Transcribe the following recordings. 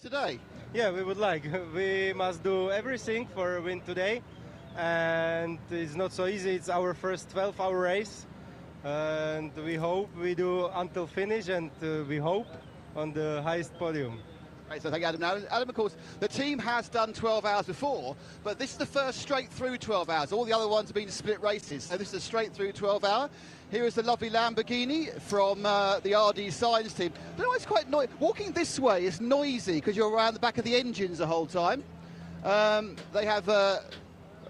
today? Yeah, we would like. We must do everything for a win today, and it's not so easy. It's our first 12-hour race, and we hope we do until finish, and we hope on the highest podium. Right, so thank you, Adam. Now, Adam, of course, the team has done 12 hours before, but this is the first straight through 12 hours. All the other ones have been split races, so this is a straight through 12 hour. Here is the lovely Lamborghini from the RD Science team. I don't know, it's quite noisy. Walking this way is noisy because you're around the back of the engines the whole time. They have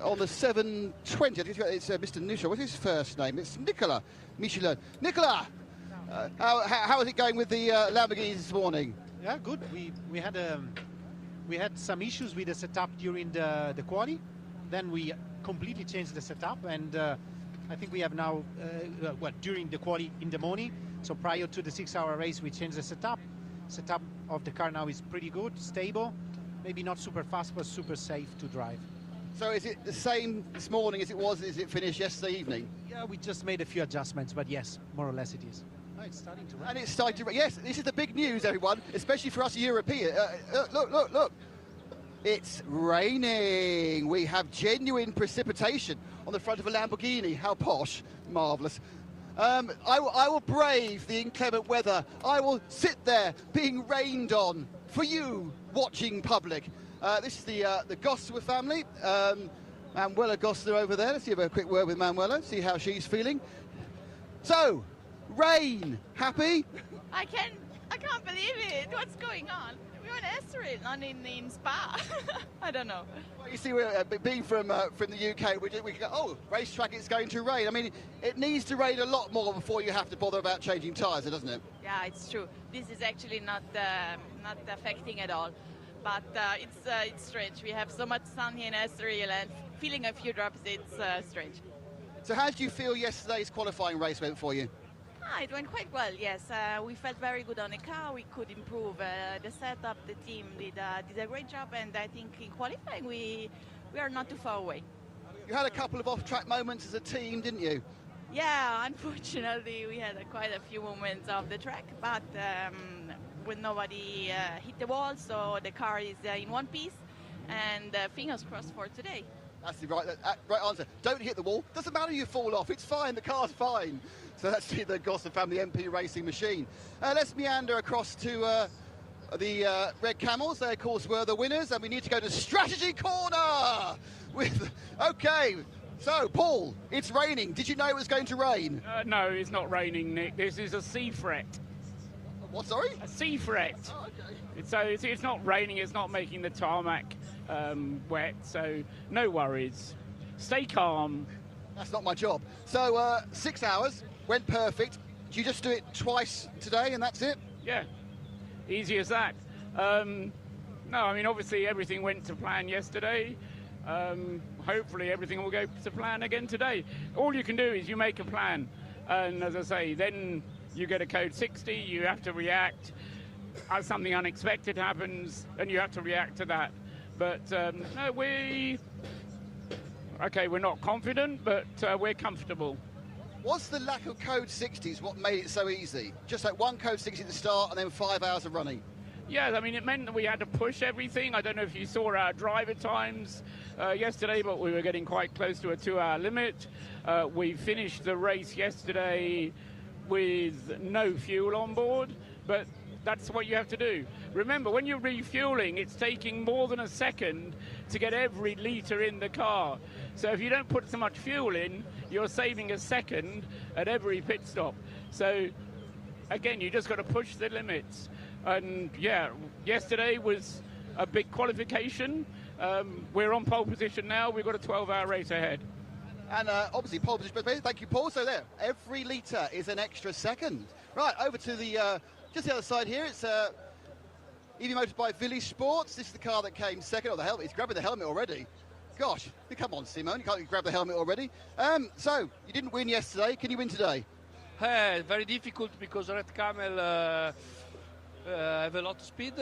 on the 720, I think it's Mr. Nusha. What's his first name? It's Nicola Michelin. Nicola, how is it going with the Lamborghinis this morning? Yeah, good. We had some issues with the setup during the quali. Then we completely changed the setup, and I think we have now, during the quali in the morning. So prior to the 6-hour race, we changed the setup. Setup of the car now is pretty good, stable. Maybe not super fast, but super safe to drive. So is it the same this morning as it finished yesterday evening? Yeah, we just made a few adjustments, but yes, more or less it is. Oh, it's starting to rain. And it's starting to rain. Yes, this is the big news, everyone, especially for us Europeans. Look. It's raining. We have genuine precipitation on the front of a Lamborghini. How posh. Marvellous. I will brave the inclement weather. I will sit there being rained on for you, watching public. This is the Gossler family. Manuela Gossler over there. Let's have a quick word with Manuela, see how she's feeling. So, rain. Happy? I can't believe it. What's going on? We're in Estroril, not in Spa. I don't know. Well, you see, we're being from the UK, we can go, oh, racetrack, it's going to rain. I mean, it needs to rain a lot more before you have to bother about changing tyres, doesn't it? Yeah, it's true. This is actually not affecting at all. But it's strange. We have so much sun here in Estroril, and feeling a few drops, it's strange. So how did you feel yesterday's qualifying race went for you? It went quite well, yes. We felt very good on the car. We could improve the setup. The team did a great job, and I think in qualifying we are not too far away. You had a couple of off-track moments as a team, didn't you? Yeah, unfortunately we had quite a few moments off the track, but when nobody hit the wall, so the car is in one piece, and fingers crossed for today. That's the right answer. Don't hit the wall. Doesn't matter if you fall off. It's fine. The car's fine. So that's the Gossler family MP racing machine. Let's meander across to the Red Camels. They, of course, were the winners. And we need to go to Strategy Corner. OK, so, Paul, it's raining. Did you know it was going to rain? No, it's not raining, Nick. This is a sea fret. What, sorry? A sea fret. Oh, OK. So it's not raining. It's not making the tarmac wet, so no worries. Stay calm. That's not my job. So 6 hours, went perfect. Did you just do it twice today and that's it? Yeah, easy as that. No, I mean, obviously everything went to plan yesterday. Hopefully everything will go to plan again today. All you can do is you make a plan, and as I say, then you get a code 60, you have to react. As something unexpected happens, and you have to react to that. But no, we're not confident, but we're comfortable. Was the lack of code 60s what made it so easy? Just like one code 60 at the start and then 5 hours of running? Yeah, I mean, it meant that we had to push everything. I don't know if you saw our driver times yesterday, but we were getting quite close to a 2-hour limit. We finished the race yesterday with no fuel on board, but that's what you have to do. Remember, when you're refueling, it's taking more than a second to get every litre in the car. So if you don't put so much fuel in, you're saving a second at every pit stop. So, again, you just got to push the limits. And, yeah, yesterday was a big qualification. We're on pole position now. We've got a 12-hour race ahead. And obviously, pole position, thank you, Paul. So there, every litre is an extra second. Right, over to the... just the other side here, it's EV Motors by Village Sports. This is the car that came second. Oh, the helmet. He's grabbing the helmet already. Gosh, come on, Simone. You can't grab the helmet already. So, you didn't win yesterday. Can you win today? Very difficult because Red Camel have a lot of speed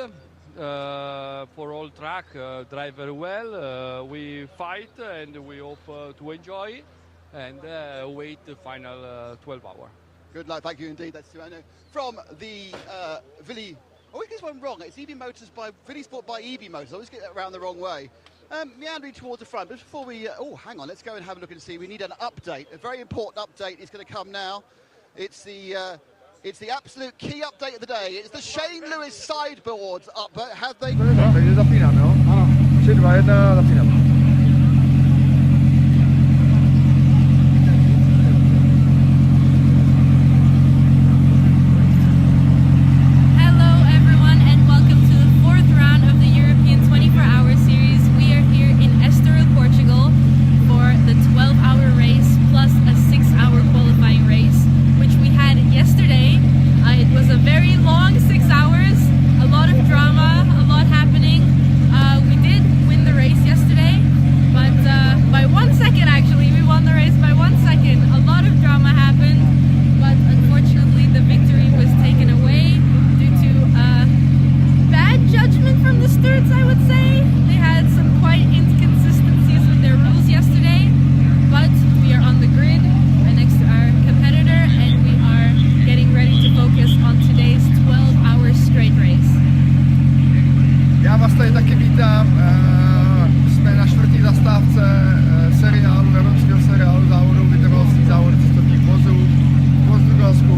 for all track. Drive very well. We fight and we hope to enjoy and wait the final 12 hours. Good luck, thank you indeed. That's Simone from the I always get this one wrong. It's EV Motors by Vinny Sport by EV Motors. I always get that around the wrong way. Meandering towards the front, but before we, oh, hang on, let's go and have a look and see. We need an update. A very important update is going to come now. It's the absolute key update of the day. It's the Shane Lewis sideboards up. Have they? Takže zapínám, jo? Ano. 3, 2, 1, zapínám.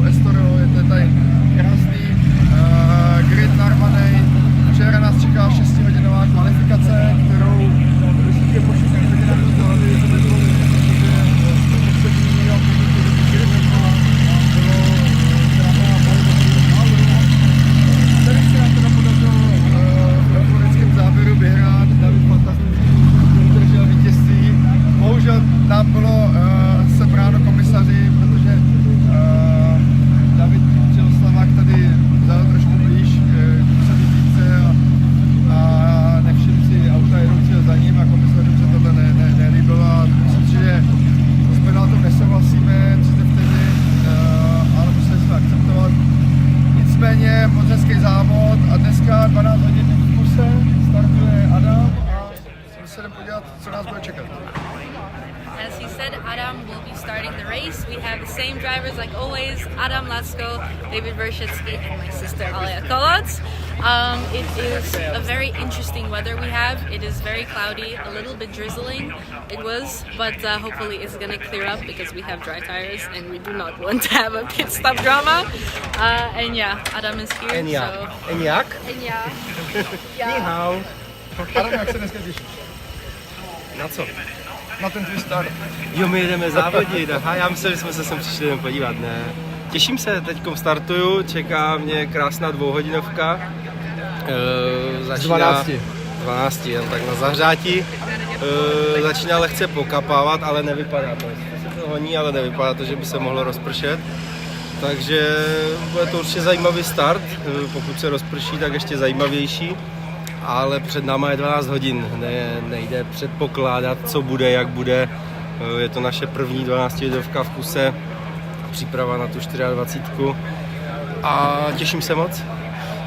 Estroril, je to tady krásný grid narvaný. Včera nás čekala 6hodinová kvalifikace, kterou myslím, že po 6 hodinách to zvládli, že to nebylo tady se nám teda podařilo v euforickém závěru vyhrát. David fantasticky udržel vítězství. Bohužel nám bylo sebráno komisaři, protože David Čeloslavák tady vzal trošku blíž k sobě více a nevšiml si auta jedoucího za ním a komisařům se tohle nelíbilo a myslím si, že jsme na tom nesouhlasíme, 30 vteřin, ale museli jsme akceptovat. Nicméně moc hezký závod a dneska 12 hodin v kuse startuje Adam a se jdeme podívat, co nás bude čekat. As he said, Adam will be starting the race. We have the same drivers like always, Adam Latsko, David Vershetsky, and my sister Alia Koloc. It is a very interesting weather we have. It is very cloudy, a little bit drizzling. It was, but hopefully it's going to clear up because we have dry tires and we do not want to have a pit stop drama. And yeah, Adam is here. And jak? So... And jak? And yeah. Ni hao. Adam, jak se dneska těšíš? Na co? Na ten tvůj start. Jo, my jedeme závodit. Aha, já myslel, že jsme se sem přišli jen podívat. Ne. Těším se, teďkom startuju, čeká mě krásná 2hodinovka. Začíná 12, jen tak na zahřátí. Začíná lehce pokapávat, ale nevypadá to. Se to honí, ale nevypadá to, že by se mohlo rozpršet. Takže bude to určitě zajímavý start, pokud se rozprší, tak ještě zajímavější. Ale před náma je 12 hodin, nejde předpokládat, co bude, jak bude. Je to naše první 12hodinovka v kuse, příprava na tu 24 a těším se moc.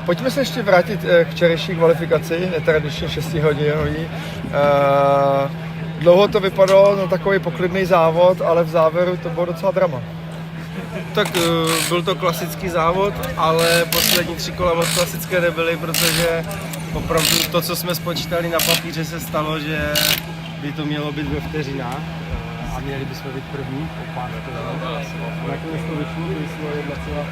Pojďme se ještě vrátit k včerejší kvalifikaci, netradičně 6hodinový. Dlouho to vypadalo na takový poklidný závod, ale v závěru to bylo docela drama. Tak byl to klasický závod, ale poslední 3 kola moc klasické nebyly, protože opravdu to, co jsme spočítali na papíře, se stalo, že by to mělo být ve vteřinách a měli bychom být první o pár vteřin. Nakonec to vyšlo, byli jsme 1,2.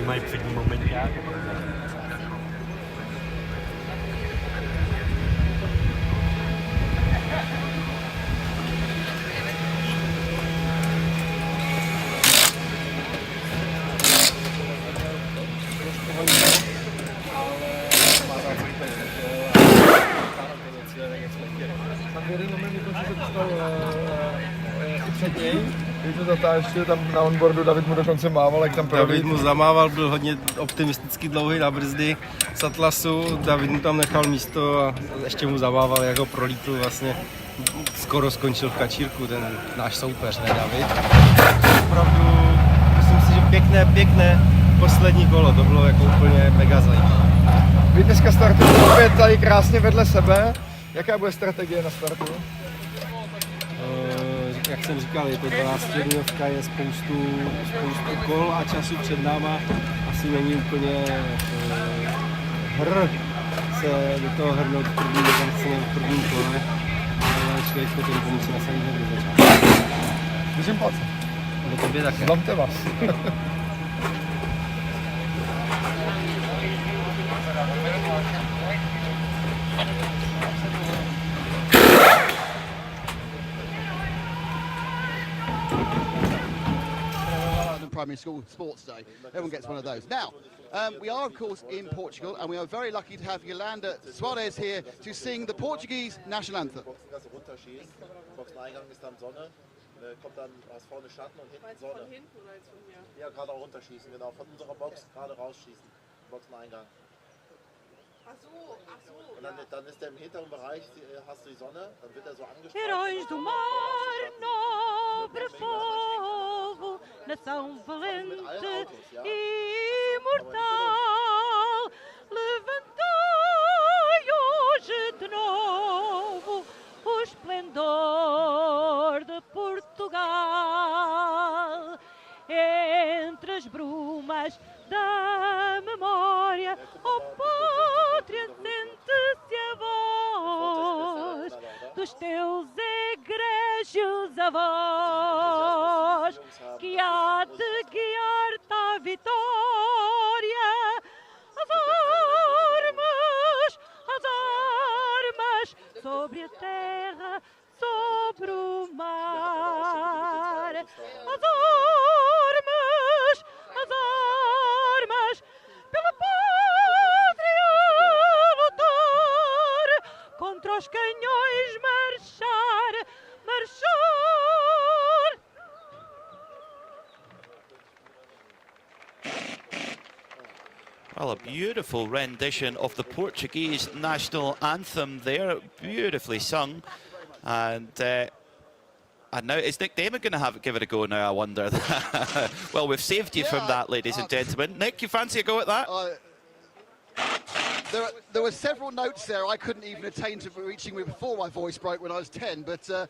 Mají přední momenták. jeden moment jako si se dostal i před něj. Když to zatáčil tam na onboardu, David mu dokonce mával, jak tam David mu zamával, byl hodně optimisticky dlouhý na brzdy z Atlasu, David mu tam nechal místo a ještě mu zamával, jak ho prolítl vlastně. Skoro skončil v kačírku ten náš soupeř, ne David. Opravdu, myslím si, že pěkné poslední kolo, to bylo jako úplně mega zajímavé. Vy dneska startujete opět tady krásně vedle sebe. Jaká bude strategie na startu? Jak jsem říkal, je to 12-hodinovka, je spoustu kol a času před náma. Asi není úplně se do toho hrnout v prvním kole. Ale člověk to tempo musí nasadit hned do začátku. Držím palce. Do tobě také. Zlomte vás. Primary school sports day. Everyone gets one of those. Now, we are of course in Portugal, and we are very lucky to have Yolanda Soares here to sing the Portuguese national anthem. Boxeneingang ist dann Sonne, kommt dann aus vorne Schatten und hinten Sonne. Von hinten oder jetzt von mir? Ja, gerade auch runterschießen, genau. Von unserer Box gerade rausschießen. Boxeneingang. Ach so. Und dann ist der im hinteren Bereich, hast du die Sonne, dann wird er so angestrahlt. Heróis do mar, nobre povo, nação valente e imortal, levantai hoje de novo o esplendor de Portugal. Entre as brumas da memória, ó pátria, sente-se a voz dos teus egrégios avós, que há de guiar-te à vitória. As armas sobre a terra, sobre o mar. As armas pela pátria lutar, contra os canhões marchar. Well, a beautiful rendition of the Portuguese national anthem there, beautifully sung. And now, is Nick Damon going to give it a go now, I wonder? Well, we've saved you from that, ladies and gentlemen. Nick, you fancy a go at that? There were several notes there I couldn't even attain to reaching before my voice broke when I was 10, but that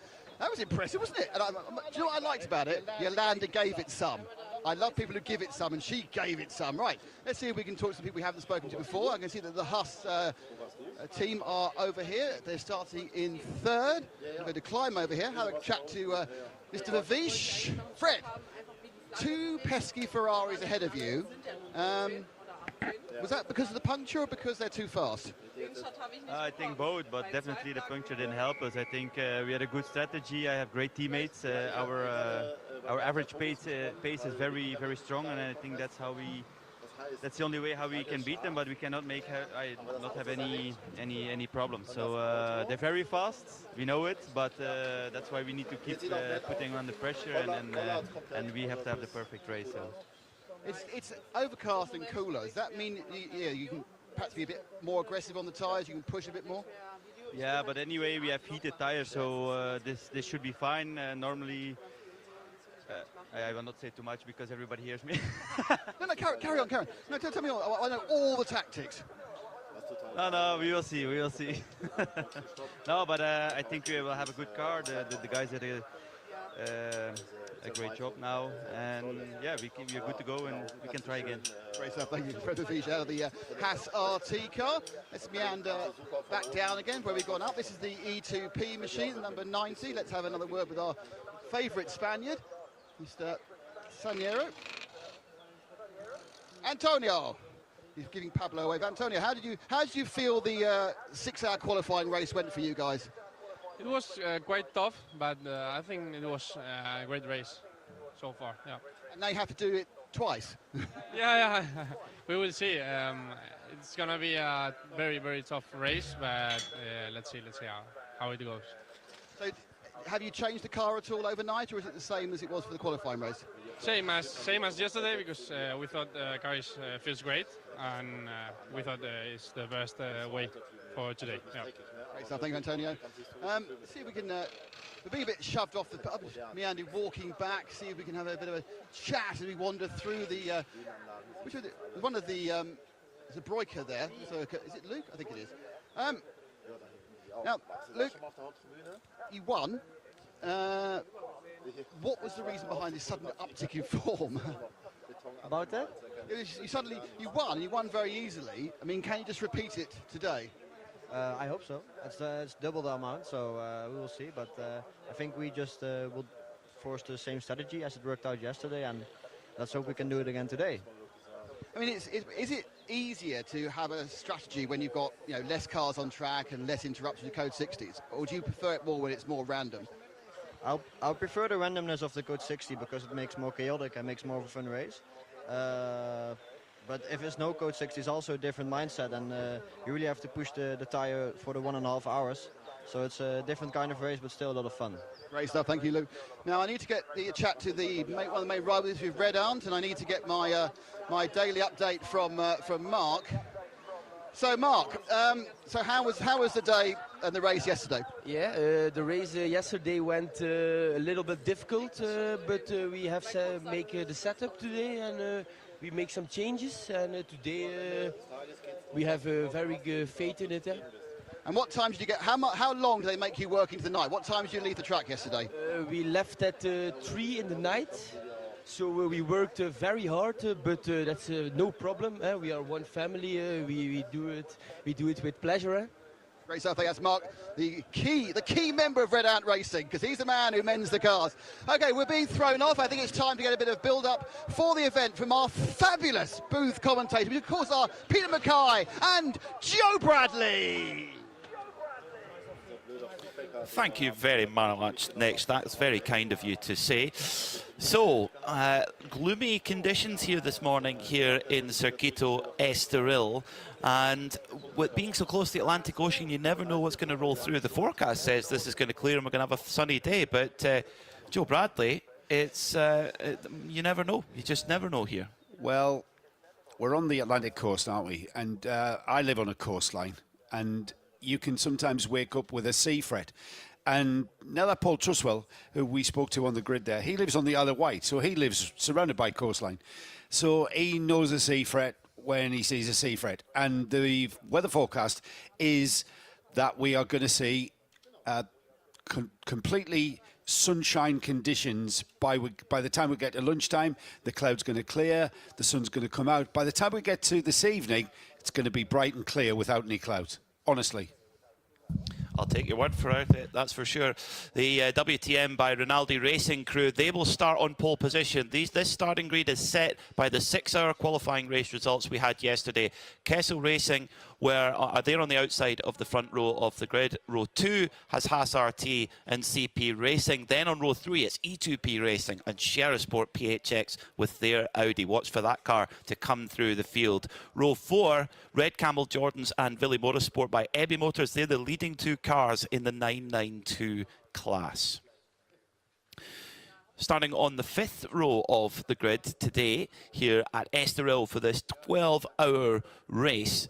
was impressive, wasn't it? And do you know what I liked about it? Yolanda gave it some. I love people who give it some, and she gave it some. Right, let's see if we can talk to some people we haven't spoken to before. I can see that the Huss team are over here. They're starting in third. I'm going to climb over here, have a chat to Mr. Vavish. Fred, two pesky Ferraris ahead of you. Was that because of the puncture or because they're too fast? I think both, but definitely the puncture didn't help us. I think we had a good strategy. I have great teammates. Our average pace is very, very strong, and I think that's the only way how we can beat them. But we cannot not have any problems. So they're very fast. We know it, but that's why we need to keep putting on the pressure, and we have to have the perfect race. So. It's overcast and cooler. Does that mean you can perhaps be a bit more aggressive on the tyres? You can push a bit more? Yeah, but anyway, we have heated tyres, so this should be fine. Normally, I will not say too much because everybody hears me. No, carry on. No, tell me all. I know all the tactics. No, we will see. No, but I think we will have a good car. The guys did a great job now, and yeah, we're good to go, and we can try again. Great stuff, thank you. Fred Vavish out of the Haas RT car. Let's meander back down again where we've gone up. This is the E2P machine, number 90. Let's have another word with our favourite Spaniard, Mr. Saniero. Antonio. He's giving Pablo a wave. Antonio, how did you feel the 6-hour qualifying race went for you guys? It was quite tough, but I think it was a great race so far. Yeah. And now you have to do it twice. Yeah. We will see. It's gonna be a very, very tough race, but let's see how it goes. So have you changed the car at all overnight, or is it the same as it was for the qualifying race? Same as yesterday, because we thought the car feels great, and we thought it's the best way for today. Yeah. Great stuff, thank you, Antonio. See if we can. We're being a bit shoved off the pub. Me, Andy, walking back. See if we can have a bit of a chat as we wander through the. Which was it? One of the. There's a Broiker there. So, is it Luke? I think it is. Now, Luke, you won. What was the reason behind this sudden uptick in form? About that? You won very easily. I mean, can you just repeat it today? I hope so. It's double the amount, so we will see. But I think we just will force the same strategy as it worked out yesterday, and let's hope we can do it again today. I mean, is it easier to have a strategy when you've got less cars on track and less interruptions with Code 60s, or do you prefer it more when it's more random? I'll prefer the randomness of the Code 60 because it makes more chaotic and makes more of a fun race. But if it's no Code 60, it's also a different mindset, and you really have to push the tire for the 1.5 hours. So it's a different kind of race, but still a lot of fun. Great stuff, thank you, Luke. Now I need to get the chat to one of the main rivals with Red Ant, and I need to get my my daily update from Mark. So Mark, so how was the day and the race yesterday? Yeah, the race yesterday went a little bit difficult, but we have to make the setup today, and we make some changes, and today we have a very good faith in it. And what time did you get? How long do they make you work into the night? What time did you leave the track yesterday? We left at 3 in the night, so we worked very hard, but that's no problem. We are one family. We do it with pleasure. Great stuff. That's Mark, the key member of Red Ant Racing, because he's the man who mends the cars. Okay, we're being thrown off. I think it's time to get a bit of build-up for the event from our fabulous booth commentators, which of course are Peter Mackay and Joe Bradley. Thank you very much, Next. That's very kind of you to say. So, gloomy conditions here this morning here in Circuito Estoril. And with being so close to the Atlantic Ocean, you never know what's going to roll through. The forecast says this is going to clear and we're going to have a sunny day. But Joe Bradley, you never know. You just never know here. Well, we're on the Atlantic coast, aren't we? And I live on a coastline. And you can sometimes wake up with a sea fret. And now that Paul Truswell, who we spoke to on the grid there, he lives on the Isle of Wight, so he lives surrounded by coastline. So he knows a sea fret when he sees a sea fret. And the weather forecast is that we are going to see completely sunshine conditions by the time we get to lunchtime. The cloud's going to clear, the sun's going to come out. By the time we get to this evening, it's going to be bright and clear without any clouds, honestly. I'll take your word for it, that's for sure. The WTM by Rinaldi Racing crew, they will start on pole position. This starting grid is set by the 6-hour qualifying race results we had yesterday. Kessel Racing they're on the outside of the front row of the grid. Row 2 has Haas RT and CP Racing. Then on row 3 it's E2P Racing and Sherisport PHX with their Audi. Watch for that car to come through the field. Row 4, Red Camel Jordans and Villy Motorsport by Ebby Motors. They're the leading two cars in the 992 class. Starting on the 5th row of the grid today here at Estoril for this 12-hour race,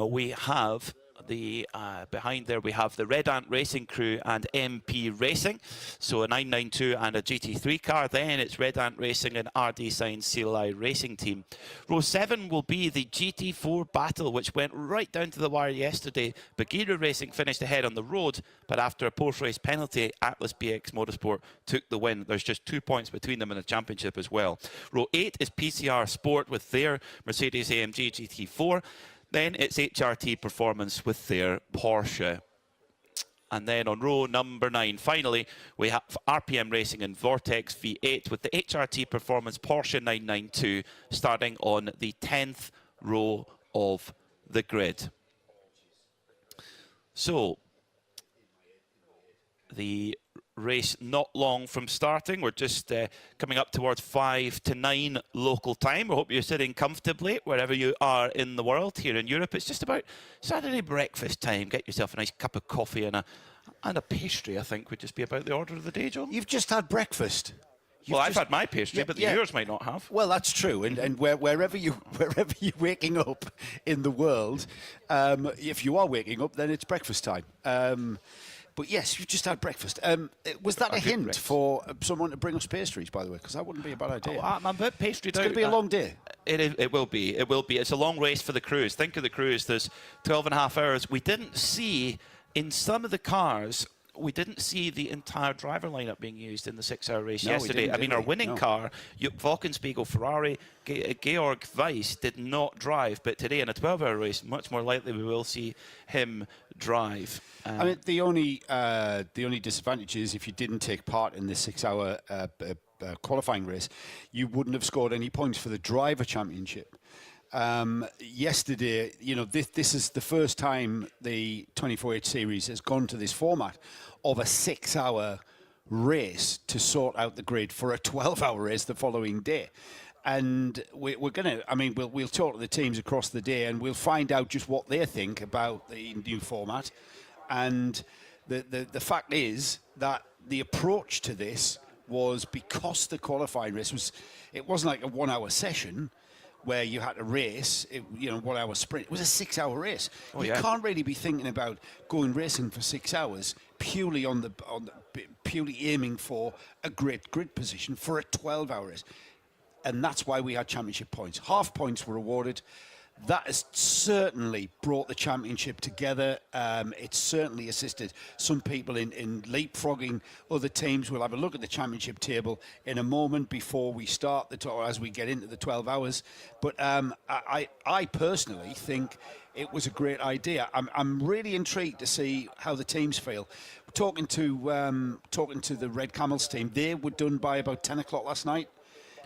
we have behind there we have the Red Ant Racing crew and MP Racing, so a 992 and a GT3 car. Then it's Red Ant Racing and RD Science CLI Racing team. Row 7 will be the GT4 battle, which went right down to the wire yesterday. BUGGYRA Racing finished ahead on the road, but after a post-race penalty, Atlas BX Motorsport took the win. There's just 2 points between them in the championship as well. Row 8 is PCR Sport with their Mercedes AMG GT4. Then it's HRT Performance with their Porsche. And then on row number 9, finally, we have RPM Racing and Vortex V8 with the HRT Performance Porsche 992 starting on the 10th row of the grid. So, the race not long from starting. We're just coming up towards 5 to 9 local time. I hope you're sitting comfortably wherever you are in the world. Here in Europe, it's just about Saturday breakfast time. Get yourself a nice cup of coffee and a pastry, I think, would just be about the order of the day, John. You've just had breakfast. Well, I've had my pastry, but yours might not have. Well, that's true, and wherever you're waking up in the world, if you are waking up, then it's breakfast time. But yes, you've just had breakfast. Was that a hint for someone to bring us pastries, by the way? Because that wouldn't be a bad idea. I'm a bit pastry. It's going to be a long day. It will be. It will be. It's a long race for the cruise. Think of the cruise. There's 12 and a half hours. We didn't see in some of the cars. We didn't see the entire driver lineup being used in the 6-hour race yesterday. I mean, our winning car, Wolkenspiegel Ferrari, Georg Weiss did not drive, but today in a 12-hour race, much more likely we will see him drive. I mean, the only disadvantage is if you didn't take part in this 6-hour qualifying race, you wouldn't have scored any points for the driver championship. Yesterday, this is the first time the 24H series has gone to this format of a 6-hour race to sort out the grid for a 12-hour race the following day. And we're going to, I mean, we'll talk to the teams across the day and we'll find out just what they think about the new format. And the fact is that the approach to this was, because the qualifying race it wasn't like a 1-hour session where you had to race, 1-hour sprint. It was a 6-hour race. You can't really be thinking about going racing for 6 hours purely purely aiming for a great grid position for a 12-hour race. And that's why we had championship points. Half points were awarded. That has certainly brought the championship together. It's certainly assisted some people in leapfrogging other teams. We'll have a look at the championship table in a moment before we start or as we get into the 12 hours. But I personally think it was a great idea. I'm really intrigued to see how the teams feel. Talking to the Red Camels team, they were done by about 10 o'clock last night.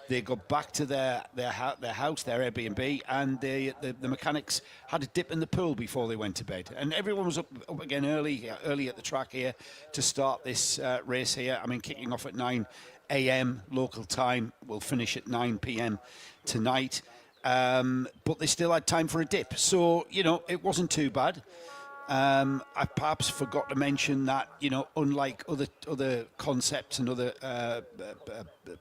They got back to their house, their Airbnb, and the mechanics had a dip in the pool before they went to bed. And everyone was up again early at the track here to start this race here. I mean, kicking off at 9 a.m. local time. We'll finish at 9 p.m. tonight. But they still had time for a dip. So, it wasn't too bad. I perhaps forgot to mention that, unlike other concepts and other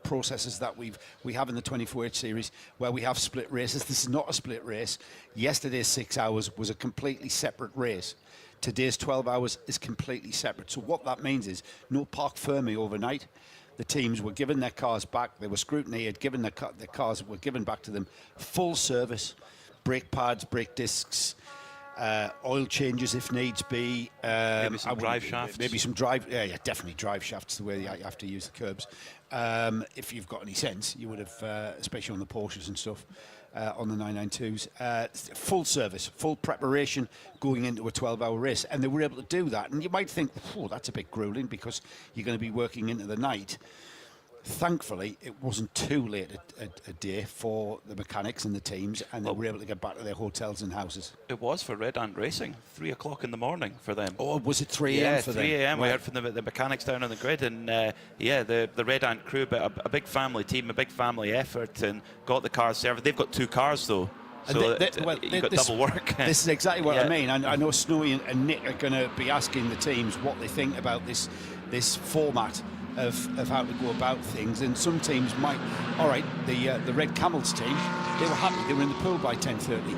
processes that we have in the 24H series where we have split races, this is not a split race. Yesterday's 6 hours was a completely separate race. Today's 12 hours is completely separate. So what that means is no parc fermé overnight. The teams were given their cars back. They were scrutinized, given their cars were given back to them. Full service, brake pads, brake discs, oil changes if needs be. Maybe some drive shafts. Maybe some definitely drive shafts, the way you have to use the curbs. If you've got any sense, you would have, especially on the Porsches and stuff, on the 992s. Full service, full preparation going into a 12-hour race. And they were able to do that. And you might think, that's a bit grueling because you're going to be working into the night. Thankfully, it wasn't too late a day for the mechanics and the teams, and they were able to get back to their hotels and houses. It was for Red Ant Racing, 3 o'clock in the morning for them. Oh, was it 3 a.m. for them? 3 a.m. Right. We heard from the mechanics down on the grid, and the Red Ant crew, but a big family team, a big family effort, and got the cars served. They've got 2 cars though. So you've got double work. This is exactly what I mean. I know Snowy and Nick are going to be asking the teams what they think about this format of how to go about things, and some teams might. All right, the Red Camels team, they were happy. They were in the pool by 10:30.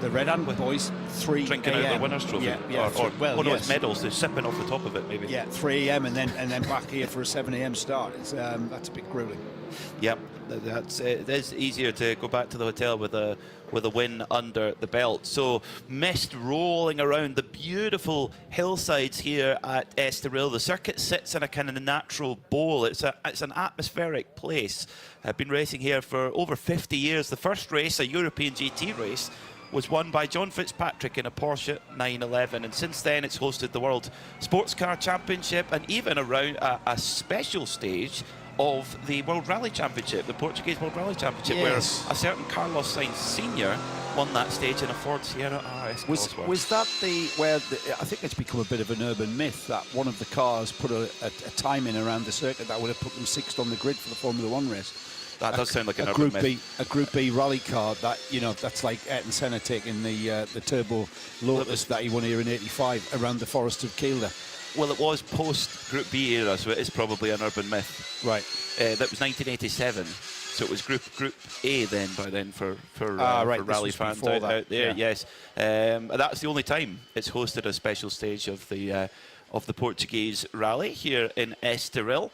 The Red Ant boys, 3 drinking a.m. out the winners' trophy, it's medals. They're sipping off the top of it, maybe. Yeah, 3 a.m. and then back here for a 7 a.m. start. It's that's a bit grueling. Yep, it is easier to go back to the hotel with a win under the belt. So mist rolling around the beautiful hillsides here at Estroril. The circuit sits in a kind of natural bowl. It's an atmospheric place. I've been racing here for over 50 years. The first race, a European GT race, was won by John Fitzpatrick in a Porsche 911, and since then it's hosted the World Sports Car Championship and even around a special stage of the World Rally Championship, the Portuguese World Rally Championship, where a certain Carlos Sainz Sr. won that stage in a Ford Sierra RS Cosworth. Was that where I think it's become a bit of an urban myth that one of the cars put a time in around the circuit that would have put them 6th on the grid for the Formula 1 race? That does sound like an urban myth. A Group B rally car that, you know, that's like Ayrton Senna taking the Turbo Lotus that he won here in '85 around the Forest of Kielder. Well, it was post Group B era, so it is probably an urban myth. Right. That was 1987, so it was Group A then for right, rally fans out there. Yeah. Yes, that's the only time it's hosted a special stage of the Portuguese rally here in Estoril.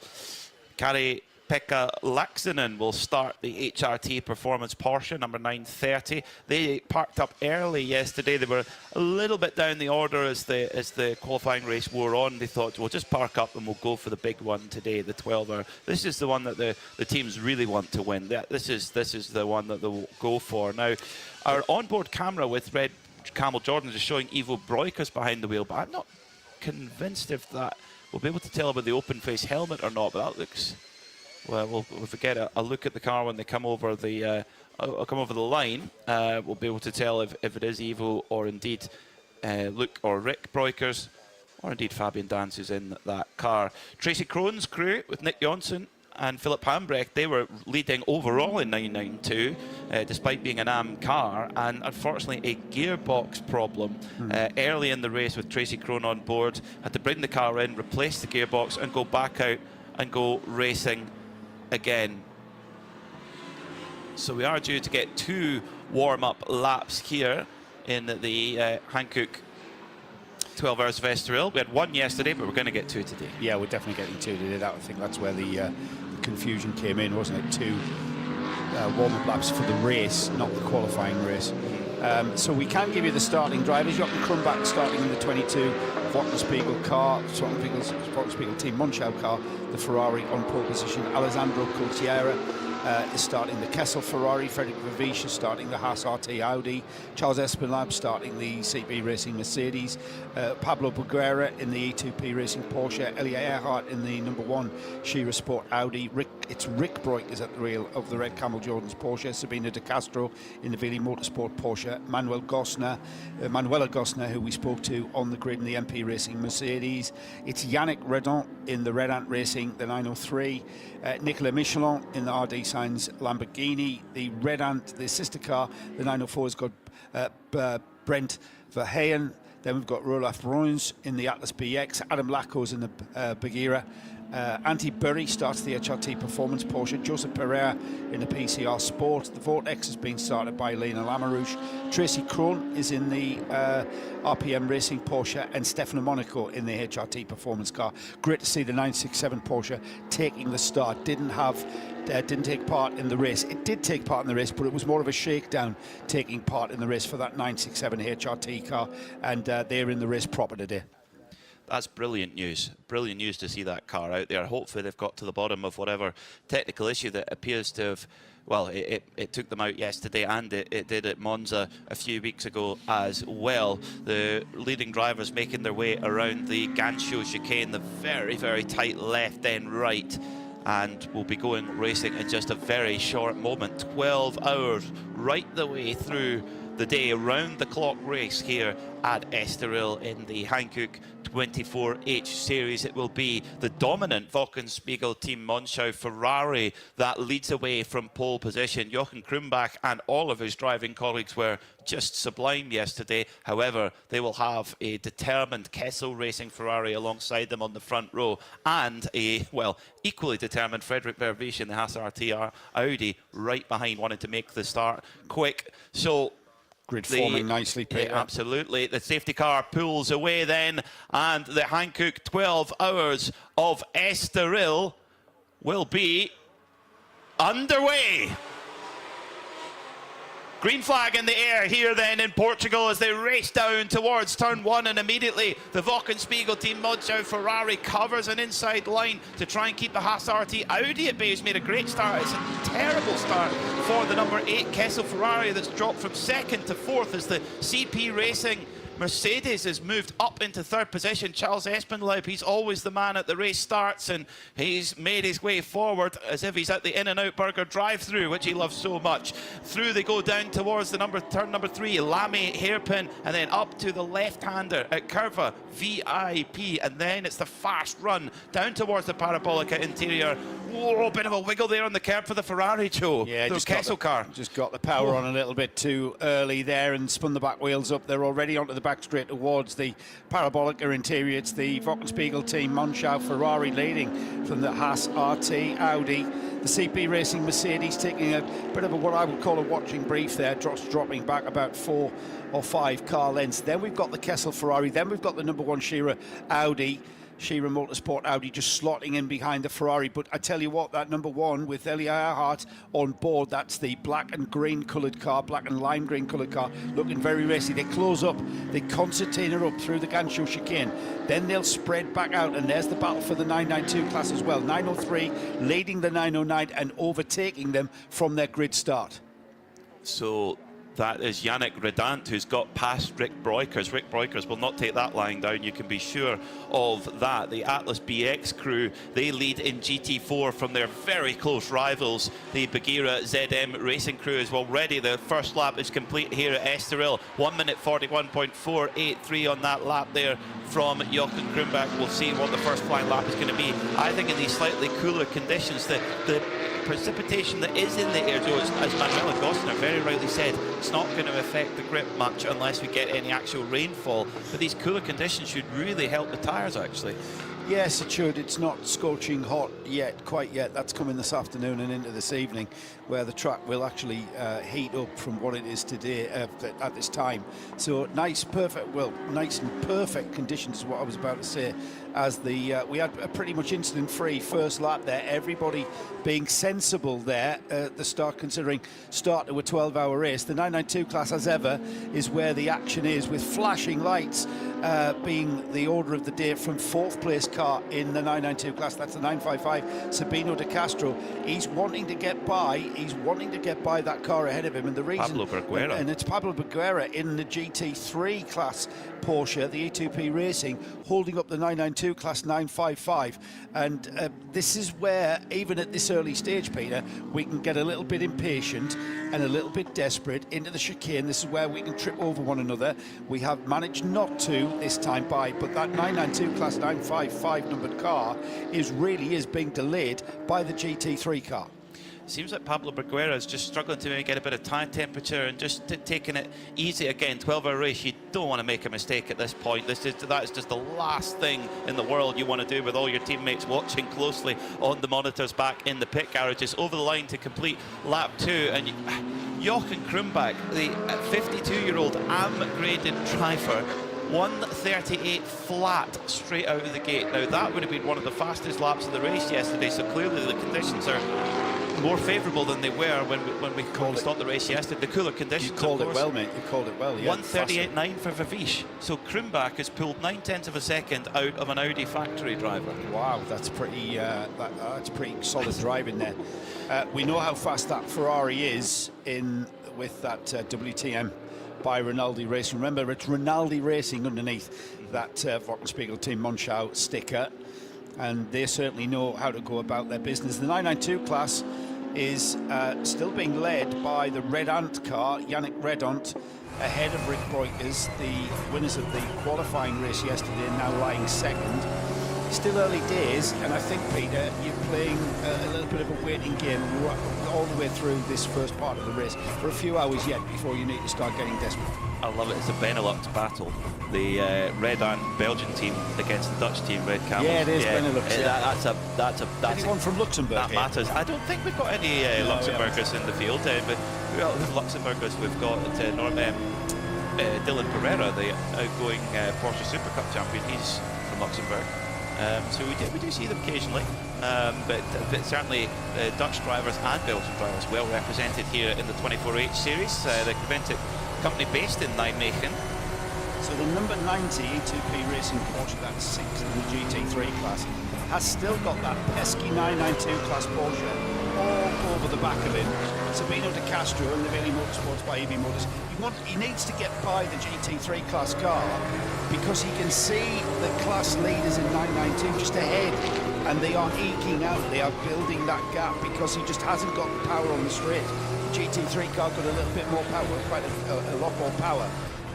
Kari-Pekka Laaksonen will start the HRT Performance Porsche, number 930. They parked up early yesterday. They were a little bit down the order as the qualifying race wore on. They thought, we'll just park up and we'll go for the big one today, the 12-hour. This is the one that the teams really want to win. This is the one that they'll go for. Now, our onboard camera with Red Camel Jordan is showing Ivo Broikers behind the wheel, but I'm not convinced if that we'll be able to tell about the open face helmet or not, but that looks... Well, if we get a look at the car when they come over the line, we'll be able to tell if it is Ivo or indeed Luke or Rick Broikers, or indeed Fabian Dans who's in that car. Tracy Krohn's crew with Nick Jonsson and Philip Hambrecht, they were leading overall in 992, despite being an AM car, and unfortunately a gearbox problem early in the race with Tracy Krohn on board. Had to bring the car in, replace the gearbox, and go back out and go racing again. So we are due to get 2 warm-up laps here in the Hankook 12 Hours of Estoril. We had 1 yesterday, but we're going to get 2 today. Yeah, we're definitely getting 2 today. I think that's where the confusion came in, wasn't it? 2 warm-up laps for the race, not the qualifying race. So we can give you the starting drivers. Jochen Krumbach starting in the 22 Wottenspiegel car, Wottenspiegel Team Monschau car, the Ferrari on pole position. Alessandro Coltiera is starting the Kessel Ferrari. Frederick Vervisch is starting the Haas RT Audi. Charles Espinlab starting the CP Racing Mercedes. Pablo Buggyra in the E2P Racing Porsche. Elia Earhart in the number 1 Shira Sport Audi. It's Rick Broikers at the wheel of the Red Camel Jordan's Porsche. Sabina De Castro in the Vili Motorsport Porsche. Manuela Gosner, who we spoke to on the grid in the MP Racing Mercedes. It's Yannick Redon in the Red Ant Racing, the 903. Nicolas Michelin in the RD Sainz Lamborghini. The Red Ant, the sister car, the 904 has got Brent Verheyen. Then we've got Rolaf Bruins in the Atlas BX. Adam Lacos in the BUGGYRA. Antti Burri starts the HRT Performance Porsche. Joseph Pereira in the PCR Sport. The Vortex has been started by Lena Lamarouche. Tracy Krohn is in the RPM Racing Porsche, and Stefano Monaco in the HRT Performance car. Great to see the 967 Porsche taking the start. Didn't take part in the race. It did take part in the race, but it was more of a shakedown taking part in the race for that 967 HRT car, and they're in the race proper today. That's brilliant news. Brilliant news to see that car out there. Hopefully they've got to the bottom of whatever technical issue that appears to have, well, it took them out yesterday, and it did at Monza a few weeks ago as well. The leading drivers making their way around the Gancio chicane, the very, very tight left then right, and we'll be going racing in just a very short moment. 12 hours right the way through the day, round the clock race here at Estoril in the Hankook 24H series. It will be the dominant Wochenspiegel Team Monschau Ferrari that leads away from pole position. Jochen Krumbach and all of his driving colleagues were just sublime yesterday. However, they will have a determined Kessel Racing Ferrari alongside them on the front row, and a, well, equally determined Frederick Vervisch in the Haas RT Audi right behind, wanting to make the start quick. So grid forming nicely, Peter. Absolutely. The safety car pulls away then, and the Hankook 12 Hours of Estoril will be underway. Green flag in the air here then in Portugal as they race down towards turn 1, and immediately the Wochenspiegel Team Monschau Ferrari covers an inside line to try and keep the Haas RT Audi at bay, who's made a great start. It's a terrible start for the number 8 Kessel Ferrari that's dropped from 2nd to 4th as the CP Racing Mercedes has moved up into third position. Charles Espenlaub, he's always the man at the race starts, and he's made his way forward as if he's at the In-N-Out Burger drive-through, which he loves so much. Through they go down towards the turn number 3, Lamy, hairpin, and then up to the left-hander at Curva, VIP, and then it's the fast run down towards the Parabolica interior. Whoa, a bit of a wiggle there on the curb for the Ferrari, Joe. Yeah, the Kessel car. Just got the power on a little bit too early there and spun the back wheels up. They're already onto the back straight towards the Parabolica interior. It's the Wochenspiegel team, Monschau, Ferrari leading from the Haas, RT, Audi. The CP Racing Mercedes taking a bit of a, what I would call a watching brief there, dropping back about 4 or 5 car lengths. Then we've got the Kessel Ferrari. Then we've got the number 1 Shearer Audi. Shearer Motorsport Audi just slotting in behind the Ferrari. But I tell you what, that number 1 with Eli Earhart on board, that's the black and green coloured car, black and lime green coloured car, looking very racy. They close up, they concertina up through the Gansu chicane, then they'll spread back out, and there's the battle for the 992 class as well. 903 leading the 909 and overtaking them from their grid start. So that is Yannick Redant, who's got past Rick Breukers. Rick Breukers will not take that lying down, you can be sure of that. The Atlas BX crew, they lead in GT4 from their very close rivals, the BUGGYRA ZM racing crew. Is already the first lap is complete here at Estroril. 1 minute 41.483 on that lap there from Jochen Krumbach. We'll see what the first flying lap is going to be. I think in these slightly cooler conditions, the precipitation that is in the air, Joe, as Manuela Gostner very rightly said, it's not going to affect the grip much unless we get any actual rainfall. But these cooler conditions should really help the tyres, actually. Yes, it should. It's not scorching hot yet, quite yet. That's coming this afternoon and into this evening, where the track will actually heat up from what it is today at this time. So nice, perfect, well, nice and perfect conditions is what I was about to say. As the we had a pretty much incident-free first lap there. Everybody being sensible there at the start, considering start to a 12-hour race. The 992 class, as ever, is where the action is, with flashing lights being the order of the day from 4th place car in the 992 class. That's the 955 Sabino de Castro. He's wanting to get by. He's wanting to get by that car ahead of him, and the reason, Pablo Burguera. And it's Pablo Burguera in the GT3 class Porsche, the E2P Racing, holding up the 992 class 955. And this is where, even at this early stage, Peter, we can get a little bit impatient and a little bit desperate into the chicane. This is where we can trip over one another. We have managed not to this time by, but that 992 class 955 numbered car really is being delayed by the GT3 car. Seems like Pablo Burguera is just struggling to maybe get a bit of tyre temperature and just taking it easy again. 12-hour race, you don't want to make a mistake at this point. That is just the last thing in the world you want to do, with all your teammates watching closely on the monitors back in the pit garages. Over the line to complete lap 2, and Jochen Krumbach, the 52-year-old AM-graded driver, 1:38 flat straight out of the gate. Now that would have been one of the fastest laps of the race yesterday, so clearly the conditions are more favourable than they were when we stopped the race yesterday. The cooler conditions. You called it well, mate. You called it well. Yeah, 1:38.9 for Vavish. So Krumbach has pulled 9/10 of a second out of an Audi factory driver. Wow, that's pretty. That's pretty solid driving there. We know how fast that Ferrari is with that WTM by Rinaldi Racing. Remember, it's Rinaldi Racing underneath that Wochenspiegel team Monschau sticker, and they certainly know how to go about their business. The 992 class is still being led by the Red Ant car, Yannick Redant, ahead of Rick Breukers, the winners of the qualifying race yesterday, now lying second. Still early days, and I think, Peter, you're playing a little bit of a waiting game all the way through this first part of the race for a few hours yet before you need to start getting desperate. I love it. It's a Benelux battle. The Red Ant Belgian team against the Dutch team, Red Camels. Yeah, it is Benelux. That's anyone from Luxembourg? That matters. I don't think we've got any Luxembourgers in the field, but Luxembourgers we've got Dylan Pereira, the outgoing Porsche Super Cup champion. He's from Luxembourg. So we do see them occasionally, but certainly Dutch drivers and Belgian drivers well represented here in the 24H series. The Creventic company based in Nijmegen. So the number 90 E2P Racing Porsche, that's 6th in the GT3 class, has still got that pesky 992 class Porsche all over the back of him. Sabino De Castro and Livelli Motorsports by EV Motors. He needs to get by the GT3 class car because he can see the class leaders in 992 just ahead, and they are eking out, they are building that gap because he just hasn't got the power on the straight. The GT3 car got a little bit more power, quite a lot more power.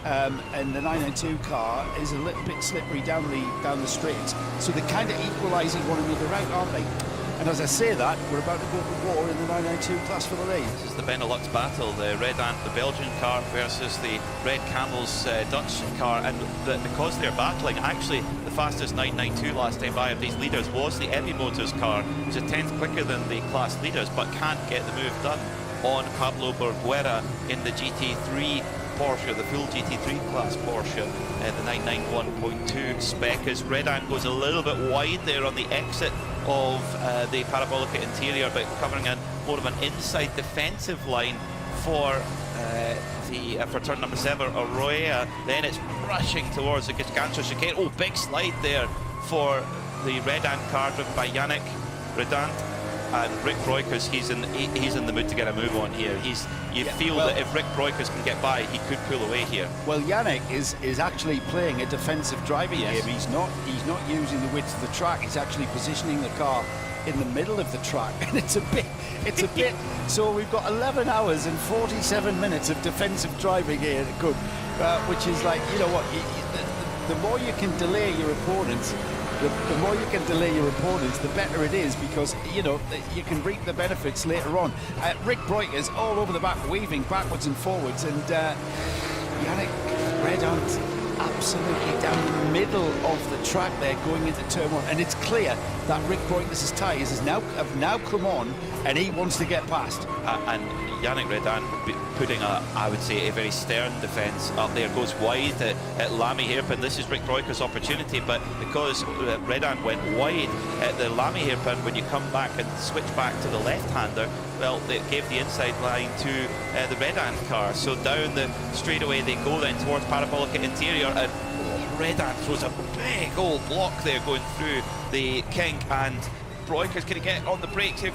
And the 992 car is a little bit slippery down the straights, so they're kind of equalising one another out, aren't they? And as I say that, we're about to go to war in the 992 class for the lead. This is the Benelux battle, the Red Ant, the Belgian car versus the Red Camels Dutch car, and because they're battling, actually the fastest 992 last time by of these leaders was the EV Motors car, which is a tenth quicker than the class leaders, but can't get the move done on Pablo BUGGYRA in the GT3 Porsche, the full GT3 class Porsche, the 991.2 spec, as Red Ant goes a little bit wide there on the exit of the Parabolica interior, but covering more of an inside defensive line for for turn number 7, Arroyo. Then it's rushing towards the Gancho chicane. Oh, big slide there for the Red Ant car driven by Yannick Redant. And Rick Breukers, he's in the mood to get a move on here. You feel that if Rick Breukers can get by, he could pull away here. Well, Yannick is actually playing a defensive driving game. He's not using the width of the track. He's actually positioning the car in the middle of the track, and it's a bit. So we've got 11 hours and 47 minutes of defensive driving here, which is like, you know what? The more you can delay your opponents. The more you can delay your opponents, the better it is, because you know you can reap the benefits later on. Rick Breukers all over the back, weaving backwards and forwards, and Yannick Redant absolutely down the middle of the track there, going into turn 1, and it's clear that Rick Breukers' tyres have now come on, and he wants to get past. And Yannick Redant putting I would say, a very stern defence up there, goes wide at Lamy hairpin. This is Rick Breukers' opportunity, but because Redant went wide at the Lamy hairpin, when you come back and switch back to the left-hander, well, it gave the inside line to the Redant car. So down the straightaway they go then towards Parabolica interior, and Redant throws a big old block there going through the kink, and Breukers can get on the brakes here.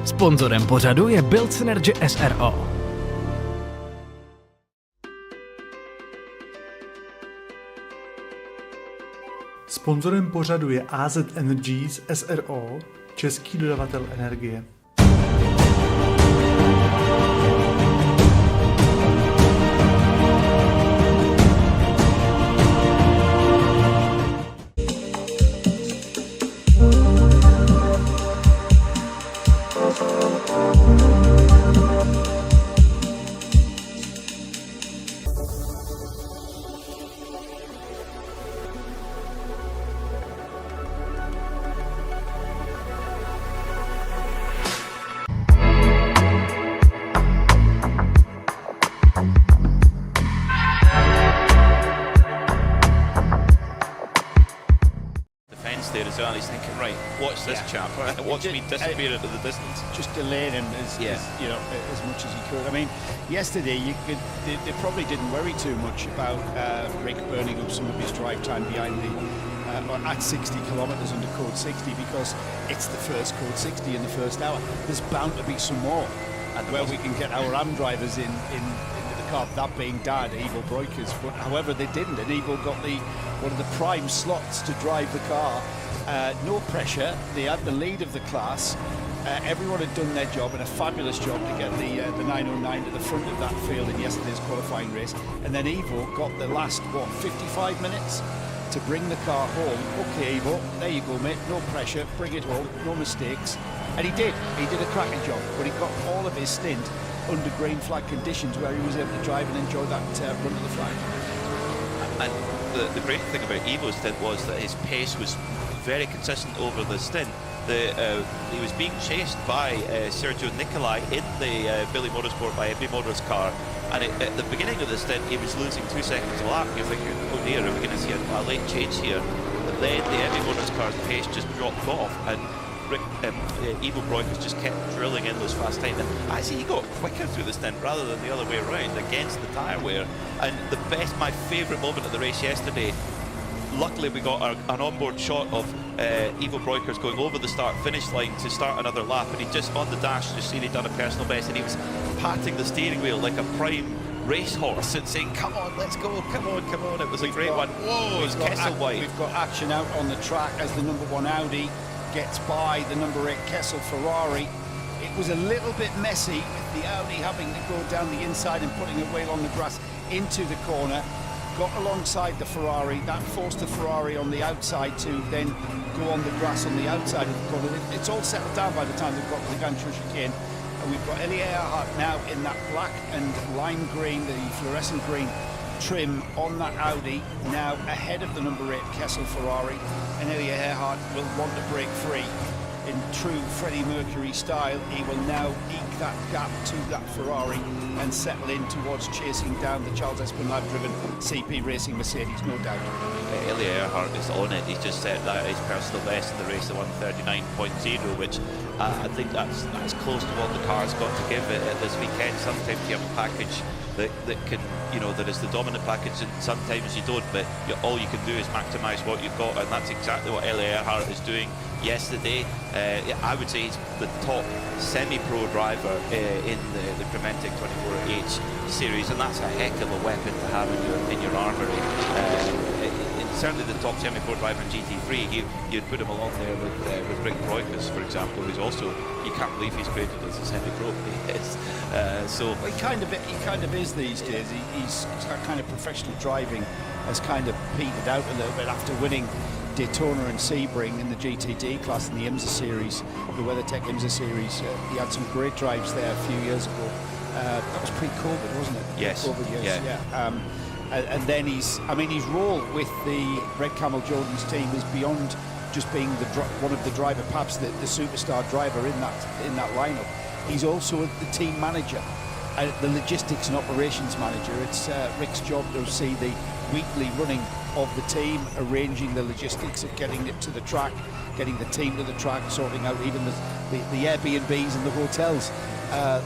Sponzorem pořadu je Build Synergy SRO. Sponzorem pořadu je AZ Energies SRO, český dodavatel energie. There as well. He's thinking, right, watch this chap, watch me disappear into the distance. Just delaying him as much as he could. I mean, yesterday they probably didn't worry too much about Rick burning up some of his drive time behind at 60 kilometres under code 60, because it's the first code 60 in the first hour. There's bound to be some more, and where we can get our AM drivers in the car, that being Dad, Ivo Breukers. But however, they didn't, and Ivo got one of the prime slots to drive the car. No pressure, they had the lead of the class. Everyone had done their job, and a fabulous job to get the 909 to the front of that field in yesterday's qualifying race. And then Ivo got the last, 55 minutes to bring the car home. Okay, Ivo, there you go, mate, no pressure, bring it home, no mistakes. And he did a cracking job, but he got all of his stint under green flag conditions where he was able to drive and enjoy that run to the flag. And the great thing about Ivo's stint was that his pace was very consistent over the stint. He was being chased by Sergio Nicolai in the Billy Motorsport by Ebi Motors car, and at the beginning of the stint he was losing 2 seconds a lap. You're thinking, oh dear, are we going to see a late change here? But then the Ebi Motors car's pace just dropped off, and Ivo Breukers just kept drilling in those fast times, and actually he got quicker through the stint rather than the other way around against the tyre wear. And my favourite moment of the race yesterday, luckily we got an onboard shot of Ivo Breukers going over the start-finish line to start another lap, and he just on the dash just seen he'd done a personal best, and he was patting the steering wheel like a prime racehorse and saying, come on, let's go, come on, come on. It was a great one. Whoa, it was Kesselwhite. We've got action out on the track as the number 1 Audi gets by the number 8 Kessel Ferrari. It was a little bit messy with the Audi having to go down the inside and putting a wheel on the grass into the corner. Got alongside the Ferrari, that forced the Ferrari on the outside to then go on the grass on the outside of the corner. It's all settled down by the time they've got to the Gantra chicane. And we've got Elie Earhart now in that black and lime green, the fluorescent green trim on that Audi, now ahead of the number 8 Kessel Ferrari, and Elie Earhart will want to break free. In true Freddie Mercury style, he will now eke that gap to that Ferrari and settle in towards chasing down the Charles Espenlaub driven CP Racing Mercedes, no doubt. Elie Earhart is on it. He's just set that his personal best in the race, the 1:39.0, which I think that's close to what the car's got to give it at this weekend. Sometimes you have a package that can, that is the dominant package, and sometimes you don't, but all you can do is maximise what you've got, and that's exactly what Elie Earhart is doing yesterday. I would say he's the top semi-pro driver in the Crementic 24H series, and that's a heck of a weapon to have in your armoury. Certainly the top semi-pro driver in GT3, you'd put him along there with Rick Breukers, for example, who's also, you can't believe he's created as a semi-pro. So well, he kind of is these days. He's that kind of professional driving has kind of petered out a little bit after winning Daytona and Sebring in the GTD class in the IMSA series, the WeatherTech IMSA series. He had some great drives there a few years ago. That was pre-COVID, wasn't it? Yes. Pre-COVID years, yeah. And then his role with the Red Camel Jordan's team is beyond just being one of the driver, perhaps the superstar driver in that lineup. He's also the team manager, the logistics and operations manager. It's Rick's job to see the weekly running of the team, arranging the logistics of getting it to the track, getting the team to the track, sorting out even the Airbnbs and the hotels.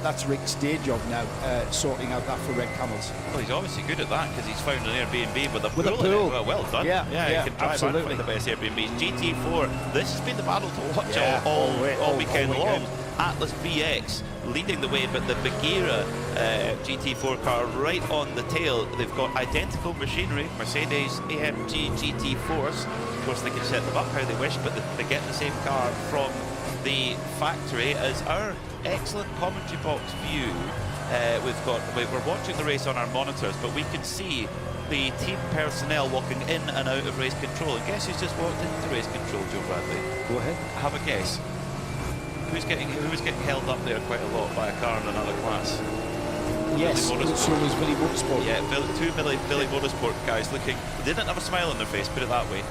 That's Rick's day job now, sorting out that for Red Camels. Well, he's obviously good at that because he's found an Airbnb with a pool in it. Well done. Yeah, he can drive absolutely. and find the best Airbnbs. GT4, this has been the battle to watch all weekend long. Atlas BX leading the way, but the BUGGYRA GT4 car right on the tail. They've got identical machinery, Mercedes AMG GT4s. Of course, they can set them up how they wish, but they get the same car from the factory as our excellent commentary box view. We're watching the race on our monitors, but we can see the team personnel walking in and out of race control. And guess who's just walked into race control, Joe Bradley? Go ahead. Have a guess. Who's getting held up there quite a lot by a car in another class? Yes, so was Billy Motorsport. Yeah, two Billy Motorsport guys looking. They didn't have a smile on their face, put it that way.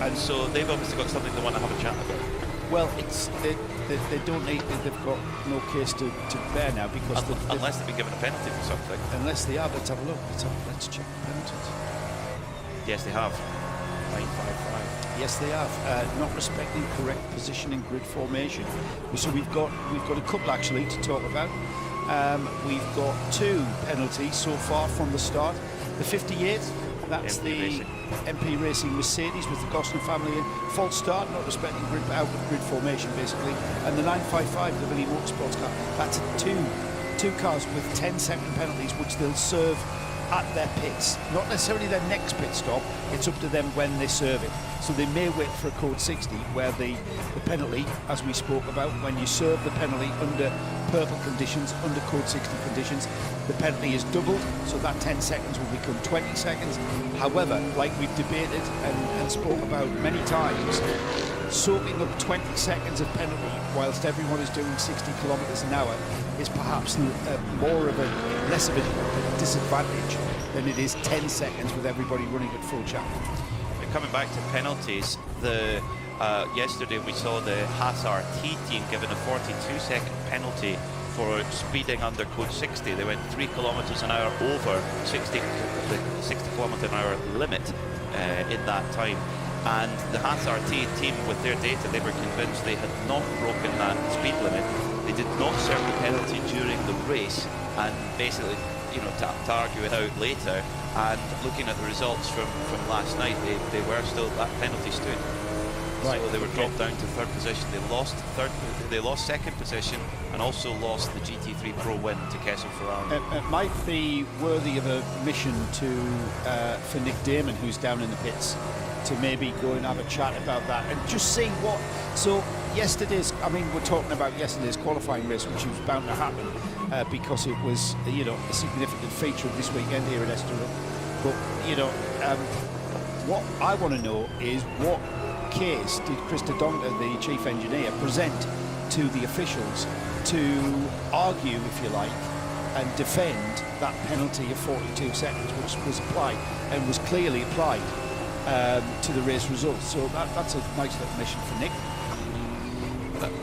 And so they've obviously got something they want to have a chat about. Well, they don't need. They've got no case to bear now because unless they've been given a penalty for something. Unless they have, let's have a look. Let's check the penalties. Yes, they have. 955. Yes, they have. Not respecting correct position in grid formation. So we've got a couple actually to talk about. We've got 2 penalties so far from the start. The 58. That's the MP Racing Mercedes with the Gosling family in. False start, not respecting out of grid formation basically. And the 955, the Billy Motorsports car. That's two cars with 10-second penalties, which they'll serve at their pits. Not necessarily their next pit stop. It's up to them when they serve it. So they may wait for a code 60, where the penalty, as we spoke about, when you serve the penalty under purple conditions, under code 60 conditions, the penalty is doubled, so that 10 seconds will become 20 seconds. However, like we've debated and spoke about many times, soaking up 20 seconds of penalty whilst everyone is doing 60 kilometres an hour is perhaps less of a disadvantage than it is 10 seconds with everybody running at full champ. Coming back to penalties, yesterday we saw the Haas RT team given a 42-second penalty for speeding under code 60. They went 3 kilometres an hour over the 60 kilometre an hour limit in that time. And the Haas RT team, with their data, they were convinced they had not broken that speed limit. They did not serve the penalty during the race, and basically, you know, to argue it out later. And looking at the results from last night, they were still, that penalty stood. Right. So they were dropped down to third position. They lost second position and also lost the GT3 Pro win to Kessel Ferrari. It might be worthy of a mission for Nick Damon, who's down in the pits, to maybe go and have a chat about that and just see what. So yesterday's, I mean, we're talking about yesterday's qualifying race, which was bound to happen because it was, you know, a significant feature of this weekend here at Estroril. But you know, what I want to know is what case did Chris de Donker, the chief engineer, present to the officials to argue, if you like, and defend that penalty of 42 seconds, which was applied and was clearly applied to the race results. So that's a nice little mission for Nick.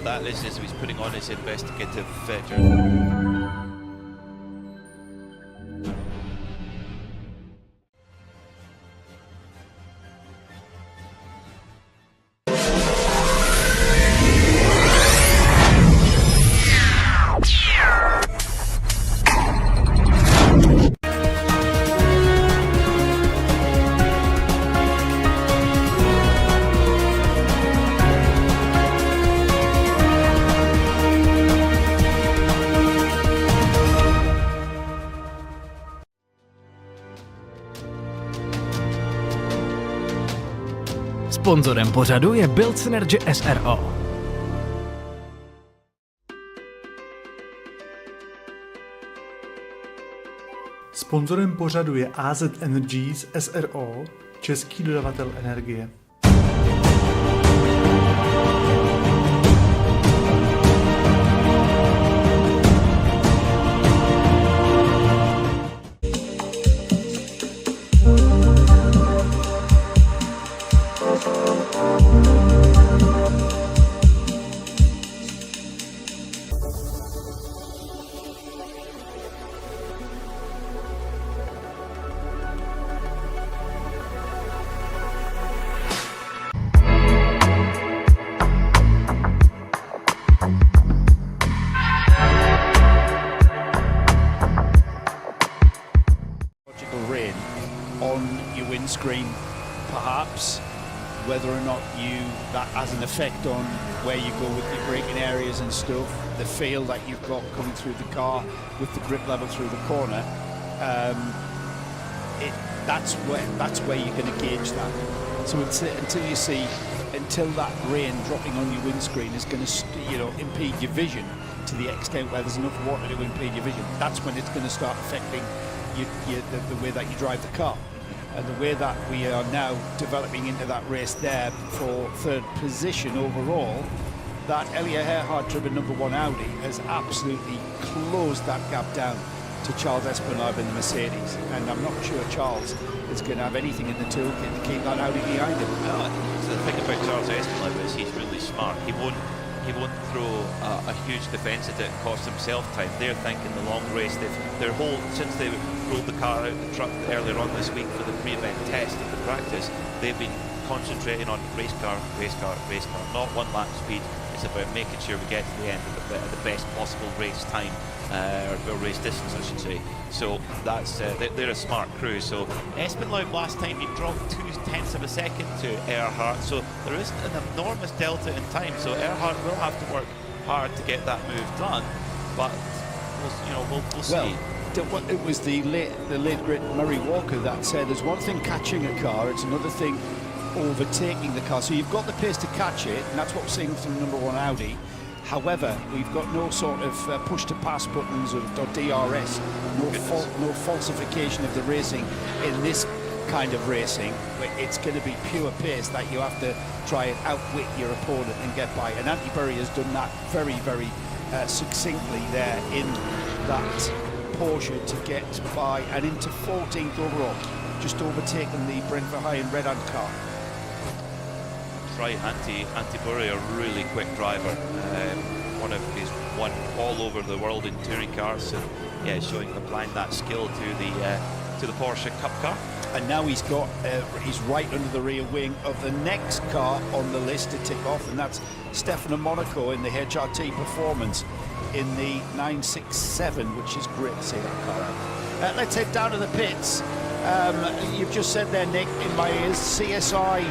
That is as he's putting on his investigative journal. Sponzorem pořadu je Build Synergy SRO. Sponzorem pořadu je AZ Energies SRO, český dodavatel energie. Screen, perhaps, whether or not that has an effect on where you go with your braking areas and stuff, the feel that you've got coming through the car with the grip level through the corner. That's where you're going to gauge that. So until that rain dropping on your windscreen is going to impede your vision to the extent where there's enough water to impede your vision, that's when it's going to start affecting the way that you drive the car. And the way that we are now developing into that race there for third position overall, that Elia Earhart-driven #1 Audi has absolutely closed that gap down to Charles Espinard in the Mercedes. And I'm not sure Charles is going to have anything in the toolkit to keep that Audi behind him. So the thing about Charles Espinard is he's really smart. He won't throw a huge defence at it and cost himself time. They're thinking the long race. Since they rolled the car out the truck earlier on this week for the pre-event test and the practice, they've been concentrating on race car, not one lap speed. It's about making sure we get to the end at the best possible race time, or race distance, I should say. So that's they're a smart crew. So Espinard last time he dropped 0.2 of a second to Earhart, so there isn't an enormous delta in time. So Earhart will have to work hard to get that move done, but we'll see. Well, it was the late great Murray Walker that said there's one thing catching a car, it's another thing overtaking the car. So you've got the pace to catch it, and that's what we're seeing from #1 Audi. However, we've got no sort of push-to-pass buttons or DRS, no falsification of the racing in this kind of racing. It's going to be pure pace that you have to try and outwit your opponent and get by. And Anti-Burry has done that very, very succinctly there in that Porsche to get by and into 14th overall, just overtaking the Brentford High and Red Ant car. Right, Anti-Burry, a really quick driver. He's won all over the world in touring cars, and yeah, applying that skill to the Porsche Cup car. And now he's right under the rear wing of the next car on the list to tick off, and that's Stefano Monaco in the HRT Performance in the 967, which is great to see that car out. Let's head down to the pits. You've just said there, Nick, in my ears, CSI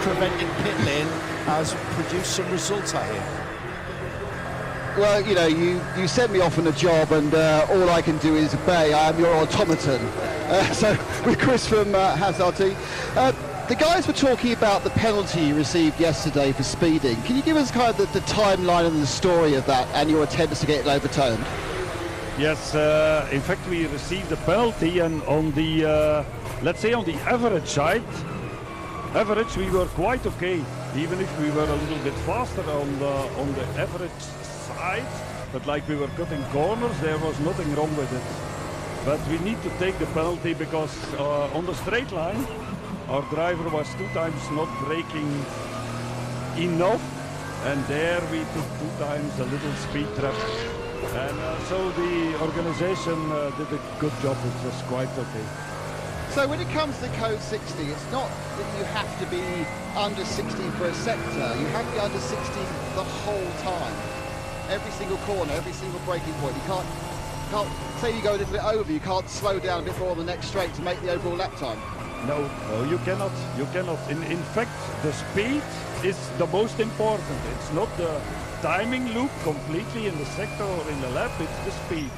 prevented pit lane has produced some results, I hear. Well, you know, you sent me off on a job, and all I can do is obey. I am your automaton. So with Chris from Hazarty, the guys were talking about the penalty you received yesterday for speeding. Can you give us kind of the timeline and the story of that and your attempts to get it overturned? Yes, in fact we received a penalty, and on the let's say on the average side, we were quite okay, even if we were a little bit faster on the average side, but like we were cutting corners, there was nothing wrong with it. But we need to take the penalty because on the straight line our driver was 2 times not braking enough, and there we took 2 times a little speed trap, and so the organization did a good job. It was quite okay. So when it comes to Code 60, it's not that you have to be under 60 for a sector. You have to be under 60 the whole time. Every single corner, every single braking point. You can't say you go a little bit over, you can't slow down a bit more on the next straight to make the overall lap time. No, you cannot. You cannot. In fact, the speed is the most important. It's not the timing loop completely in the sector or in the lap, it's the speed.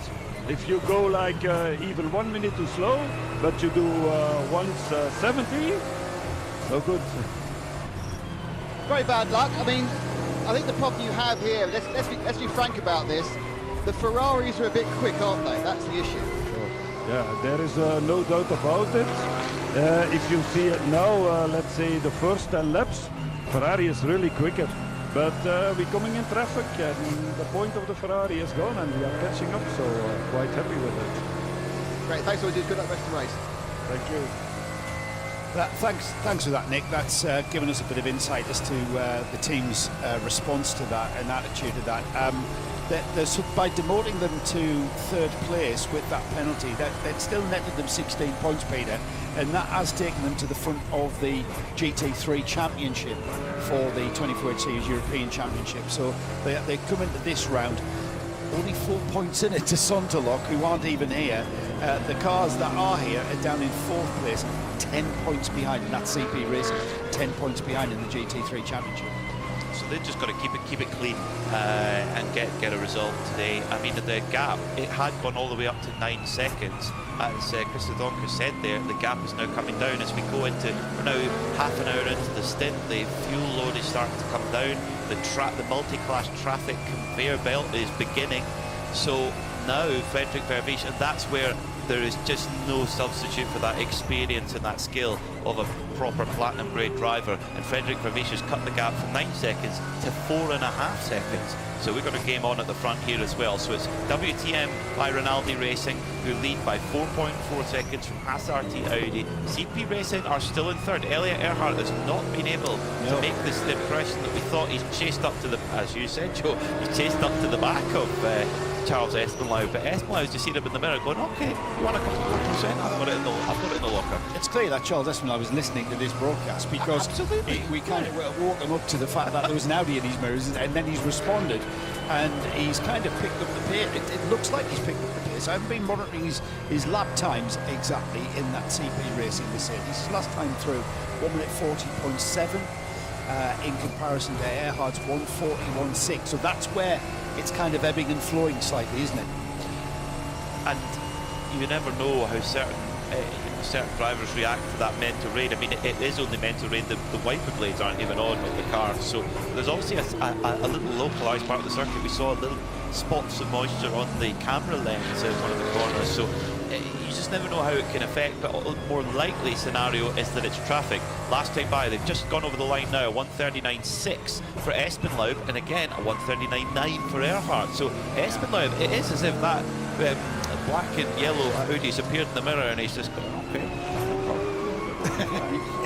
If you go like even 1 minute too slow, but you do once 70, no good. Very bad luck. I mean, I think the problem you have here, let's be frank about this, the Ferraris are a bit quick, aren't they? That's the issue. Yeah, there is no doubt about it. If you see it now, let's say the first 10 laps, Ferrari is really quicker. But we're coming in traffic, and the point of the Ferrari is gone, and we are catching up, so quite happy with it. Great, thanks for doing. Good luck rest of the race. Thank you. Thanks for that, Nick. That's given us a bit of insight as to the team's response to that and attitude to that. By demoting them to 3rd place with that penalty, that still netted them 16 points, Peter, and that has taken them to the front of the GT3 Championship for the 24 Series European Championship. So they come into this round only 4 points in it to Sonderlock, who aren't even here. The cars that are here are down in 4th place, 10 points behind, and that's CP Racing, 10 points behind in the GT3 Championship. So they've just got to keep it clean and get a result today. I mean, the gap, it had gone all the way up to 9 seconds. As Chris Donker said there, the gap is now coming down as we go into, we're now half an hour into the stint. The fuel load is starting to come down. The multi-class traffic conveyor belt is beginning. So now Frederick Vervisch, and that's where there is just no substitute for that experience and that skill of a proper platinum grade driver, and Frederick Vervisch has cut the gap from 9 seconds to 4.5 seconds. So we've got a game on at the front here as well. So it's WTM by Rinaldi Racing, who lead by 4.4 seconds from Hazarty Audi. CP Racing are still in 3rd. Elliot Earhart has not been able to make this the impression that we thought. He's chased up to the, as you said, Joe, he's chased up to the back of Charles Espinlau, but Espinau's just seen him in the mirror going, okay, you want a couple of percent? I've got it in the locker. It's clear that Charles Espinlau was listening to this broadcast, because we kind of walked him up to the fact that there was an Audi in his mirrors, and then he's responded, and he's kind of picked up the pace. It looks like he's picked up the pace. I haven't been monitoring his lap times exactly in that CP Racing Mercedes. His last time through, 1 minute 40.7. In comparison to Earhart's 1:41.6, so that's where it's kind of ebbing and flowing slightly, isn't it? And you never know how certain certain drivers react to that mental rain. I mean, it is only mental rain. The wiper blades aren't even on the car, so there's obviously a little localised part of the circuit. We saw little spots of moisture on the camera lens in one of the corners, so you just never know how it can affect, but a more likely scenario is that it's traffic. Last time by, they've just gone over the line now, a 1:39.6 for Espenlaub, and again a 1:39.9 for Earhart. So Espenlaub, it is as if that black and yellow hoodie's appeared in the mirror and he's just gone, okay,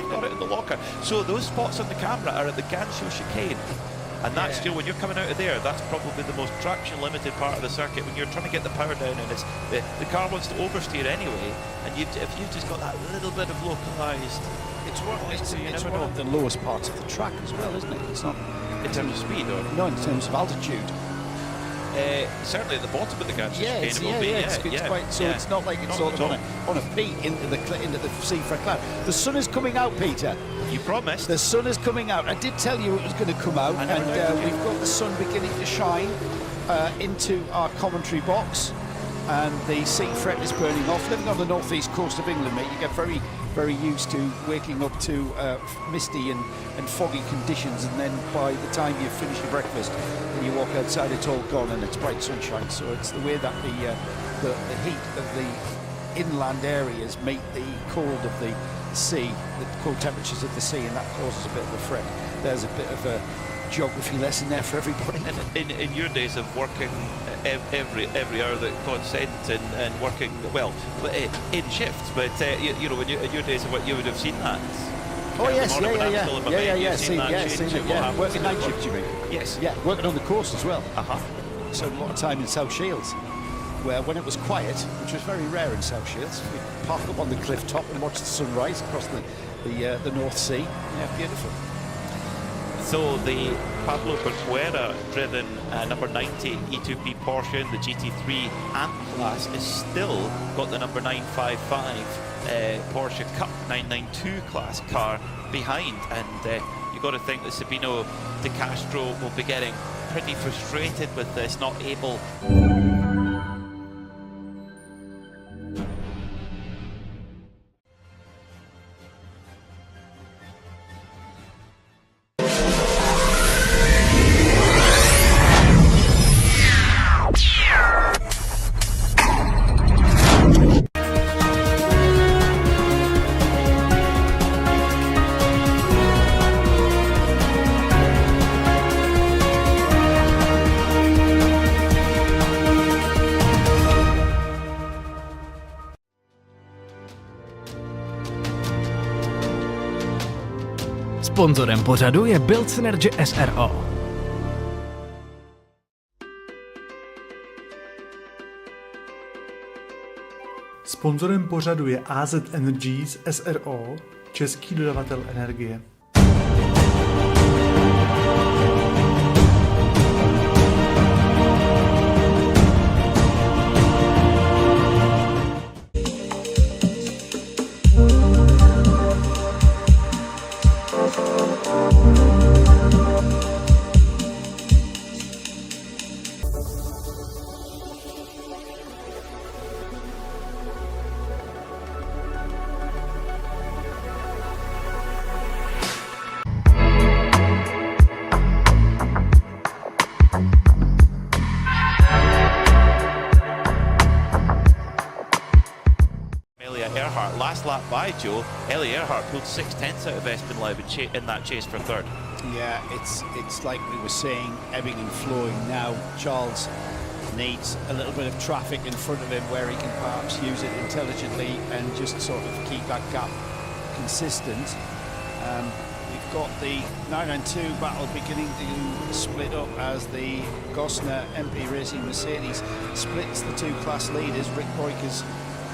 got it in the locker. So those spots on the camera are at the Gansu chicane. And that's still, when you're coming out of there, that's probably the most traction limited part of the circuit. When you're trying to get the power down and it's the car wants to oversteer anyway, and if you've just got that little bit of localised, it's one of the lowest parts of the track as well, isn't it? It's not in terms of speed, or no, in terms of altitude. Certainly at the bottom of the Gansu chicane, it will be. It's quite, so it's not like it's sort of on a peak into the Seafret cloud. The sun is coming out, Peter. You promised. The sun is coming out. I did tell you it was going to come out, and we've got the sun beginning to shine into our commentary box, and the Seafret is burning off. Living on the northeast coast of England, mate, you get very, very used to waking up to misty and foggy conditions, and then by the time you finish your breakfast and you walk outside, it's all gone and it's bright sunshine. So it's the way that the heat of the inland areas meet the cold of the sea, the cold temperatures of the sea, and that causes a bit of a fret. There's a bit of a geography lesson there for everybody. In your days of working every hour that God sent and working, well, in shifts, but you know, in your days of what you would have seen that. Oh yes, yeah. Working night shift, you mean? Yes. Yeah, working on the coast as well. So a lot of time in South Shields, where when it was quiet, which was very rare in South Shields, we'd park up on the cliff top and watch the sunrise across the North Sea. Yeah, beautiful. So the Pablo BUGGYRA driven number 90 E2P Porsche in the GT3 AMP class is still got the number 955 Porsche Cup 992 class car behind, and you've got to think that Sabino De Castro will be getting pretty frustrated with this, not able. Sponzorem pořadu je Build Synergy SRO. Sponzorem pořadu je AZ Energies SRO, český dodavatel energie. Last lap by Joe, Ellie Earhart pulled 6/10 out of Espenlaub in that chase for third. Yeah, it's like we were saying, ebbing and flowing now. Charles needs a little bit of traffic in front of him where he can perhaps use it intelligently and just sort of keep that gap consistent. We've got the 992 battle beginning to split up as the Gosner MP Racing Mercedes splits the two class leaders. Rick Boyker's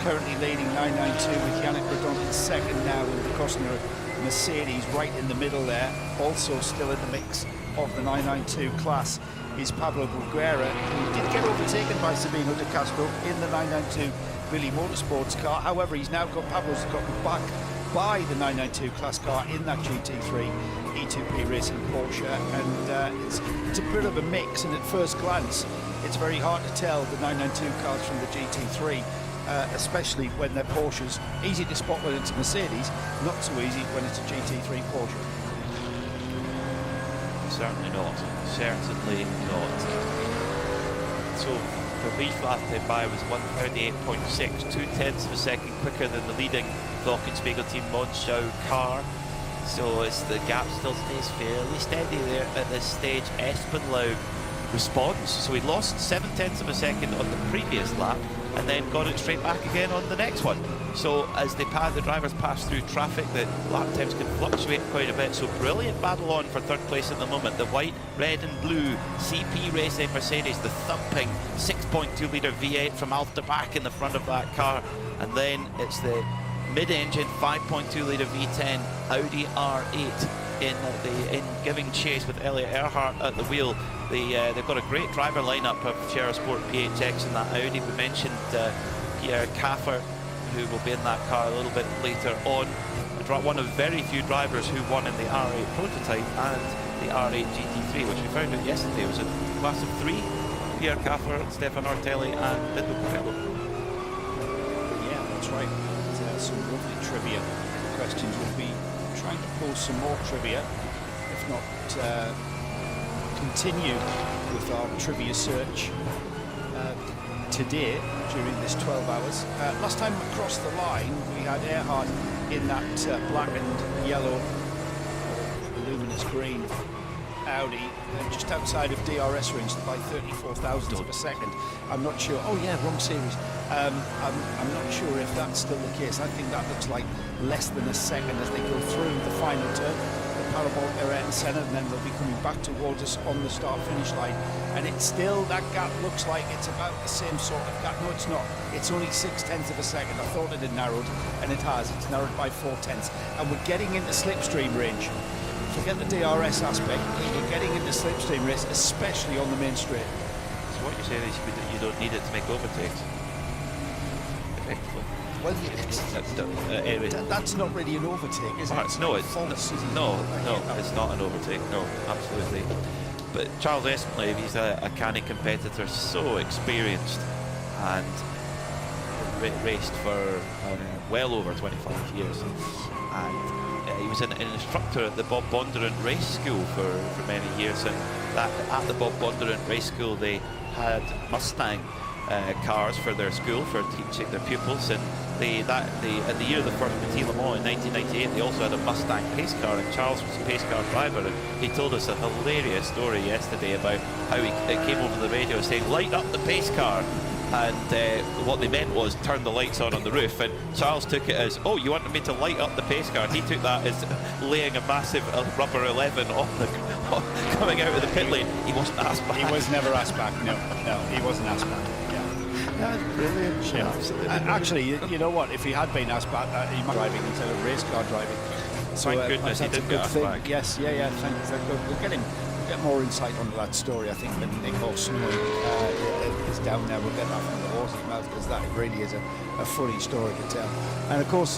currently leading 992 with Yannick Redon in second now, and the Gosner Mercedes right in the middle there. Also still in the mix of the 992 class is Pablo BUGGYRA, who did get overtaken by Sabino De Castro in the 992 Billy Motorsports car. However, he's now got Pablo's gotten back by the 992 class car in that GT3 E2P Racing Porsche, and it's a bit of a mix, and at first glance it's very hard to tell the 992 cars from the GT3. especially when they're Porsches. Easy to spot when it's a Mercedes, not so easy when it's a GT3 Porsche. Certainly not. Certainly not. So Verstappen last by was 1:38.6, 0.2 of a second quicker than the leading Glockenspiegel team Monschau car. So the gap still stays fairly steady there at this stage. Espenlaub responds. So he lost 0.7 of a second on the previous lap and then got it straight back again on the next one. So as the drivers pass through traffic, the lap times can fluctuate quite a bit. So brilliant battle on for third place at the moment. The white, red and blue CP Racing Mercedes, the thumping 6.2 litre V8 from Alta back in the front of that car. And then it's the mid-engine 5.2 litre V10 Audi R8 in giving chase with Elliot Earhart at the wheel. They've got a great driver lineup of Sierra Sport PHX in that Audi. We mentioned Pierre Kaffer, who will be in that car a little bit later on. One of very few drivers who won in the R8 prototype and the R8 GT3, which we found out yesterday was a class of 3. Pierre Kaffer, Stefan Ortelli and Dindo Capello. Yeah, that's right. Some lovely trivia questions. We'll be trying to pull some more trivia, if not continue with our trivia search today during this 12 hours. Last time across the line we had Earhart in that black and yellow luminous green Audi just outside of DRS range by 34,000 of a second. I'm not sure. Oh yeah, wrong series. I'm not sure if that's still the case. I think that looks like less than a second as they go through the final turn. The parabolic area centre, and then they'll be coming back towards us on the start-finish line. And it's still, that gap looks like it's about the same sort of gap. No, it's not. It's only 0.6 of a second. I thought it had narrowed, and it has. It's narrowed by 0.4. And we're getting into slipstream range. Forget the DRS aspect. We're getting into slipstream race, especially on the main straight. So what you're saying is you don't need it to make overtakes. Effectively. Well, anyway, that's not really an overtake, is it? No, it's false, no, it's not an overtake. No, absolutely. But Charles Espenlaub, he's a canny competitor, so experienced, and raced for well over 25 years. And he was an instructor at the Bob Bondurant Race School for many years. And at the Bob Bondurant Race School, they had Mustang cars for their school for teaching their pupils, and at the year of the first Petit Le Mans in 1998, they also had a Mustang pace car, and Charles was a pace car driver, and he told us a hilarious story yesterday about how it came over the radio saying, "Light up the pace car," and what they meant was turn the lights on the roof, and Charles took it as, "Oh, you wanted me to light up the pace car?" He took that as laying a massive rubber 11 on the coming out of the pit lane. He wasn't asked back. He was never asked back. No, he wasn't asked back. That's brilliant. Yeah, absolutely. Actually, you know what? If he had been asked back, he might be driving instead of race car driving. So, thank goodness he didn't get asked back. Yes, yeah. Thanks. We'll get more insight onto that story. I think when Nick Snow is down there, we'll get that from the horse's mouth, because that really is a funny story to tell. And of course,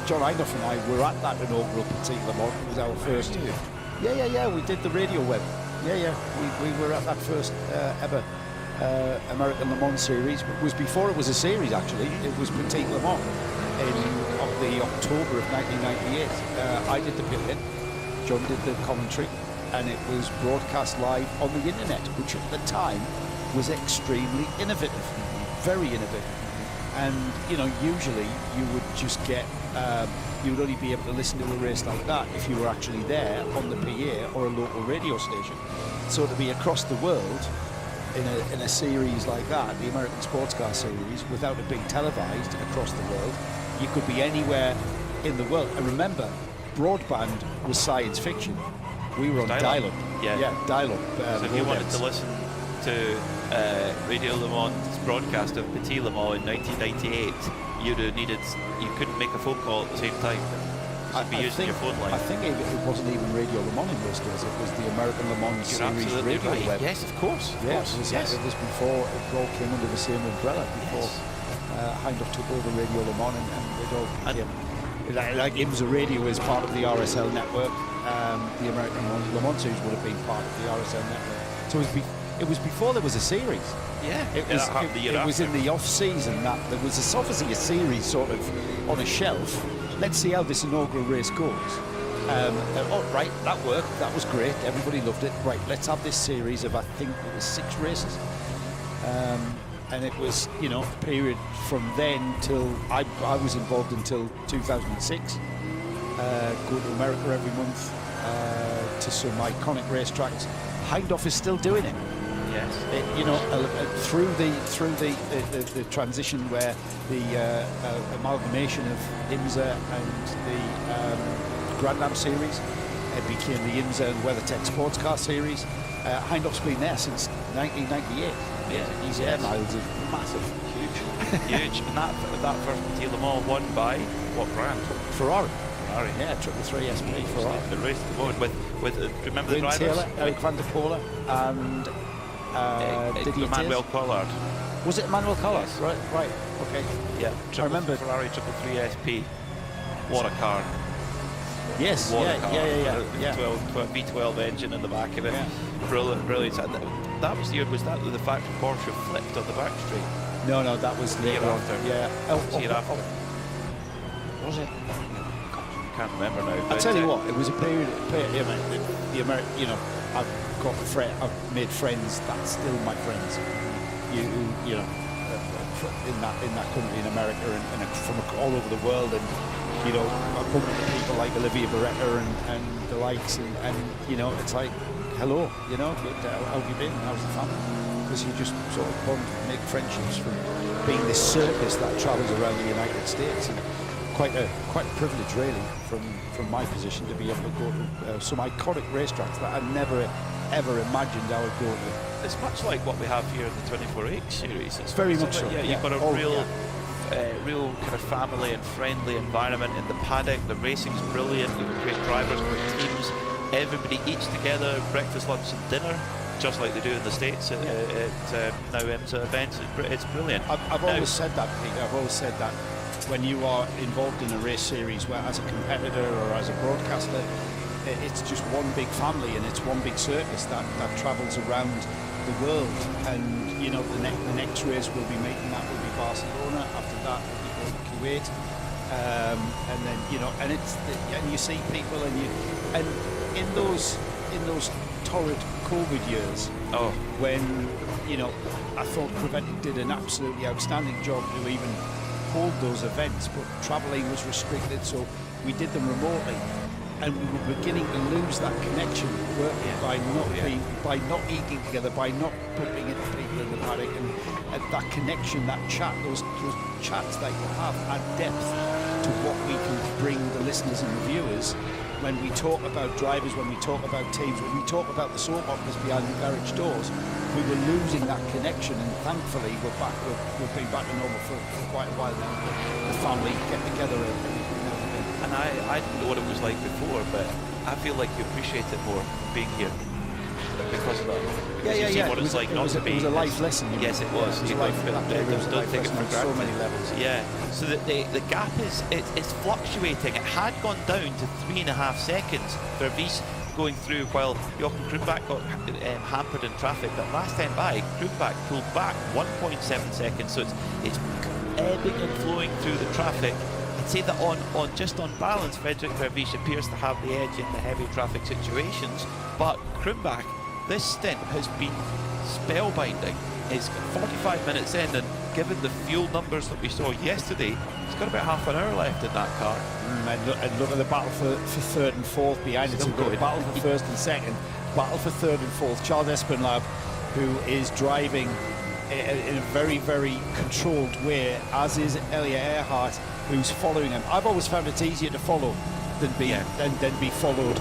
John Eindhoff and I were at that inaugural Petit Le Mans. It was our first. Yeah. We did the radio web. Yeah. We were at that first ever American Le Mans series. It was before it was a series, actually. It was Petit Le Mans in the October of 1998. I did the pit lane, John did the commentary, and it was broadcast live on the internet, which at the time was extremely innovative, very innovative. And usually you would just get you would only be able to listen to a race like that if you were actually there on the PA or a local radio station. So to be across the world in a series like that, the American Sports Car Series, without it being televised across the world, you could be anywhere in the world. And remember, broadband was science fiction. We were on dial-up. Yeah, dial-up. So if you wanted to listen to Radio Le Mans' broadcast of Petit Le Mans in 1998, you couldn't make a phone call at the same time. You'd be using your phone line. I think it wasn't even Radio Le Mans in those days. It was the American Le Mans Series radio right. web. Yes, of course. It was before it all came under the same umbrella. Before Hindhoff took over Radio Le Mans, and it all became like IMSA Radio is part of the RSL network. The American Le Mans Series would have been part of the RSL network. So it was before there was a series. Yeah, it was in the off season that there was obviously a series sort of on a shelf. Let's see how this inaugural race goes. Oh, right, that worked. That was great. Everybody loved it. Right, let's have this series of, I think it was 6 races. And it was, you know, a period from then till I was involved until 2006. Going to America every month to some iconic racetracks. Hindhoff is still doing it. Yes. You know, through the transition where the amalgamation of IMSA and the Grand Am series, it became the IMSA and WeatherTech Sports Car series. Hindhoff's been there since 1998. Yeah, his air miles is massive, huge. And that first Petit Le Mans won by what brand? Ferrari. Yeah, 333 SP Ferrari. The race at the moment with remember the drivers? Taylor, Eric van der Poel, and Emmanuel Collard. Was it Emmanuel Collard? Yes. Right. Okay. Yeah, I remember Ferrari 333 SP. What a car! Yes. What a car. Yeah. 12 V12 engine in the back of it. Yeah. Brilliant. And that was the year. Was that the fact Porsche flipped on the back straight? No, that was later on. Yeah. After. Was it? Can't remember now. I tell you what, it was a period. The American, you know, I've made friends that's still my friends. You know, in that country in America and from all over the world, and you know, I bump into people like Olivia Beretta and the likes, and you know, it's like, hello, you know, how have you been? How's the family? Because you just sort of bond, make friendships from being this circus that travels around the United States. And quite a privilege, really, from my position to be able to go to some iconic racetracks that I never ever imagined I would go to. It's much like what we have here in the 24H series. It's very much so. Yeah, you've got a real kind of family and friendly environment in the paddock. The racing's brilliant. You've got great drivers, great teams. Everybody eats together, breakfast, lunch, and dinner, just like they do in the States at now IMSA events. It's brilliant. I've always said that, Peter. I've always said that. When you are involved in a race series, where as a competitor or as a broadcaster, it's just one big family and it's one big circus that travels around the world. And you know, the next race we'll be making, that will be Barcelona. After that, we'll be Kuwait, and then you know, and you see people, and in those torrid COVID years, when you know, I thought Preventic did an absolutely outstanding job to even hold those events, but travelling was restricted, so we did them remotely, and we were beginning to lose that connection by not eating together, by not bumping into people in the paddock, and that connection, that chat, those chats that you have add depth to what we can bring the listeners and the viewers when we talk about drivers, when we talk about teams, when we talk about the soap operas behind the garage doors. We were losing that connection, and thankfully we've been back to normal for quite a while now. The family get together and I didn't know what it was like before, but I feel like you appreciate it more being here because of that. Yeah. What it's like not to be. It was a life lesson. Yes, it was. It was don't take it for granted. So many levels. Yeah. So the gap is fluctuating. It had gone down to 3.5 seconds for Wies going through, while Jochen Krumbach got hampered in traffic. But last time by, Krumbach pulled back 1.7 seconds. So it's ebbing and flowing through the traffic. I'd say that on balance, Frederik Vervies appears to have the edge in the heavy traffic situations. But Krumbach, this stint has been spellbinding. It's 45 minutes in, and given the fuel numbers that we saw yesterday, it's got about half an hour left in that car. And look at the battle for third and fourth behind it. So we've got a battle for first and second, battle for third and fourth. Charles Espenlaub, who is driving in a very, very controlled way, as is Elia Earhart, who's following him. I've always found it easier to follow than be followed.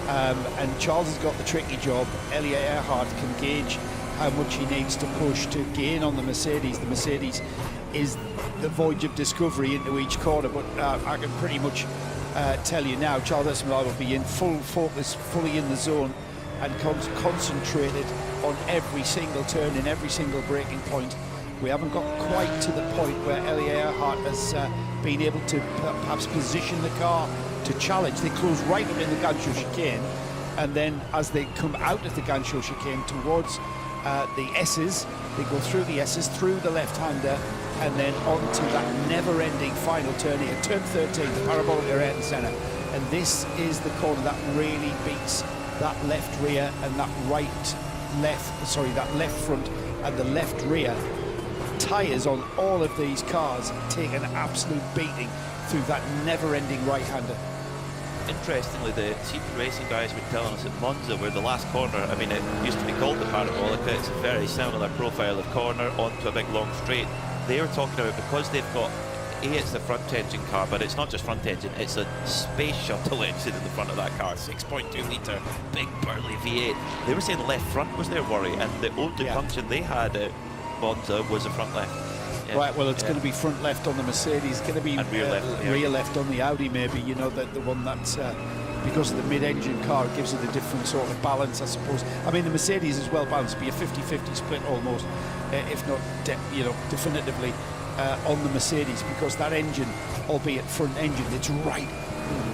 And Charles has got the tricky job. Elia Earhart can gauge how much he needs to push to gain on the Mercedes. The Mercedes is the voyage of discovery into each corner, but I can pretty much tell you now, Charles Espenlaub will be in full focus, fully in the zone, and concentrated on every single turn, in every single braking point. We haven't got quite to the point where Elia Earhart has been able to perhaps position the car to challenge. They close right up in the Gansu chicane, and then as they come out of the Gansu chicane towards the S's. They go through the S's, through the left-hander, and then onto that never-ending final turn here. Turn 13, the parabolic right and centre. And this is the corner that really beats that left rear and that that left front and the left rear. Tyres on all of these cars take an absolute beating through that never-ending right-hander. Interestingly, the CP Racing guys were telling us at Monza, where the last corner, I mean, it used to be called the parabolic, it's a very similar profile of corner onto a big long straight. They were talking about, because they've got, it's the front engine car, but it's not just front engine, it's a space shuttle engine in the front of that car, 6.2 litre, big burly V8. They were saying left front was their worry, and the only function they had at Monza was a front left. Yeah. Right, well, it's going to be front left on the Mercedes, it's going to be rear left on the Audi, maybe, you know, the one that's, because of the mid-engine car, it gives it a different sort of balance, I suppose. I mean, the Mercedes is well balanced, it'll be a 50-50 split almost, if not, definitively on the Mercedes, because that engine, albeit front engine, it's right,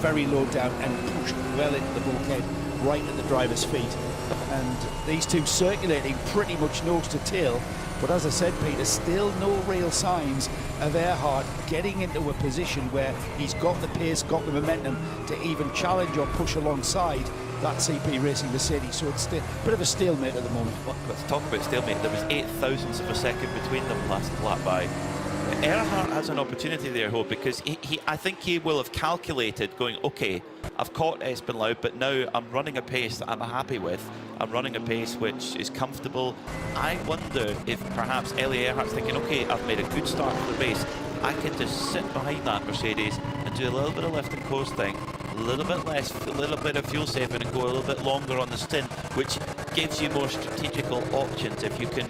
very low down and pushed well into the bulkhead, right at the driver's feet. And these two circulating pretty much nose to tail. But as I said, Peter, still no real signs of Earhart getting into a position where he's got the pace, got the momentum to even challenge or push alongside that CP Racing Mercedes. So it's a bit of a stalemate at the moment. Well, let's talk about stalemate. There was 8 thousandths of a second between them last lap by. Earhart has an opportunity there, Hope, because I think he will have calculated going, okay, I've caught Espinlau, but now I'm running a pace that I'm happy with. I'm running a pace which is comfortable. I wonder if perhaps Ellie Earhart's thinking, okay, I've made a good start to the race. I can just sit behind that Mercedes and do a little bit of left and coast thing, a little bit of fuel saving and go a little bit longer on the stint, which gives you more strategical options. If you can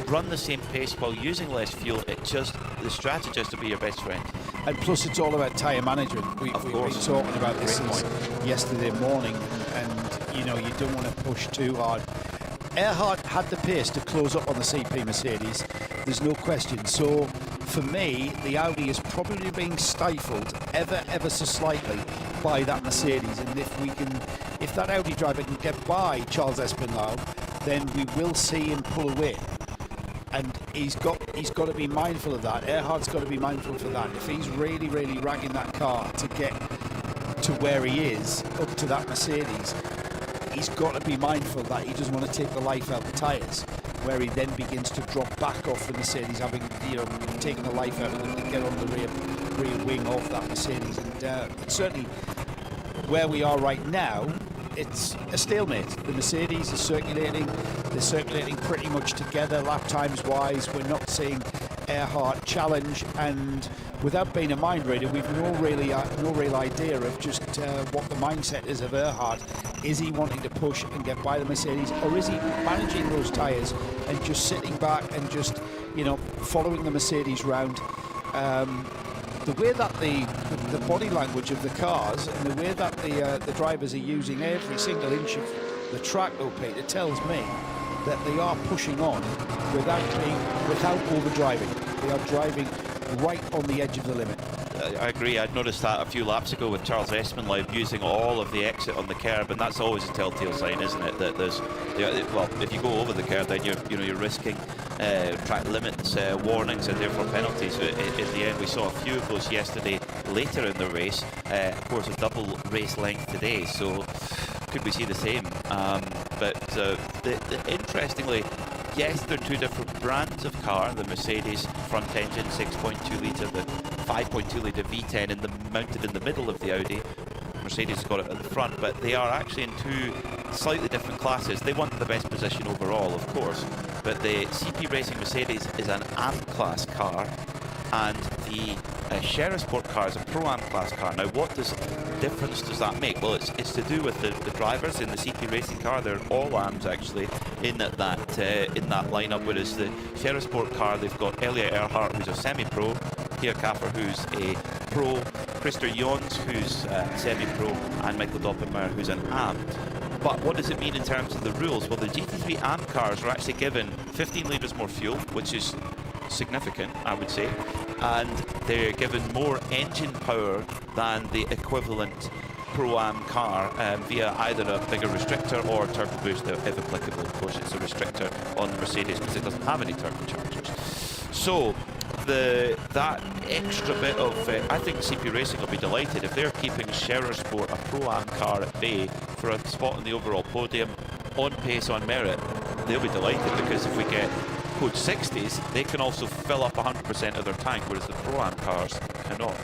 run the same pace while using less fuel, the strategy has to be your best friend. And plus it's all about tyre management. We've been talking about this since yesterday morning, and you know, you don't want to push too hard. Earhart had the pace to close up on the CP Mercedes, there's no question. So for me, the Audi is probably being stifled ever so slightly by that Mercedes, and if that Audi driver can get by Charles Espinlau, then we will see him pull away. And he's got to be mindful of that. Earhart's got to be mindful for that. If he's really ragging that car to get to where he is, up to that Mercedes, he's got to be mindful that he doesn't want to take the life out of the tyres, where he then begins to drop back off the Mercedes, having taken the life out of them, to get on the rear wing of that Mercedes. And certainly where we are right now, it's a stalemate. The Mercedes is circulating. They're circulating pretty much together lap times wise. We're not seeing Earhart challenge, and without being a mind reader, we've no real idea of just what the mindset is of Earhart. Is he wanting to push and get by the Mercedes, or is he managing those tyres and just sitting back and just following the Mercedes round? The way that the body language of the cars and the way that the drivers are using every single inch of the track, Peter, tells me that they are pushing on without overdriving. They are driving right on the edge of the limit. I agree. I'd noticed that a few laps ago with Charles Espinlau using all of the exit on the curb, and that's always a telltale sign, isn't it? That there's, well, if you go over the curb, then you're risking track limits, warnings, and therefore penalties. In the end, we saw a few of those yesterday later in the race. Of course, a double race length today, so could we see the same? Interestingly, yes, they're two different brands of car. The Mercedes front engine 6.2 litre, the 5.2 litre V10 mounted in the middle of the Audi. Mercedes has got it at the front, but they are actually in two slightly different classes. They want the best position overall, of course, but the CP Racing Mercedes is an AM class car, and the Sheriff Sport car is a Pro-Am class car. Now, what difference does that make? Well, it's to do with the drivers in the CP Racing car. They're all AMs actually in that lineup, whereas the Sheriff Sport car, they've got Elliot Earhart, who's a semi-pro, Pierre Kaffer, who's a pro, Christer Jons, who's semi-pro, and Michael Doppenmeier, who's an AM. But what does it mean in terms of the rules? Well, the GT3 AM cars are actually given 15 litres more fuel, which is significant, I would say, and they're given more engine power than the equivalent Pro-Am car via either a bigger restrictor or turbo boost if applicable. Of course, it's a restrictor on the Mercedes because it doesn't have any turbochargers. So that extra bit of, I think CP Racing will be delighted if they're keeping Scherer Sport, a Pro-Am car, at bay for a spot on the overall podium, on pace, on merit. They'll be delighted because if we get Code 60s, they can also fill up 100% of their tank, whereas the Pro-Am cars cannot.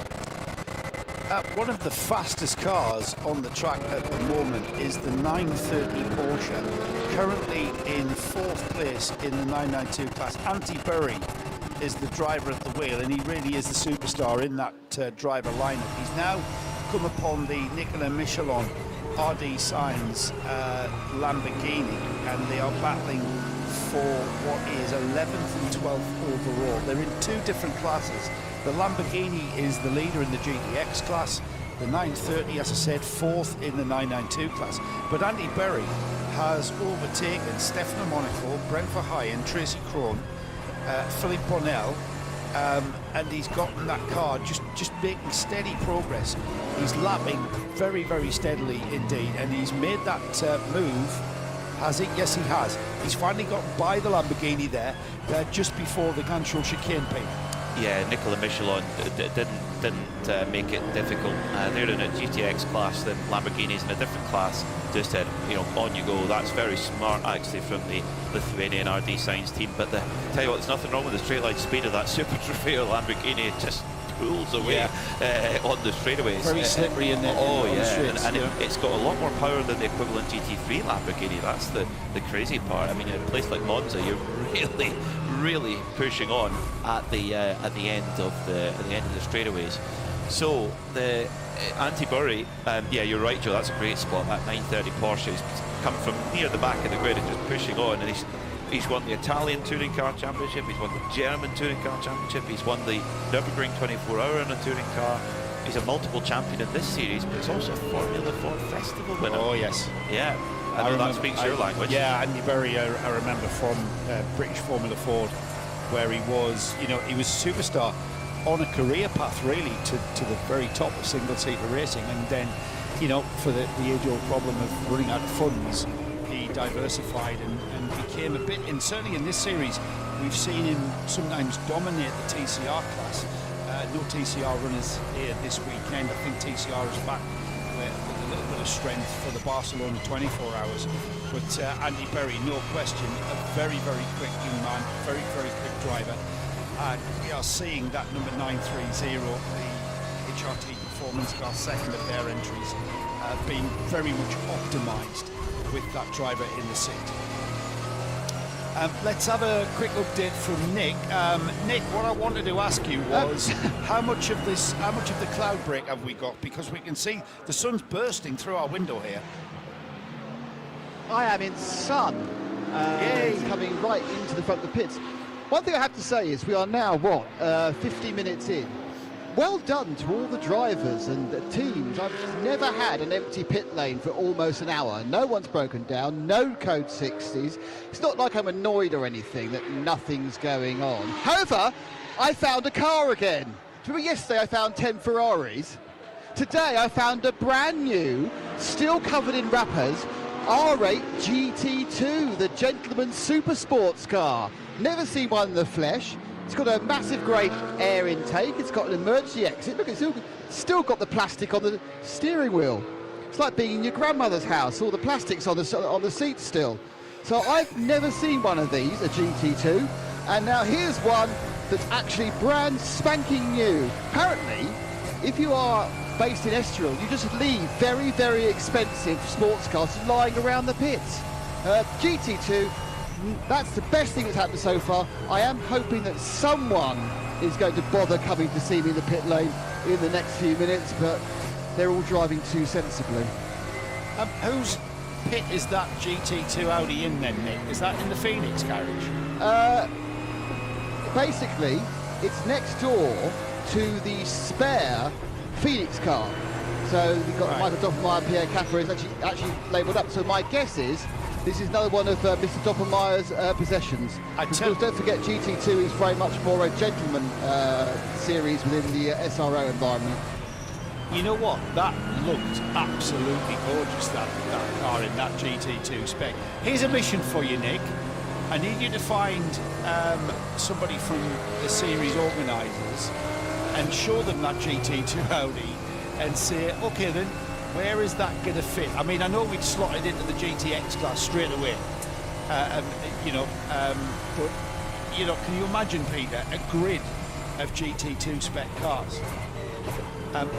One of the fastest cars on the track at the moment is the 930 Porsche, currently in 4th place in the 992 class. Antti Berry is the driver at the wheel, and he really is the superstar in that driver lineup. He's now come upon the Nicolas Michelin RD Sainz Lamborghini, and they are battling for what is 11th and 12th overall. They're in 2 different classes. The Lamborghini is the leader in the GTX class. The 930, as I said, 4th in the 992 class. But Andy Berry has overtaken Stefano Monaco, Brent Verheyen, Tracy Krohn, Philippe Bonnell, and he's gotten that car just making steady progress. He's lapping very, very steadily indeed, and he's made that move. Has he? Yes, he has. He's finally gotten by the Lamborghini there just before the Gancho chicane pit. Yeah, Nicolas Michelin didn't make it difficult. They're in a GTX class, then Lamborghini's in a different class. Just said, you know, on you go. That's very smart, actually, from the Lithuanian RD Sainz team. But tell you what, there's nothing wrong with the straight line speed of that Super Trofeo Lamborghini. It just pulls away on the straightaways. Very slippery in there. Oh, on yeah, straights, and it's got a lot more power than the equivalent GT3 Lamborghini. That's the crazy part. I mean, in a place like Monza, you're really pushing on at the end of the straightaways. So the Antti Berry, yeah, you're right, Joe. That's a great spot. That 930 Porsche. He's come from near the back of the grid and just pushing on, and he's won the Italian Touring Car Championship. He's won the German Touring Car Championship. He's won the Nürburgring 24-hour in a touring car. He's a multiple champion in this series, but he's also a Formula 4 Festival winner. Oh yes. Yeah. I know that speaks your language. Yeah, Andy Berry, I remember from British Formula Ford, where he was, you know, he was a superstar on a career path really to the very top of single-seater racing, and then, you know, for the age-old problem of running out of funds, he diversified and became a bit, and certainly in this series, we've seen him sometimes dominate the TCR class. No TCR runners here this weekend. I think TCR is back with a little bit of strength for the Barcelona 24 hours. But Andy Berry, no question, a very, very quick young man, very, very quick driver. And we are seeing that number 930, the HRT Performance Car, second of their entries, being very much optimised with that driver in the seat. Let's have a quick update from Nick. Nick, what I wanted to ask you was how much of the cloud break have we got? Because we can see the sun's bursting through our window here. I am in sun. It's coming right into the front of the pits. One thing I have to say is we are now, 50 minutes in. Well done to all the drivers and the teams. I've never had an empty pit lane for almost an hour. No one's broken down, no code 60s. It's not like I'm annoyed or anything that nothing's going on. However, I found a car again. Remember yesterday I found 10 Ferraris? Today I found a brand new, still covered in wrappers, R8 GT2, the gentleman's super sports car. Never seen one in the flesh. It's got a massive great air intake. It's got an emergency exit. Look, it's still got the plastic on the steering wheel. It's like being in your grandmother's house. All the plastic's on the seats still. So I've never seen one of these, a GT2. And now here's one that's actually brand spanking new. Apparently, if you are based in Estroril, you just leave very, very expensive sports cars lying around the pits. GT2. That's the best thing that's happened so far. I am hoping that someone is going to bother coming to see me in the pit lane in the next few minutes, but they're all driving too sensibly. Whose pit is that GT2 Audi in then, Nick? Is that in the Phoenix garage? Basically, it's next door to the spare Phoenix car. So you've got Michael Doppelmayr and Pierre Capra is actually labelled up. So my guess is this is another one of Mr. Doppelmayr's possessions. Because don't forget, GT2 is very much more a gentleman series within the SRO environment. you know what? That looked absolutely gorgeous, that car in that GT2 spec. Here's a mission for you, Nick. I need you to find somebody from the series organisers and show them that GT2 Audi and say, okay then, where is that going to fit? I mean, I know we'd slot it into the GTX class straight away, but, can you imagine, Peter, a grid of GT2 spec cars?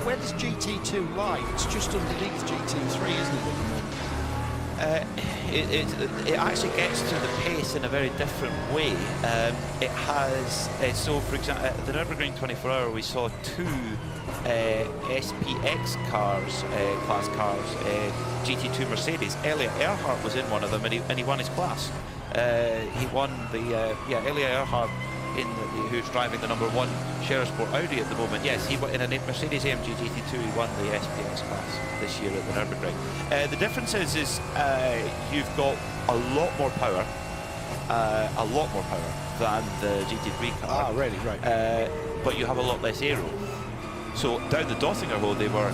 Where does GT2 lie? It's just underneath GT3, isn't it, at the moment? It actually gets to the pace in a very different way. It has, so for example, at the Nürburgring 24 Hour, we saw two SPX cars, class cars, GT2 Mercedes. Elliot Earhart was in one of them, and he won his class. He won the, Elliot Earhart, who's driving the #1 Share Sport Audi at the moment. Yes, he won in a Mercedes AMG GT2. He won the SPX class this year at the Nürburgring. The difference is you've got a lot more power than the GT3 car. Ah, really, right. But you have a lot less aero. So down the Dottinger Hole, they were,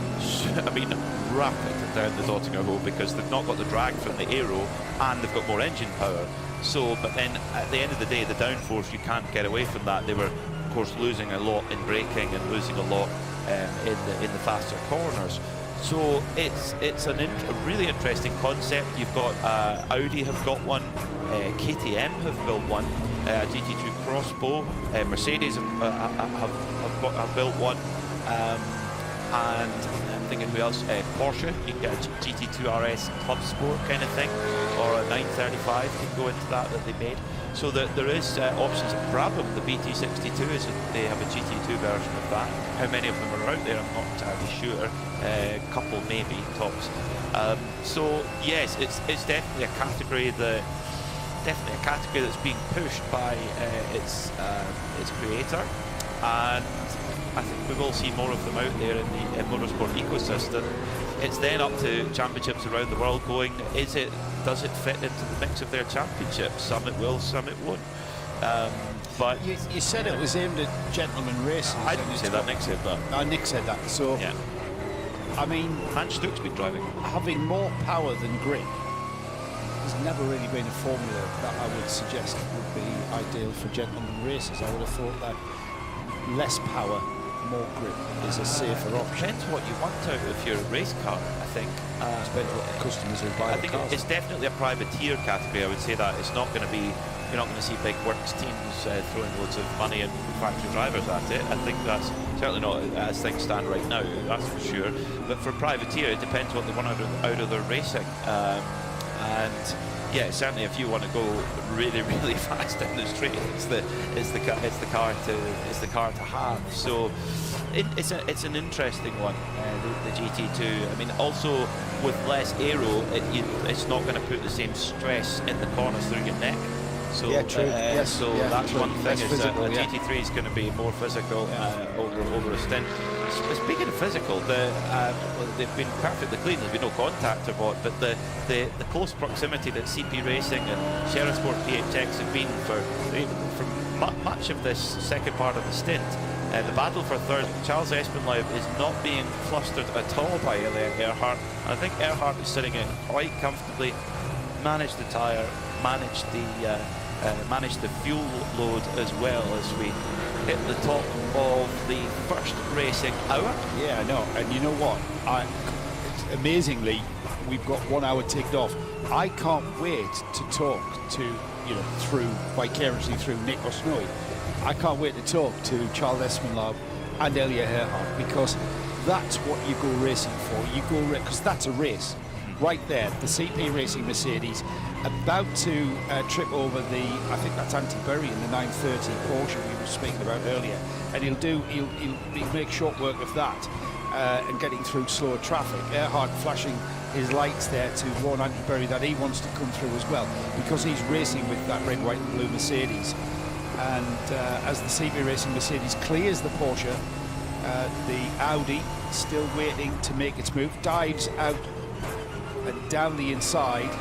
rapid down the Dottinger Hole because they've not got the drag from the aero and they've got more engine power. So, but then at the end of the day, the downforce, you can't get away from that. They were, of course, losing a lot in braking and losing a lot in the faster corners. So it's a really interesting concept. You've got Audi have got one, KTM have built one, GT2 Crossbow, Mercedes have built one, and I'm thinking who else? Porsche, you can get a GT2 RS Club Sport kind of thing, or a 935 can go into that they made. So there is options. Brabham, the BT62, they have a GT2 version of that. How many of them are out there, I'm not entirely sure. A couple maybe, tops. So yes, it's definitely a category that's being pushed by its creator, and I think we will see more of them out there in the motorsport ecosystem. It's then up to championships around the world going, does it fit into the mix of their championships? Some it will, some it won't. But you said it was aimed at gentleman races. I didn't say that, Nick said that. Nick said that, so yeah. I mean, Hans Stuck's been driving. Having more power than grip has never really been a formula that I would suggest would be ideal for gentleman races. I would have thought that less power, more grip is a safer option. Depends what you want out of your race car, I think. Depends what the customers will buy. I think it's definitely a privateer category. I would say that it's not going to be. You're not going to see big works teams throwing loads of money and factory drivers at it. I think that's certainly not as things stand right now. That's for sure. But for privateer, it depends what they want out of their racing. And yeah, certainly if you want to go really, really fast in the straight, it's the car to have. So it's an interesting one, the GT2. I mean, also with less aero, it's not going to put the same stress in the corners through your neck. So yeah, true. Yes, so yeah, that's true. one thing. Is that the GT3 is going to be more physical over a stint. Speaking of physical, they've been perfectly clean. There's been no contact or what, but the close proximity that CP Racing and Share Sport PHX have been for much of this second part of the stint. The battle for third, Charles Espenlaub is not being flustered at all by Elliot Earhart. I think Earhart is sitting in quite comfortably, managed the tyre, managed the fuel load as well as we hit the top of the first racing hour. Yeah, I know. And you know what? Amazingly, we've got 1 hour ticked off. I can't wait to talk to, vicariously through Nick or Snowy. I can't wait to talk to Charles Espenlaub and Elliot Earhart, because that's what you go racing for. You go because that's a race. Right there, the CP Racing Mercedes about to trip over I think that's Anti-Bury in the 930 Porsche we were speaking about earlier, and he'll make short work of that and getting through slower traffic. Earhart flashing his lights there to warn Anti-Bury that he wants to come through as well, because he's racing with that red, white and blue Mercedes. And as the CP Racing Mercedes clears the Porsche, the Audi still waiting to make its move, dives out and down the inside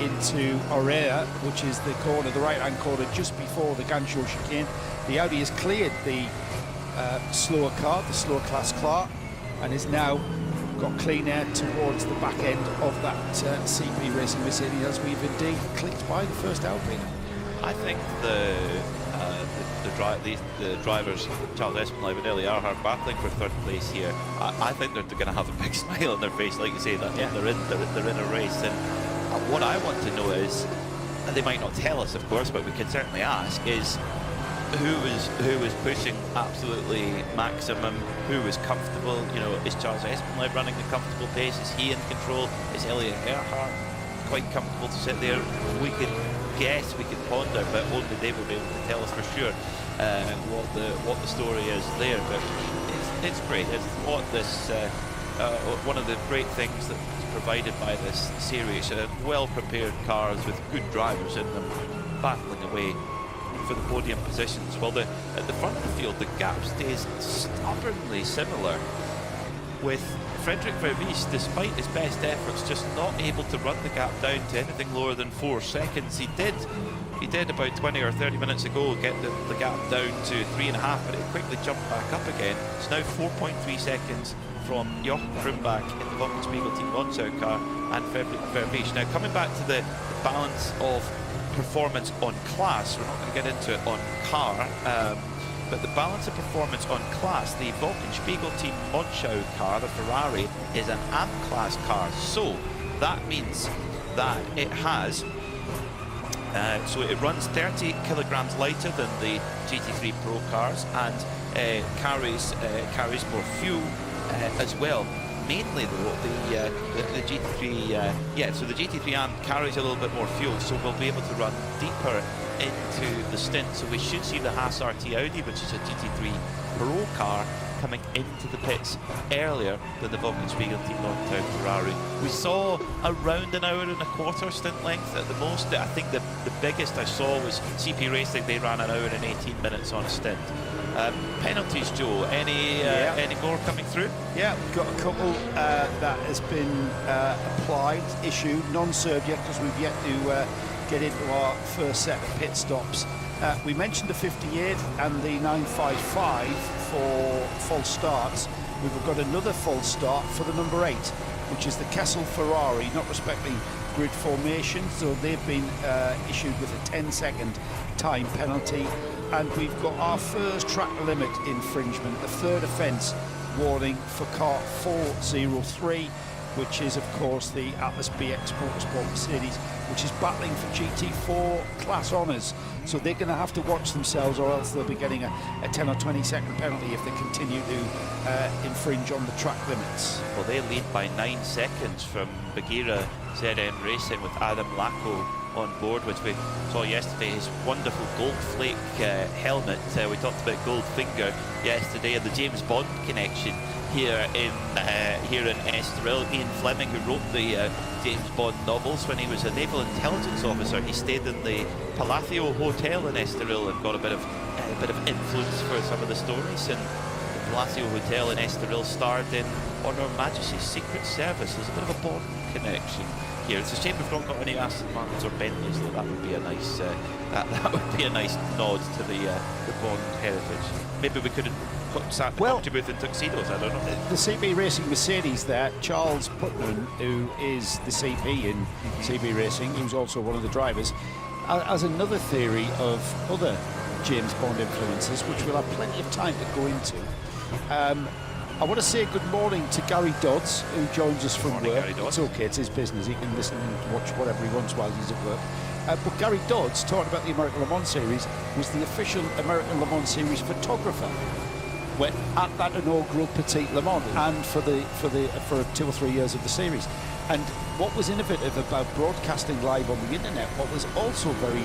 into Orea, which is the right-hand corner just before the Ganshore chicane. The Audi has cleared the slower car, the slower class car, and is now got clean air towards the back end of that CP Racing Mercedes as we've indeed clicked by the first Alpine. I think the drivers, Charles Espinel and Ellie Earhart, battling for third place here. I think they're going to have a big smile on their face, like you say, that they're in a race. And what I want to know is, and they might not tell us, of course, but we can certainly ask, is who was pushing absolutely maximum, who was comfortable. You know, is Charles Espinel running a comfortable pace? Is he in control? Is Elliot Earhart quite comfortable to sit there? We could guess, we could ponder, but only they will be able to tell us for sure what the story is there. But it's great. It's what this one of the great things that's provided by this series. Well-prepared cars with good drivers in them, battling away for the podium positions. Well, at the front of the field, the gap stays stubbornly similar, with Frederik Verwijs, despite his best efforts, just not able to run the gap down to anything lower than 4 seconds. He did about 20 or 30 minutes ago get the gap down to 3.5, but it quickly jumped back up again. It's now 4.3 seconds from Jochen Krumbach in the Wochenspiegel Team Lonsau car and Frederik Verwijs. Now, coming back to the balance of performance on class, we're not going to get into it on car, but the balance of performance on class, the Wochenspiegel Team Monschau car, the Ferrari, is an AM-class car. So that means that it has, so it runs 30 kilograms lighter than the GT3 Pro cars, and carries more fuel as well. Mainly though, the GT3, so the GT3 AM carries a little bit more fuel, so we'll be able to run deeper into the stint. So we should see the Haas RT Audi, which is a GT3 Pro car, coming into the pits earlier than the Wochenspiegel Team Longtown Ferrari. We saw around an hour and a quarter stint length at the most. I think the biggest I saw was CP Racing. They ran an hour and 18 minutes on a stint. Penalties, Joe, any more coming through? Yeah, we've got a couple that has been applied, issued, non-served yet, because we've yet to get into our first set of pit stops. We mentioned the 58 and the 955 for false starts. We've got another false start for the number 8, which is the Kessel Ferrari, not respecting grid formation, so they've been issued with a 10-second time penalty. And we've got our first track limit infringement, the third offence warning for car 403, which is of course the Atlas BX Motorsport Mercedes, which is battling for GT4 class honours. So they're going to have to watch themselves, or else they'll be getting a 10 or 20 second penalty if they continue to infringe on the track limits. Well, they lead by 9 seconds from BUGGYRA ZM Racing with Adam Lacko on board, which we saw yesterday. His wonderful gold flake helmet. We talked about Goldfinger yesterday, and the James Bond connection here in Estroril. Ian Fleming, who wrote the James Bond novels, when he was a naval intelligence officer, he stayed in the Palacio Hotel in Estroril and got a bit of influence for some of the stories. And the Palacio Hotel in Estroril starred in On Her Majesty's Secret Service. There's a bit of a Bond connection here. It's a shame we've not got any Aston Martins or Bentleys, though. That would be a nice that would be a nice nod to the Bond heritage. Maybe we could have sat in the commentary booth in tuxedos, I don't know. The CP Racing Mercedes there, Charles Putnam, who is the CP in CP Racing, who's also one of the drivers, has another theory of other James Bond influences, which we'll have plenty of time to go into. I want to say good morning to Gary Dodds, who joins us from work. It's okay, it's his business. He can listen and watch whatever he wants while he's at work. But Gary Dodds, talking about the American Le Mans Series, was the official American Le Mans Series photographer at that inaugural Petit Le Mans, and for 2 or 3 years of the series. And what was innovative about broadcasting live on the internet, what was also very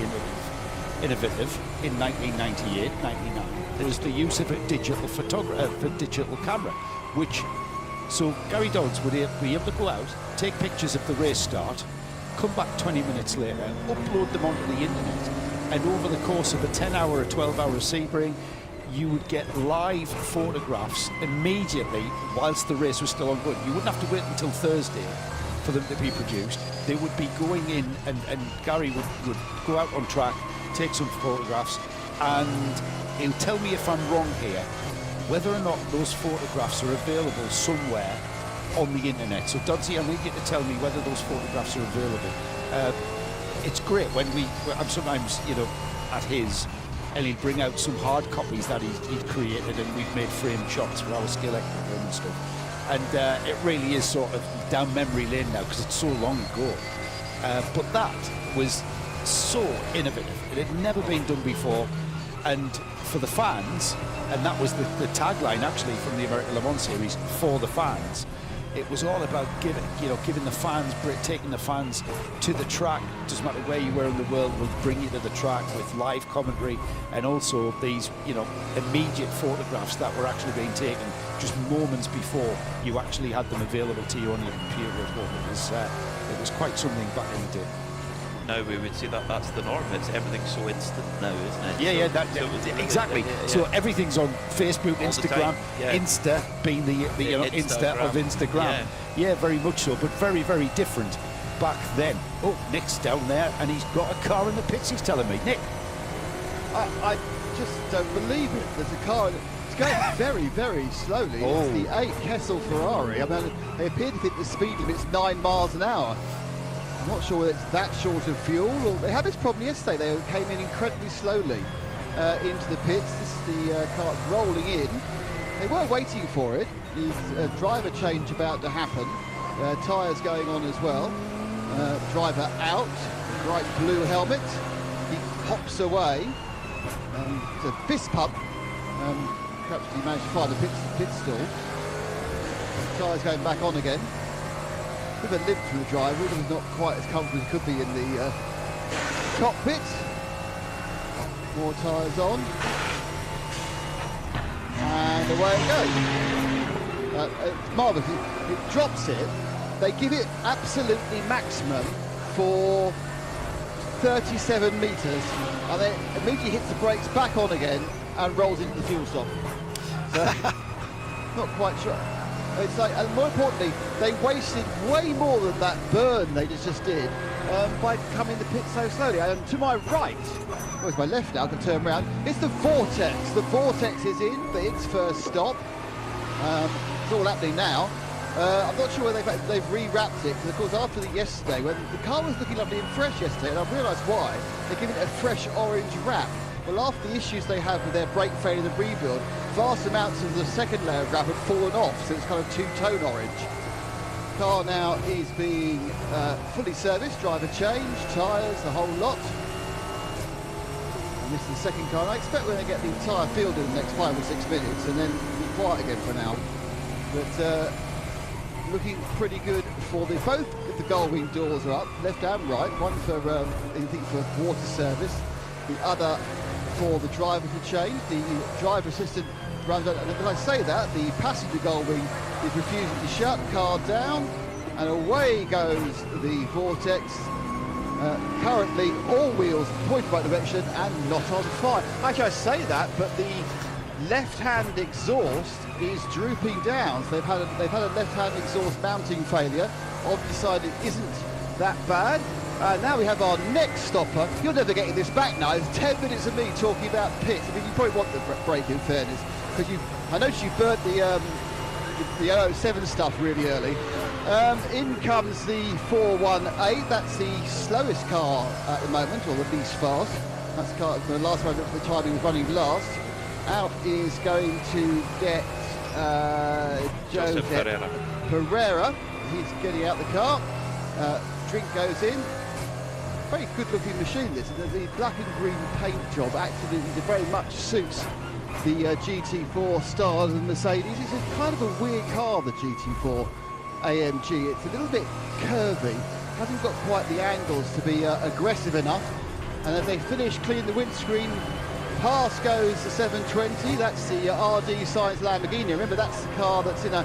innovative in 1998, 99, was the use of a digital digital camera, so Gary Dodds would be able to go out, take pictures of the race start, come back 20 minutes later, upload them onto the internet, and over the course of a 10-hour or 12-hour Sebring, you would get live photographs immediately whilst the race was still ongoing. You wouldn't have to wait until Thursday for them to be produced. They would be going in, and Gary would go out on track, take some photographs, and he'll tell me if I'm wrong here. whether or not those photographs are available somewhere on the internet. So Doddsy, I need you to tell me whether those photographs are available. It's great when I'm sometimes, you know, at his, and he'd bring out some hard copies that he'd created, and we've made framed shots for our skill room and stuff. And it really is sort of down memory lane now because it's so long ago. But that was so innovative. It had never been done before, and for the fans, and that was the tagline actually from the American Le Mans series, for the fans. It was all about giving the fans, taking the fans to the track. Doesn't matter where you were in the world, we'll bring you to the track with live commentary, and also these, you know, immediate photographs that were actually being taken just moments before you actually had them available to you on your computer at home. It was quite something back in the day. Now we would say that that's the norm. It's everything's so instant now, isn't it? Yeah, exactly. So everything's on Facebook, all Instagram, Insta being the you know, Insta of Instagram. Yeah, very much so, but very, very different back then. Oh, Nick's down there, and he's got a car in the pits, he's telling me. Nick. I just don't believe it. There's a car, it's going very, very slowly. Oh. It's the 8 Kessel Ferrari. I mean, they appear to think the speed limit's 9 miles an hour. I'm not sure whether it's that short of fuel, or they had this problem yesterday. They came in incredibly slowly into the pits. The car's rolling in. They were waiting for it. There's a driver change about to happen. Tyres going on as well. Driver out, bright blue helmet. He hops away. It's a fist pump. Perhaps he managed to find a pit stall. Tyres going back on again. Bit of a limp from the driver. He was not quite as comfortable as he could be in the cockpit. More tyres on. And away it goes. It's marvellous. It drops it. They give it absolutely maximum for 37 metres. And then immediately hits the brakes back on again and rolls into the fuel stop. So, not quite sure. It's like, and more importantly, they wasted way more than that burn they just did by coming to pit so slowly. And to my right, well, it's my left now, I can turn around, it's the Vortex. The Vortex is in for its first stop. It's all happening now. I'm not sure whether they've re-wrapped it, because of course after yesterday, when the car was looking lovely and fresh yesterday, and I've realised why, they're giving it a fresh orange wrap. Well, after the issues they had with their brake failure and rebuild, vast amounts of the second layer of wrap had fallen off, so it's kind of two-tone orange. Car now is being fully serviced, driver change, tyres, the whole lot. And this is the second car, and I expect we're going to get the entire field in the next 5 or 6 minutes, and then be quiet again for now. But looking pretty good for both the gull-wing doors are up, left and right, one for anything for water service, the other for the driver to change. The driver assistant runs out, and when I say that, the passenger gull-wing is refusing to shut, car down, and away goes the Vortex. Currently all wheels pointed right direction and not on fire. Actually I say that, but the left-hand exhaust is drooping down. So they've had a left-hand exhaust mounting failure. I've decided it isn't that bad. Now we have our next stopper. You're never getting this back now. It's 10 minutes of me talking about pits. I mean, you probably want the break in fairness, because I noticed you burnt the 07 stuff really early. In comes the 418. That's the slowest car at the moment, or the least fast. That's the car. The last one, the time he was running last. Out is going to get Joseph Pereira. He's getting out the car. Drink goes in. Very good looking machine this. The black and green paint job actually very much suits the GT4 style of the Mercedes. It's a kind of a weird car, the GT4 AMG. It's a little bit curvy, hasn't got quite the angles to be aggressive enough. And as they finish cleaning the windscreen, past goes the 720. That's the RD Science Lamborghini. Remember, that's the car that's in a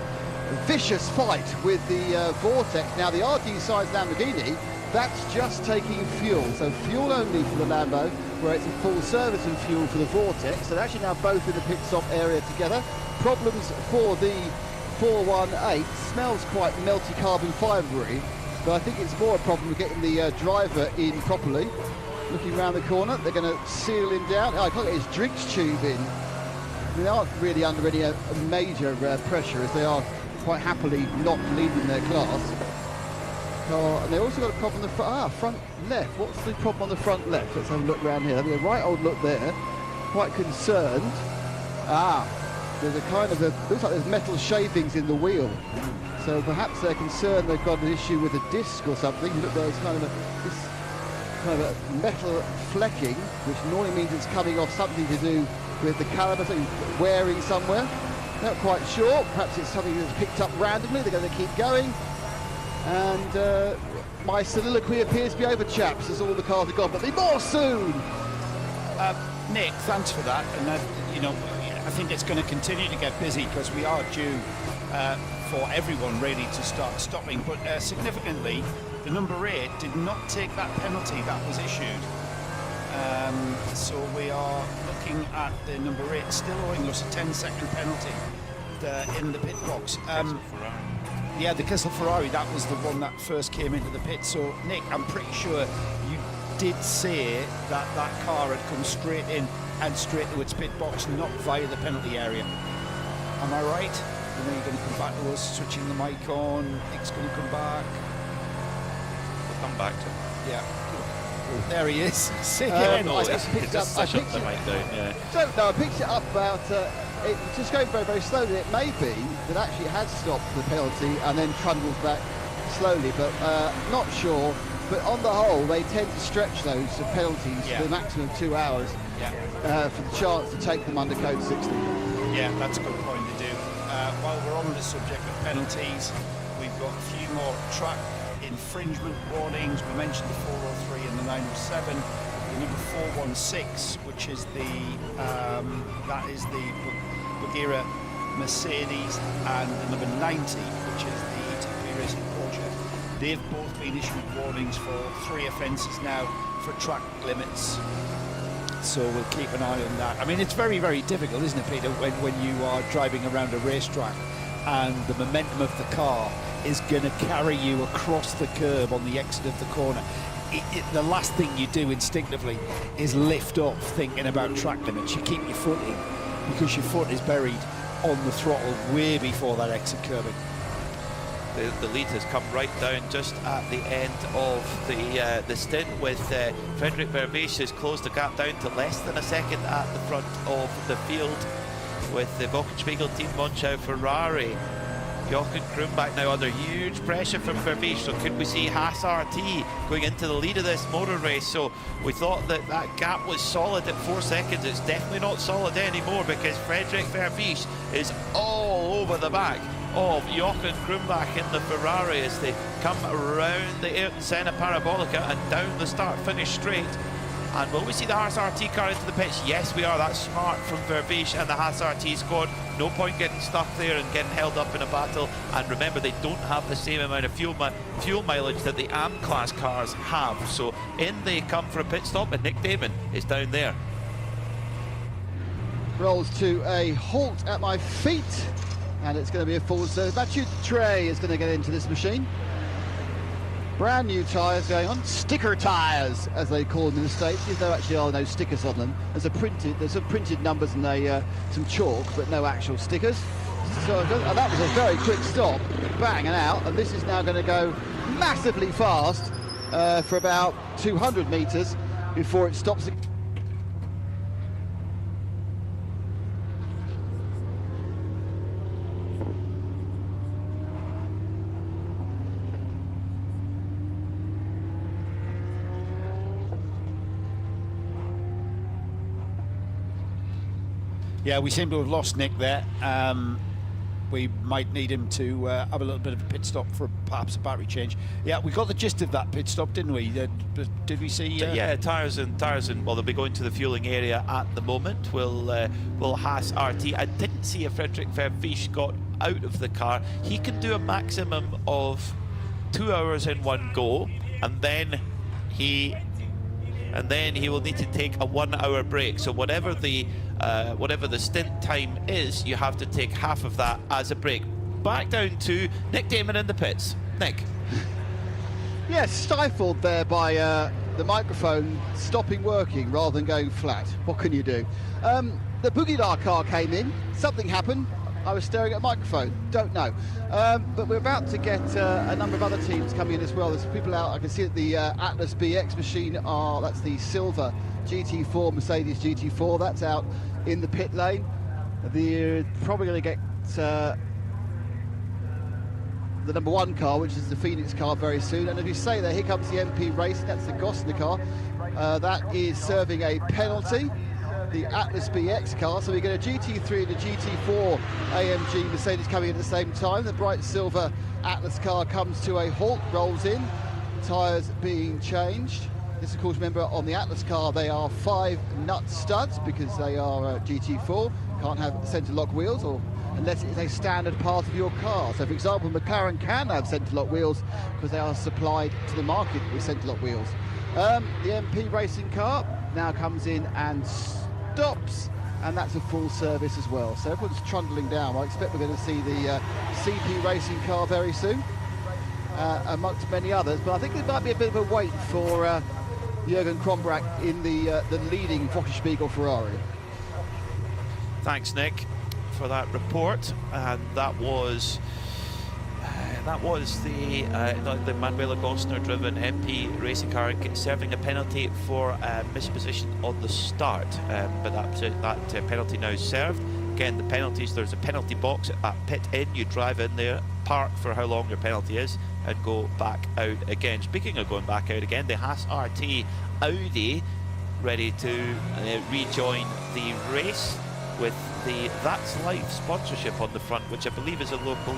vicious fight with the Vortex. Now the RD Science Lamborghini, that's just taking fuel, so fuel only for the Lambo, where it's a full service and fuel for the Vortex. So they're actually now both in the pit stop area together. Problems for the 418, smells quite melty carbon fibre-y, but I think it's more a problem with getting the driver in properly. Looking around the corner, they're going to seal him down. Oh, I can't get his drinks tube in. They aren't really under any major pressure, as they are quite happily not leading their class. And they also got a problem on the front left. What's the problem on the front left? Let's have a look around here. Having a right old look there. Quite concerned. There's a kind of looks like there's metal shavings in the wheel. So perhaps they're concerned they've got an issue with a disc or something. Look, there's kind of a metal flecking, which normally means it's coming off something to do with the caliber, something wearing somewhere. Not quite sure. Perhaps it's something that's picked up randomly. They're going to keep going. And my soliloquy appears to be over, chaps, as all the cars are gone, but there'll be more soon. Nick, thanks for that. And you know, I think it's going to continue to get busy because we are due for everyone really to start stopping. But significantly, the number 8 did not take that penalty that was issued. So we are looking at the number 8 still owing us a 10-second penalty in the pit box. Yeah, the Kissel Ferrari, that was the one that first came into the pit. So, Nick, I'm pretty sure you did say that that car had come straight in and straight to its pit box, not via the penalty area. Am I right? And then you're going to come back to us, switching the mic on. Nick's going to come back. We'll come back to him. Yeah. There he is. Sick I picked it up about it just going very, very slowly. It may be that actually it has stopped the penalty and then trundles back slowly, but not sure. But on the whole, they tend to stretch those penalties to the maximum of 2 hours for the chance to take them under Code 60. Yeah, that's a good point to do. While we're on the subject of penalties, we've got a few more track infringement warnings. We mentioned the 403 and the 907. The number 416, which is that is the BUGGYRA Mercedes, and the number 90, which is the ETP Racing Porsche. They've both been issued warnings for 3 offences now for track limits. So we'll keep an eye on that. I mean, it's very, very difficult, isn't it, Peter, when you are driving around a racetrack and the momentum of the car is going to carry you across the curb on the exit of the corner. The last thing you do instinctively is lift off thinking about track limits. You keep your foot in because your foot is buried on the throttle way before that exit curbing. The lead has come right down just at the end of the stint, with Frederick Vervisch has closed the gap down to less than a second at the front of the field, with the Wochenspiegel Team Monschau Ferrari. Jochen Krumbach now under huge pressure from Vervisch, so could we see Haas RT going into the lead of this motor race? So we thought that that gap was solid at 4 seconds. It's definitely not solid anymore, because Frederick Vervisch is all over the back of Jochen Krumbach in the Ferrari as they come around the Ayrton Senna Parabolica and down the start-finish straight. And will we see the Haas RT car into the pits? Yes, we are. That's smart from Vervisch and the Haas RT squad. No point getting stuck there and getting held up in a battle. And remember, they don't have the same amount of fuel mileage that the AM class cars have. So in they come for a pit stop, and Nick Damon is down there. Rolls to a halt at my feet, and it's going to be a full service. Mathieu Trey is going to get into this machine. Brand new tyres going on, sticker tyres as they call them in the States. There actually are no stickers on them. There's some printed numbers and some chalk, but no actual stickers. So that was a very quick stop, bang and out, and this is now going to go massively fast for about 200 metres before it stops again. Yeah, we seem to have lost Nick there. We might need him to have a little bit of a pit stop for perhaps a battery change. Yeah, we got the gist of that pit stop, didn't we? Did we see? Yeah, tyres and well, they'll be going to the fueling area at the moment. Will Haas RT? I didn't see if Frederick Vervisch got out of the car. He can do a maximum of 2 hours in one go, and then he will need to take a 1 hour break. So whatever the stint time is, you have to take half of that as a break. Back down to Nick Damon in the pits. Nick. Yes, stifled there by the microphone stopping working rather than going flat. What can you do? the BUGGYRA car came in, something happened. I was staring at a microphone, don't know. But we're about to get a number of other teams coming in as well. There's people out, I can see that the Atlas BX machine that's the silver GT4, Mercedes GT4, that's out in the pit lane. They're probably going to get the number 1 car, which is the Phoenix car, very soon. And as you say there, here comes the MP Racing, that's the Gosner car. That is serving a penalty. The Atlas BX car, so we get a GT3 and a GT4 AMG Mercedes coming in at the same time. The bright silver Atlas car comes to a halt, rolls in, tyres being changed. This, of course, remember, on the Atlas car they are 5 nut studs because they are GT4, can't have centre lock wheels or unless it's a standard part of your car. So for example, McLaren can have centre lock wheels because they are supplied to the market with centre lock wheels. The MP Racing car now comes in and stops, and that's a full service as well. So everyone's trundling down. I expect we're going to see the CP Racing car very soon, amongst many others. But I think there might be a bit of a wait for Jürgen Krombrach in the leading Wochenspiegel Ferrari. Thanks, Nick, for that report. And that was the Manuela Gosner-driven MP racing car serving a penalty for misposition on the start. But that penalty now served. Again, the penalties, there's a penalty box at pit in. You drive in there, park for how long your penalty is, and go back out again. Speaking of going back out again, the Haas RT Audi ready to rejoin the race with the That's Life sponsorship on the front, which I believe is a local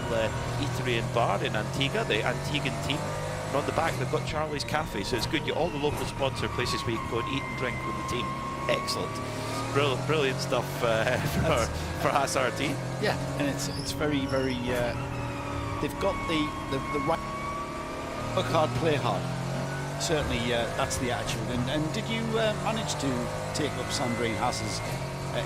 eatery and bar in Antigua, the Antiguan team. And on the back they've got Charlie's Cafe, so it's good. All the local sponsor places where you can go and eat and drink with the team. Excellent. Brilliant stuff for Haas RT. Yeah, and it's very, very... they've got the right... Work hard, play hard. Certainly that's the attitude. And did you manage to take up Sandrine Haas's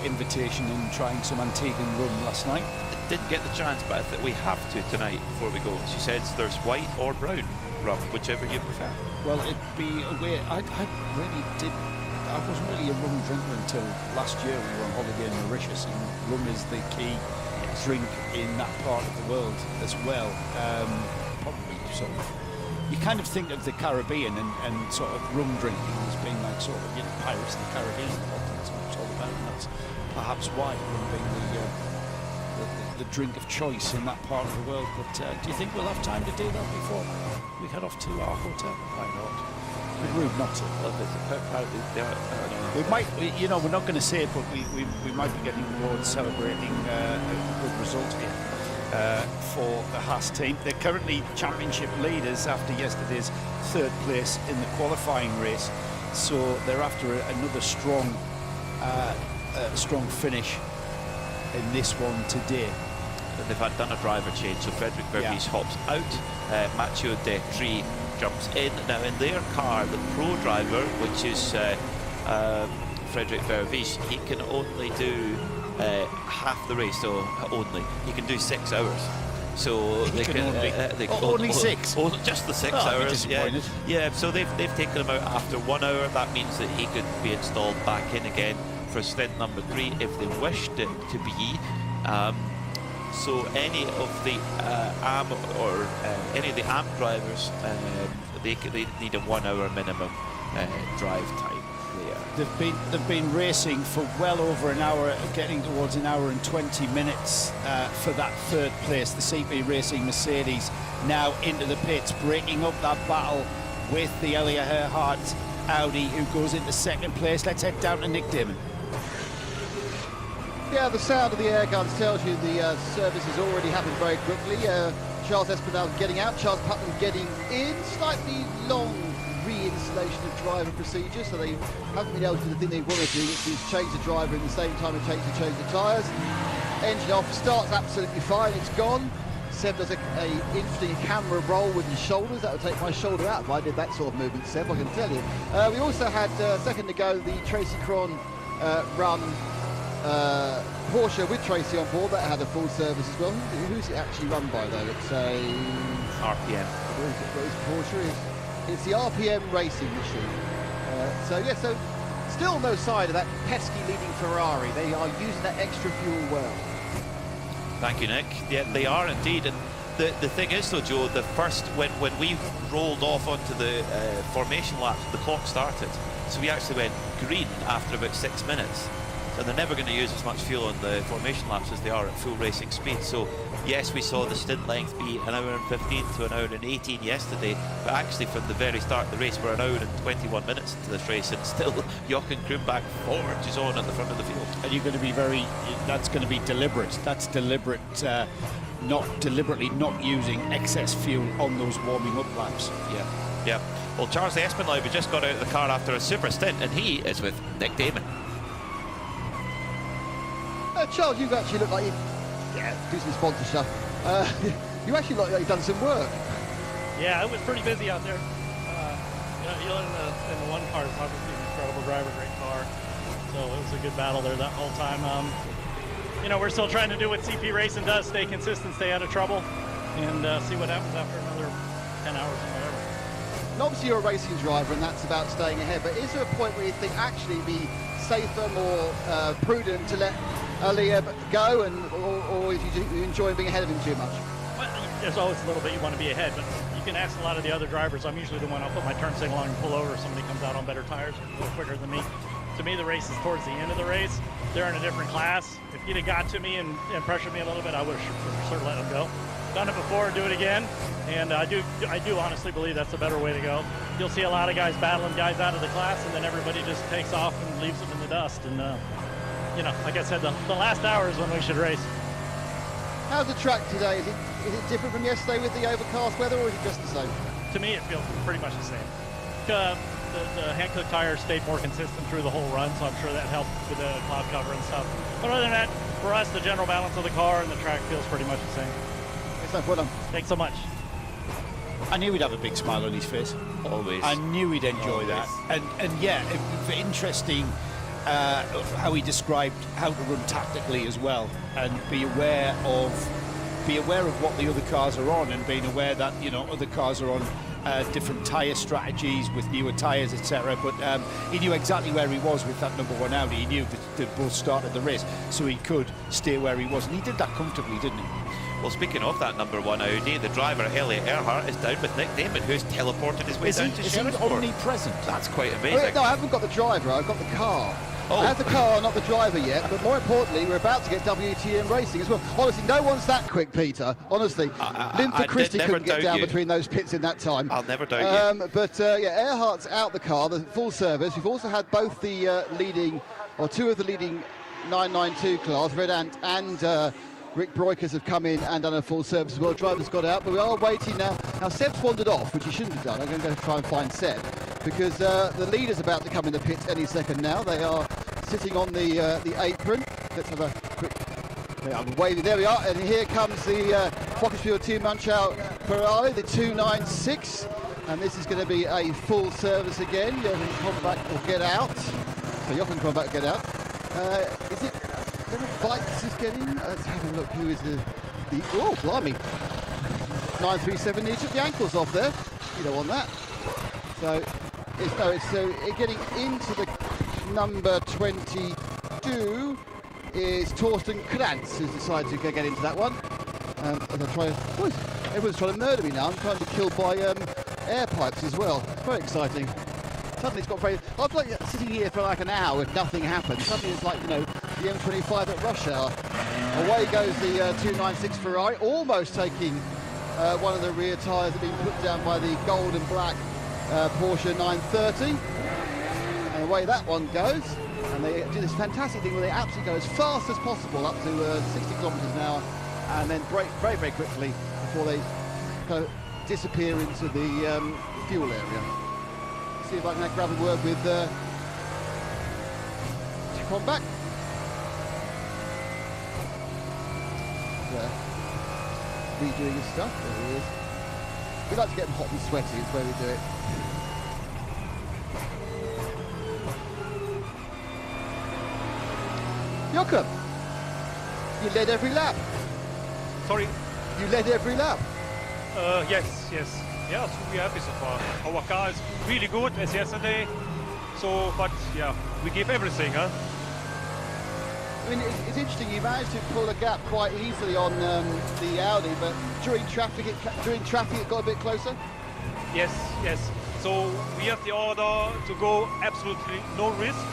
invitation in trying some Antiguan rum last night? Didn't get the chance, but I think we have to tonight before we go. She says there's white or brown rum, whichever you prefer. Well, it'd be a way. I wasn't really a rum drinker until last year. We were on holiday in Mauritius, and rum is the key drink in that part of the world as well. Probably sort of. You kind of think of the Caribbean and sort of rum drinking as being like sort of, Pirates of the Caribbean. That's what it's all about, and that's perhaps why rum being the drink of choice in that part of the world. But do you think we'll have time to do that before we head off to our hotel? Why not? We'd be rude not to. We might, we're not going to say it, but we might be getting awards celebrating a good result here. For the Haas team. They're currently championship leaders after yesterday's 3rd place in the qualifying race, so they're after another strong finish in this one today. And they've done a driver change, so Frederick Vervies hops out, Mathieu Detry jumps in. Now in their car, the pro driver, which is Frederick Vervies, he can only do half the race, so he can do 6 hours. So they can only 6. Just the 6 hours. Yeah. So they've taken him out after 1 hour. That means that he could be installed back in again for stint number 3 if they wished it to be. So any of the any of the AM drivers, they need a 1 hour minimum drive time. They've been racing for well over an hour, getting towards 1 hour and 20 minutes for that 3rd place. The CP Racing Mercedes now into the pits, breaking up that battle with the Elia Earhart Audi, who goes into 2nd place. Let's head down to Nick Damon. Yeah, the sound of the air guns tells you the service has already happened very quickly. Charles Espinal getting out, Charles Putnam getting in. Slightly long reinstallation of driver procedure, so they haven't been able to do the thing they want to do, which is change the driver in the same time it takes to change the tyres. Engine off, starts absolutely fine, it's gone. Seb does a interesting camera roll with his shoulders. That would take my shoulder out if I did that sort of movement, Seb, I can tell you. We also had, a second ago, the Tracy Cron run Porsche with Tracy on board. That had a full service as well. Who's it actually run by, though? It's a... RPM. What is Porsche? It's the RPM racing machine. So Still no sign of that pesky leading Ferrari. They are using that extra fuel well. Thank you, Nick. Yeah, they are indeed. And the thing is, though, Joe, the first, when we rolled off onto the formation laps, the clock started. So we actually went green after about 6 minutes. And they're never going to use as much fuel on the formation laps as they are at full racing speed. So yes, we saw the stint length be 1 hour and 15 to 1 hour and 18 yesterday, but actually from the very start of the race we're 1 hour and 21 minutes into this race, and still Jochen Krumbach forges on at the front of the field. And you're going to be that's going to be deliberate. That's deliberate, not deliberately not using excess fuel on those warming up laps. Yeah. Well, Charles Espenlaub just got out of the car after a super stint, and he is with Nick Damon. Charles, you actually look like you do some sponsor stuff. You actually look like you've done some work. Yeah, it was pretty busy out there. You know, in the one car is obviously an incredible driver, great car. So it was a good battle there that whole time. You know, we're still trying to do what CP Racing does, stay consistent, stay out of trouble, and see what happens after another 10 hours or whatever. And obviously you're a racing driver and that's about staying ahead, but is there a point where you think actually it'd be safer, more prudent to let Aliyah go, or if you enjoy being ahead of him too much? Well, there's always a little bit you want to be ahead, but you can ask a lot of the other drivers. I'm usually the one, I'll put my turn signal on and pull over if somebody comes out on better tires or a little quicker than me. To me, the race is towards the end of the race. They're in a different class. If he'd have got to me and pressured me a little bit, I would have sort of let him go. Done it before, do it again, and I do honestly believe that's the better way to go. You'll see a lot of guys battling guys out of the class, and then everybody just takes off and leaves them in the dust. And you know, like I said, the last hour is when we should race. How's the track today? Is it different from yesterday with the overcast weather, or is it just the same? To me, it feels pretty much the same. The Hankook tires stayed more consistent through the whole run, so I'm sure that helped with the cloud cover and stuff. But other than that, for us, the general balance of the car and the track feels pretty much the same. Well done. Thanks so much. I knew he'd have a big smile on his face. Always. I knew he'd enjoy that. And yeah, interesting how he described how to run tactically as well, and be aware of what the other cars are on, and being aware that, you know, other cars are on different tyre strategies with newer tyres, etc. But he knew exactly where he was with that number 1 Audi. He knew that they both started the race, so he could stay where he was, and he did that comfortably, didn't he? Well, speaking of that number 1 Audi, the driver Elliot Earhart is down with Nick Damon, who's teleported his way down to Sherwood. Is he omnipresent? That's quite amazing. No, I haven't got the driver, I've got the car. Oh. I have the car, not the driver yet, but more importantly, we're about to get WTM racing as well. Honestly, no one's that quick, Peter. Honestly, Linford Christie couldn't get down between those pits in that time. I'll never doubt you. But yeah, Earhart's out the car, the full service. We've also had both the two of the leading 992 class, Red Ant and Rick Broikers have come in and done a full service as well. Drivers got out, but we are waiting now. Now, Seb's wandered off, which he shouldn't have done. I'm going to go try and find Seb, because the leader's about to come in the pits any second now. They are sitting on the apron. Let's have a quick... waving. There we are, and here comes the Foxfield Team Munchow Ferrari, the 296, and this is going to be a full service again. Jochen Kronbach will get out. So Jochen Kronbach will get out. Is it... Bikes is getting. Let's have a look. Who is the oh, blimey! 937. He took the ankles off there. You don't want that. So it's getting into the number 22 is Torsten Krantz, who's decided to get into that one. Everyone's trying to murder me now. I'm trying to be killed by air pipes as well. Very exciting. Suddenly it's got very... I was like sitting here for like an hour if nothing happened. Suddenly it's like, you know, the M25 at rush hour. Away goes the 296 Ferrari, almost taking one of the rear tyres that have been put down by the gold and black Porsche 930. And away that one goes. And they do this fantastic thing where they absolutely go as fast as possible up to 60 kilometres an hour, and then brake very, very quickly before they kind of disappear into the fuel area. See if I can grab a word with Kronbach. Redoing his stuff. There he is. We like to get them hot and sweaty, is where we do it. Jochen, you led every lap. Sorry? You led every lap. Yes. Yeah, so we're happy so far. Our car is really good as yesterday. So, but yeah, we gave everything, huh? I mean, it's interesting. You managed to pull a gap quite easily on the Audi, but during traffic, it got a bit closer. Yes, yes. So we have the order to go absolutely no risk.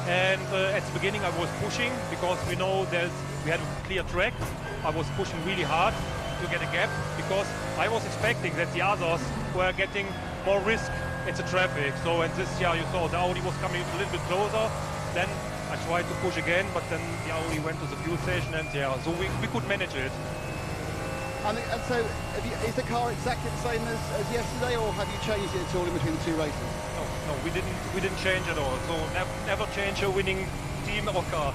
And at the beginning, I was pushing because we know we had a clear track. I was pushing really hard to get a gap because I was expecting that the others were getting more risk in the traffic. So and this year, you saw the Audi was coming a little bit closer. Then I tried to push again, but then the Audi went to the fuel station, and yeah, so we could manage it. And so, is the car exactly the same as yesterday, or have you changed it at all in between the two races? No, we didn't change at all. So never change a winning team or car.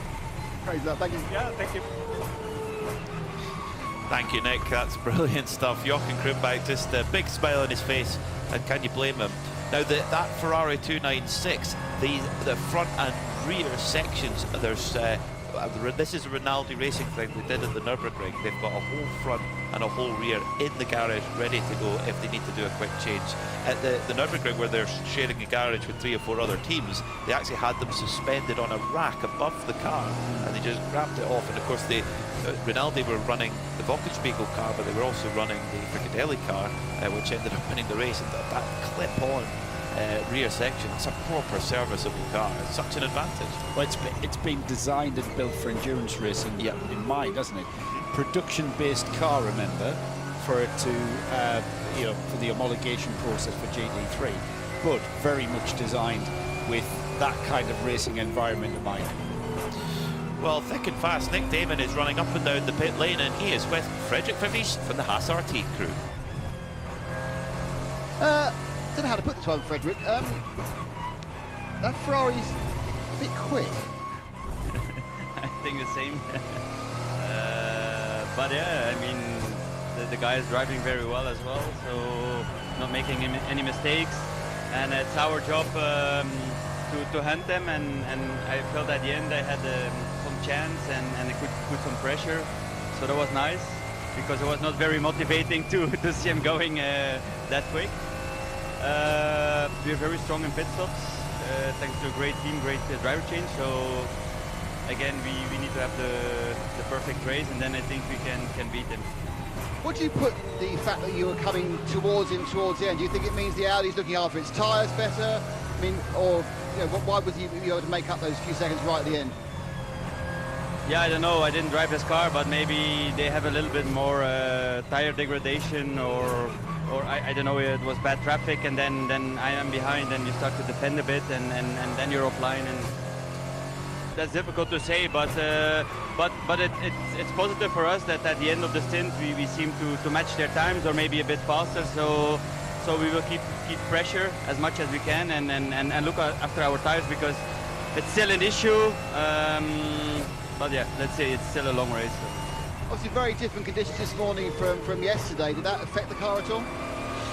Praise that. Thank you. Yeah, thank you. Thank you, Nick. That's brilliant stuff. Jochen Krumbach, just a big smile on his face, and can you blame him? Now, that Ferrari 296, the front and rear sections, there's this is a Rinaldi racing thing they did at the Nürburgring. They've got a whole front and a whole rear in the garage ready to go if they need to do a quick change. At the Nürburgring, where they're sharing a garage with 3 or 4 other teams, they actually had them suspended on a rack above the car, and they just grabbed it off. And of course, Rinaldi were running the Wochenspiegel car, but they were also running the Fricadelli car, which ended up winning the race. And that clip-on rear section, it's a proper serviceable car. It's such an advantage. Well, it's been designed and built for endurance racing in mind, hasn't it? Production-based car, remember, for it to, for the homologation process for GT3, but very much designed with that kind of racing environment in mind. Well, thick and fast, Nick Damon is running up and down the pit lane, and he is with Frederik Vervies from the Haas RT crew. I don't know how to put this one, Frederik. That Ferrari's a bit quick. I think the same. But yeah, I mean, the guy is driving very well as well, so not making any mistakes. And it's our job to hunt them, and I felt at the end I had some chance and I could put some pressure. So that was nice, because it was not very motivating to see him going that quick. We're very strong in pit stops, thanks to a great team, great driver change. So again, we need to have the perfect race, and then I think we can beat them. What do you put the fact that you were coming towards him towards the end? Do you think it means the Audi's looking after its tyres better? I mean, or why was you able to make up those few seconds right at the end? Yeah, I don't know. I didn't drive this car, but maybe they have a little bit more tire degradation, or I don't know. It was bad traffic, and then I am behind, and you start to defend a bit, and then you're offline, and that's difficult to say. But it's positive for us that at the end of the stint we seem to match their times, or maybe a bit faster. So we will keep pressure as much as we can, and look after our tires, because it's still an issue. But yeah, let's say it's still a long race. Obviously, very different conditions this morning from yesterday. Did that affect the car at all?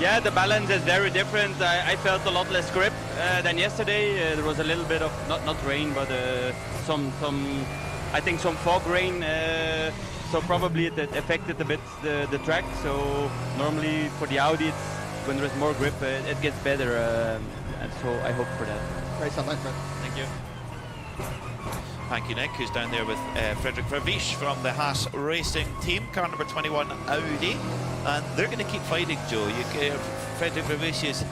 Yeah, the balance is very different. I felt a lot less grip than yesterday. There was a little bit of not rain, but some I think some fog rain. So probably it affected a bit the track. So normally for the Audi, when there is more grip, it gets better. And so I hope for that. Great stuff, thanks, Fred. Thank you. Thank you, Nick, who's down there with Frederik Vervies from the Haas Racing team, car number 21 Audi, and they're going to keep fighting, Joe. Frederik Vervies is,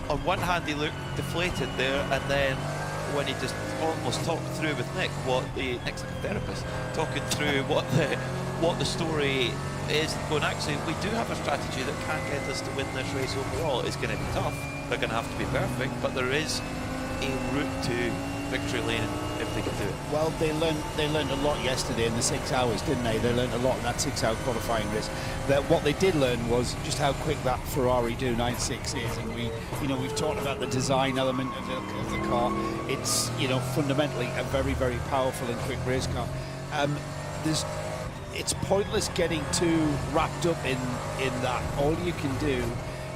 on one hand, he looked deflated there, and then when he just almost talked through with Nick, Nick's like a therapist, talking through what the story is, going, actually, we do have a strategy that can get us to win this race overall. It's going to be tough. They're going to have to be perfect, but there is a route to victory lane if they can do it. Well, they learned a lot yesterday in the 6 hours, didn't they? They learned a lot in that 6-hour qualifying race. That what they did learn was just how quick that Ferrari 296 is, and we've talked about the design element of the car. It's fundamentally a very, very powerful and quick race car. It's pointless getting too wrapped up in that. All you can do,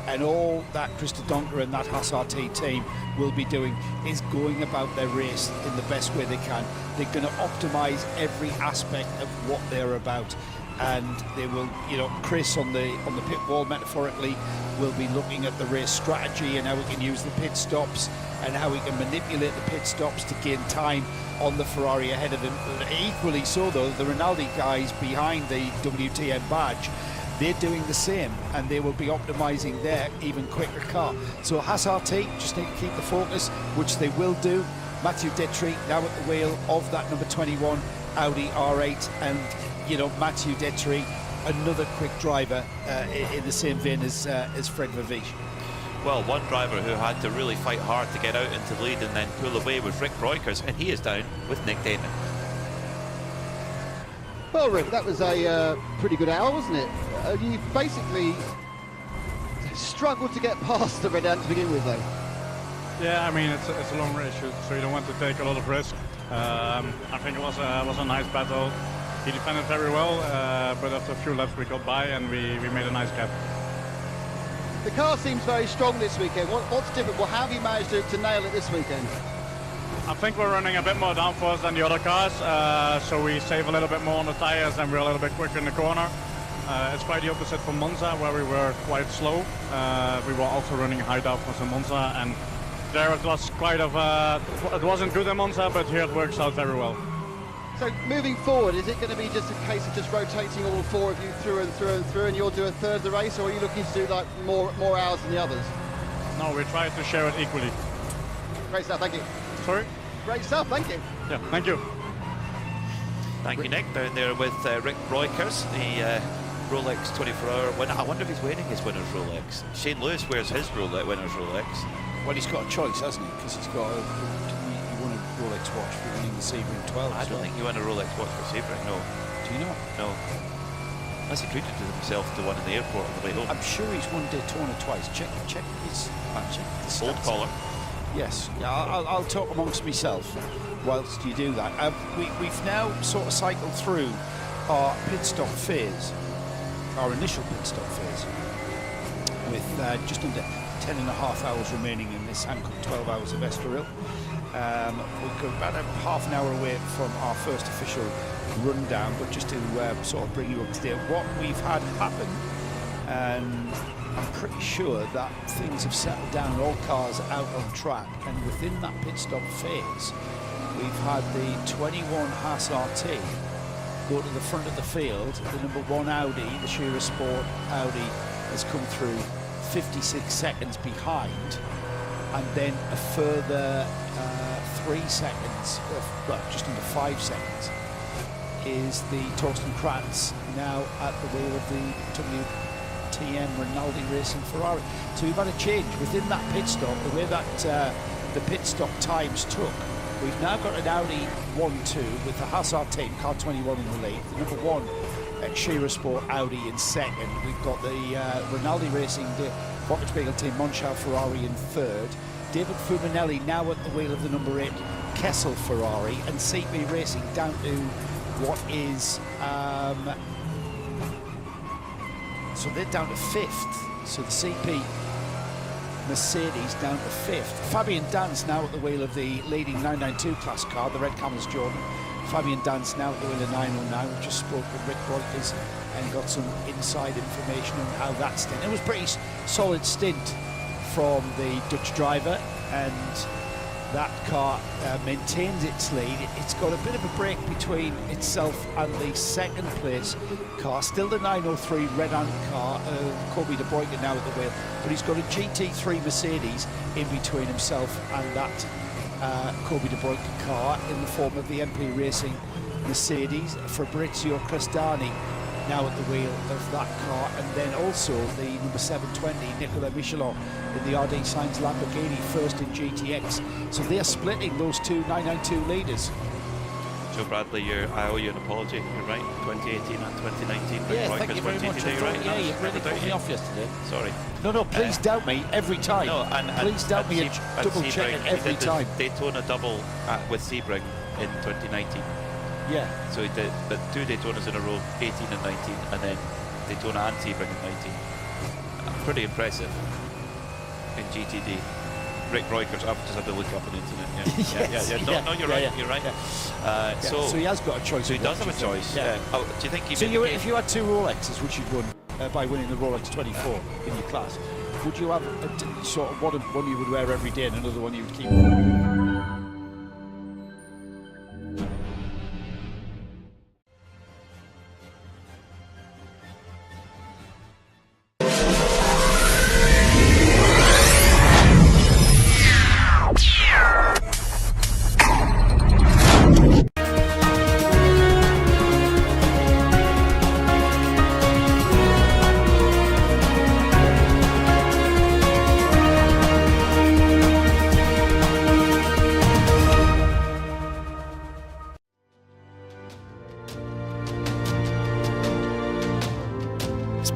and all that Christa Donker and that Haas RT team will be doing, is going about their race in the best way they can. They're going to optimise every aspect of what they're about. and they will, you know, Chris on the pit wall metaphorically will be looking at the race strategy and how we can use the pit stops and how we can manipulate the pit stops to gain time on the Ferrari ahead of them. Equally so, though, the Rinaldi guys behind the WTM badge, they're doing the same, and they will be optimising their even quicker car. So Haas-RT just need to keep the focus, which they will do. Mathieu Detry now at the wheel of that number 21 Audi R8, and you know, Mathieu Detry, another quick driver in the same vein as Fred Verviche. Well, one driver who had to really fight hard to get out into the lead and then pull away was Rick Breukers, and he is down with Nick Damon. Well, Rick, that was a pretty good hour, wasn't it? You basically struggled to get past the Red Ant to begin with, though. Yeah, I mean, it's a long race, so you don't want to take a lot of risk. I think it was a nice battle. He defended very well, but after a few laps we got by and we made a nice gap. The car seems very strong this weekend. What's different? Well, how have you managed to nail it this weekend? I think we're running a bit more downforce than the other cars, so we save a little bit more on the tires and we're a little bit quicker in the corner. It's quite the opposite from Monza, where we were quite slow. We were also running high downforce in Monza, and there it was quite of it wasn't good in Monza, but here it works out very well. So moving forward, is it going to be just a case of just rotating all four of you through and through and through, and you'll do a third of the race, or are you looking to do like more hours than the others? No, we try to share it equally. Great stuff, thank you. Sorry? Great stuff, thank you. Yeah, thank you. Thank you, Nick. Down there with Rick Breukers, the Rolex 24-hour winner. I wonder if he's wearing his winner's Rolex. Shane Lewis wears his winner's Rolex. Well, he's got a choice, hasn't he? Because he's got he won a Rolex watch for winning the Sebring 12. I don't think he won a Rolex watch for Sebring, no. Do you not? No. Unless he treated himself to one in the airport on the way home. I'm sure he's won Daytona twice. Check his Old collar. Yes, yeah, I'll talk amongst myself whilst you do that. We've now sort of cycled through our pit stop phase, our initial pit stop phase, with just under 10 and a half hours remaining in this Hankook 12 hours of Estroril. We're about half an hour away from our first official rundown, but just to sort of bring you up to date, what we've had happen, and I'm pretty sure that things have settled down, all cars out on track, and within that pit stop phase, we've had the 21 Haas-RT go to the front of the field. The number 1 Audi, the Shearer Sport Audi, has come through 56 seconds behind, and then a further 3 seconds, well, just under 5 seconds, is the Torsten Kratz, now at the wheel of the WTM Rinaldi Racing Ferrari. So we've had a change within that pit stop, the way that the pit stop times took. We've now got an Audi 1-2 with the Haas-RT car 21 in the lead, the number 1 Shearer Sport Audi in second. We've got the Rinaldi Racing Wochenspiegel team Monschau Ferrari in third. David Fuminelli now at the wheel of the number 8 Kessel Ferrari, and CP Racing down to what is so they're down to 5th. So the CP Mercedes down to 5th. Fabian Danz now at the wheel of the leading 992 class car, the Red Camels Jordan. Fabian Danz now at the wheel of 909. We just spoke with Rick Breukers and got some inside information on how that stint. It was a pretty solid stint from the Dutch driver, and that car maintains its lead. It's got a bit of a break between itself and the second place car, still the 903 Red Ant car, Kobe de Bruyke now at the wheel, but he's got a GT3 Mercedes in between himself and that Kobe de Bruyke car in the form of the MP Racing Mercedes. Fabrizio Crestani now at the wheel of that car, and then also the number 720 Nicolas Michelin in the RD Sainz Lamborghini, first in GTX. So they're splitting those two 992 leaders. Joe Bradley, I owe you an apology. You're right. 2018 and 2019. Yeah, thank you very much. Right? Yeah, you really put me off yesterday. Sorry. No, please doubt me every time. No, please doubt me and double check it every time. Daytona double with Sebring in 2019. Yeah. So he did, but 2 Daytonas in a row, 18 and 19, and then Daytona and Sebring in 19. Pretty impressive in GTD. Rick Roykers. I've just had to look up on the internet. Yeah. No, you're right. You're right. So he has got a choice. So he does have a choice. Yeah. Oh, do you think he? So if you had 2 Rolexes, which you'd won by winning the Rolex 24 in your class, would you have a sort of one you would wear every day and another one you would keep?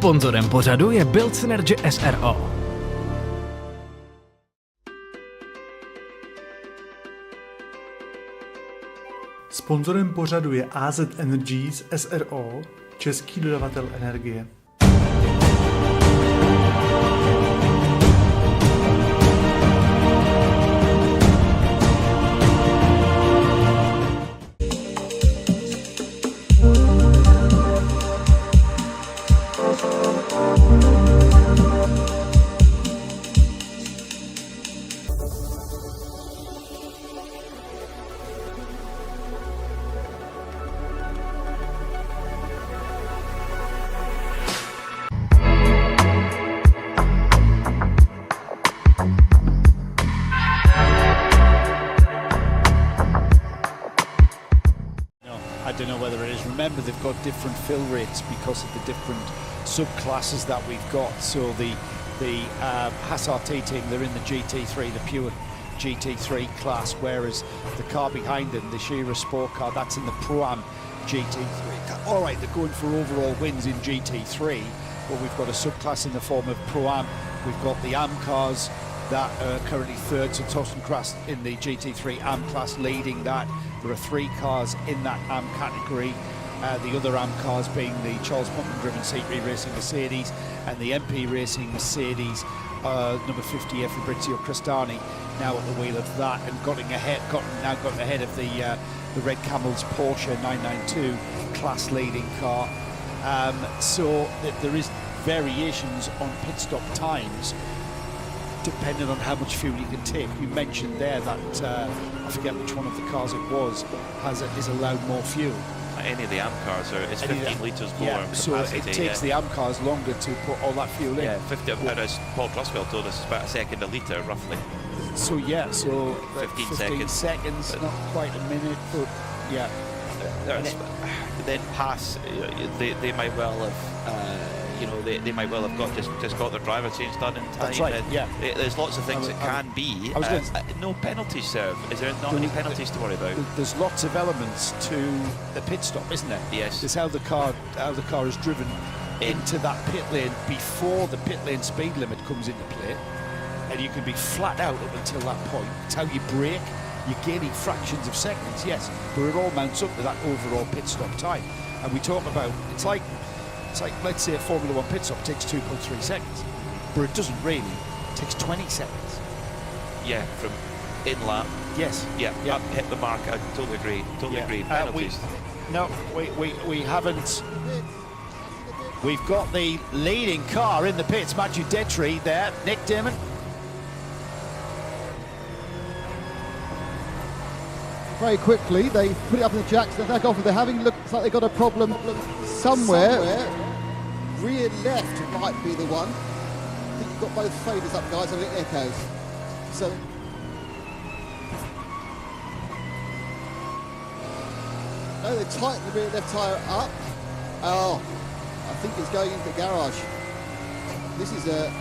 Sponzorem pořadu je Build Synergy SRO. Sponzorem pořadu je AZ Energies SRO, český dodavatel energie. I don't know whether it is. Remember, they've got different fill rates because of the different subclasses that we've got. So the Hassart team, they're in the GT3, the pure GT3 class, whereas the car behind them, the Shearer Sport car, that's in the Pro-Am GT3. All right, they're going for overall wins in GT3, but we've got a subclass in the form of Pro-Am. We've got the AM cars that are currently third, so Thorsten Krast in the GT3 AM class leading that. There are 3 cars in that AM category. The other AM cars being the Charles Putnam driven C3 Racing Mercedes and the MP Racing Mercedes, number 50 Fabrizio Crestani now at the wheel of that, and gotten ahead of the Red Camels Porsche 992 class leading car. So there is variations on pit stop times depending on how much fuel you can take. You mentioned there that I forget which one of the cars it was is allowed more fuel. Any of the AM cars it's 15 litres more capacity. So it takes the AM cars longer to put all that fuel in. Yeah, 50, as Paul Truswell told us, it's about a second a litre roughly. So 15 seconds, not quite a minute, but yeah. Then pass, they might well have. They might well have just got their driver change done in time. That's right. Yeah. There's lots of things that can be. No penalties served. Is there not any penalties to worry about? There's lots of elements to the pit stop, isn't there? Yes. There's how the car is driven into that pit lane before the pit lane speed limit comes into play, and you can be flat out up until that point. It's how you brake. You're gaining fractions of seconds, yes, but it all mounts up to that overall pit stop time. And we talk about it's like let's say a Formula 1 pit stop takes 2.3 seconds, but it doesn't really. It takes 20 seconds. Yeah, from in lap. Yes. Yeah. Up, hit the mark. I totally agree. Totally agree. Penalties. We haven't. We've got the leading car in the pits, Matthew Detry there. Nick Damon. Very quickly, they put it up in the jacks, they back off, and they're having looks like they've got a problem somewhere. Rear left might be the one. I think you've got both faders up, guys, and it echoes. So no, they tighten the rear left tyre up. Oh, I think it's going into the garage. This is a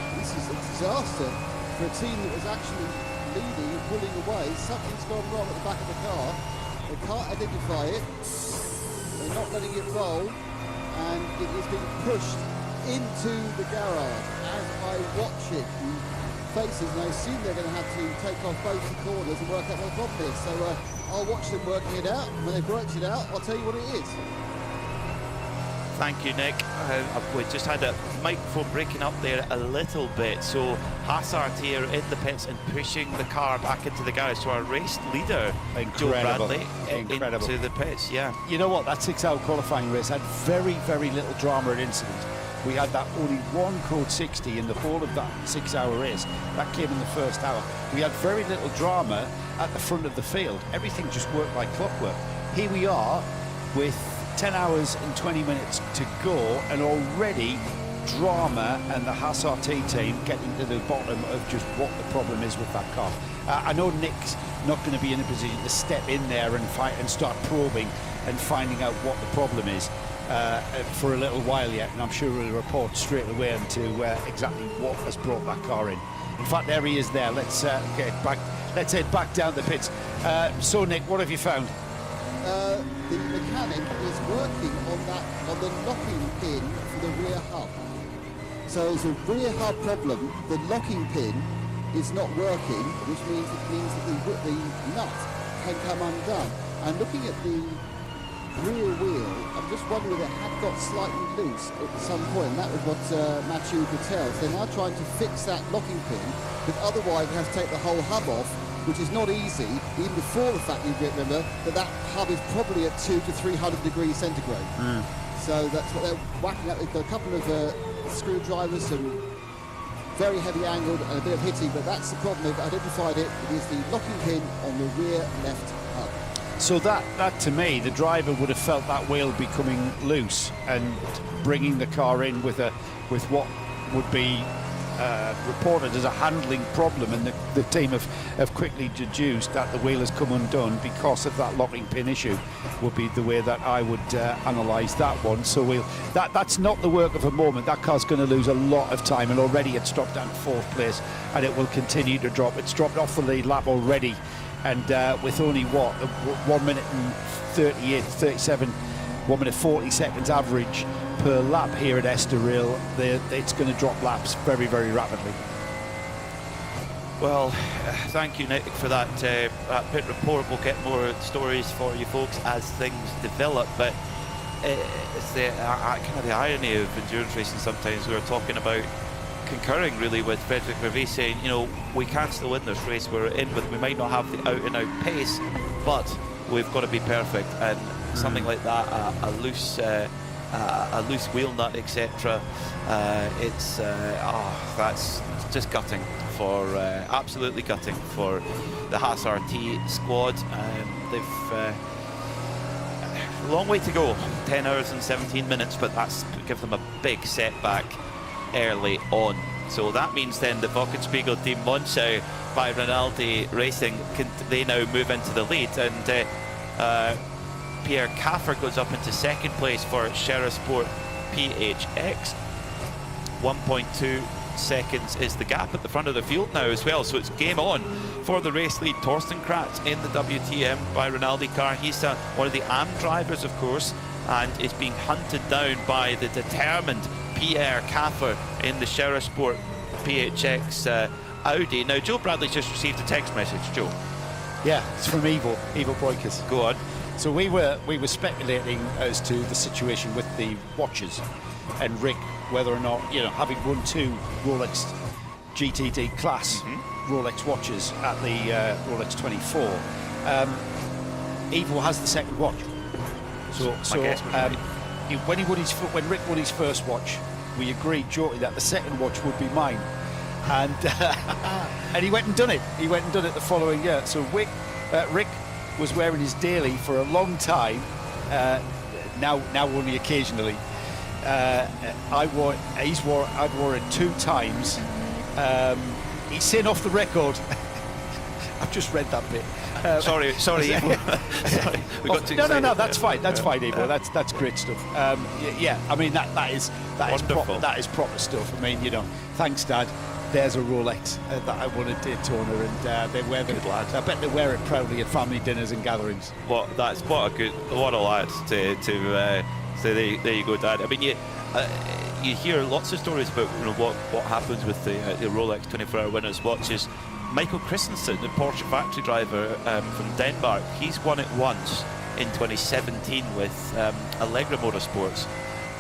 disaster for a team that was actually leading and pulling away. Something's gone wrong at the back of the car. They can't identify it. They're not letting it roll, and it is being pushed into the garage. As I watch it, faces, and I assume they're going to have to take off both the corners and work out what the problem is. So I'll watch them working it out. When they've worked it out, I'll tell you what it is. Thank you, Nick. We just had a microphone breaking up there a little bit. So Hazard here in the pits and pushing the car back into the garage. So our race leader, Joe Bradley, into the pits. Yeah. You know what? That 6-hour qualifying race had very, very little drama and incident. We had that only one code 60 in the whole of that 6-hour race. That came in the first hour. We had very little drama at the front of the field. Everything just worked like clockwork. Here we are with 10 hours and 20 minutes to go, and already drama and the Hazard team getting to the bottom of just what the problem is with that car. I know Nick's not going to be in a position to step in there and fight and start probing and finding out what the problem is for a little while yet, and I'm sure we'll report straight away into exactly what has brought that car in. In fact, there he is there. Let's get back. Let's head back down the pits. So, Nick, what have you found? The mechanic is working on the locking pin for the rear hub. So there's a rear hub problem. The locking pin is not working, which means that the nut can come undone. And looking at the rear wheel, I'm just wondering if it had got slightly loose at some point. And that was what Mathieu could tell. So they're now trying to fix that locking pin, because otherwise it has to take the whole hub off, which is not easy, even before the fact you remember that hub is probably at 200 to 300 degrees centigrade. So that's what they're whacking up. They've got a couple of screwdrivers, some very heavy angled and a bit of hitting, but that's the problem. They've identified it. It is the locking pin on the rear left hub. So that to me, the driver would have felt that wheel becoming loose and bringing the car in with what would be reported as a handling problem, and the team have quickly deduced that the wheel has come undone because of that locking pin issue, would be the way that I would analyse that one. So that's not the work of a moment. That car's going to lose a lot of time, and already it's dropped down to 4th place, and it will continue to drop. It's dropped off the lead lap already, and with only 1 minute and 37, 1 minute 40 seconds average per lap here at Estroril, it's going to drop laps very, very rapidly. Well, thank you, Nick, for that pit report. We'll get more stories for you folks as things develop, but it's the kind of the irony of endurance racing sometimes. We were talking about concurring really with Frederick Gervais saying, you know, we can still win this race. We're in with, we might not have the out-and-out pace, but we've got to be perfect, and something like that, a loose wheel nut, etc. That's just gutting for, absolutely gutting for the Hazard squad. They've a long way to go, 10 hours and 17 minutes, but that's give them a big setback early on. So that means then the Wochenspiegel team Monschau by Rinaldi Racing, they now move into the lead, and Pierre Kaffer goes up into 2nd place for Sport PHX. 1.2 seconds is the gap at the front of the field now as well, so it's game on for the race lead. Torsten Kratz in the WTM by Rinaldi car. He's one of the AM drivers, of course, and is being hunted down by the determined Pierre Kaffer in the Sport PHX Audi. Now, Joe Bradley's just received a text message. Joe. Yeah, it's from Ivo Breukers. Go on. So we were speculating as to the situation with the watches, and Rick, whether or not, you know, having won 2 Rolex GTD class Rolex watches at the Rolex 24, Ivo has the 2nd watch. So when Rick won his first watch, we agreed jointly that the 2nd watch would be mine, and and he went and done it. He went and done it the following year. So Rick was wearing his daily for a long time. Now only occasionally. I've worn it 2 times. He's saying off the record. I've just read that bit. Sorry, Ivo. No, that's fine. That's fine, Ivo. That's great stuff. Yeah, I mean that is proper stuff. I mean, you know, thanks, Dad. There's a Rolex that I won at Daytona, and they wear it. I bet they wear it proudly at family dinners and gatherings. What a lad to say. There you go, Dad. I mean, you hear lots of stories about, you know, what happens with the Rolex 24-hour winners' watches. Michael Christensen, the Porsche factory driver from Denmark, he's won it once in 2017 with Allegra Motorsports.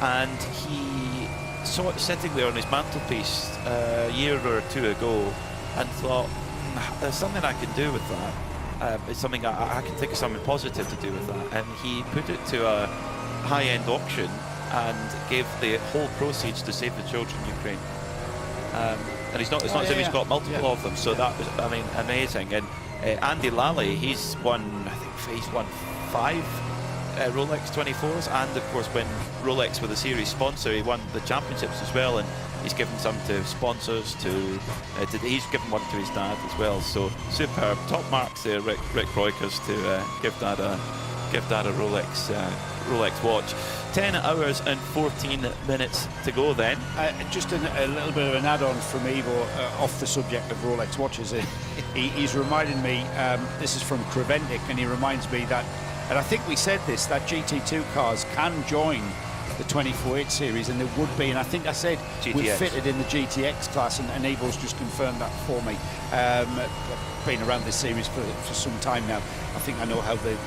and he saw it sitting there on his mantelpiece a year or two ago, and thought, there's something I can do with that. It's something I can think of something positive to do with that, and he put it to a high-end auction and gave the whole proceeds to Save the Children Ukraine. And it's not as if he's got multiple of them, so that was, I mean, amazing. And Andy Lally, he's won, I think he's won 5 Rolex 24s, and of course when Rolex were the series sponsor, he won the championships as well, and he's given some to sponsors, he's given one to his dad as well. So superb, top marks there, Rick Roykers, to give that a Rolex watch. 10 hours and 14 minutes to go then. Just a little bit of an add-on from Ivo off the subject of Rolex watches. He's reminded me, this is from Creventic, and he reminds me that, and I think we said this, that GT2 cars can join the 24/8 series, and there would be, and I think I said we're fitted in the GTX class, and Ivo's just confirmed that for me. Been around this series for some time now. I think I know how the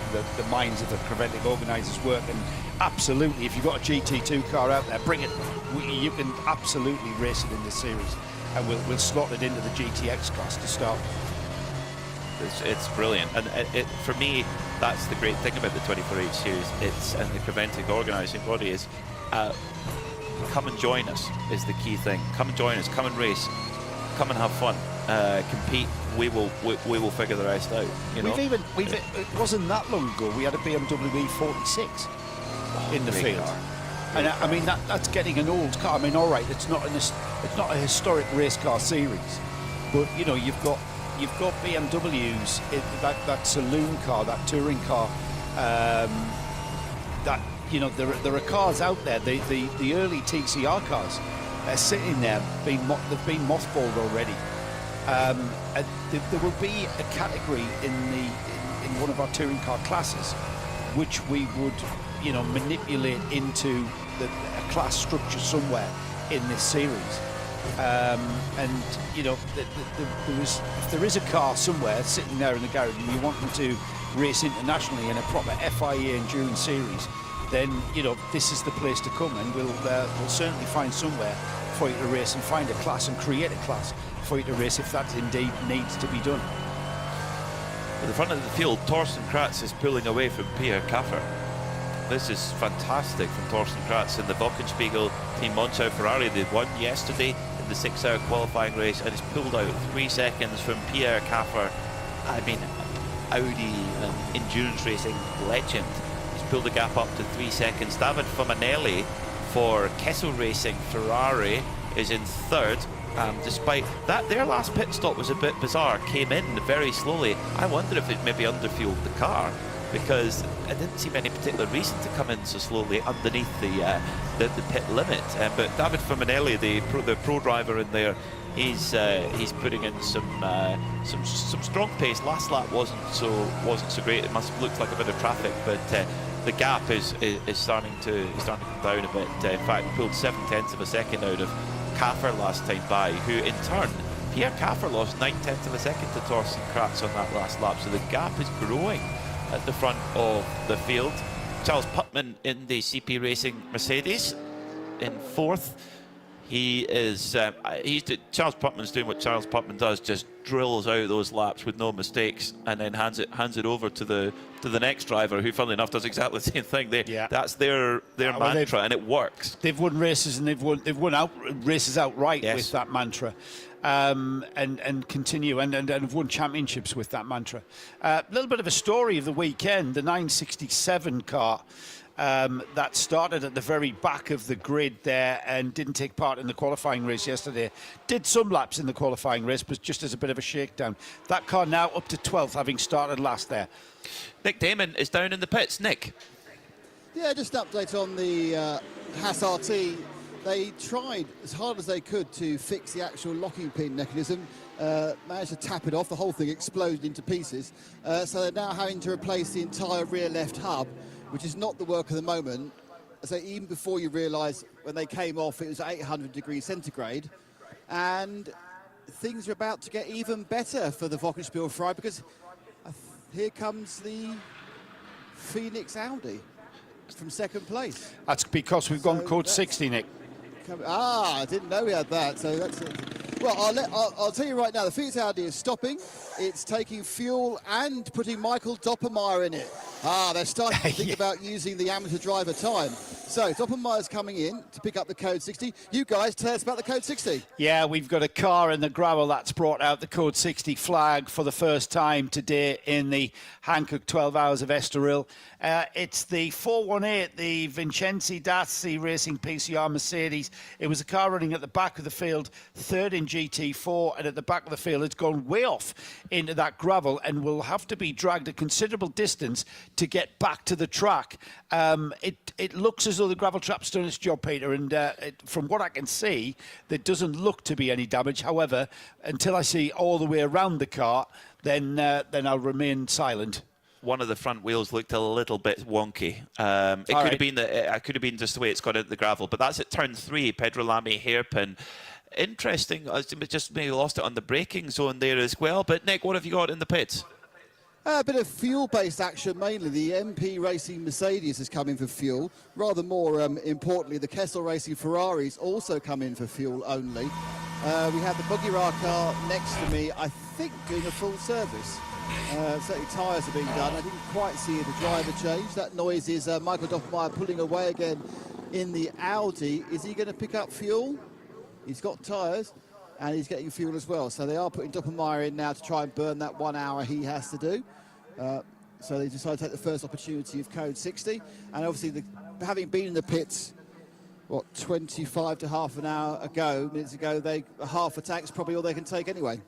minds of the Creventic organisers work, and absolutely, if you've got a GT2 car out there, bring it. You can absolutely race it in this series, and we'll slot it into the GTX class to start. It's brilliant, and for me, that's the great thing about the 24/8 series. And the Creventic organising body is, come and join us is the key thing. Come and join us. Come and race. Come and have fun. Compete. We will figure the rest out. You know? It wasn't that long ago. We had a BMW E46 in the field, and I mean that's getting an old car. I mean, all right, it's not a historic race car series, but you know you've got BMWs, that saloon car, that touring car. That you know there are cars out there. The early TCR cars are sitting there. They've been mothballed already. There will be a category in one of our touring car classes, which we would, you know, manipulate into a class structure somewhere in this series. And you know, if there is a car somewhere sitting there in the garage and you want them to race internationally in a proper FIA endurance series, then you know this is the place to come, and we'll certainly find somewhere for you to race and find a class and create a class for you to race if that indeed needs to be done. At the front of the field, Thorsten Kratz is pulling away from Pierre Kaffer. This is fantastic from Thorsten Kratz in the Wochenspiegel Team Monschau Ferrari. They won yesterday in the 6-hour qualifying race, and he's pulled out 3 seconds from Pierre Kaffer. I mean, Audi endurance racing legend. He's pulled the gap up to 3 seconds. David Fomanelli for Kessel Racing Ferrari is in 3rd. Despite that, their last pit stop was a bit bizarre. Came in very slowly. I wonder if it maybe underfueled the car, because it didn't seem any particular reason to come in so slowly underneath the pit limit. But David Fomanelli, the pro driver in there, he's putting in some strong pace. Last lap wasn't so great. It must have looked like a bit of traffic, but the gap is starting to come down a bit. In fact, pulled 0.7 of a second out of Kaffer last time by, who in turn, Pierre Kaffer lost 0.9 of a second to Thorsten Kratz on that last lap. So the gap is growing at the front of the field. Charles Putman in the CP Racing Mercedes in 4th. He is Charles Putman's doing what Charles Putman does, just drills out those laps with no mistakes, and then hands it over to the next driver, who, funnily enough, does exactly the same thing. That's their mantra, and it works. They've won races, and they've won races outright with that mantra, and continue and have won championships with that mantra. A little bit of a story of the weekend: the 967 car. That started at the very back of the grid there and didn't take part in the qualifying race yesterday. Did some laps in the qualifying race, but just as a bit of a shakedown. That car now up to 12th, having started last there. Nick Damon is down in the pits. Nick? Yeah, just an update on the Haas RT. They tried as hard as they could to fix the actual locking pin mechanism. Managed to tap it off. The whole thing exploded into pieces. So they're now having to replace the entire rear left hub, which is not the work at the moment. So even before you realise, when they came off, it was 800 degrees centigrade. And things are about to get even better for the Wochenspiegel Ferrari, because here comes the Phoenix Audi. from second place. That's because we've gone code 60, Nick. I didn't know we had that. So that's well. I'll tell you right now. The Fiat Audi is stopping. It's taking fuel and putting Michael Doppermeyer in it. They're starting to think about using the amateur driver time. So Doppermeyer's coming in to pick up the code 60. You guys tell us about the code 60. Yeah, we've got a car in the gravel that's brought out the code 60 flag for the first time today in the Hankook 12 Hours of Estroril. It's the 418, the Vincenzi Daci Racing PCR Mercedes. It was a car running at the back of the field, third in GT4, and at the back of the field it's gone way off into that gravel and will have to be dragged a considerable distance to get back to the track. It looks as though the gravel trap's done its job, Peter, and from what I can see, there doesn't look to be any damage. However, until I see all the way around the car, then I'll remain silent. One of the front wheels looked a little bit wonky. It could have been just the way it's got into the gravel, but that's at turn 3, Pedro Lamy hairpin. Interesting, just maybe lost it on the braking zone there as well. But Nick, what have you got in the pits? A bit of fuel-based action mainly. The MP Racing Mercedes has come in for fuel. Rather more importantly, the Kessel Racing Ferraris also come in for fuel only. We have the BUGGYRA car next to me, I think doing a full service. Certainly tyres are being done. I didn't quite see the driver change. That noise is Michael Doppermeyer pulling away again in the Audi. Is he going to pick up fuel? He's got tyres and he's getting fuel as well. So they are putting Doppermeyer in now to try and burn that 1 hour he has to do. So they decided to take the first opportunity of code 60. And obviously, having been in the pits, 25 to half an hour minutes ago, half a tank's probably all they can take anyway.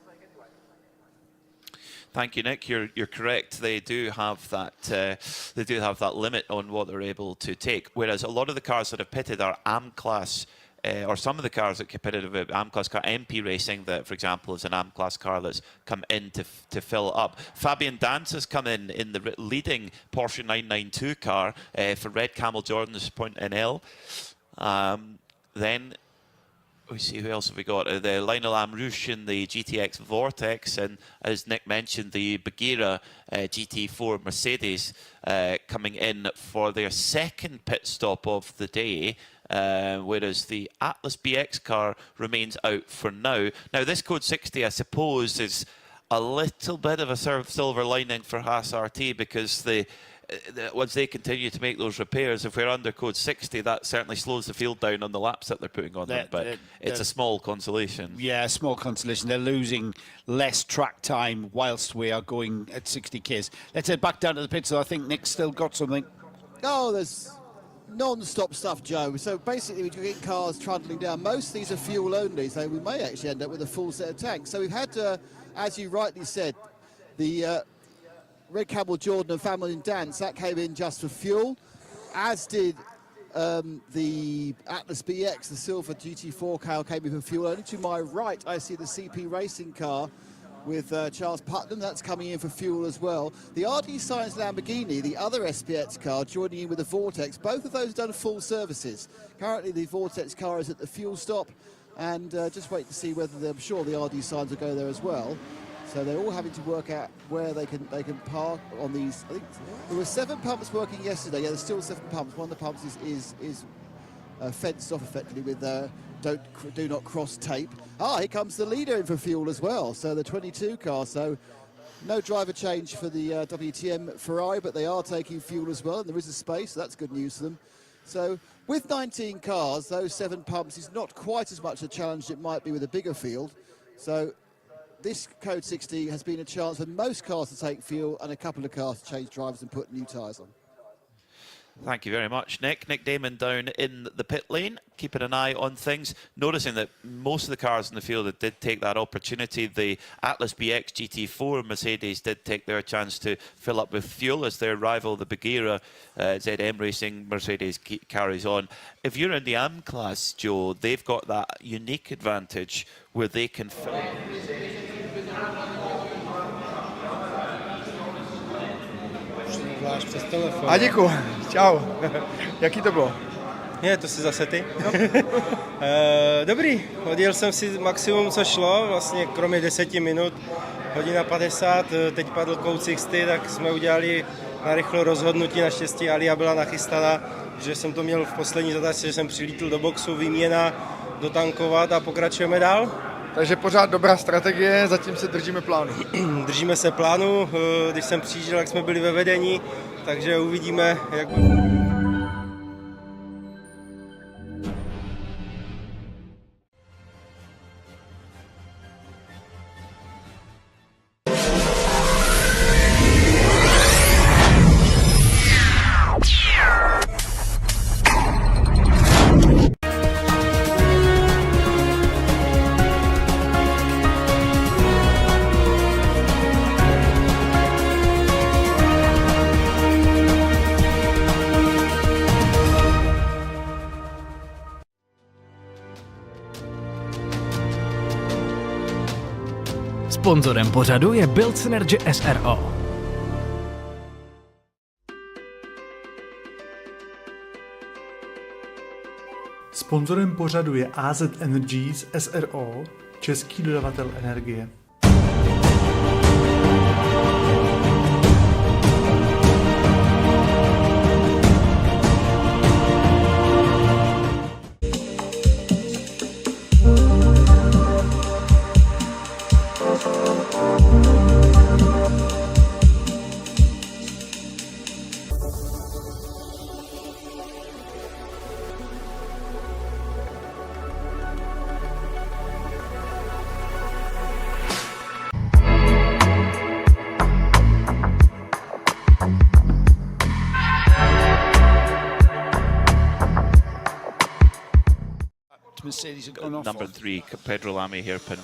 Thank you, Nick. You're correct. They do have that limit on what they're able to take. Whereas a lot of the cars that have pitted are AM class, or some of the cars that pitted are AM class car. MP Racing, that for example is an AM class car that's come in to fill up. Fabian Dance has come in the leading Porsche 992 car for Red Camel Jordan's Point NL. Then we see who else have we got. The Lionel Amrouche in the GTX Vortex, and as Nick mentioned, the BUGGYRA GT4 Mercedes coming in for their second pit stop of the day. Whereas the Atlas BX car remains out for now. Now, this code 60, I suppose, is a little bit of a silver lining for Haas RT, because once they continue to make those repairs, if we're under code 60, that certainly slows the field down on the laps that they're putting on them. But it's a small consolation. Yeah, a small consolation. They're losing less track time whilst we are going at 60 Ks. Let's head back down to the pits. So I think Nick's still got something. Oh, there's non-stop stuff, Joe. So basically, we're getting cars trundling down. Most of these are fuel only, so we may actually end up with a full set of tanks. So we've had, as you rightly said, the Red Camel Jordan and Family Dance, that came in just for fuel, as did the Atlas BX, the silver GT4 car, came in for fuel only. To my right, I see the CP Racing car with Charles Putnam, that's coming in for fuel as well. The RD Science Lamborghini, the other SPX car, joining in with the Vortex. Both of those have done full services. Currently, the Vortex car is at the fuel stop, and just wait to see whether I'm sure the RD Science will go there as well. So they're all having to work out where they can park on these. I think there were 7 pumps working yesterday. Yeah, there's still 7 pumps. One of the pumps is fenced off effectively with do not cross tape. Here comes the leader in for fuel as well. So the 22 car. So no driver change for the WTM Ferrari, but they are taking fuel as well, and there is a space. So that's good news for them. So with 19 cars, those 7 pumps is not quite as much a challenge as it might be with a bigger field. So this code 60 has been a chance for most cars to take fuel and a couple of cars to change drivers and put new tyres on. Thank you very much, Nick. Nick Damon down in the pit lane, keeping an eye on things, noticing that most of the cars in the field that did take that opportunity. The Atlas BX GT4 Mercedes did take their chance to fill up with fuel as their rival, the BUGGYRA ZM Racing Mercedes, carries on. If you're in the AM class, Joe, they've got that unique advantage where they can fill. Přes telefon. A děkuji. Čau. Jaký to bylo? To si zase ty. Dobrý, odjel jsem si maximum, co šlo, vlastně kromě 10 minut, hodina 50, teď padl code 60, tak jsme udělali na rychlo rozhodnutí, naštěstí Alia byla nachystaná, že jsem to měl v poslední zadačce, že jsem přilítl do boxu, výměna, dotankovat a pokračujeme dál. Takže pořád dobrá strategie, zatím se držíme plánu. Držíme se plánu, když jsem přijížděl, jak jsme byli ve vedení, takže uvidíme, jak Sponzorem pořadu je Build Synergy SRO. Sponzorem pořadu je AZ Energies SRO, český dodavatel energie. Mercedes have gone off. Number 3, Pedro Lamy hairpin.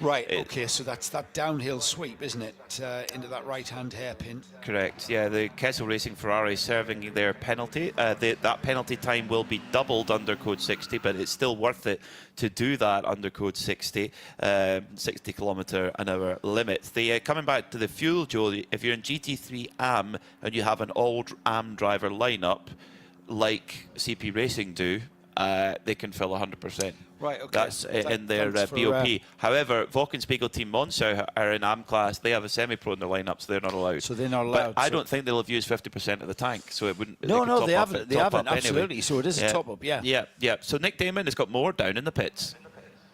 Right, okay, so that's that downhill sweep, isn't it, into that right-hand hairpin? Correct, yeah, the Kessel Racing Ferrari serving their penalty. That penalty time will be doubled under Code 60, but it's still worth it to do that under Code 60, 60 km/h limit. Coming back to the fuel, Joe, if you're in GT3 AM and you have an old AM driver lineup, like CP Racing do, they can fill 100%. Right, okay. That's in their BOP. However, Wochenspiegel Team Monza are in AM class. They have a semi-pro in their lineup, so they're not allowed. So they're not allowed. But I don't think they'll have used 50% of the tank, so it wouldn't. No, they haven't. They haven't, anyway. absolutely. So it is a top-up, yeah. Yeah. So Nick Damon has got more down in the pits.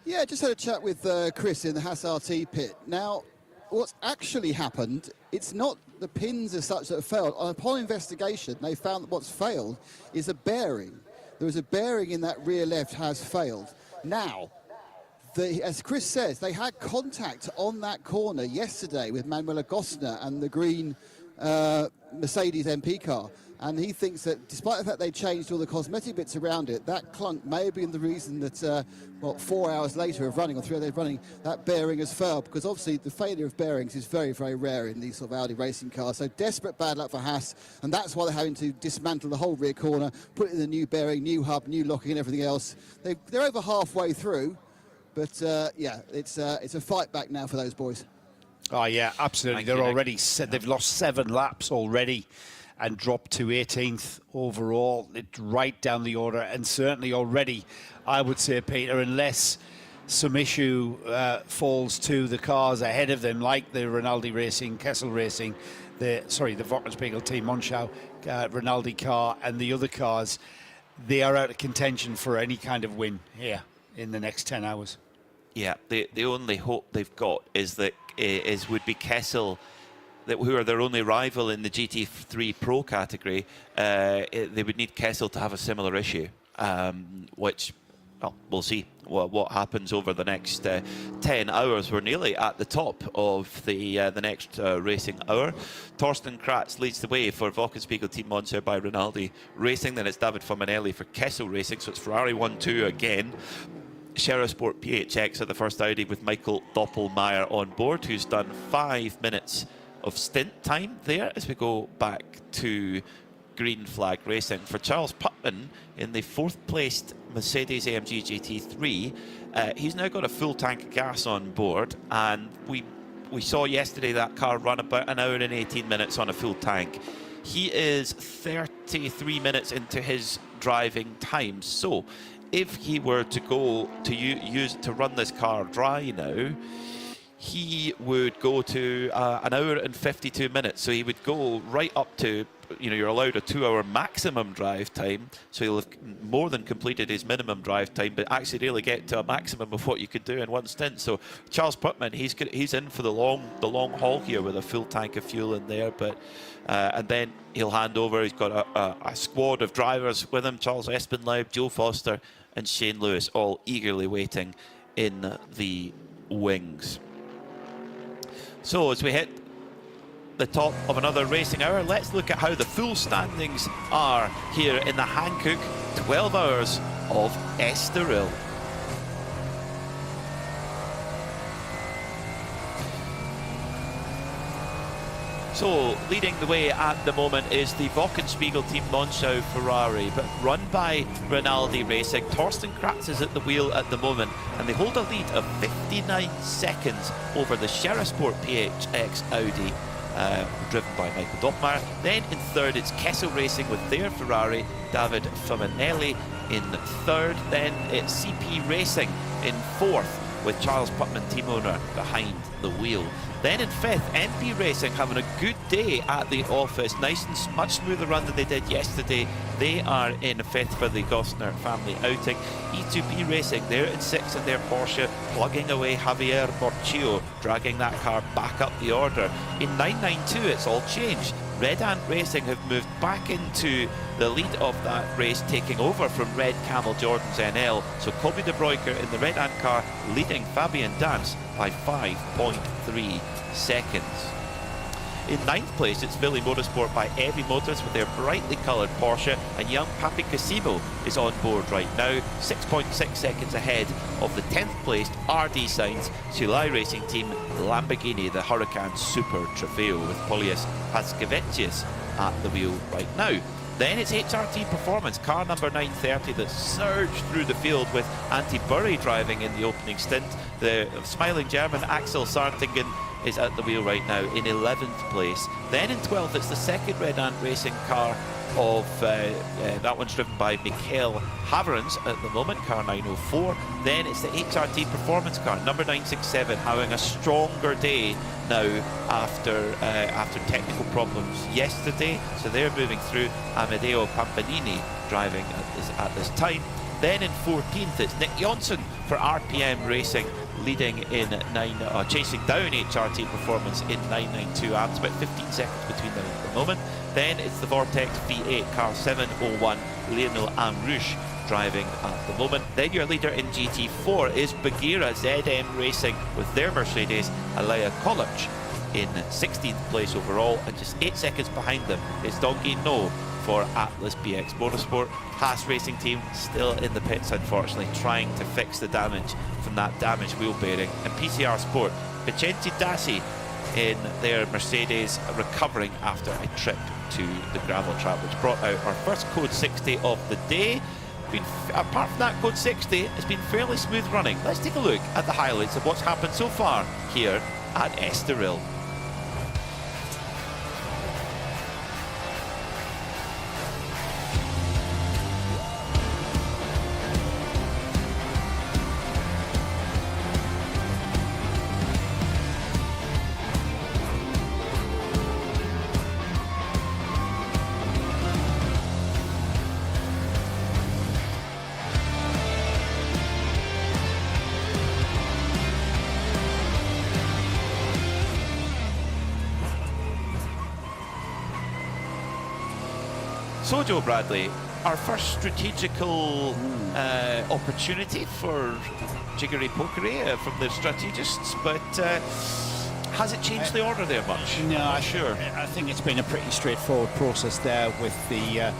Yeah, just had a chat with Chris in the Haas RT pit. Now, what's actually happened, it's not the pins as such that have failed. Upon investigation, they found that what's failed is a bearing. There was a bearing in that rear left has failed. Now, as Chris says, they had contact on that corner yesterday with Manuela Gosner and the green Mercedes MP car. And he thinks that despite the fact they changed all the cosmetic bits around it, that clunk may have been the reason that, 4 hours later of running, or 3 days running, that bearing has failed. Because obviously the failure of bearings is very, very rare in these sort of Audi racing cars. So desperate bad luck for Haas. And that's why they're having to dismantle the whole rear corner, put in the new bearing, new hub, new locking and everything else. They're over halfway through. But, it's a fight back now for those boys. Oh, yeah, absolutely. They're already said they've lost 7 laps already and dropped to 18th overall. It's right down the order, and certainly already, I would say, Peter, unless some issue falls to the cars ahead of them, like the Rinaldi Racing, Kessel Racing, the Wochenspiegel Team Monschau, Rinaldi car, and the other cars, they are out of contention for any kind of win here in the next 10 hours. Yeah, the only hope they've got is would be Kessel, who are their only rival in the GT3 Pro category. They would need Kessel to have a similar issue, which, well, we'll see what happens over the next 10 hours. We're nearly at the top of the next racing hour. Torsten Kratz leads the way for Wochenspiegel Team Monza by Rinaldi Racing. Then it's David Fominelli for Kessel Racing, so it's Ferrari 1-2 again. Shera Sport PHX at the first Audi with Michael Doppelmayr on board, who's done 5 minutes of stint time there as we go back to green flag racing. For Charles Putman in the 4th placed Mercedes AMG GT3, he's now got a full tank of gas on board, and we saw yesterday that car run about an hour and 18 minutes on a full tank. He is 33 minutes into his driving time, so if he were to go to run this car dry now, he would go to an hour and 52 minutes. So he would go right up to you're allowed a 2-hour maximum drive time, so he'll have more than completed his minimum drive time, but actually really get to a maximum of what you could do in one stint. So Charles Putman, he's in for the long haul here with a full tank of fuel in there, but and then he'll hand over. He's got a squad of drivers with him: Charles Espenlaub, Joe Foster, and Shane Lewis, all eagerly waiting in the wings. So as we hit the top of another racing hour, let's look at how the full standings are here in the Hankook 12 Hours of Estroril. So, leading the way at the moment is the Wochenspiegel Team Monschau Ferrari, but run by Rinaldi Racing. Torsten Kratz is at the wheel at the moment, and they hold a lead of 59 seconds over the Sherasport PHX Audi, driven by Michael Doppmeyer. Then in third, it's Kessel Racing with their Ferrari, David Faminelli in third. Then it's CP Racing in fourth, with Charles Putman, team owner, behind the wheel. Then in fifth, NP Racing having a good day at the office. Nice and much smoother run than they did yesterday. They are in fifth for the Gosner family outing. E2P Racing, they're in sixth in their Porsche, plugging away Javier Borchio, dragging that car back up the order. In 992, it's all changed. Red Ant Racing have moved back into the lead of that race, taking over from Red Camel Jordan's NL. So Kobe de Bruyker in the Red Ant car leading Fabian Dance by 5.3 seconds. In ninth place, it's Philly Motorsport by Evi Motors with their brightly coloured Porsche, and young Papi Casimo is on board right now, 6.6 seconds ahead of the 10th placed RD Sainz Sulai Racing Team Lamborghini, the Huracan Super Trofeo, with Polias Paskevicius at the wheel right now. Then it's HRT Performance, car number 930, that surged through the field with Antti Burri driving in the opening stint. The smiling German Axel Sartingen is at the wheel right now in 11th place. Then in 12th, it's the second Red Ant Racing car of, that one's driven by Mikael Haverens at the moment, car 904. Then it's the HRT Performance car, number 967, having a stronger day now after technical problems yesterday. So they're moving through. Amedeo Pampanini driving at this time. Then in 14th, it's Nick Jonsson for RPM Racing, leading in chasing down HRT Performance in 992 amps, about 15 seconds between them at the moment. Then it's the Vortex V8 car 701, Lionel Amrouche driving at the moment. Then your leader in GT4 is BUGGYRA ZM Racing with their Mercedes Alea Koloc in 16th place overall, and just 8 seconds behind them is Dongyi No for Atlas BX Motorsport. Haas Racing Team still in the pits, unfortunately, trying to fix the damage from that damaged wheel bearing. And PCR Sport, Vicente Dassi in their Mercedes, recovering after a trip to the gravel trap, which brought out our first Code 60 of the day. Apart from that Code 60, it's been fairly smooth running. Let's take a look at the highlights of what's happened so far here at Estroril. So, Joe Bradley, our first strategical opportunity for Jiggery Pokery from the strategists, but has it changed the order there much? No, sure. I think it's been a pretty straightforward process there with the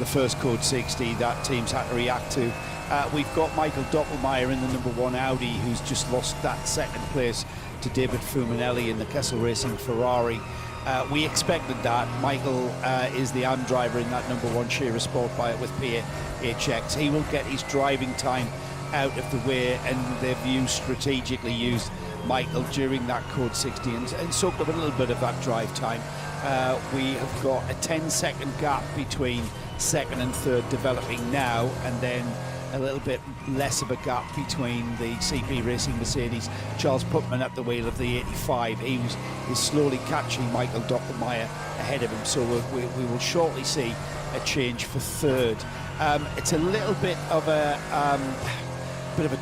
first Code 60 that teams had to react to. We've got Michael Doppelmayr in the number 1 Audi, who's just lost that second place to David Fuminelli in the Kessel Racing Ferrari. We expected that. Michael is the AM driver in that number 1 Shearer Sport Bike with PHX. He will get his driving time out of the way, and they've strategically used Michael during that Code 60 and soaked up a little bit of that drive time. We have got a 10-second gap between second and third developing now, and then a little bit less of a gap between the CP Racing Mercedes. Charles Putman at the wheel of the 85. He is slowly catching Michael Doppelmayr ahead of him, so we will shortly see a change for third. It's a little bit of a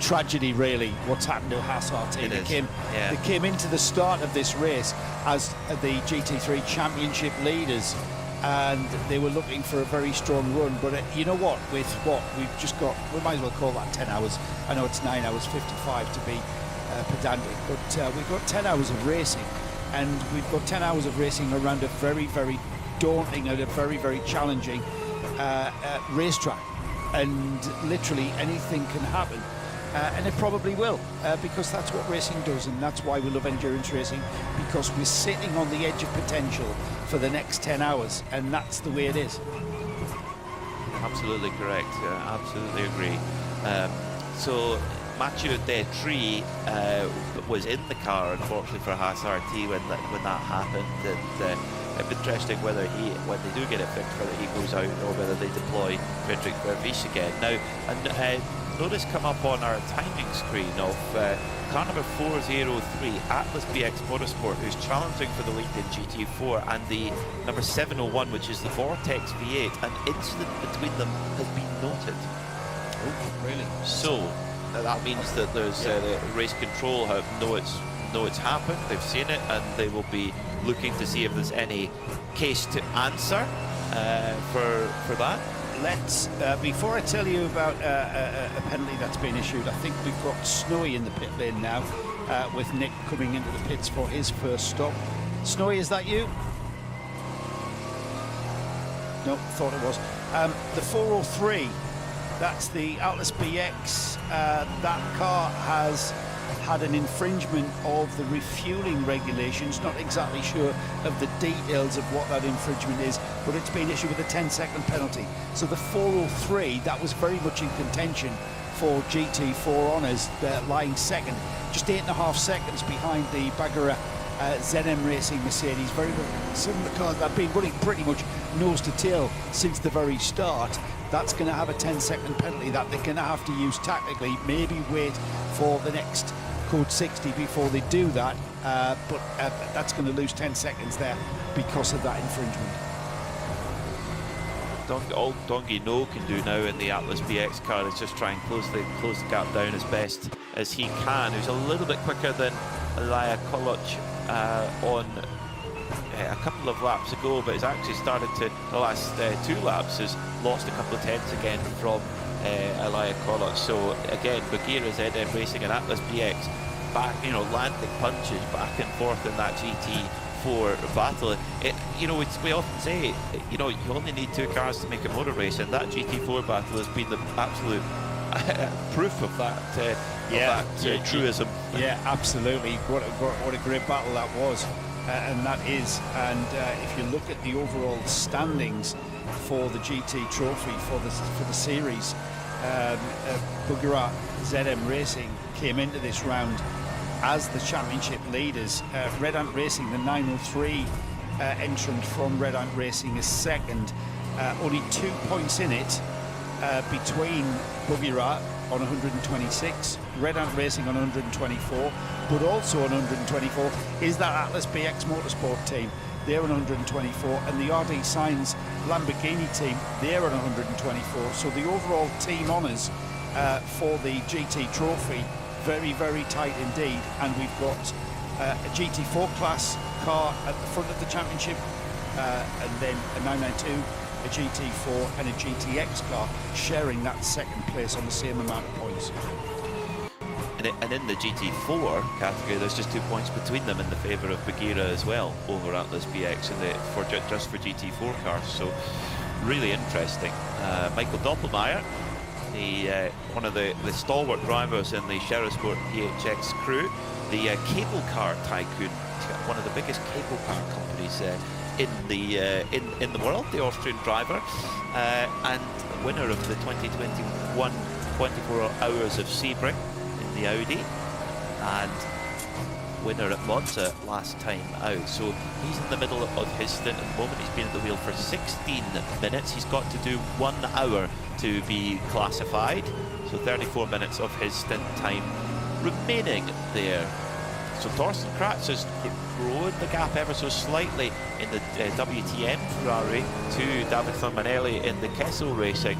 tragedy, really, what's happened to Haas RT. They came into the start of this race as the GT3 Championship leaders, and they were looking for a very strong run. But you know what? With what we've just got, we might as well call that 10 hours. I know it's 9 hours 55 to be pedantic, but we've got 10 hours of racing, and we've got 10 hours of racing around a very, very daunting and a very, very challenging racetrack, and literally anything can happen. And it probably will, because that's what racing does, and that's why we love endurance racing, because we're sitting on the edge of potential for the next 10 hours, and that's the way it is. Absolutely correct. Absolutely agree. So Mathieu Detry was in the car, unfortunately for Haas RT, when that happened, and it'd be interesting whether when they do get it fixed, whether he goes out or whether they deploy Frederick Vervies again. Now, notice come up on our timing screen of car number 403, Atlas BX Motorsport, who's challenging for the lead in GT4, and the number 701, which is the Vortex V8. An incident between them has been noted. Oh, really? So that means that there's the race control know it's happened, they've seen it, and they will be looking to see if there's any case to answer for that. Let's, before I tell you about a penalty that's been issued, I think we've got Snowy in the pit lane now, with Nick coming into the pits for his first stop. Snowy, is that you? No, thought it was. The 403, that's the Atlas BX. That car has had an infringement of the refueling regulations. Not exactly sure of the details of what that infringement is, but it's been issued with a 10-second penalty. So the 403, that was very much in contention for GT4 honours, lying second, just 8.5 seconds behind the BUGGYRA ZM Racing Mercedes. Very, very similar cars that have been running pretty much nose to tail since the very start. That's going to have a 10-second penalty that they're going to have to use tactically, maybe wait for the next Code 60 before they do that, but that's going to lose 10 seconds there because of that infringement. All Dongi No can do now in the Atlas BX car is just try and close the gap down as best as he can. He's a little bit quicker than Elia Koloc on a couple of laps ago, but he's actually started to, the last 2 laps, has lost a couple of tenths again from Elia Koloc. So again, BUGGYRA ZM Racing and Atlas BX back, landing punches back and forth in that GT4 battle. We often say, you only need 2 cars to make a motor race, and that GT4 battle has been the absolute proof of that, truism. Yeah, absolutely. What a great battle that was. And that is, and if you look at the overall standings for the GT Trophy for the series, BUGGYRA ZM Racing came into this round as the championship leaders. Red Ant Racing, the 903 entrant from Red Ant Racing, is second. Only 2 points in it between BUGGYRA on 126, Red Ant Racing on 124, but also on 124 is that Atlas BX Motorsport team. They're on 124, and the RD Science Lamborghini team, they're on 124. So the overall team honours for the GT Trophy, very, very tight indeed. And we've got a GT4 class car at the front of the championship, and then a 992, a GT4 and a GTX car sharing that second place on the same amount of points. And in the GT4 category, there's just 2 points between them in the favour of BUGGYRA as well over Atlas BX just for GT4 cars. So really interesting. Michael Doppelmayr, one of the stalwart drivers in the Sherisport PHX crew, the cable car tycoon, one of the biggest cable car companies in the world, the Austrian driver, and winner of the 2021 24 Hours of Sebring in the Audi, and winner at Monza last time out. So he's in the middle of his stint at the moment. He's been at the wheel for 16 minutes. He's got to do 1 hour to be classified. So 34 minutes of his stint time remaining there. So Thorsten Kratz has grown the gap ever so slightly in the WTM Ferrari to David Firminelli in the Kessel Racing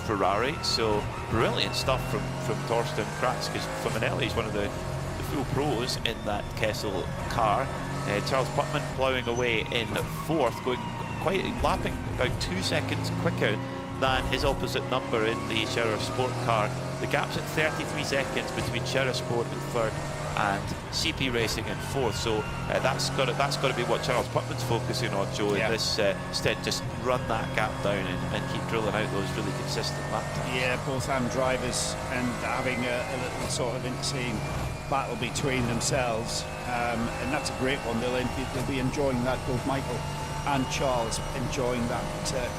Ferrari. So brilliant stuff from Thorsten Kratz, because Firminelli is one of the full pros in that Kessel car. Charles Putman ploughing away in fourth, going lapping about 2 seconds quicker than his opposite number in the Scherer Sport car. The gap's at 33 seconds between Scherer Sport in third and CP Racing in fourth, so that's got to be what Charles Putman's focusing on, Joe, in this stint. Just run that gap down and keep drilling out those really consistent lap times. Yeah, both AM drivers and having a little sort of insane battle between themselves, and that's a great one. They'll be enjoying that, both Michael and Charles enjoying that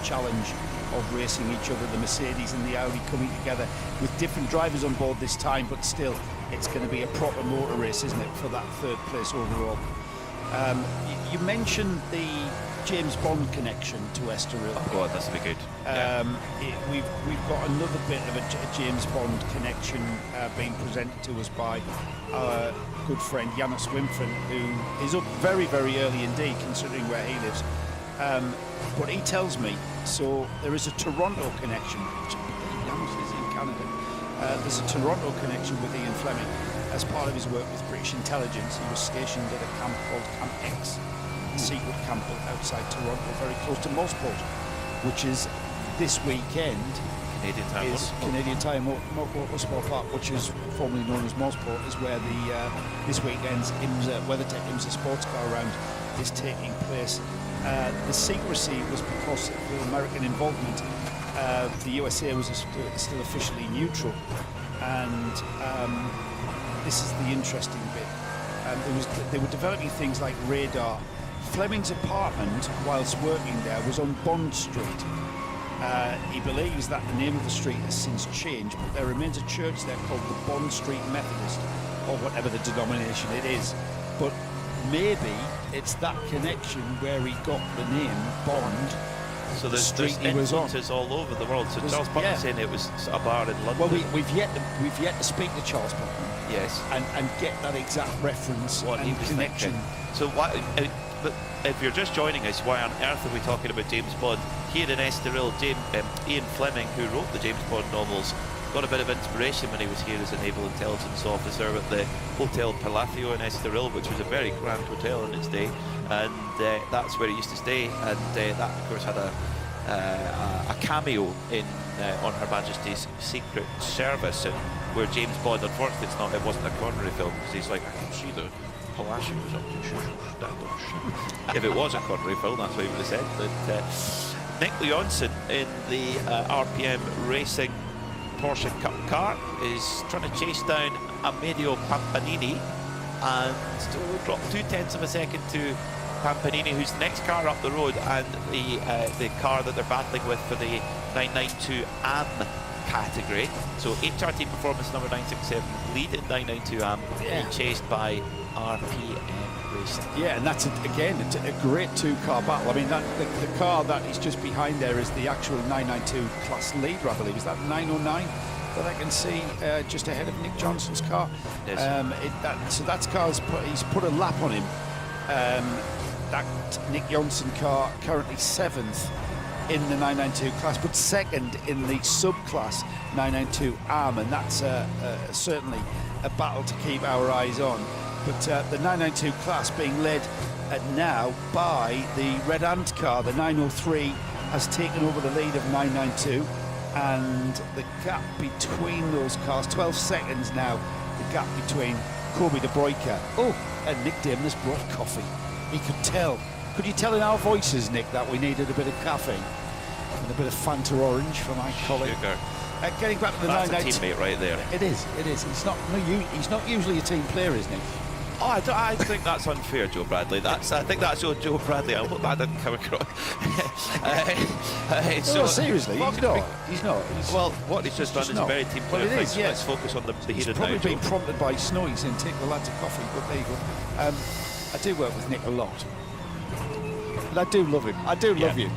challenge of racing each other, the Mercedes and the Audi coming together with different drivers on board this time, but still it's going to be a proper motor race, isn't it, for that third place overall. You mentioned the James Bond connection to Estroril. Oh God, this will be good. We've got another bit of a James Bond connection being presented to us by our good friend Janos Wimfren, who is up very, very early indeed, considering where he lives. But he tells me, so there is a Toronto connection, which Janos is in Canada. There's a Toronto connection with Ian Fleming as part of his work with British intelligence. He was stationed at a camp called Camp X, a secret camp outside Toronto, very close to Mosport, which is this weekend. Canadian Tire Motorsport Park, which is formerly known as Mosport, is where the this weekend's WeatherTech IMSA sports car round is taking place. The secrecy was because of the American involvement. The USA was still officially neutral, and this is the interesting bit. They were developing things like radar. Fleming's apartment, whilst working there, was on Bond Street. He believes that the name of the street has since changed, but there remains a church there called the Bond Street Methodist, or whatever the denomination it is. But maybe it's that connection where he got the name Bond. So there's influences all over the world. So Charles Putman saying it was a bar in London. Well, we've yet to speak to Charles Putman. Yes. And get that exact reference and connection. So but if you're just joining us, why on earth are we talking about James Bond? Here in Estoril, Ian Fleming, who wrote the James Bond novels, got a bit of inspiration when he was here as a naval intelligence officer at the Hotel Palacio in Estoril, which was a very grand hotel in its day, and that's where he used to stay, and that of course had a cameo in on Her Majesty's Secret Service, and where James Bond, unfortunately it wasn't a Connery film, because he's like, I can see the Palacio was up to stand. If it was a Connery film, that's what he would have said. But Nick Leonson in the RPM Racing Porsche Cup car is trying to chase down Amedeo Pampanini and drop 0.2 of a second to Pampanini, who's the next car up the road, and the car that they're battling with for the 992 AM category. So HRT Performance number 967 lead in 992 AM, being chased by RPM Racing. Yeah, and that's again a great two-car battle. I mean, the car that is just behind there is the actual 992 class leader, I believe. Is that 909 that I can see just ahead of Nick Johnson's car? Yes. So that's car he's put a lap on him. That Nick Johnson car currently 7th in the 992 class, but 2nd in the subclass 992 AM, and that's certainly a battle to keep our eyes on. But the 992 class being led now by the Red Ant car. The 903 has taken over the lead of 992, and the gap between those cars, 12 seconds now, the gap between Kobe de Broeker and Nick Damon has brought coffee. He could tell. Could you tell in our voices, Nick, that we needed a bit of caffeine and a bit of Fanta Orange for my colleague? Sugar. Getting back to the 992. That's a teammate right there. It is. He's not usually a team player, isn't he? Oh, I think that's unfair, Joe Bradley. I think that's Joe Bradley. I hope that didn't come across. So seriously, he's not. Well, what he's just done is a very team player thing. So let's focus on the here and now. He's probably been prompted by Snowy saying, take the lads a coffee, but there you go. I do work with Nick a lot. And I do love him. I do love you.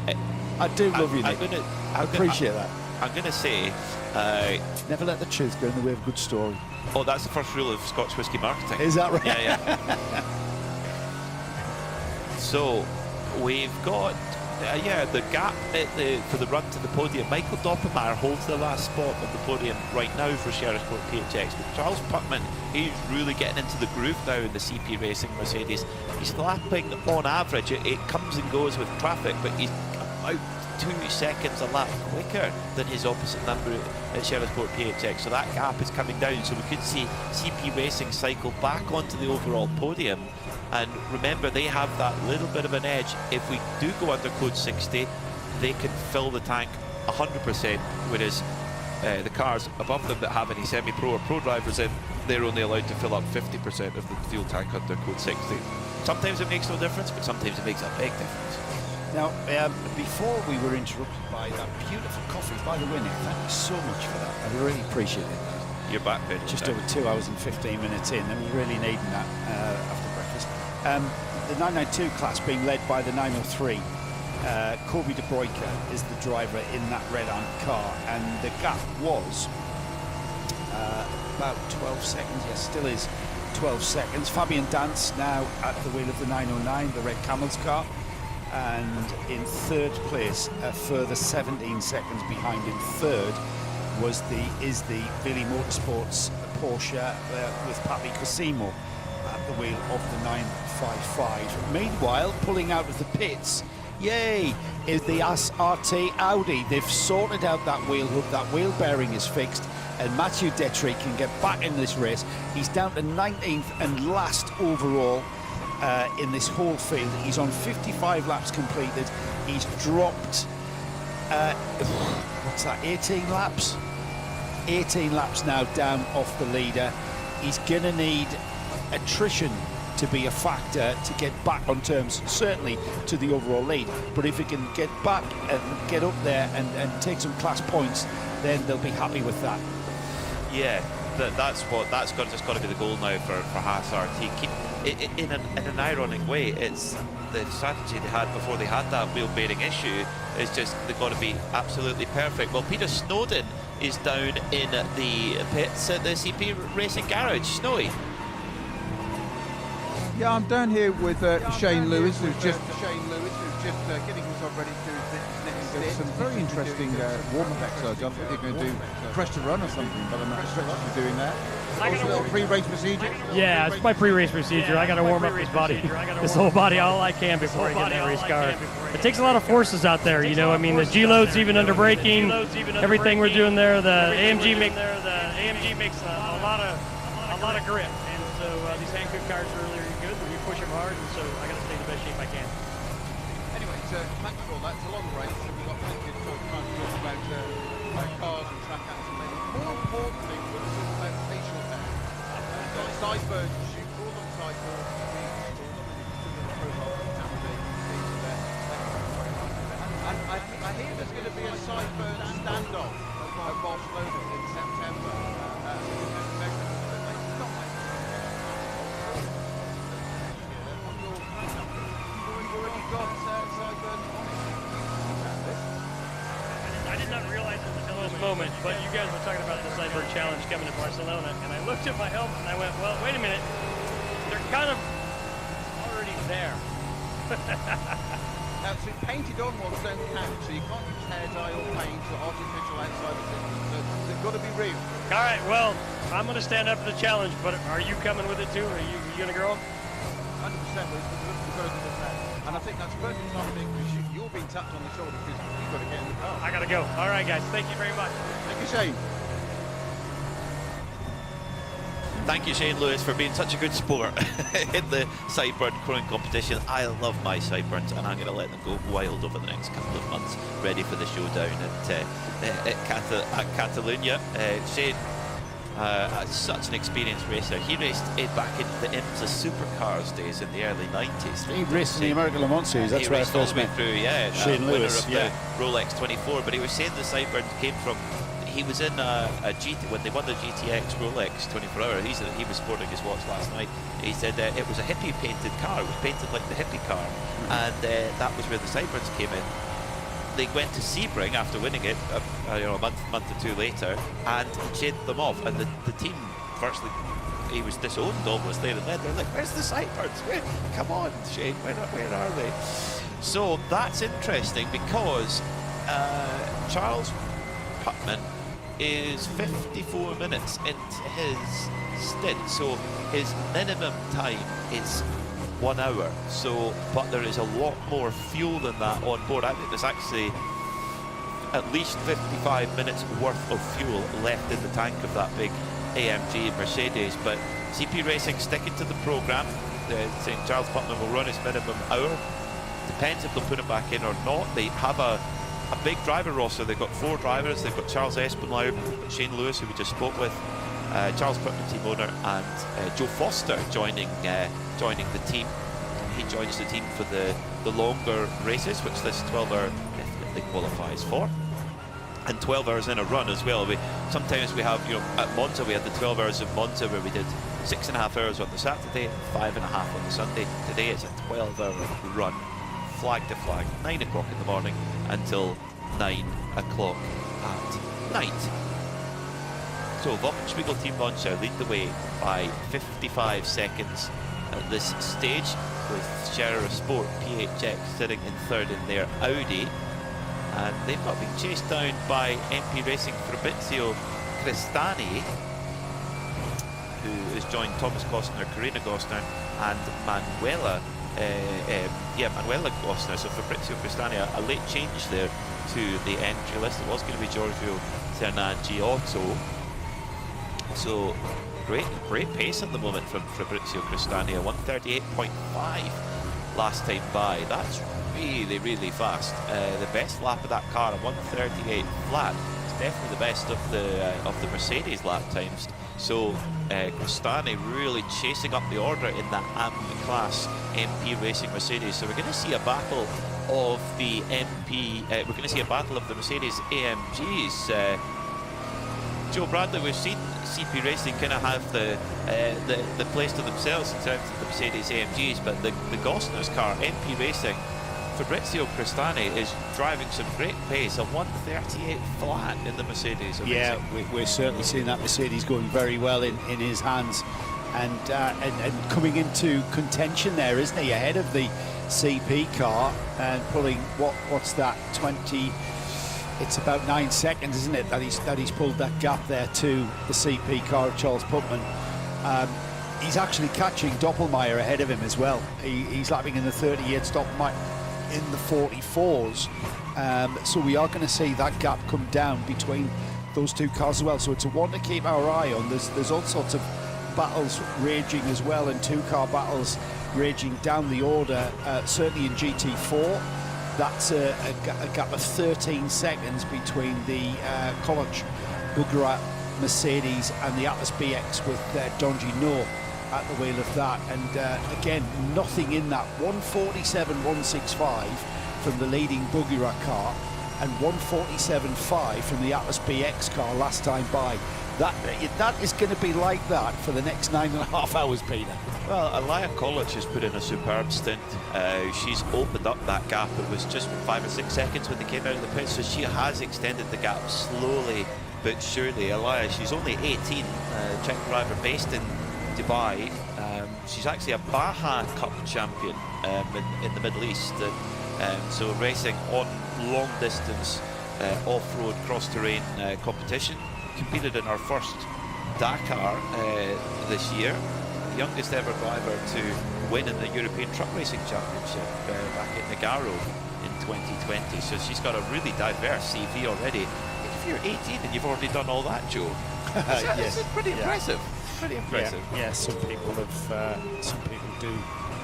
I do love you, Nick. I appreciate that. I'm going to say... Never let the truth go in the way of a good story. Oh, that's the first rule of Scotch whisky marketing. Is that right? Yeah. So, we've got... the gap for the run to the podium. Michael Doppelmayr holds the last spot on the podium right now for Sierra Sport PHX. But Charles Putman, he's really getting into the groove now in the CP Racing Mercedes. He's lapping on average. It comes and goes with traffic, but he's about 2 seconds a lap quicker than his opposite number at Sierra Sport PHX. So that gap is coming down. So we could see CP Racing cycle back onto the overall podium. And remember, they have that little bit of an edge. If we do go under code 60, they can fill the tank 100%, whereas the cars above them that have any semi-pro or pro drivers in, they're only allowed to fill up 50% of the fuel tank under code 60. Sometimes it makes no difference, but sometimes it makes a big difference. Now, before we were interrupted by that beautiful coffee, by the way, Nick, thank you so much for that. I really appreciate it. You're back, Ben. Just over 2 hours and 15 minutes in, and we're really needing that after breakfast. The 992 class being led by the 903. Corby de Broeke is the driver in that red armed car, and the gap was about 12 seconds. Yes, still is 12 seconds. Fabian Dance now at the wheel of the 909, the Red Camels car, and in third place, a further 17 seconds behind in third is the Billy Motorsports Porsche with Papi Cosimo at the wheel of the 955. Meanwhile, pulling out of the pits, yay, is the SRT Audi. They've sorted out that wheel hook, that wheel bearing is fixed, and Mathieu Detry can get back in this race. He's down to 19th and last overall in this whole field. He's on 55 laps completed. He's dropped, what's that, 18 laps? 18 laps now down off the leader. He's going to need attrition to be a factor to get back on terms, certainly to the overall lead. But if he can get back and get up there and take some class points, then they'll be happy with that. Yeah, that's just got to be the goal now for Haas RT. In an ironic way, it's the strategy they had before they had that wheel bearing issue. It's just they've got to be absolutely perfect. Well, Peter Snowden is down in the pits at the CP Racing Garage. Snowy. Yeah, I'm down here with Shane Lewis, who's just getting himself ready to his next stint. Some very interesting warm-up exercises. I think they're going to do press to run or something, but I'm not sure what they're doing there. Also, a little pre-race procedure. Yeah, it's my pre-race procedure. I got to warm up his body, his whole body, all I can before I get in that race car. It takes a lot of forces out there, you know. I mean, the G-loads even under braking, everything we're doing there. The AMG makes a lot of grip, and so these Hankook cars are really good. We push them hard, and so I got to stay in the best shape I can. Anyway, thanks for all that. It's a long race, and we've got plenty of time to talk about cars and track accidents. More importantly, we're going to talk about facial hair. Sideburns, you shoot all on sideburns, I hear there's going to be a sideburn standoff at Barcelona in September. I did not realize it until this moment, but you guys were talking about the Sideburn Challenge coming to Barcelona, and I looked at my helmet and I went, well, wait a minute, they're kind of already there. Now, it's painted on ones don't count, so you can't use hair dye or paint or artificial outside of it. So they've got to be real. All right, well, I'm going to stand up for the challenge, but are you coming with it too? Are you going to grow them? 100%, we've got to do that. And I think that's perfect timing because you're being tapped on the shoulder because you've got to get in the car. I got to go. All right, guys. Thank you very much. Thank you, Shane. Thank you, Shane Lewis, for being such a good sport in the Sideburn crowing competition. I love my Sideburns, and I'm going to let them go wild over the next couple of months, ready for the showdown at Catalonia. Shane, such an experienced racer. He raced back in the IMSA Supercars days in the early 90s. He raced in the American Le Mans Series. That's where I first met Shane Lewis, winner of the Rolex 24. But he was saying the Sideburns came from. He was in a GT when they won the GTX Rolex 24-hour. He was sporting his watch last night. He said it was a hippie painted car. It was painted like the hippie car, and that was where the Sideburns came in. they went to Sebring after winning it, a month or two later, and he shaded them off. And the team, firstly, he was disowned almost there and then. They're like, where's the Sidebirds? Come on, Shane, where are they? So that's interesting because Charles Putman is 54 minutes into his stint, so his minimum time is 1 hour. So, but there is a lot more fuel than that on board. I think there's actually at least 55 minutes worth of fuel left in the tank of that big AMG Mercedes. But CP Racing sticking to the programme, saying Charles Putman will run his minimum hour. Depends if they'll put him back in or not. They have a big driver roster. They've got 4 drivers. They've got Charles Espenlau, Shane Lewis, who we just spoke with, Charles Putman, team owner, and Joe Foster joining the team. He joins the team for the longer races, which this 12-hour definitely qualifies for. And 12 hours in a run as well. Sometimes we have, at Monza we had the 12 hours of Monza where we did 6.5 hours on the Saturday, 5.5 on the Sunday. Today it's a 12-hour run, flag to flag, 9 o'clock in the morning until 9 o'clock at night. So Wochenspiegel Team Launcher lead the way by 55 seconds at this stage, with Scherer Sport PHX sitting in third in their Audi. And they've not been chased down by MP Racing Fabrizio Cristani, who has joined Thomas Gostner, Karina Gostner, and Manuela Gostner. So Fabrizio Cristani, a late change there to the entry list. It was going to be Giorgio Sernagiotto. So great pace at the moment from Fabrizio Cristani, a 1:38.5 last time by. That's really fast. The best lap of that car, a 1:38 flat. It's definitely the best of the Mercedes lap times. So Cristani really chasing up the order in that AM class MP Racing Mercedes. So we're going to see a battle of the we're going to see a battle of the Mercedes AMGs. Joe Bradley, we've seen CP Racing kind of have the place to themselves in terms of the Mercedes AMGs, but the Gostner's car, MP Racing, Fabrizio Cristani is driving some great pace, a 1:38 flat in the Mercedes. Yeah, we're certainly seeing that Mercedes going very well in his hands, and coming into contention there, isn't he, ahead of the CP car, and pulling what's that, 20. It's about 9 seconds, isn't it, that he's pulled that gap there to the CP car of Charles Putman. He's actually catching Doppelmayr ahead of him as well. He's lapping in the 38s, Doppelmayr in the 44s. So we are going to see that gap come down between those two cars as well. So it's a one to keep our eye on. There's all sorts of battles raging as well, and two-car battles raging down the order, certainly in GT4. That's a gap of 13 seconds between the College BUGGYRA Mercedes and the Atlas BX with Donji Noor at the wheel of that. And again, nothing in that. 1:47.165 from the leading BUGGYRA car and 1:47.5 from the Atlas BX car last time by. That is going to be like that for the next 9.5 hours, Peter. Well, Alaya College has put in a superb stint. She's opened up that gap. It was just 5 or 6 seconds when they came out of the pits, so she has extended the gap slowly but surely. Alaya, she's only 18, Czech driver based in Dubai. She's actually a Baja Cup champion in the Middle East. So racing on long distance off-road cross-terrain competition. Competed in our first Dakar this year, the youngest ever driver to win in the European Truck Racing Championship back at Nagaro in 2020. So she's got a really diverse CV already. If you're 18 and you've already done all that, Joe, it's pretty impressive. Pretty impressive. Yeah, some people do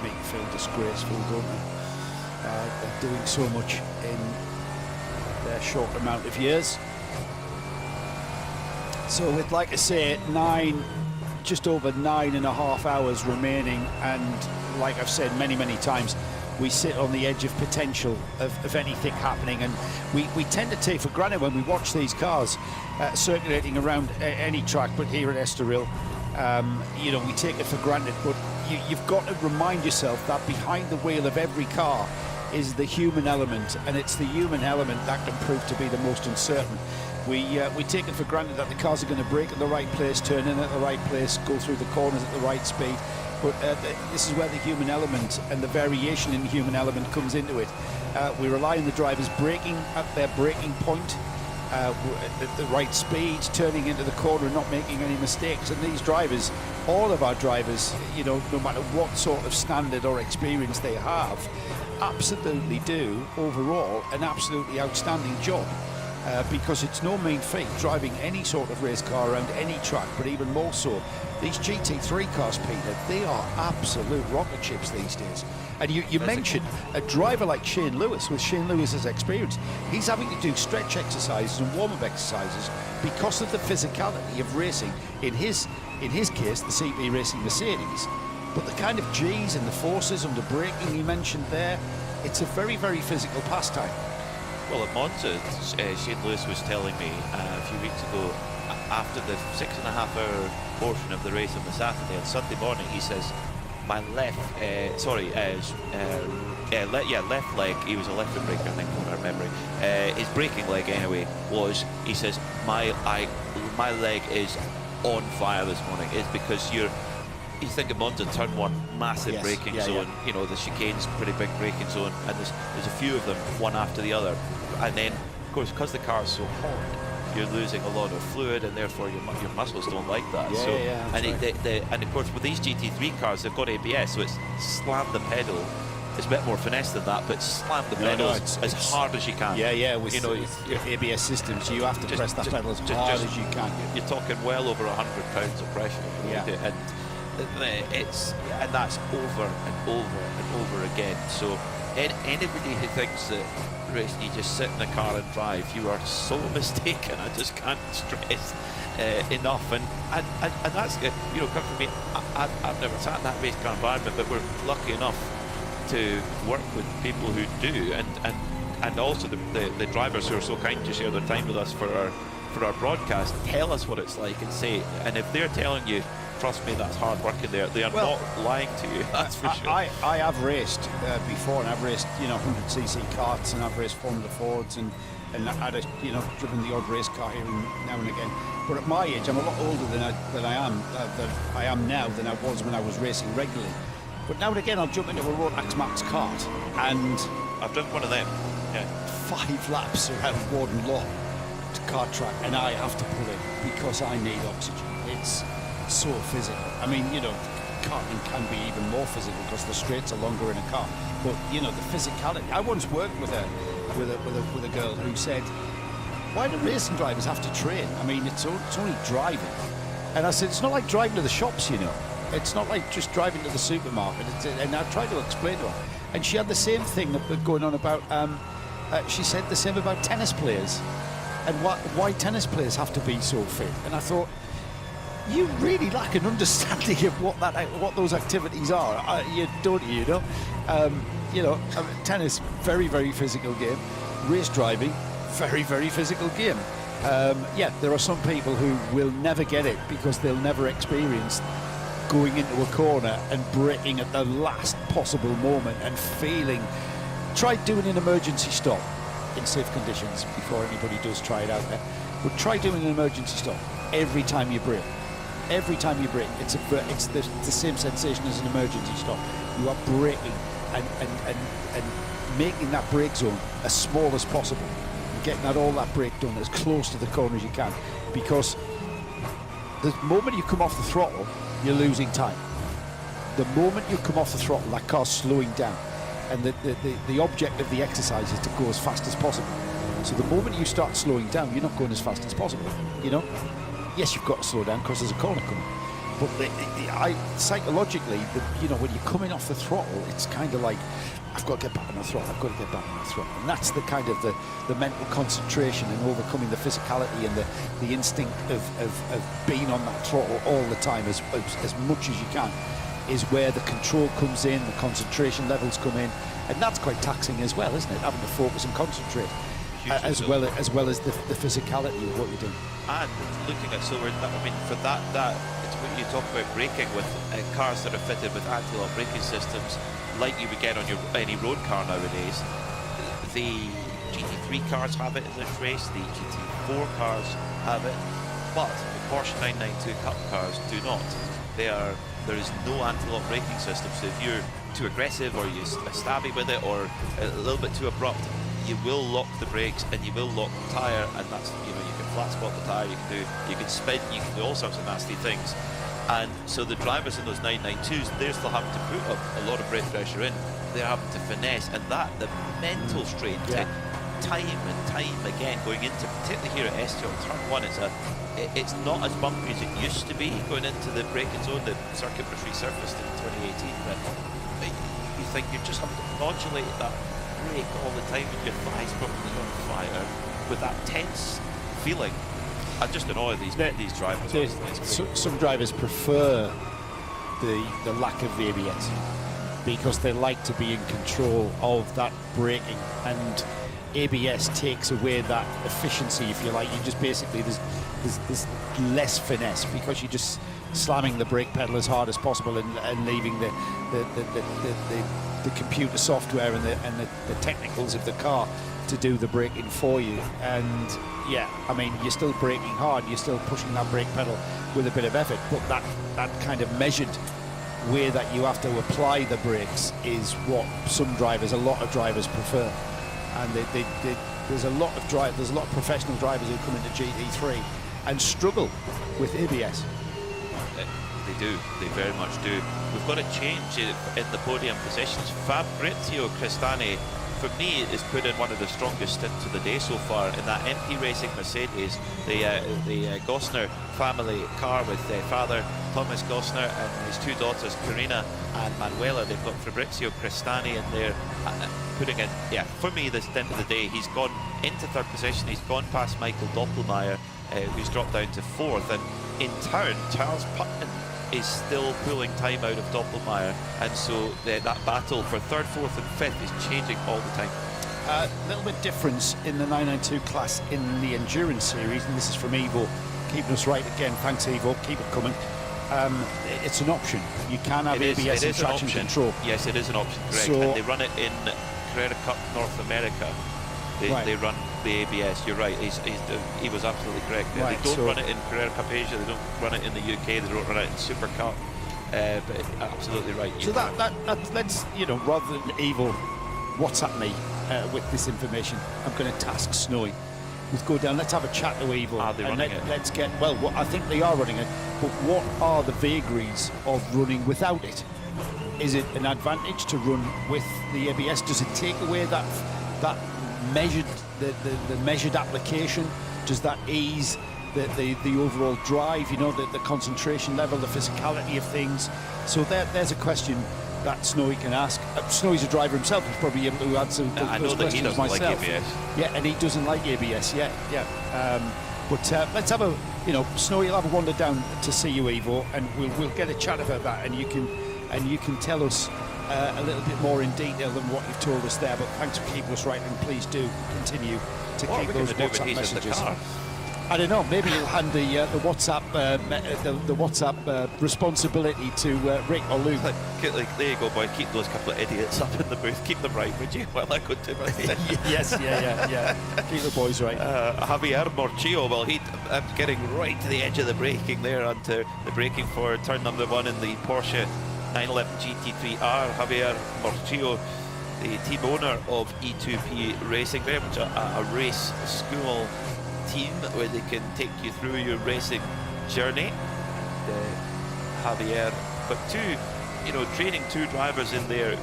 make you feel disgraceful, don't they? They're doing so much in their short amount of years. So with, like I say, just over 9.5 hours remaining, and like I've said many times, we sit on the edge of potential of anything happening, and we tend to take for granted when we watch these cars circulating around any track, but here at Estroril, we take it for granted, but you've got to remind yourself that behind the wheel of every car is the human element, and it's the human element that can prove to be the most uncertain. We take it for granted that the cars are going to brake at the right place, turn in at the right place, go through the corners at the right speed. But this is where the human element and the variation in the human element comes into it. We rely on the drivers braking at their braking point, at the right speed, turning into the corner and not making any mistakes. And these drivers, all of our drivers, you know, no matter what sort of standard or experience they have, absolutely do overall an absolutely outstanding job. Because it's no mean feat driving any sort of race car around any track, but even more so these GT3 cars, Peter, they are absolute rocket ships these days. And you mentioned a driver like Shane Lewis, with Shane Lewis's experience, he's having to do stretch exercises and warm-up exercises because of the physicality of racing, in his case the CB Racing Mercedes. But the kind of G's and the forces under braking he mentioned there, it's a very, very physical pastime. Well, at Monza, Shane Lewis was telling me a few weeks ago, after the 6.5-hour portion of the race on the Saturday, on Sunday morning, he says, my left leg, he was a left foot braker, I think, from our memory, his braking leg anyway was, he says, my leg is on fire this morning. It's because you think of Monza, turn one, massive braking zone, you know, the chicane's pretty big braking zone, and there's a few of them, one after the other. And then, of course, because the car's so hot, you're losing a lot of fluid, and therefore your muscles don't like that. And of course, with these GT3 cars, they've got ABS, so it's slam the pedal. It's a bit more finesse than that, but slam the pedal as hard as you can. With your ABS systems, you have to press that pedal as hard as you can. You're talking well over 100 pounds of pressure. And that's over and over and over again. So anybody who thinks that you just sit in a car and drive, you are so mistaken. I just can't stress enough. And that's good. You know, come from me. I've never sat in that race car environment, but we're lucky enough to work with people who do, and also the drivers who are so kind to share their time with us for our broadcast, tell us what it's like and say. And if they're telling you, trust me, that's hard working there, they are not lying to you, that's for sure. I have raced before, and I've raced, you know, 100cc karts, and I've raced Formula Fords, and I'd driven the odd race car here now and again. But at my age, I'm a lot older than I am now than I was when I was racing regularly. But now and again, I'll jump into a Rotax Max kart, and I've done one of them. 5 laps around Warden Law to kart track, and I have to pull in because I need oxygen. It's so physical. I mean, you know, karting can be even more physical because the straights are longer in a car. But you know, the physicality. I once worked with a girl who said, "Why do racing drivers have to train? I mean, it's only driving." And I said, "It's not like driving to the shops, you know. It's not like just driving to the supermarket." And I tried to explain to her, and she had the same thing going on about. She said the same about tennis players, and why tennis players have to be so fit. And I thought, you really lack an understanding of what those activities are. You don't, you know. Tennis, very, very physical game. Race driving, very, very physical game. There are some people who will never get it because they'll never experience going into a corner and braking at the last possible moment and feeling. Try doing an emergency stop in safe conditions before anybody does try it out there. But try doing an emergency stop every time you brake. Every time you brake, it's the same sensation as an emergency stop. You are braking and making that brake zone as small as possible. Getting all that brake done as close to the corner as you can, because the moment you come off the throttle, you're losing time. The moment you come off the throttle, that car's slowing down, and the object of the exercise is to go as fast as possible. So the moment you start slowing down, you're not going as fast as possible, you know? Yes, you've got to slow down because there's a corner coming. But psychologically, when you're coming off the throttle, it's kind of like, I've got to get back on the throttle, I've got to get back on the throttle. And that's the kind of the mental concentration and overcoming the physicality and the instinct of being on that throttle all the time as much as you can, is where the control comes in, the concentration levels come in. And that's quite taxing as well, isn't it? Having to focus and concentrate. As well as the physicality of what you're doing. And looking at, so I mean, for that it's when you talk about braking with cars that are fitted with anti-lock braking systems, like you would get on any road car nowadays. The GT3 cars have it in this race, the GT4 cars have it, but the Porsche 992 Cup cars do not. There is no anti-lock braking system, so if you're too aggressive or you're stabby with it or a little bit too abrupt, you will lock the brakes and you will lock the tyre, and that's, you know, you can flat spot the tyre, you can spin, you can do all sorts of nasty things. And so the drivers in those 992s, they're still having to put a lot of brake pressure in. They're having to finesse, and the mental strain to time and time again going into, particularly here at Estroril, turn 1, it's not as bumpy as it used to be going into the braking zone. The circuit was resurfaced in 2018, but you think you just have to modulate that brake all the time with your thighs probably on fire with that tense feeling. I just annoy these drivers. Some drivers prefer the lack of ABS because they like to be in control of that braking, and ABS takes away that efficiency, if you like. You just basically, there's less finesse because you're just slamming the brake pedal as hard as possible and leaving the computer software and the technicals of the car to do the braking for you. And yeah, I mean, you're still braking hard, you're still pushing that brake pedal with a bit of effort, but that kind of measured way that you have to apply the brakes is what a lot of drivers prefer. And there's a lot of professional drivers who come into GT3 and struggle with ABS. They do, they very much do. We've got a change in the podium positions. Fabrizio Cristani, for me, is put in one of the strongest stints of the day so far in that MP Racing Mercedes, the Gosner family car with father Thomas Gosner and his two daughters Karina and Manuela. They've got Fabrizio Cristani in there putting in, for me, the stint of the day. He's gone into third position, he's gone past Michael Doppelmayr, who's dropped down to fourth, and in turn Charles Putman is still pulling time out of Doppelmayr, and so that battle for third, fourth and fifth is changing all the time. A little bit difference in the 992 class in the Endurance Series, and this is from Evo, keeping us right again. Thanks Evo, keep it coming. It's an option. You can have ABS and traction control. Yes, it is an option, correct. So, and they run it in Carrera Cup North America. They run the ABS. You're right. He was absolutely correct. Right, they don't run it in Carrera Cup Asia. They don't run it in the UK. They don't run it in Super Cup. But absolutely right. So let's, you know, rather than Evo WhatsApp me with this information, I'm going to task Snowy. Let's go down. Let's have a chat to Evo. Are they running it? Let's get I think they are running it. But what are the vagaries of running without it? Is it an advantage to run with the ABS? Does it take away that measured the measured application? Does that ease the overall drive, you know, the concentration level, the physicality of things? So there's a question that Snowy can ask. Snowy's a driver himself, he's probably able to answer those questions myself. Like ABS. Yeah, and he doesn't like ABS, but let's have a, you know, Snowy will have a wander down to see you, Evo, and we'll get a chat about that, and you can tell us a little bit more in detail than what you've told us there. But thanks for keeping us right, and please do continue to keep those WhatsApp messages. I don't know. Maybe you'll hand the WhatsApp responsibility to Rick or Luke. There you go, boy. Keep those couple of idiots up in the booth. Keep them right, would you? Well, I could do my thing. Yes, yeah. Keep the boys right. Javier Morchillo, well, he's getting right to the edge of the braking there, onto the braking for turn number 1 in the Porsche 911 GT3R. Javier Morchillo, the team owner of E2P Racing, very much a race school team where they can take you through your racing journey. Javier, but training two drivers in their,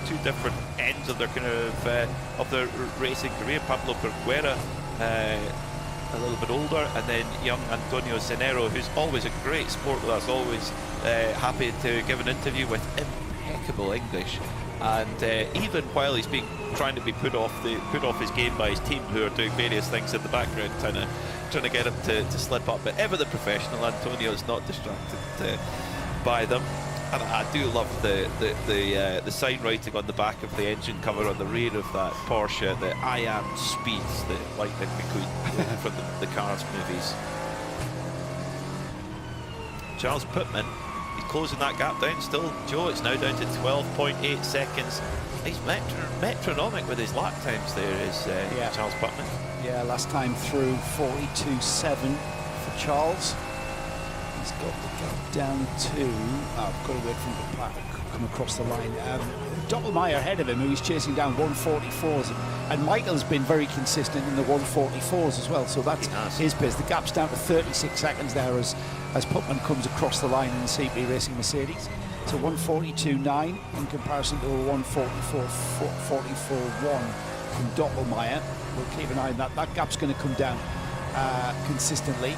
two different ends of their kind of their racing career. Pablo BUGGYRA, a little bit older, and then young Antonio Cenero, who's always a great sport with us, always happy to give an interview with impeccable English. And even while he's trying to be put off his game by his team, who are doing various things in the background, trying to get him to slip up. But ever the professional, Antonio's not distracted by them. And I do love the sign writing on the back of the engine cover on the rear of that Porsche, the "I am Speeds," the Lightning McQueen from the Cars movies. Charles Putman, he's closing that gap down still. Joe, it's now down to 12.8 seconds. He's metronomic with his lap times there, is Charles Putman. Yeah, last time through 42.7 for Charles. He's got the gap down to, I've got to wait for him to come across the line. Doppelmayr ahead of him, who he's chasing down 144s. And Michael's been very consistent in the 144s as well, so that's his pace. The gap's down to 36 seconds there as Putman comes across the line in the CP Racing Mercedes. So 142.9 in comparison to a 144.1 from Doppelmayr. We'll keep an eye on that. That gap's going to come down consistently.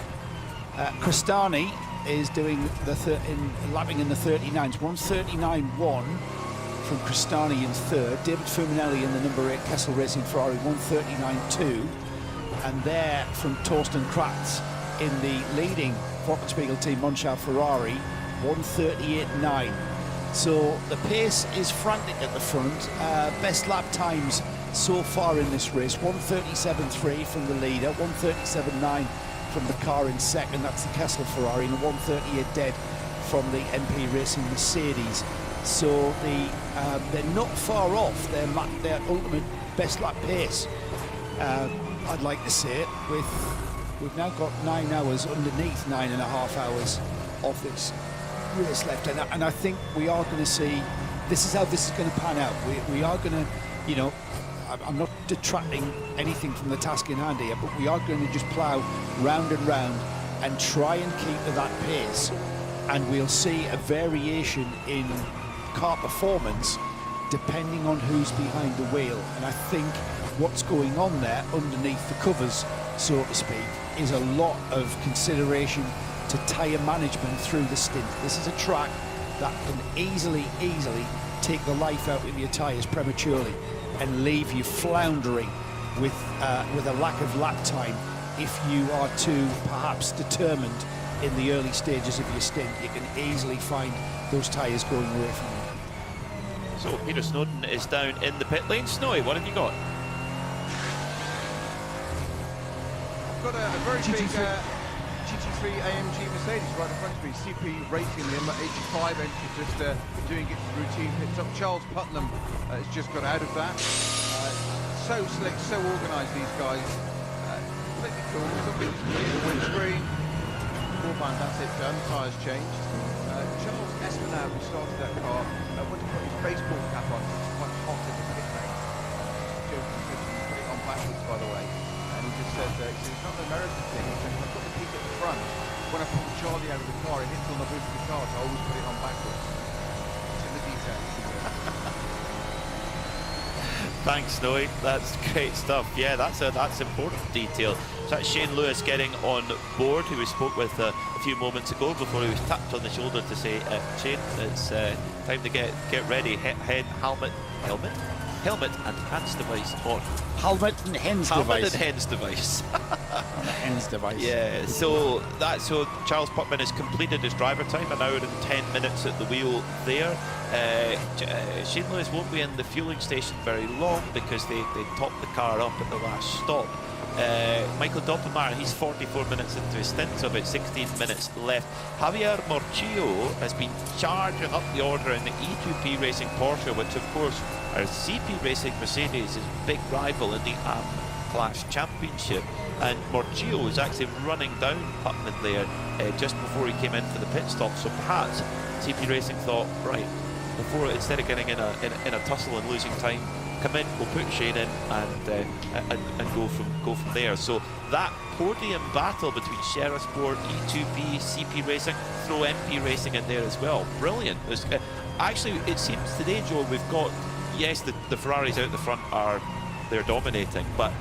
Cristani is doing lapping in the 39s. 139.1 from Cristani in third. David Fuminelli in the number 8 Kessel Racing Ferrari 139.2, and there from Torsten Kratz in the leading Glockenspiegel team Monschau Ferrari 138.9. So the pace is frantic at the front. Best lap times so far in this race: 137.3 from the leader, 137.9 from the car in second, that's the Kessel Ferrari, and 138 dead from the MP Racing Mercedes. So they're not far off their ultimate best lap pace. I'd like to say it. We've now got 9 hours underneath 9.5 hours of this race left, and I think we are going to see. This is how this is going to pan out. We are going to, you know, I'm not detracting anything from the task in hand here, but we are going to just plough round and round and try and keep to that pace, and we'll see a variation in car performance depending on who's behind the wheel. And I think what's going on there underneath the covers, so to speak, is a lot of consideration to tyre management through the stint. This is a track that can easily take the life out of your tyres prematurely and leave you floundering with a lack of lap time if you are too perhaps determined in the early stages of your stint. You can easily find those tyres going away from you. So Peter Snowden is down in the pit lane. Snowy, what have you got? I've got a very big GT3 AMG Mercedes right in front of me. CP Racing, the number 85 entry, just doing its routine pit stop. Charles Putnam has just got out of that. So slick, so organised, these guys. Completely cool. Something the windscreen. Warband, that's it done. Tyres changed. Charles Espinal, who started that car, went to put his baseball cap on. It's quite hot in the pit lane. Joe put it on backwards, by the way. And he just said, it's not an American thing. He said, I've got the peak at the front. When I pull Charlie out of the car, it hits on the roof of the car, so I always put it on backwards. It's in the details. Thanks, Snowy. That's great stuff. Yeah, that's important detail. So that's Shane Lewis getting on board, who we spoke with a few moments ago before he was tapped on the shoulder to say, Shane, it's time to get ready. Helmet and hands device on. Helmet and hands device. Helmet and hands device. Hands device. Yeah, so Charles Putman has completed his driver time, 1 hour and 10 minutes at the wheel there. Shane Lewis won't be in the fueling station very long because they topped the car up at the last stop. Michael Doppelmayr, he's 44 minutes into his stint, so about 16 minutes left. Javier Morchillo has been charging up the order in the E2P Racing Porsche, which of course our CP Racing Mercedes' big rival in the AM Clash Championship. And Morchillo was actually running down Putman there just before he came in for the pit stop. So perhaps CP Racing thought, right, instead of getting in a tussle and losing time, come in, we'll put Shane in and go from there. So that podium battle between Shera Sport, E2P, CP Racing, throw MP Racing in there as well. Brilliant. Actually, it seems today, Joe, we've got, yes, the Ferraris out the front they're dominating, but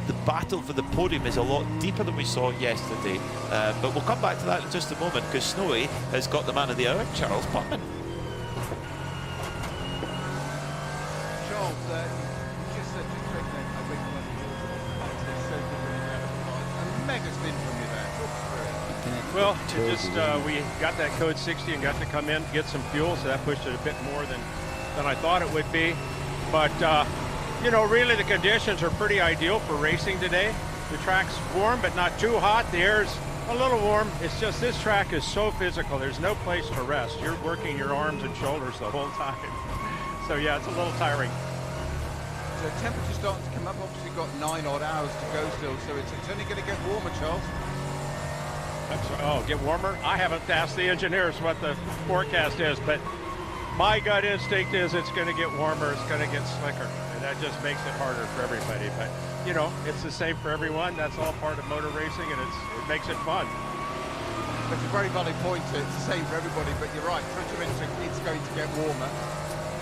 the battle for the podium is a lot deeper than we saw yesterday. But we'll come back to that in just a moment, because Snowy has got the man of the hour, Charles Putman. Charles, just a big a mega spin from you there. Well, we got that code 60 and got to come in, get some fuel, so that pushed it a bit more than I thought it would be. But you know, really the conditions are pretty ideal for racing today. The track's warm but not too hot. The air's A little warm. It's just this track is so physical. There's no place to rest. You're working your arms and shoulders the whole time. So yeah, it's a little tiring. So temperature's starting to come up. Obviously got 9 odd hours to go still, so it's only going to get warmer, Charles. Oh, get warmer? I haven't asked the engineers what the forecast is, but my gut instinct is it's going to get warmer, it's going to get slicker, and that just makes it harder for everybody. But, you know, it's the same for everyone. That's all part of motor racing, and it makes it fun. That's a very valid point. It's the same for everybody, but you're right. True instinct, it's going to get warmer.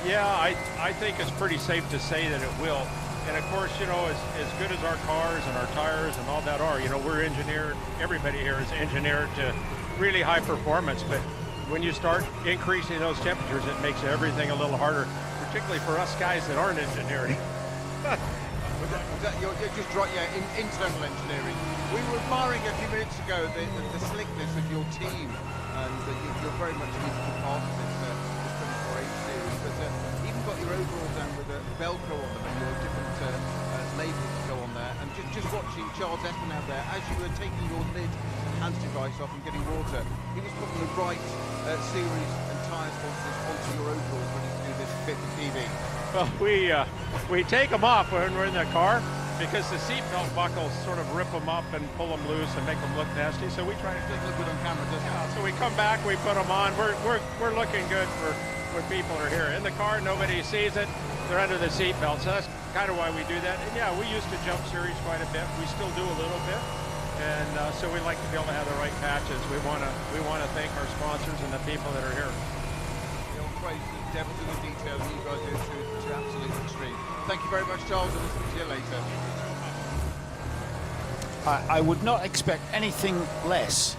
Yeah, I think it's pretty safe to say that it will. And of course, you know, as good as our cars and our tires and all that are, you know, we're engineered, everybody here is engineered to really high performance. But when you start increasing those temperatures, it makes everything a little harder, particularly for us guys that aren't engineering. You're just right, yeah, internal engineering. We were admiring a few minutes ago the slickness of your team, and you're very much an integral part of this 24H series. But even got your overalls down with a Velcro on them and your different labels to go on there. And just watching Charles Espen out there, as you were taking your lid and hands device off and getting water, he was putting the right series and tyre sponsors onto your overalls ready to do this fit for TV. Well, we take them off when we're in the car because the seatbelt buckles sort of rip them up and pull them loose and make them look nasty. So we try to look good on camera, doesn't it? So we come back, we put them on. We're looking good for when people are here. In the car, nobody sees it. They're under the seatbelt. So that's kind of why we do that. And yeah, we used to jump series quite a bit. We still do a little bit. And so we like to be able to have the right patches. We want to thank our sponsors and the people that are here. The old phrase, the devil's in the detail, and you guys do to absolute extreme. Thank you very much, Charles, and we'll see you later. I would not expect anything less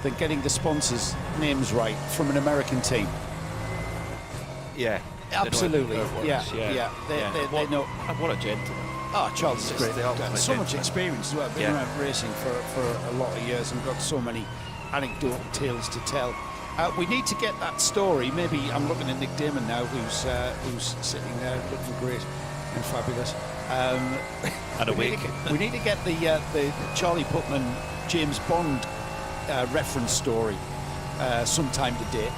than getting the sponsors' names right from an American team. Yeah. Absolutely. Yeah. They know. What a gentleman. Oh, Charles is great. Got so much experience as well. Been around racing for a lot of years and got so many anecdotal tales to tell. We need to get that story. Maybe I'm looking at Nick Damon now, who's sitting there looking great and fabulous. And awake. We need to get the Charlie Putman James Bond reference story sometime today.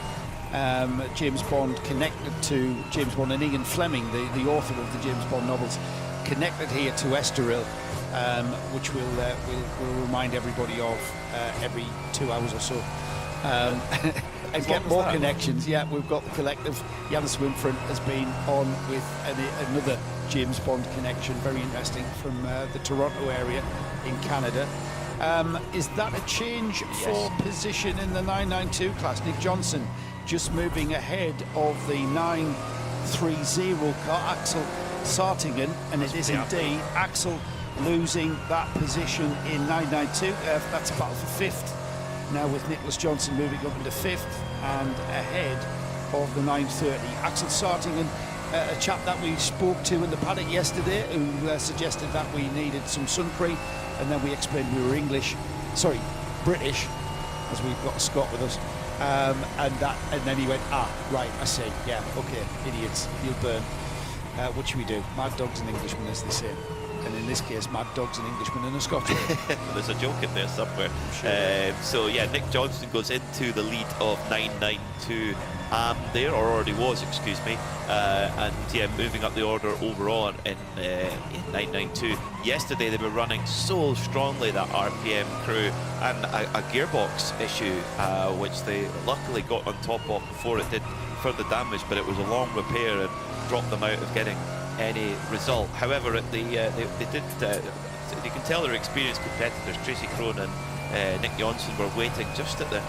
James Bond connected to James Bond, and Ian Fleming, the author of the James Bond novels, connected here to Estroril, which we'll remind everybody of every 2 hours or so. And get more connections. Yeah, we've got the collective. Janus Winfrey has been on with another James Bond connection, very interesting, from the Toronto area in Canada. Is that a change for position in the 992 class? Nick Johnson just moving ahead of the 930 car, Axel Sartingen, and it is indeed Axel losing that position in 992. That's a battle for 5th. Now with Nicholas Johnson moving up into 5th and ahead of the 930. Axel Sartingen, a chap that we spoke to in the paddock yesterday, who suggested that we needed some sun cream, and then we explained we were British, as we've got a Scot with us, and then he went, right, I see, yeah, okay, idiots, you'll burn. What should we do? Mad dog's an Englishman, as they say. And in this case, mad dog's an Englishman and a Scotchman. There's a joke in there somewhere. Sure. So yeah, Nick Johnson goes into the lead of 992 there, or already was, excuse me. And yeah, moving up the order overall in 992. Yesterday they were running so strongly, that RPM crew, and a gearbox issue, which they luckily got on top of before it did further damage, but it was a long repair and dropped them out of getting any result. However, they did. You can tell they're experienced competitors. Tracy Crone and Nick Johnson were waiting just at the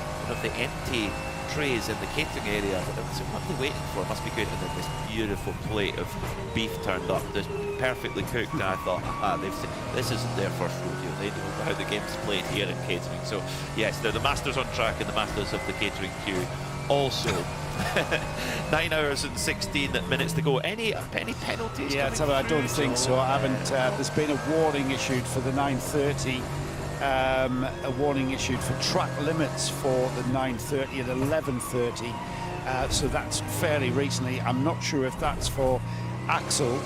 empty trays in the catering area. So what are they waiting for? Must be good. And then this beautiful plate of beef turned up, just perfectly cooked. And I thought, this isn't their first rodeo. They know how the game's played here in catering. So yes, they're the masters on track and the masters of the catering queue. Also, 9 hours and 16 minutes to go. Any penalties? Yeah, I don't think so. I haven't. There's been a warning issued for the 930. A warning issued for track limits for the 930 at 11:30. So that's fairly recently. I'm not sure if that's for Axel,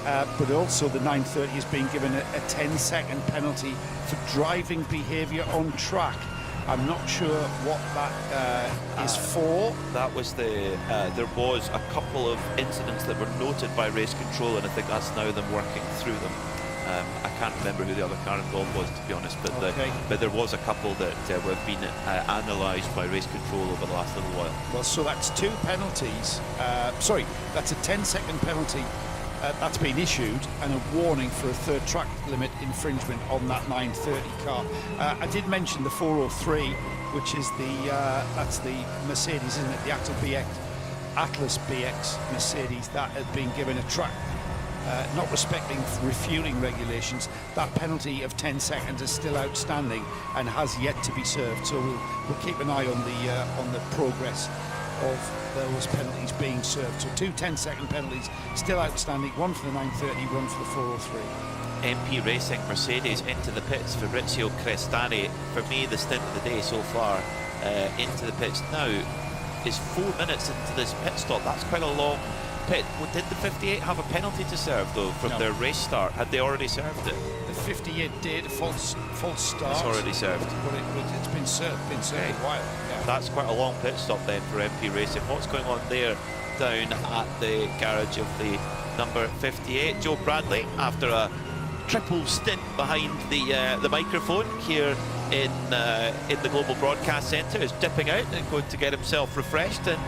but also the 930 has been given a 10-second penalty for driving behaviour on track. I'm not sure what that is for. That was the, there was a couple of incidents that were noted by race control, and I think that's now them working through them. I can't remember who the other car involved was, to be honest, but, but there was a couple that were being analysed by race control over the last little while. Well, so that's 2 penalties. Sorry, that's a 10-second penalty that's been issued, and a warning for a 3rd track limit infringement on that 930 car. I did mention the 403, which is the that's the Mercedes, isn't it? The Atlas BX Mercedes that had been given a track. Not respecting refueling regulations. That penalty of 10 seconds is still outstanding and has yet to be served. So we'll keep an eye on the progress of those penalties being served. So 2 10-second penalties still outstanding. 1 for the 930, 1 for the 403. MP Racing Mercedes into the pits for Fabrizio Crestani. For me, the stint of the day so far into the pits now is 4 minutes into this pit stop. That's quite a long pit. Did the 58 have a penalty to serve though from their race start? Had they already served it? The 58 did, false start. It's already served. But it's been served a while. Yeah. That's quite a long pit stop then for MP Racing. What's going on there down at the garage of the number 58? Joe Bradley, after a triple stint behind the microphone here in the Global Broadcast Centre, is dipping out and going to get himself refreshed. And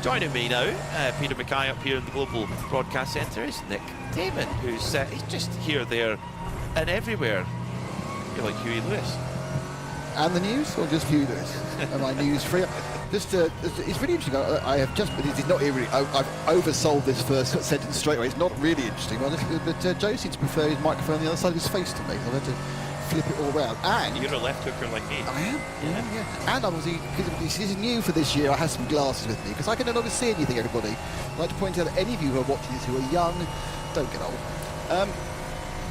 joining me now, Peter Mackay up here in the Global Broadcast Centre, is Nick Damon, who's he's just here, there, and everywhere. You're like Huey Lewis. And the news, or just Huey Lewis? Am I news free? Just, it's really interesting. I have just, it is not really. I've oversold this first sentence straight away. It's not really interesting, but Joe seems to prefer his microphone on the other side of his face to me. So I've had to flip it all round. And you're a left hooker like me. I am. Yeah. And obviously, because this is new for this year, I have some glasses with me because I can no longer see anything. Everybody, I'd like to point out that any of you who are watching this who are young, don't get old.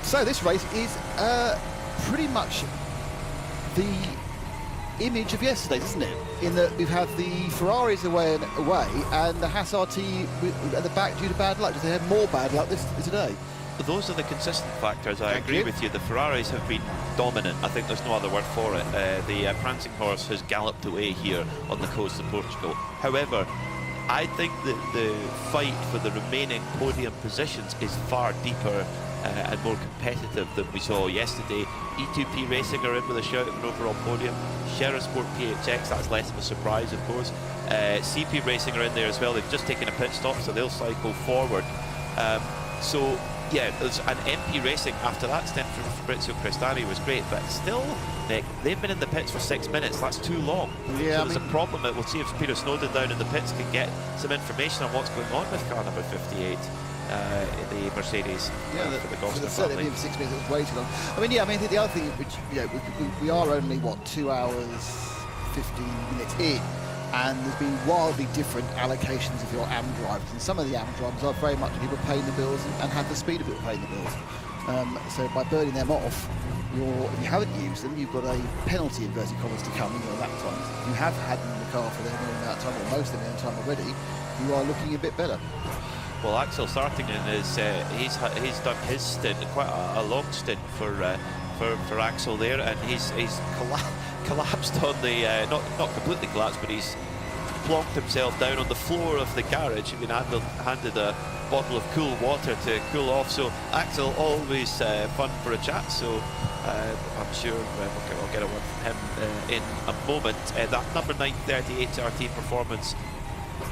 So this race is pretty much the image of yesterday, isn't it? In that we've had the Ferraris away and the Haas RT at the back due to bad luck. They had more bad luck today. Those are the consistent factors. I agree with you. The Ferraris have been dominant. I think there's no other word for it. The prancing horse has galloped away here on the coast of Portugal. However, I think that the fight for the remaining podium positions is far deeper and more competitive than we saw yesterday. E2P Racing are in with a shout of an overall podium. Shera Sport PHX, that's less of a surprise, of course. CP Racing are in there as well. They've just taken a pit stop, so they'll cycle forward. So yeah, there's an MP Racing after that stint from Fabrizio Crestani was great, but still, Nick, they've been in the pits for 6 minutes. That's too long. Yeah, so there's a problem. We'll see if Peter Snowden down in the pits can get some information on what's going on with car number 58. The Mercedes for the Gosler family. 6 minutes, it was way too long. I mean, the other thing, which we are only what 2 hours 15 minutes in, and there's been wildly different allocations of your AM drivers, and some of the AM drivers are very much people paying the bills and have the speed of people paying the bills. So by burning them off, if you haven't used them, you've got a penalty, inverted commas, to come in your lap times. If you have had them in the car for the amount of time, or most of the time already, you are looking a bit better. Well, Axel Sartingen is he's done his stint, quite a long stint for Axel there, and he's collapsed on the not completely collapsed, but he's plonked himself down on the floor of the garage. He's been handed a bottle of cool water to cool off. So Axel, always fun for a chat. So I'm sure we'll get a word from him in a moment. That number 938 RT performance.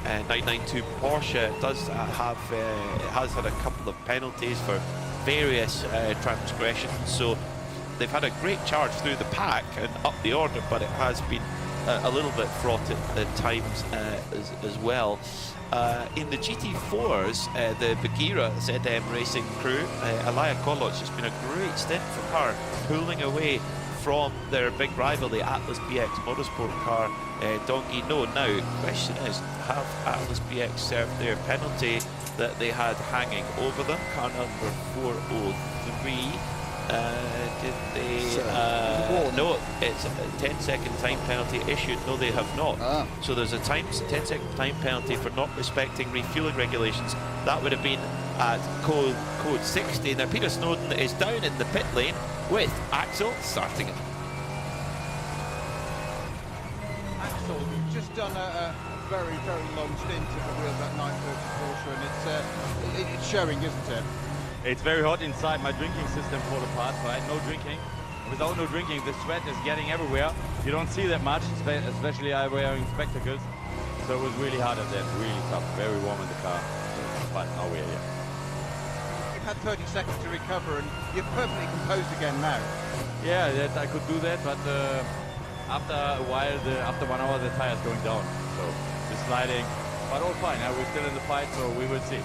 992 Porsche does has had a couple of penalties for various transgressions, so they've had a great charge through the pack and up the order, but it has been a little bit fraught at times as well. In the GT4s, the BUGGYRA ZM racing crew, Alaya Koloc, has been a great stint from her, pulling away from their big rival, the Atlas BX Motorsport car, Donkey No. Now, the question is, have Atlas BX served their penalty that they had hanging over them? Car number 403. Did they? No, it's a 10-second time penalty issued. No, they have not. So there's a 10-second time penalty for not respecting refueling regulations. That would have been at code 60. Now, Peter Snowden is down in the pit lane with Axel Sartingen. just done a very, very long stint at the wheel of that 930 Porsche, and it's showing, isn't it? It's very hot inside. My drinking system fall apart, right? No drinking. Without no drinking, the sweat is getting everywhere. You don't see that much, especially I'm wearing spectacles. So it was really hard at that, really tough, very warm in the car. But now we're here. You've had 30 seconds to recover, and you're perfectly composed again now. Yeah, I could do that, but after a while, after 1 hour, the tire's going down. So the sliding, but all fine. We're still in the fight, so we will see.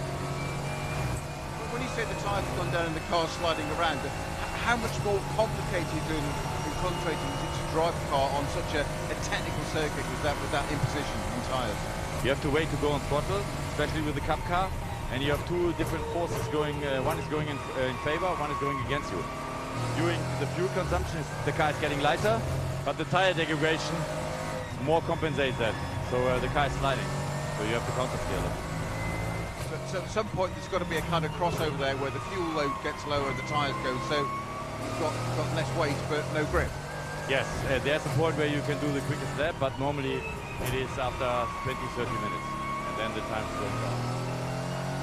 When you say the tires have gone down and the car's sliding around, how much more complicated and frustrating is it to drive a car on such a technical circuit with that imposition on tires? You have to wait to go on throttle, especially with the Cup car, and you have two different forces going. One is going in favor, one is going against you. During the fuel consumption, the car is getting lighter, but the tire degradation more compensates that. So the car is sliding, so you have to counter-steer it. So at some point there's got to be a kind of crossover there where the fuel load gets lower and the tyres go, so you've got less weight but no grip. Yes, there's a point where you can do the quickest lap, but normally it is after 20-30 minutes, and then the time slows down.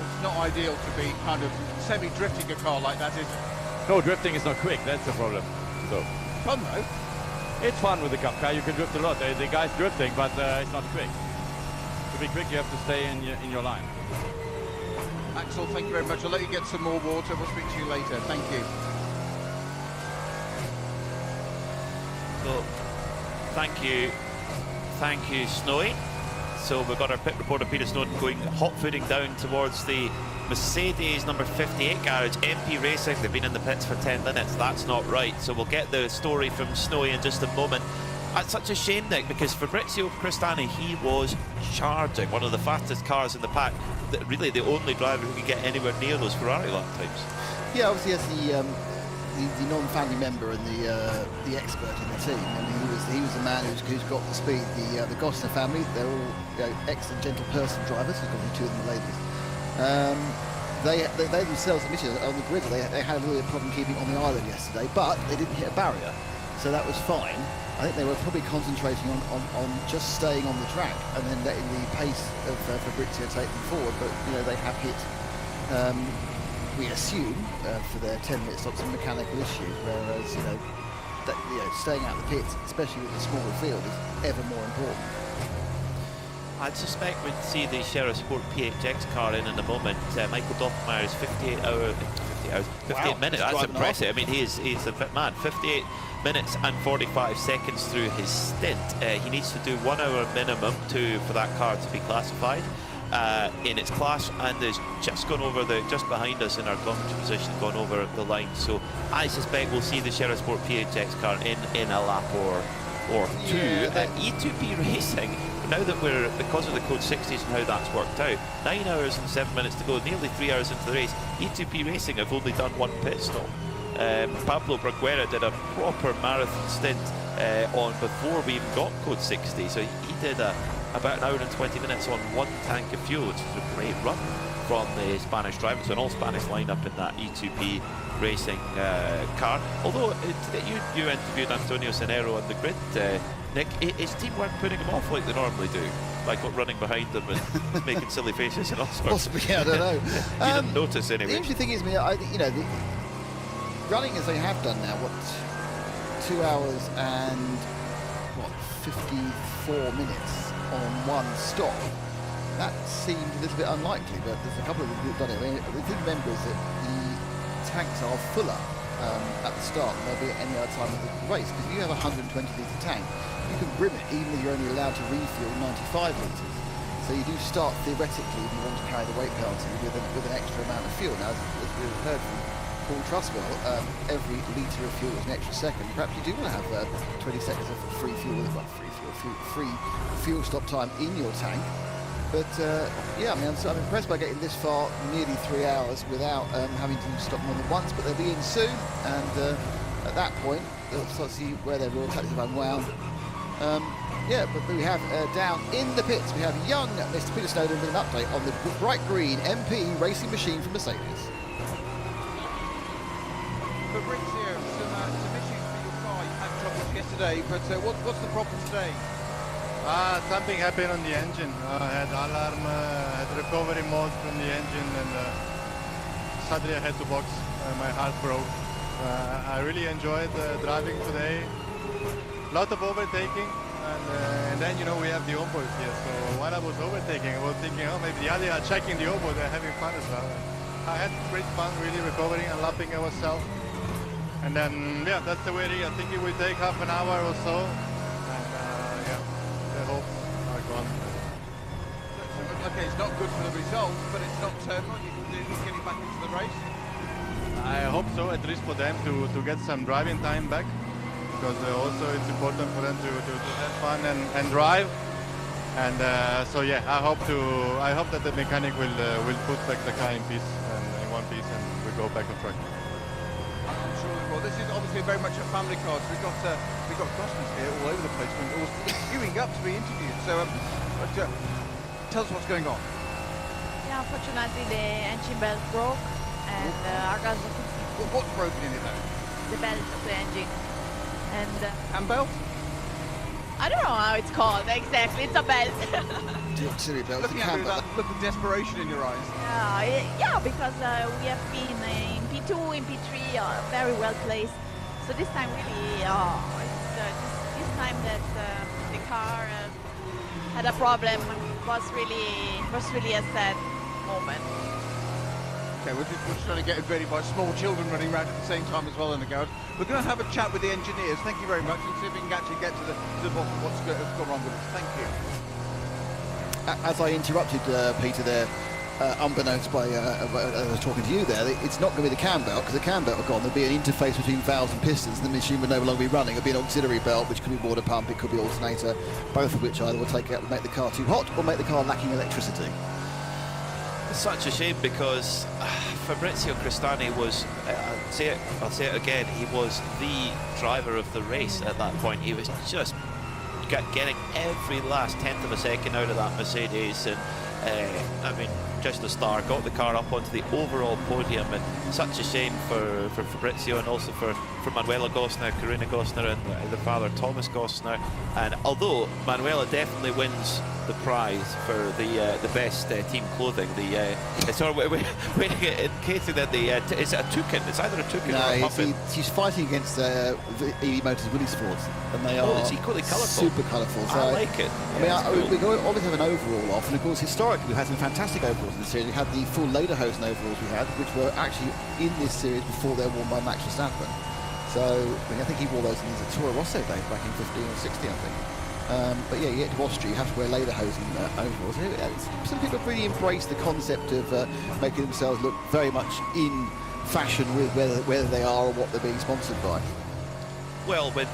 It's not ideal to be kind of semi-drifting a car like that, is it? No, drifting is not quick, that's the problem. So fun though. It's fun with the Cup car, you can drift a lot. The guy's drifting, but it's not quick. To be quick, you have to stay in your line. Axel, thank you very much. I'll let you get some more water. We'll speak to you later. Thank you. So, thank you, Snowy. So we've got our pit reporter Peter Snowden going hot-footing down towards the Mercedes number 58 garage, MP Racing. They've been in the pits for 10 minutes. That's not right. So we'll get the story from Snowy in just a moment. That's such a shame, Nick, because Fabrizio Cristani, he was charging, one of the fastest cars in the pack. Really the only driver who could get anywhere near those Ferrari lap times. Yeah, obviously as the non-family member and the expert in the team. I mean, he was the man who's got the speed. The Gosner family, they're all excellent, gentle person drivers. There's got to be two of them ladies. They themselves admitted on the grid they had a little problem keeping on the island yesterday, but they didn't hit a barrier, so that was fine. I think they were probably concentrating on just staying on the track and then letting the pace of Fabrizio take them forward. But they have hit, we assume, for their 10-minute stops, a mechanical issue. Whereas staying out of the pits, especially with a smaller field, is ever more important. I'd suspect we'd see the Shera Sport PHX car in a moment. Michael Doffmeyer is 58 minutes. That's impressive. I mean, he's a fit man. 58 minutes and 45 seconds through his stint. He needs to do 1 hour minimum for that car to be classified in its class, and is just gone over just behind us in our commentary position, gone over the line. So I suspect we'll see the Shera Sport PHX car in a lap or two. Yeah, E2P Racing, now that because of the Code 60s and how that's worked out, 9 hours and 7 minutes to go, nearly 3 hours into the race. E2P Racing have only done 1 pit stop. Pablo BUGGYRA did a proper marathon stint on before we even got Code 60, so he did about an hour and 20 minutes on 1 tank of fuel, which is a great run from the Spanish driver. So an all-Spanish lineup in that E2P Racing car. Although you interviewed Antonio Cenero on the grid, Nick, his team weren't putting him off like they normally do, like running behind them and making silly faces and all sorts. Possibly, I don't know. You didn't notice anyway. The interesting thing is, running as they have done now, 2 hours and 54 minutes on 1 stop. That seemed a little bit unlikely, but there's a couple of them who've done it. I mean, the thing to remember is that the tanks are fuller at the start than they'll be at any other time of the race, because if you have a 120-litre tank, you can brim it even if you're only allowed to refuel 95 litres. So you do start theoretically, if you want to carry the weight penalty, with an extra amount of fuel. Now, as we've heard from Paul Truswell, every litre of fuel is an extra second. Perhaps you do want to have 20 seconds of free fuel stop time in your tank. But yeah, I mean, I'm impressed by getting this far, nearly 3 hours, without having to stop more than once. But they'll be in soon, and at that point, they'll start to see where their raw tactics have unwound. Yeah, but we have down in the pits, we have young Mr. Peter Snowden with an update on the bright green MP racing machine from Mercedes. Fabrizio, some issues for your car. You had troubles yesterday, but what's the problem today? Something happened on the engine. I had alarm, had recovery mode from the engine, and suddenly I had to box. My heart broke. I really enjoyed driving today. Lot of overtaking, and then we have the onboard here. So while I was overtaking, I was thinking, oh, maybe the others are checking the onboard. They're having fun as well. I had great fun, really recovering and lapping ourselves. And then, yeah, that's the way. I think it will take half an hour or so. And yeah, the hopes are gone. Okay, it's not good for the results, but it's not terminal. You can do getting back into the race. I hope so, at least for them to get some driving time back, because also it's important for them to have fun and drive. And so yeah, I hope that the mechanic will put back the car in one piece, and we'll go back on track. I'm sure they will. This is obviously very much a family car. So we've got customers here all over the place, all queuing up to be interviewed. So tell us what's going on. Yeah, unfortunately the engine belt broke, and our guys. What's broken in it though? The belt of the engine, and belt. I don't know how it's called exactly. It's a belt. The auxiliary belt. Looking at that look of desperation in your eyes. Yeah, because we have been in P2, in P3, very well placed. So this time really, it's this time that the car had a problem was really a sad moment. Okay, we're just trying to get ready by small children running around at the same time as well in the garage. We're going to have a chat with the engineers. Thank you very much, and see if we can actually get to the bottom of what's gone wrong with it. Thank you. As I interrupted Peter there, unbeknownst by I was talking to you there, it's not going to be the cam belt, because the cam belt are gone. There'll be an interface between valves and pistons, and the machine will no longer be running. It'll be an auxiliary belt, which could be water pump, it could be alternator, both of which either will make the car too hot or make the car lacking electricity. It's such a shame, because Fabrizio Cristani was, I'll say it again, he was the driver of the race at that point. He was just getting every last tenth of a second out of that Mercedes, and I mean, just a star, got the car up onto the overall podium, and such a shame for Fabrizio, and also for Manuela Gosner, Karina Gosner, and the father Thomas Gosner. And although Manuela definitely wins the prize for the best team clothing, we're indicating that is it a toucan? It's either a toucan or a puffin. She's fighting against EV Motors Willie Sports, and they are it's equally colourful. Super colourful. So I like it. I mean, we always have an overall off, and of course historically we've had some fantastic overalls in the series. We had the full Lederhosen overalls we had, which were actually in this series before they were worn by Max Verstappen. So I think he wore those in his Toro Rosso days back in 15 or 16, I think. But yeah, you get to Austria, you have to wear Lederhosen overalls. Some people have really embraced the concept of making themselves look very much in fashion with whether they are or what they're being sponsored by. Well, when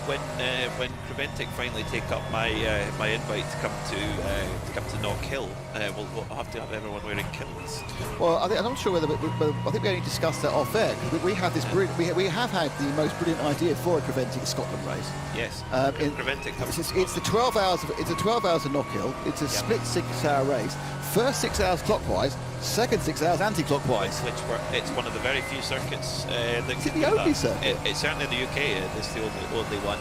Creventic finally take up my invite to come to Knock Hill, we'll have to have everyone wearing kilts. Well, I'm not sure whether I think we only discussed that off air. We have this we have had the most brilliant idea for a Creventic Scotland race. Yes. Creventic. It's the 12 hours. It's a 12 hours of Knock Hill. It's a split 6-hour race. First 6 hours clockwise, second 6 hours anti-clockwise. It's one of the very few circuits that is it the only circuit? It's certainly in the UK. It's the only one.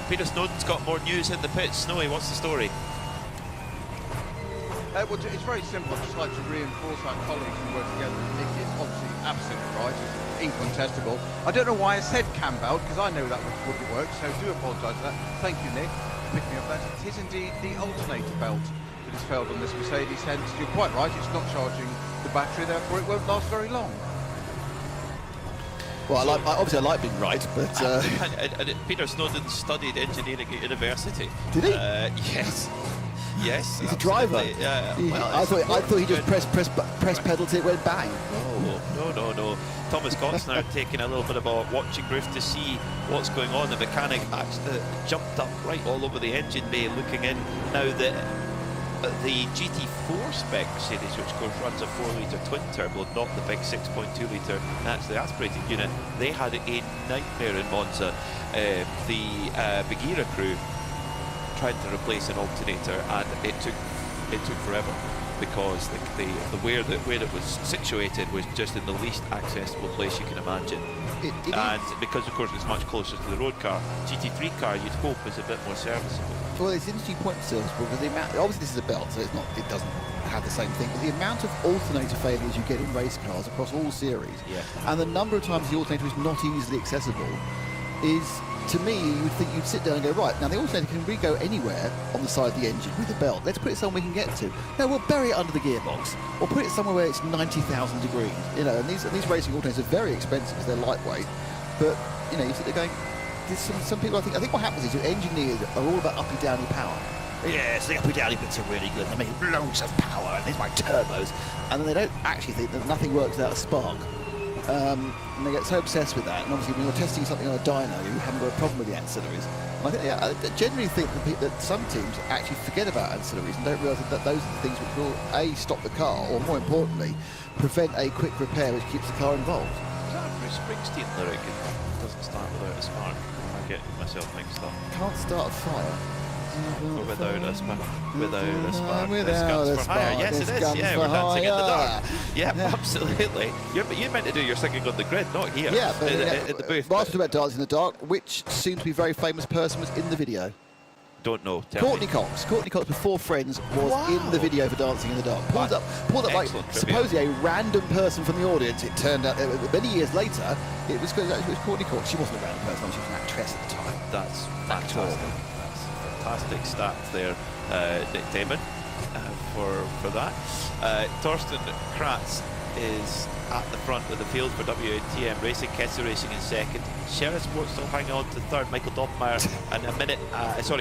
Peter Snowden's got more news in the pits. Snowy, what's the story? Well, it's very simple. I'd just like to reinforce our colleagues who work together. Nick is obviously absolutely right. It's incontestable. I don't know why I said cam belt, because I know that wouldn't work, so do apologise for that. Thank you, Nick, for picking up that. It is indeed the alternator belt that has failed on this Mercedes, hence you're quite right, it's not charging the battery, therefore it won't last very long. Well, obviously I like being right, but... and Peter Snowden studied engineering at university. Did he? Yes. Yes. He's a driver. I thought he just press pedal till it went bang. No. Thomas Gosner taking a little bit of a watching brief to see what's going on. The mechanic actually jumped up right all over the engine bay looking in. Now the GT4 spec series, which of course runs a 4-litre twin turbo, not the big 6.2-litre naturally aspirated unit, they had a nightmare in Monza. The BUGGYRA crew tried to replace an alternator, and it took forever, because where it was situated was just in the least accessible place you can imagine. And because of course it's much closer to the road car, GT3 car you'd hope is a bit more serviceable. Well, it's an interesting point for serviceable because the amount, obviously this is a belt, so it's not, it doesn't have the same thing, but the amount of alternator failures you get in race cars across all series, and the number of times the alternator is not easily accessible is, to me, you would think you'd sit down and go, right, now the alternator can really go anywhere on the side of the engine with a belt. Let's put it somewhere we can get to. No, we'll bury it under the gearbox, or put it somewhere where it's 90,000 degrees. You know, and these racing alternators are very expensive because they're lightweight, but you know, you sit there going, there's some people, I think what happens is your engineers are all about uppy-downy power. Yes, the uppy-downy bits are really good. They make loads of power, and there's my turbos, and then they don't actually think that nothing works without a spark. And they get so obsessed with that, and obviously when you're testing something on a dyno, you haven't got a problem with the ancillaries. And I generally think that some teams actually forget about ancillaries and don't realise that those are the things which will A, stop the car, or more importantly, prevent a quick repair which keeps the car involved. Is that Bruce Springsteen lyric? It doesn't start without a spark. I get myself mixed up. Can't start a fire. Or without a spark. Without a spark. Without a for hire. spark. Yes, it is. Yeah, we're dancing in the dark. Yeah, absolutely. You're meant to do your singing on the grid, not here. Yeah, but at the booth. Whilst we're about dancing in the dark, which soon to be very famous person was in the video? Don't know. Courtney Cox. Courtney Cox, before Friends, was in the video for Dancing in the Dark. Pulled up like supposedly a random person from the audience. It turned out many years later it was Courtney Cox. She wasn't a random person. She was an actress at the time. That's fantastic. That's fantastic stats there, Nick Damon, for that. Torsten Kratz is at the front of the field for WTM Racing, Kessel Racing in second, Sheriff Sports still hanging on to third, Michael Doppmeyer, and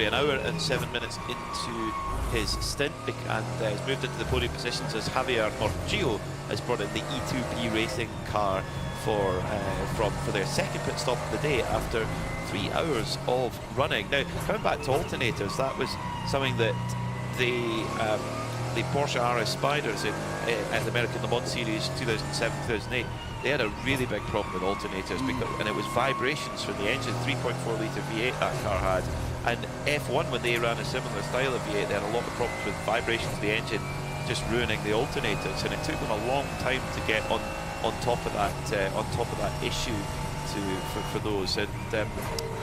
an hour and 7 minutes into his stint, and has moved into the podium positions as Javier Morgillo has brought in the E2P Racing car for their second pit stop of the day after 3 hours of running. Now, coming back to alternators, that was something that the Porsche RS Spiders at the American Le Mans Series 2007-2008, they had a really big problem with alternators, and it was vibrations from the engine. 3.4 litre V8 that car had, and F1, when they ran a similar style of V8, they had a lot of problems with vibrations of the engine just ruining the alternators, and it took them a long time to get on top of that issue for those. And I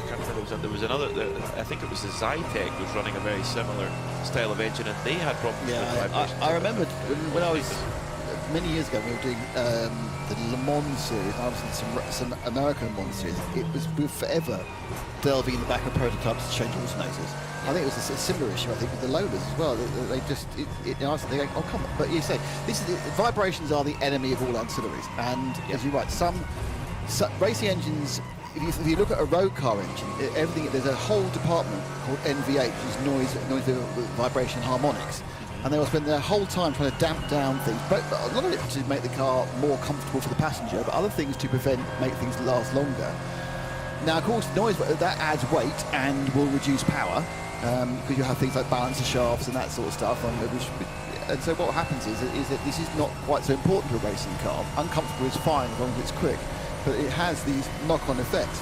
can't remember, there was another, I think it was the Zytec was running a very similar style of engine, and they had problems with vibrations. I remember when I was many years ago, we were doing the Le Mans series. I was in some American Le Mans series. We were forever delving in the back of prototypes to change alternators. I think it was a similar issue, I think, with the Lolas as well. They just, they go, oh, come on. But you say, vibrations are the enemy of all ancillaries. And as you're right, some racing engines, if you look at a road car engine, there's a whole department called NVH, which is noise vibration harmonics. And they will spend their whole time trying to damp down things, but a lot of it to make the car more comfortable for the passenger, but other things to make things last longer. Now, of course, noise, that adds weight and will reduce power, because you have things like balancer shafts and that sort of stuff. And so what happens is that this is not quite so important to a racing car. Uncomfortable is fine as long as it's quick, but it has these knock-on effects.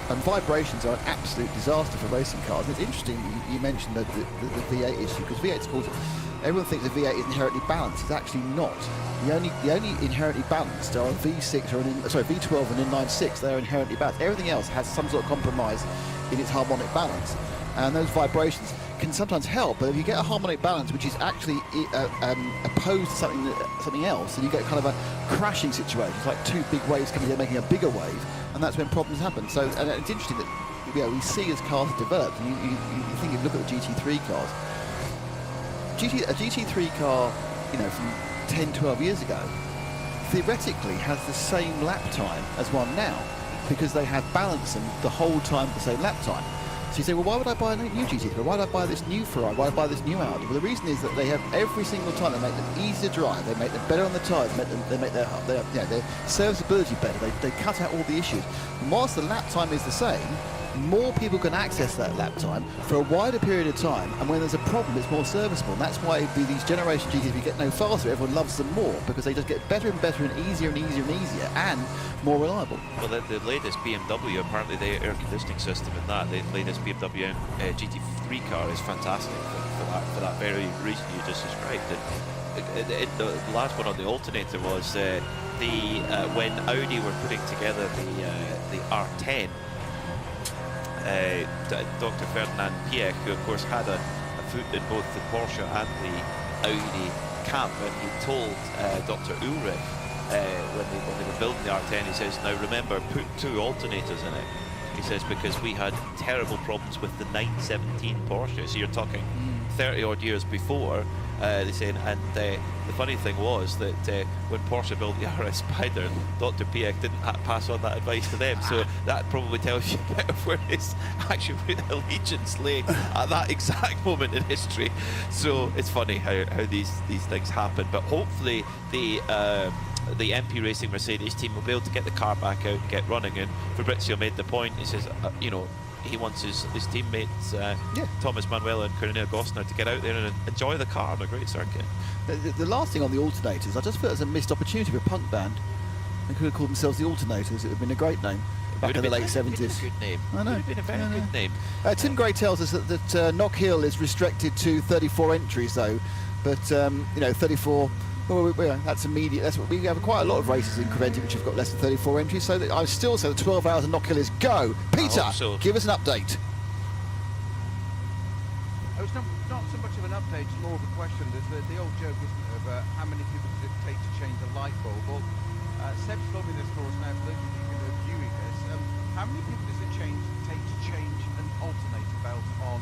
And vibrations are an absolute disaster for racing cars. And it's interesting you mentioned the V8 issue, because V8's called, everyone thinks the V8 is inherently balanced. It's actually not. The only inherently balanced are a V6 or V12 and inline-6. They're inherently balanced. Everything else has some sort of compromise in its harmonic balance. And those vibrations can sometimes help, but if you get a harmonic balance which is actually opposed to something else, and you get kind of a crashing situation. It's like two big waves coming together making a bigger wave, and that's when problems happen. So, and it's interesting that we see as cars develop, and you think, you look at the GT3 cars. A GT3 car, from 10, 12 years ago, theoretically has the same lap time as one now, because they have balanced them the whole time at the same lap time. So you say, well, why would I buy a new GT3? Why would I buy this new Ferrari? Why would I buy this new Audi? Well, the reason is that they have every single time, they make them easy to drive, they make them better on the tyres, they make their serviceability better, they cut out all the issues. And whilst the lap time is the same, more people can access that lap time for a wider period of time, and when there's a problem, it's more serviceable. And that's why these generation GTs get no faster. Everyone loves them more because they just get better and better and easier and easier and easier and more reliable. Well, the latest BMW, apparently the air conditioning system in that, the latest BMW GT3 car is fantastic for that very reason you just described. The last one on the alternator was when Audi were putting together the R10. Dr. Ferdinand Piech, who of course had a foot in both the Porsche and the Audi camp, and he told Dr. Ulrich when they were building the R10, he says, now remember, put 2 alternators in it. He says, because we had terrible problems with the 917 Porsche. So you're talking 30 odd years before, they say, and the funny thing was that when Porsche built the RS Spider, Dr. Piech didn't pass on that advice to them. So that probably tells you a bit of where his actual allegiance lay at that exact moment in history. So it's funny how these things happen. But hopefully the MP Racing Mercedes team will be able to get the car back out and get running. And Fabrizio made the point, he says, you know, he wants his teammates, Thomas Manuel and Cornelia Gosner, to get out there and enjoy the car on a great circuit. The last thing on the alternators, I just feel it's a missed opportunity for a punk band. They could have called themselves the Alternators. It would have been a great name back in the late 70s. A good name. I know. It would have been a very good name. Tim Gray tells us that Knock Hill is restricted to 34 entries, though. But, you know, 34... Well, that's immediate. That's what we have quite a lot of races in Coventry which have got less than 34 entries. So I still say the 12 hours of Knock Hill is go. Peter, give us an update. Oh, it's not so much of an update, it's more of a question. There's the old joke, isn't it, of how many people does it take to change a light bulb? Well, Seb's filming this for us now, for those of you that are viewing this. How many people does it take to change an alternator belt on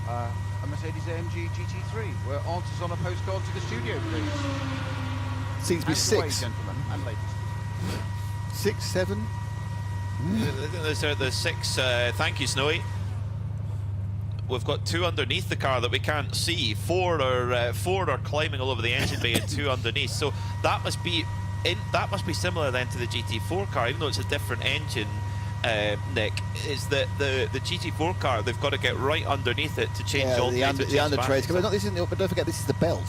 a Mercedes-AMG GT3? We're answers on a postcard to the studio, please. Seems to be 6. Gentlemen and ladies. 6, 7. There's 6. Thank you, Snowy. We've got 2 underneath the car that we can't see. 4 are climbing all over the engine bay, and 2 underneath. So that must be similar then to the GT4 car, even though it's a different engine. Nick, is that the GT4 car, they've got to get right underneath it to change all the under trays. But don't forget, this is the belt.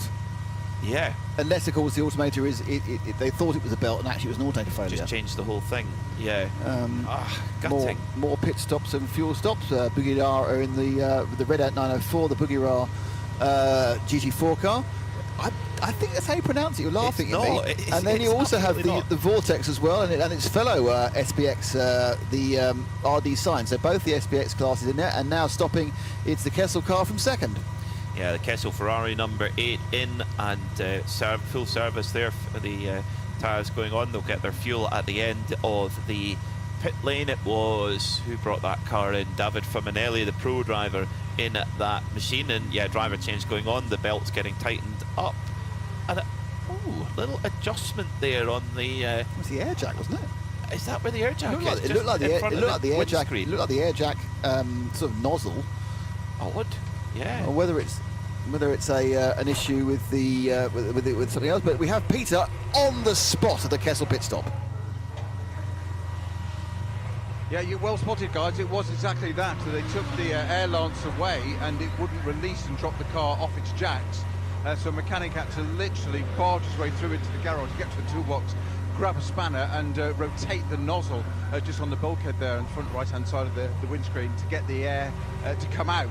Yeah. Unless, of course, the alternator is they thought it was a belt and actually it was an alternator failure. Just changed the whole thing. Yeah. Gutting. More pit stops and fuel stops. BUGGYRA are in the Red Out 904, the BUGGYRA GT4 car. I think that's how you pronounce it. You're laughing at me. And then you also have the Vortex as well, and its fellow SPX, the RD Sign. So both the SPX classes in there, and now stopping, it's the Kessel car from second. Yeah, the Kessel Ferrari number 8 in, and full service there for the tyres going on. They'll get their fuel at the end of the pit lane. It was, who brought that car in? David Faminelli, the pro driver, in that machine. And yeah, driver change going on. The belt's getting tightened up. And little adjustment there on the... it was the air jack, wasn't it? Is that where the air jack is? It looked like the air jack. It looked like the air jack sort of nozzle. Odd. Yeah. Or whether it's an issue with the with something else, but we have Peter on the spot at the Kessel pit stop. Yeah, you're well spotted, guys. It was exactly that. So they took the air lance away, and it wouldn't release and drop the car off its jacks. So a mechanic had to literally barge his way through into the garage, get to the toolbox, grab a spanner, and rotate the nozzle just on the bulkhead there in the front right-hand side of the windscreen to get the air to come out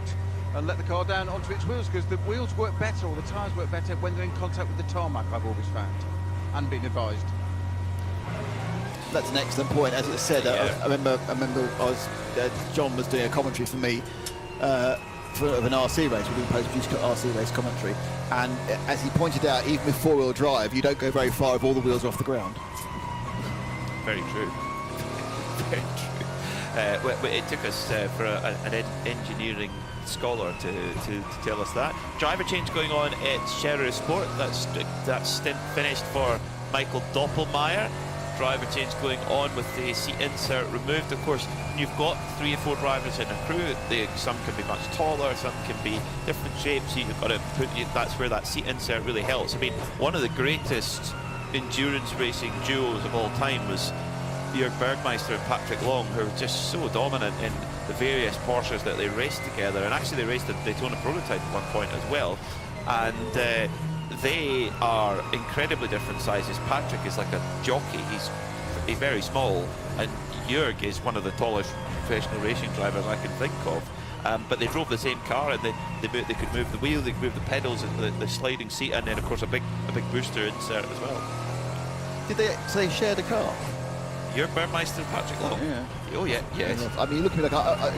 and let the car down onto its wheels, because the wheels work better, or the tyres work better when they're in contact with the tarmac, I've always found, and been advised. That's an excellent point. As it said, I remember John was doing a commentary for me of an RC race. We did post-produced RC race commentary, and as he pointed out, even with four-wheel drive, you don't go very far if all the wheels are off the ground. Very true. Very true. It took us for an engineering scholar to tell us that. Driver change going on at Sherry Sport. That stint finished for Michael Doppelmayr. Driver change going on with the seat insert removed. Of course, you've got 3 or 4 drivers in a crew. Some can be much taller, some can be different shapes. So you've got to that's where that seat insert really helps. I mean, one of the greatest endurance racing duos of all time was Jörg Bergmeister and Patrick Long, who were just so dominant in the various Porsches that they raced together. And actually, they raced the Daytona prototype at one point as well. And they are incredibly different sizes. Patrick is like a jockey. He's very small, and Jörg is one of the tallest professional racing drivers I can think of. But they drove the same car, and they could move the wheel, they could move the pedals, and the sliding seat, and then of course a big booster insert as well. Did they shared a car? You're Burmeister Patrick Long? Yeah. Oh, yeah, yes. I mean, you look at me like,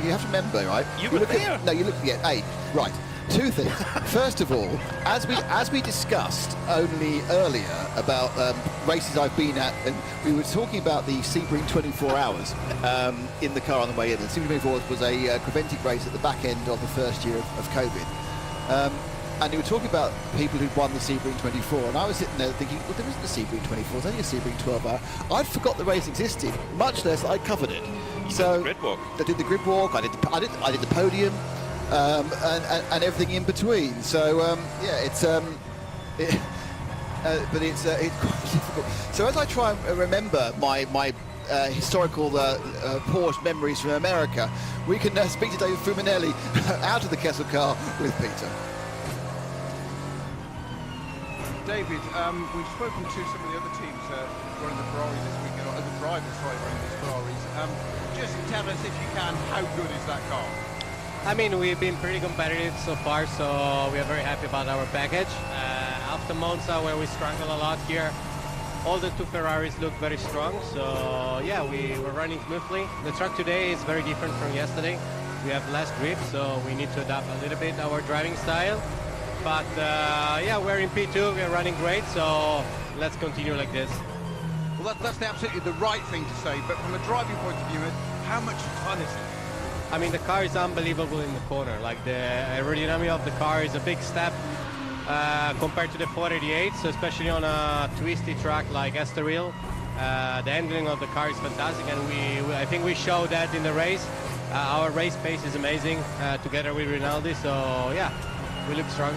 you have to remember, right? You were there. No, you look at me, hey, right. Two things. First of all, as we discussed only earlier about races I've been at, and we were talking about the Sebring 24 hours in the car on the way in. The Sebring 24 was a Creventic race at the back end of the first year of COVID. And you were talking about people who'd won the Sebring 24, and I was sitting there thinking, well, there isn't a Sebring 24, it's only a Sebring 12 hour. I'd forgot the race existed, much less I'd covered it. You did the grid walk. I did the grid walk, I did the podium, and everything in between. So yeah, it's but it's quite difficult. So as I try and remember my historical Porsche memories from America, we can speak to David Fuminelli out of the Kessel car with Peter. David, we've spoken to some of the other teams running the Ferrari this weekend, or the drivers running these Ferraris. Just tell us, if you can, how good is that car? I mean, we've been pretty competitive so far, so we are very happy about our package. After Monza, where we struggled a lot here, all the two Ferraris look very strong, so yeah, we were running smoothly. The track today is very different from yesterday. We have less grip, so we need to adapt a little bit our driving style. But yeah, we're in P2, we're running great, so let's continue like this. Well, that's absolutely the right thing to say, but from a driving point of view, how much fun is it? I mean, the car is unbelievable in the corner. Like, the aerodynamic of the car is a big step compared to the 488, so especially on a twisty track like Estroril. The handling of the car is fantastic, and I think we showed that in the race. Our race pace is amazing together with Rinaldi, so yeah, we look strong.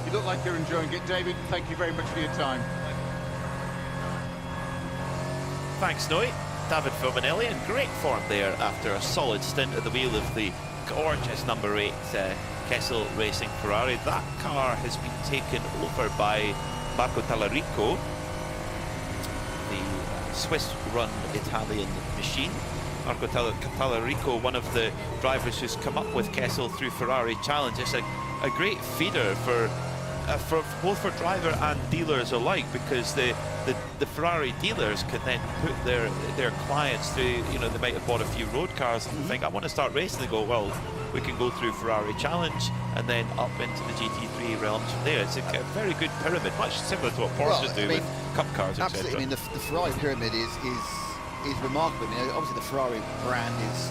You look like you're enjoying it, David. Thank you very much for your time. Thanks, Noe. David Fuminelli in great form there after a solid stint at the wheel of the gorgeous number 8 Kessel Racing Ferrari. That car has been taken over by Marco Tallarico, the Swiss-run Italian machine. Marco Tallarico, one of the drivers who's come up with Kessel through Ferrari Challenge. It's a great feeder for both for driver and dealers alike, because the Ferrari dealers can then put their clients through, you know, they might have bought a few road cars and think, I want to start racing. They go, well, we can go through Ferrari Challenge and then up into the GT3 realms from there. It's a very good pyramid, much similar to what Porsche do with cup cars, Absolutely. I mean, the Ferrari pyramid is remarkable. I mean, obviously the Ferrari brand is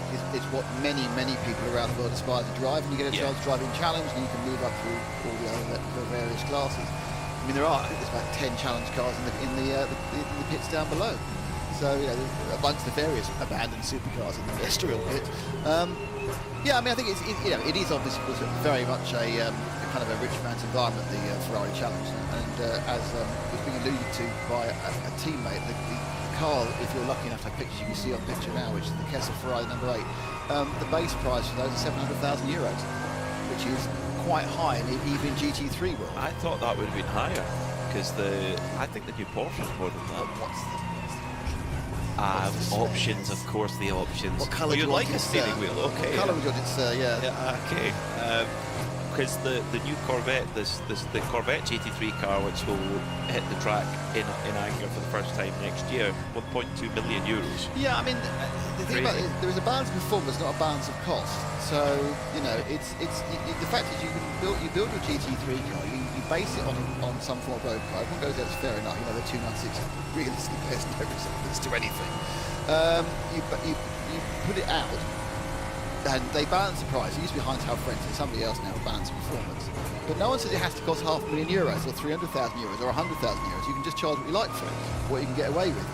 what many people around the world aspire to drive, and you get a chance to drive in Challenge, and you can move up through all the various classes. I mean, there's about 10 Challenge cars in the pits down below. So, you know, amongst the various abandoned supercars in the Estroril pit. Yeah, I mean, I think it is obviously very much a kind of a rich man's environment, the Ferrari Challenge, and as was being alluded to by a teammate, the car, if you're lucky enough to have pictures, you can see on picture now, which is the Kessel Ferrari number 8. The base price for those is €700,000, which is quite high even in GT3 world. I thought that would have been higher, because I think the new Porsche is more than that. What's options, of course, the options. What colour do you like want a steering wheel? Okay. What colour would you want it, Yeah, okay. Because the new Corvette, the Corvette GT3 car, which will hit the track in anger for the first time next year, €1.2 million. Yeah, I mean, the thing about it is there is a balance of performance, not a balance of cost. So, you know, it's the fact is you build your GT3 car, you base it on some form of road car. Everyone goes, that's fair enough. You know, the 296 realistically has no resemblance to anything. You put it out, and they balance the price. It used to be Heinz Halfrent, and somebody else now will balance performance. But no one says it has to cost €500,000 or €300,000 or €100,000. You can just charge what you like for it, what you can get away with.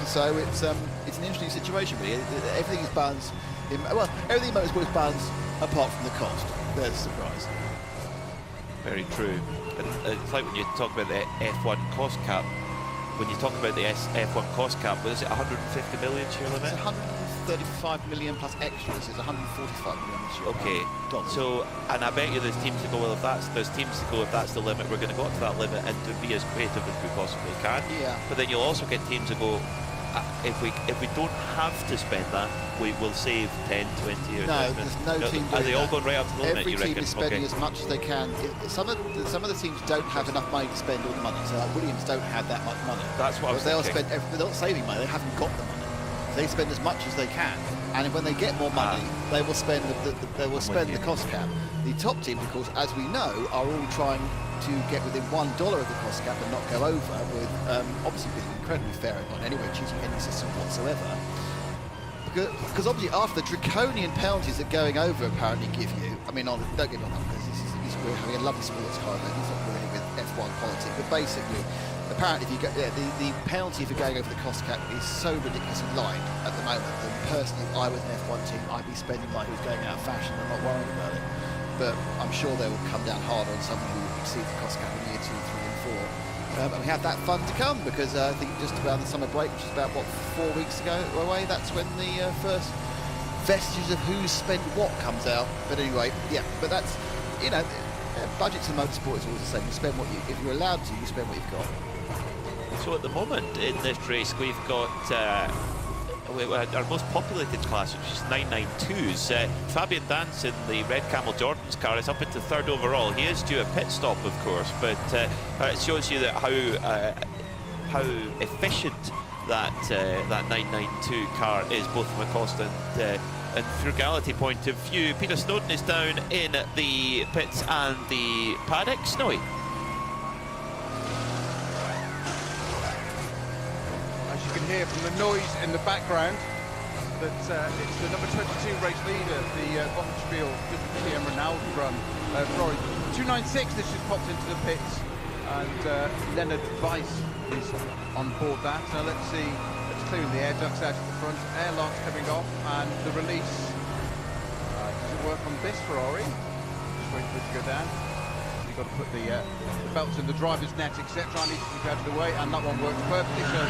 So it's an interesting situation, really. Everything is balanced. Everything in motorsport is balanced apart from the cost. There's a surprise. Very true. And it's like when you talk about the F1 cost cap. When you talk about the F1 cost cap, what is it, 150 million share limit? It's 135 million plus extras is 145 million this year. Okay. So, and I bet you there's teams that go, well, if that's the limit, we're going to go up to that limit and to be as creative as we possibly can. Yeah. But then you'll also get teams that go, if we don't have to spend that, we will save 10, 20 or no, there's no team Are they doing all that. going right up to the limit, Every you team reckon? is spending Okay. as much as they can. Some of the teams don't have enough money to spend all the money. So like Williams don't have that much money. That's what I was they'll thinking. spend. They're not saving money. They haven't got the money. They spend as much as they can, and when they get more money, they will spend the cost cap. The top teams, of course, as we know, are all trying to get within $1 of the cost cap and not go over, with obviously being incredibly fair and not anyway cheating any system whatsoever. Because obviously after the draconian penalties that going over apparently give you, I mean, don't get me wrong, because we're having a lovely sports car event, it's not really with F1 politics, but basically, apparently if you go, the penalty for going over the cost cap is so ridiculously light at the moment that personally, if I was an F1 team, I'd be spending money who's going out of fashion and not worrying about it. But I'm sure they will come down hard on someone who exceeds the cost cap in year 2, 3 and 4. And we have that fun to come, because I think just around the summer break, which is about, what, 4 weeks ago away, that's when the first vestiges of who's spent what comes out. But anyway, yeah, but that's, you know, budgets in motorsport is always the same. You spend what you, if you're allowed to, you spend what you've got. So at the moment in this race, we've got our most populated class, which is 992s. Fabian Dance in the red Camel Jordan's car is up into 3rd overall. He is due a pit stop, of course, but it shows you that how efficient that 992 car is, both from a cost and frugality point of view. Peter Snowden is down in the pits and the paddock. Snowy. As you can hear from the noise in the background, that it's the number 22 race leader, the Wochenspiel WTM Ronaldo run. Ferrari 296, this just popped into the pits, and Leonard Weiss is on board that. Now let's see, let's clear the air ducts out at the front, airlocks coming off, and the release. Does it work on this Ferrari? Just wait for it to go down. You've got to put the belts in the driver's net, etc. I need to keep out of the way, and that one works perfectly. So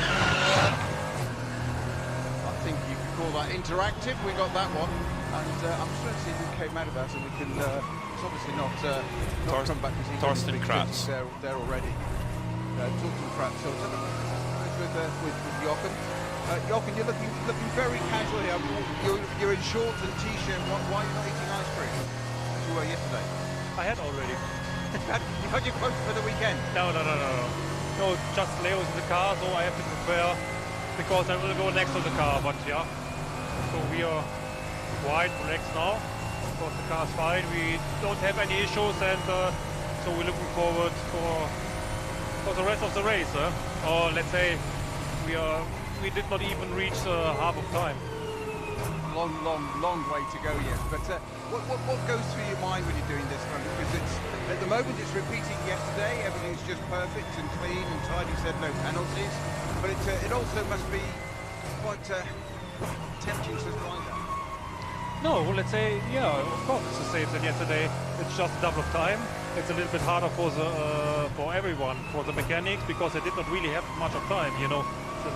I think you could call that interactive. We got that one, and I'm just trying to see who came out of that, and we can. It's obviously not come back because he's Thorsten Kratz there already. Thorsten Kratz. So with Jochen. Jochen, you're looking very casual here. You're in shorts and t-shirt. Why are you not eating ice cream as you were yesterday? I had already. You had your quota for the weekend? No, just Leo's in the car, so I have to prepare, because I will go next to the car, but yeah. So we are quite relaxed now, because the car's fine. We don't have any issues, and so we're looking forward for the rest of the race. Or let's say we did not even reach half of time. Long way to go yet. But what goes through your mind when you're doing this one? Because at the moment it's repeating yesterday. Everything's just perfect and clean and tidy. Said no penalties, but it also must be quite tempting to drive that. No, well, let's say, yeah, of course it's the same than yesterday. It's just a double of time. It's a little bit harder for everyone, for the mechanics, because they did not really have much of time, you know.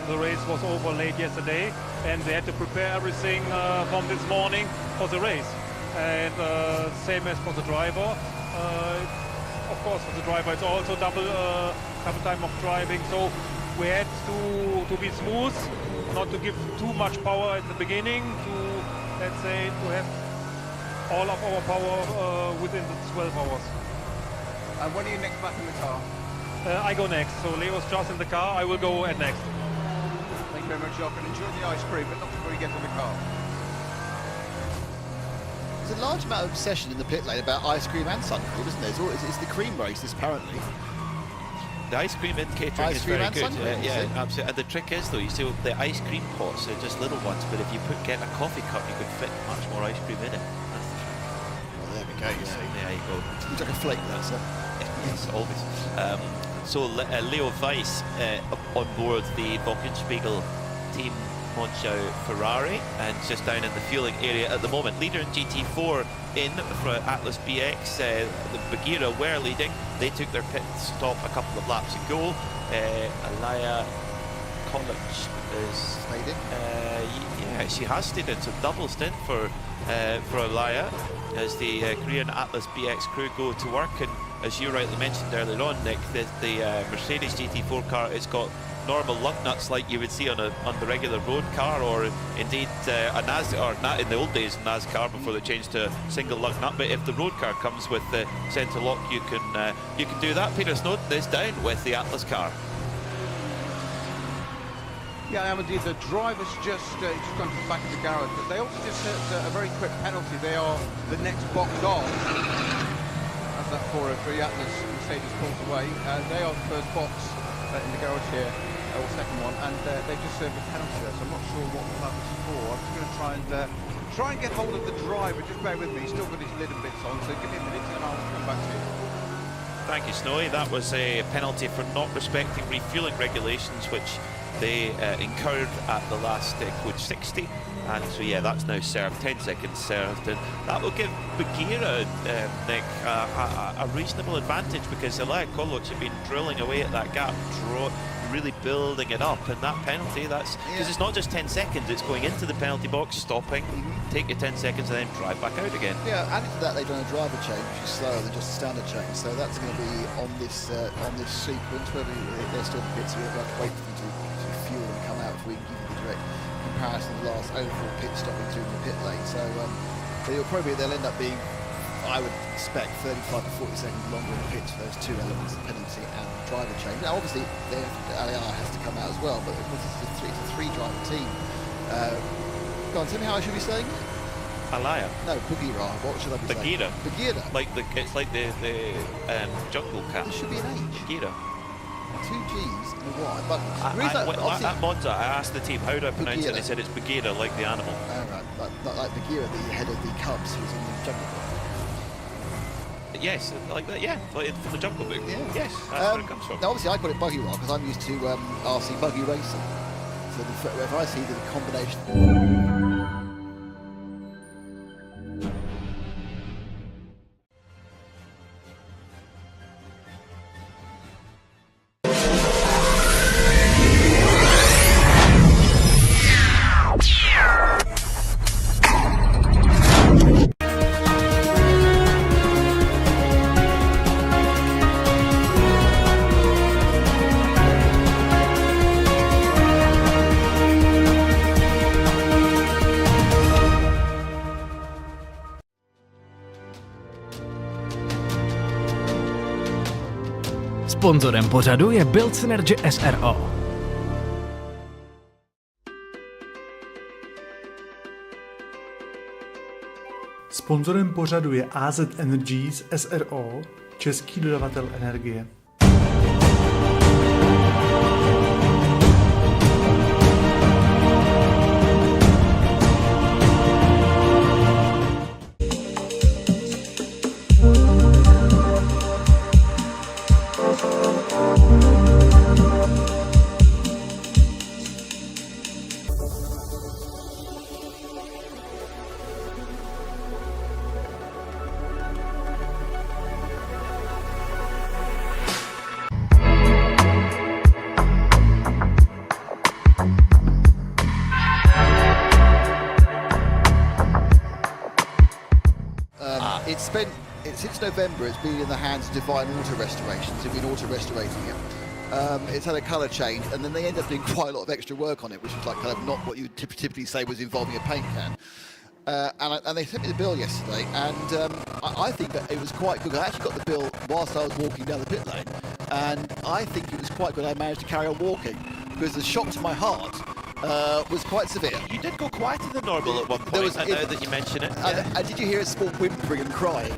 The race was over late yesterday, and they had to prepare everything from this morning for the race. And same as for the driver. Of course, for the driver, it's also double time of driving. So we had to be smooth, not to give too much power at the beginning, to, let's say, to have all of our power within the 12 hours. And when are you next back in the car? I go next. So Leo's just in the car. I will go at next. Thank you very much, Jochen. Enjoy the ice cream, but not before you get in the car. There's a large amount of obsession in the pit lane about ice cream and sun cream, isn't there? It's the cream races, apparently. The ice cream in catering is very good. Yeah, absolutely. And the trick is, though, you see the ice cream pots are just little ones, but if you get a coffee cup, you can fit much more ice cream in it. Well, there we go. You see. There you go. Looks like a flake, that, sir. Yes, always. So Leo Weiss on board the Wochenspiegel team Monschau Ferrari, and just down in the fueling area at the moment. Leader in GT4 in for Atlas BX. The BUGGYRA were leading. They took their pit stop a couple of laps ago. Alaya College is leading. Yeah, she has stayed in. So double stint for Alaya as the Korean Atlas BX crew go to work. And as you rightly mentioned earlier on, Nick, the Mercedes GT4 car, it's got normal lug nuts like you would see on the regular road car, or indeed a NASCAR, not in the old days NASCAR before they changed to a single lug nut. But if the road car comes with the centre lock, you can do that. Peter Snowden is down with the Atlas car. Yeah, and indeed the driver's just gone to the back of the garage, but they also just hit a very quick penalty. They are the next box on, as that 403 Atlas Mercedes pulls away. They are the first box in the garage here, or second one, and they just served a penalty there, so I'm not sure what that was for. I'm just going to try and get hold of the driver. Just bear with me, he's still got his lid and bits on, so give me a minute and I'll come back to you. Thank you, Snowy. That was a penalty for not respecting refuelling regulations, which they incurred at the last Code 60, and so yeah, that's now served, 10 seconds served, and that will give BUGGYRA, Nick, a reasonable advantage, because Ilya Koloc had been drilling away at that gap, really building it up, and that penalty, that's because it's not just 10 seconds, it's going into the penalty box, stopping, take your 10 seconds and then drive back out again. Yeah, added to that, they've done a driver change, which is slower than just a standard change, so that's going to be on this sequence, where there's still bits we have to wait for them to fuel and come out before we can give you the direct comparison of the last overall pit stop into the pit lane. So they'll end up being, I would expect, 35 to 40 seconds longer in the pits for those two elements, the penalty and driver change. Now obviously Aliyah has to come out as well, but of course it's a three driver team. Go on, tell me how I should be saying it. Aliyah? No, BUGGYRA. What should I be saying? BUGGYRA. It's like the jungle cat. It should be an H. BUGGYRA. 2 G's and a Y. But at Monza, I asked the team, how do I pronounce it? And they said it's BUGGYRA, like the animal. Right, not like BUGGYRA, the head of the Cubs, who's in the Jungle Book. Yes, like that, yeah, like from the Jungle Book. Yeah. Yes, that's where it comes from. Now, obviously, I call it BUGGYRA because I'm used to RC buggy racing. So if I see the combination. Sponzorem pořadu je Build Synergy SRO. Sponzorem pořadu je AZ Energies SRO, český dodavatel energie. Since November, it's been in the hands of Divine Auto Restorations. They've been auto restorating it. It's had a colour change, and then they ended up doing quite a lot of extra work on it, which was like kind of not what you typically say was involving a paint can. And they sent me the bill yesterday, and I think that it was quite good. I actually got the bill whilst I was walking down the pit lane, and I think it was quite good. I managed to carry on walking because the shock to my heart was quite severe. You did go quieter than normal at one point, I know that you mention it. And did you hear it small whimpering and crying?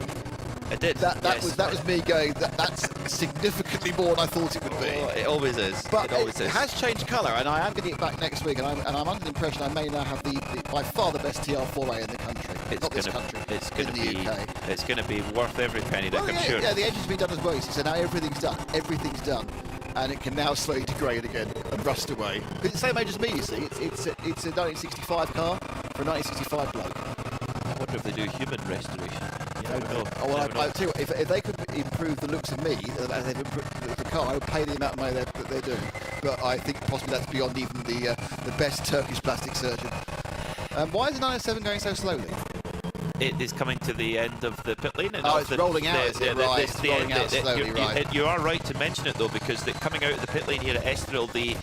I did. That was me going, that's significantly more than I thought it would be. Oh, it always is. But it has changed colour, and I am getting it back next week, and I'm under the impression I may now have the by far the best TR4A in the country. It's going to be worth every penny, Dick, I'm sure. Yeah, the engine's been done as well, so now everything's done. Everything's done. And it can now slowly degrade again and rust away. It's the same age as me, you see. It's a 1965 car for a 1965 bloke. I wonder if they do human restoration. You never know. Oh, well, I tell you what, if they could improve the looks of me, as they've improved the car, I would pay the amount of money that they're doing. But I think possibly that's beyond even the best Turkish plastic surgeon. Why is the 907 going so slowly? It is coming to the end of the pit lane. Oh, it's rolling out, is it? Right, it's rolling out slowly, right. You are right to mention it, though, because coming out of the pit lane here at Estroril, the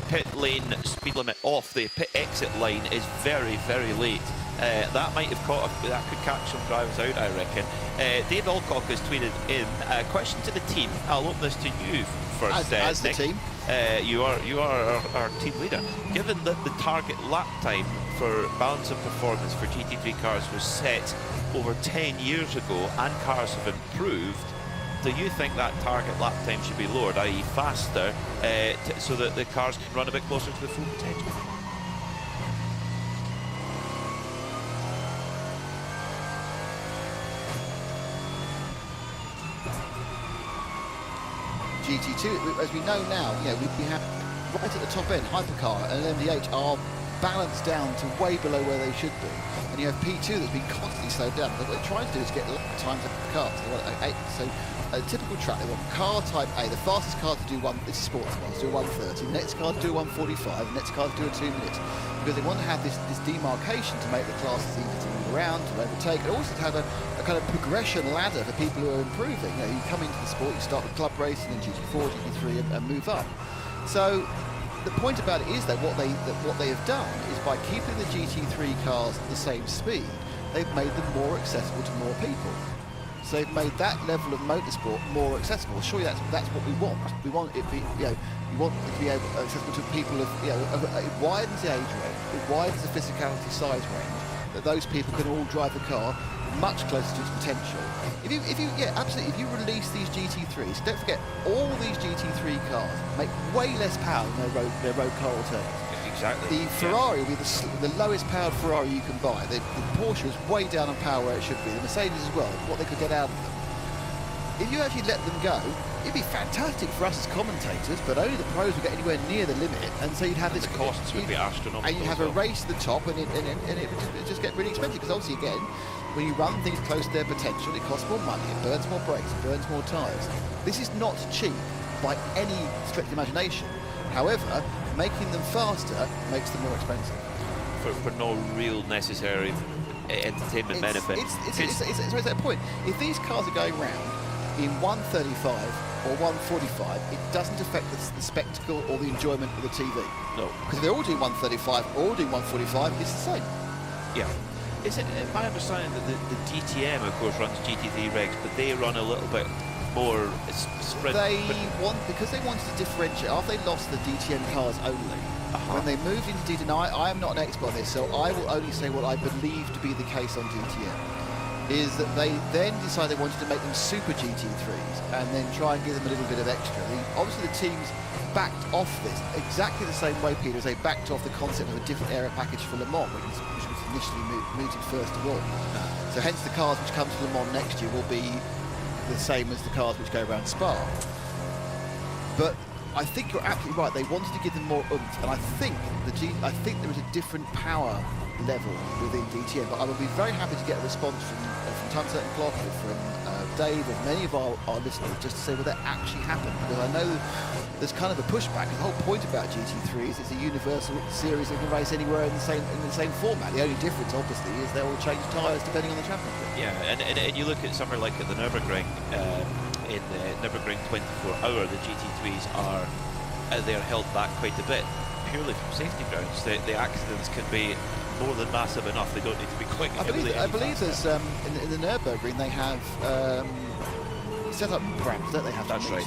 pit lane speed limit off the pit exit line is very, very late. That might have that could catch some drivers out, I reckon. Dave Alcock has tweeted in a question to the team. I'll open this to you first. As the team, you are our team leader. Given that the target lap time for balance of performance for GT3 cars was set over 10 years ago, and cars have improved, do you think that target lap time should be lowered, i.e. faster, so that the cars can run a bit closer to the full potential? GT2, as we know now, we have right at the top end, Hypercar and MD8 are balanced down to way below where they should be. And you have P2 that's been constantly slowed down. What they're trying to do is get lap times of the cars. They want so a typical track, they want car type A, the fastest car to do this is sports cars, to do 130, the next car to do 145, the next car to do a 2 minutes. Because they want to have this demarcation to make the classes easy to move around, to overtake, and also to have a kind of progression ladder for people who are improving. You come into the sport, you start with club racing and GT4, GT3 and move up. So the point about it is that what they have done is by keeping the GT3 cars at the same speed, they've made them more accessible to more people. So they've made that level of motorsport more accessible. Surely that's what we want. We want it to be, we want it to be accessible to people of, it widens the age range, it widens the physicality size range, that those people can all drive the car much closer to its potential. Absolutely. If you release these GT3s, don't forget, all these GT3 cars make way less power than their road car alternatives. Exactly. The Ferrari will be the lowest powered Ferrari you can buy. The Porsche is way down on power where it should be. The Mercedes as well, what they could get out of them. If you actually let them go, it'd be fantastic for us as commentators, but only the pros will get anywhere near the limit, and so you'd have this. The costs would be astronomical. And you'd have a race to the top, and it would just get really expensive, because obviously, again, when you run things close to their potential, it costs more money, it burns more brakes, it burns more tyres. This is not cheap by any stretch of the imagination. However, making them faster makes them more expensive. For no real necessary entertainment benefit. It's at a point. If these cars are going round in 135 or 145, it doesn't affect the spectacle or the enjoyment of the TV. No. Because if they're all doing 135 or all doing 145, it's the same. Yeah. Is it my understanding that the DTM, of course, runs GT3 regs, but they run a little bit more spread? Because they wanted to differentiate, after they lost the DTM cars only, when they moved into DTM, now I am not an expert on this, so I will only say what I believe to be the case on DTM, is that they then decided they wanted to make them super GT3s and then try and give them a little bit of extra. Obviously the teams backed off this exactly the same way, Peter, as they backed off the concept of a different aero package for Le Mans, which was initially mooted first of all. So hence the cars which come to Le Mans next year will be the same as the cars which go around Spa. But I think you're absolutely right. They wanted to give them more oomph, and I think there is a different power level within DTM. But I would be very happy to get a response from Time Certain Clock or from Dave or many of our listeners, just to say whether that actually happened. Because I know there's kind of a pushback. The whole point about GT3 is it's a universal series that can race anywhere in the same format. The only difference, obviously, is they all change tyres depending on the championship. Yeah, and you look at somewhere like at the Nürburgring. In the Nürburgring 24-hour, the GT3s they're held back quite a bit, purely from safety grounds. The accidents can be more than massive enough. They don't need to be quite. I believe there's in the Nürburgring they have set up ramps, don't they? That's right.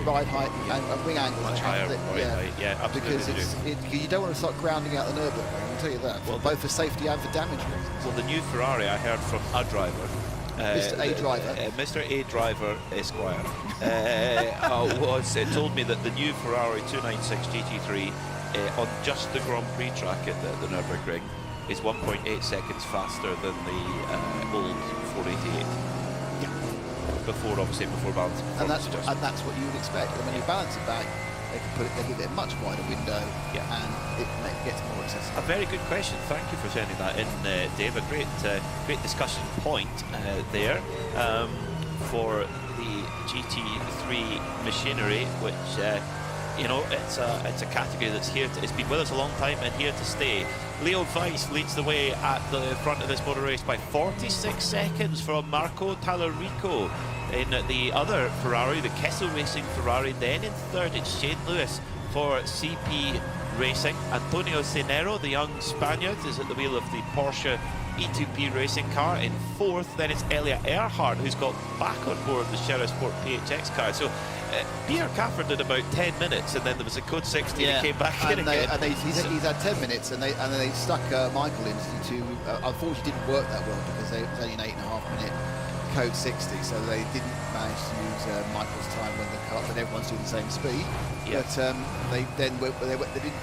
Ride height and wing angles. Much higher ride height. Yeah, absolutely. Because you don't want to start grounding out the Nürburgring. I can tell you that. Well, both for safety and for damage reasons. Well, the new Ferrari, I heard from a driver. Mr. A Driver. Mr. A Driver Esquire told me that the new Ferrari 296 GT3 on just the Grand Prix track at the Nürburgring is 1.8 seconds faster than the old 488. Yeah. Before balance. And that's what you would expect. And when you balance it back, they give it a much wider window, and it gets more accessible. A very good question. Thank you for sending that in, Dave. A great discussion point there for the GT3 machinery, which it's a category that's here. It's been with us a long time and here to stay. Leo Weiss leads the way at the front of this motor race by 46 seconds from Marco Tallarico. In the other Ferrari, the Kessel Racing Ferrari, then in third it's Shane Lewis for CP Racing. Antonio Cenero, the young Spaniard, is at the wheel of the Porsche E2P racing car in 4th. Then it's Elliot Earhart, who's got back on board the Shera Sport PHX car. So Pierre Caffer did about 10 minutes, and then there was a Code 60 that came back in again. And he's had 10 minutes, and then they stuck Michael into, unfortunately didn't work that well because it was only an 8.5 minute Code 60, so they didn't manage to use Michael's time when everyone's doing the same speed. Yeah. But they didn't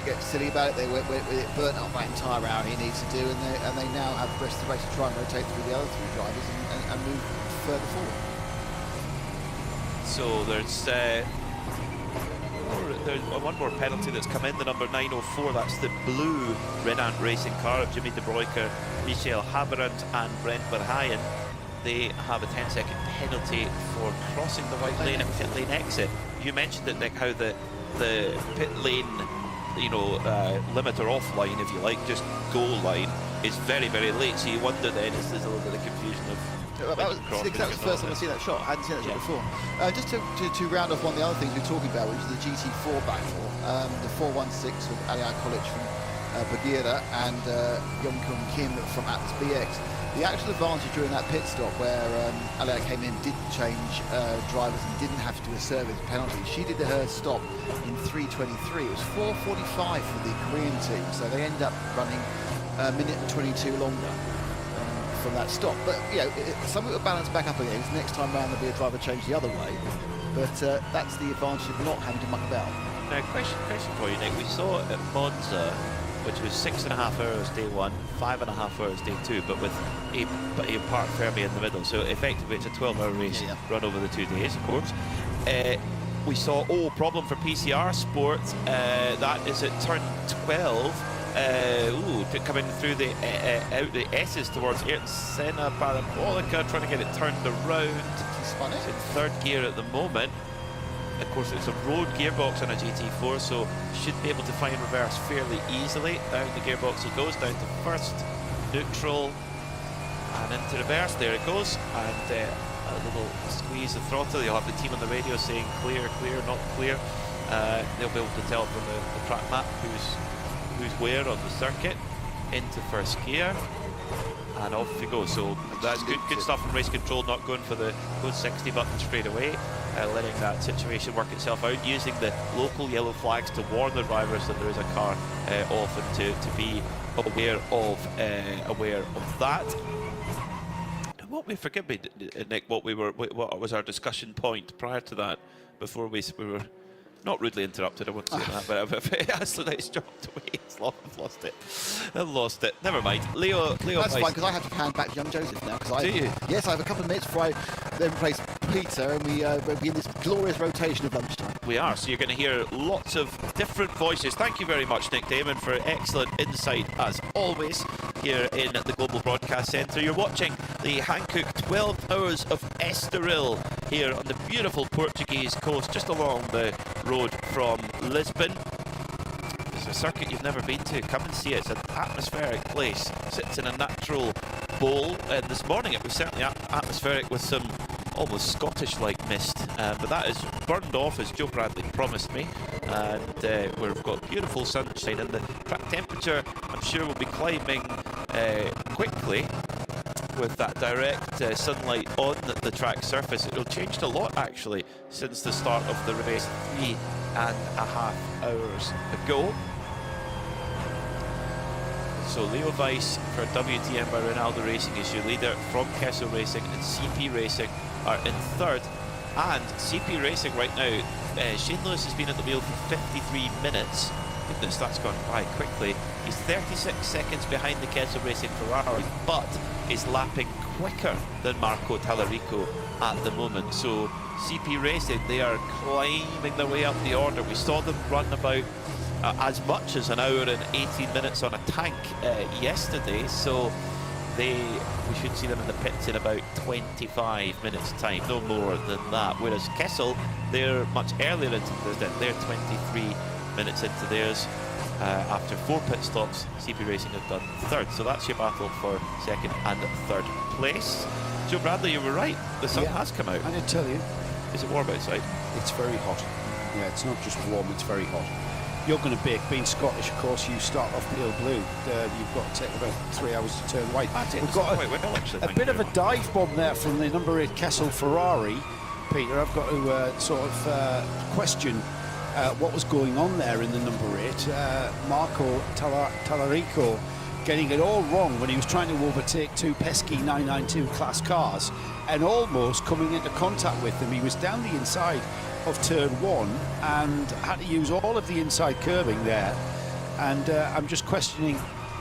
get silly about it. They went with it, burnt up that entire hour he needs to do, and they now have the rest of the race to try and rotate through the other 3 drivers and move further forward. So there's one more penalty that's come in, the number 904. That's the blue Renault racing car of Jimmy De Bruyker, Michel Haberand and Brent Verheyen. They have a 10-second penalty for crossing the white lane at pit lane exit. You mentioned it, Nick, how the pit lane, limit or off line, if you like, just goal line, is very, very late. So you wonder then, is there's a little bit of confusion of. That was the first time I've seen that shot. I hadn't seen that shot before. Just to round off one of the other things we were talking about, which is the GT4 battle, the 416 with Aliar Kolic from BUGGYRA and Yong-Kun Kim from Atlas BX. The actual advantage during that pit stop where Aliar came in, didn't change drivers and didn't have to do a service penalty. She did her stop in 3:23. It was 4:45 for the Korean team, so they end up running a minute and 22 longer from that stop. But some of it will balance back up again. Next time round there'll be a driver change the other way. But that's the advantage of not having to muck about. Now, question for you, Nick. We saw at Monza, which was 6.5 hours day 1, 5.5 hours day 2, but with a parc fermé in the middle. So effectively it's a 12-hour race run over the 2 days, of course. We saw, problem for PCR Sport. That is at turn 12. Coming through the out the S's towards Senna Parabolica, trying to get it turned around. It's in 3rd gear at the moment. Of course, it's a road gearbox on a GT4, so should be able to find reverse fairly easily. Down the gearbox he goes, down to 1st, neutral, and into reverse. There it goes, and a little squeeze the throttle. You'll have the team on the radio saying clear, clear, not clear. They'll be able to tell from the track map who's where on the circuit. Into 1st gear, and off we go. So that's good stuff from race control, not going for the code 60 button straight away, letting that situation work itself out, using the local yellow flags to warn the drivers that there is a car off, and to be aware of that. What we forgive me, Nick, what was our discussion point prior to that, before we were not rudely interrupted, I won't say that, but absolutely it's dropped away. I've lost it. I've lost it. Never mind. Leo. That's fine, because I have to hand back to young Joseph now. Do you? Yes, I have a couple of minutes before I then replace Peter, and we'll be in this glorious rotation of lunchtime. We are, so you're going to hear lots of different voices. Thank you very much, Nick Damon, for excellent insight, as always, here in the Global Broadcast Centre. You're watching the Hankook 12 Hours of Estroril here on the beautiful Portuguese coast, just along the road from Lisbon. It's a circuit you've never been to. Come and see it. It's an atmospheric place. It sits in a natural bowl. And this morning it was certainly atmospheric with some almost Scottish-like mist. But that is burned off, as Joe Bradley promised me. And we've got beautiful sunshine. And the track temperature, I'm sure, will be climbing quickly with that direct sunlight on the track surface. It'll changed a lot, actually, since the start of the race 3.5 hours ago. So Leo Weiss for WTM by Ronaldo Racing is your leader. From Kessel Racing and CP Racing are in 3rd. And CP Racing right now, Shane Lewis has been at the wheel for 53 minutes. Goodness, that's gone by quickly. He's 36 seconds behind the Kessel Racing Ferrari, but is lapping quicker than Marco Tallarico at the moment. So CP Racing, they are climbing their way up the order. We saw them run about as much as an hour and 18 minutes on a tank yesterday, so we should see them in the pits in about 25 minutes time, no more than that. Whereas Kessel, they're much earlier into this, they're 23 minutes into theirs. After 4 pit stops, CP Racing have done 3rd, so that's your battle for 2nd and 3rd place. Joe Bradley, you were right, the sun has come out. I did tell you. Is it warm outside? It's very hot. Yeah, it's not just warm, it's very hot. you're going to bake. Being Scottish, of course, you start off pale blue. You've got to take about 3 hours to turn white. We've got a bit of a dive bomb there from the number 8 Kessel Ferrari. Peter, I've got to sort of question what was going on there in the number 8. Marco Tallarico getting it all wrong when he was trying to overtake 2 pesky 992 class cars and almost coming into contact with them. He was down the inside of turn 1 and had to use all of the inside curbing there, and I'm just questioning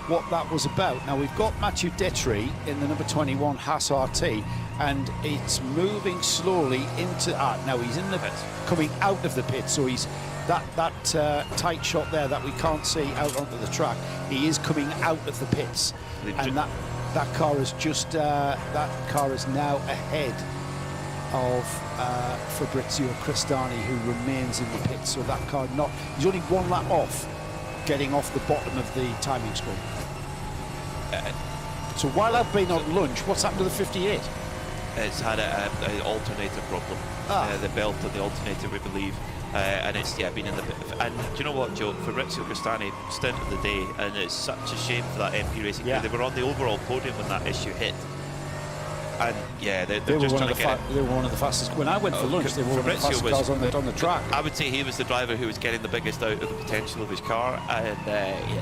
what that was about. Now we've got Mathieu Detry in the number 21 Haas RT, and it's moving slowly into now he's in the coming out of the pit, so he's that tight shot there that we can't see out onto the track. He is coming out of the pits, and that car is just that car is now ahead of Fabrizio Cristani, who remains in the pits. So that car he's only 1 lap off getting off the bottom of the timing screen. So while I've been on lunch, what's happened to the 58? It's had an alternator problem. The belt of the alternator, we believe. And it's been in the pit. And do you know what, Joe? Fabrizio Cristani, stint of the day, and it's such a shame for that MP Racing crew. They were on the overall podium when that issue hit. And they're just trying to get it. They were one of the fastest. When I went for lunch, they were one of the fastest cars on the track. I would say he was the driver who was getting the biggest out of the potential of his car, and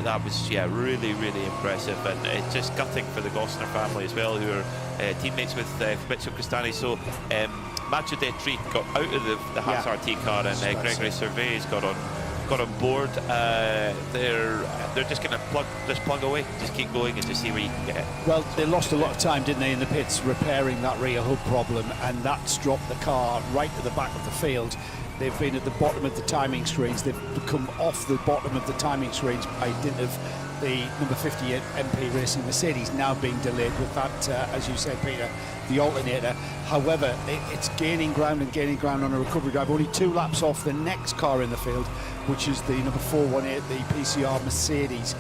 that was really, really impressive. And it's just gutting for the Gosner family as well, who are teammates with Fabrizio Cristani. So Mathieu Detry got out of the Haas RT car, and Gregory Servais got on board. They're just going to plug away, just keep going and just see where you can get. Well, they lost a lot of time, didn't they, in the pits repairing that rear hub problem, and that's dropped the car right to the back of the field. They've been at the bottom of the timing screens. They've come off the bottom of the timing screens by dint of the number 58 MP Racing Mercedes now being delayed with that, as you said, Peter, the alternator. However, it's gaining ground on a recovery drive, only 2 laps off the next car in the field, which is the number 418, the PCR Mercedes,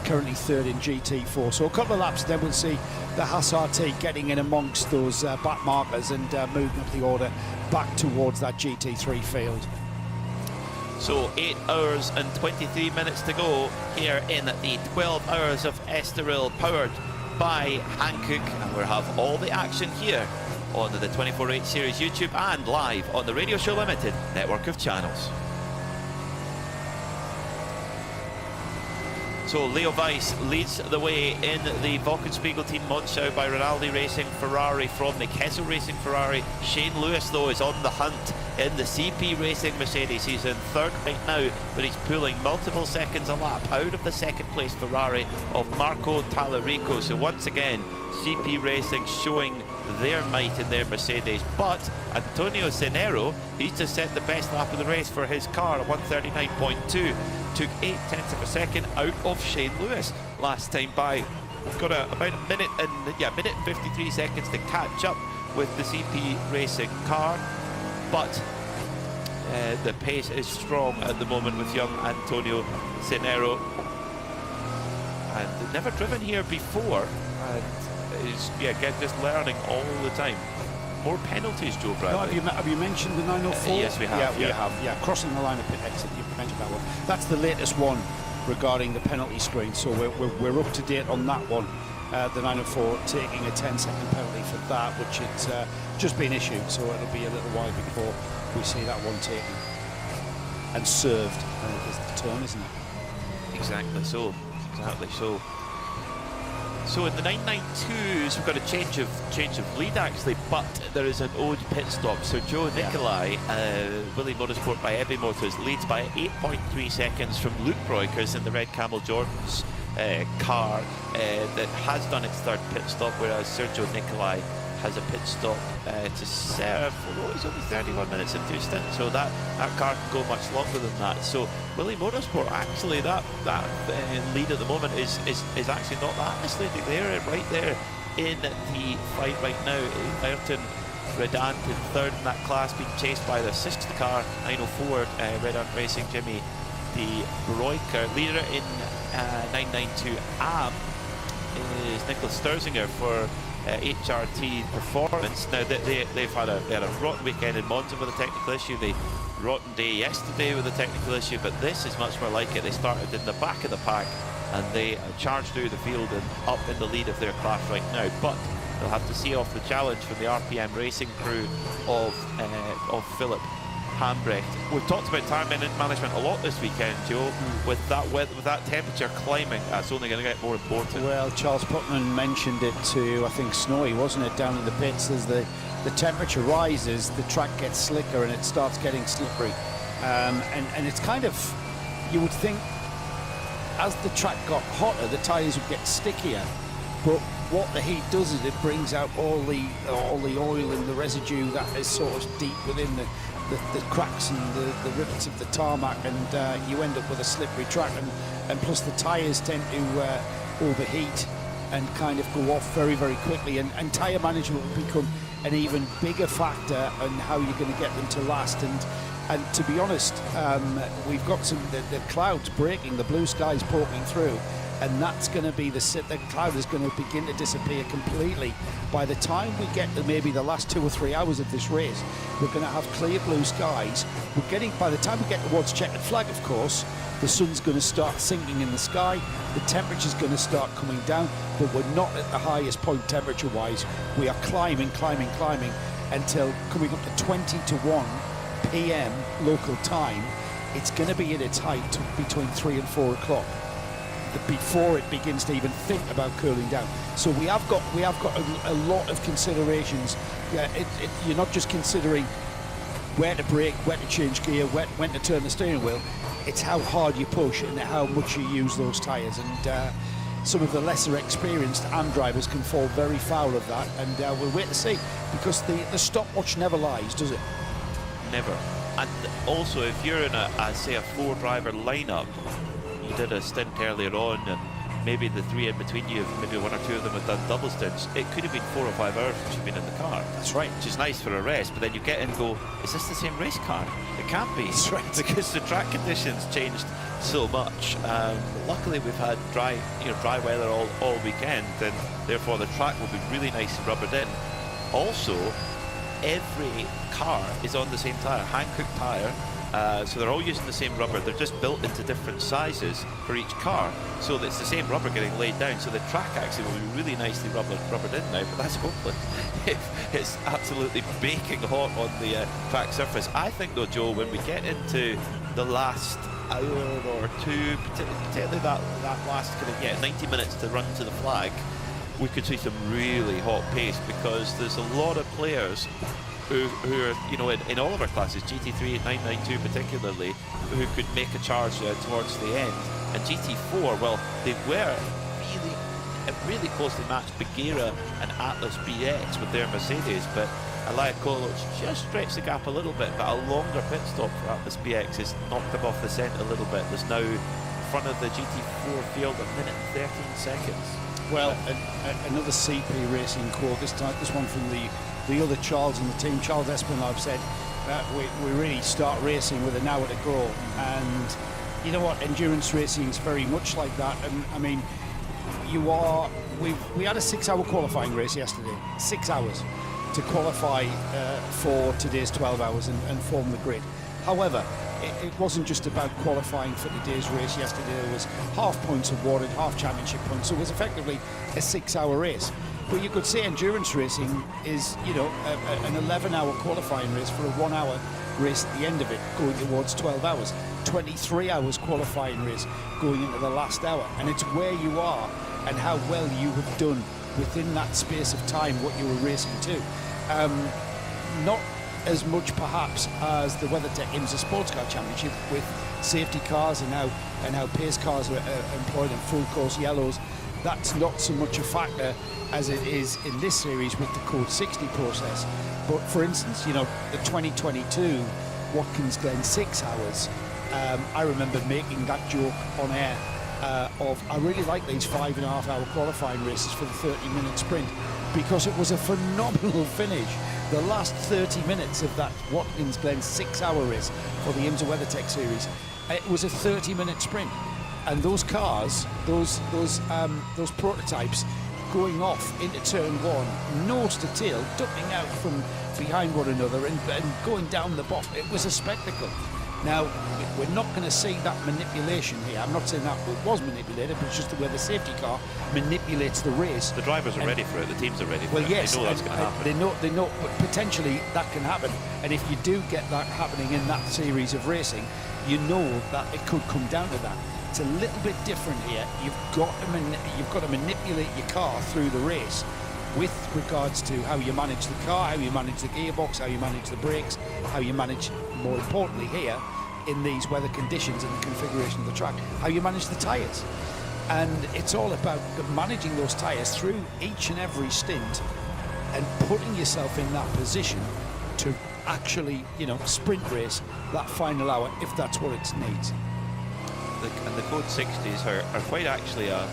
currently 3rd in GT4. So a couple of laps, then we'll see the Haas RT getting in amongst those back markers and moving up the order back towards that GT3 field. So 8 hours and 23 minutes to go here in the 12 hours of Estroril, powered by Hankook, and we'll have all the action here on the 24/8 Series YouTube and live on the Radio Show Limited network of channels. So Leo Weiss leads the way in the Wochenspiegel Team Monschau by Rinaldi Racing Ferrari from the Kessel Racing Ferrari. Shane Lewis, though, is on the hunt in the CP Racing Mercedes. He's in 3rd right now, but he's pulling multiple seconds a lap out of the 2nd place Ferrari of Marco Tallarico. So once again, CP Racing showing their might in their Mercedes, but Antonio Cenero, he's just set the best lap of the race for his car at 139.2. Took 0.8 of a second out of Shane Lewis last time by. Got about a minute and minute and 53 seconds to catch up with the CP Racing car, but the pace is strong at the moment with young Antonio Cenero, and never driven here before, and is just learning all the time. More penalties, Joe Bradley. No, have you mentioned the 904? Yes, we have. Yeah, we have. Yeah, crossing the line of pit exit. You've mentioned that one. That's the latest one regarding the penalty screen. So we're up to date on that one. The 904 taking a 10-second penalty for that, which it's just been issued. So it'll be a little while before we see that one taken and served. I think is the term, isn't it? Exactly. So. So in the 992s, we've got a change of lead actually, but there is an owed pit stop. So Joe Nicolai, Willie Motorsport by Ebby Motors, leads by 8.3 seconds from Luke Breukers in the red Camel Jordan's car that has done its 3rd pit stop, whereas Sergio Nicolai has a pit stop to serve. Although he's only 31 minutes into his stint, so that car can go much longer than that. So Willie Motorsport, actually, that lead at the moment is actually not that misleading. They're right there in the fight right now. Ayrton Redant in 3rd in that class, being chased by the 6th car, 904 Redant Racing Jimmy de Broeker. Leader in 992 AM is Nicholas Sterzinger for HRT Performance. Now they've had a rotten weekend in Monza with a technical issue. They rotten day yesterday with a technical issue, but this is much more like it. They started in the back of the pack and they charged through the field and up in the lead of their class right now. But they'll have to see off the challenge from the RPM racing crew of Philip Hambrecht. We've talked about tire management a lot this weekend, Joe. With that weather, with that temperature climbing, that's only going to get more important. Well, Charles Putman mentioned it to, I think, Snowy, wasn't it, down in the pits? As the temperature rises, the track gets slicker and it starts getting slippery. And it's kind of, you would think, as the track got hotter, the tyres would get stickier. But what the heat does is it brings out all the oil and the residue that is sort of deep within the cracks and the rivets of the tarmac, and you end up with a slippery track, and plus the tyres tend to overheat and kind of go off very, very quickly, and tyre management will become an even bigger factor on how you're going to get them to last. And to be honest, we've got the clouds breaking, the blue skies poking through, and that's going to be the cloud is going to begin to disappear completely. By the time we get to maybe the last 2 or 3 hours of this race, we're going to have clear blue skies. By the time we get towards checkered flag, of course, the sun's going to start sinking in the sky, the temperature's going to start coming down, but we're not at the highest point temperature-wise. We are climbing until coming up to 20 to 1 p.m. local time. It's going to be at its height between 3 and 4 o'clock. Before it begins to even think about cooling down. So we have got a lot of considerations. You're not just considering where to brake, where to change gear, when to turn the steering wheel. It's how hard you push and how much you use those tyres. And some of the lesser experienced AM drivers can fall very foul of that. And we'll wait to see, because the stopwatch never lies, does it? Never. And also, if you're in say a 4-driver lineup, you did a stint earlier on, and maybe the 3 in between you, maybe 1 or 2 of them have done double stints. It could have been 4 or 5 hours since you've been in the car. That's right. Which is nice for a rest, but then you get in and go, is this the same race car? It can't be. That's right. Because the track conditions changed so much. Luckily, we've had dry weather all weekend, and therefore the track will be really nice and rubbered in. Also, every car is on the same tyre, Hankook tyre. So they're all using the same rubber. They're just built into different sizes for each car, so that it's the same rubber getting laid down. So the track actually will be really nicely rubbered in now, but that's hopeless. It's absolutely baking hot on the track surface. I think though, Joe, when we get into the last hour or two, particularly that last 90 minutes to run to the flag, we could see some really hot pace, because there's a lot of players who are, in all of our classes, GT3 and 992 particularly, who could make a charge towards the end. And GT4, well, they were really closely matched BUGGYRA and Atlas BX with their Mercedes, but Elia Koloc just stretched the gap a little bit, but a longer pit stop for Atlas BX has knocked them off the scent a little bit. There's now in front of the GT4 field 1 minute and 13 seconds. Well, another CP Racing quote, this one from the other Charles in the team, Charles Espinal, said that we really start racing with an hour to go. And you know what, endurance racing is very much like that. And I mean, we had a 6-hour qualifying race yesterday, 6 hours to qualify for today's 12 hours and form the grid. However, it wasn't just about qualifying for today's race yesterday. There was half points awarded, half championship points, so it was effectively a 6-hour race. But you could say endurance racing is, an 11-hour qualifying race for a 1-hour race at the end of it, going towards 12 hours. 23 hours qualifying race going into the last hour. And it's where you are and how well you have done within that space of time what you were racing to. Not as much perhaps as the WeatherTech IMSA Sports Car Championship with safety cars and how pace cars are employed in full course yellows. That's not so much a factor as it is in this series with the Code 60 process. But for instance, the 2022 Watkins Glen 6 hours, I remember making that joke on air I really like these 5.5-hour qualifying races for the 30-minute sprint, because it was a phenomenal finish. The last 30 minutes of that Watkins Glen 6-hour race for the IMSA WeatherTech series, it was a 30-minute sprint, and those cars, those prototypes, going off into turn one, nose to tail, ducking out from behind one another and going down the bottom. It was a spectacle. Now, we're not going to see that manipulation here. I'm not saying that it was manipulated, but it's just the way the safety car manipulates the race. The drivers are ready for it. The teams are ready for it. Well, yes, they know that's going to happen. They know, but potentially that can happen. And if you do get that happening in that series of racing, you know that it could come down to that. It's a little bit different here. You've got to manipulate your car through the race with regards to how you manage the car, how you manage the gearbox, how you manage the brakes, how you manage, more importantly here, in these weather conditions and the configuration of the track, how you manage the tyres. And it's all about managing those tyres through each and every stint and putting yourself in that position to actually, you know, sprint race that final hour if that's what it needs. And the Code 60s are quite actually a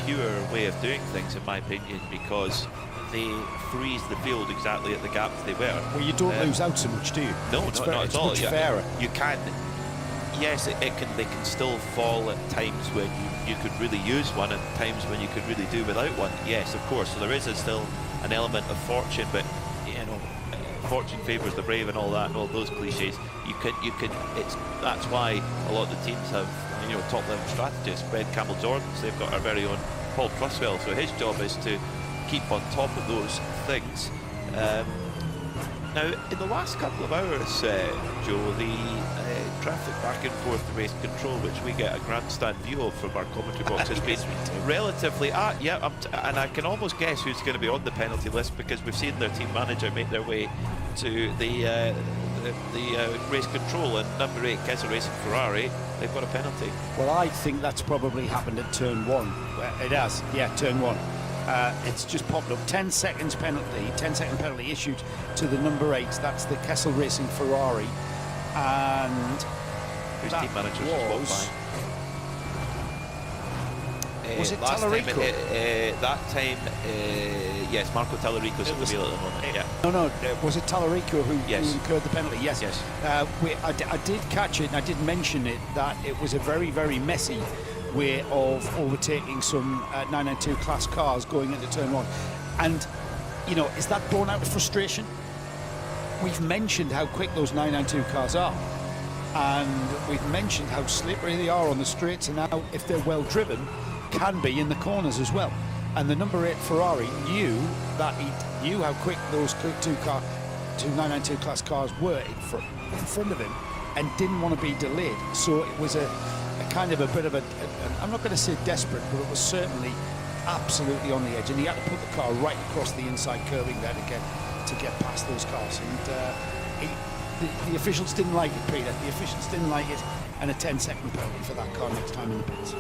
pure way of doing things, in my opinion, because they freeze the field exactly at the gaps they were. Well, you don't lose out so much, do you? No, not at all. It's much fairer. You can, yes, they can still fall at times when you could really use one, and times when you could really do without one. Yes, of course. So there is still an element of fortune, but you know, fortune favours the brave and all that, and all those cliches. You can. That's why a lot of the teams have, you know, top level strategists. Red Camel Jordans, they've got our very own Paul Truswell, so his job is to keep on top of those things. Now, in the last couple of hours, Joe, the traffic back and forth to race control, which we get a grandstand view of from our commentary box, has been relatively. And I can almost guess who's going to be on the penalty list, because we've seen their team manager make their way to the race control, and number 8 Kessel Racing Ferrari, they've got a penalty. Well, I think that's probably happened at turn 1. It has, yeah, turn 1. It's just popped up. 10-second penalty issued to the number 8. That's the Kessel Racing Ferrari, and whose team manager was it last Tallarico? Time, that time, yes, Marco Tallarico's at the wheel at the moment. No, was it Tallarico who incurred the penalty? Yes. Yes. I did catch it, and I did mention it, that it was a very, very messy way of overtaking some 992 class cars going into turn 1. And, you know, is that born out of frustration? We've mentioned how quick those 992 cars are, and we've mentioned how slippery they are on the straights, and now, if they're well driven, can be in the corners as well. And the number 8 Ferrari knew how quick those two 992 class cars were in front of him, and didn't want to be delayed. So it was a kind of a bit of I'm not going to say desperate, but it was certainly absolutely on the edge, and he had to put the car right across the inside curving there to get past those cars. And the officials didn't like it, Peter. The officials didn't like it, and a 10-second penalty for that car next time in the pits.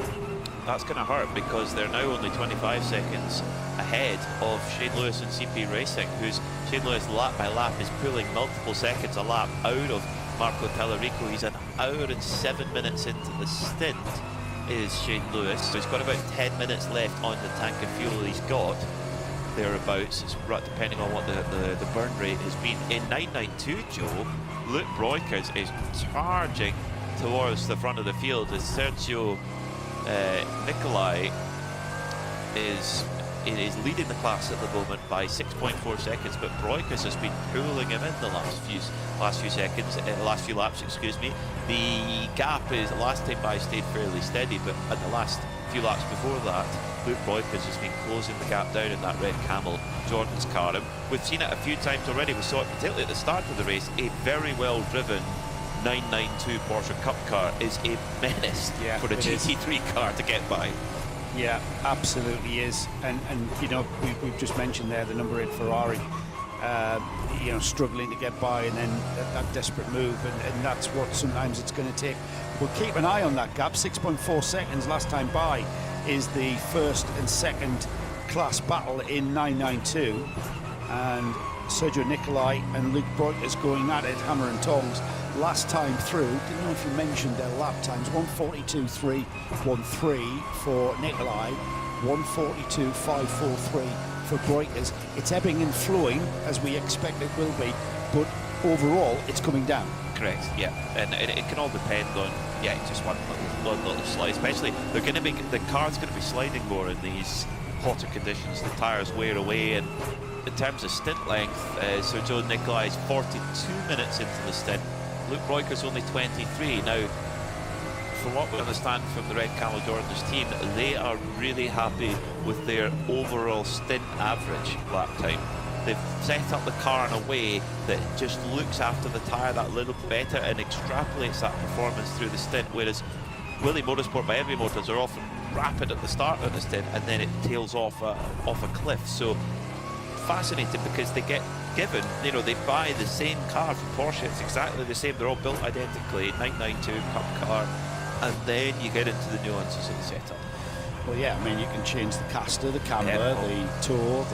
That's going to hurt, because they're now only 25 seconds ahead of Shane Lewis and CP Racing, who's Shane Lewis lap by lap is pulling multiple seconds a lap out of Marco Tallarico. He's an hour and 7 minutes into the stint, is Shane Lewis. So he's got about 10 minutes left on the tank of fuel he's got, thereabouts. It's depending on what the burn rate has been. In 992, Joe, Luke Broikers is charging towards the front of the field as Sergio Nicolai is leading the class at the moment by 6.4 seconds, but Broikers has been pulling him in the last few laps, excuse me. The gap is, last time by, stayed fairly steady, but at the last few laps before that, Luke Broikers has been closing the gap down in that Red Camel Jordan's car. And we've seen it a few times already. We saw it particularly at the start of the race. A very well driven 992 Porsche Cup car is a menace for a GT3 car to get by. Yeah, absolutely is. And you know, we've just mentioned there the number 8 Ferrari, you know, struggling to get by, and then that desperate move, and that's what sometimes it's going to take. We'll keep an eye on that gap. 6.4 seconds last time by is the first and second class battle in 992, and Sergio Nicolai and Luke Broikers going at it hammer and tongs. Last time through, didn't know if you mentioned their lap times, 1:42.313 for Nicolai, 1:42.543 for Broikers. It's ebbing and flowing as we expect it will be, but overall it's coming down. Correct, yeah, and it can all depend on just one little slide. Especially the car's going to be sliding more in these hotter conditions, the tyres wear away. And in terms of stint length, Sergio Nicolai is 42 minutes into the stint. Luke Royker's only 23. Now, from what we understand from the Red Camel Jordan's team, they are really happy with their overall stint average lap time. They've set up the car in a way that just looks after the tyre that little better and extrapolates that performance through the stint, whereas Willie Motorsport by Heavy Motors are often rapid at the start of the stint and then it tails off a cliff. So fascinating, because they get given, you know, they buy the same car from Porsche, it's exactly the same, they're all built identically, 992 Cup car, and then you get into the nuances of the setup. Well, yeah, I mean, you can change the caster, the camber, the toe,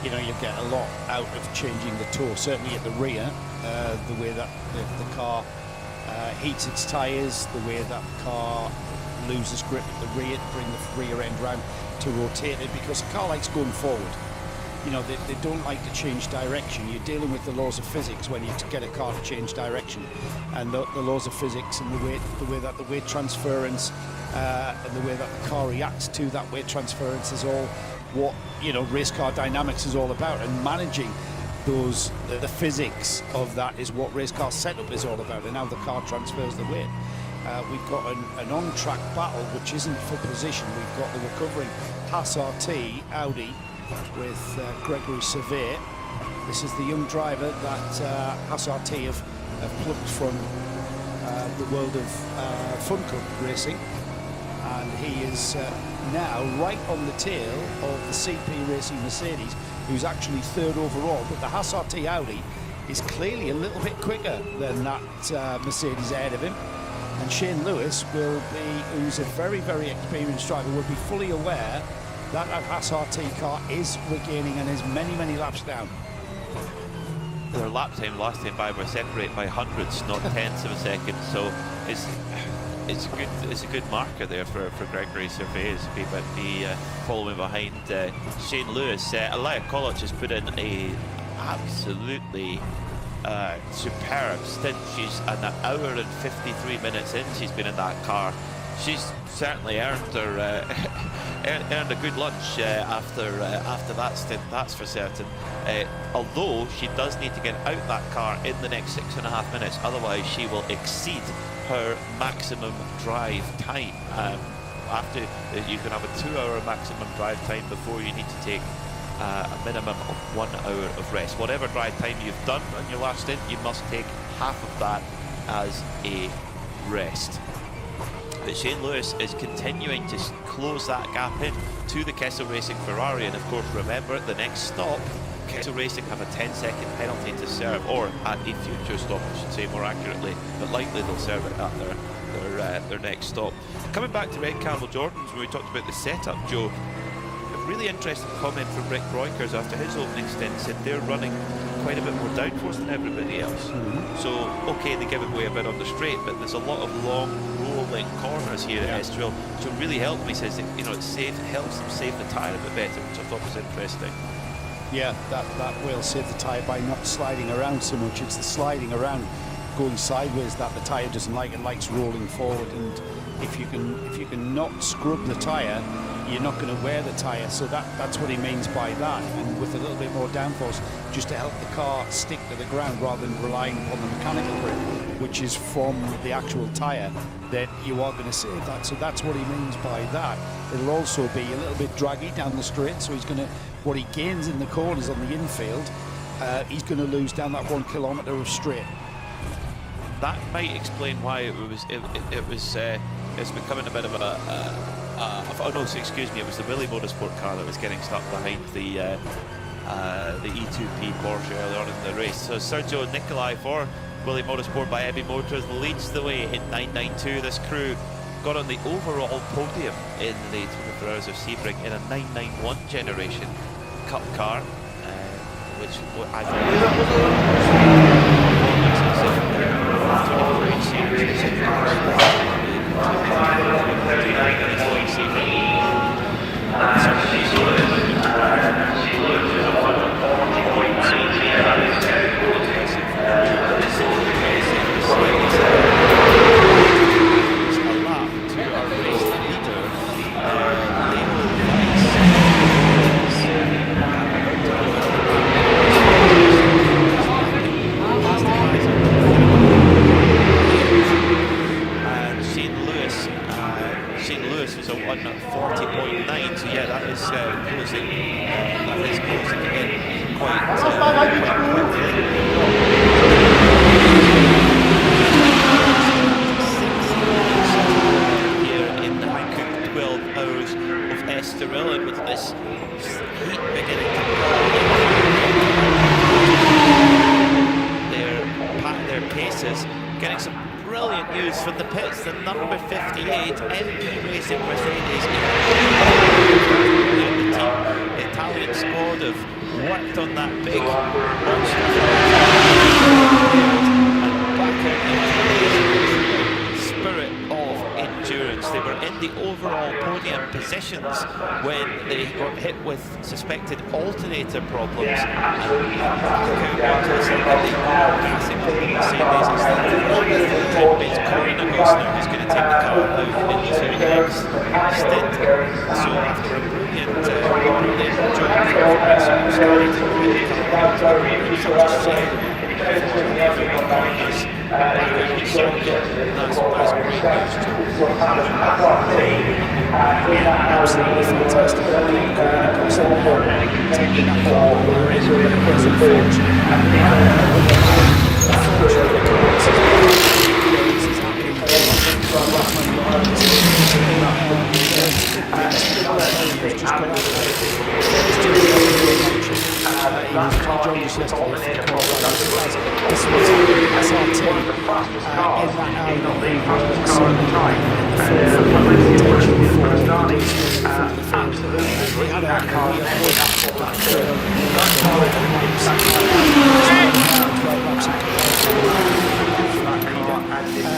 you know, you get a lot out of changing the toe, certainly at the rear, the way that the car heats its tyres, the way that the car loses grip at the rear to bring the rear end round to rotate it, because the car likes going forward. You know, they don't like to change direction. You're dealing with the laws of physics when you get a car to change direction, and the laws of physics and the way that the weight transference and the way that the car reacts to that weight transference is all what, you know, race car dynamics is all about, and managing those the physics of that is what race car setup is all about, and how the car transfers the weight. We've got an on-track battle which isn't for position. We've got the recovering Haas RT Audi with Gregory Sevier. This is the young driver that Haas RT have plucked from the world of Fun Cup racing, and he is now right on the tail of the CP Racing Mercedes, who's actually third overall, but the Haas RT Audi is clearly a little bit quicker than that Mercedes ahead of him. And Shane Lewis will be, who's a very, very experienced driver, will be fully aware that Haas RT car is regaining and is many, many laps down. Their lap time last time by were separated by hundreds, not tenths of a second. So it's a good marker there for Gregory Servais to be following behind Shane Lewis. Elia Koloc has put in a absolutely superb stint. She's an hour and 53 minutes in. She's been in that car. She's certainly earned her earned a good lunch after that stint, that's for certain. Although she does need to get out that car in the next 6.5 minutes, otherwise she will exceed her maximum drive time. After you can have a 2-hour maximum drive time before you need to take a minimum of 1 hour of rest. Whatever drive time you've done on your last stint, you must take half of that as a rest. But Shane Lewis is continuing to close that gap in to the Kessel Racing Ferrari, and of course remember the next stop, Kessel Racing have a 10-second penalty to serve, or at a future stop I should say more accurately, but likely they'll serve it at their next stop. Coming back to Red Camel Jordans, when we talked about the setup, Joe, a really interesting comment from Rick Roykers after his opening stint, said they're running quite a bit more downforce than everybody else. So, okay, they give it away a bit on the straight, but there's a lot of long rolling corners here at Estroril, which will really help them. He says, you know, it helps them save the tyre a bit better, which I thought was interesting. Yeah, that will save the tyre by not sliding around so much. It's the sliding around, going sideways, that the tyre doesn't like. It likes rolling forward, and if you can not scrub the tyre, you're not going to wear the tyre. So that's what he means by that, and with a little bit more downforce, just to help the car stick to the ground rather than relying upon the mechanical grip, which is from the actual tyre, that you are going to save that. So that's what he means by that. It'll also be a little bit draggy down the straight, so he's going to, what he gains in the corners on the infield, he's going to lose down that 1 kilometre of straight. That might explain why it's becoming a bit of oh no, excuse me, it was the Willie Motorsport car that was getting stuck behind the E2P Porsche earlier on in the race. So Sergio Nicolai for Willie Motorsport by Heavy Motors leads the way in 992. This crew got on the overall podium in the 24 Hours of Sebring in a 991 generation Cup car, which I 1:40.9. So yeah, that is closing in quite here in the Hankook 12 hours of Estroril, and with this heat beginning to their paces, getting some brilliant news from the pits. The number 58 MP Racing Mercedes, the Italian squad have worked on that big monster spirit of endurance. They were in the overall podium positions when they got hit with suspected alternator problems. It's Corina Gosner who's going to take the car out into the next stint. So after a brilliant job for Racing, starting to put the car out, such a shame for everyone on this back out the circuit. That's great news. Absolutely fantastic. Taking that car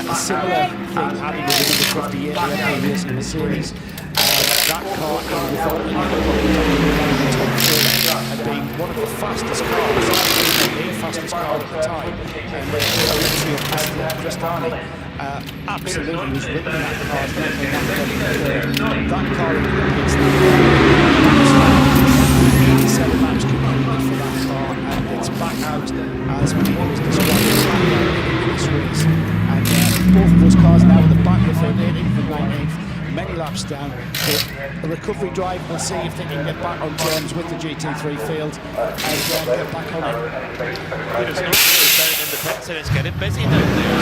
a similar thing happened with the 58 racing in the series. That car ended with only and being one of the fastest cars, the fastest car at the time, and Cristani absolutely was ripping that car. That car in 7 laps completed for that car, and it's back out as we was described in this race. And both of those cars now in the back of the 18th and 19th, many laps down. A recovery drive, we'll see if they can get back on terms with the GT3 field and get back on it. There's no place down in the pits and it's getting busy down there.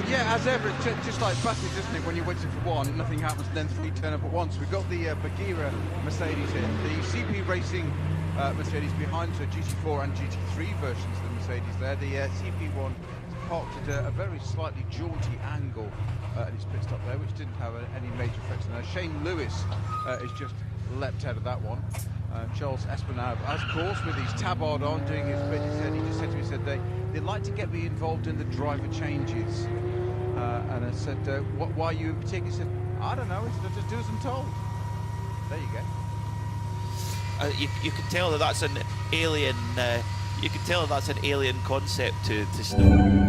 Yeah, as ever, it's just like buses, isn't it? When you're waiting for one, nothing happens, and then 3 turn up at once. We've got the BUGGYRA Mercedes here, the CP Racing Mercedes behind the GT4 and GT3 versions of the Mercedes there. The CP1 parked at a very slightly jaunty angle in his pit stop there, which didn't have any major effects on there. Shane Lewis is just leapt out of that one. Charles Espinal, of course, with his tabard on, doing his bit. He just said to me, they'd like to get me involved in the driver changes. And I said, why are you in particular? He said, I don't know, I just do as I'm told. There you go. You can tell that that's an alien. You can tell that's an alien concept to Snow.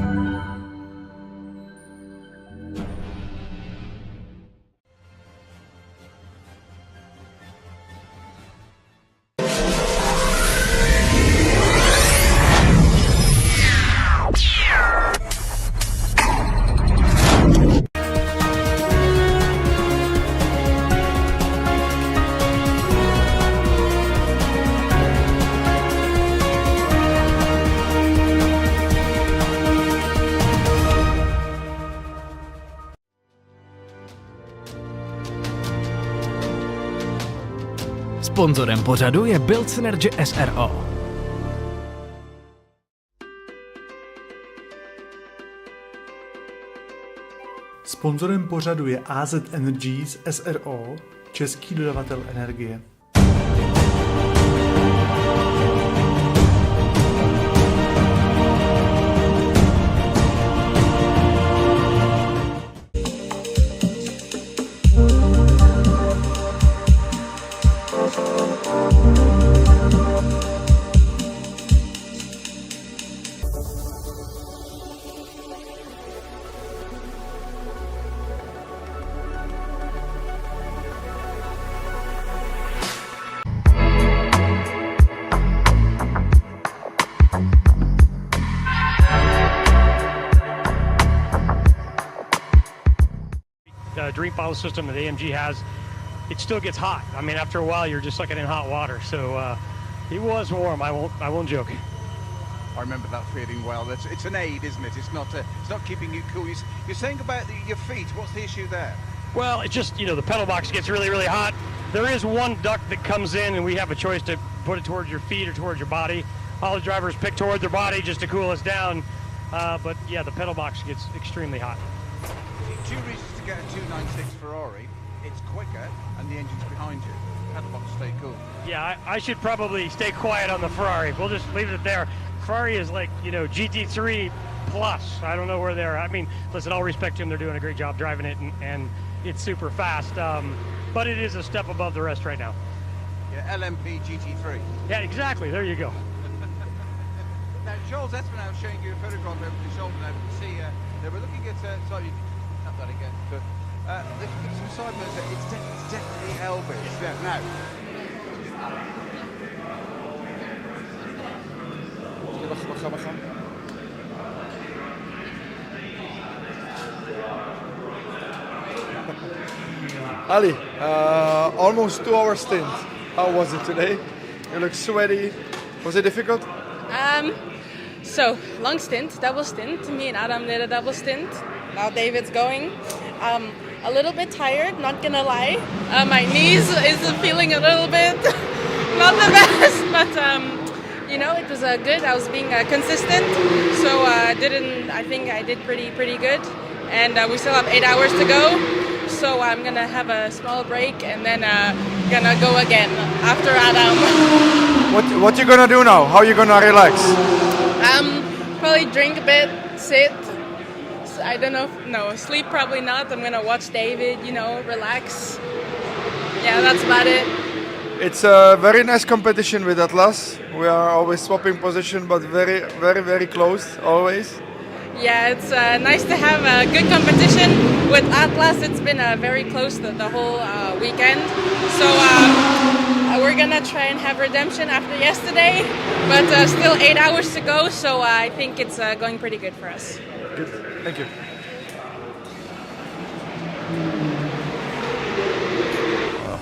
Sponzorem pořadu je Build Synergy SRO. Sponzorem pořadu je AZ Energies SRO, český dodavatel energie. Dream Follow system that AMG has, it still gets hot. I mean, after a while, you're just like in hot water. So he was warm. I won't joke. I remember that feeling well. It's an aid, isn't it? It's not keeping you cool. You're saying about your feet. What's the issue there? Well, it just, the pedal box gets really, really hot. There is one duct that comes in, and we have a choice to put it towards your feet or towards your body. All the drivers pick toward their body just to cool us down. But yeah, the pedal box gets extremely hot. Two reasons to get a 296 Ferrari. It's quicker, and the engine's behind you. Pedal box stay cool. Yeah, I should probably stay quiet on the Ferrari. We'll just leave it there. Ferrari is like, GT3 plus. I don't know where they're. I mean, listen, all respect to them. They're doing a great job driving it, and it's super fast. But it is a step above the rest right now. Yeah, LMP GT3. Yeah, exactly. There you go. Now, Charles Espinel was showing you a photograph over the shoulder now. You can see they were looking at. Sorry, not that again. But there's some sideburns. It's definitely Elvis. Now. Wacht. Ali, almost 2 hour stint. How was it today? You look sweaty. Was it difficult? So, long stint, double stint. Me and Adam did a double stint. Now David's going. A little bit tired, not gonna lie. My knees is feeling a little bit not the best, but it was good. I was being consistent, so I think I did pretty good. And we still have 8 hours to go, so I'm gonna have a small break and then gonna go again after Adam. What you gonna do now? How you gonna relax? Probably drink a bit, sit. I don't know. No, sleep probably not. I'm gonna watch David. Relax. Yeah, that's about it. It's a very nice competition with Atlas. We are always swapping position, but very, very, very close always. Yeah, it's nice to have a good competition with Atlas. It's been very close the whole weekend. So we're gonna try and have redemption after yesterday, but still 8 hours to go. So I think it's going pretty good for us. Good. Thank you.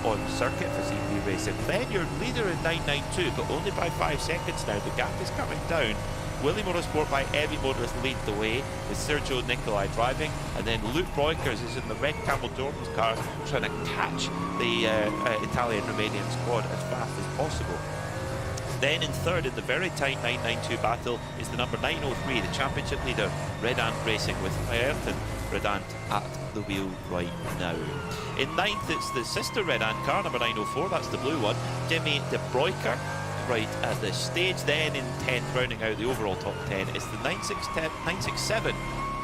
On circuit for CP Racing. Then you're leader in 992, but only by 5 seconds now. The gap is coming down. Willie Motorsport by Evi Motors lead the way, with Sergio Nicolai driving, and then Luke Breukers is in the red Campbell Jordan's car trying to catch the Italian-Romanian squad as fast as possible. Then in third in the very tight 992 battle is the number 903, the championship leader, Redant Racing, with Ayrton Redant at the wheel right now. In ninth, it's the sister Redant car, number 904, that's the blue one, Jimmy de Bruyker, right at the stage. Then in 10th, rounding out the overall top 10, is the 967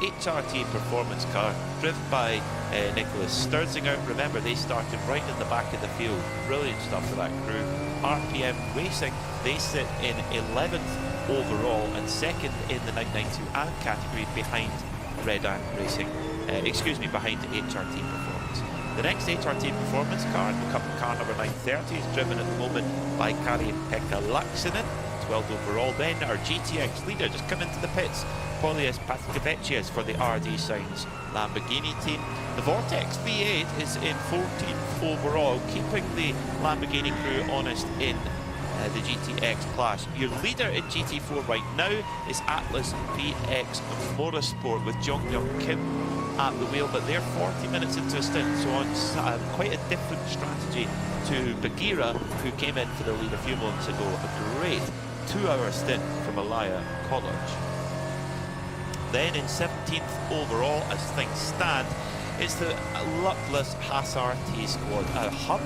HRT performance car, driven by Nicholas Sturzinger. Remember, they started right in the back of the field. Brilliant stuff for that crew. RPM Racing, they sit in 11th overall and second in the 992 and category behind Redant Racing, behind HRT Performance. The next HRT Performance car, the car number 930, is driven at the moment by Kari-Pekka Laksinen, 12th overall. Then our GTX leader just come into the pits, Polias Patkevicius for the RD Signs Lamborghini team. The Vortex V8 is in 14th overall, keeping the Lamborghini crew honest in the GTX class. Your leader in GT4 right now is Atlas PX Motorsport with Jong-Young Kim at the wheel, but they're 40 minutes into a stint, so on quite a different strategy to BUGGYRA, who came in for the lead a few months ago. A great 2-hour stint from Alaya College. Then in 17th overall, as things stand, is the luckless Haas RT squad. A hub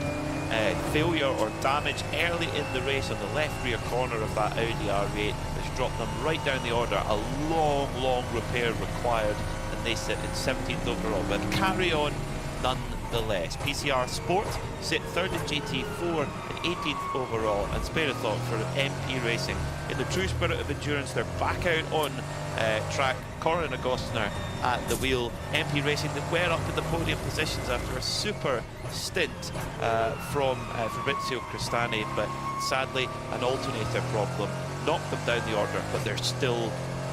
failure or damage early in the race on the left rear corner of that Audi R8 has dropped them right down the order. A long repair required, and they sit in 17th overall, but carry on nonetheless. PCR Sport sit 3rd in GT4 and 18th overall, and spare a thought for MP Racing. In the true spirit of endurance, they're back out on track. Corin Agostner at the wheel. MP Racing, that were up in the podium positions after a super stint from Fabrizio Cristani, but sadly an alternator problem knocked them down the order, but they're still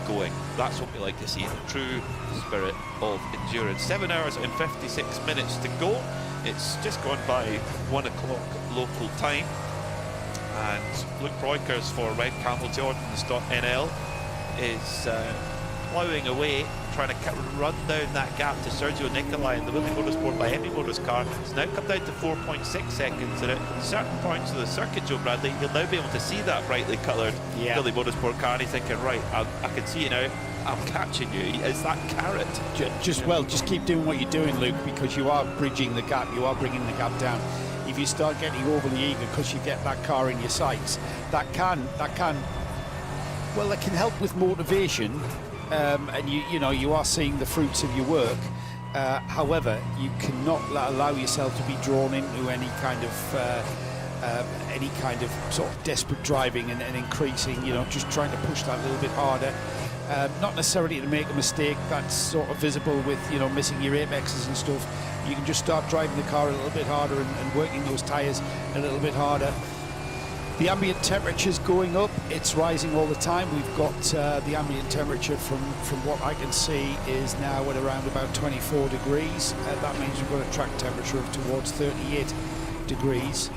going. That's what we like to see, the true spirit of endurance. 7 hours and 56 minutes to go. It's just gone by 1 o'clock local time. And Luke Breukers for Red Camel Jordans.nl is ploughing away, trying to run down that gap to Sergio Nicolai in the Willie Motorsport by Hemi Motors car. It's now come down to 4.6 seconds, and at certain points of the circuit, Joe Bradley, you'll now be able to see that brightly coloured Willie Motorsport car, and he's thinking, right, I can see you now, I'm catching you. It's that carrot. Just keep doing what you're doing, Luke, because you are bridging the gap, you are bringing the gap down. If you start getting overly eager because you get that car in your sights, that can help with motivation, and you are seeing the fruits of your work. However, you cannot allow yourself to be drawn into any kind of sort of desperate driving and increasing, just trying to push that a little bit harder. Not necessarily to make a mistake that's sort of visible with missing your apexes and stuff. You can just start driving the car a little bit harder and working those tyres a little bit harder. The ambient temperature's going up, it's rising all the time. We've got the ambient temperature from what I can see is now at around about 24 degrees. That means we've got a track temperature of towards 38 degrees.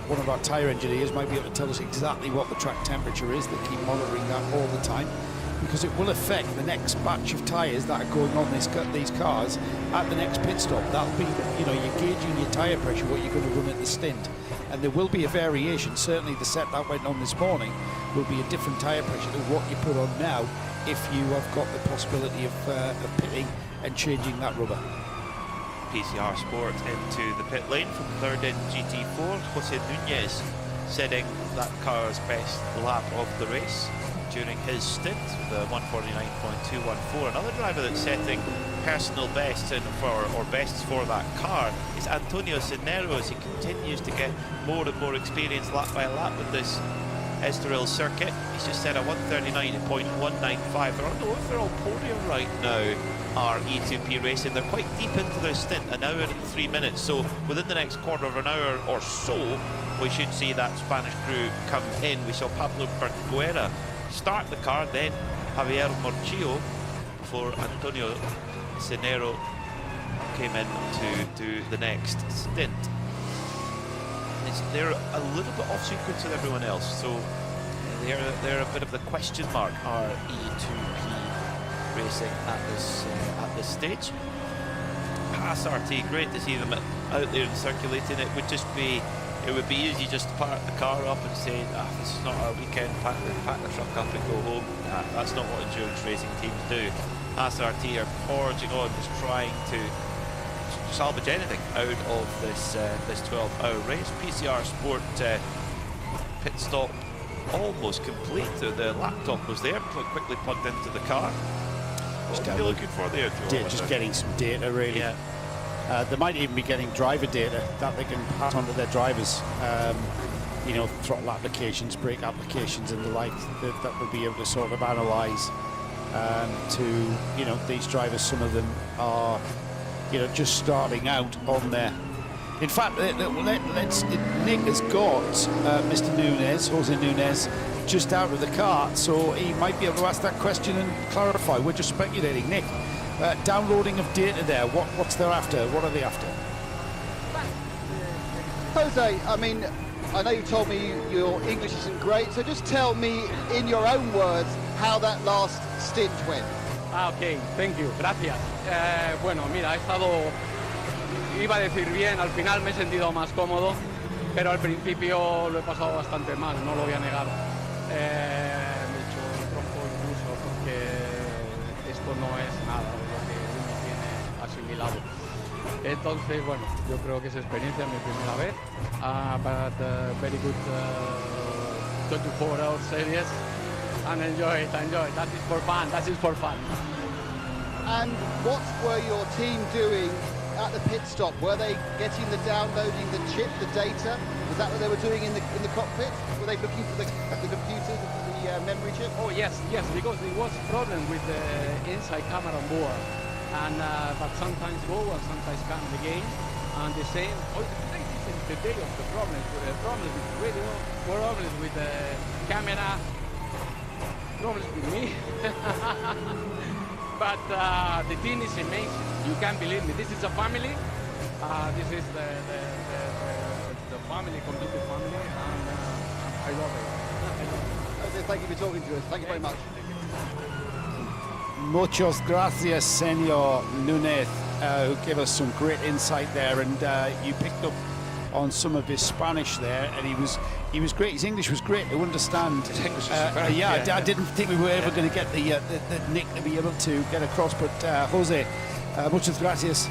One of our tyre engineers might be able to tell us exactly what the track temperature is. They keep monitoring that all the time, because it will affect the next batch of tyres that are going on these cars at the next pit stop. That'll be, you're gauging your tyre pressure, what you're going to run at the stint. And there will be a variation. Certainly the set that went on this morning will be a different tyre pressure to what you put on now if you have got the possibility of pitting and changing that rubber. PCR Sport into the pit lane from third in GT4. Jose Nunez setting that car's best lap of the race during his stint, the 149.214. Another driver that's setting personal bests bests for that car is Antonio Cenero, as he continues to get more and more experience lap by lap with this Estroril circuit. He's just set a 139.195. They're on the overall podium right now, our E2P Racing. They're quite deep into their stint, an hour and 3 minutes. So within the next quarter of an hour or so, we should see that Spanish crew come in. We saw Pablo BUGGYRA start the car, then Javier Morchillo for Antonio Cenero came in to do the next stint. They're a little bit off sequence with everyone else, so they're a bit of the question mark, our E2P Racing at this stage. Haas RT, great to see them out there and circulating. It would be easy just to park the car up and say, this is not our weekend, pack the truck up and go home. That's not what endurance racing teams do. Haas RT are forging on, just trying to salvage anything out of this 12-hour race. PCR Sport pit stop almost complete. The laptop was there, quickly plugged into the car. What are they looking for there, Joe? Just getting some data, really. Yeah. They might even be getting driver data that they can pass on to their drivers. Throttle applications, brake applications and the like, that will be able to sort of analyse to these drivers. Some of them are just starting out on there. In fact, Nick has got Mr. Jose Nunez, just out of the car, so he might be able to ask that question and clarify. We're just speculating. Nick, downloading of data there, what's they're after? What are they after? Jose, I mean, I know you told me your English isn't great, so just tell me in your own words how that last stint went. Ok, thank you, gracias. Bueno, mira, iba a decir bien, al final me he sentido más cómodo, pero al principio lo he pasado bastante mal, no lo voy a negar. Me he hecho un trompo incluso porque esto no es nada de lo que uno tiene asimilado. Entonces, bueno, yo creo que es experiencia, mi primera vez, but very good 24-hour series, and enjoy it, that is for fun. And what were your team doing at the pit stop? Were they downloading the chip, the data? Was that what they were doing in the cockpit? Were they looking for the computers, the memory chip? Oh yes, because there was problem with the inside camera on board, and but sometimes go and sometimes come again, and the same. Today isn't the day of the problems. Problems with the radio, problems with the camera. problems with me. But the team is amazing. You can't believe me. This is a family. This is the family, complete family, and I love it. Thank you for talking to us. Thank you very much. Muchos gracias, Senor Nunez, who gave us some great insight there, and you picked up on some of his Spanish there, and he was great. His English was great to understand. His English was superb. I didn't think we were ever going to get the Nick to be able to get across, but Jose, muchas gracias,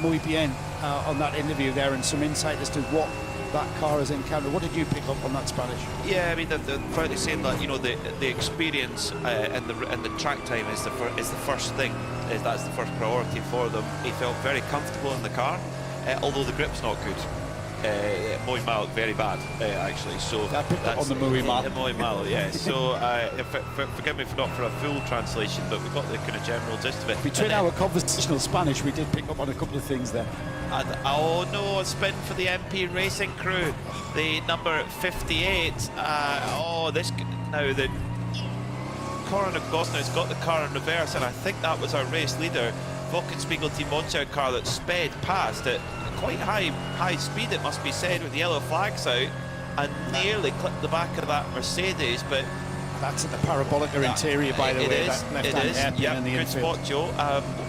muy bien, on that interview there, and some insight as to what that car has encountered. What did you pick up on that Spanish? Yeah, I mean, fairly saying that, you know, the experience and the track time is the first thing. That's the first priority for them. He felt very comfortable in the car, although the grip's not good. Muy mal, very bad, actually. So I picked up on the muy mal. Muy mal, yeah. So forgive me for a full translation, but we got the kind of general gist of it. Between our conversational Spanish, we did pick up on a couple of things there. And, oh no, a spin for the MP Racing crew, the number 58. Now the Corin Gosner's got the car in reverse, and I think that was our race leader, Volkenspiegel Team Monster car that sped past at quite high speed, it must be said, with the yellow flags out, and nearly clipped the back of that Mercedes, but that's at the Parabolica interior, by the way. It is. Yeah, good spot, Joe.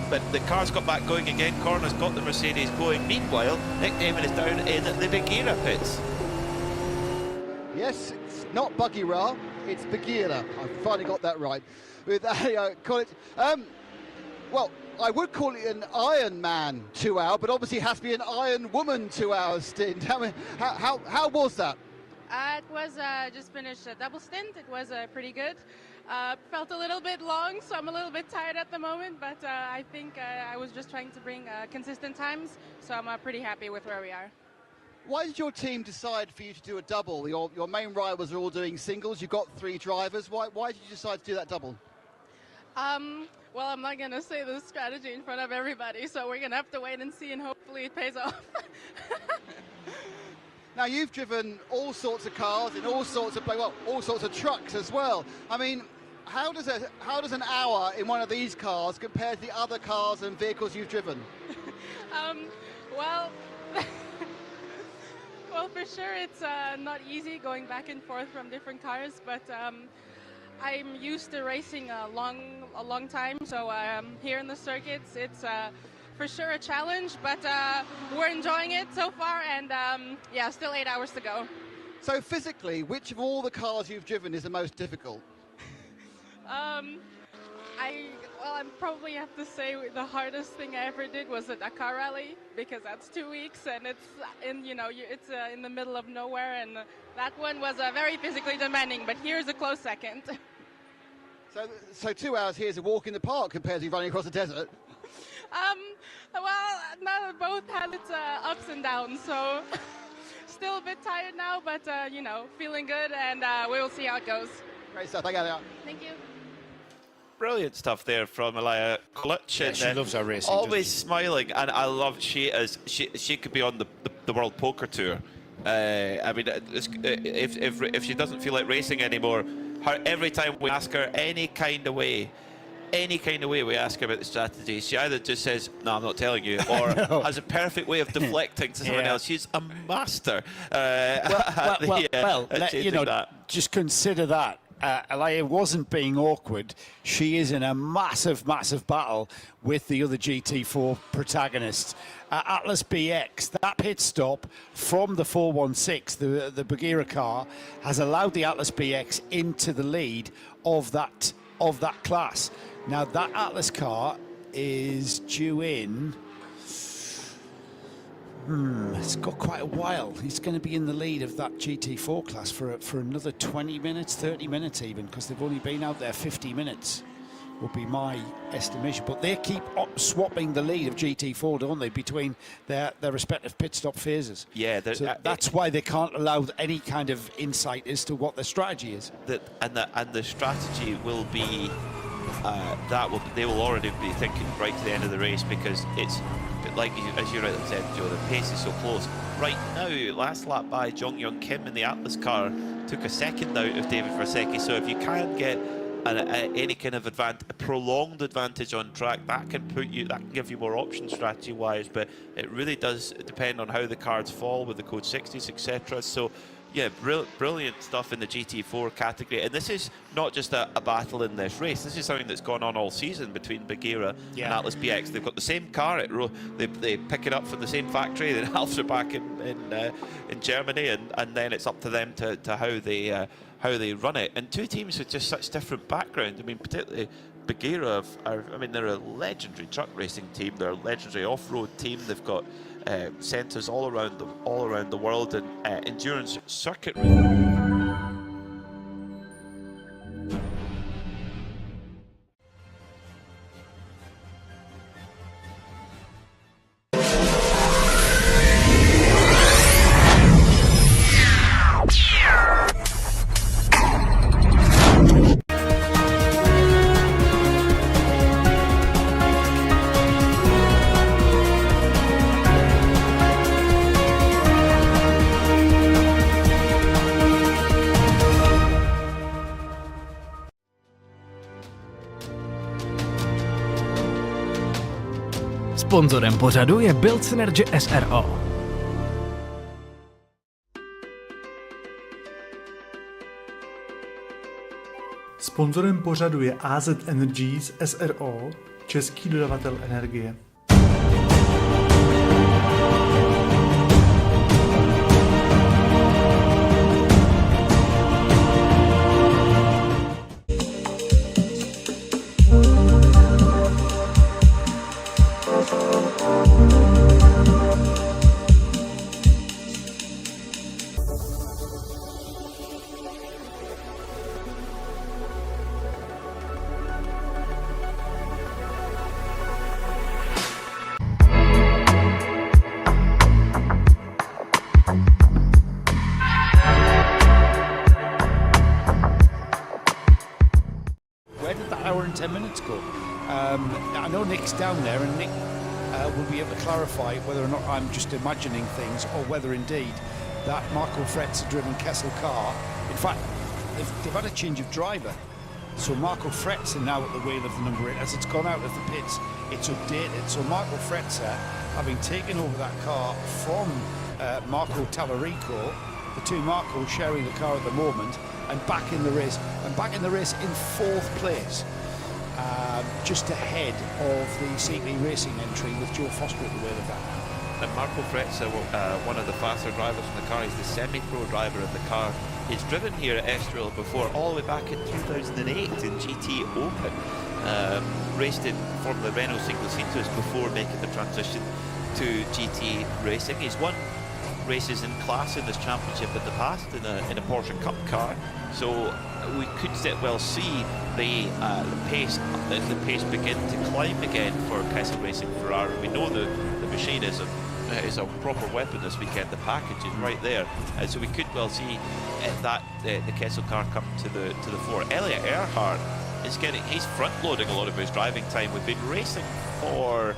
But the car's got back going again. Corner's got the Mercedes going. Meanwhile, Nick Damon is down in the BUGGYRA pits. Yes, it's not BUGGYRA, it's BUGGYRA. I finally got that right. With call it. Well, I would call it an Iron Man 2 hour, but obviously it has to be an Iron Woman 2 hour stint. I mean, how was that? It was just finished a double stint. It was pretty good. Felt a little bit long, so I'm a little bit tired at the moment, but I think I was just trying to bring consistent times, so I'm pretty happy with where we are. Why did your team decide for you to do a double? Your main rivals are all doing singles. You've got 3 drivers. Why did you decide to do that double? Well, I'm not going to say the strategy in front of everybody, so we're going to have to wait and see, and hopefully it pays off. Now, you've driven all sorts of cars in all sorts of all sorts of trucks as well. I mean, how does an hour in one of these cars compare to the other cars and vehicles you've driven? Well, for sure it's not easy going back and forth from different cars, but I'm used to racing a long time, so here in the circuits, it's for sure a challenge, but we're enjoying it so far, and yeah, still 8 hours to go. So physically, which of all the cars you've driven is the most difficult? I probably have to say the hardest thing I ever did was a Dakar rally, because that's 2 weeks, and it's in the middle of nowhere, and that one was very physically demanding, but here's a close second. So 2 hours here is a walk in the park compared to running across the desert? Well, no, both had its ups and downs, so still a bit tired now, but feeling good, and we will see how it goes. Great stuff. Thank you. Thank you. Brilliant stuff there from Elia Clutch. Yeah, she loves our racing. Always smiling, and I love she could be on the World Poker Tour. I mean, if she doesn't feel like racing anymore, every time we ask her any kind of way we ask her about the strategy, she either just says, "No, I'm not telling you," or has a perfect way of deflecting to someone else. She's a master. Just consider that. Elia wasn't being awkward. She is in a massive battle with the other GT4 protagonists. Atlas BX, that pit stop from the 416, the BUGGYRA car, has allowed the Atlas BX into the lead of that class. Now that Atlas car is due in. It's got quite a while. He's going to be in the lead of that GT4 class for another 20 minutes, 30 minutes even, because they've only been out there 50 minutes, would be my estimation. But they keep swapping the lead of GT4, don't they, between their respective pit stop phases. Yeah. So that's why they can't allow any kind of insight as to what their strategy is. And the strategy will be, they will already be thinking right to the end of the race, because it's, like as you rightly said, Joe, the pace is so close. Right now, last lap by Jong Young Kim in the Atlas car took a second out of David Versecki, so if you can get any kind of prolonged advantage on track, that can give you more options strategy-wise, but it really does depend on how the cards fall with the Code 60s, etc. So, yeah, brilliant stuff in the GT4 category. And this is not just a battle in this race. This is something that's gone on all season between BUGGYRA and Atlas BX. They've got the same car. They pick it up from the same factory. The Alfs are back in Germany, and then it's up to them to how they run it. And two teams with just such different background. I mean, particularly BUGGYRA they're a legendary truck racing team. They're a legendary off-road team. They've got centres all around the world and endurance circuit. Sponzorem pořadu je Build Synergy SRO. Sponzorem pořadu je AZ Energies SRO, český dodavatel energie. Hour and 10 minutes ago. I know Nick's down there, and Nick will be able to clarify whether or not I'm just imagining things, or whether indeed that Marco Fretzer-driven Kessel car, in fact, they've had a change of driver. So Marco Fretzer now at the wheel of the number 8. As it's gone out of the pits, it's updated. So Marco Fretzer, having taken over that car from Marco Tallarico, the two Marcos sharing the car at the moment, and back in the race, in 4th place, just ahead of the CP Racing entry with Joe Foster at the wheel of that. And Marco Fretzer, one of the faster drivers in the car, he's the semi-pro driver in the car. He's driven here at Estroril before, all the way back in 2008 in GT Open. Raced in Formula Renault Single Seaters before making the transition to GT racing. He's won races in class in this championship in the past in a Porsche Cup car, so we could well see the pace begin to climb again for Kessel Racing Ferrari. We know the machine is a proper weapon this weekend. The package is right there, so we could well see the Kessel car come to the fore. Elliot Earhart he's front loading a lot of his driving time. We've been racing for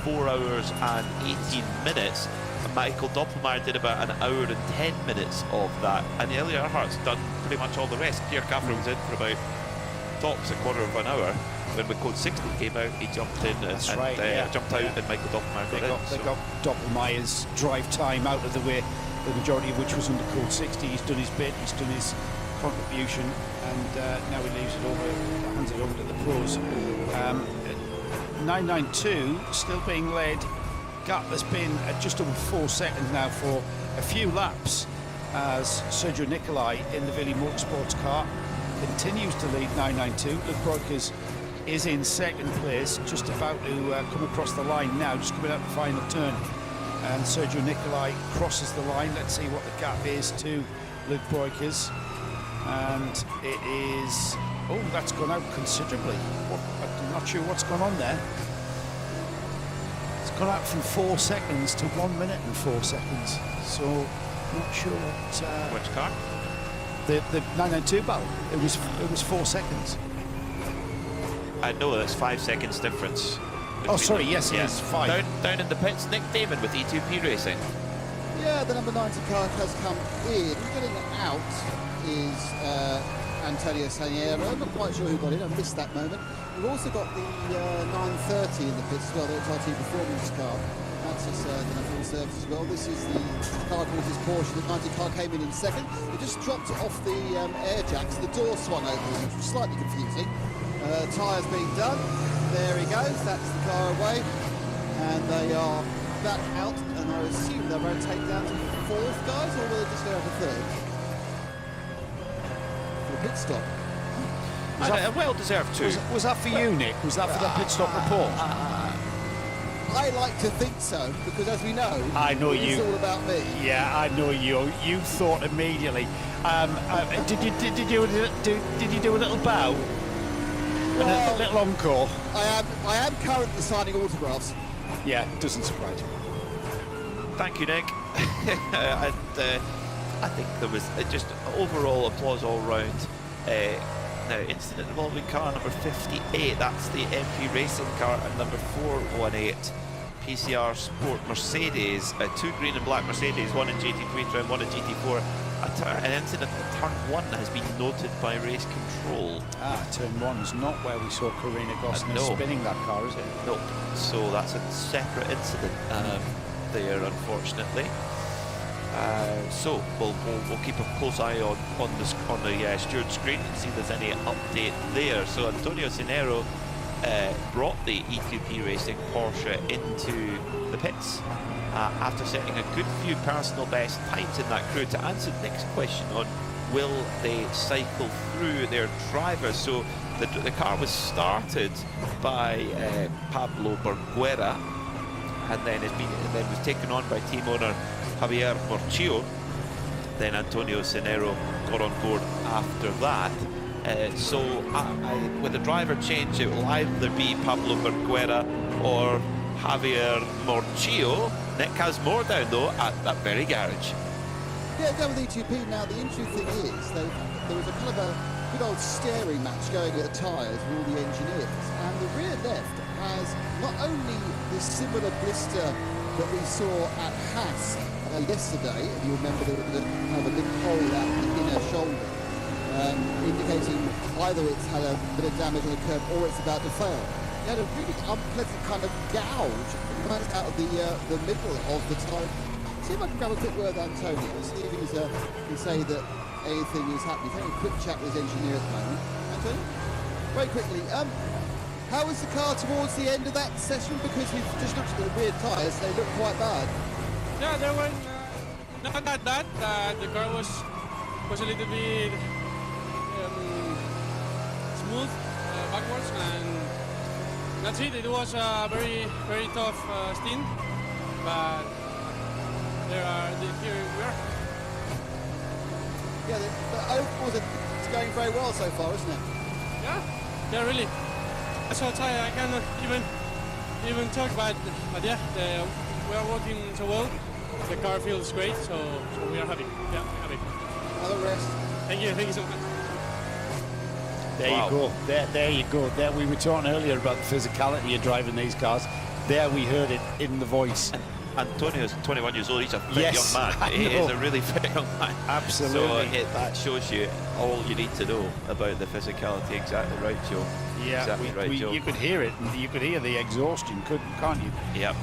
4 hours and 18 minutes. Michael Doppelmayr did about an hour and 10 minutes of that, and Elliot Earhart's done pretty much all the rest. Pierre Caffer was in for about tops a quarter of an hour. When the Code 60 came out, he jumped in jumped out, and Michael Doppelmayr got in. They got Doppelmayr's drive time out of the way, the majority of which was under Code 60. He's done his bit, he's done his contribution, and now he hands it over to the pros. 992 still being led. Gap has been at just over 4 seconds now for a few laps, as Sergio Nicolai in the Villi Motorsports car continues to lead 992. Luke Breukers is in 2nd place, just about to come across the line now, just coming out the final turn, and Sergio Nicolai crosses the line. Let's see what the gap is to Luke Breukers, and it is, that's gone out considerably. I'm not sure what's gone on there. Gone out from 4 seconds to 1 minute and 4 seconds. So not sure what. Which car? The 992 battle. It was 4 seconds. I know that's 5 seconds difference. Oh, sorry. Yes, it is 5. Down in the pits, Nick Damon with E2P Racing. Yeah, the number 90 car has come in. Getting out is Antonio Saniero. I'm not quite sure who got in. I missed that moment. We've also got the 930 in the pits as well, the XRT Performance car. That's just done a full service as well. This is the car quarters Porsche. The 90 car came in second. He just dropped it off the air jacks. The door swung open, which was slightly confusing. Tyres being done. There he goes. That's the car away. And they are back out, and I assume they'll rotate down to fourth, guys, or will they just go over third? For a pit stop. A well-deserved two. Was that for you, Nick? Was that for the pit stop report? I like to think so, because as we know, I know it's you. all about me. Yeah, I know you. You thought immediately. Did you do a little bow? Well, a little encore. I am currently signing autographs. Yeah, doesn't surprise me. Thank you, Nick. And I think there was just overall applause all round. Now, incident involving car number 58, that's the MP Racing car, and number 418, PCR Sport Mercedes, two green and black Mercedes, one in GT3 trim, one in GT4. An incident in turn 1 has been noted by race control. Turn 1's not where we saw Karina Gosner no. spinning that car, is it? Nope. So that's a separate incident there, unfortunately. So we'll keep a close eye on the steward screen and see if there's any update there. So Antonio Saniero brought the E2P Racing Porsche into the pits after setting a good few personal best times in that crew. To answer Nick's question on will they cycle through their drivers, so the car was started by Pablo BUGGYRA, and then was taken on by team owner Javier Morchillo. Then Antonio Saniero got on board after that. So with the driver change, it will either be Pablo BUGGYRA or Javier Morchillo. Nick has more down though at that very garage. Yeah, down with E2P. Now the interesting thing is there was a kind of a good old staring match going at the tyres with all the engineers, and the rear left has not only the similar blister that we saw at Haas yesterday. If you remember, there was kind of a big hole out the inner shoulder, indicating either it's had a bit of damage on the curb or it's about to fail. It had a really unpleasant kind of gouge right out of the middle of the tyre. See if I can grab a quick word with Antonio, see if he's can say that anything is happening. He's having a quick chat with his engineer at the moment. Antonio, very quickly, how was the car towards the end of that session? Because we've just looked at the rear tyres, they look quite bad. Yeah, they were not that bad. The car was a little bit smooth backwards, and that's it. It was a very tough stint, but here we are. Yeah, the overall it's going very well so far, isn't it? Yeah, really. I'm so tired I cannot even talk, but yeah, we are working so well. The car feels great, so we are happy. Yeah, happy. Another rest. Thank you so much. There you go. There you go. There we were talking earlier about the physicality of driving these cars. There we heard it in the voice. Antonio's 21 years old. He's a fit young man. He is a really fit young man. Absolutely. So that shows you all you need to know about the physicality. Exactly right, Joe. Yeah, exactly right, Joe. You could hear it. And you could hear the exhaustion, can't you? Yep.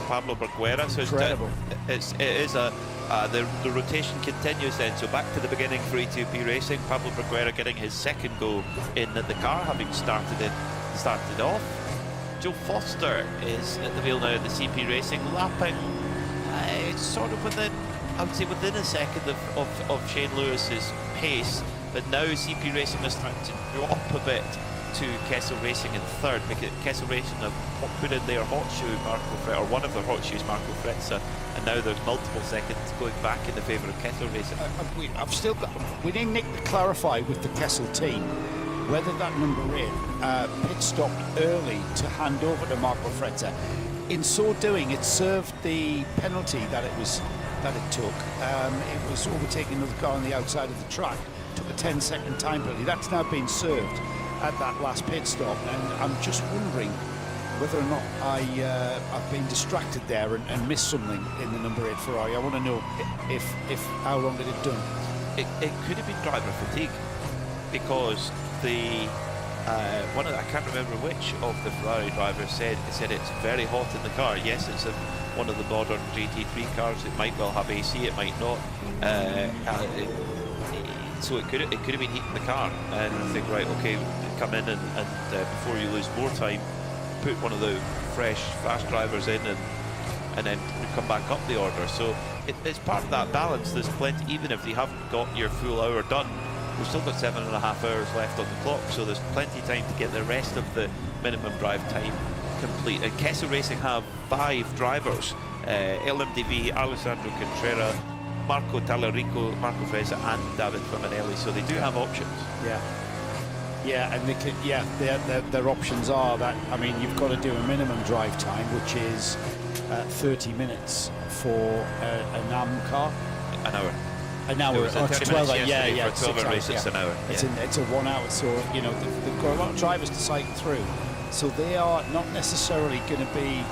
Pablo BUGGYRA. So incredible. The rotation continues then. So back to the beginning for E2P Racing. Pablo BUGGYRA getting his second go in the car, having started off. Joe Foster is at the wheel now at the CP Racing, lapping sort of within a second of Shane Lewis's pace, but now CP Racing is starting to drop a bit to Kessel Racing in third, because Kessel Racing have put in their hot shoe Marco Fretza, or one of their hot shoes Marco Fretza, and now there's multiple seconds going back in the favour of Kessel Racing. We need Nick to clarify with the Kessel team whether that number 8 pit stopped early to hand over to Marco Fretza. In so doing, it served the penalty that it took. It was overtaking another car on the outside of the track. Took a 10-second time penalty. That's now been served at that last pit stop, and I'm just wondering whether or not I've been distracted there and missed something in the number 8 Ferrari. I want to know if how long it had done. It could have been driver fatigue. because the I can't remember which of the Ferrari drivers said it's very hot in the car. Yes, it's one of the modern GT3 cars. It might well have AC, it might not. So it could have been heating the car, and you think, right, okay, come in and before you lose more time, put one of the fresh, fast drivers in, and then come back up the order. So it's part of that balance. There's plenty, even if you haven't got your full hour done, we've still got 7.5 hours left on the clock, so there's plenty of time to get the rest of the minimum drive time complete. And Kessel Racing have 5 drivers, LMDV, Alessandro Contreras, Marco Tallarico, Marco Freza and David Faminelli, so they do have options. Yeah, and they can, their options are that, I mean, you've got to do a minimum drive time, which is 30 minutes for a NAM car. An hour. An hour, it's 12 for a 12-hour race, it's an hour. It's a 1 hour, so, you know, they've got a lot of drivers to cycle through, so they are not necessarily going to be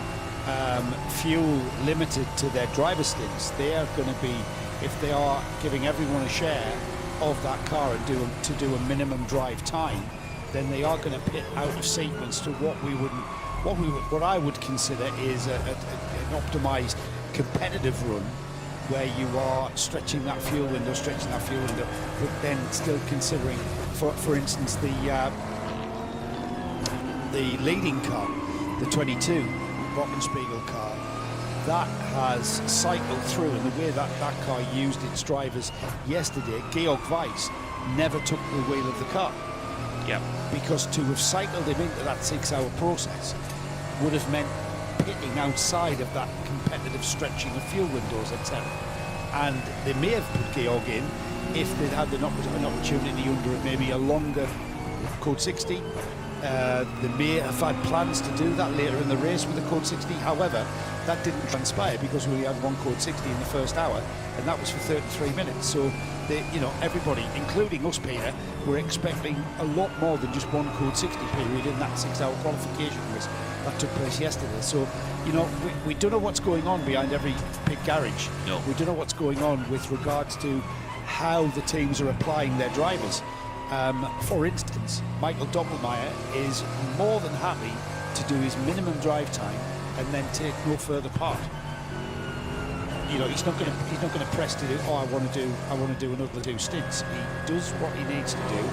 fuel limited to their driver stints. They are going to be, if they are giving everyone a share of that car and do a minimum drive time, then they are going to pit out of sequence to what I would consider is an optimized competitive run, where you are stretching that fuel window, but then still considering, for instance, the leading car, the 22 Rockenspiegel car, that has cycled through, and the way that car used its drivers yesterday, Georg Weiss never took the wheel of the car. Yeah. Because to have cycled him into that 6-hour process would have meant pitting outside of that competitive stretching of fuel windows, etc. And they may have put Georg in if they'd had an opportunity under maybe a longer Code 60. They may have had plans to do that later in the race with the Code 60. However, that didn't transpire because we had one Code 60 in the first hour, and that was for 33 minutes. So, everybody, including us, Peter, were expecting a lot more than just one Code 60 period in that 6-hour qualification race that took place yesterday. So, we don't know what's going on behind every pit garage. No. We don't know what's going on with regards to how the teams are applying their drivers. For instance, Michael Doppelmayr is more than happy to do his minimum drive time and then take no further part. He's not going to press to do. Oh, I want to do another 2 stints. He does what he needs to do.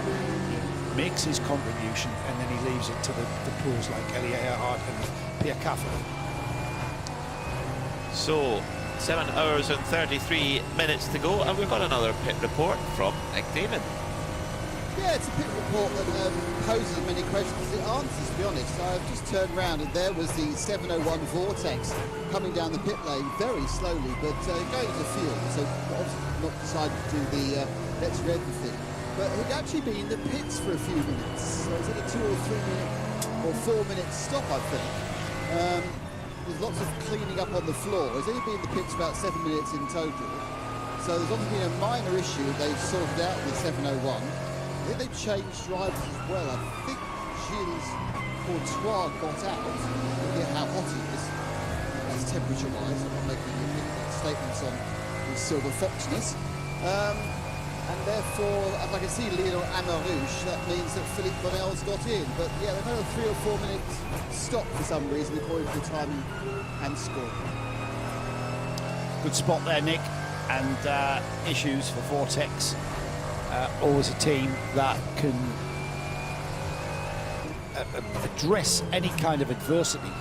He makes his contribution, and then he leaves it to the pros like Elie Earhart and Pierre Caffer. So 7 hours and 33 minutes to go, and we've got another pit report from Nick Damon. Yeah, it's a pit report that poses many questions as it answers, to be honest. I've just turned around and there was the 701 Vortex coming down the pit lane very slowly, but going into field, so obviously not decided to do the let's rev the thing. But he'd actually been in the pits for a few minutes, so it's like a 2 or 3 minute or 4 minute stop, I think. There's lots of cleaning up on the floor. He's only been in the pits about 7 minutes in total. So there's obviously been a minor issue that they've sorted out with the 701. I think they've changed drivers as well. I think Gilles Courtois got out. Look at how hot he is. That's temperature-wise. I'm not making any statements on his silver foxness. And therefore, as I can see Lionel Amarouche, that means that Philippe Bonnell's got in. But yeah, they've had a 3 or 4 minute stop for some reason, according to the timing and score. Good spot there, Nick. And issues for Vortex. Always a team that can address any kind of adversity.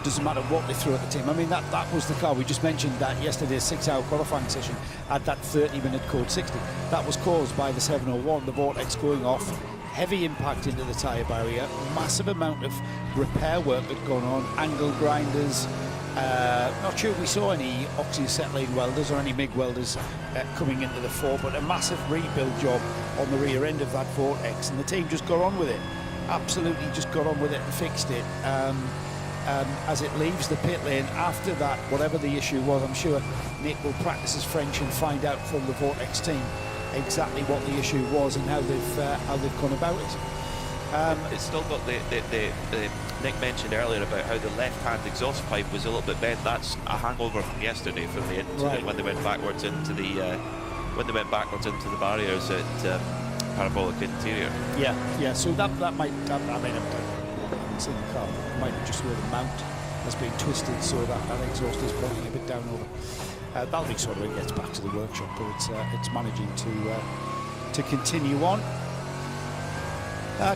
Doesn't matter what they throw at the team. I mean, that was the car. We just mentioned that yesterday's 6-hour qualifying session had that 30-minute Code 60. That was caused by the 701, the Vortex going off, heavy impact into the tyre barrier, massive amount of repair work that gone on, angle grinders. Not sure we saw any oxyacetylene welders or any MIG welders coming into the fore, but a massive rebuild job on the rear end of that Vortex, and the team just got on with it. Absolutely just got on with it and fixed it. As it leaves the pit lane after that, whatever the issue was, I'm sure Nick will practice his French and find out from the Vortex team exactly what the issue was and how they've gone about it. It's still got the Nick mentioned earlier about how the left-hand exhaust pipe was a little bit bent. That's a hangover from yesterday, from the incident when they went backwards into the barriers at parabolic interior. Yeah. So that might. I mean, I haven't seen the car. It might be just where the mount has been twisted, so that exhaust is pointing a bit down over. That'll be sort of when it gets back to the workshop, but it's managing to continue on.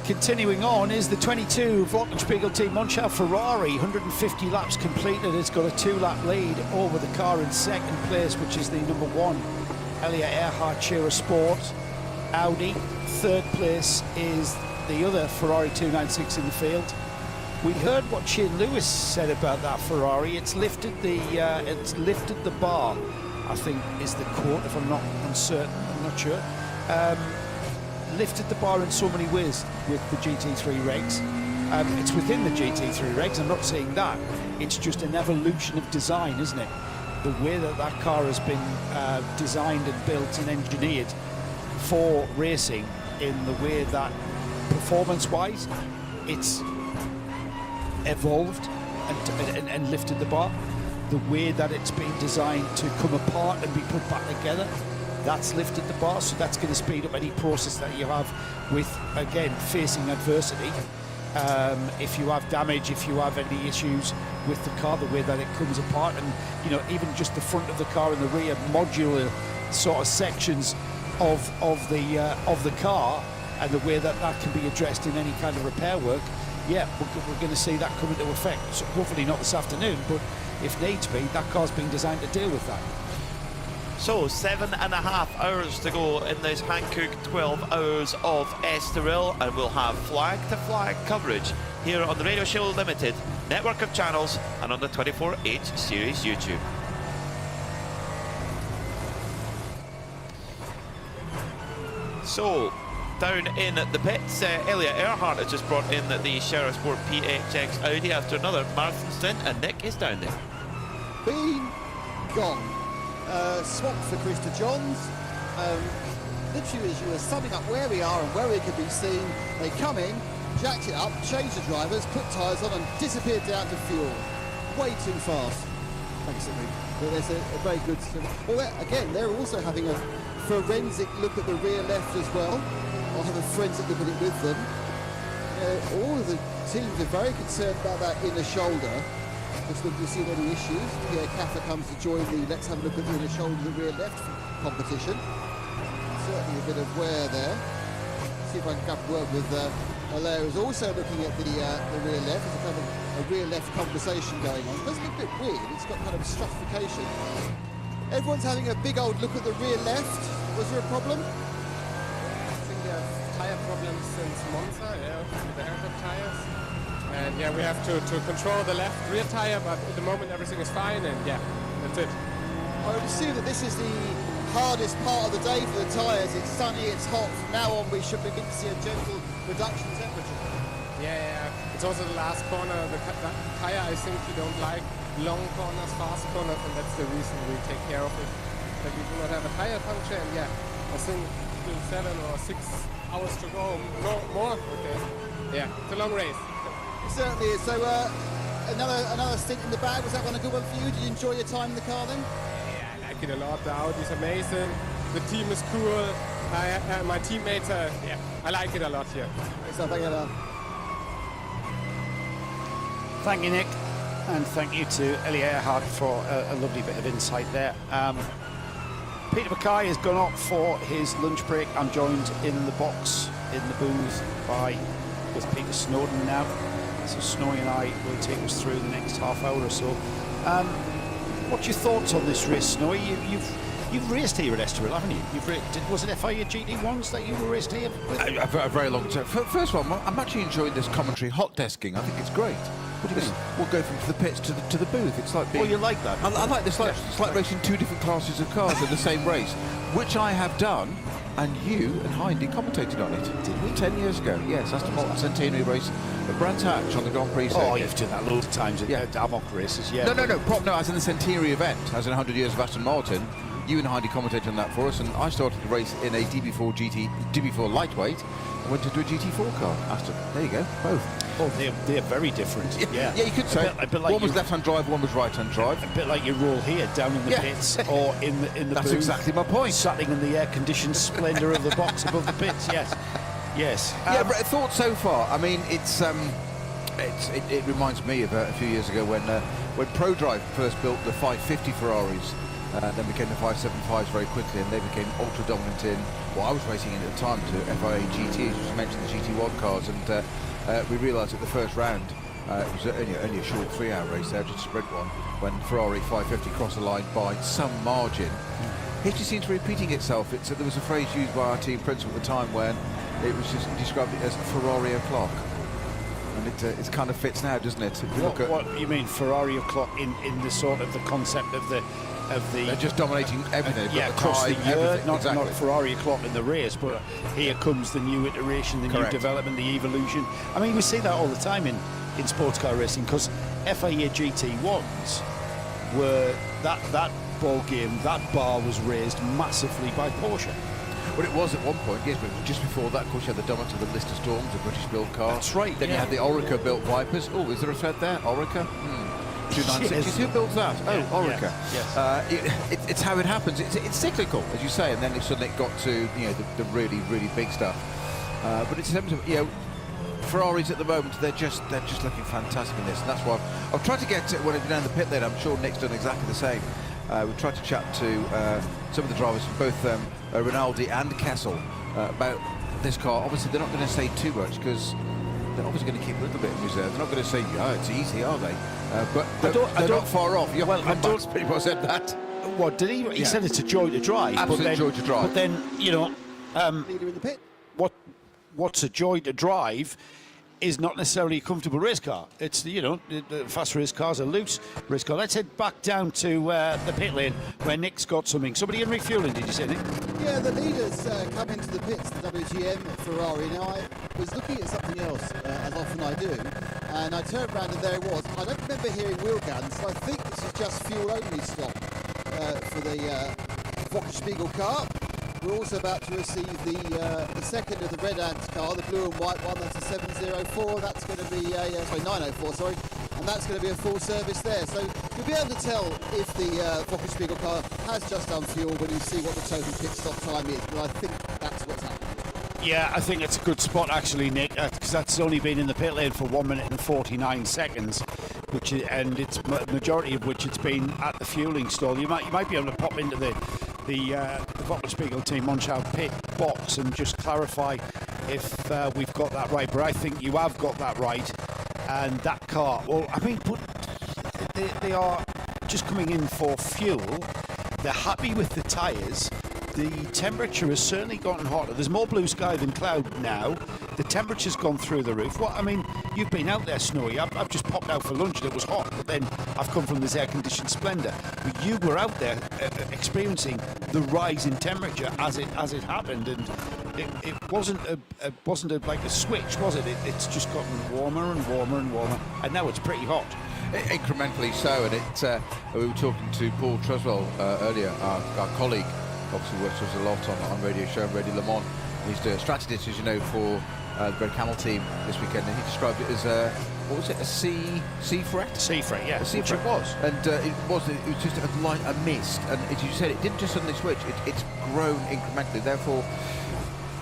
Continuing on is the 22 Glockenspiegel Team Monschau Ferrari, 150 laps completed. It's got a 2-lap lead over the car in second place, which is the number 1 Elia Earhart Scherer Sport Audi. Third place is the other Ferrari 296 in the field. We heard what Shane Lewis said about that Ferrari. It's lifted the bar, I think is the quote, if I'm not uncertain, I'm not sure. Lifted the bar in so many ways with the GT3 regs. It's within the GT3 regs, I'm not saying that. It's just an evolution of design, isn't it? The way that car has been designed and built and engineered for racing, in the way that performance-wise, it's evolved and lifted the bar. The way that it's been designed to come apart and be put back together, that's lifted the bar, so that's going to speed up any process that you have with, again, facing adversity. If you have damage, if you have any issues with the car, the way that it comes apart, and you know, even just the front of the car and the rear modular sort of sections of the car, and the way that can be addressed in any kind of repair work. Yeah, we're going to see that come into effect. So hopefully not this afternoon, but if needs be, that car's been designed to deal with that. So 7.5 hours to go in this Hankook 12 hours of Estroril, and we'll have flag-to-flag coverage here on the Radio Show Limited network of channels and on the 24H Series YouTube. So, down in the pits, Elia Earhart has just brought in the Scherer Sport PHX Audi after another marathon stint, and Nick is down there. Been gone. Swapped for Krista Johns. Literally, as you were summing up where we are and where we can be seen, they come in, jacked it up, changed the drivers, put tyres on and disappeared down to fuel. Way too fast, basically. But there's a very good... Well, again, they're also having a forensic look at the rear left as well. I'll have a forensic look at it with them. All of the teams are very concerned about that inner shoulder. Just looking to see any issues. Pierre Caffer comes to join the let's have a look at the inner shoulder, the rear left competition. Certainly a bit of wear there. See if I can grab work with Alaire, who's also looking at the rear left. There's a kind of a rear left conversation going on. It does look a bit weird. It's got kind of stratification. Everyone's having a big old look at the rear left. Was there a problem? I think they have tire problems since Monza, with the haircut tires. And yeah, we have to control the left rear tire, but at the moment everything is fine, and yeah, that's it. I would assume that this is the hardest part of the day for the tyres. It's sunny, it's hot. From now on, we should begin to see a gentle reduction in temperature. Yeah. It's also the last corner. The tire, I think you don't like long corners, fast corners, and that's the reason we take care of it. That we do not have a tire puncture, and yeah, I think still 7 or 6 hours to go. No more. Okay. Yeah, it's a long race. It certainly is. So another stint in the bag. Was that one a good one for you? Did you enjoy your time in the car then? Yeah, I like it a lot. The Audi's amazing. The team is cool. My teammates are, I like it a lot here. Thank you, Nick, and thank you to Elia Earhart for a lovely bit of insight there. Peter Mackay has gone up for his lunch break. I'm joined in the box, in the booth, with Peter Snowden now. So Snowy and I will take us through the next half hour or so. What's your thoughts on this race, Snowy? You've raced here at Estroril, haven't you? Was it FIA GT1s that you were raced here with? A very long time. First of all, I'm actually enjoying this commentary hot desking. I think it's great. What do you mean? We'll go from the pits to the booth. It's like being... Oh, you like that? I like this. It's like racing two different classes of cars in the same race, which I have done, and you and Hindy commentated on it. Did we? 10 years ago, yes. Aston Martin Centenary race at Brands Hatch on the Grand Prix circuit. Oh, you've done that loads of times at Amok races, yeah. No, as in the Centenary event, as in 100 years of Aston Martin. You and Heidi commentated on that for us, and I started the race in a DB4 lightweight, and went into a GT4 car. Aston, there you go, both. Oh, they're very different. Yeah, yeah, you could say. A bit like one was left-hand drive, one was right-hand drive. A bit like your role here, down in the pits or in the That's booth, exactly my point. Sitting in the air-conditioned splendour of the box above the pits. Yes, yes. Yeah, but thoughts so far. I mean, it reminds me of a few years ago when ProDrive first built the 550 Ferraris. Then became the 575s very quickly, and they became ultra dominant in what I was racing in at the time, to FIA GT, as you mentioned, the GT1 cars, and we realised at the first round it was only a short 3-hour race there, just a sprint one, when Ferrari 550 crossed the line by some margin. History seems to be repeating itself. There was a phrase used by our team principal at the time when it was just described it as Ferrari o'clock. And it kind of fits now, doesn't it? If you look at what you mean, Ferrari o'clock in the sort of the concept of the they're just dominating everything. Yeah, across the year, not Ferrari o'clock in the race, but here comes the new iteration, the new development, the evolution. I mean, we see that all the time in sports car racing, because FIA GT1s were that ball game, that bar was raised massively by Porsche. Well, it was at one point, yes, but just before that, of course, you had the dominance of the Lister Storms, a British-built car. That's right. Then you had the Orica-built Vipers. Oh, is there a thread there? Orica? 296. Yes. Who built that? Oh, Orica. Yes. It's how it happens. It's cyclical, as you say, and then suddenly it got to the really, really big stuff. But it's in terms of Ferraris at the moment, they're just looking fantastic in this, and that's why I've tried to get when I've been down the pit lane. I'm sure Nick's done exactly the same. We've tried to chat to some of the drivers from both Rinaldi and Kessel about this car. Obviously, they're not going to say too much because they're obviously going to keep a little bit in reserve. They're not going to say, yeah, it's easy, are they? But they're not far off. Well, I don't pretty much said that. What did he? He said it's a joy to drive. Absolute joy to drive. But then, leader in the pit. What's a joy to drive is not necessarily a comfortable race car. It's, the fast race cars are loose race car. Let's head back down to the pit lane where Nick's got something. Somebody in refueling, did you say, Nick? Yeah, the leaders come into the pits, the WGM Ferrari. Now, I was looking at something else, as often I do, and I turned around and there it was. I don't remember hearing wheel guns, so I think this is just fuel-only stop for the Wochenspiegel car. We're also about to receive the second of the Red Ants car, the blue and white one. That's a 704. That's going to be a 904, sorry, and that's going to be a full service there. So you'll be able to tell if the Wochenspiegel car has just done fuel when you see what the total pit stop time is. But I think that's what's happening. Yeah, I think it's a good spot actually, Nick, because that's only been in the pit lane for 1 minute and 49 seconds, and it's majority of which it's been at the fueling stall. You might be able to pop into the Wochenspiegel team Monschau pit box and just clarify if we've got that right. But I think you have got that right, and that car. Well, I mean, but they are just coming in for fuel. They're happy with the tyres. The temperature has certainly gotten hotter. There's more blue sky than cloud now. The temperature's gone through the roof. What I mean, you've been out there, Snowy. I've just popped out for lunch and it was hot, but then I've come from this air-conditioned splendour. But you were out there experiencing the rise in temperature as it happened, and it wasn't like a switch, was it? It's just gotten warmer and warmer and warmer, and now it's pretty hot. Incrementally so, and we were talking to Paul Truswell earlier, our colleague. Obviously works with us a lot on Radio Show and Radio Le Mans. He's the strategist, as you know, for the Red Camel team this weekend, and he described it as what was it, a sea fret? Sea fret, yeah, which it was. And it was just a mist, and as you said, it didn't just suddenly switch, it's grown incrementally. Therefore,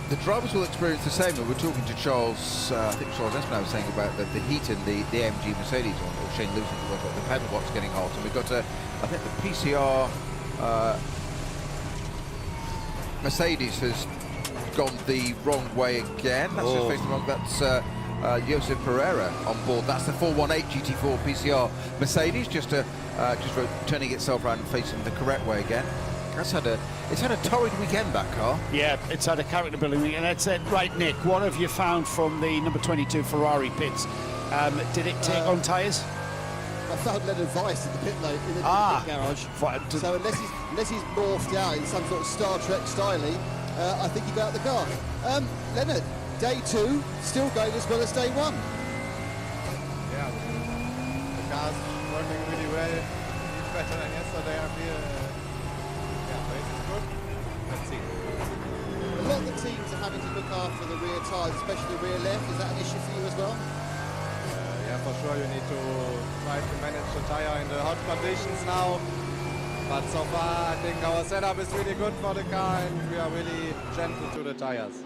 the drivers will experience the same. We're talking to Charles, I think Charles Espinal was saying about the heat in the AMG Mercedes, or Shane Lewis, the pedal box getting hot, and we've got, I think the PCR Mercedes has gone the wrong way again. That's just facing wrong. That's Josep Pereira on board. That's the 418 GT4 PCR Mercedes, just turning itself around and facing the correct way again. It's had a torrid weekend, that car. Yeah, it's had a character building weekend. That's it. Right, Nick, what have you found from the number 22 Ferrari pits? Did it take on tyres? I found Leonard Weiss in the pit lane, in the pit garage. So unless he's morphed out in some sort of Star Trek style, I think he'll be out the car. Leonard, day 2, still going as well as day 1. Yeah, the car's working really well. It's better than yesterday. I feel. Race is good. Let's see. A lot of the teams are having to look after the rear tyres, especially the rear left. Is that an issue for you as well? for sure you need to try to manage the tire in the hot conditions now. But so far, I think our setup is really good for the car, and we are really gentle to the tires.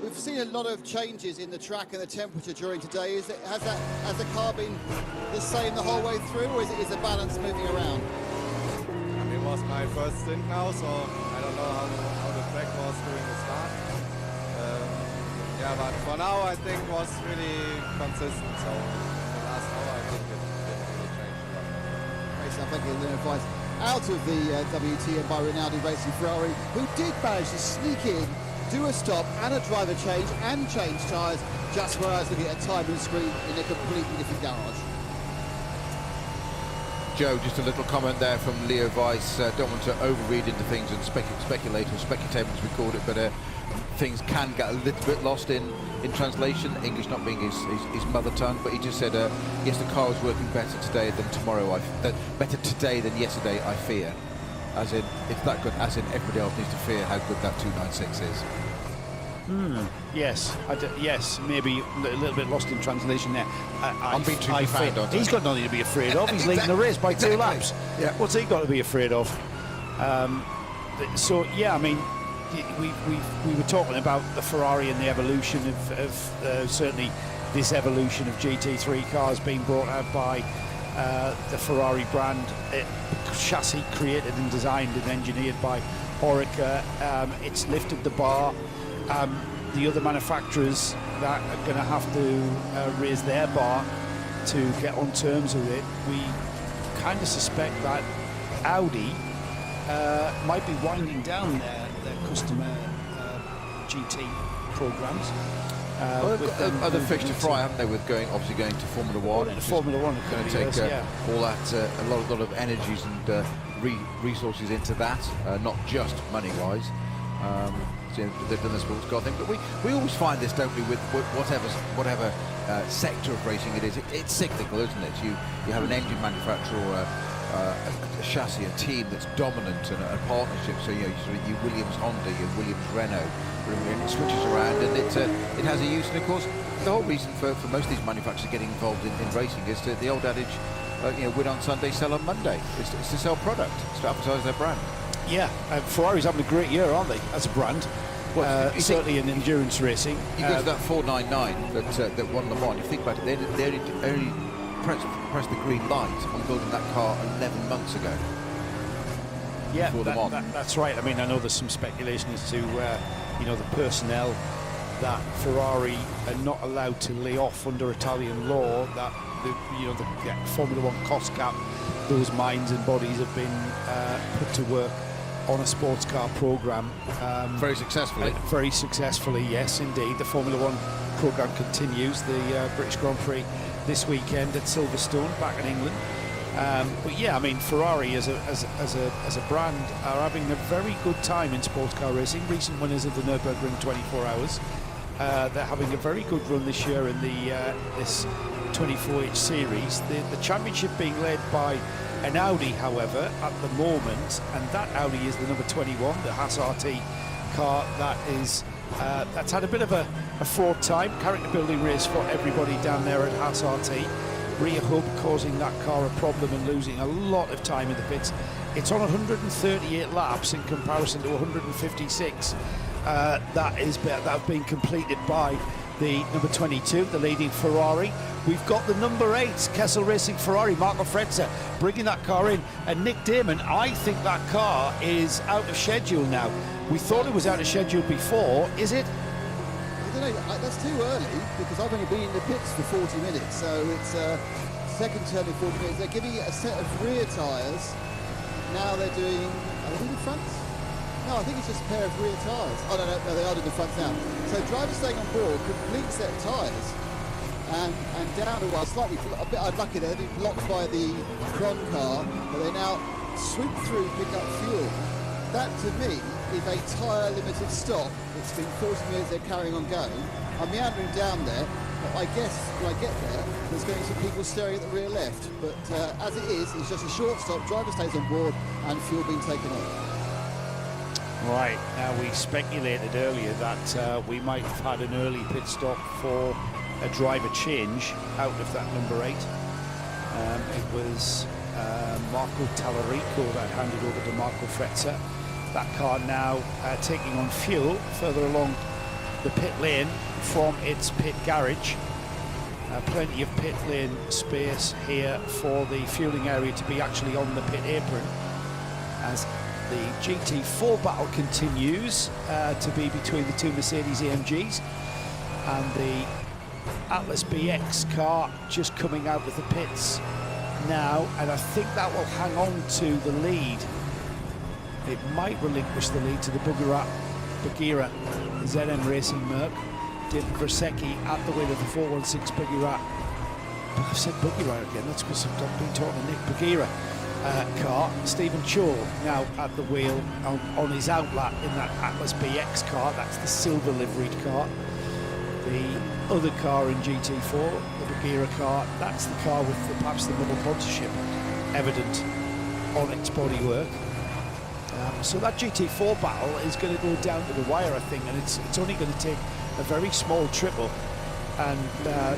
We've seen a lot of changes in the track and the temperature during today. Has the car been the same the whole way through, or is the balance moving around? It was my first stint now, so I don't know how the track was during the start. Yeah, but for now I think it was really consistent. So in the last hour I think it didn't really change a lot. Great stuff, thank you, Lynn Weiss. Out of the WTM by Rinaldi Racing Ferrari, who did manage to sneak in, do a stop and a driver change and change tyres just when I was looking at a timing screen in a completely different garage. Joe, just a little comment there from Leo Weiss. Don't want to overread into things and speculate or specutate, as we called it, but things can get a little bit lost in translation, English not being his mother tongue, but he just said, yes, the car is working better today than tomorrow, better today than yesterday, I fear. As in, it's that good, as in everybody else needs to fear how good that 296 is. Yes, yes, maybe a little bit lost in translation there. I'm being too profound, aren't I? He's got nothing to be afraid of. He's leading the race by 2 laps. Yeah. What's he got to be afraid of? So yeah, I mean, we were talking about the Ferrari and the evolution of certainly this evolution of GT3 cars being brought out by the Ferrari brand, chassis created and designed and engineered by Orica. It's lifted the bar. The other manufacturers that are going to have to raise their bar to get on terms with it, we kind of suspect that Audi might be winding down their customer GT programs. Well, they've got other fish to fry, haven't they, with obviously going to Formula One. Formula One is going to take all that, a lot of energies and resources into that, not just money-wise. They've done the sports car thing, but we always find this, don't we, with whatever sector of racing it is. It's cyclical, isn't it? You have an engine manufacturer or a chassis, a team that's dominant and a partnership. So you Williams Honda, your Williams Renault, it switches around and it has a use. And of course, the whole reason for most of these manufacturers getting involved in racing is the old adage, win on Sunday, sell on Monday. It's to sell product, it's to advertise their brand. Yeah, Ferrari's having a great year, aren't they, as a brand? Certainly in endurance racing. You go to that 499 that won Le Mans, you think about it, they only pressed the green light on building that car 11 months ago. Yeah, that's right. I mean, I know there's some speculation as to the personnel that Ferrari are not allowed to lay off under Italian law, that the Formula One cost cap, those minds and bodies have been put to work on a sports car program. Very successfully. Very successfully, yes, indeed. The Formula One program continues. The British Grand Prix this weekend at Silverstone, back in England. But yeah, I mean, Ferrari as a brand are having a very good time in sports car racing. Recent winners of the Nürburgring 24 Hours. They're having a very good run this year in this 24H series. The championship being led by an Audi, however, at the moment, and that Audi is the number 21, the Haas RT car. That's had a bit of a fraught time, character building race for everybody down there at Haas RT. Rear hub causing that car a problem and losing a lot of time in the pits. It's on 138 laps in comparison to 156 that have been completed by the number 22, the leading Ferrari. We've got the number 8 Kessel Racing Ferrari, Marco Frezza, bringing that car in. And Nick Damon, I think that car is out of schedule now. We thought it was out of schedule before. Is it? I don't know, that's too early because I've only been in the pits for 40 minutes. So it's second turn in 40 minutes. They're giving it a set of rear tyres. Now they're doing, are they doing the fronts? No, I think it's just a pair of rear tyres. Oh, no, they are doing the fronts now. So drivers staying on board, complete set of tyres. And down a while, slightly, a bit unlucky, they've been blocked by the Cron car, but they now swoop through, pick up fuel. That, to me, is a tyre-limited stop. It's been 40 minutes, they're carrying on going. I'm meandering down there, but I guess when I get there, there's going to be some people staring at the rear left. But as it is, it's just a short stop, driver stays on board, and fuel being taken on. Right, now we speculated earlier that we might have had an early pit stop for a driver change out of that number 8. It was Marco Tallarico that handed over to Marco Fetzer. That car now taking on fuel further along the pit lane from its pit garage. Plenty of pit lane space here for the fueling area to be actually on the pit apron, as the GT4 battle continues to be between the two Mercedes AMGs and the Atlas BX car just coming out of the pits now, and I think that will hang on to the lead. It might relinquish the lead to the BUGGYRA ZM Racing Merc. David Versecki at the wheel of the 416 BUGGYRA. But I've said BUGGYRA again, that's because I've been talking to Nick BUGGYRA car. Stephen Cho now at the wheel on his outlap in that Atlas BX car. That's the silver liveried car. The other car in GT4, the BUGGYRA car, that's the car with perhaps the double sponsorship evident on its bodywork. So that GT4 battle is going to go down to the wire, I think, and it's only going to take a very small triple and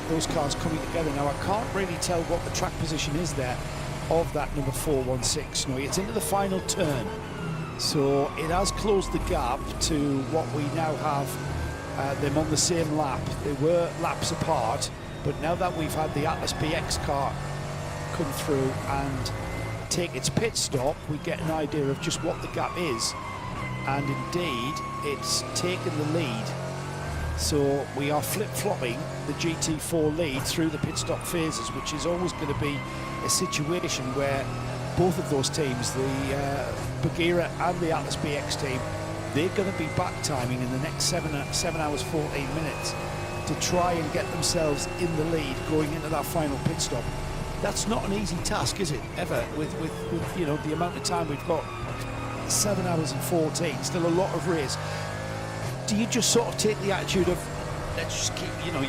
those cars coming together. Now, I can't really tell what the track position is there of that number 416. No, it's into the final turn, so it has closed the gap to what we now have them on the same lap. They were laps apart, but now that we've had the Atlas BX car come through and take its pit stop, we get an idea of just what the gap is, and indeed it's taken the lead. So we are flip-flopping the GT4 lead through the pit stop phases, which is always going to be a situation where both of those teams, the BUGGYRA and the Atlas BX team, they're going to be back timing in the next 7 hours 14 minutes to try and get themselves in the lead going into that final pit stop. That's not an easy task, is it, ever, with you know, the amount of time we've got. 7 hours and 14, still a lot of race. Do you just sort of take the attitude of, let's just keep, you know,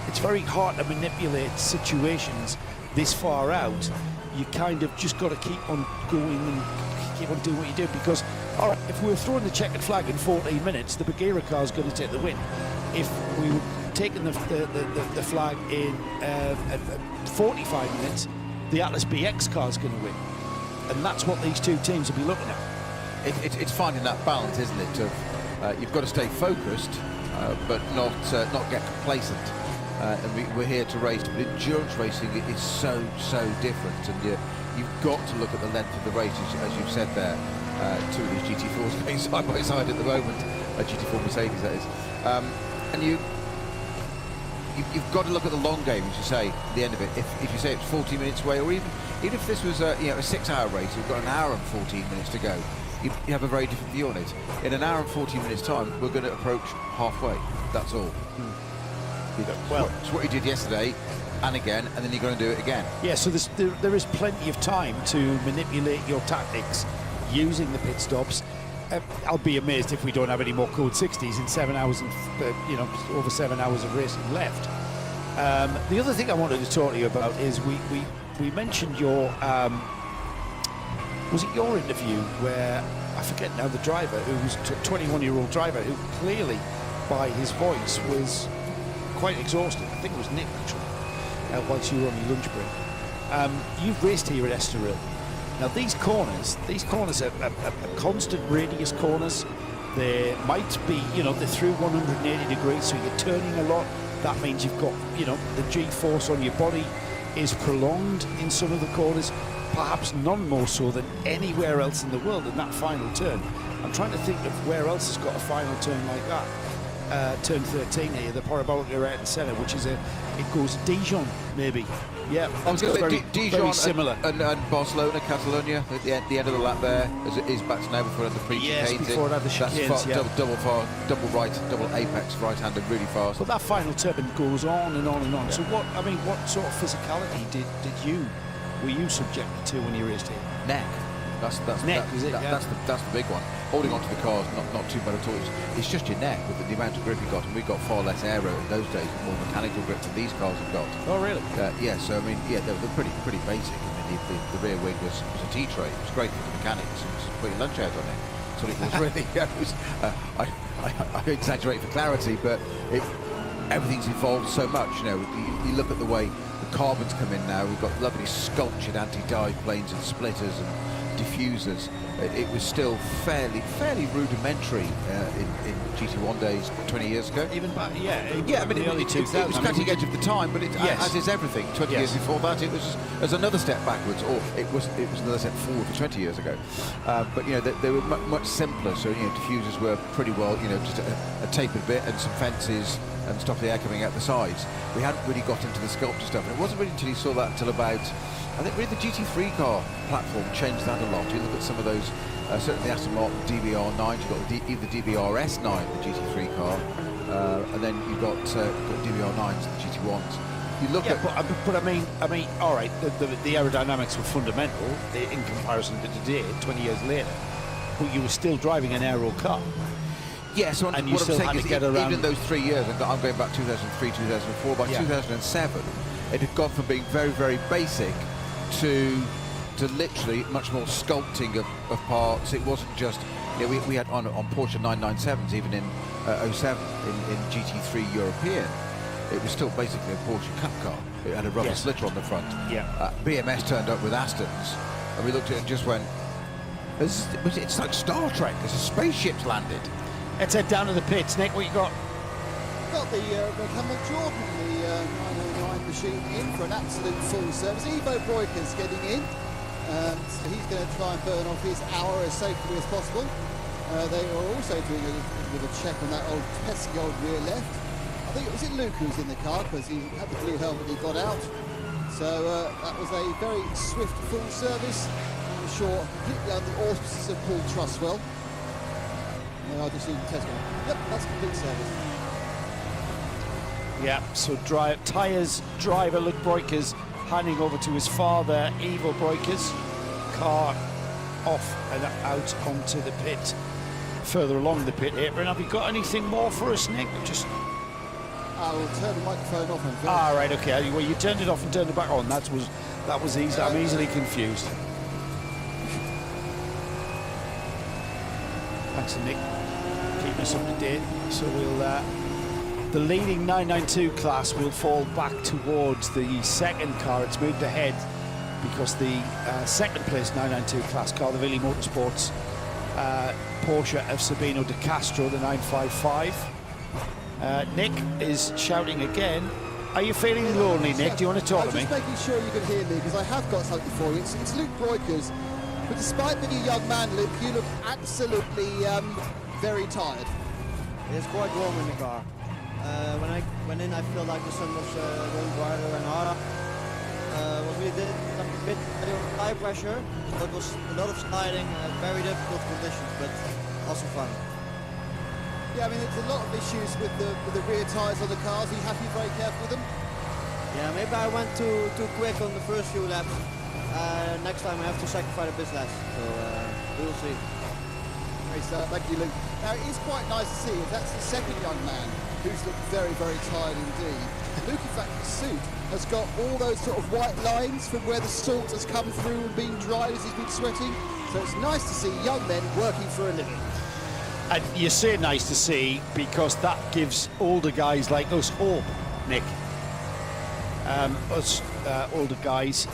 it's very hard to manipulate situations this far out. You kind of just got to keep on going and keep on doing what you do, because, all right, if we were throwing the checkered flag in 14 minutes, the BUGGYRA car is going to take the win. If we were taking the flag in 45 minutes, the Atlas BX car is going to win. And that's what these two teams will be looking at. It's finding that balance, isn't it? Of you've got to stay focused, but not get complacent. And we're here to race, but endurance racing is so different, and you've got to look at the length of the race, as you've said there. Two of these GT4s going side by side at the moment, GT4 Mercedes that is, and you've got to look at the long game, as you say, at the end of it. If you say it's 40 minutes away, or even if this was a 6-hour race, you've got an hour and 14 minutes to go, you have a very different view on it. In an hour and 14 minutes time, we're going to approach halfway. That's all. Well, it's what you did yesterday and again, and then you're going to do it again. Yeah, so there is plenty of time to manipulate your tactics using the pit stops. I'll be amazed if we don't have any more Code 60s in 7 hours and over 7 hours of racing left. The other thing I wanted to talk to you about is we mentioned your was it your interview where, I forget now, the driver who was a 21-year-old driver who clearly by his voice was quite exhausted. I think it was Nick actually, once you were on your lunch break. You've raced here at Estroril. Now these corners are constant radius corners. They might be, they're through 180 degrees, so you're turning a lot. That means you've got, the G-force on your body is prolonged in some of the corners, perhaps none more so than anywhere else in the world in that final turn. I'm trying to think of where else has got a final turn like that. Turn 13 here, the Parabolica right in centre, which is it goes Dijon maybe. Yeah, I was going to say Dijon very similar. And Barcelona, Catalonia at the end of the lap there, as it is back to now before the pre-chicanes. Yes, before it had the chicanes, double right, double apex, right-handed, really fast. But that final turn goes on and on and on. Yeah. So what sort of physicality were you subjected to when you raced here? Neck. That's the big one. Holding onto the cars, not too bad at all. It's just your neck with the amount of grip you got, and we got far less aero in those days, more mechanical grip than these cars have got. Oh really? Yeah. So I mean, yeah, they're pretty basic. I mean, the rear wing was a T-tray. It was great for the mechanics. It was putting lunch out on it. So it was really. I exaggerate for clarity, but everything's evolved so much. You know, you look at the way the carbons come in now. We've got lovely sculptured anti-dive planes and splitters and diffusers. It was still fairly rudimentary in GT1 days 20 years ago. Even back, yeah, I mean, it was cutting edge of the time, but as is everything. 20 years before that, it was another step backwards, or it was another step forward for 20 years ago. But you know, they were much simpler. So you know, diffusers were pretty well, you know, just a tapered bit and some fences and stop the air coming out the sides. We hadn't really got into the sculpture stuff, and it wasn't really until you saw that until about, I think really the GT3 car platform changed that a lot. You look at some of those, certainly the Aston Martin DBR9, you've got the DBR-S9, the GT3 car, and then you've got DBR9s, the GT1s. You look at, but I mean, all right, the aerodynamics were fundamental in comparison to today, 20 years later, but you were still driving an aero car. Yes, and you still had to get around. Even in those 3 years, I'm going back 2003, 2004, by 2007, it had gone from being very basic to literally much more sculpting of parts. It wasn't just, you know, we had on Porsche 997s, even in 07 in GT3 European, it was still basically a Porsche Cup car. It had a rubber slitter on the front. BMS turned up with Astons, and we looked at it and just went, it's like Star Trek. There's a spaceship's landed. Let's head down to the pits. Nick, what you got? Got the Hamilton Jordan, the 909 machine in for an absolute full service. Ivo Breuker's getting in, so he's going to try and burn off his hour as safely as possible. They were also doing a bit of a check on that pesky old rear left. I think it was Luke who was in the car because he had the blue helmet he got out. So that was a very swift full service. I'm sure completely under the auspices of Paul Truswell. I'll just see the test one. Yep, that's complete service. Yeah, so tyres driver Luke Breukers handing over to his father, Ivo Breukers. Car off and out onto the pit, further along the pit apron. Have you got anything more for us, Nick? Just I will turn the microphone off and right, okay. Well, you turned it off and turned it back on. That was easy. I'm easily confused. Thanks, Nick. Keeping us up to date. So we'll the leading 992 class will fall back towards the second car. It's moved ahead because the second place 992 class car, the Willy Motorsports Porsche of Sabino de Castro, the 955. Nick is shouting again. Are you feeling lonely, Nick? Do you want to talk to me? I'm just making sure you can hear me because I have got something for you. It's Luke Breukers. But despite being a young man, Luke, you look absolutely very tired. It's quite warm in the car. When I went in, I feel like the sun was going brighter and harder. What we did, a bit of tire pressure. So it was a lot of sliding, very difficult conditions, but also fun. Yeah, I mean, there's a lot of issues with the rear tyres on the cars. Are you happy, very careful with them? Yeah, maybe I went too quick on the first few laps. Next time I have to sacrifice a bit less, so we will see. Great stuff, thank you, Luke. Now, it is quite nice to see, that's the second young man who's looked very tired indeed. Luke, in fact, his suit has got all those sort of white lines from where the salt has come through and been dried as he's been sweating. So it's nice to see young men working for a living. And you say nice to see because that gives older guys like us hope, Nick. Us older guys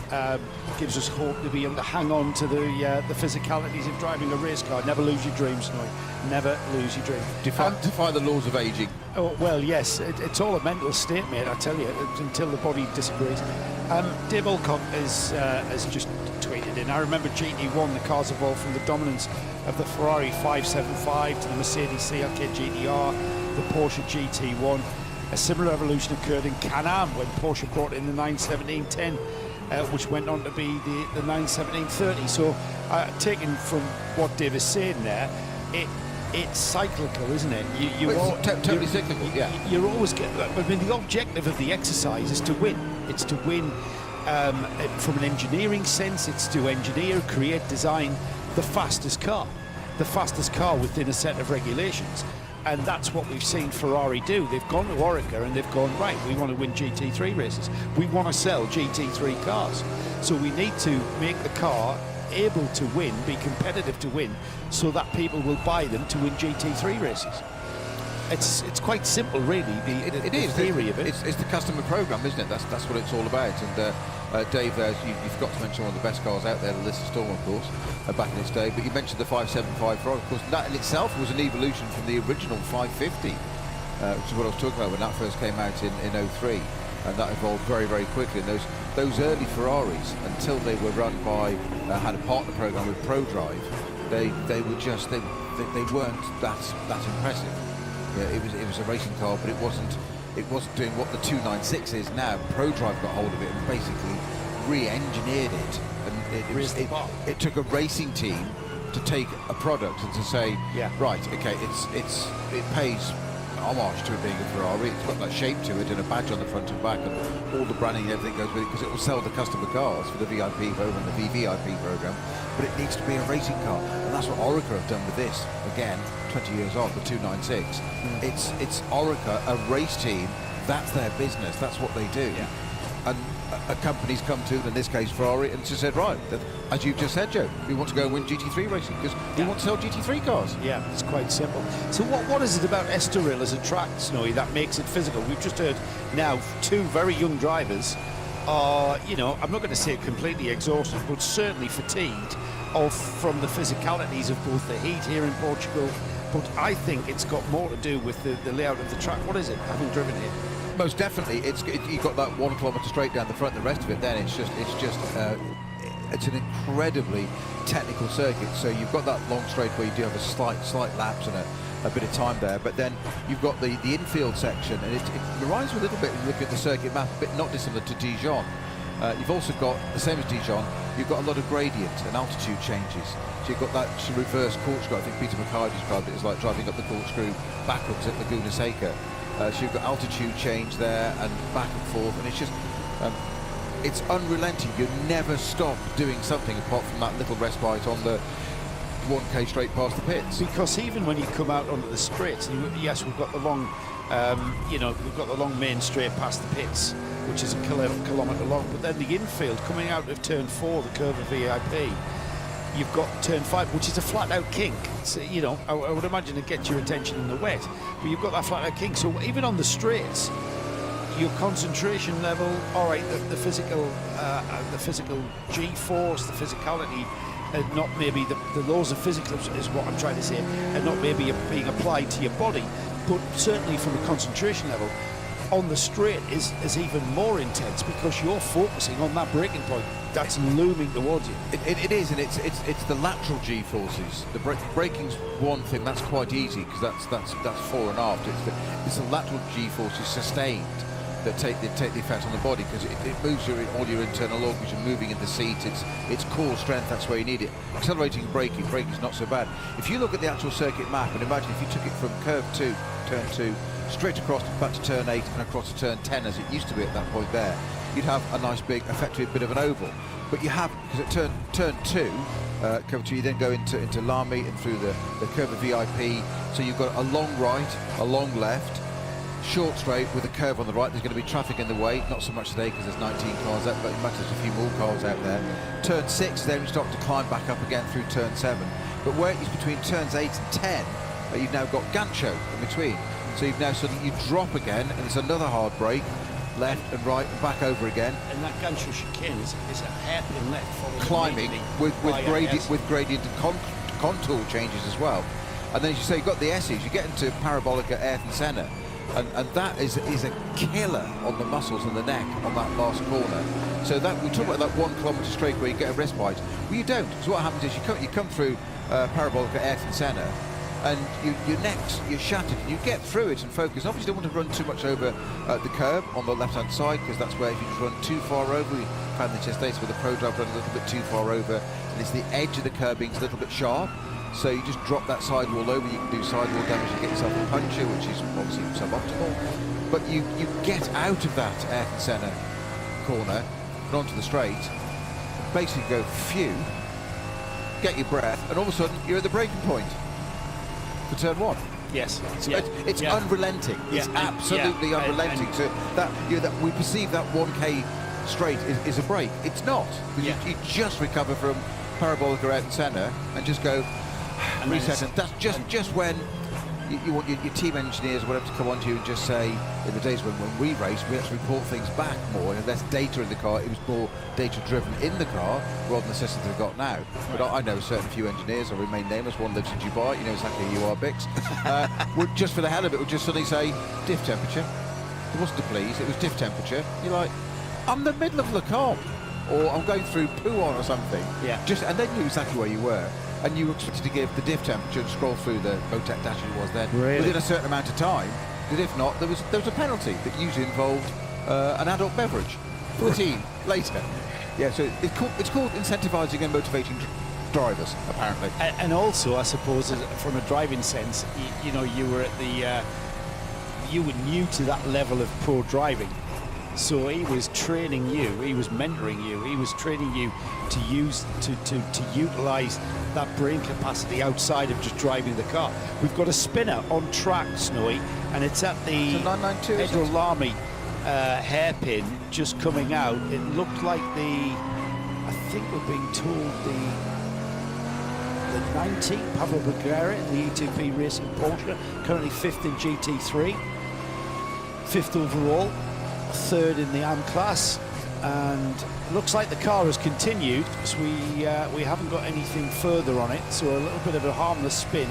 gives us hope to be able to hang on to the physicalities of driving a race car. Never lose your dreams, Noy. Never lose your dream. Defy the laws of aging. Oh, well, yes, it's all a mental state, mate, I tell you, until the body disagrees. Dave Alcock has just tweeted in. I remember GT1, the cars evolved from the dominance of the Ferrari 575 to the Mercedes CLK GTR, the Porsche GT1. A similar evolution occurred in Can-Am when Porsche brought in the 91710, which went on to be the 91730. So, taken from what Dave is saying there, it's cyclical, isn't it? Totally cyclical, yeah. You're always I mean, the objective of the exercise is to win. It's to win from an engineering sense. It's to engineer, create, design the fastest car within a set of regulations. And that's what we've seen Ferrari do. They've gone to Oreca and they've gone, right, we want to win GT3 races. We want to sell GT3 cars. So we need to make the car able to win, be competitive to win, so that people will buy them to win GT3 races. it's quite simple, really. It the is. theory of it. It's the customer program, isn't it? That's what it's all about. And Dave, you forgot to mention one of the best cars out there, the Alyssa Storm, of course, back in its day. But you mentioned the 575 Ferrari. Of course, that in itself was an evolution from the original 550, which is what I was talking about when that first came out in 03. And that evolved very, very quickly. And those early Ferraris, until they were run by, had a partner program with ProDrive, they were just, they weren't that impressive. Yeah, it was a racing car, but it wasn't doing what the 296 is now. ProDrive got hold of it and basically re-engineered it, and it took a racing team to take a product and to say, right, okay, it pays homage to it being a Ferrari. It's got that shape to it and a badge on the front and back, and all the branding and everything goes with it, because it will sell the customer cars for the VIP program, the VVIP program, but it needs to be a racing car, and that's what Orica have done with this. Again, 20 years on, the 296. It's Orica, a race team. That's their business. That's what they do. And a company's come to, in this case Ferrari, and just said, right, as you've just said, Joe, we want to go and win GT3 racing because we want to sell GT3 cars. Yeah, it's quite simple. So what is it about Estroril as a track, Snowy, that makes it physical? We've just heard now two very young drivers are, you know, I'm not going to say completely exhausted, but certainly fatigued from the physicalities of both the heat here in Portugal. But I think it's got more to do with the layout of the track. What is it, having driven it? Most definitely, you've got that 1 kilometre straight down the front. The rest of it, then it's an incredibly technical circuit. So you've got that long straight where you do have a slight lapse and a bit of time there, but then you've got the infield section, and it reminds me a little bit, when you look at the circuit map, a bit not dissimilar to Dijon. You've also got, the same as Dijon, you've got a lot of gradient and altitude changes. So you've got that reverse corkscrew. I think Peter McKay described it as like driving up the corkscrew backwards at Laguna Seca. So you've got altitude change there and back and forth, and it's just, it's unrelenting. You never stop doing something apart from that little respite on the 1K straight past the pits. Because even when you come out onto the straights, yes, we've got the long, we've got the long main straight past the pits, which is a kilometre long, but then the infield coming out of turn 4, the curve of VIP, you've got turn 5, which is a flat-out kink. So, you know, I would imagine it gets your attention in the wet, but you've got that flat-out kink. So even on the straights, your concentration level, all right, the physical G-force, the physicality, and not maybe the laws of physics is what I'm trying to say, and not maybe being applied to your body, but certainly from a concentration level, on the straight is even more intense because you're focusing on that braking point that's looming towards you. It is, and it's the lateral G-forces. The braking's one thing, that's quite easy because that's fore and aft. It's the lateral G-forces sustained that take the effect on the body, because it moves all your internal organs. You're moving in the seat. It's core strength. That's where you need it. Accelerating and braking's not so bad. If you look at the actual circuit map and imagine if you took it from curve 2, turn 2, straight across back to turn 8 and across to turn 10 as it used to be at that point there, you'd have a nice big, effectively a bit of an oval. But you have, because at turn 2, curve 2, you then go into Lamy and through the curve of VIP. So you've got a long right, a long left, short straight with a curve on the right. There's going to be traffic in the way, not so much today because there's 19 cars out, but it matters a few more cars out there. Turn 6, then you start to climb back up again through turn 7. But where it is between turns 8 and 10, you've now got Gancho in between. So you've now suddenly, you drop again, and it's another hard brake, left and right and back over again. And that Gancho chicane is a hairpin left. Climbing with gradient and contour changes as well. And then as you say, you've got the S's, you get into Parabolica, Ayrton Senna, and that is a killer on the muscles and the neck on that last corner. So that we talk about that 1 kilometre straight where you get a respite. Well, you don't. So what happens is you come through Parabolica, Ayrton Senna, and you're shattered. You get through it and focus. Obviously, you don't want to run too much over the curb on the left-hand side, because that's where if you just run too far over, we found the chest dates with the ProDrive run a little bit too far over, and it's the edge of the curbing is a little bit sharp. So you just drop that sidewall over. You can do sidewall damage and get yourself a puncture, which is obviously suboptimal. But you get out of that Ayrton Senna corner and onto the straight, basically go phew, get your breath, and all of a sudden you're at the braking point for turn 1. Yes, it's unrelenting. It's absolutely unrelenting. So that we perceive that 1K straight is a break. It's not. You just recover from Parabolica, Ayrton Senna, and just go and reset. And that's just when you want your team engineers or whatever to come on to you and just say, in the days when we raced, we had to report things back more, and less data in the car. It was more data driven in the car rather than the systems they've got now. But I know a certain few engineers, I'll remain nameless, one lives in Dubai, you know exactly who you are, Bix, would just for the hell of it, would just suddenly say, diff temperature. It wasn't a please, it was diff temperature. You're like, I'm in the middle of the car, or I'm going through poo on or something. Yeah. And then you knew exactly where you were. And you were expected to give the diff temperature and scroll through the Motec dash it was then within a certain amount of time. Because if not, there was a penalty that usually involved an adult beverage for the team later. Yeah, so it's called incentivising and motivating drivers, apparently. And also, I suppose, from a driving sense, you know, you were new to that level of pro driving. So he was training you, he was mentoring you, he was training you to utilise that brain capacity outside of just driving the car. We've got a spinner on track, Snowy, and it's at the Estroril hairpin just coming out. It looked like I think we're being told the 19, Pablo BUGGYRA in the E2P Racing Porsche, currently 5th in GT3, 5th overall. 3rd in the AM class, and it looks like the car has continued because we haven't got anything further on it, so a little bit of a harmless spin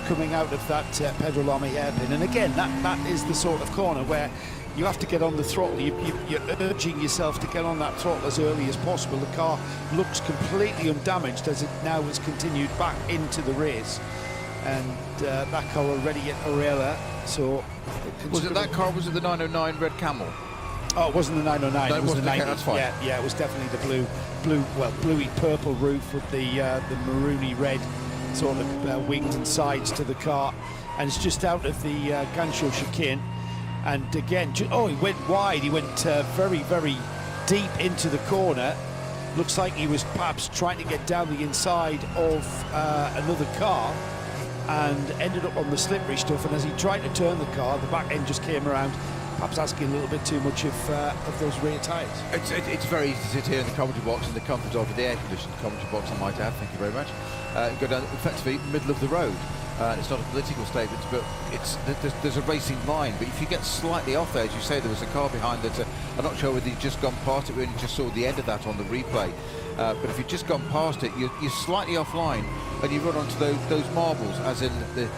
coming out of that Pedro Lamy hairpin. And again, that is the sort of corner where you have to get on the throttle. You're urging yourself to get on that throttle as early as possible. The car looks completely undamaged as it now has continued back into the race, and that car already at Orella. So was it that car? Was it the 909 Red Camel? Oh, it wasn't the 909. No, it was the 90. That's fine. Yeah, it was definitely the bluey purple roof with the maroony red sort of wings and sides to the car, and it's just out of the Gancho chicane. And again, he went wide. He went very, very deep into the corner. Looks like he was perhaps trying to get down the inside of another car, and ended up on the slippery stuff. And as he tried to turn the car, the back end just came around, perhaps asking a little bit too much of those rear tyres. It's very easy to sit here in the commentary box in the comfort of the air-conditioned commentary box, I might add, thank you very much, go down effectively middle of the road. It's not a political statement, but there's a racing line. But if you get slightly off there, as you say, there was a car behind that. I'm not sure whether you've just gone past it. We only just saw the end of that on the replay. But if you've just gone past it, you're slightly offline, and you run onto those marbles, as in the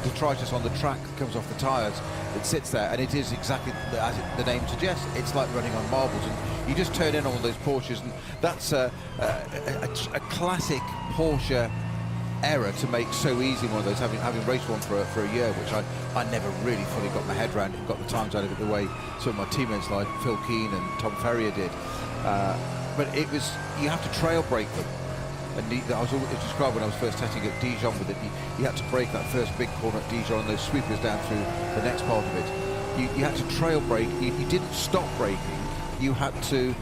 detritus on the track that comes off the tyres. It sits there, and it is exactly as the name suggests. It's like running on marbles, and you just turn in on those Porsches, and that's a classic Porsche error to make so easy. One of those, having raced one for a year, which I never really fully got my head around and got the times out of it the way some of my teammates like Phil Keane and Tom Ferrier did. But it was, you have to trail brake them. And I was always described when I was first testing at Dijon with it. You had to brake that first big corner at Dijon and those sweepers down through the next part of it. You had to trail brake. You didn't stop braking. You had to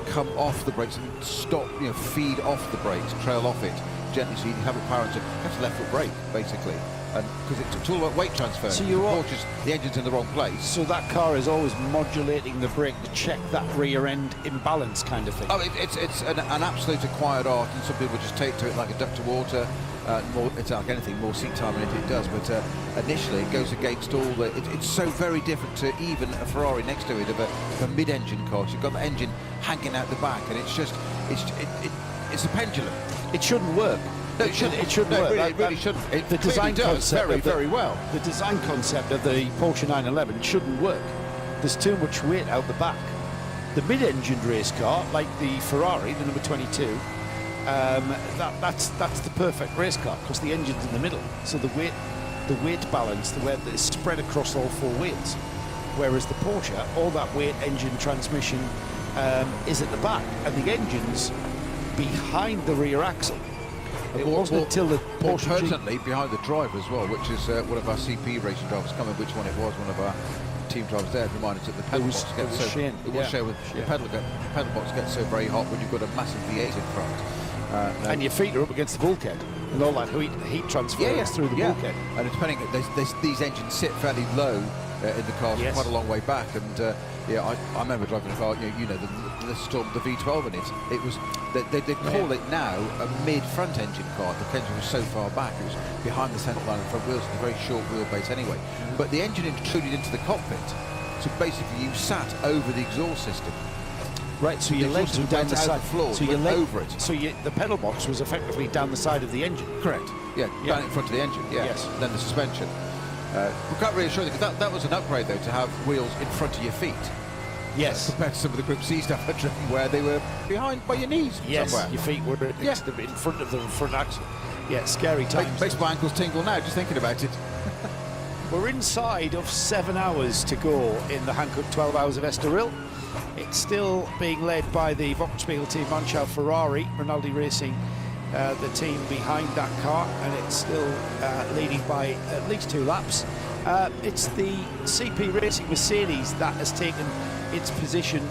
come off the brakes and stop, feed off the brakes, trail off it gently, so you have a power to have to left foot brake basically, and because it's all about weight transfer. So the engine's in the wrong place. So that car is always modulating the brake to check that rear end imbalance kind of thing. Oh, it's an absolute acquired art, and some people just take to it like a duck to water. It's like anything, more seat time than it does, but initially it goes against all the. It's so very different to even a Ferrari next to it of a mid-engine car. So you've got the engine hanging out the back, and it's a pendulum. It shouldn't work. No, it shouldn't. It shouldn't work. It really shouldn't. The design concept very well. The design concept of the Porsche 911 shouldn't work. There's too much weight out the back. The mid-engined race car, like the Ferrari, the number 22, that's the perfect race car because the engine's in the middle. So the weight balance, the way that is spread across all four wheels. Whereas the Porsche, all that weight, engine, transmission is at the back, and the engine's behind the rear axle. It wasn't until the Porsche pertinently behind the driver as well, which is one of our CP racing drivers. Coming, which one it was? One of our team drivers there reminded us that the pedal box gets so. Shane. It was Shane. The pedal box gets so very hot when you've got a massive V8 in front, and your feet are up against the bulkhead, and all that heat transfers through the bulkhead. And depending, these engines sit fairly low in the car, quite a long way back, and Yeah, I remember driving a car, the Storm, the V12 in it. It was, they call it now a mid-front engine car. The engine was so far back, it was behind the centre line and front wheels, a very short wheelbase anyway. But the engine intruded into the cockpit, so basically you sat over the exhaust system. Right, so your legs were down the side. Floor, so you went over it. So the pedal box was effectively down the side of the engine. Correct. Yeah, down in front of the engine. Yeah. Yes. Then the suspension. We can't really assure you, because that was an upgrade though, to have wheels in front of your feet. Yes. Compared to some of the Group C stuff I've driven where they were behind by your knees. Yes. Somewhere. Your feet were in front of the front axle. Yeah, scary times. Makes my ankles tingle now just thinking about it. We're inside of 7 hours to go in the Hankook 12 Hours of Estroril. It's still being led by the Vauxhall team, Manchal Ferrari, Rinaldi Racing, the team behind that car, and it's still leading by at least 2 laps. It's the CP Racing Mercedes that has taken its position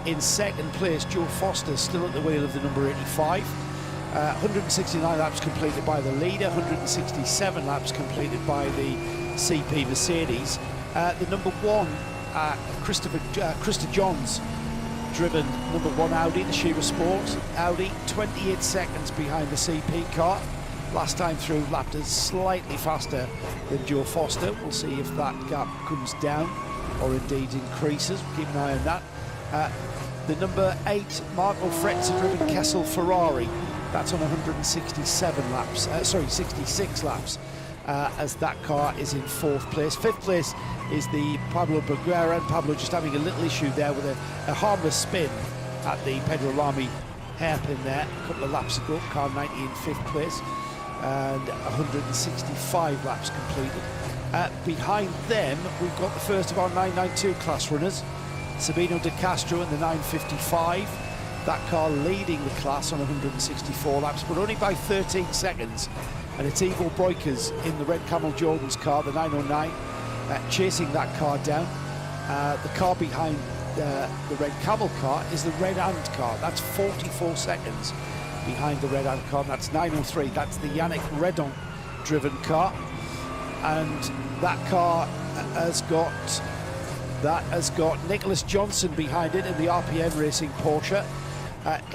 in second place. Joe Foster still at the wheel of the number 85. 169 laps completed by the leader, 167 laps completed by the CP Mercedes. The number 1, Krista Johns, driven number 1 Audi, the Shearer Sport. Audi 28 seconds behind the CP car. Last time through, lapped us slightly faster than Joe Foster. We'll see if that gap comes down or indeed increases. We'll keep an eye on that. The number 8, Marco Fretzer, driven Kessel Ferrari. That's on 167 laps, 66 laps, as that car is in 4th place. 5th place is the Pablo BUGGYRA, and Pablo just having a little issue there with a harmless spin at the Pedro Lamy hairpin there a couple of laps ago. Car 90 in 5th place, and 165 laps completed. Behind them, we've got the first of our 992 class runners, Sabino De Castro in the 955. That car leading the class on 164 laps, but only by 13 seconds. And it's Ivo Breukers in the red Camel Jordan's car, the 909, chasing that car down. The car behind the red Camel car is the red Ant car. That's 44 seconds behind the red Ant car, and that's 903. That's the Yannick Redon driven car. And that car has got Nicholas Johnson behind it in the RPM Racing Porsche.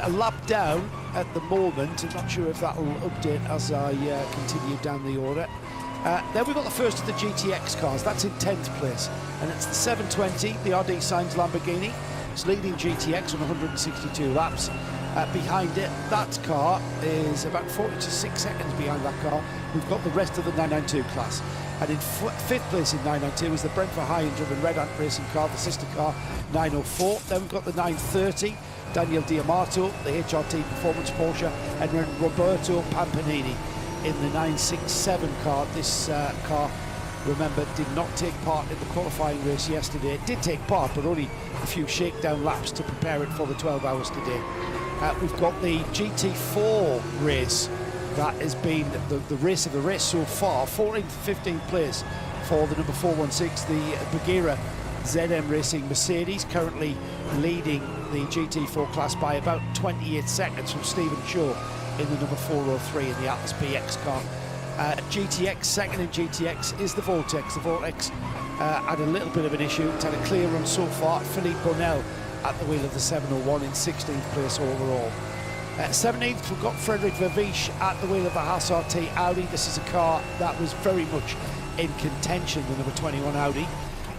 A lap down at the moment. I'm not sure if that will update as I continue down the order. Then we've got the first of the GTX cars. That's in 10th place, and it's the 720, the RD Sainz Lamborghini. It's leading GTX on 162 laps. Behind it, that car is about 46 seconds behind that car. We've got the rest of the 992 class. And in 5th place in 992 is the Brent Verheyen driven Red Ant Racing car, the sister car 904. Then we've got the 930, Daniel Diamato, the HRT Performance Porsche, and then Roberto Pampanini in the 967 car. This car, remember, did not take part in the qualifying race yesterday. It did take part, but only a few shakedown laps to prepare it for the 12 hours today. We've got the GT4 race. That has been the race of the race so far. 14th, 15th place for the number 416, the BUGGYRA ZM Racing Mercedes, currently leading the GT4 class by about 28 seconds from Stephen Shaw in the number 403 in the Atlas BX car. GTX, second in GTX, is the Vortex. The Vortex had a little bit of an issue. It's had a clear run so far. Philippe Bonnell at the wheel of the 701 in 16th place overall. 17th, we've got Frederick Verviche at the wheel of the Haas RT Audi. This is a car that was very much in contention, the number 21 Audi,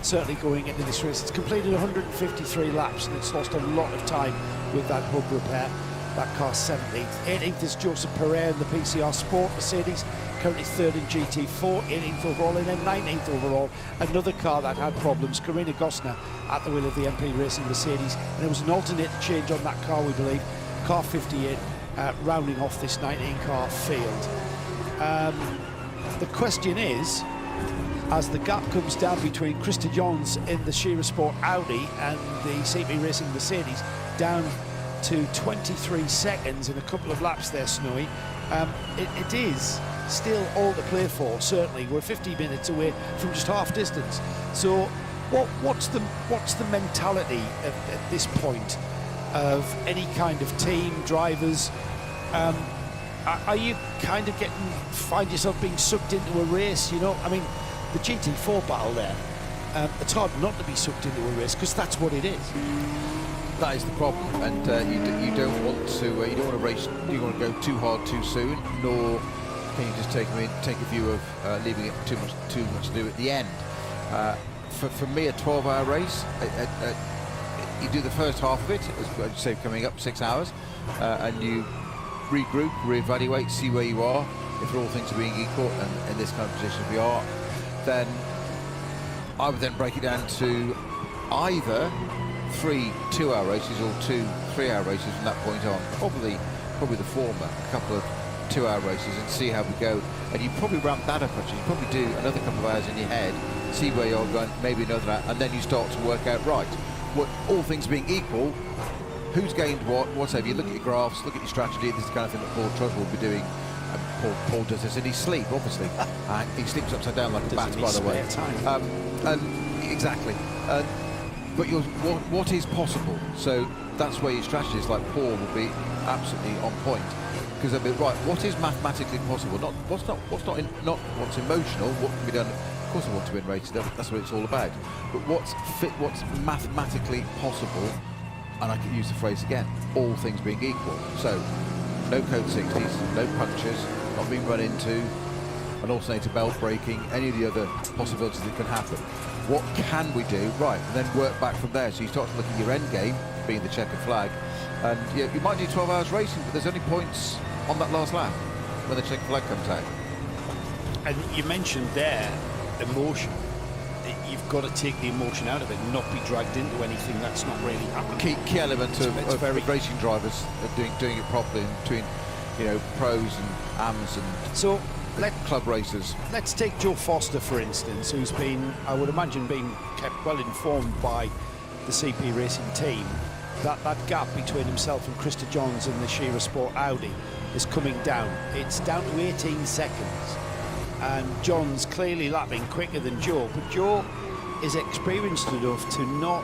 certainly going into this race. It's completed 153 laps and it's lost a lot of time with that hub repair. That car's 17th. 18th is Joseph Pereira in the PCR Sport Mercedes, currently 3rd in GT4, 18th overall, and then 19th overall. Another car that had problems, Karina Gosner at the wheel of the MP Racing Mercedes, and there was an alternator change on that car, we believe. Car 58 rounding off this 19 car field. The question is, as the gap comes down between Krista Johns in the Shearer Sport Audi and the CP Racing Mercedes down to 23 seconds in a couple of laps there, Snowy, it is still all to play for. Certainly we're 50 minutes away from just half distance. So what's the mentality at this point of any kind of team, drivers? Are you kind of find yourself being sucked into a race, you know? I mean, the GT4 battle there, it's hard not to be sucked into a race because that's what it is. That is the problem, and you don't want to race. You don't want to go too hard too soon, nor can you just take a view of leaving it too much to do at the end. For me, a 12-hour race, you do the first half of it, as I say, coming up 6 hours, and you regroup, reevaluate, see where you are. If all things are being equal, and in this kind of position we are, then I would then break it down to either 3 2-hour races or 2 3-hour races from that point on. Probably the former, a couple of 2-hour races, and see how we go. And you probably ramp that up actually. You probably do another couple of hours in your head, see where you're going, maybe another, and then you start to work out, right, what, all things being equal, who's gained whatever. You look at your graphs, look at your strategy. This is the kind of thing that Paul Truss will be doing. Paul does this in his sleep, obviously. He sleeps upside down like a bat, by the way. And exactly. But what is possible? So that's where your strategy is. Like Paul will be absolutely on point, because they'll be right. What is mathematically possible? Not what's emotional. What can be done? Of course, I want to win races. That's what it's all about. But what's mathematically possible? And I can use the phrase again. All things being equal. So no code 60s, no punctures, not being run into, an alternator belt breaking, any of the other possibilities that can happen. What can we do? Right, and then work back from there. So you start to look at your end game, being the checkered flag, and you might do 12 hours racing, but there's only points on that last lap when the checkered flag comes out. And you mentioned there emotion. You've got to take the emotion out of it and not be dragged into anything that's not really happening. Key element of racing drivers doing it properly, in between, pros and AMs and so club racers. Let's take Joe Foster, for instance, who's been, I would imagine, being kept well informed by the CP Racing team. That gap between himself and Krista Johns in the Shearer Sport Audi is coming down. It's down to 18 seconds. And John's clearly lapping quicker than Joe, but Joe is experienced enough to not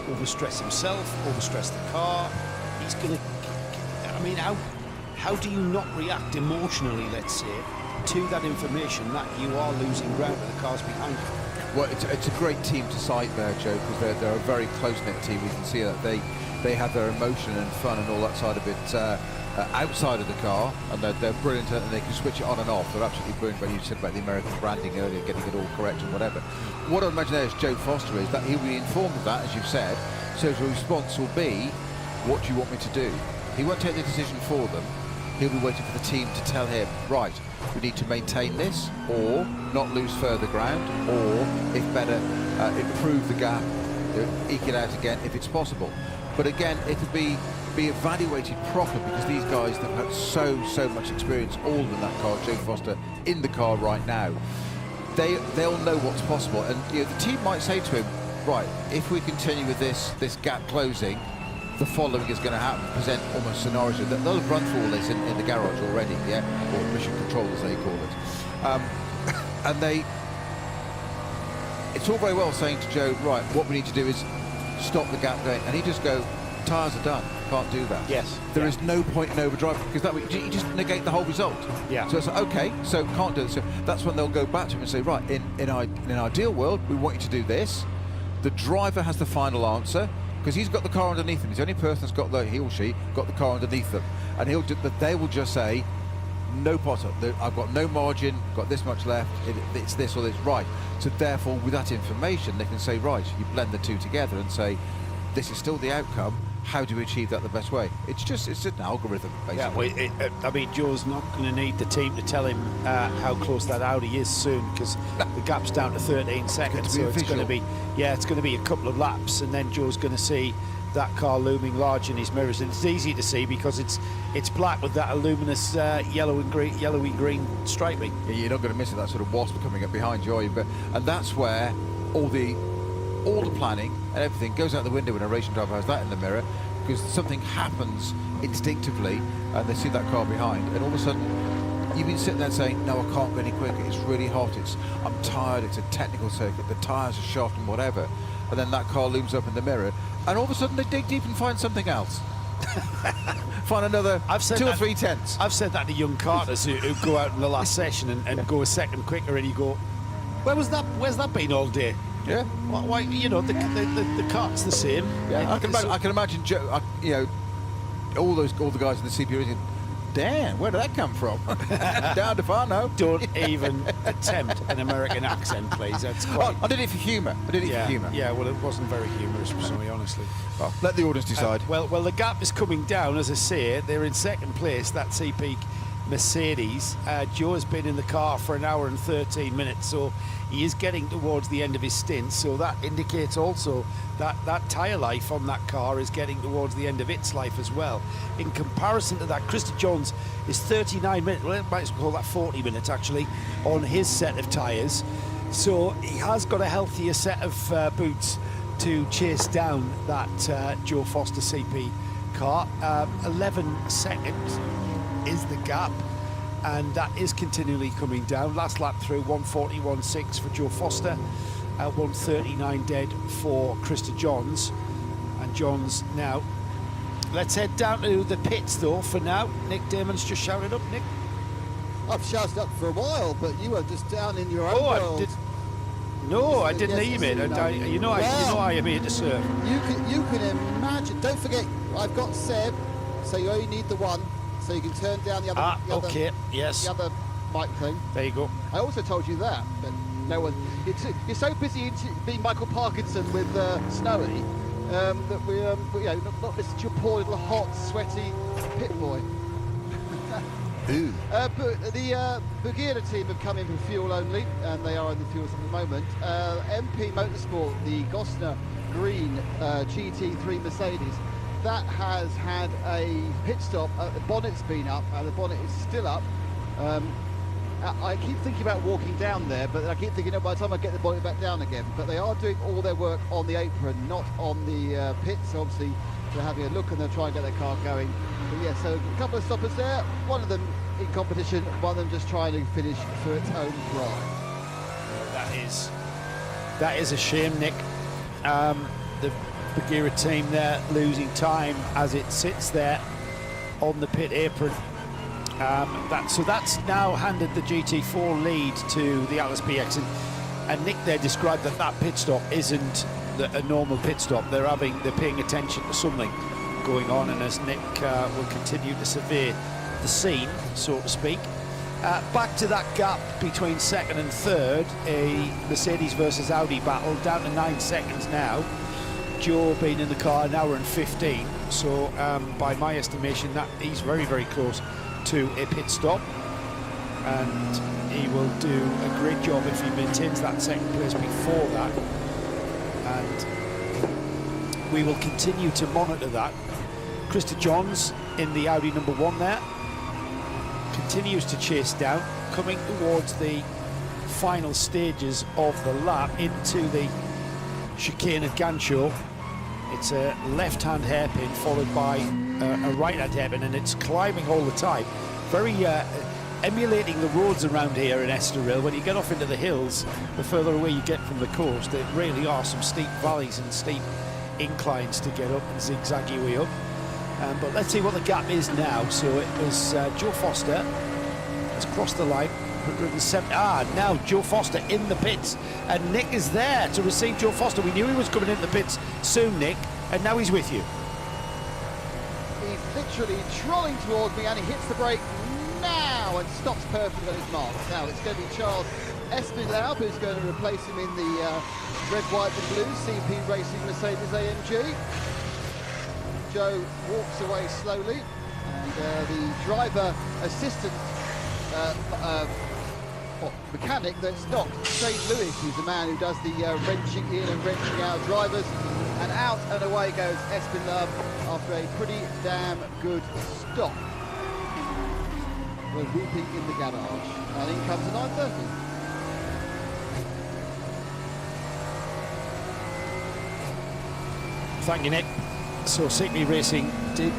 overstress himself, overstress the car. He's going to, I mean, how do you not react emotionally, let's say, to that information that you are losing ground with the cars behind you? Well, it's a great team to cite there, Joe, because they're a very close-knit team. We can see that they have their emotion and fun and all that side of it outside of the car, and they're brilliant, and they can switch it on and off. They're absolutely brilliant. When you said about the American branding earlier, getting it all correct and whatever. What I imagine there is Joe Foster is that he'll be informed of that, as you've said, so his response will be, what do you want me to do? He won't take the decision for them. He'll be waiting for the team to tell him, right, we need to maintain this, or not lose further ground, or, if better, improve the gap, eke it out again if it's possible. But again, it'll be evaluated proper, because these guys have had so much experience, all in that car. Joe Foster in the car right now. They'll know what's possible, and the team might say to him, right, if we continue with this gap closing, the following is going to happen. Present almost scenarios. They'll have run through all this in the garage already, yeah, or mission control as they call it. And it's all very well saying to Joe, right, what we need to do is stop the gap going, and he just go, tyres are done, can't do that. Yes. There is no point in overdriving, because that way you just negate the whole result. Yeah. So it's like, okay, so can't do it. So that's when they'll go back to him and say, right, in an ideal world, we want you to do this. The driver has the final answer, because he's got the car underneath him. He's the only person that's got he or she got the car underneath them, and they will just say, no Potter, I've got no margin, got this much left, it's this or this, right. So therefore, with that information, they can say, right, you blend the two together and say, this is still the outcome, how do we achieve that the best way? It's an algorithm, basically. Yeah, I mean, Joe's not going to need the team to tell him how close that Audi is soon, because the gap's down to 13 seconds, so it's going to be, it's going to be a couple of laps, and then Joe's going to see that car looming large in his mirrors, and it's easy to see because it's black with that luminous yellowy green striping. Yeah, you're not going to miss it, that sort of wasp coming up behind you, and that's where all the planning and everything goes out the window when a racing driver has that in the mirror, because something happens instinctively and they see that car behind, and all of a sudden you've been sitting there saying, no, I can't go any quicker, it's really hot, I'm tired, it's a technical circuit, the tyres are shot and whatever, and then that car looms up in the mirror, and all of a sudden they dig deep and find something else. Find another 2 or 3 tenths. I've said that to young karters who go out in the last session and go a second quicker, and you go, where's that been all day? Yeah, well, why, you know, the cart's the same. Yeah, I can imagine, you know, all the guys in the CP racing. Dan, where did that come from? Down to far, no. Don't even attempt an American accent, please. That's quite... I did it for humour. I did it for humour. Yeah, well, it wasn't very humorous, sorry, honestly. Well, let the audience decide. Well, the gap is coming down, as I say. They're in second place, that CP Mercedes. Joe has been in the car for an hour and 13 minutes, so he is getting towards the end of his stint. So that indicates also that that tyre life on that car is getting towards the end of its life as well. In comparison to that, Christopher Johns is 39 minutes, well, might as well call that 40 minutes actually, on his set of tyres. So he has got a healthier set of boots to chase down that Joe Foster CP car. 11 seconds is the gap, and that is continually coming down. Last lap through, 1:41.6 for Joe Foster, 1:39 dead for Krista Johns. And Johns now. Let's head down to the pits though for now. Nick Damon's just shouted up. Nick? I've shouted up for a while, but you were just down in your own world. No, I didn't hear it. You know I am here to serve. You can imagine. Don't forget, I've got Seb, so you only need the one, so you can turn down the other. Okay, yes. The other mic thing. There you go. I also told you that, but no one. You're so busy being Michael Parkinson with Snowy that we you know, not listen to your poor little hot, sweaty pit boy. Ooh. But the BUGGYRA team have come in for fuel only, and they are in the fuels at the moment. MP Motorsport, the Gosner Green GT3 Mercedes, that has had a pit stop. The bonnet's been up, and the bonnet is still up. I keep thinking about walking down there, but I keep thinking, by the time I get the bonnet back down again. But they are doing all their work on the apron, not on the pits. Obviously, they're having a look and they'll try and get their car going. But yeah, so a couple of stoppers there. One of them in competition, one of them just trying to finish for its own pride. That is a shame, Nick. The BUGGYRA team there losing time as it sits there on the pit apron. So that's now handed the GT4 lead to the Atlas PX, and Nick there described that pit stop isn't a normal pit stop. They're paying attention to something going on, and as Nick will continue to survey the scene, so to speak. Back to that gap between second and third, a Mercedes versus Audi battle, down to 9 seconds now. Joe been in the car an hour and 15, so by my estimation, that he's very, very close to a pit stop, and he will do a great job if he maintains that second place before that, and we will continue to monitor that. Krista Johns in the Audi number 1 there continues to chase down, coming towards the final stages of the lap into the chicane at Gancho. It's a left-hand hairpin followed by a right-hand hairpin, and it's climbing all the time. Very emulating the roads around here in Estroril. When you get off into the hills, the further away you get from the coast, there really are some steep valleys and steep inclines to get up and zigzag your way up. But let's see what the gap is now. So it was Joe Foster has crossed the line, 170. Now Joe Foster in the pits, and Nick is there to receive Joe Foster. We knew he was coming in the pits soon, Nick, and now he's with you. He's literally trolling towards me, and he hits the brake now and stops perfectly on his mark. Now it's going to be Charles Espinlaub who's going to replace him in the red, white and blue CP Racing Mercedes AMG. Joe walks away slowly, and the driver assistant mechanic that's not Shane Lewis, who's the man who does the wrenching in and wrenching out drivers, and out and away goes Espinlaub after a pretty damn good stop. We're whooping in the garage, and in comes the 930. Thank you, Nick. So CP Racing did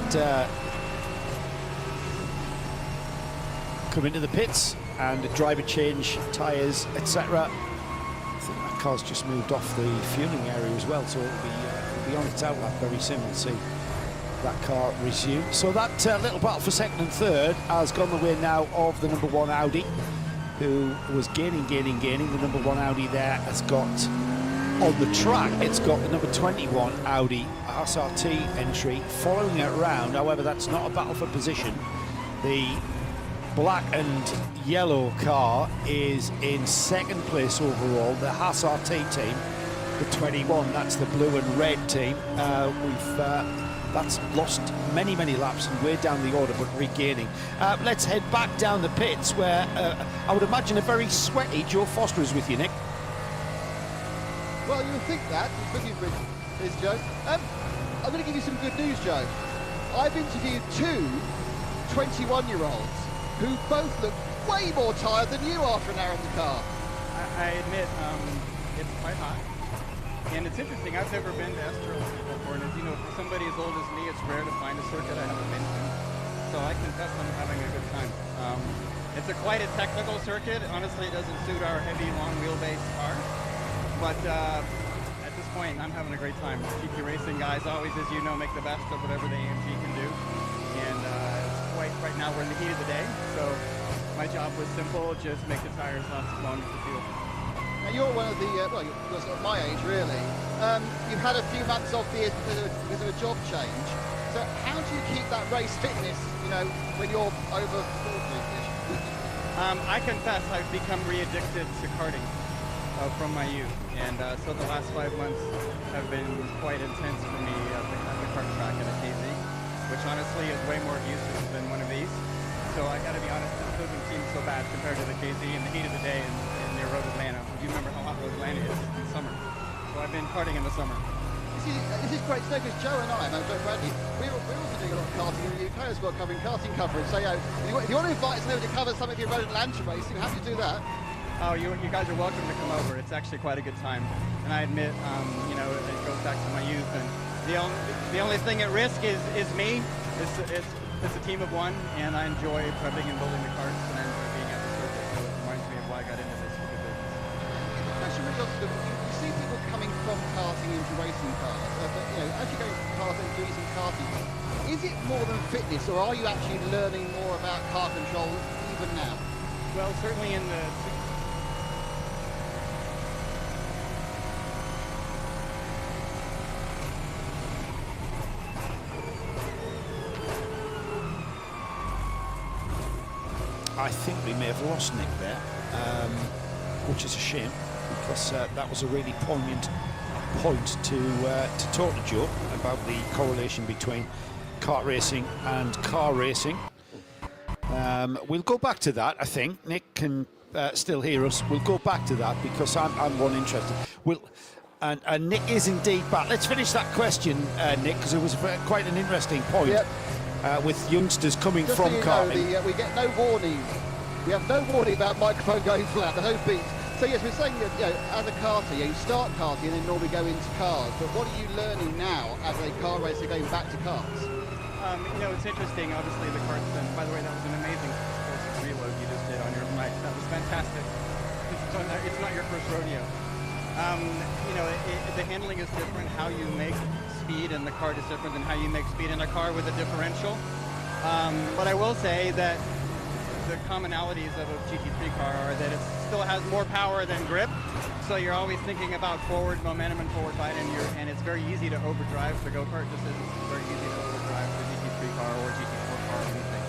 come into the pits and driver change, tyres, etc. I think that car's just moved off the fueling area as well, so it'll be on its outlet very soon. We'll see that car resume. So that little battle for second and third has gone the way now of the number 1 Audi, who was gaining. The number 1 Audi there has got on the track, it's got the number 21 Audi SRT entry following it round. However, that's not a battle for position. The black and yellow car is in second place overall. The SRT team, the 21, that's the blue and red team. That's lost many laps and way down the order, but regaining. Let's head back down the pits where I would imagine a very sweaty Joe Foster is with you, Nick. Well, you would think that. He's with you, Joe. I'm going to give you some good news, Joe. I've interviewed two 21-year-olds who both look way more tired than you after an hour in the car. I admit, it's quite hot. And it's interesting, I've never been to Estroril before, and as you know, for somebody as old as me, it's rare to find a circuit I haven't been to. So I confess I'm having a good time. It's quite a technical circuit. Honestly, it doesn't suit our heavy, long wheelbase car. But at this point, I'm having a great time. GT racing guys always, as you know, make the best of whatever the AMG can do. And it's quite, right now we're in the heat of the day, so my job was simple, just make the tires last as long as the fuel. Now you're one of the, well, you're sort of my age really. You've had a few months off the years because of a job change. So how do you keep that race fitness, you know, when you're over 40-ish? I confess I've become re-addicted to karting from my youth. And so the last 5 months have been quite intense for me at the kart track at a KZ, which honestly is way more abusive than one of these. So I got to be honest, this doesn't seem so bad compared to the KZ in the heat of the day in near Road Atlanta. You remember how hot Road Atlanta is in summer. So I've been karting in the summer. This is great to know because Joe and I, Joe Bradley, we're also doing a lot of karting in the UK as well, covering karting coverage. So yeah, if you want to invite us over to cover some of your Road Atlanta racing, happy to do that. Oh, you guys are welcome to come over. It's actually quite a good time. And I admit, you know, it goes back to my youth. And the only thing at risk is me. It's a team of one, and I enjoy prepping and building the karts, and I enjoy being at the circuit. So it reminds me of why I got into this business. Question, you see people coming from karting into racing cars, but you know, as you go into karting, doing some karting, is it more than fitness, or are you actually learning more about car control even now? Well, certainly in the I think we may have lost Nick there, which is a shame, because that was a really poignant point to talk to Joe about the correlation between kart racing and car racing. We'll go back to that, I think. Nick can still hear us. We'll go back to that because I'm one interested. And Nick is indeed back. Let's finish that question, Nick, because it was quite an interesting point. Yep. With youngsters coming just from so karting. We get no warning. We have no warning about microphone going flat, no beats. So yes, we're saying that, you know, as a karter, you start karting and then normally go into cars. But what are you learning now as a car racer going back to cars? You know, it's interesting, obviously, the karts. And by the way, that was an amazing reload you just did on your mic. That was fantastic. It's not your first rodeo. You know, the handling is different. How you make speed in the kart is different than how you make speed in a car with a differential. But I will say that the commonalities of a GT3 car are that it still has more power than grip. So you're always thinking about forward momentum and forward bite, and it's very easy to overdrive. The go-kart just isn't very easy to overdrive the GT3 car or GT4 car or anything.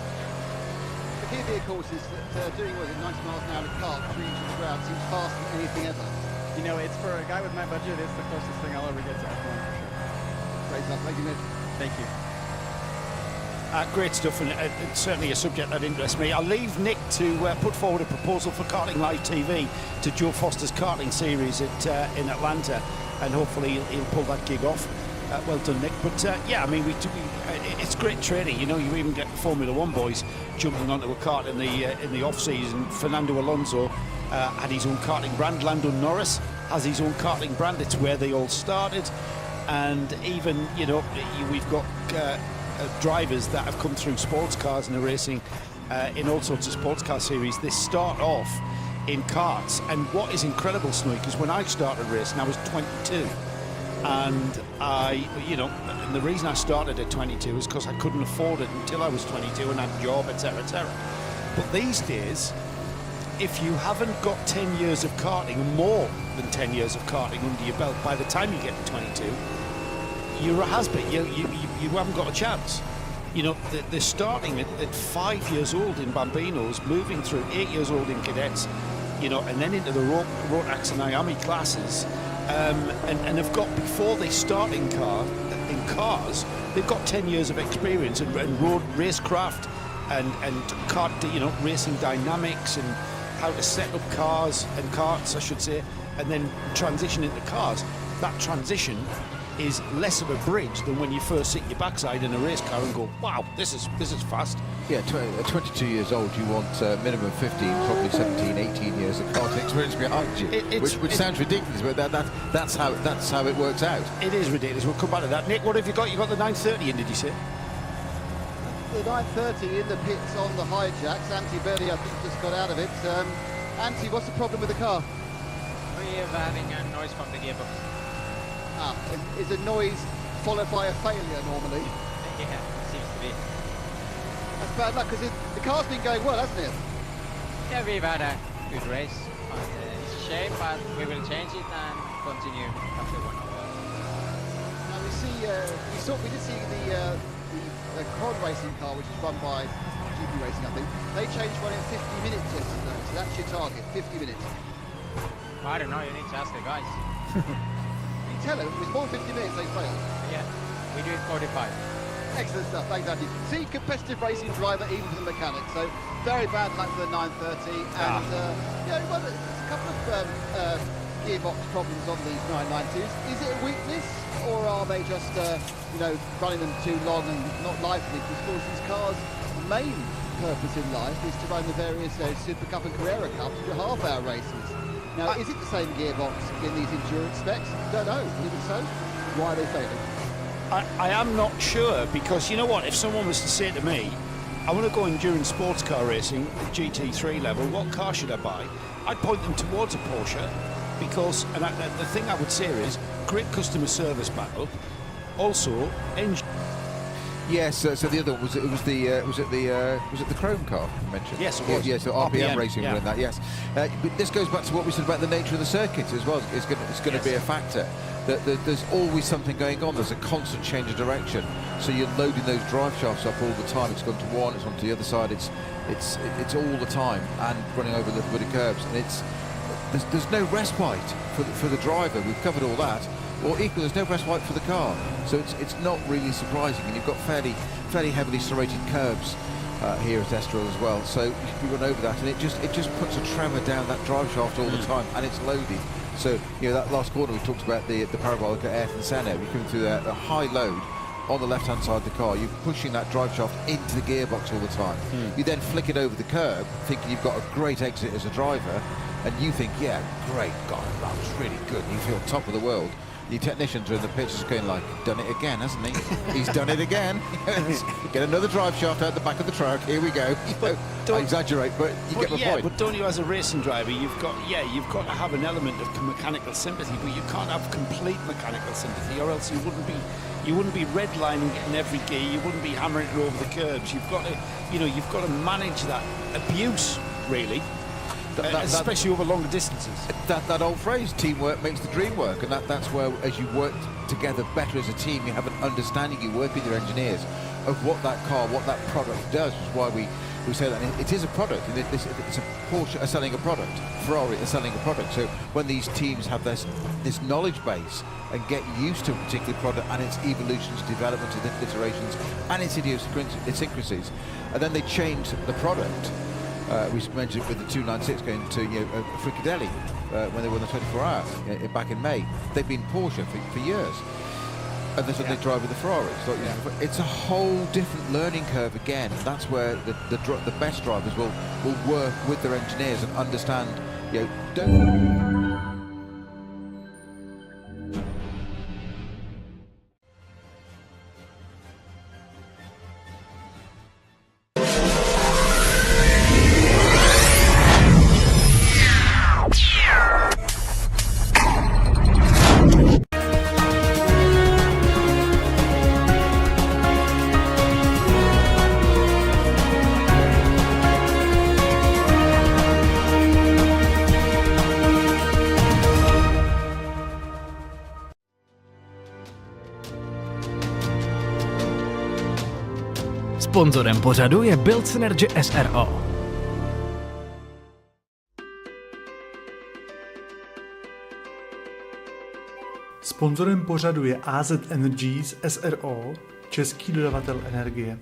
The key of course is that doing 90 miles an hour in a car, 3 inches of the ground, seems faster than anything ever. You know, it's for a guy with my budget, it's the closest thing I'll ever get to F1 for sure. Great stuff, thank you, Nick. Thank you. Great stuff, and it's certainly a subject that interests me. I'll leave Nick to put forward a proposal for Karting Live TV to Joe Foster's karting series in Atlanta, and hopefully he'll pull that gig off. Well done, Nick. But yeah, I mean, it's great training. You know, you even get the Formula One boys jumping onto a kart in the off season. Fernando Alonso had his own karting brand. Lando Norris has his own karting brand. It's where they all started, and even, you know, we've got drivers that have come through sports cars and are racing in all sorts of sports car series. They start off in karts, and what is incredible, Snowy, because when I started racing I was 22, and and the reason I started at 22 is because I couldn't afford it until I was 22 and had a job, etc., etc. But these days if you haven't got 10 years of karting, more than 10 years of karting under your belt, by the time you get to 22, you're a has-been. You haven't got a chance. You know, they're starting at 5 years old in Bambinos, moving through 8 years old in cadets, you know, and then into the Rotax and Miami classes, and have got, before they start in cars, they've got 10 years of experience in road racecraft and kart, you know, racing dynamics and how to set up cars and karts, I should say, and then transition into cars. That transition is less of a bridge than when you first sit your backside in a race car and go, wow, this is fast. Yeah, at 22 years old, you want minimum 15, probably 17, 18 years of karting experience behind you, which sounds ridiculous, but that's how it works out. It is ridiculous. We'll come back to that. Nick, what have you got? You got the 930 in, did you say? The 930 in the pits on the hijacks. Antti Berli, I think, just got out of it. Antti, what's the problem with the car? We're having a noise from the gearbox. Ah, is a noise followed by a failure normally? Yeah, seems to be. That's bad luck, because the car's been going well, hasn't it? Yeah, we've had a good race. It's a shame, but we will change it and continue after 1 hour. Now we did see the quad racing car, which is run by GP Racing, I think. They changed one in 50 minutes yesterday, so that's your target, 50 minutes. I don't know, you need to ask the guys. Tell them, it was more than 50 minutes they failed. Yeah, we do it 45. Excellent stuff, thanks Andy. See, competitive racing driver even for the mechanic, so very bad luck for the 930, and well, there's a couple of gearbox problems on these 990s. Is it a weakness, or are they just, running them too long and not lively? Because of course these cars' main purpose in life is to run the various Super Cup and Carrera Cups, which are half-hour races. Now, is it the same gearbox in these endurance specs? Don't know. Even so, why are they failing? I am not sure, because you know what, if someone was to say to me, I want to go endurance sports car racing at GT3 level, what car should I buy? I'd point them towards a Porsche, because, and the thing I would say is, great customer service backup, also engine. Yes, so the other one was it the Chrome car you mentioned? Yes, it was. Yeah, so RPM Racing were in that. Yes, but this goes back to what we said about the nature of the circuit as well. It's going to be a factor. That there's always something going on. There's a constant change of direction. So you're loading those drive shafts up all the time. It's gone to one, it's on to the other side. It's all the time, and running over little bitty curbs. And there's no respite for the driver. We've covered all that. Or equally, there's no respite for the car, so it's not really surprising. And you've got fairly heavily serrated curbs here at Estroril as well. So you run over that, and it just puts a tremor down that drive shaft all the time, and it's loaded. So that last corner we talked about the parabolic at Ayrton Senna. You're coming through a high load on the left-hand side of the car. You're pushing that drive shaft into the gearbox all the time. You then flick it over the curb, thinking you've got a great exit as a driver, and you think, yeah, great, God, that was really good. And you feel top of the world. The technicians are in the pits just going like, done it again, hasn't he? He's done it again. Get another drive shaft out the back of the truck. Here we go. I exaggerate, but you get my point. But don't you, as a racing driver, you've got to have an element of mechanical sympathy, but you can't have complete mechanical sympathy, or else you wouldn't be redlining it in every gear. You wouldn't be hammering it over the curbs. You've got to manage that abuse, really. Especially over longer distances. That old phrase, teamwork makes the dream work, and that's where, as you work together better as a team, you have an understanding, you work with your engineers of what that car, what that product does, which is why we say that it is a product, and it's a Porsche are selling a product, Ferrari are selling a product. So when these teams have this knowledge base and get used to a particular product and its evolutions, developments, its iterations, and its idiosyncrasies, and then they change the product. We mentioned it with the 296 going to Fricadelli when they won the 24-hour back in May. They've been Porsche for years, and that's what they drive with the Ferraris. So, it's a whole different learning curve again. That's where the best drivers will work with their engineers and understand. Don't. Sponzorem pořadu je Build Synergy SRO. Sponzorem pořadu je AZ Energies SRO, český dodavatel energie.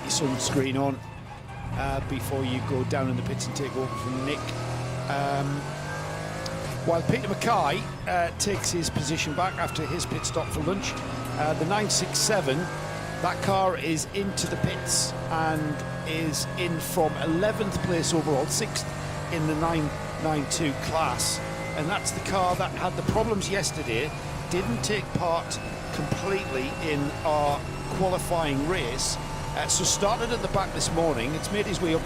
Sunscreen on before you go down in the pits and take over from Nick. While Peter Mackay takes his position back after his pit stop for lunch, the 967, that car is into the pits and is in from 11th place overall, 6th in the 992 class, and that's the car that had the problems yesterday, didn't take part completely in our qualifying race. So started at the back this morning. It's made his way up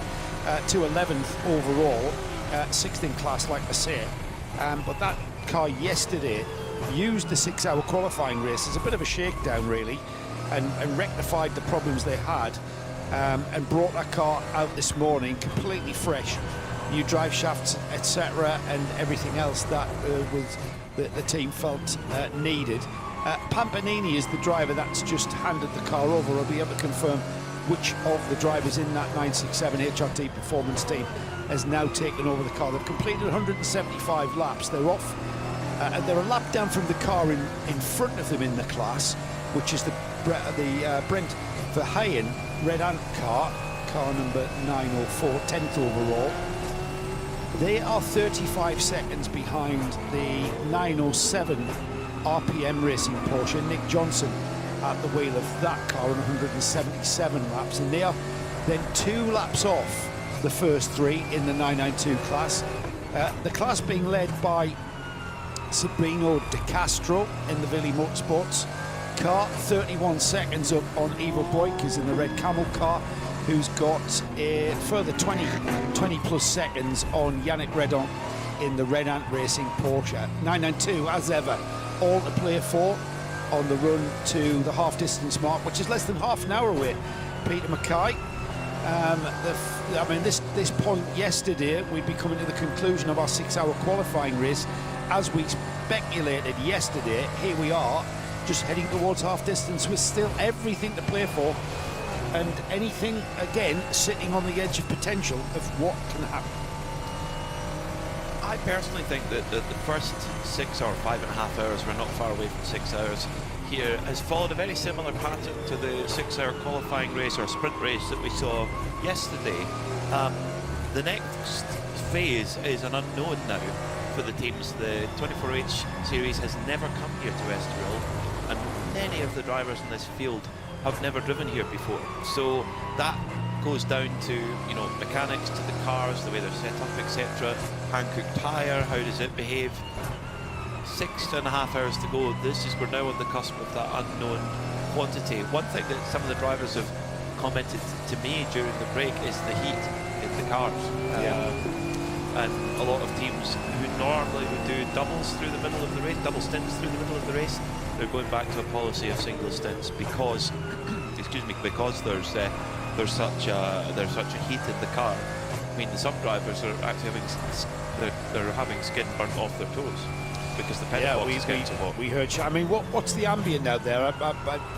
to 11th overall, 6th in class, like I say. But that car yesterday used the 6-hour qualifying race as a bit of a shakedown, really, and rectified the problems they had, and brought that car out this morning completely fresh. New drive shafts, etc., and everything else that the team felt needed. Pampanini is the driver that's just handed the car over. I'll be able to confirm which of the drivers in that 967 HRT performance team has now taken over the car. They've completed 175 laps. They're off, and they're a lap down from the car in front of them in the class, which is the Brent Verheyen Red Ant car number 904, 10th overall. They are 35 seconds behind the 907 RPM Racing Porsche, Nick Johnson at the wheel of that car on 177 laps, and they are then 2 laps off the first 3 in the 992 class. The class being led by Sabrino De Castro in the Villi Motorsports car, 31 seconds up on Ivo Boykes in the red Camel car, who's got a further 20 plus seconds on Yannick Redon in the Red Ant Racing Porsche. 992, as ever, all to play for on the run to the half distance mark, which is less than half an hour away. Peter Mackay, I mean, this point yesterday, we'd be coming to the conclusion of our 6-hour qualifying race. As we speculated yesterday, here we are, just heading towards half distance with still everything to play for, and anything, again, sitting on the edge of potential of what can happen. I personally think that the first 6 or 5.5 hours, we're not far away from 6 hours here, has followed a very similar pattern to the 6-hour qualifying race or sprint race that we saw yesterday. The next phase is an unknown now for the teams. The 24H series has never come here to Estroril, and many of the drivers in this field have never driven here before. So that goes down to, you know, mechanics, to the cars, the way they're set up, etc. Hankook tyre, how does it behave? 6.5 hours to go. We're now on the cusp of that unknown quantity. One thing that some of the drivers have commented to me during the break is the heat in the cars. And a lot of teams who normally would do doubles through the middle of the race, double stints through the middle of the race, they're going back to a policy of single stints because, excuse me, because there's such a heat in the car. I mean, some drivers are actually having skin burnt off their toes because the pedal box is getting too hot. We heard. I mean, what's the ambient out there?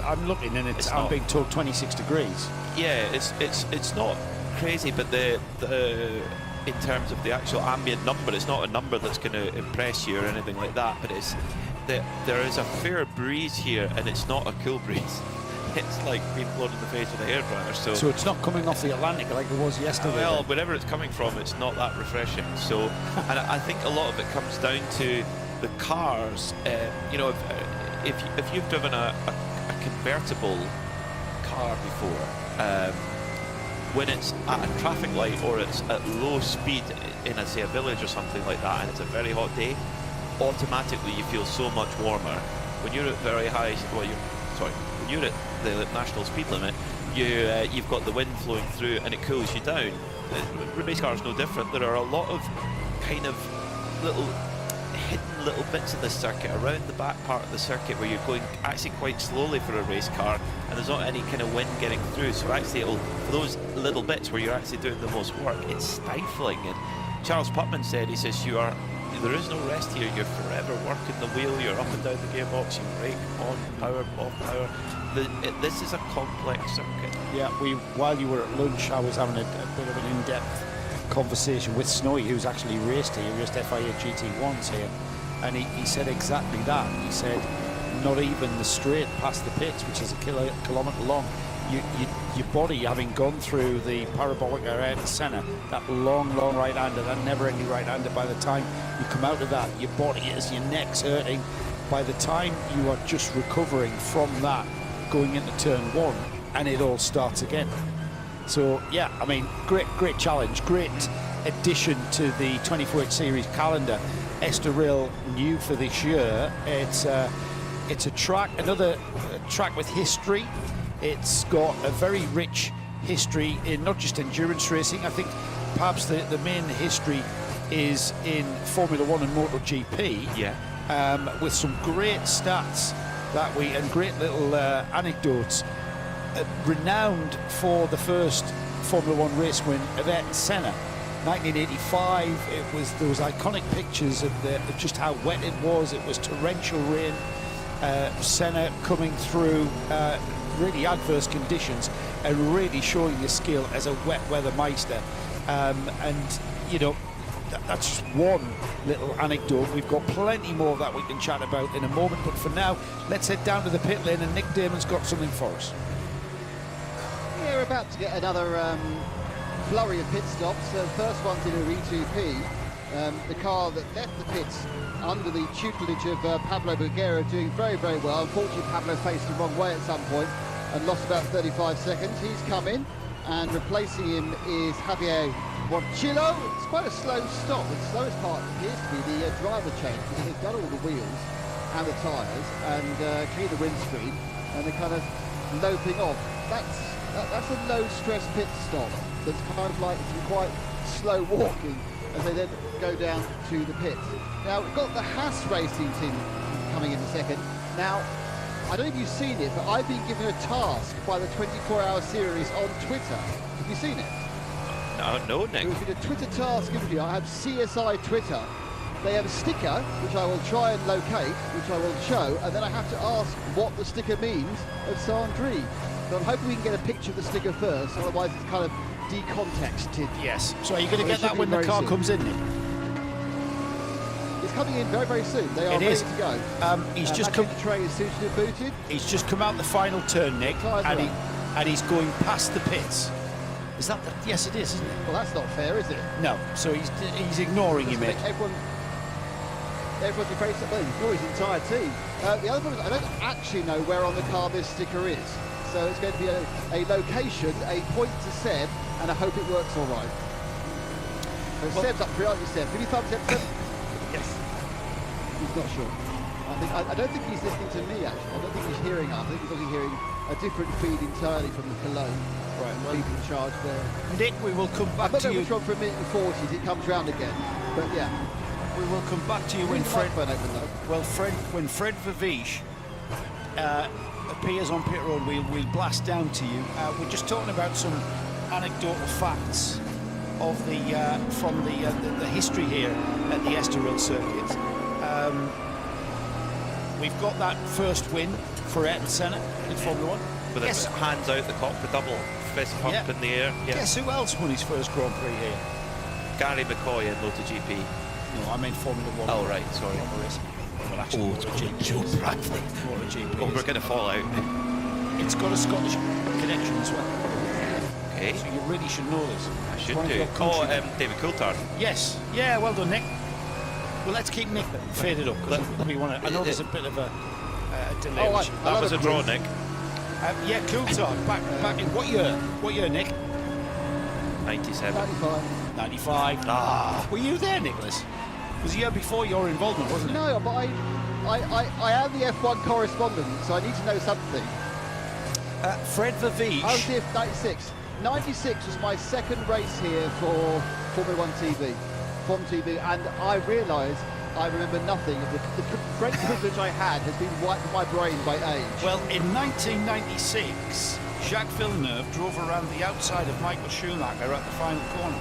I'm looking, and I'm being told 26 degrees. Yeah, it's not crazy, but in terms of the actual ambient number, it's not a number that's going to impress you or anything like that. But it's that there is a fair breeze here, and it's not a cool breeze. It's like being blown in the face with a hairdryer. So it's not coming off the Atlantic like it was yesterday. Well, wherever it's coming from, it's not that refreshing. So, and I think a lot of it comes down to the cars. You know, if you've driven a convertible car before, when it's at a traffic light or it's at low speed in, say, a village or something like that, and it's a very hot day, automatically you feel so much warmer. When you're at very high, well, when you're at the national speed limit, you've got the wind flowing through and it cools you down. Race cars no different. There are a lot of kind of hidden little bits of the circuit around the back part of the circuit where you're going actually quite slowly for a race car, and there's not any kind of wind getting through. So actually, for those little bits where you're actually doing the most work, it's stifling. And Charles Putman said, he says, there is no rest here. You're forever working the wheel. You're up and down the gearbox. You brake, on power, off power. This is a complex circuit. Yeah, while you were at lunch, I was having a bit of an in-depth conversation with Snowy, who's actually raced here, raced FIA GT1s here, and he said exactly that. He said, not even the straight past the pits, which is a kilometre long, your body, having gone through the parabolic area at the centre, that long right-hander, that never-ending right-hander, by the time you come out of that, your body is, your neck's hurting. By the time you are just recovering from that, going into turn one, and it all starts again. So yeah, I mean, great challenge, great addition to the 24H series calendar. Estroril new for this year. It's a track, another track with history. It's got a very rich history in not just endurance racing. I think perhaps the main history is in Formula One and MotoGP. Yeah. With some great stats and great little anecdotes. Renowned for the first Formula One race win of Ayrton Senna, 1985. There was iconic pictures of just how wet it was. It was torrential rain. Senna coming through really adverse conditions and really showing his skill as a wet weather meister. And you know, that's just one little anecdote. We've got plenty more that we can chat about in a moment, but for now, let's head down to the pit lane, and Nick Damon's got something for us. Yeah, we're about to get another flurry of pit stops. First one's in a E2P. The car that left the pits under the tutelage of Pablo BUGGYRA doing very well. Unfortunately, Pablo faced the wrong way at some point and lost about 35 seconds. He's come in, and replacing him is Javier Monchillo. It's quite a slow stop. The slowest part appears to be the driver change, because they've done all the wheels and the tyres and cleared the windscreen, and they're kind of loping off. That's a low-stress pit stop. That's kind of like some quite slow walking as they then go down to the pits. Now, we've got the Haas racing team coming in second. Now, I don't know if you've seen it, but I've been given a task by the 24-hour series on Twitter. Have you seen it? No, Nick. There's been a Twitter task given to you. I have CSI Twitter. They have a sticker, which I will try and locate, which I will show, and then I have to ask what the sticker means of Sandri. So I'm hoping we can get a picture of the sticker first, otherwise it's kind of decontexted. Yes. So are you going to get that when the car comes in, Nick? It's coming in very soon. They are ready to go. He's just come. The tray is suited and booted. He's just come out the final turn, Nick, and he's going past the pits. Is that the? Yes, it is, isn't it? Well, that's not fair, is it? No. So he's ignoring you, mate. Everyone's very well, he's ignoring his entire team. The other problem is I don't actually know where on the car this sticker is. So it's going to be a location, a point to Seb, and I hope it works all right. So Seb's up for it, aren't you, Seb? Can you thumbs up, Seb? Yes. He's not sure. I don't think he's listening to me, actually. I don't think he's hearing us. I think he's only hearing a different feed entirely from the Cologne. Right, well, people in charge there. Nick, we will come back to you. I'm not sure for a minute and 40 as it comes round again, but yeah. We will come back to you when Fred Verviche appears on pit road. We'll blast down to you. We're just talking about some anecdotal facts of from the history here at the Estroril circuit. We've got that first win for Ayrton Senna in Formula One. With his hands out the cockpit, double fist pump in the air. Yeah. Guess who else won his first Grand Prix here? Gary McCoy in MotoGP. No, I mean Formula One. Oh, right, sorry. Well, actually, Oh, we're going to fall out. It's got a Scottish connection as well. Okay. So you really should know this. I should do. Oh, David Coulthard. Yes. Yeah, well done, Nick. Well, let's keep Nick faded up, because we want to. I know there's a bit of a delay. Oh, that was a draw, Nick. Yeah, Coulthard back in what year? What year, Nick? 97. 95. 95. Ah. Were you there, Nicholas? Was the year before your involvement, wasn't it? No, but I am the F1 correspondent, so I need to know something. Fred Verveege. I was here for 96. 96 was my second race here for Formula 1 TV, Form TV, and I realised I remember nothing of the great privilege I had has been wiped from my brain by age. Well, in 1996, Jacques Villeneuve drove around the outside of Michael Schumacher at the final corner.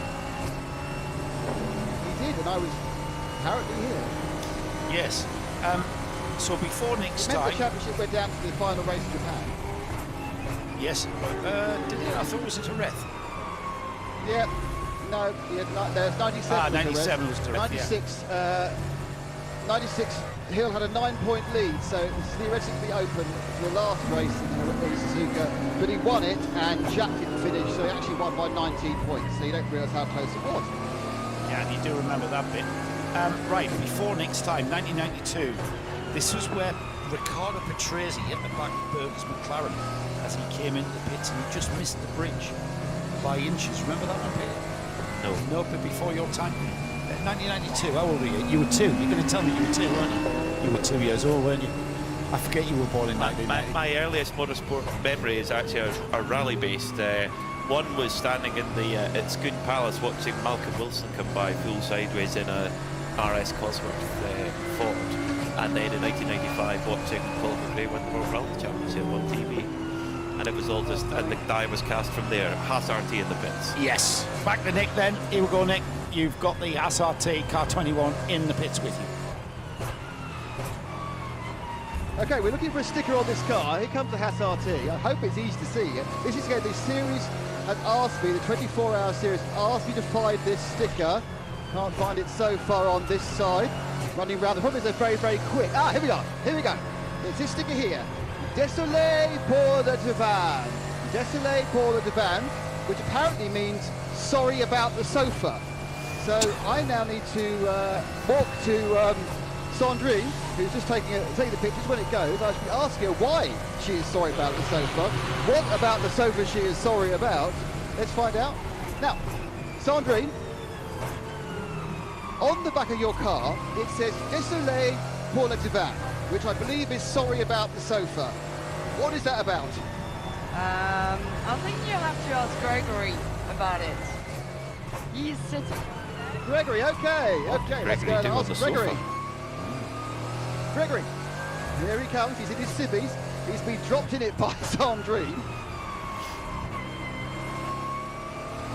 He did, and I was apparently here. Yes. So before next Remember time... the championship went down to the final race in Japan? Yes. Did it? I thought it was at Jerez. Yeah. No, there's 97. 97 was Jerez. 96. 96. Hill had a 9-point lead, so it was theoretically open for the last race in Suzuka, but he won it, and Jack didn't finish, so he actually won by 19 points. So you don't realise how close it was. Yeah, and you do remember that bit. Right, before next time, 1992. This was where Riccardo Patrese hit the back of Berger's McLaren as he came into the pits, and he just missed the bridge by inches. Remember that one, Peter? No, but before your time. 1992, how old were you? You were 2. You're going to tell me you were 2, weren't you? You were 2 years old, weren't you? I forget you were born in 1990. My earliest motorsport memory is actually a rally-based. One was standing in the at Scone Palace watching Malcolm Wilson come by full sideways in a RS Cosworth Ford, and then in 1995 watching Paul McRae win the World Rally Championship on TV. And it was all just, and the die was cast from there. Haas RT in the pits. Yes. Back to Nick then. Here we go, Nick. You've got the Haas RT Car 21 in the pits with you. Okay, we're looking for a sticker on this car. Here comes the Haas RT. I hope it's easy to see. This is going to be series has asked me, the 24-hour series, asked me to find this sticker. Can't find it so far on this side. Running around. The problem is they're very, very quick. Ah, here we go. Here we go. It's this sticker here. Désolé pour le divan. Désolé pour le divan, which apparently means sorry about the sofa. So I now need to walk to Sandrine, who's just taking the pictures. When it goes, I should ask her why she is sorry about the sofa. What about the sofa she is sorry about? Let's find out. Now, Sandrine, on the back of your car, it says Désolé pour le divan, which I believe is sorry about the sofa. What is that about? I think you'll have to ask Gregory about it. He's sitting. Gregory, okay, let's go and ask Gregory. Gregory, here he comes, he's in his civvies, he's been dropped in it by Sandrine.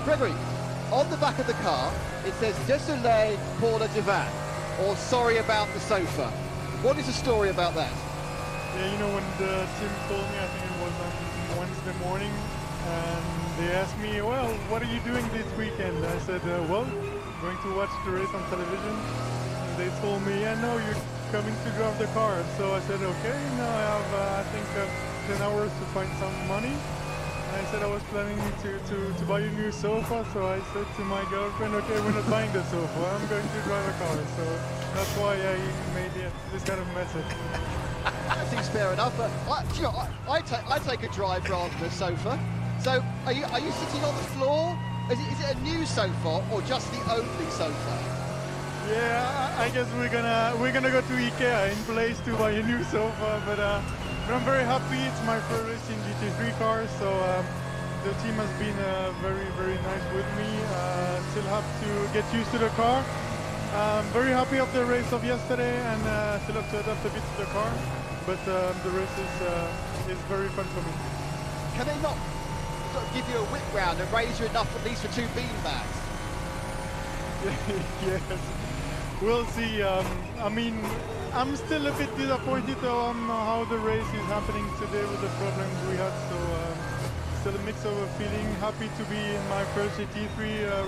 Gregory, on the back of the car, it says Désolé pour le divan, or sorry about the sofa. What is the story about that? Yeah, you know, when the team told me, I think it was on Wednesday morning, and they asked me, well, what are you doing this weekend? I said, well, going to watch the race on television. And they told me, yeah, no, you're coming to drive the car. So I said, okay, now I have, I think, 10 hours to find some money. And I said I was planning to buy a new sofa, so I said to my girlfriend, okay, we're not buying the sofa, I'm going to drive a car. So that's why I made this kind of message. That seems fair enough, but I take a drive rather than a sofa. So are you sitting on the floor? Is it a new sofa or just the only sofa? Yeah, I guess we're gonna go to IKEA in place to buy a new sofa, but I'm very happy. It's my first race in GT3 cars, so the team has been very, very nice with me. Still have to get used to the car. I'm very happy of the race of yesterday, and still have to adapt a bit to the car, but the race is very fun for me. Can they not sort of give you a whip round and raise you enough at least for 2 bean bags? Yes, we'll see. I mean, I'm still a bit disappointed on how the race is happening today with the problems we had, so still a mix of a feeling. Happy to be in my first GT3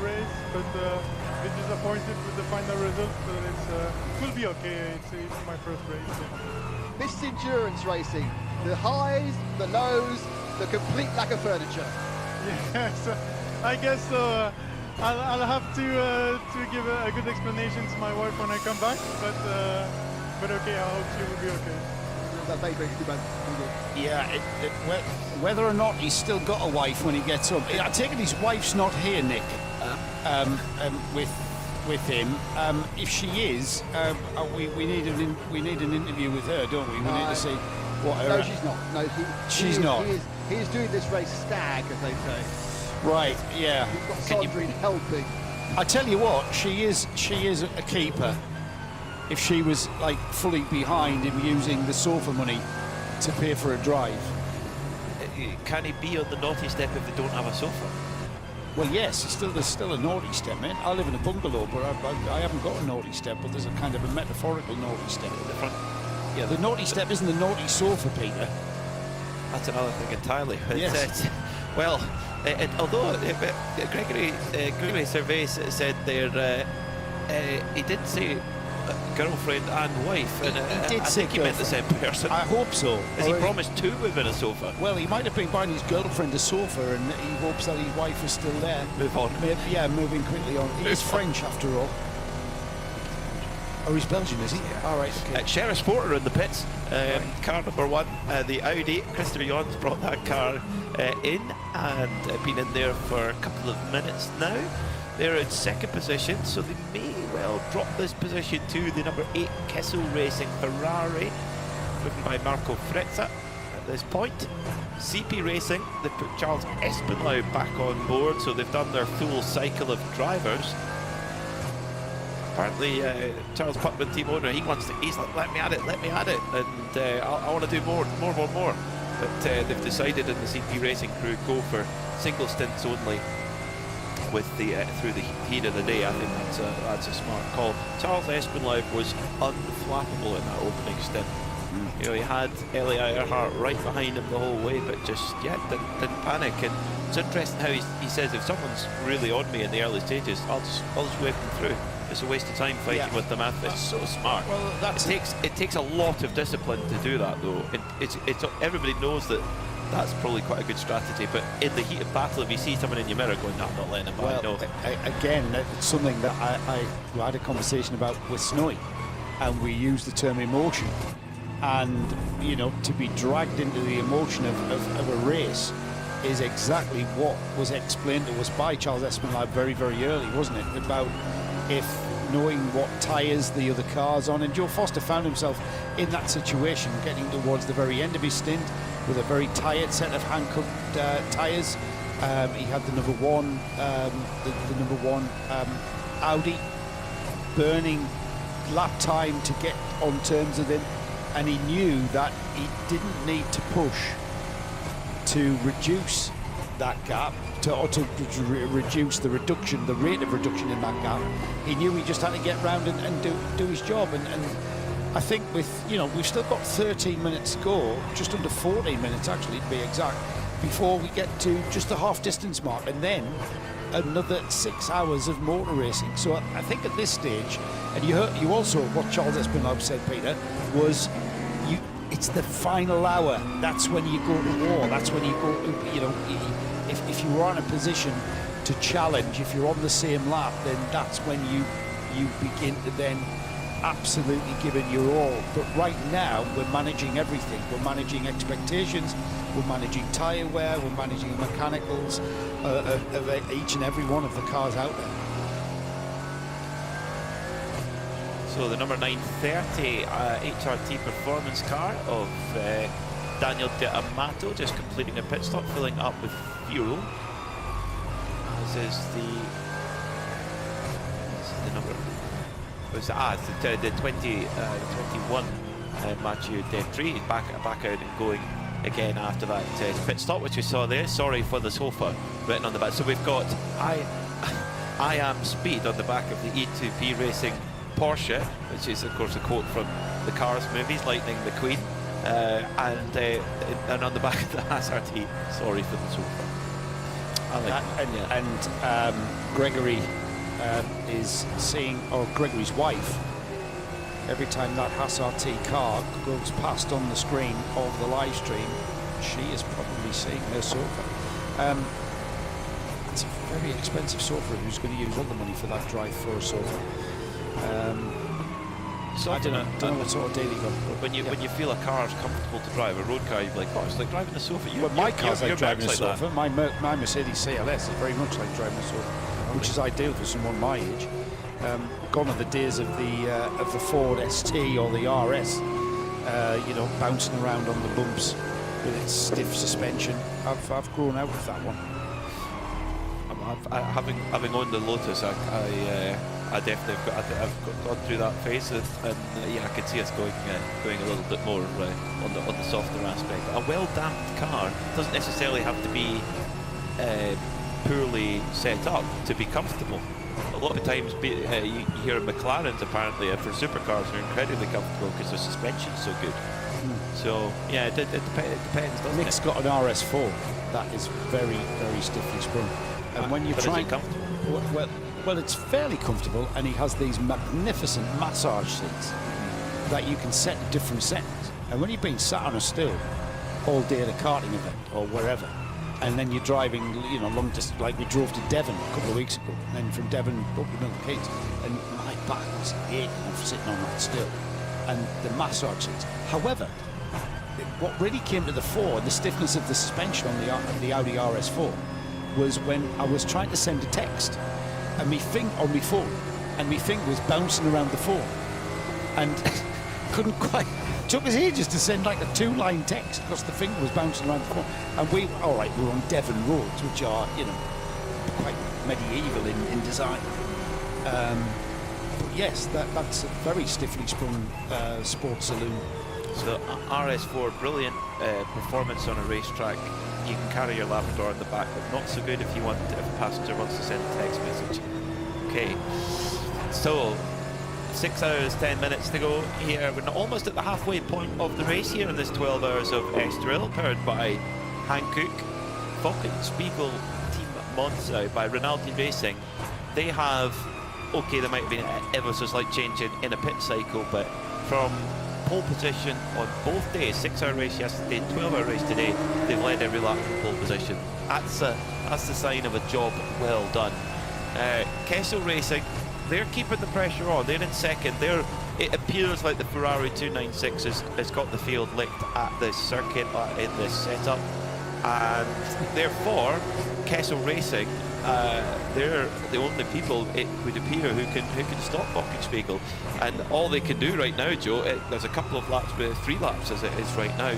race, but a bit disappointed with the final result, but it will be okay. It's my first race. This is endurance racing. The highs, the lows, the complete lack of furniture. Yes, I guess so. I'll have to give a good explanation to my wife when I come back, but okay, I hope she will be okay. dat weet ik natuurlijk. Yeah, whether or not he's still got a wife when he gets up. I take it his wife's not here, Nick, with him. If she is, we need an interview with her, don't we? We need to see what her. No, she's not. No, she's not. He is doing this race stag, as they say. Right. Yeah. He's got Sandrine helping. I tell you what, she is a keeper. If she was like fully behind him using the sofa money to pay for a drive. Can he be on the naughty step if they don't have a sofa? Well, yes, there's still a naughty step, man. I live in a bungalow, but I haven't got a naughty step, but there's a kind of a metaphorical naughty step. Yeah, the naughty step isn't the naughty sofa, Peter. That's another thing entirely. Yes. Well, although Gregory Cervais said there, he did say girlfriend and wife, and he did I say think he meant the same person. I hope so. Has he promised 2 women a sofa? Well, he might have been buying his girlfriend a sofa, and he hopes that his wife is still there. Move on. Yeah, moving quickly on. He's French, after all. Oh, he's Belgian, is he? Yeah. All right. Okay. Sheriff Porter in the pits. Car number 1, the Audi. Christopher Jons brought that car in and been in there for a couple of minutes now. They're in 2nd position, so they may well drop this position to the number 8 Kessel Racing Ferrari, driven by Marco Frezza at this point. CP Racing, they put Charles Espinlau back on board, so they've done their full cycle of drivers. Apparently, Charles Putman, team owner, he's like, let me at it, and I want to do more. But they've decided in the CP Racing crew go for single stints only. With the through the heat of the day, I think that's a smart call. Charles Espinlau was unflappable in that opening stint. You know, he had Eli Earhart right behind him the whole way, but just didn't panic. And it's interesting how he says, if someone's really on me in the early stages, I'll just wave them through. It's a waste of time fighting with them after. It's so smart. Well, it takes a lot of discipline to do that, though. It's everybody knows that. That's probably quite a good strategy, but in the heat of battle, if you see someone in your mirror going, no, I'm not letting him by, no. Again, it's something that I had a conversation about with Snowy, and we used the term emotion. And, you know, to be dragged into the emotion of a race is exactly what was explained to us by Charles Espinlau very, very early, wasn't it? About knowing what tyres the other car's on. And Joe Foster found himself in that situation, getting towards the very end of his stint, with a very tired set of hand-cut tyres. He had the number 1, the number 1 Audi, burning lap time to get on terms with him, and he knew that he didn't need to push to reduce that gap, or to reduce the rate of reduction in that gap. He knew he just had to get round and do his job, and I think we've still got 13 minutes to go, just under 14 minutes actually to be exact, before we get to just the half distance mark, and then another 6 hours of motor racing. So I think at this stage, and you also, what Charles Espinlau said, Peter, was it's the final hour. That's when you go to war. That's when you go to, if you are in a position to challenge, if you're on the same lap, then that's when you begin to then absolutely give it your all. But right now we're managing everything. We're managing expectations, we're managing tyre wear, we're managing the mechanicals of each and every one of the cars out there. So the number 930 HRT performance car of Daniel D'Amato just completing a pit stop, filling up with fuel. As is the number. It's the 21 Mathieu Detry back out and going again after that pit stop, which we saw there. Sorry for the sofa written on the back. So we've got I am speed on the back of the E2P Racing Porsche, which is of course a quote from the Cars movies, Lightning McQueen, and on the back of the SRT, sorry for the sofa. Gregory is seeing, or Gregory's wife, every time that SRT car goes past on the screen of the live stream, she is probably seeing her sofa. It's a very expensive sofa. Who's going to use all the money for that drive for a sofa? I don't know what sort of deal he got. When you feel a car is comfortable to drive, a road car, you're like, oh, it's like driving a sofa. Well, my car's like driving a that. sofa. My Mercedes CLS is very much like driving a sofa, which is ideal for someone my age. Gone are the days of the Ford ST or the RS, bouncing around on the bumps with its stiff suspension. I've grown out of that one. Having owned the Lotus, I definitely I've gone through that phase, and I can see us going a little bit more on the softer aspect. A well-damped car doesn't necessarily have to be poorly set up to be comfortable. A lot of times, you hear McLarens apparently for supercars are incredibly comfortable because the suspension's so good. So yeah, it depends. Doesn't Nick's got an RS4 that is very, very stiffly sprung. And when you're trying, well, it's fairly comfortable, and he has these magnificent massage seats that you can set at different settings. And when you've been sat on a stool all day at a karting event or wherever, and then you're driving, long distance, like we drove to Devon a couple of weeks ago, and then from Devon up to Milton Keynes, and my back was aching from sitting on that stool, and the massage seats. However, what really came to the fore, the stiffness of the suspension on the Audi RS4, was when I was trying to send a text, and my finger was bouncing around the phone, and couldn't quite. Took us ages to send like a 2-line text because the finger was bouncing around the phone. And we were on Devon roads, which are quite medieval in design. But yes, that's a very stiffly sprung sports saloon. So RS4, brilliant performance on a racetrack. You can carry your Labrador in the back, but not so good if a passenger wants to send a text message. Okay, so 6 hours, 10 minutes to go here. We're almost at the halfway point of the race here in this 12 hours of Estroril, powered by Hankook. Falkenspiegel Team Monza by Rinaldi Racing. They have, there might have been ever so slight change in a pit cycle, but from pole position on both days, 6-hour race yesterday, 12-hour race today, they've led every lap from pole position. That's the sign of a job well done. Kessel Racing, they're keeping the pressure on. They're in second. It appears like the Ferrari 296 has got the field licked at this circuit, in this setup, and therefore Kessel Racing, they're the only people, it would appear, who can stop Falkenspiegel. And all they can do right now, Joe, there's a couple of laps, 3 laps as it is right now.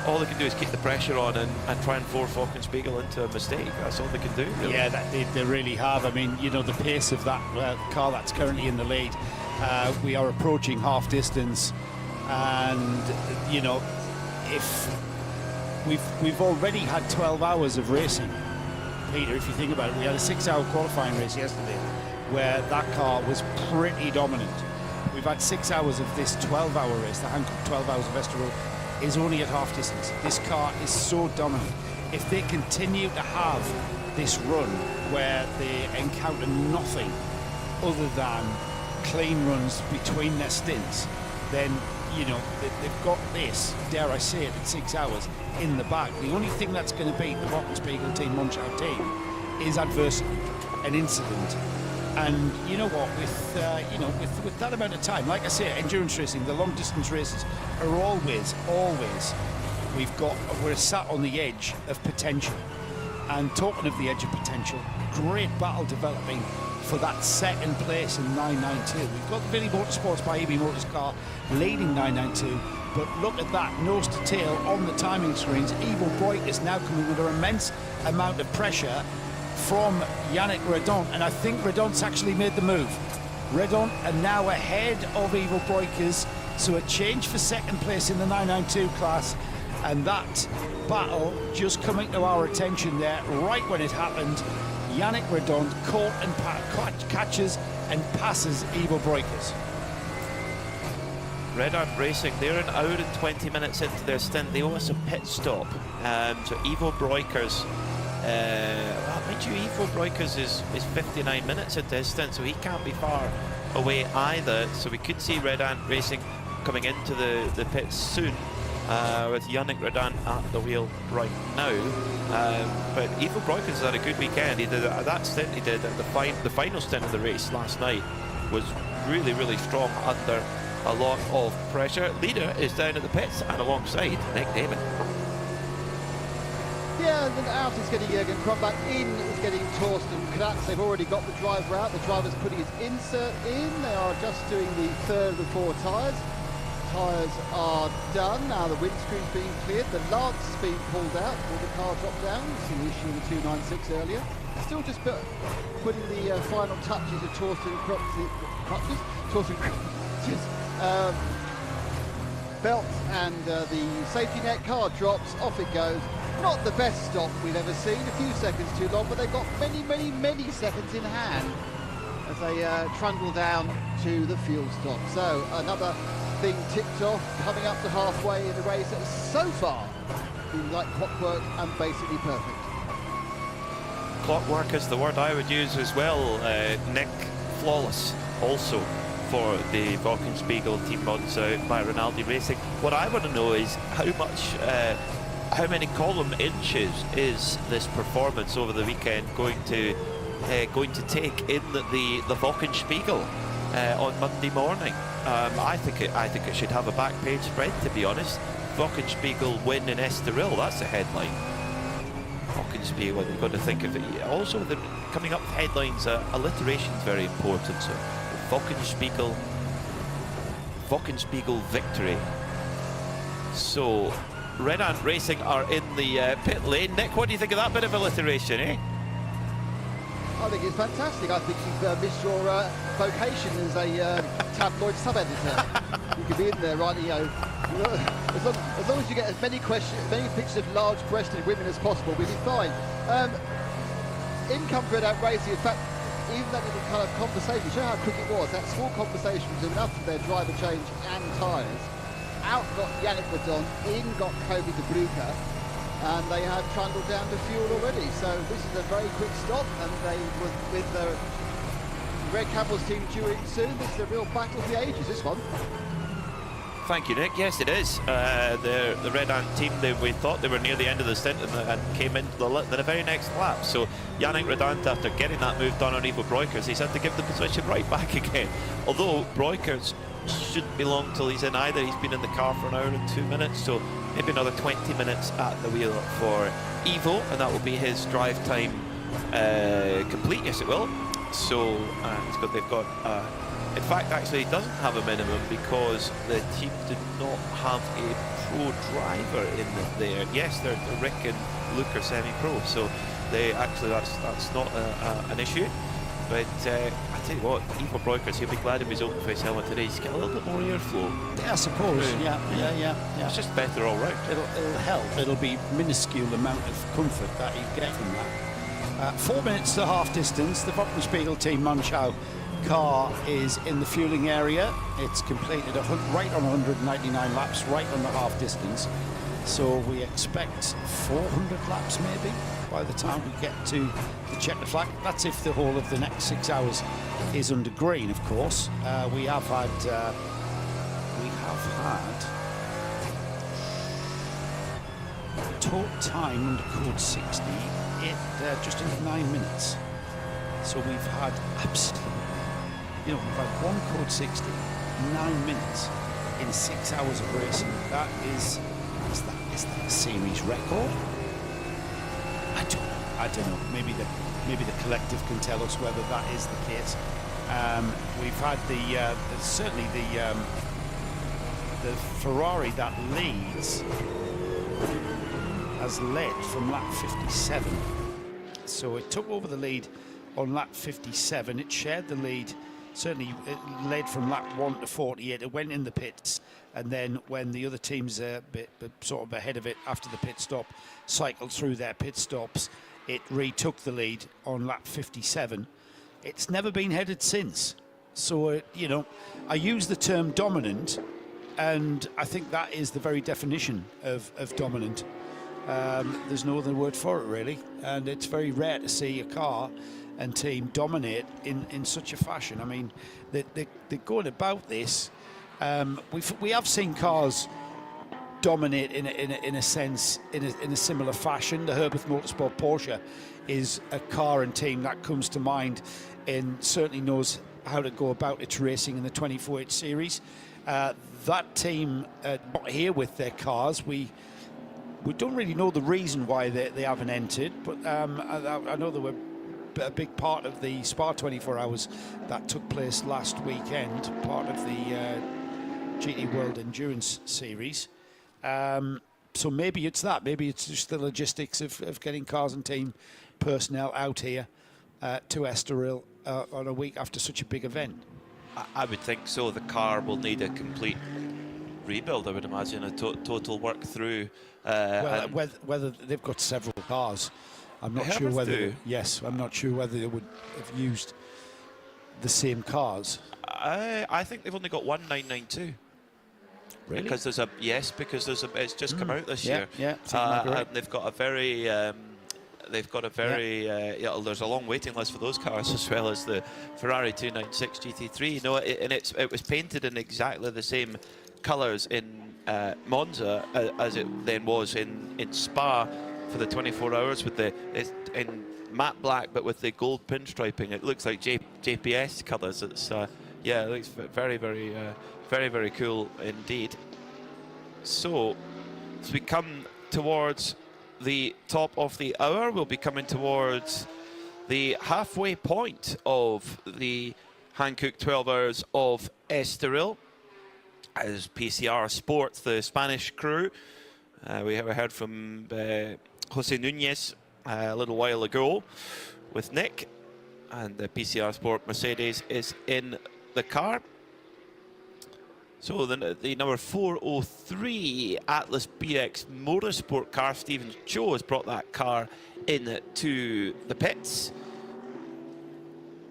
All they can do is keep the pressure on and try and force Falkenspiegel into a mistake. That's all they can do, really. Yeah, they really have. I mean, the pace of that car that's currently in the lead, we are approaching half distance, and if we've already had 12 hours of racing, Peter, if you think about it, we had a 6-hour qualifying race yesterday where that car was pretty dominant. We've had 6 hours of this 12-hour race. The Hankook 12 hours of Estroril is only at half distance. This car is so dominant. If they continue to have this run where they encounter nothing other than clean runs between their stints, then they've got this, dare I say it, at 6 hours in the bag. The only thing that's going to beat the Falkenspiegel team, Munchau team, is adversity, an incident. And you know what, with that amount of time, like I say, endurance racing, the long distance races are always, we're sat on the edge of potential. And talking of the edge of potential, great battle developing for that second place in 992. We've got the Billy Motorsports by EB Motors car leading 992, but look at that, nose to tail on the timing screens. Ivo Breuk is now coming under immense amount of pressure from Yannick Redon, and I think Redon's actually made the move. Redon are now ahead of Ivo Breukers, so a change for second place in the 992 class, and that battle just coming to our attention there right when it happened. Yannick Redon caught and catches and passes Ivo Breukers. Red Ant Racing, they're an hour and 20 minutes into their stint. They owe us a pit stop. So Ivo Breukers, mind you, Ivo Breukers is 59 minutes into his stint, so he can't be far away either. So we could see Red Ant Racing coming into the pits soon, with Yannick Redon at the wheel right now. But Ivo Breukers had a good weekend. He did that stint he did at the final stint of the race last night was really, really strong under a lot of pressure. Leader is down at the pits and alongside Nick Damon. Yeah, and then out is getting Jürgen Kronbach, in is getting Torsten Kratz. They've already got the driver out. The driver's putting his insert in. They are just doing the third of the 4 tyres. Tyres are done. Now the windscreen's being cleared. The lance is being pulled out. Will the car drop down? We've seen the issue in the 296 earlier. Still just putting the final touches of Torsten Kratz's belt, and the safety net car drops. Off it goes. Not the best stop we've ever seen. A few seconds too long, but they've got many seconds in hand as they trundle down to the fuel stop. So another thing ticked off, coming up to halfway in the race that has so far been like clockwork and basically perfect. Clockwork is the word I would use as well. Nick, flawless also for the Wochenspiegel Team Monza by Rinaldi Racing. What I want to know is how many column inches is this performance over the weekend going to take in the Wochenspiegel on Monday morning? I think it should have a back page spread, to be honest. Wochenspiegel win in Estroril, that's a headline. Wochenspiegel, you've got to think of it. Also, coming up with headlines, alliteration is very important. So, Wochenspiegel victory. So, Red Ant Racing are in the pit lane. Nick, what do you think of that bit of alliteration, eh? I think it's fantastic. I think you've missed your vocation as a tabloid sub-editor. You could be in there, right? You know, as long as you get as many pictures of large-breasted women as possible, we'll be fine. In comes Red Ant Racing. In fact, even that little kind of conversation, show how quick it was. That small conversation was enough for their driver change and tyres. Out got Yannick Redon, in got Kobe de Bruyke, and they have trundled down to fuel already. So this is a very quick stop, and they, with the Red Campbell's team due in soon, this is a real battle of the ages, this one. Thank you, Nick. Yes, it is. The Red Ant team, we thought they were near the end of the stint and came into the very next lap. So Yannick Redant, after getting that move done on Ivo Breukers, he's had to give the position right back again. Although Breukers shouldn't be long till he's in either. He's been in the car for an hour and 2 minutes, so maybe another 20 minutes at the wheel for Ivo, and that will be his drive time complete. Yes, it will. So they've got. In fact, actually, he doesn't have a minimum because the team did not have a pro driver in there. Yes, they're Rick and Luke are semi-pro, so they actually that's not an issue. But I tell you what, Ivo Breukers, he'll be glad of his open face helmet today. He's got a little bit more airflow. Yeah, I suppose. Yeah. It's just better all round. It'll help. It'll be minuscule amount of comfort that you get from that. 4 minutes to half distance. The Wochenspiegel team Manchau car is in the fueling area. It's completed right on 199 laps, right on the half distance. So we expect 400 laps maybe by the time we get to the checker flag. That's if the whole of the next 6 hours is under green, of course. We have had total time under code 60 just under 9 minutes. So we've had we've had one code 60, 9 minutes in 6 hours of racing. That is that a series record? I don't know. Maybe the collective can tell us whether that is the case. We've had certainly the Ferrari that leads has led from lap 57. So it took over the lead on lap 57. It shared the lead. Certainly it led from lap 1 to 48. It went in the pits, and then when the other teams sort of ahead of it after the pit stop cycled through their pit stops, it retook the lead on lap 57. It's never been headed since. So, I use the term dominant, and I think that is the very definition of dominant. There's no other word for it, really, and it's very rare to see a car and team dominate in such a fashion. I mean, they're going about this. We have seen cars dominate in a sense, in a similar fashion. The Herbert Motorsport Porsche is a car and team that comes to mind, and certainly knows how to go about its racing in the 24H series. That team not here with their cars. We don't really know the reason why they haven't entered, but I know they were a big part of the Spa 24 Hours that took place last weekend, part of the GT World Endurance Series. So maybe it's that. Maybe it's just the logistics of getting cars and team personnel out here to Estroril on a week after such a big event. I would think so. The car will need a complete rebuild, I would imagine, a total work through. Well, whether they've got several cars, I'm not sure whether. Yes, I'm not sure whether they would have used the same cars. I think they've only got one 992. Really? Because there's it's just come out this year. Yeah, and they've got a very. There's a long waiting list for those cars, as well as the Ferrari 296 GT3. You know, it was painted in exactly the same colours in Monza as it then was in Spa for the 24 hours, with in matte black but with the gold pinstriping. It looks like JPS colours. It's it looks very, very, very, very cool indeed. So as we come towards the top of the hour, we'll be coming towards the halfway point of the Hankook 12 Hours of Estoril, as PCR Sports, the Spanish crew. We heard from Jose Nunez a little while ago with Nick, and the PCR Sport Mercedes is in the car. So the number 403 Atlas BX Motorsport car, Stephen Cho has brought that car in to the pits.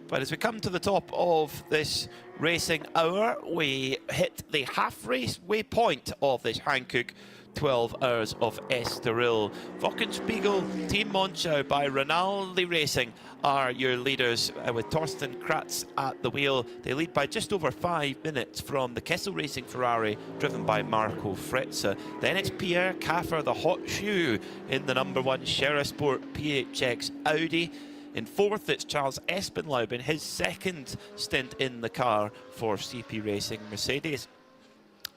But as we come to the top of this racing hour, we hit the halfway point of this Hankook 12 Hours of Estoril. Wochenspiegel Team Monschau by Rinaldi Racing are your leaders, with Torsten Kratz at the wheel. They lead by just over 5 minutes from the Kessel Racing Ferrari, driven by Marco Fretza. Then it's Pierre Kaffer, the hot shoe, in the number 1 Shera Sport PHX Audi. In fourth, it's Charles Espenlaub in his second stint in the car for CP Racing Mercedes.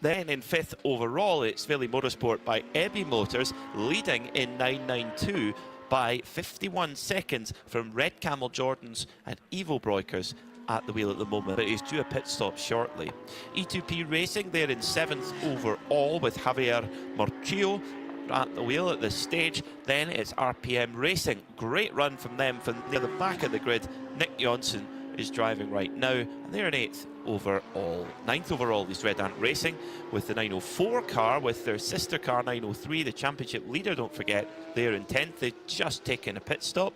Then in fifth overall, it's Philly Motorsport by Ebby Motors, leading in 992 by 51 seconds from Red Camel Jordans and Evo Breukers at the wheel at the moment, but he's due a pit stop shortly. E2P Racing, they're in 7th overall with Javier Morchillo at the wheel at this stage. Then it's RPM Racing. Great run from them from near the back of the grid. Nick Johnson is driving right now, and they're in 8th overall. 9th overall is Red Ant Racing with the 904 car, with their sister car 903, the championship leader, don't forget. They're in 10th. They've just taken a pit stop.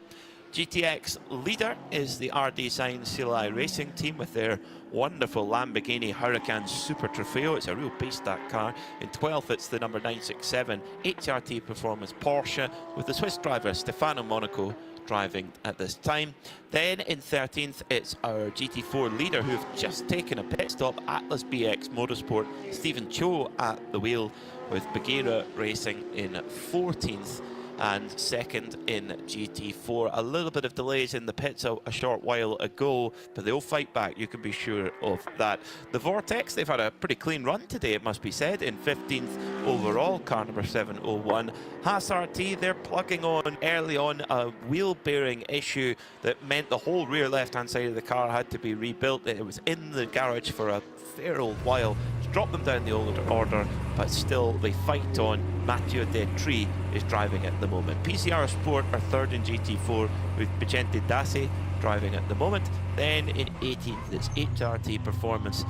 GTX leader is the RD Sign CLI Racing team with their wonderful Lamborghini Huracan Super Trofeo. It's a real beast, that car. In 12th, it's the number 967 HRT Performance Porsche with the Swiss driver Stefano Monaco driving at this time. Then in 13th, it's our GT4 leader, who've just taken a pit stop, Atlas BX Motorsport, Stephen Cho at the wheel, with BUGGYRA Racing in 14th. And second in GT4. A little bit of delays in the pits a short while ago, but they'll fight back, you can be sure of that. The Vortex, they've had a pretty clean run today, it must be said, in 15th overall, car number 701. Haas RT, they're plugging on early on a wheel bearing issue that meant the whole rear left-hand side of the car had to be rebuilt. It was in the garage for a fair old while. Drop them down the order, but still they fight on. Matteo Detri is driving at the moment. PCR Sport are third in GT4 with Vicente Dassi driving at the moment. Then in 18th, it's HRT Performance,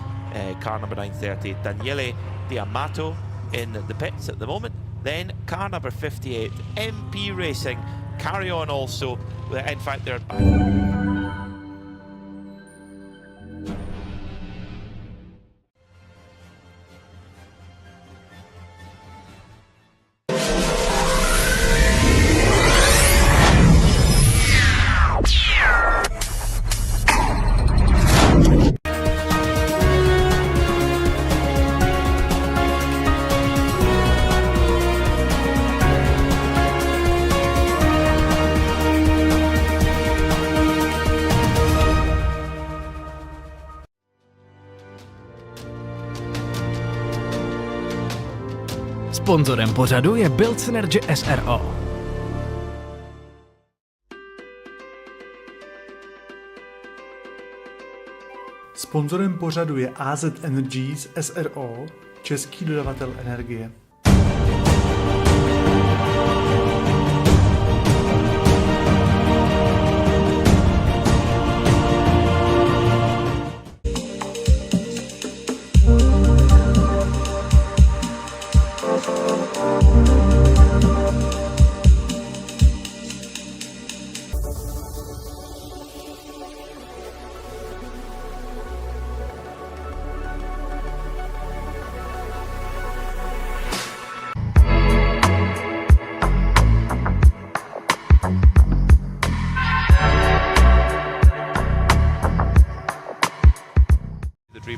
car number 930, Daniele Diamato in the pits at the moment. Then car number 58, MP Racing, carry on also. In fact, they're... Sponzorem pořadu je Build Synergy SRO. Sponzorem pořadu je AZ Energies SRO, český dodavatel energie.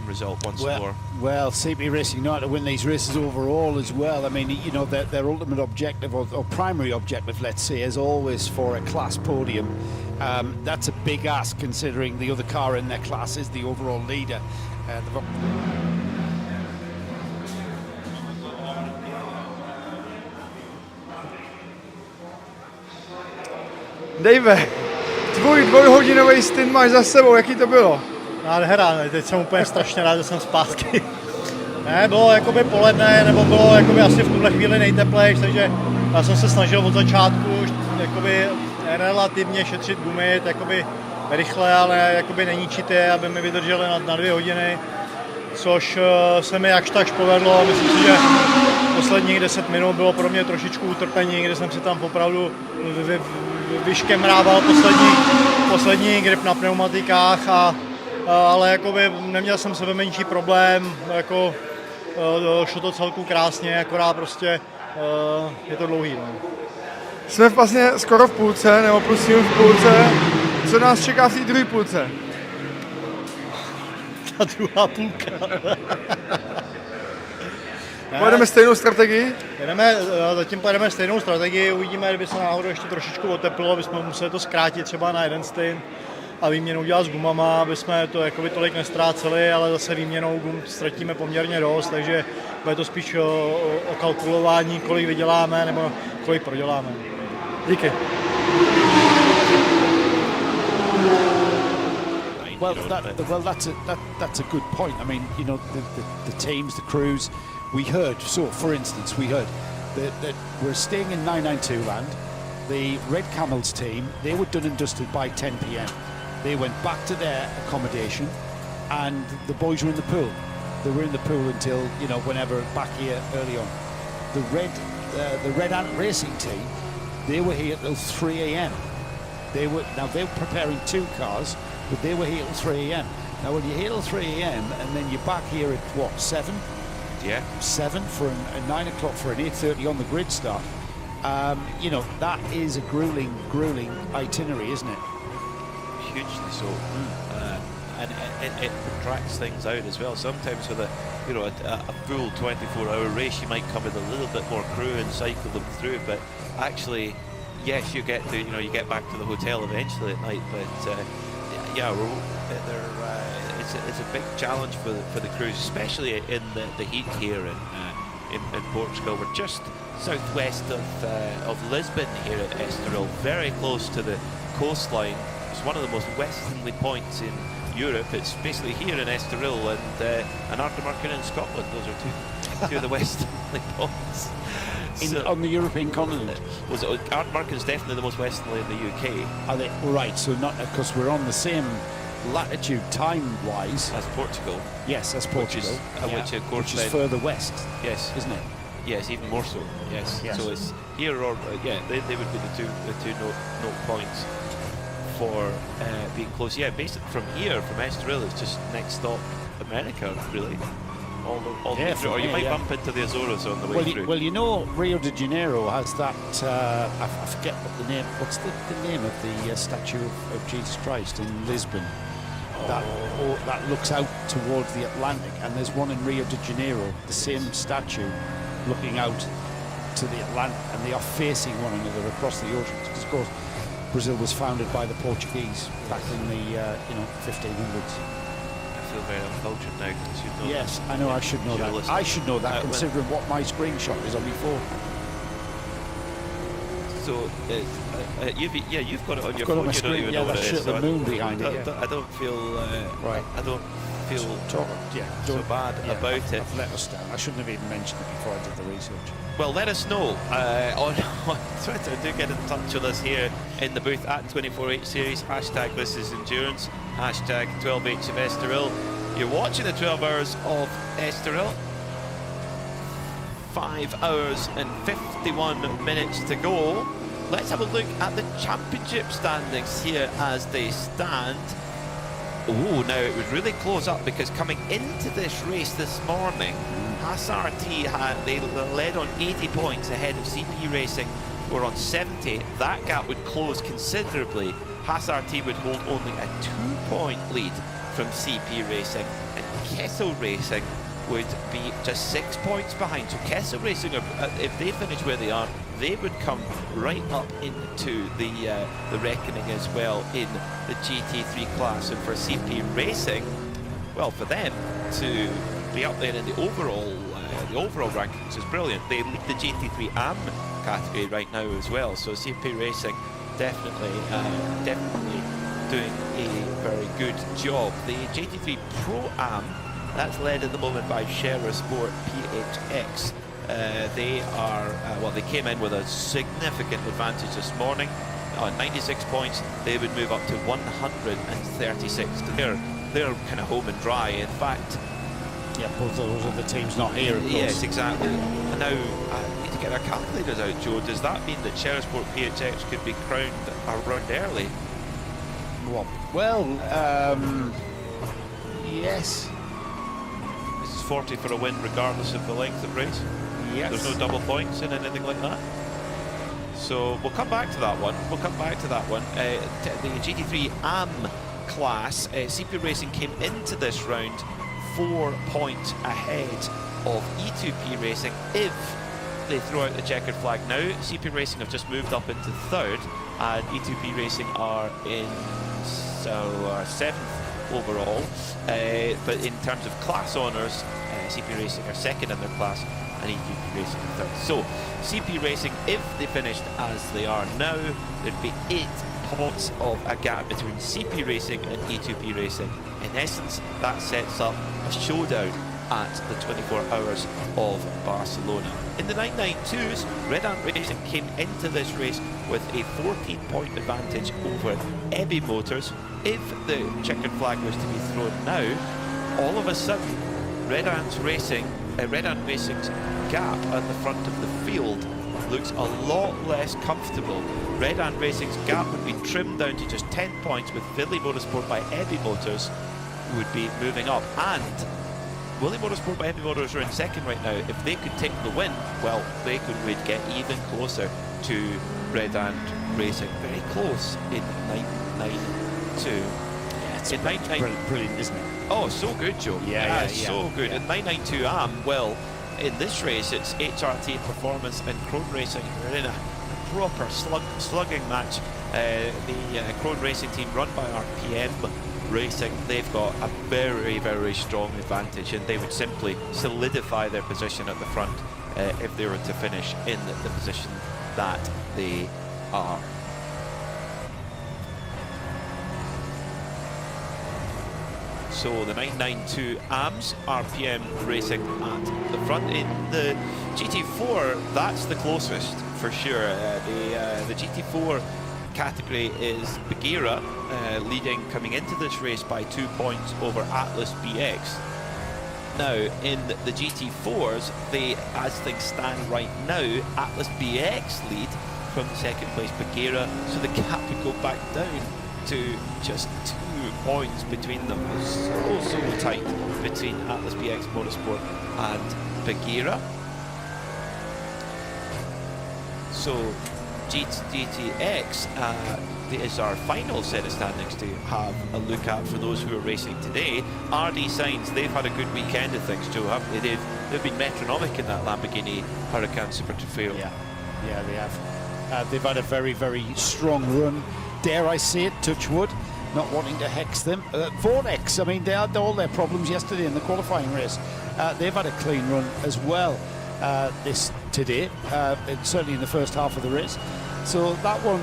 Result once more. Well, CP Racing know how to win these races overall as well. I mean, you know, their ultimate objective or primary objective, let's say, is always for a class podium. That's a big ask considering the other car in their class is the overall leader. Dave, tvůj dvojhodinový stint máš za sebou, jaký to bylo? Nádhera, teď jsem úplně strašně rád, že jsem zpátky. Ne, bylo jakoby poledne, nebo bylo jakoby asi v tuhle chvíli nejteplejší, takže já jsem se snažil od začátku už jakoby relativně šetřit gumy, jakoby rychle, ale jakoby neníčit je, aby mi vydrželi na 2 hodiny, což se mi jakž takž povedlo. Myslím si, že posledních 10 minut bylo pro mě trošičku utrpení, kde jsem si tam opravdu vyškemrával poslední grip na pneumatikách, ale jakoby neměl jsem sebe menší problém, jako šlo to celku krásně, akorát prostě je to dlouhý. No. Jsme vlastně skoro v půlce, nebo plus v půlce. Co nás čeká v té druhé půlce? Ta druhá půlka. Pojedeme stejnou strategii? Zatím pojedeme stejnou strategii, uvidíme, kdyby se náhodou ještě trošičku oteplilo, bychom museli to zkrátit třeba na jeden stint a výměnu dělat s gumama, aby jsme to jakoby tolik nestráceli, ale zase výměnou gum ztratíme poměrně dost, takže bude to spíš o kalkulování, kolik vyděláme nebo kolik proděláme. Díky. Well, that's a good point. I mean, you know, the teams, the crews, we heard. So, for instance, we heard that we're staying in 992 land. The Red Camels team, they were done and dusted by 10 p.m. They went back to their accommodation, and the boys were in the pool. They were in the pool until, you know, whenever back here early on. The Red Ant Racing team, they were here till 3 a.m. They were preparing 2 cars, but they were here till 3 a.m. Now, when you're here till 3 a.m. and then you're back here at what, 7? Yeah. 7 for a 9 o'clock for an 8:30 on the grid start. You know, that is a grueling itinerary, isn't it? Hugely so, and it protracts things out as well. Sometimes with a full 24-hour race, you might come with a little bit more crew and cycle them through. But actually, yes, you get back to the hotel eventually at night. But it's a big challenge for the crews, especially in the heat here in Portugal. We're just southwest of Lisbon here at Estroril, very close to the coastline. It's one of the most westerly points in Europe. It's basically here in Estroril and Ardnamurchan in Scotland. Those are two of the westerly points. On the European continent. Ardnamurchan is definitely the most westerly in the UK. Are they right? So not because we're on the same latitude time-wise as Portugal. Yes, as Portugal, which is further west. Yes, isn't it? Yes, even more so. Yes. So it's here or they would be the two note points for being close. Yeah, basically from here, from Estroril, it's just next stop America, really. All the way through. Or you might bump into the Azores on the way through. Well, you know, Rio de Janeiro has that. I forget what the name. What's the name of the statue of Jesus Christ in Lisbon? That looks out towards the Atlantic, and there's one in Rio de Janeiro, the same statue, looking out to the Atlantic, and they are facing one another across the ocean. Because, of course, Brazil was founded by the Portuguese back in the 1500s. feel very uncultured now because you know. Yes, I know. I should know that. I should know that, considering what my screenshot is on before. So you've got it on your got phone. on my You don't screen. even Yeah, know what that it shit, is. the moon behind it. I don't feel right. I don't feel so bad about it. I've let us down. I shouldn't have even mentioned it before I did the research. Well, let us know on Twitter. Do get in touch with us here in the booth at 24H Series. Hashtag This Is Endurance. Hashtag 12H of Estroril. You're watching the 12 hours of Estroril. 5 hours and 51 minutes to go. Let's have a look at the championship standings here as they stand. Oh, now it would really close up because coming into this race this morning, SRT they led on 80 points ahead of CP Racing, who are on 70. That gap would close considerably. SRT would hold only a 2-point lead from CP Racing, and Kessel Racing would be just 6 points behind. So Kessel Racing, if they finish where they are, they would come right up into the reckoning as well in the GT3 class. And for CP Racing, well, for them to be up there in the overall rankings is brilliant. They lead the GT3 AM category right now as well. So CP Racing definitely doing a very good job. The GT3 Pro AM, that's led at the moment by Shera Sport PHX. They are, well, they came in with a significant advantage this morning. On 96 points, they would move up to 136. They're kind of home and dry. In fact, yeah, both those are the teams not here, of course. Yes, exactly. And now, I need to get our calculators out, Joe. Does that mean that Shera Sport PHX could be crowned a round early? Well, yes. This is 40 for a win regardless of the length of race. Yes. There's no double points in anything like that. So we'll come back to that one. The GT3 AM class, CP Racing came into this round 4 points ahead of E2P Racing. If they throw out the checkered flag now, CP Racing have just moved up into 3rd, and E2P Racing are in 7th overall. But in terms of class honours, CP Racing are 2nd in their class, and E2P Racing are 3rd. So CP Racing, if they finished as they are now, there'd be 8 points of a gap between CP Racing and E2P Racing. In essence, that sets up a showdown at the 24 hours of Barcelona. In the 992s, Red Ant Racing came into this race with a 14-point advantage over Ebby Motors. If the checkered flag was to be thrown now, all of a sudden, Red Ant Racing's gap at the front of the field looks a lot less comfortable. Red Ant Racing's gap would be trimmed down to just 10 points, with Willie Motorsport by Ebby Motors would be moving up. And Willie Motorsport by Ebby Motors are in 2nd right now. If they could take the win, well, they would get even closer to Red Ant Racing. Very close in 992. Yeah, it's brilliant, isn't it? Oh, so good, Joe. Yeah, so good. In 992 AM, well, in this race, it's HRT Performance and Krone Racing. They're in a proper slugging match. The Krone Racing team, run by RPM Racing, they've got a very, very strong advantage, and they would simply solidify their position at the front if they were to finish in the position that they are. So the 992 AMS, RPM Racing at the front. In the GT4, that's the closest for sure. The GT4 category is BUGGYRA leading coming into this race by 2 points over Atlas BX. Now in the GT4s, as things stand right now, Atlas BX lead from the 2nd place BUGGYRA, so the gap would go back down to just 2 points between them. So tight between Atlas BX Motorsport and BUGGYRA. So GTX is our final set of standings to have a look at for those who are racing today. RD Signs, they've had a good weekend of things, Joe, haven't they? They've been metronomic in that Lamborghini Huracan Super Trofeo. Yeah, they have. They've had a very, very strong run, dare I say it, touch wood. not wanting to hex them. Vortex, I mean, they had all their problems yesterday in the qualifying race. They've had a clean run as well today, certainly in the first half of the race. So that one,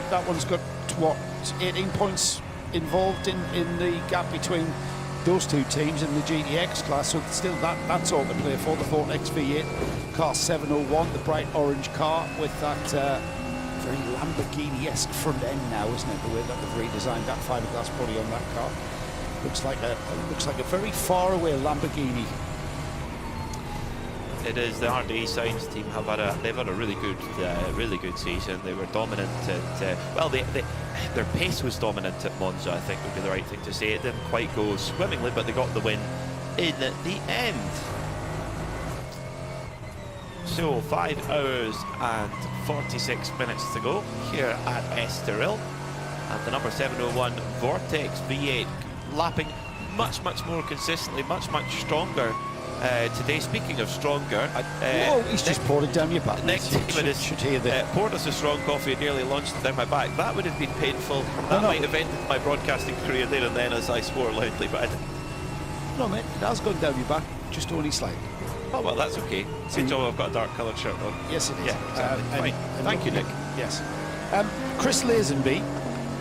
that one's got, what, 18 points involved in the gap between those two teams in the GTX class. So still that's all to play for. The Vortex V8 car 701, the bright orange car with that very Lamborghini-esque front end now, isn't it? The way that they've redesigned that fiberglass body on that car looks like a very far away Lamborghini. It is. The RD Science team they've had a really good season. They were dominant at well, their pace was dominant at Monza, I think would be the right thing to say. It didn't quite go swimmingly, but they got the win in the end. So 5 hours and 46 minutes to go here at Estroril, and the number 701 Vortex V8 lapping much more consistently, much stronger today. Speaking of stronger, whoa, he's just poured it down your back. Next minute, poured us a strong coffee and nearly launched it down my back. That would have been painful. That might have ended my broadcasting career there and then, as I swore loudly, but I didn't. No, mate, it has gone down your back, just only slightly. Oh, well, that's okay. Good job I've got a dark coloured shirt on. Yes, it is. Yeah, exactly. Fine. Thank you, Nick. Yes. Chris Lazenby,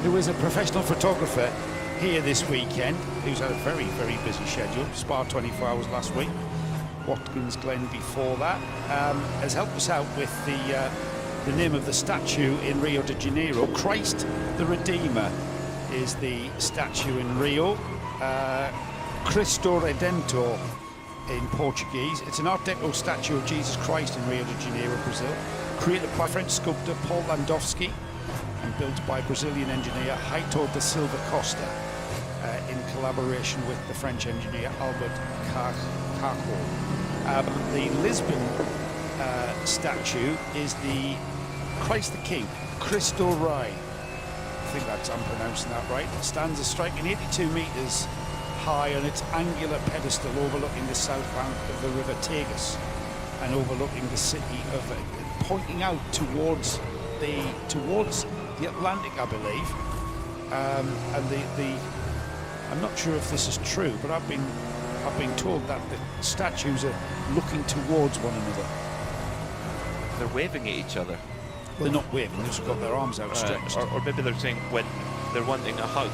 who is a professional photographer here this weekend, who's had a very busy schedule. Spa 24 hours last week. Watkins Glen before that, has helped us out with the name of the statue in Rio de Janeiro. Christ the Redeemer is the statue in Rio. Cristo Redentor in Portuguese. It's an Art Deco statue of Jesus Christ in Rio de Janeiro, Brazil, created by French sculptor Paul Landowski and built by Brazilian engineer Heitor da Silva Costa in collaboration with the French engineer Albert Carco. The Lisbon statue is the Christ the King, Cristo Rei. I think I'm pronouncing that right. It stands a striking 82 metres high on its angular pedestal overlooking the south bank of the River Tagus and overlooking the city of pointing out towards the Atlantic, I believe. And I'm not sure if this is true, but I've been told that the statues are looking towards one another. They're waving at each other. Well, they're not waving, they've just got their arms outstretched. Or maybe they're saying when they're wanting a hug,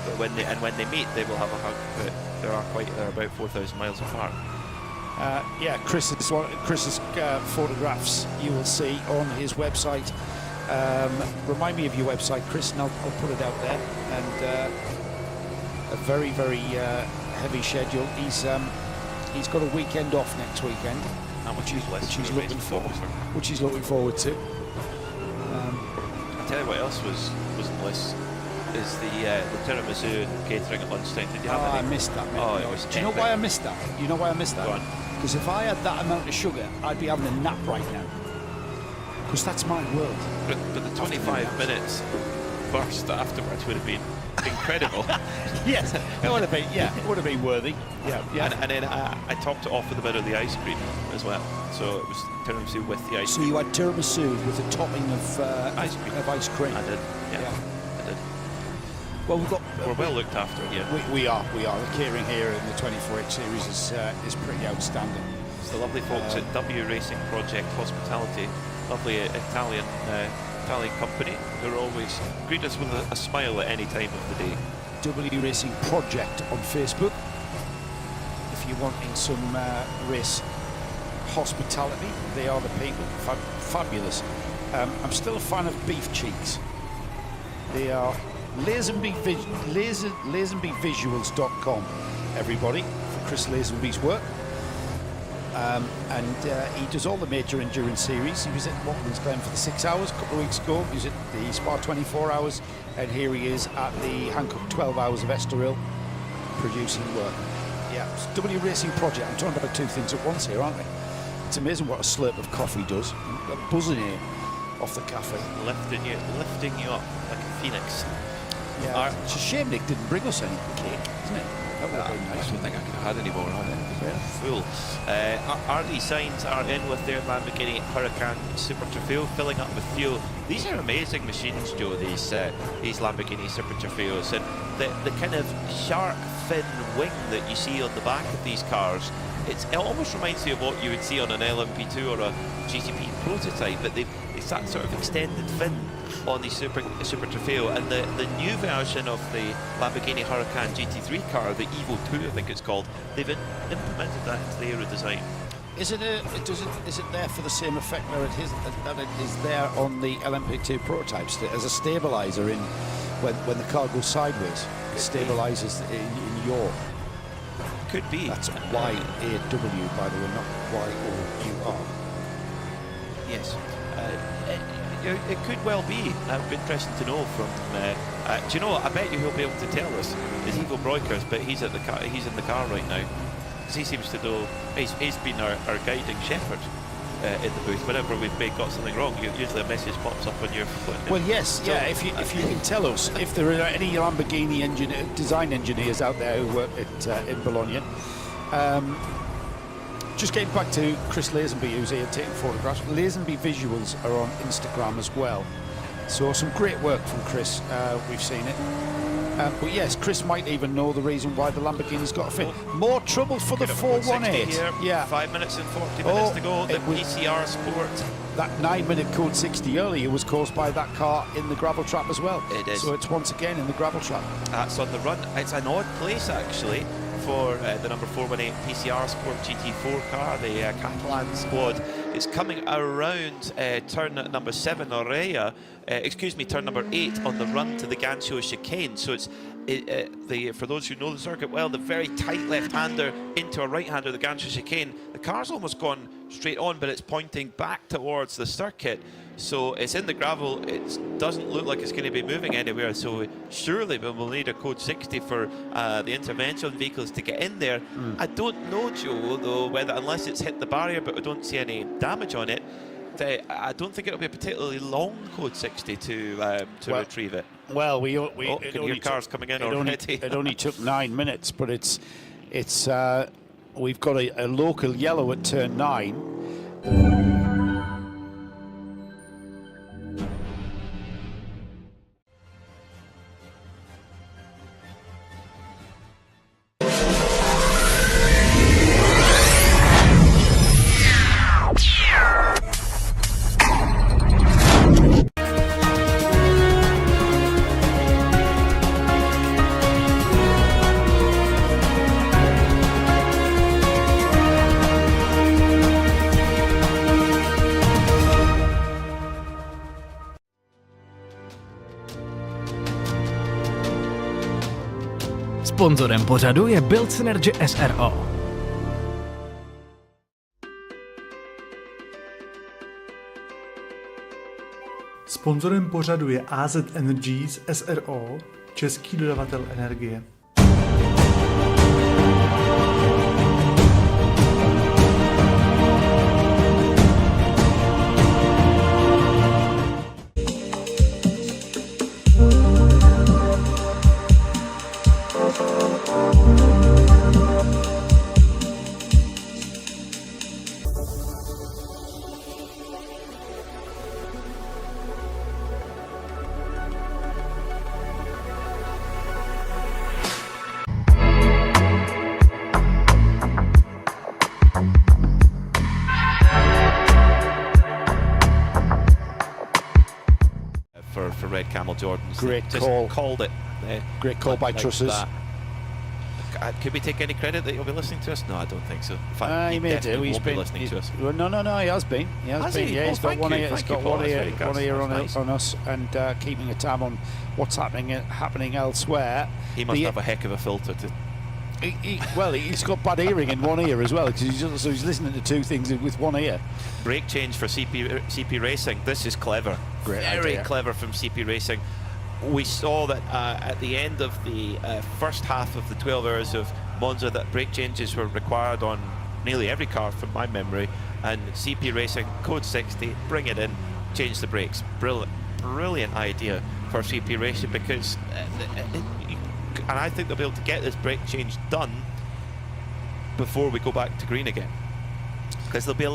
but when they meet they will have a hug, but they're about 4,000 miles apart. Yeah, Chris's photographs you will see on his website. Remind me of your website, Chris, and I'll put it out there. And a very heavy schedule. He's got a weekend off next weekend, which he's looking forward to. I'll tell you what else was bliss is the tiramisu and catering at lunchtime. Did you have any? I missed that. Oh, it was. Do you know why I missed that? You know why I missed that? Go on. Because if I had that amount of sugar, I'd be having a nap right now. Because that's my world. But the 25 minutes burst afterwards would have been incredible. Yes, it would have been. Yeah, it would have been worthy. Yeah. And then I topped it off with a bit of the ice cream as well. So it was tiramisu with the ice cream. So you had tiramisu with a topping of ice cream. I did. Yeah. I did. Well, we're well looked after here. We are. The catering here in the 24H series is pretty outstanding. It's the lovely folks at W Racing Project Hospitality, lovely Italian company. They're always greet us with a smile at any time of the day. W Racing Project on Facebook. If you're wanting some race hospitality, they are the people. Fabulous. I'm still a fan of beef cheeks. They are lazenbyvisuals.com, everybody, for Chris Lazenby's work. And he does all the major endurance series. He was at Watkins Glen for the 6 hours a couple of weeks ago. He was at the Spa 24 hours, and here he is at the Hancock 12 hours of Estroril, producing work. Yeah, it's W Racing Project. I'm talking about two things at once here, aren't I? It's amazing what a slurp of coffee does. I'm buzzing here off the cafe. Lifting you up like a phoenix. Yeah, it's a shame Nick didn't bring us any cake, isn't it? That would have been I nice. don't think I could have had any more on it. Full. RD Signs are in with their Lamborghini Huracan Super Trofeo, filling up with fuel. These are amazing machines, Joe, these Lamborghini Super Trofeos. And the kind of shark fin wing that you see on the back of these cars, it almost reminds you of what you would see on an LMP2 or a GTP prototype, but it's that sort of extended fin on the Super Trofeo. And the new version of the Lamborghini Huracan GT3 car, the Evo 2 I think it's called, they've implemented that into the aero design. Is it there for the same effect that it is there on the LMP2 prototypes as a stabilizer in when the car goes sideways? It stabilizes in yaw. Could be. That's Y-A-W, by the way, not Y-O-U-R. Yes. It could well be. That would be interesting to know from. Do you know what? I bet you he'll be able to tell us. It's Ivo Breukers, but he's at the car. He's in the car right now. Because he seems to know. He's been our guiding shepherd in the booth. Whenever we've got something wrong, usually a message pops up on your phone. Well, yes, yeah. If you can tell us if there are any Lamborghini design engineers out there who work at in Bologna. Just getting back to Chris Lazenby, who's here taking photographs. Lazenby visuals are on Instagram as well. So some great work from Chris. We've seen it. But yes, Chris might even know the reason why the Lamborghini's got a fit. More trouble for the 418. Here, yeah. 5 minutes and 40 minutes to go. The PCR Sport. That 9-minute code 60 earlier was caused by that car in the gravel trap as well. It is. So it's once again in the gravel trap. That's on the run. It's an odd place actually for the number 418 PCR Sport GT4 car, the Catalan squad. It's coming around turn number 7, Oreia. Turn number 8 on the run to the Gancio chicane. So it's for those who know the circuit well, the very tight left-hander into a right-hander, the Gancio chicane. The car's almost gone straight on, but it's pointing back towards the circuit. So it's in the gravel. It doesn't look like it's going to be moving anywhere. So surely we will need a code 60 for the intervention vehicles to get in there. I don't know, Joe, though, whether unless it's hit the barrier, but we don't see any damage on it. I don't think it'll be a particularly long code 60 to retrieve it. Well, cars coming in already. It only took 9 minutes, but it's we've got a local yellow at turn 9. Sponzorem pořadu je Build Synergy SRO. Sponzorem pořadu je AZ Energies SRO, český dodavatel energie. For Red Camel Jordans. Great just call. Called it. Great call by Trussers. Could we take any credit that he'll be listening to us? No, I don't think so. In fact, he may do. He's been listening to us. Well, no, he has been. He has been. Yeah, he's got one ear. He's got one ear on us, and keeping a tab on what's happening elsewhere. He must have a heck of a filter to. He's got bad hearing in one ear as well, because he's listening to two things with one ear. Brake change for CP Racing. This is clever. Very clever from CP Racing. We saw that at the end of the first half of the 12 hours of Monza, that brake changes were required on nearly every car from my memory, and CP Racing, code 60, bring it in, change the brakes. Brilliant idea for CP Racing, because and I think they'll be able to get this brake change done before we go back to green again. Because there'll be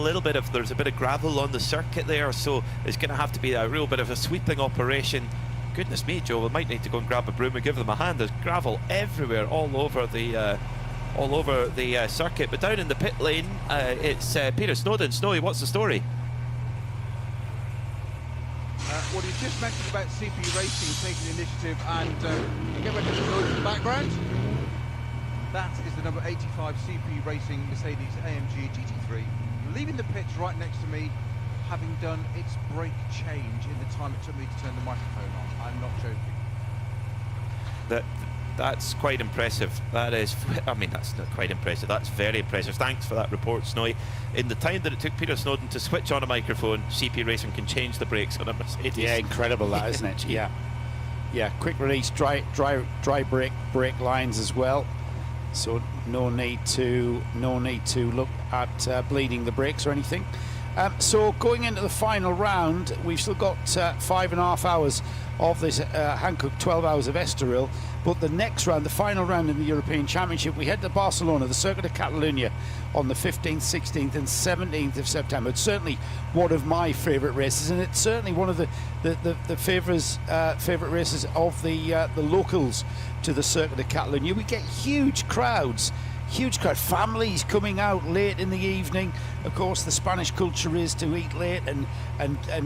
there's a bit of gravel on the circuit there, so it's going to have to be a real bit of a sweeping operation. Goodness me, Joe, we might need to go and grab a broom and give them a hand. There's gravel everywhere, all over the circuit. But down in the pit lane, it's Peter Snowden. Snowy, what's the story? Well, you just mentioned about CP Racing taking the initiative, and get ready to go to the background. That is the number 85 CP Racing Mercedes AMG GT3, leaving the pitch right next to me, having done its brake change in the time it took me to turn the microphone on. I'm not joking. That's quite impressive. That is, I mean, that's not quite impressive. That's very impressive. Thanks for that report, Snowy. In the time that it took Peter Snowden to switch on a microphone, CP Racing can change the brakes on a Mercedes. Yeah, incredible that, isn't it? Yeah, yeah. Quick release, dry brake lines as well. So no need to look at bleeding the brakes or anything. So going into the final round, we've still got 5.5 hours of this Hankook 12 hours of Estroril. But the next round, the final round in the European Championship, we head to Barcelona, the Circuit of Catalunya, on the 15th, 16th and 17th of September. It's certainly one of my favourite races, and it's certainly one of the favourite races of the locals to the Circuit of Catalunya. We get huge crowds, families coming out late in the evening. Of course, the Spanish culture is to eat late and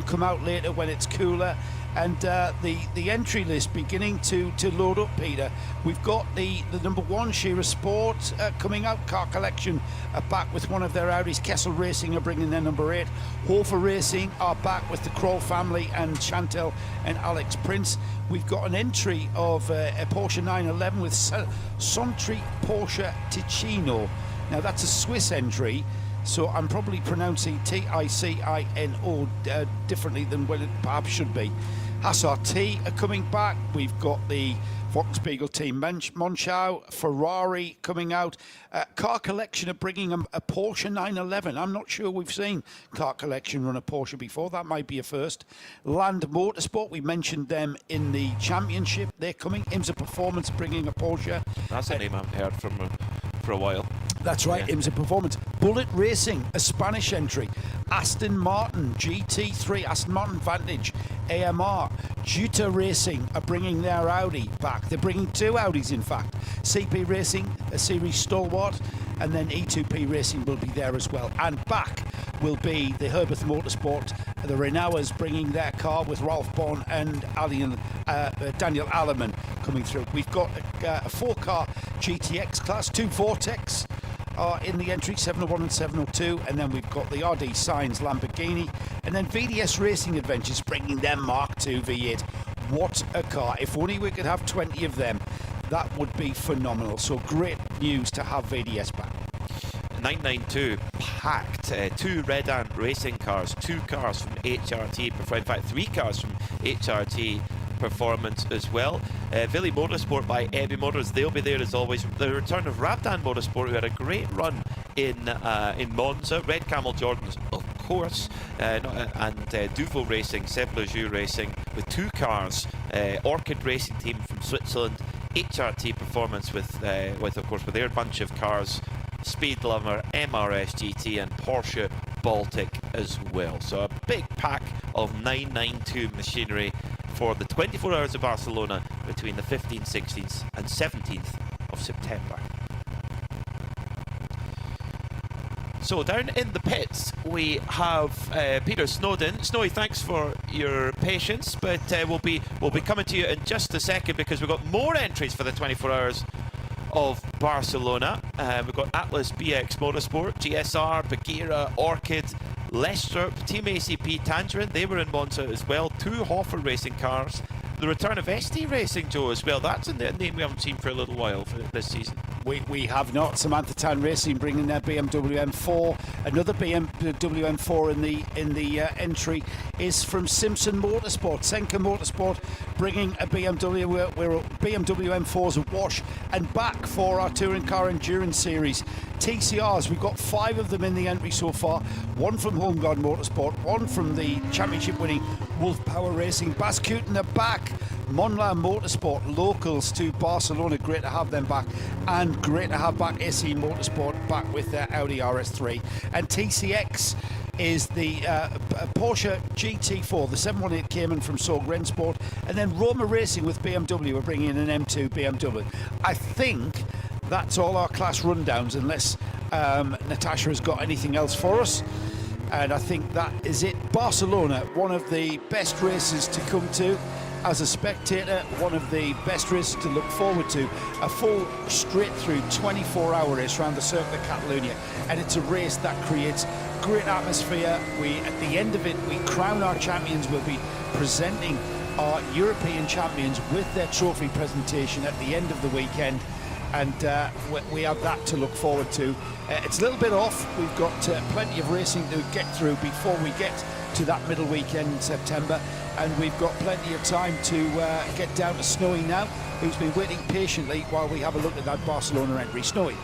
come out later when it's cooler. And the entry list beginning to load up, Peter. We've got the number 1 Shearer Sport coming out. Car Collection are back with one of their Audis. Kessel Racing are bringing their number 8. Hofer Racing are back with the Kroll family and Chantel and Alex Prince. We've got an entry of a Porsche 911 with Sontri Porsche Ticino. Now that's a Swiss entry, so I'm probably pronouncing Ticino differently than what it perhaps should be. Hassar T are coming back. We've got the Volkswagen team Monschau, Ferrari coming out. Car Collection are bringing a Porsche 911. I'm not sure we've seen Car Collection run a Porsche before. That might be a first. Land Motorsport, we mentioned them in the championship. They're coming. IMSA Performance bringing a Porsche. That's a name I haven't heard from for a while. That's right, yeah. IMSA Performance. Bullet Racing, a Spanish entry. Aston Martin GT3, Aston Martin Vantage, AMR. Juta Racing are bringing their Audi back. They're bringing 2 Audis, in fact. CP Racing, a series stalwart, and then E2P Racing will be there as well. And back will be the Herbeth Motorsport, the Renaults bringing their car with Ralph Bond and Daniel Alleman coming through. We've got a 4-car GTX class, 2 Vortex are in the entry, 701 and 702, and then we've got the RD Signs Lamborghini, and then VDS Racing Adventures bringing their Mark II V8. What a car. If only we could have 20 of them, that would be phenomenal. So great news to have VDS back. 992 packed, 2 Red Ant racing cars, 2 cars from HRT, in fact 3 cars from HRT Performance as well. Villi Motorsport by Ebby Motors, they'll be there as always. The return of Rabdan Motorsport, who had a great run in Monza. Red Camel Jordans, of course, and Duvo Racing, Seb Lejeune Racing with 2 cars. Orchid Racing Team from Switzerland, HRT Performance with of course with their bunch of cars. Speed Lover, MRS GT and Porsche Baltic as well. So a big pack of 992 machinery for the 24 hours of Barcelona between the 15th, 16th and 17th of September. So down in the pits we have Peter Snowden. Snowy, thanks for your patience, but we'll be coming to you in just a second because we've got more entries for the 24 hours of Barcelona. We've got Atlas BX Motorsport, GSR, BUGGYRA, Orchid, Leicester, Team ACP, Tangerine, they were in Monza as well. 2 Hofer racing cars. The return of ST Racing, Joe, as well. That's a name we haven't seen for a little while for this season. We have not. Samantha Tan Racing bringing their BMW M4. Another BMW M4 in the entry is from Simpson Motorsport. Senka Motorsport bringing a BMW. We're BMW M4s at Wash and back for our Touring Car Endurance Series. TCRs, we've got 5 of them in the entry so far. 1 from Homeguard Motorsport, 1 from the championship-winning Wolf Power Racing. Bascute in the back. Monla Motorsport, locals to Barcelona, great to have them back, and great to have back SE Motorsport back with their Audi RS3. And TCX is the Porsche GT4, the 718 Cayman from Sorg Rennsport, and then Roma Racing with BMW are bringing in an M2 BMW. I think that's all our class rundowns, unless Natasha has got anything else for us. And I think that is it. Barcelona, one of the best races to come to as a spectator, one of the best races to look forward to. A full straight through 24-hour race around the Circuit of Catalunya, and it's a race that creates great atmosphere. At the end of it, we crown our champions. We'll be presenting our European champions with their trophy presentation at the end of the weekend, and we have that to look forward to. It's a little bit off. We've got plenty of racing to get through before we get to that middle weekend in September, and we've got plenty of time to get down to Snowy now, who's been waiting patiently while we have a look at that Barcelona entry. Snowy.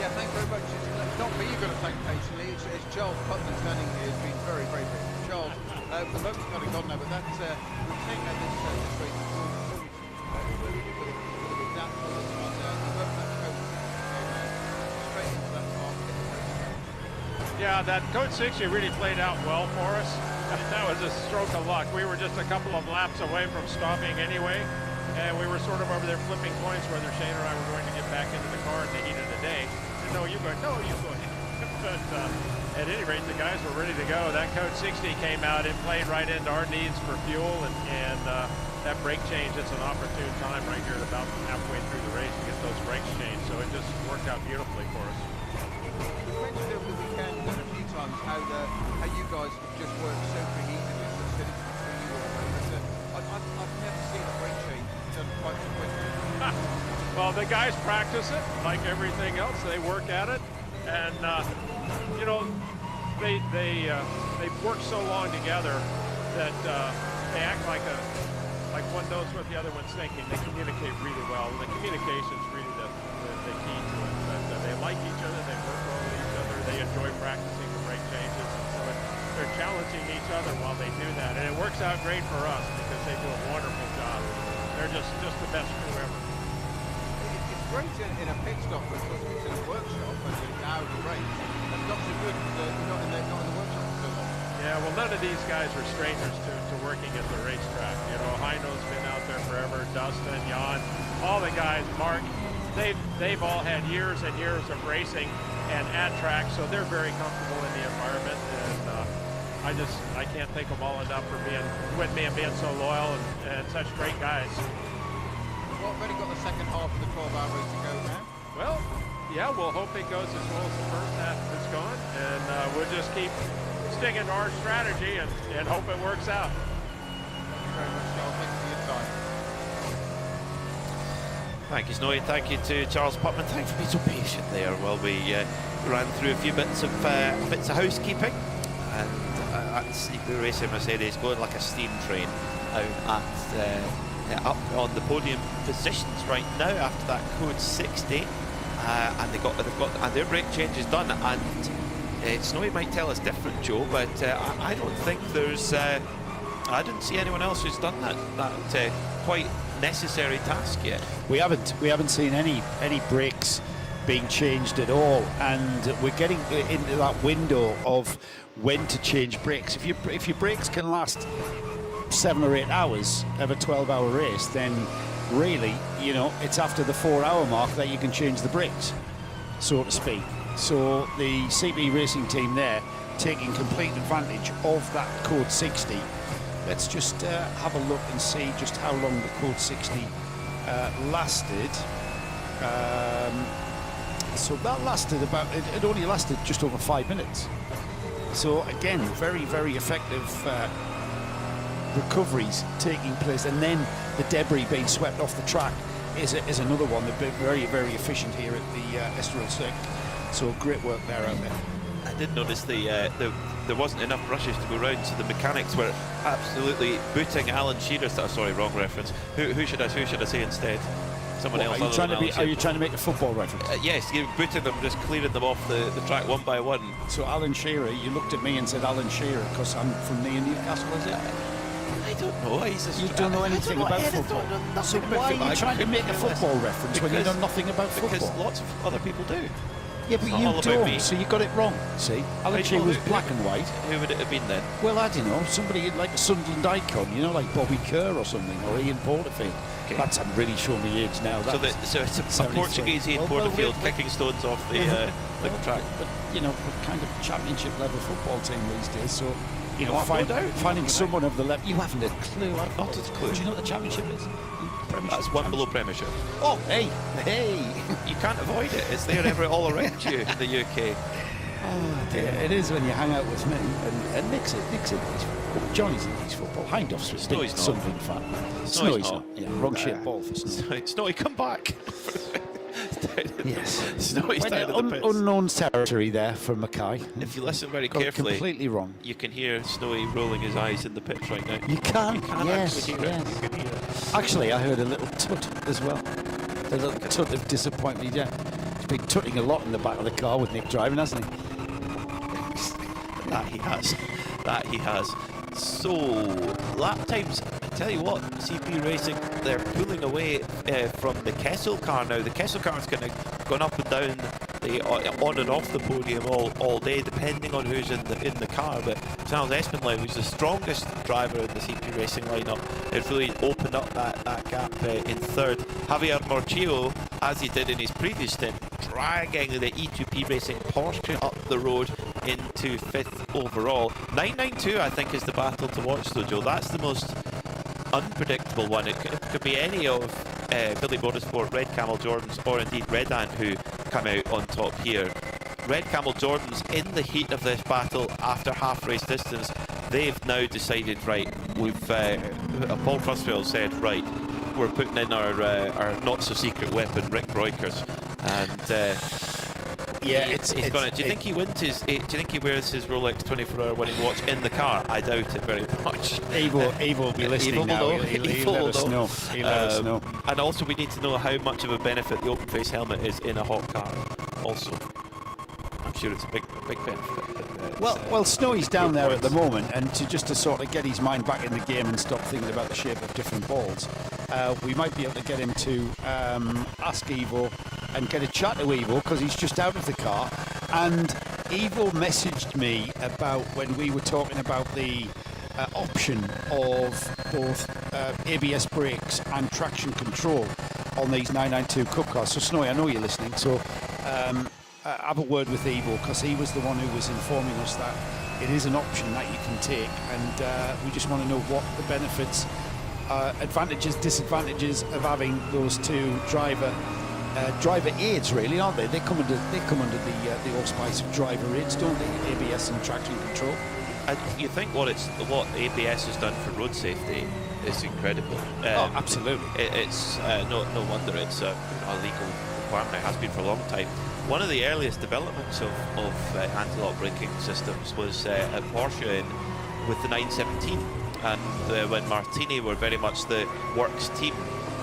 Yeah, thanks very much. It's not me you're going to thank patiently, it's Charles Putman standing here. He's been very, very busy. Charles, the moment's kind of gone now, but that's, we've taken out this race. Yeah, that Code 60 really played out well for us. That was a stroke of luck. We were just a couple of laps away from stopping anyway, and we were sort of over there flipping coins whether Shane or I were going to get back into the car in the heat of the day. And no, you go. But at any rate, the guys were ready to go. That Code 60 came out and played right into our needs for fuel, and that brake change, it's an opportune time right here at about halfway through the race to get those brakes changed. So it just worked out beautifully for us. You mentioned over the weekend a few times how you guys have just worked so cohesively, so finished between you all. I've never seen a brake change done quite so quickly. Well, the guys practice it like everything else. They work at it, and you know, they've worked so long together that they act like one knows what the other one's thinking. They communicate really well. The communication's really the key to it. But they like each other. They work well with each other. They enjoy practicing the brake changes, and so they're challenging each other while they do that. And it works out great for us because they do a wonderful job. They're just the best crew ever. It's great in a pit stop because it's in a workshop and it's now the race. And not so good not in the workshop so long. Yeah, well, none of these guys are strangers to working at the racetrack. You know, Heino's been out there forever, Dustin, Jan, all the guys, Mark, they've all had years and years of racing and at track, so they're very comfortable in the environment. And I can't thank them all enough for being with me and being so loyal and such great guys. Well, we've only got the second half of the 12-hour race to go now. Well, yeah, we'll hope it goes as well as the first half has gone, and we'll just keep sticking to our strategy and hope it works out. Thank you very much, Charles. Thank you for your time. Thank you, Snowy. Thank you to Charles Putman. Thanks for being so patient there while we ran through a few bits of housekeeping. And at CP Racing Mercedes going like a steam train out at up on the podium positions right now after that Code 60, and they've got their brake change is done. And Snowy might tell us different, Joe, but I don't think there's. I didn't see anyone else who's done that quite necessary task yet. We haven't seen any brakes being changed at all, and we're getting into that window of when to change brakes. If your brakes can last 7 or 8 hours of a 12-hour race, then really, you know, it's after the 4-hour mark that you can change the brakes, so to speak. So the CB Racing team there taking complete advantage of that Code 60. Let's just have a look and see just how long the Code 60 lasted. So that lasted it only lasted just over 5 minutes. So again, very, very effective recoveries taking place, and then the debris being swept off the track is another one. They've been very, very efficient here at the Estroril circuit. So great work there out there. I did notice the there wasn't enough brushes to go round, so the mechanics were absolutely booting Alan Shearer. Sorry, wrong reference. Who should I say instead? Someone else. Are you trying to make a football reference? Yes, you're booting them, just clearing them off the track one by one. So Alan Shearer, you looked at me and said Alan Shearer because I'm from near Newcastle, is it? I don't know. You don't know anything about football. So why are you trying to make a football reference when you know nothing about football? Because lots of other people do. Yeah, but you don't, so you got it wrong. See, Alan Shearer was black and white. Who would it have been then? Well, I don't know, somebody like a Sunderland icon, you know, like Bobby Kerr or something, or Ian Porterfield. Okay. That's I'm really showing my age now. So it's a Portuguese Ian Porterfield kicking stones off the track. But you know, we're kind of championship level football team these days, so you know, finding someone of the level. You haven't a clue. I've not a clue. Do you know what the championship is? That's one below Premiership. Oh, hey! You can't avoid it. It's there all around you in the UK. Oh, dear. It is when you hang out with me and Nick's Johnny's in his football. Hindoff's a Sunderland fan. Snowy's not. Yeah, wrong shit ball for Snowy. Snowy, come back. Yes. Snowy's down in the pits. Unknown territory there for Mackay. If you listen very Got carefully, completely wrong. You can hear Snowy rolling his eyes in the pitch right now. You can yes, actually hear it. yes. You can hear it. Actually, I heard a little tut as well. A little tut of disappointment. Yeah, he's been tutting a lot in the back of the car with Nick driving, hasn't he? That he has. That he has. So, lap times, I tell you what, CP Racing, they're pulling away from the Kessel car now. The Kessel car's kind of gone up and down, on and off the podium all day, depending on who's in the car. But Charles Espenlaw, who's the strongest driver in the CP Racing lineup, has really opened up that gap in third. Javier Morchillo, as he did in his previous stint, dragging the E2P Racing Porsche up the road into fifth overall. 992, I think, is the battle to watch, though, Joe. That's the most unpredictable one. It could be any of Billy Motorsport, Red Camel Jordans, or indeed Red Ant who come out on top here. Red Camel Jordans, in the heat of this battle after half race distance, they've now decided, right, we've Paul Frostfield said, right, we're putting in our not so secret weapon, Rick Breukers, and yeah, do you think he wins his? Do you think he wears his Rolex 24-hour winning watch in the car? I doubt it very much. Evo will be listening now. He'll let us know. He'll let us know. And also, we need to know how much of a benefit the open face helmet is in a hot car. Also, I'm sure it's a big benefit. Well, Snowy's down there at the moment, and to sort of get his mind back in the game and stop thinking about the shape of different balls, we might be able to get him to ask Evo and get a chat to Evo, because he's just out of the car. And Evo messaged me about when we were talking about the option of both ABS brakes and traction control on these 992 Cup cars. So Snowy, I know you're listening, so have a word with Evo, because he was the one who was informing us that it is an option that you can take, and we just want to know what the benefits, advantages, disadvantages of having those two driver aids, really, aren't they? They come under the auspice of driver aids, don't they? ABS and traction control. You think what ABS has done for road safety is incredible. Oh, absolutely. It's no wonder it's a legal requirement. It has been for a long time. One of the earliest developments of anti-lock braking systems was at Porsche with the 917, and when Martini were very much the works team.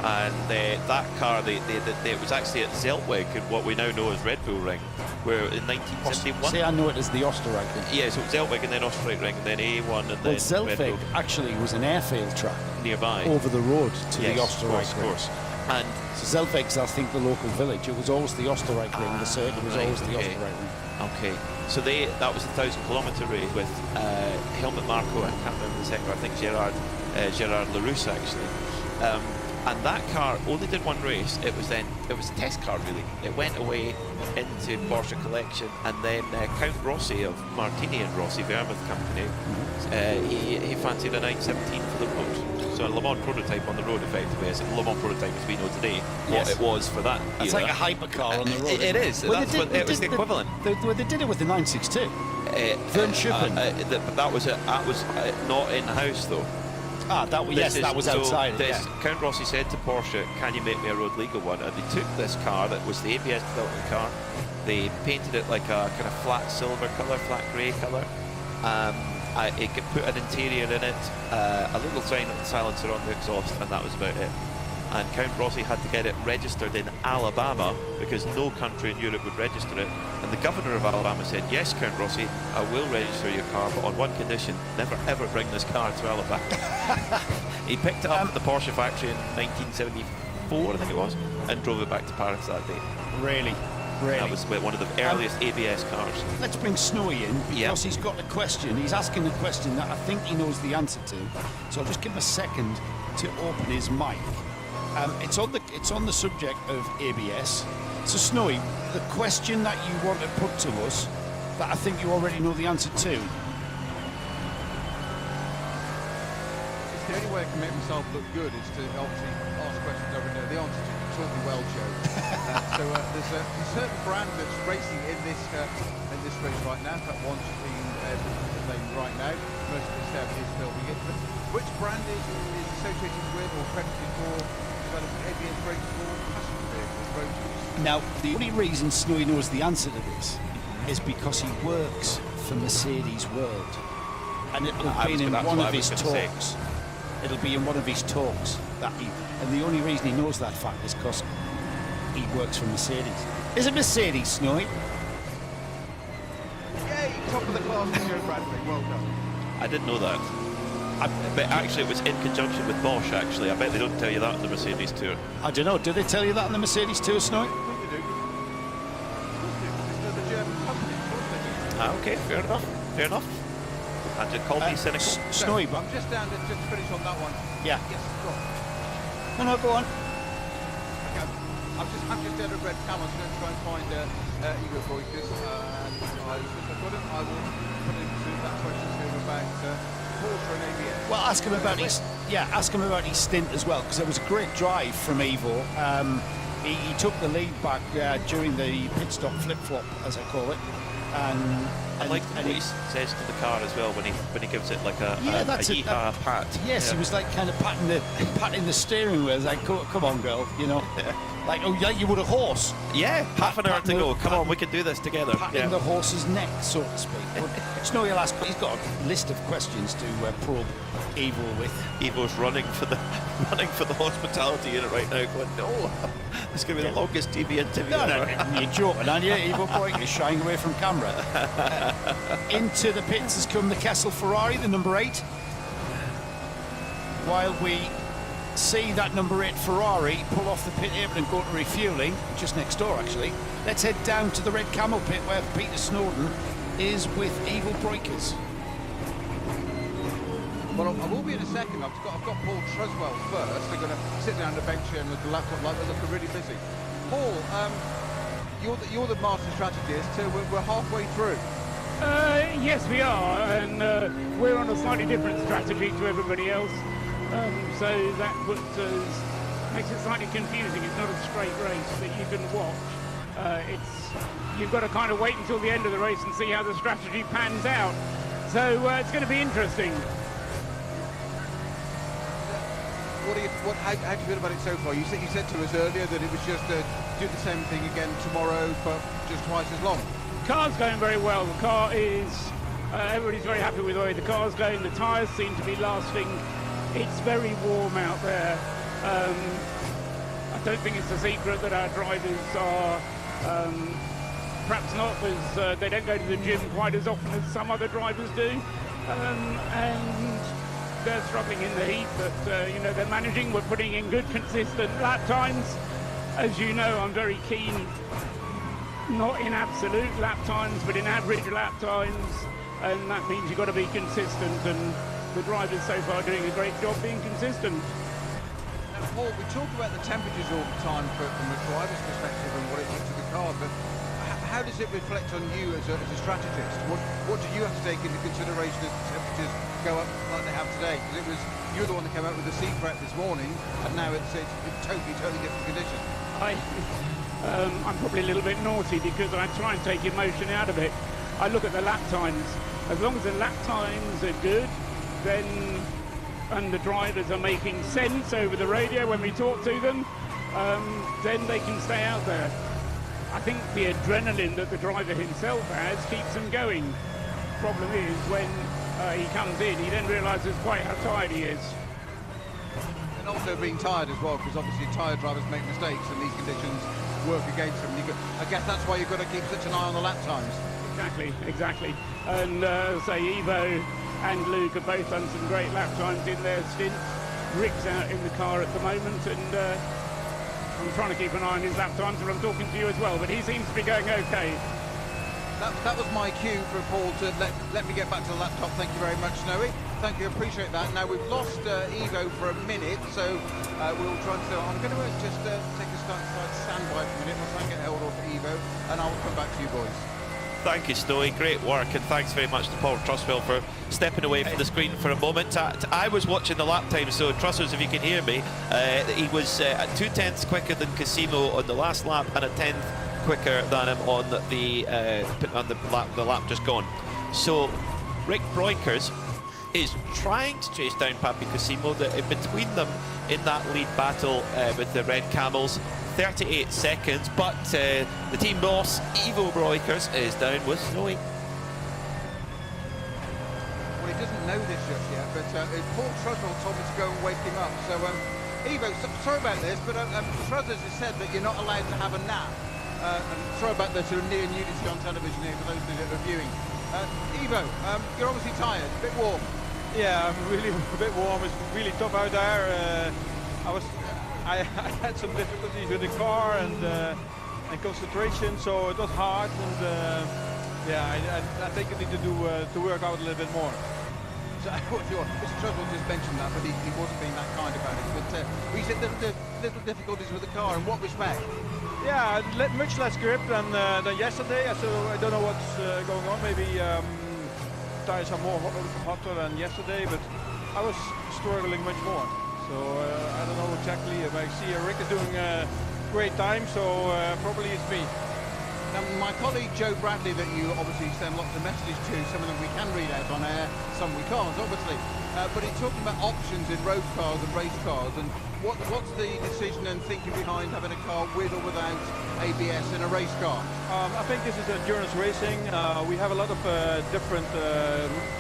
And that car, it was actually at Zeltweg, in what we now know as Red Bull Ring, where in 1971... See, I know it as the Osterreich Ring. Yeah, so Zeltweg and then Osterreich Ring, and then A1 and then Well, Zeltweg actually was an airfield track nearby, over the road to the yes, Osterreich Ring. Of course. And so Zeltweg's, I think, the local village. It was always the Osterreich Ring. The circuit was always the Osterreich Ring. Okay, so that was the 1,000-kilometre race with Helmut Marko, I can't remember the second, I think Gerard Larousse actually. And that car only did one race. It was a test car, really. It went away into Porsche collection, and then Count Rossi of Martini and Rossi, Vermouth company, he fancied a 917 for the road. So a Le Mans prototype on the road, effectively. It's a Le Mans prototype as we know today, what it was for that era. It's like a hypercar on the road. It is. Well, it was the equivalent. They did it with the 962. Vern Schuppen. That was not in-house, though. That was outside. So Count Rossi said to Porsche, "Can you make me a road legal one?" And they took this car that was the ABS development car. They painted it like a kind of flat silver colour, flat grey colour, It could put an interior in it, a little silencer on the exhaust, and that was about it. And Count Rossi had to get it registered in Alabama because no country in Europe would register it. And the governor of Alabama said, yes, Count Rossi, I will register your car, but on one condition, never ever bring this car to Alabama. He picked it up at the Porsche factory in 1974, I think it was, and drove it back to Paris that day. Really? Really? That was one of the earliest ABS cars. Let's bring Snowy in because he's got a question. He's asking a question that I think he knows the answer to. So I'll just give him a second to open his mic. It's on the subject of ABS. So Snowy, the question that you want to put to us that I think you already know the answer to. It's the only way I can make myself look good is to obviously ask questions I already know the answer to. You taught me well, Joe. There's a certain brand that's racing in this race right now. In fact, one's being named right now. Most of the staff is filming it. But which brand is associated with or credited for developing ABS brakes for passenger vehicles, road use? Now, the only reason Snowy knows the answer to this is because he works for Mercedes World, and it'll be in one of his talks. It'll be in one of his talks and the only reason he knows that fact is because he works for Mercedes. Is it Mercedes, Snowy? Yay! Top of the class for Joe Bradley. Well done. I didn't know that. But actually, it was in conjunction with Bosch. Actually, I bet they don't tell you that on the Mercedes Tour. I don't know. Do they tell you that on the Mercedes Tour, Snowy? The German company, of course they do. Okay, fair enough. Fair enough. And you called me cynical. Snowy, I'm just down to just finish on that one. Yeah. Yes, go on. No, go on. Okay. I'm just down at Red Camel. I'm going to try and find Igor Boykas, and as I've got him, I will put into that question to him about Porsche and ABS. Well, ask him about his stint as well, because there was a great drive from Ivo. He took the lead back during the pit stop flip-flop, as I call it. I like what he says to the car as well when he gives it like a yeehaw pat. Yes, he was like kind of patting the steering wheel. Like, come on, girl, you know, like you would a horse. Yeah, half an hour to go. Come on, we can do this together. Patting the horse's neck, so to speak. But Snowy will ask. He's got a list of questions to probe Ivo with. Ivo's running for the hospitality unit right now. Going, no, it's going to be the longest TV interview. No, you're joking, aren't you? Ivo Boyk is shying away from camera. Into the pits has come the Kessel Ferrari, the number 8. While we see that number 8 Ferrari pull off the pit apron and go to refuelling, just next door actually, let's head down to the Red Camel pit where Peter Snowden is with Ivo Boykas. Well, I will be in a second. I've got Paul Truswell first. They're going to sit down the bench here and look at the laptop like they're looking really busy. Paul, you're the master strategist. We're halfway through. Yes, we are, and we're on a slightly different strategy to everybody else. So that makes it slightly confusing. It's not a straight race that you can watch. You've got to kind of wait until the end of the race and see how the strategy pans out. So it's going to be interesting. How do you feel about it so far? You said to us earlier that it was just do the same thing again tomorrow, but just twice as long. Car's going very well. The car is, everybody's very happy with the way the car's going. The tyres seem to be lasting. It's very warm out there. I don't think it's a secret that our drivers are perhaps not as, they don't go to the gym quite as often as some other drivers do. And they're struggling in the heat, but you know, they're managing. We're putting in good, consistent lap times. As you know, I'm very keen, not in absolute lap times, but in average lap times, and that means you've got to be consistent, and the drivers so far are doing a great job being consistent. Now, Paul, we talk about the temperatures all the time from a driver's perspective and what it does to the car, but how does it reflect on you as a strategist? What do you have to take into consideration as the temperatures go up like they have today? Because you're the one that came out with the seat prep this morning, and now it's totally different conditions. I'm probably a little bit naughty because I try and take emotion out of it. I look at the lap times. As long as the lap times are good, and the drivers are making sense over the radio when we talk to them, then they can stay out there. I think the adrenaline that the driver himself has keeps them going. problem is when he comes in, he then realises quite how tired he is. And also being tired as well, because obviously tired drivers make mistakes and these conditions work against them. I guess that's why you've got to keep such an eye on the lap times. Exactly. And say Ivo and Luke have both done some great lap times in their stints. Rick's out in the car at the moment, and I'm trying to keep an eye on his lap times, and I'm talking to you as well, but he seems to be going okay. That was my cue for Paul to let me get back to the laptop. Thank you very much, Snowy. Thank you, appreciate that. Now we've lost Ivo for a minute, so we'll try to. I'm going to just take a standby for a minute. We'll try and get hold of Ivo, and I'll come back to you boys. Thank you, Snowy. Great work, and thanks very much to Paul Truswell for stepping away from the screen for a moment. I was watching the lap time, so Truswell, if you can hear me, he was at 2/10 quicker than Cosimo on the last lap and a 10th quicker than him on the lap just gone. So Rick Breukers is trying to chase down Papi Cosimo. In between them in that lead battle with the red camels. 38 seconds, but the team boss, Ivo Breukers, is down with Snowy. Well, he doesn't know this just yet, but Paul Truswell told me to go and wake him up. So, Ivo, sorry about this, but Truswell has said that you're not allowed to have a nap. Sorry about the sort of near nudity on television here for those that are viewing. Ivo, you're obviously tired, a bit warm. Yeah, I'm really a bit warm. It's really tough out there. I had some difficulties with the car and concentration, so it was hard. And I think I need to work out a little bit more. So, Mr. Truswell just mentioned that, but he wasn't being that kind about it. But he said little difficulties with the car. In what respect? Yeah, much less grip than yesterday. So I don't know what's going on. Maybe tires are more hotter than yesterday, but I was struggling much more. So I don't know exactly. I see Rick is doing a great time, so probably it's me. Now, my colleague Joe Bradley, that you obviously send lots of messages to, some of them we can read out on air, some we can't, obviously. But he's talking about options in road cars and race cars, and what's the decision and thinking behind having a car with or without ABS in a race car? I think this is endurance racing. We have a lot of different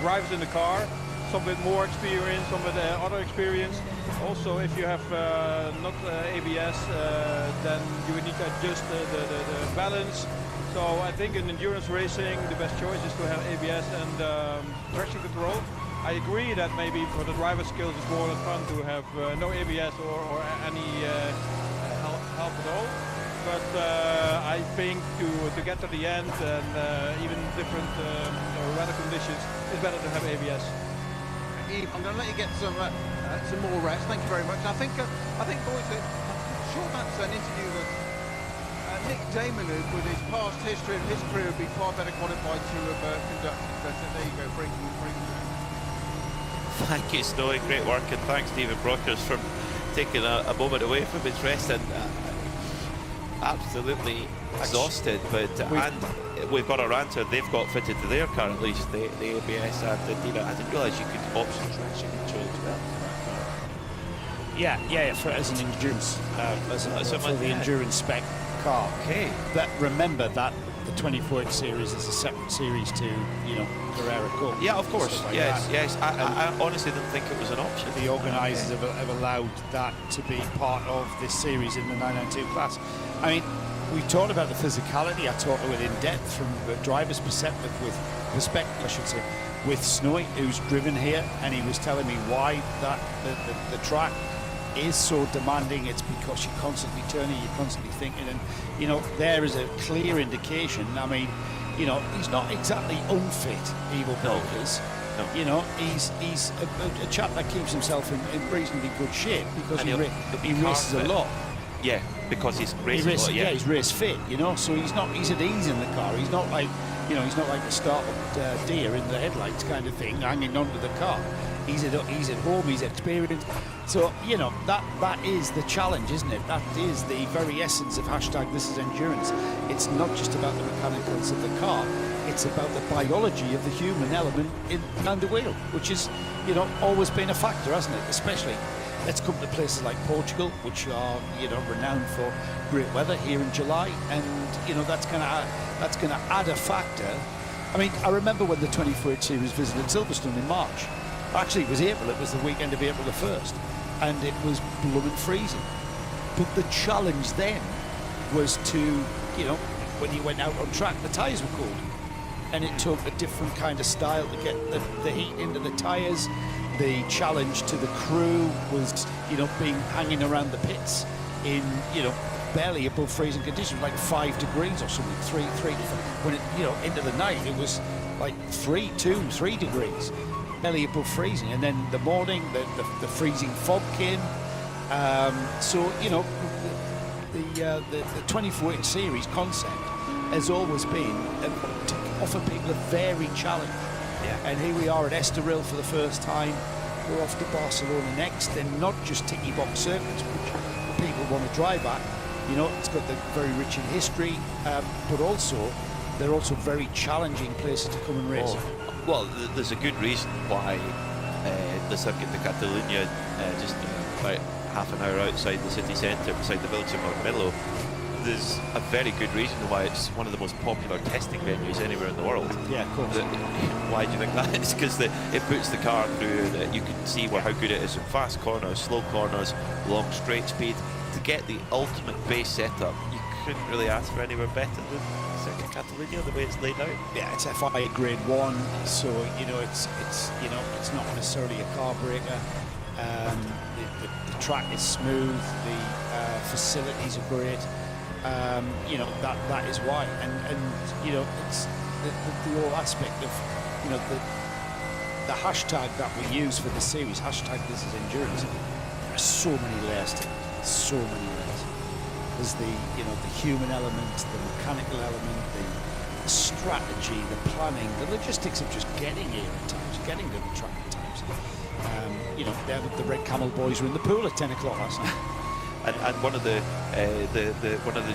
drivers in the car. Some with more experience, some with other experience. Also, if you have not ABS, then you would need to adjust the balance. So I think in endurance racing, the best choice is to have ABS and traction control. I agree that maybe for the driver skills it's more fun to have no ABS or any help at all. But I think to get to the end and even different weather conditions, it's better to have ABS. I'm going to let you get some more rest. Thank you very much. I think boys, I'm sure that's an interview that Nick Damon, with his past history and his career, would be far better qualified to have conducted. But there you go, breaking. Thank you, Snowy. Great work, and thanks, David Breukers, for taking a moment away from his rest and absolutely exhausted. But we've got our answer. They've got fitted to their car, at least the ABS and the Dina. I didn't realise you could option traction control as well. Yeah, as an endurance, for the endurance spec car. Okay. But remember that the 24 series is a separate series to, Carrera Cup. Yeah, of course. Like yes. I honestly didn't think it was an option. The organisers have allowed that to be part of this series in the 992 class. I mean, we talked about the physicality. I talked about it in depth from the driver's perspective, with Snowy, who's driven here, and he was telling me why that the track is so demanding. It's because you're constantly turning, you're constantly thinking, and there is a clear indication. I mean, he's not exactly unfit, Ivo Breukers. No. He's a chap that keeps himself in reasonably good shape because he races a lot. Yeah, because he's racing a lot. Yeah, he's race fit. So he's at ease in the car. He's not like he's not like the startled deer in the headlights kind of thing, hanging onto the car. He's at home, he's experienced. So, that is the challenge, isn't it? That is the very essence of #This is endurance. It's not just about the mechanicals of the car, it's about the biology of the human element behind the wheel, which is, always been a factor, hasn't it? Especially, let's come to places like Portugal, which are, renowned for great weather here in July, and, that's going to add a factor I mean, I remember when the 24H Series visited Silverstone in March. Actually, it was April. It was the weekend of April the 1st. And it was blooming freezing. But the challenge then was to, you know, when you went out on track, the tyres were cold. And it took a different kind of style to get the heat into the tyres. The challenge to the crew was, you know, hanging around the pits in, you know, barely above freezing conditions, like 5 degrees or something, 3 when it, you know, into the night it was like 3 degrees, barely above freezing. And then the morning the freezing fog came. So, you know, the 24H Series concept has always been to offer people a varied challenge. Yeah. And here we are at Estroril for the first time. We're off to Barcelona next. They're not just ticky box circuits, which people want to drive at. You know, it's got the very rich in history, but also they're also very challenging places to come and race. Well, there's a good reason why the Circuit de Catalunya, just about half an hour outside the city centre, beside the village of Montmello, there's a very good reason why it's one of the most popular testing venues anywhere in the world. Yeah, of course. Why do you think that is? Because it puts the car through, that you can see how good it is in fast corners, slow corners, long straight speed. To get the ultimate base setup, you couldn't really ask for anywhere better than Circuit Catalunya, the way it's laid out. Yeah, it's FIA Grade 1, so you know it's you know, it's not necessarily a car breaker. The track is smooth, the facilities are great. You know, that is why, and you know, it's the whole aspect of, you know, the hashtag that we use for the series, hashtag this is endurance. There are so many layers to it. So many layers. There's the, you know, the human element, the mechanical element, the strategy, the planning, the logistics of just getting here at times, getting to the track at times. You know, the Red Camel boys were in the pool at 10 o'clock last night. And one of the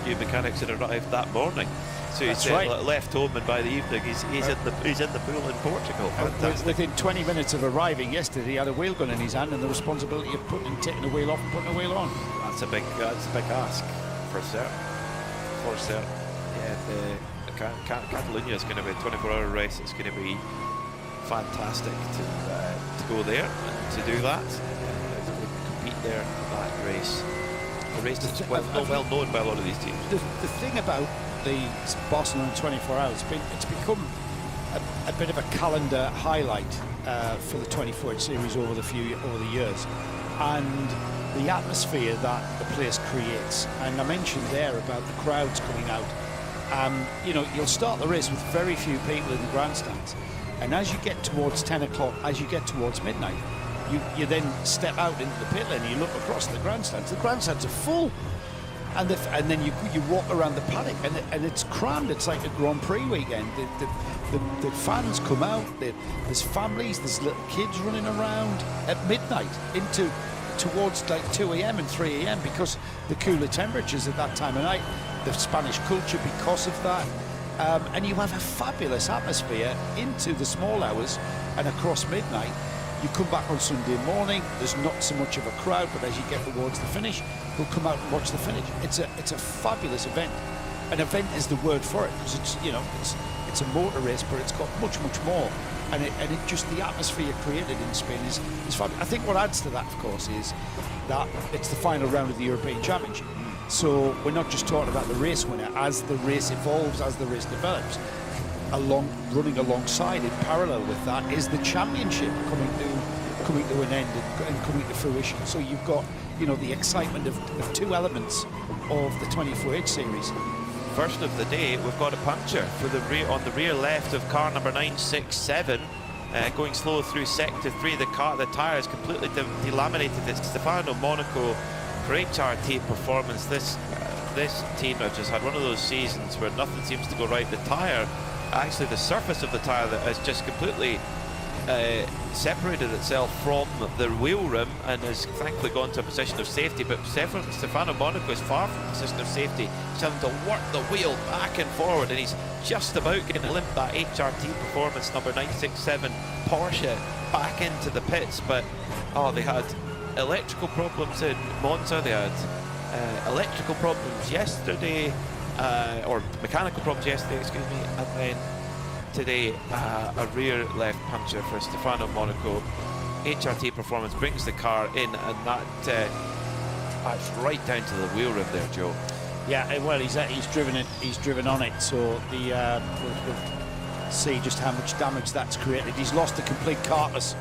new mechanics had arrived that morning. So he's left home, and by the evening he's in the pool in Portugal. Fantastic. Within 20 minutes of arriving yesterday, he had a wheel gun in his hand and the responsibility of taking the wheel off and putting the wheel on. That's a big ask for certain. Yeah, Catalunya is going to be a 24-hour race. It's going to be fantastic to go there and to do that. To compete there in that race. A race that's well known by a lot of these teams. The thing about the Barcelona 24 hours, it's become a bit of a calendar highlight for the 24H Series over the years, and the atmosphere that the place creates. And I mentioned there about the crowds coming out. You know, you'll start the race with very few people in the grandstands, and as you get towards 10 o'clock, as you get towards midnight, you then step out into the pit lane and you look across the grandstands. The grandstands are full, and then you walk around the paddock and it's crammed. It's like a Grand Prix weekend. The fans come out. There's families. There's little kids running around at midnight towards like 2 a.m. and 3 a.m. because the cooler temperatures at that time of night. The Spanish culture because of that, and you have a fabulous atmosphere into the small hours and across midnight. You come back on Sunday morning, there's not so much of a crowd, but as you get towards the finish, we'll come out and watch the finish. It's a fabulous event. An event is the word for it, because it's, you know, it's a motor race, but it's got much more. And it just, the atmosphere created in Spain is fabulous. I think what adds to that, of course, is that it's the final round of the European Championship. So we're not just talking about the race winner. As the race evolves, as the race develops, running alongside, in parallel with that, is the championship coming to an end and coming to fruition. So you've got, you know, the excitement of two elements of the 24H Series. First of the day, we've got a puncture on the rear left of car number 967, going slow through sector 3. The tyre is completely delaminated. It's Stefano Monaco for HRT Performance. This team have just had one of those seasons where nothing seems to go right. The tyre, actually the surface of the tyre, that has just completely separated itself from the wheel rim and has thankfully gone to a position of safety. But Stefano Monaco is far from a position of safety. He's having to work the wheel back and forward, and he's just about getting to limp that HRT Performance number 967 Porsche back into the pits. But they had electrical problems in Monza. They had electrical problems yesterday, or mechanical problems yesterday, excuse me, and then today, a rear left puncture for Stefano Monaco. HRT Performance brings the car in, and that's right down to the wheel rim there, Joe. Yeah, well, he's driven it. He's driven on it. So we'll see just how much damage that's created. He's lost the complete carcass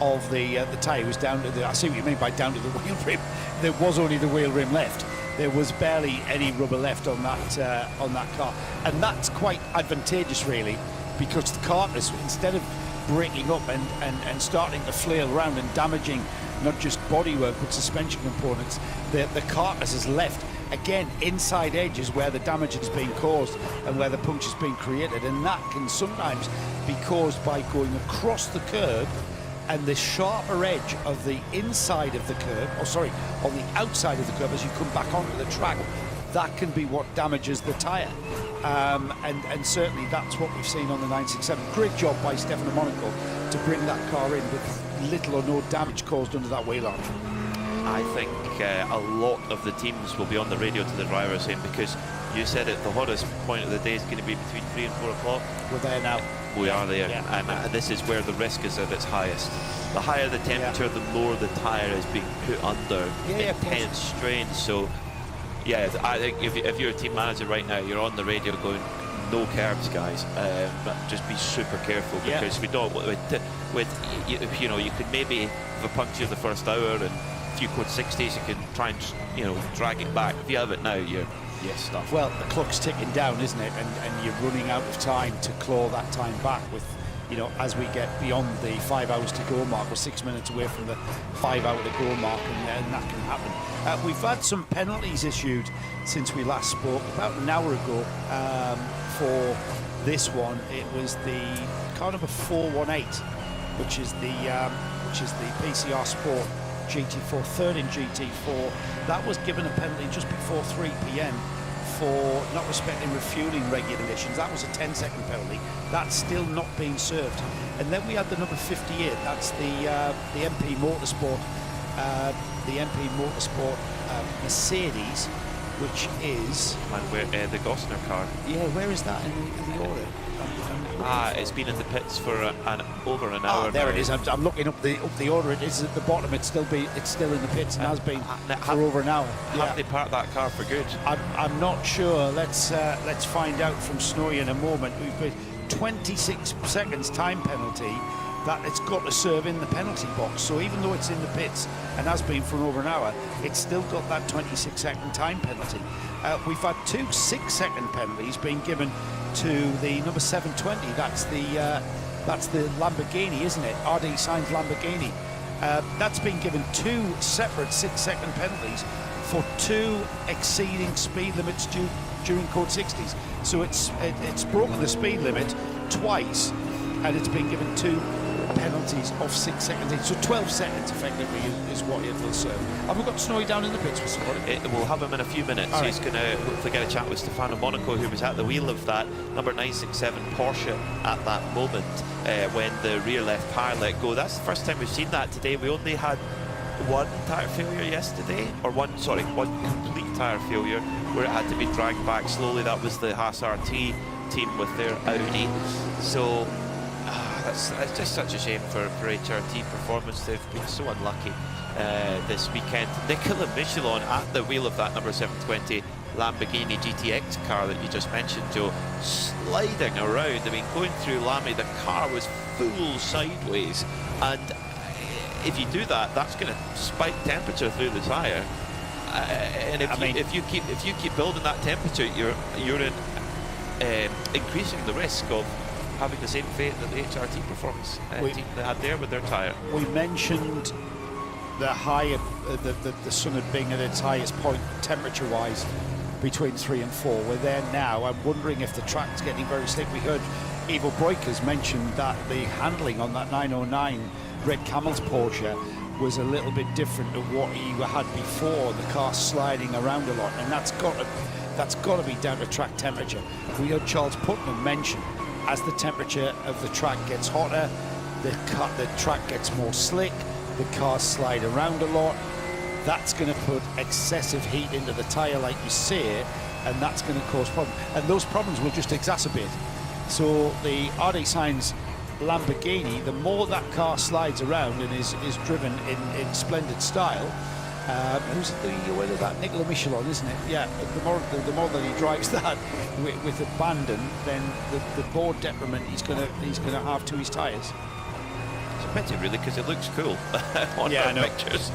of the tyre. It was down to the. I see what you mean by down to the wheel rim. There was only the wheel rim left. There was barely any rubber left on that car, and that's quite advantageous, really, because the carcass, instead of breaking up and starting to flail around and damaging not just bodywork but suspension components, the carcass is left again inside edges where the damage has been caused and where the puncture's been created, and that can sometimes be caused by going across the curb, and the sharper edge of the inside of the curb, on the outside of the curb as you come back onto the track, that can be what damages the tyre. And certainly that's what we've seen on the 967. Great job by Stefano Monaco to bring that car in with little or no damage caused under that wheel arch. I think a lot of the teams will be on the radio to the drivers saying, because you said it, the hottest point of the day is going to be between 3 and 4 o'clock. We're there now. We are there, and this is where the risk is at its highest. The higher the temperature, the more the tyre is being put under intense strain. So, yeah, I think if you're a team manager right now, you're on the radio going, no curbs, guys. Just be super careful, because we don't. You know, you could maybe have a puncture the first hour and a few code 60s. You can try and drag it back. If you have it now, you're stuff. Well, the clock's ticking down, isn't it? And you're running out of time to claw that time back with, as we get beyond the 5 hours to go mark. We're 6 minutes away from the 5 hour to go mark, and that can happen. We've had some penalties issued since we last spoke, about an hour ago. For this one, it was the car number 418, which is the PCR Sport GT4, third in GT4. That was given a penalty just before 3 p.m. for not respecting refueling regulations. That was a 10-second penalty. That's still not being served. And then we had the number 58. That's the MP Motorsport, Mercedes, which is the Gosner car. Yeah, where is that in the order? It's been in the pits for over an hour. There now. it is. I'm looking up the order. It is at the bottom. It's still in the pits and has been for over an hour. Have they parked that car for good? I'm not sure. Let's find out from Snowy in a moment. We've been 26 seconds time penalty that it's got to serve in the penalty box. So even though it's in the pits and has been for over an hour, it's still got that 26-second time penalty. We've had 2 6-second penalties being given to the number 720. That's the Lamborghini, isn't it? RD Sainz Lamborghini. That's been given 2 separate 6-second penalties for 2 exceeding speed limits during code 60s. So it's broken the speed limit twice, and it's been given 2 penalties of 6 seconds. So 12 seconds effectively is what it will serve. Have we got Snowy down in the pits with somebody? We'll have him in a few minutes. All He's right. going to hopefully get a chat with Stefano Monaco, who was at the wheel of that number 967 Porsche at that moment when the rear left tyre let go. That's the first time we've seen that today. We only had one tyre failure yesterday, or one complete tyre failure where it had to be dragged back slowly. That was the Haas RT team with their Audi. So that's just such a shame for HRT Performance. They've been so unlucky this weekend. Nicola Michelon at the wheel of that number 720 Lamborghini GTX car that you just mentioned, Joe, sliding around. I mean, going through Lamy, the car was full sideways, and if you do that, that's going to spike temperature through the tyre. And if you keep building that temperature, you're increasing the risk of having the same fate that the HRT Performance team they had there with their tyre. We mentioned the higher, the sun being at its highest point temperature-wise between 3 and 4. We're there now. I'm wondering if the track's getting very slick. We heard Ivo Breukers mention that the handling on that 909 Red Camels Porsche was a little bit different to what he had before. The car sliding around a lot, and that's got to be down to track temperature. We heard Charles Putnam mention, as the temperature of the track gets hotter, the track gets more slick, the cars slide around a lot. That's going to put excessive heat into the tyre, like you say, and that's going to cause problems. And those problems will just exacerbate. So the RD Sainz Lamborghini, the more that car slides around and is driven in splendid style, who's the winner of that? Nicola Michelin, isn't it? Yeah, the more that he drives that with abandon, then the more detriment he's gonna have to his tyres. It's a pity, really, because it looks cool on Yeah, our pictures.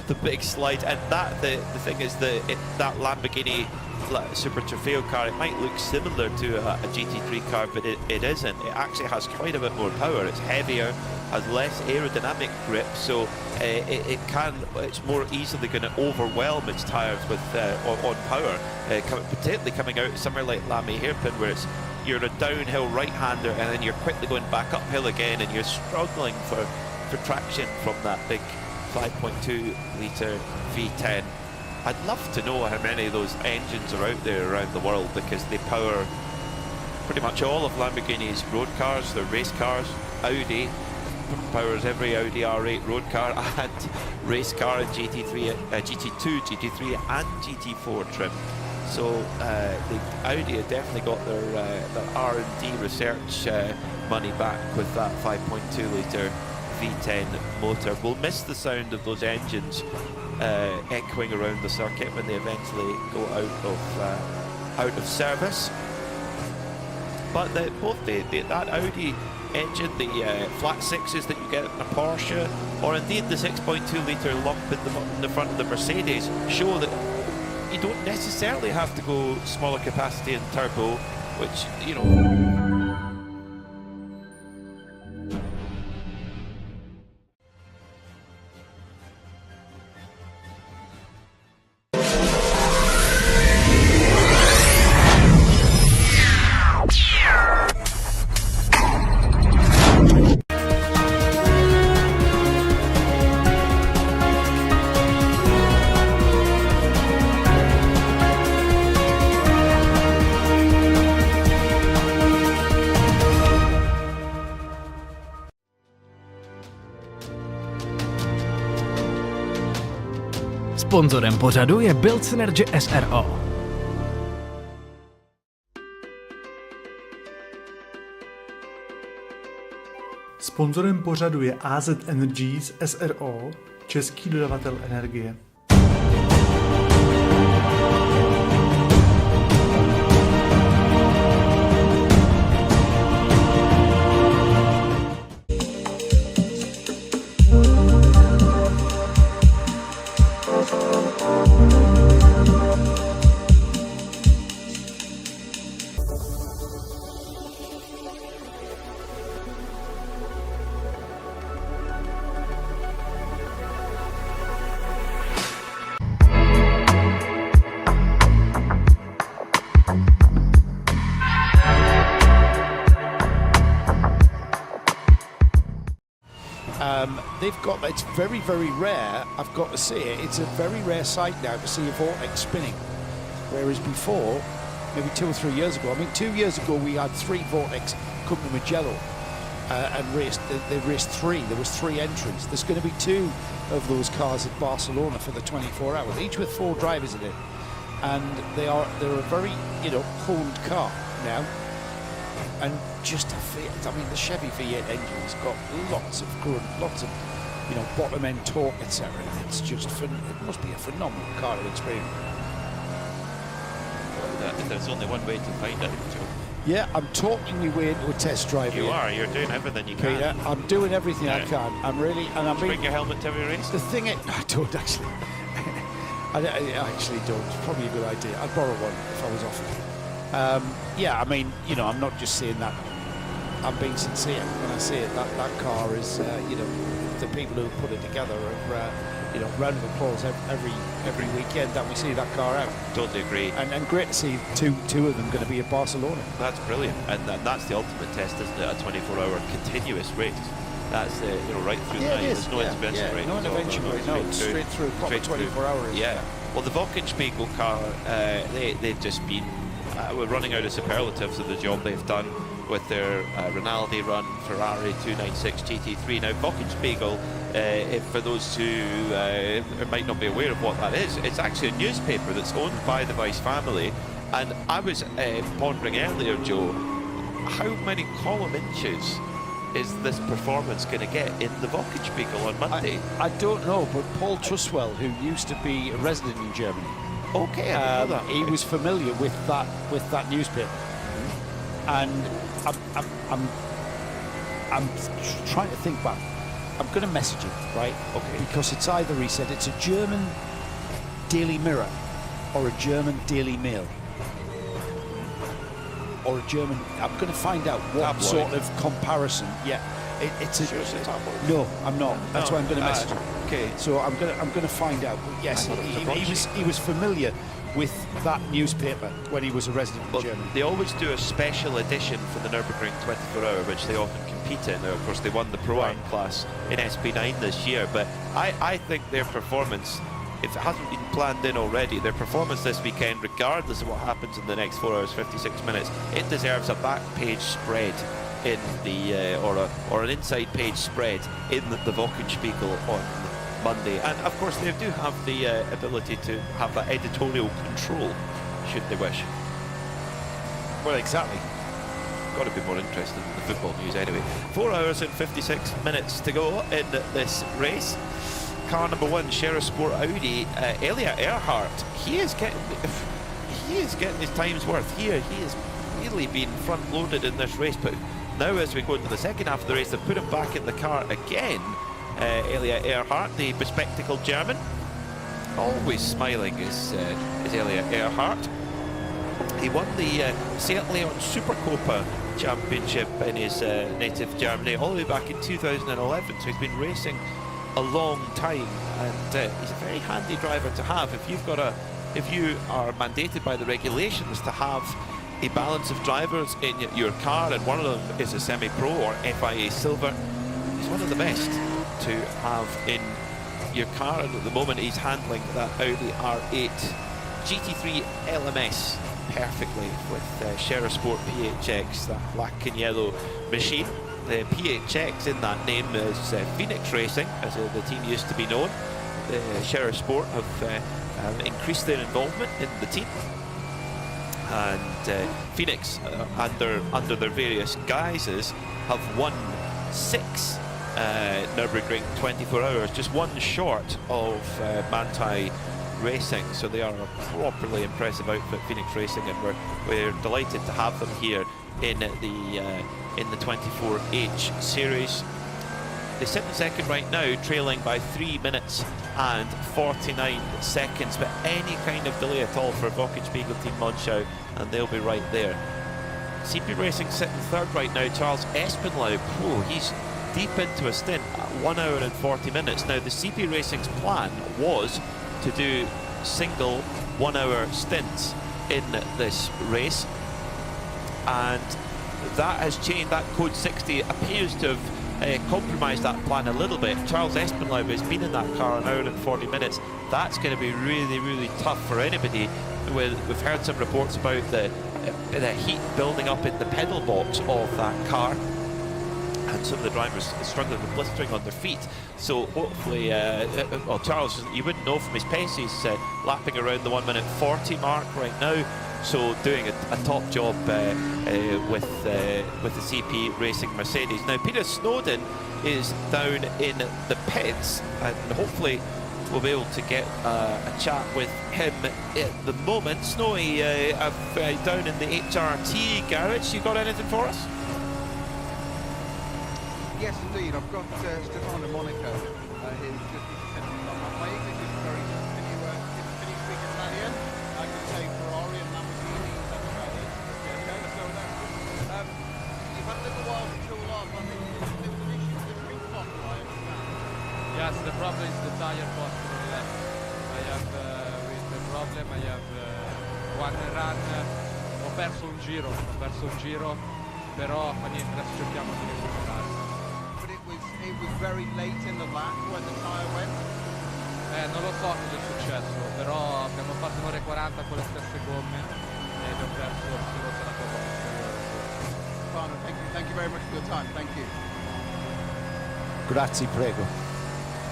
the big slide, and the thing is that that Lamborghini Super Trofeo car, it might look similar to a GT3 car, but it isn't. It actually has quite a bit more power. It's heavier, has less aerodynamic grip, so it's more easily going to overwhelm its tyres with on power, particularly coming out somewhere like Lamy Hairpin, where you're a downhill right-hander and then you're quickly going back uphill again, and you're struggling for traction from that big 5.2 litre V10. I'd love to know how many of those engines are out there around the world, because they power pretty much all of Lamborghini's road cars, their race cars. Audi powers every Audi R8 road car and race car in GT3, GT2, GT3 and GT4 trim. So the Audi have definitely got their R&D research money back with that 5.2 litre V10 motor. We'll miss the sound of those engines echoing around the circuit when they eventually go out of service. But both that Audi engine, the flat sixes that you get in a Porsche, or indeed the 6.2 litre lump in the front of the Mercedes, show that you don't necessarily have to go smaller capacity and turbo, which, you know. Sponzorem pořadu je Build Synergy SRO. Sponzorem pořadu je AZ Energies SRO, český dodavatel energie. It's very, very rare, I've got to say it, it's a very rare sight now to see a Vortex spinning. Whereas before, maybe 2 or 3 years ago, I mean 2 years ago we had 3 Vortex come to Mugello and they raced 3, there was 3 entries. There's going to be 2 of those cars at Barcelona for the 24 hours, each with 4 drivers in it. And they're a very, honed car now. And just I mean, the Chevy V8 engine's got lots of grunt, lots of bottom end torque, etc. It's just it must be a phenomenal car to experience. There's only one way to find it, Joe. Yeah, I'm talking my way into a test drive. You are. You're doing everything you can. Peter, I'm doing everything I can. I'm really, and I'm. Bring your helmet to every race. The thing I don't actually. I actually don't. It's probably a good idea. I'd borrow one if I was offered. Yeah, I mean, I'm not just saying that. I'm being sincere when I say it. That car is, the people who put it together are, round of applause every weekend that we see that car out. Totally agree. And great to see two of them going to be at Barcelona. That's brilliant, and that's the ultimate test, isn't it? A 24-hour continuous race. That's right through the night. There's no intervention rate. No intervention rate. No, straight through. Proper 24 hours. Yeah. Well, the Wochenspiegel car, they've just been. We're running out of superlatives of the job they've done with their Rinaldi run Ferrari 296 GT3. Now, Wochenspiegel, for those who might not be aware of what that is, it's actually a newspaper that's owned by the Weiss family, And I was pondering earlier, Joe, how many column inches is this performance going to get in the Wochenspiegel on Monday? I don't know, but Paul Truswell, who used to be a resident in Germany, okay, I didn't know that. He was familiar with that newspaper, and I'm trying to think back. I'm going to message him, right? Okay. Because it's either, he said, it's a German Daily Mirror or a German Daily Mail. Or a German, I'm going to find out what Tabloid. sort of comparison. Yeah, it's a. No, I'm not. That's why I'm going to message him. Okay. So I'm going to find out. But yes, he was familiar with that newspaper when he was a resident in Germany. They always do a special edition for the Nürburgring 24 Hour, which they often compete in. Now, of course, they won the Pro-Am class in SP9 this year, but I think their performance, if it hasn't been planned in already, their performance this weekend, regardless of what happens in the next 4 hours 56 minutes, it deserves a back page spread in the or an inside page spread in the Wochenspiegel on Monday. And of course they do have the ability to have that editorial control should they wish. Well, exactly. Got to be more interested in the football news anyway. 4 hours and 56 minutes to go in this race. Car number 1, Sheriff Sport Audi, Elia Earhart. He is getting his time's worth here. He has really been front loaded in this race, but now as we go into the second half of the race, they've put him back in the car again. Elia Earhart, the bespectacled German, always smiling is Elia Earhart. He won the Seat Leon Supercopa Championship in his native Germany all the way back in 2011, so he's been racing a long time, and he's a very handy driver to have if you are mandated by the regulations to have a balance of drivers in your car, and one of them is a semi-pro or FIA Silver. He's one of the best to have in your car, and at the moment he's handling that Audi R8 GT3 LMS perfectly with Sheriff Sport PHX, that black and yellow machine. The PHX in that name is Phoenix Racing, as the team used to be known. The Sheriff Sport have increased their involvement in the team, and Phoenix, under their various guises, have won 6 Nürburgring 24 hours, just one short of Manthey Racing, so they are a properly impressive outfit, Phoenix Racing, and we're delighted to have them here in the 24H series. They sit in second right now, trailing by 3 minutes and 49 seconds, but any kind of delay at all for Wochenspiegel Team Monschau, and they'll be right there. CP Racing sitting third right now, Charles Espenlaub. Oh, he's deep into a stint at 1 hour and 40 minutes. Now, the CP Racing's plan was to do single 1 hour stints in this race, and that has changed. That code 60 appears to have compromised that plan a little bit. Charles Espenlaub has been in that car 1 hour and 40 minutes. That's going to be really, really tough for anybody. We've heard some reports about the heat building up in the pedal box of that car, and some of the drivers struggling with blistering on their feet. So hopefully, well, Charles, you wouldn't know from his pace, he's lapping around the 1 minute 40 mark right now. So doing a top job with the CP Racing Mercedes. Now, Peter Snowden is down in the pits, and hopefully we'll be able to get a chat with him at the moment. Snowy, down in the HRT garage, you got anything for us? Yes, indeed. I've got Stefano Monaco here. My English is very good. Can you speak Italian? I can say Ferrari and Lamborghini. Is that right? Okay, so that's good. You've had a little while to cool off. I think there was an issue with the spring clock, I understand. Yes, the problem is the tire post to the left. I have with the problem. I have one run. Ho perso un giro, però fa niente, adesso cerchiamo di recuperare. It was very late in the lap when the tyre went. Non lo so cosa è successo, però abbiamo fatto un'ora e 40 con le stesse gomme ed ho perso il giro della tua Thank you very much for your time. Thank you. Grazie, prego.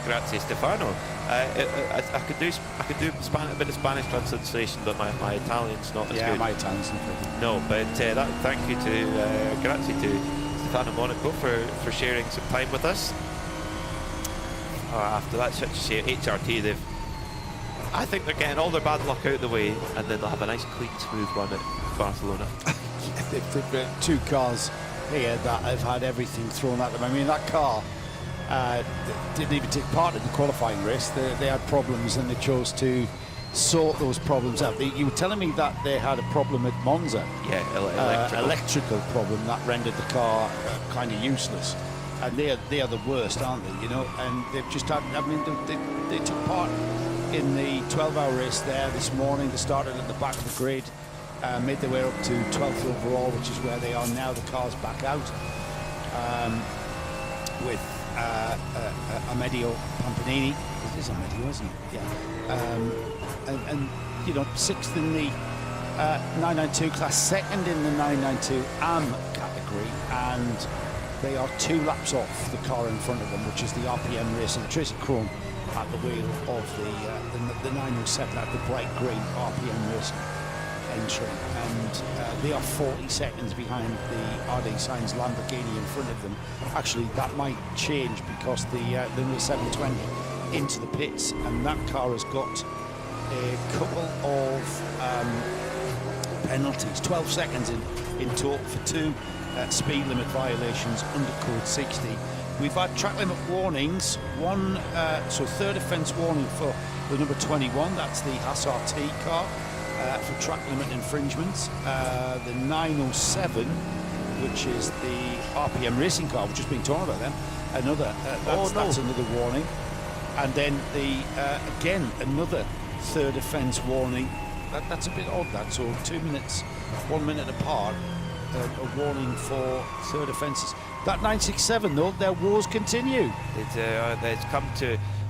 Grazie Stefano. I could do a bit of Spanish translation, but my Italian's not as good. Yeah, my Italian's not good. No, but thank you to grazie to Stefano Monaco for sharing some time with us. After that, such a shame. HRT, I think they're getting all their bad luck out of the way, and then they'll have a nice, clean, smooth run at Barcelona. They've two cars here that have had everything thrown at them. I mean, that car didn't even take part in the qualifying race. They had problems, and they chose to sort those problems out. You were telling me that they had a problem at Monza. Yeah, electrical problem that rendered the car kind of useless. And they are the worst, aren't they? You know, and they've just had. I mean, they took part in the 12-hour race there this morning. They started at the back of the grid, made their way up to 12th overall, which is where they are now. The car's back out with Amedeo Pampanini. It is Amedeo, isn't it? Yeah. And you know, 6th in the 992 class, 2nd in the 992 AM category, and they are 2 laps off the car in front of them, which is the RPM Racing. Tracy Crone at the wheel of the 907, at the bright green RPM Racing entry, and they are 40 seconds behind the RD Sainz Lamborghini in front of them. Actually, that might change because the number 720 into the pits, and that car has got a couple of penalties, 12 seconds in total for 2 speed limit violations under code 60. We've had track limit warnings, so third offence warning for the number 21, that's the Haas RT car, for track limit infringements. The 907, which is the RPM Racing car, we've just been talking about them, that's another warning. And then again, another third offence warning. That's a bit odd, that, so 2 minutes, 1 minute apart. A warning for third offences. That 967 though, their wars continue.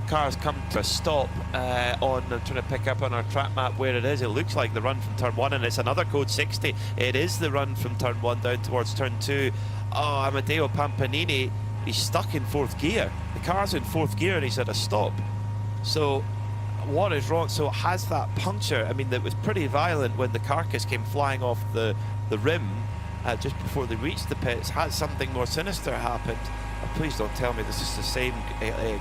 Cars come to a stop I'm trying to pick up on our track map where it is. It looks like the run from turn 1, and it's another code 60. It is the run from turn 1 down towards turn 2. Oh, Amedeo Pampanini, he's stuck in 4th gear. The car's in 4th gear and he's at a stop. So what is wrong? So has that puncture, I mean, that was pretty violent when the carcass came flying off the rim just before they reached the pits. Has something more sinister happened? Oh, please don't tell me this is the same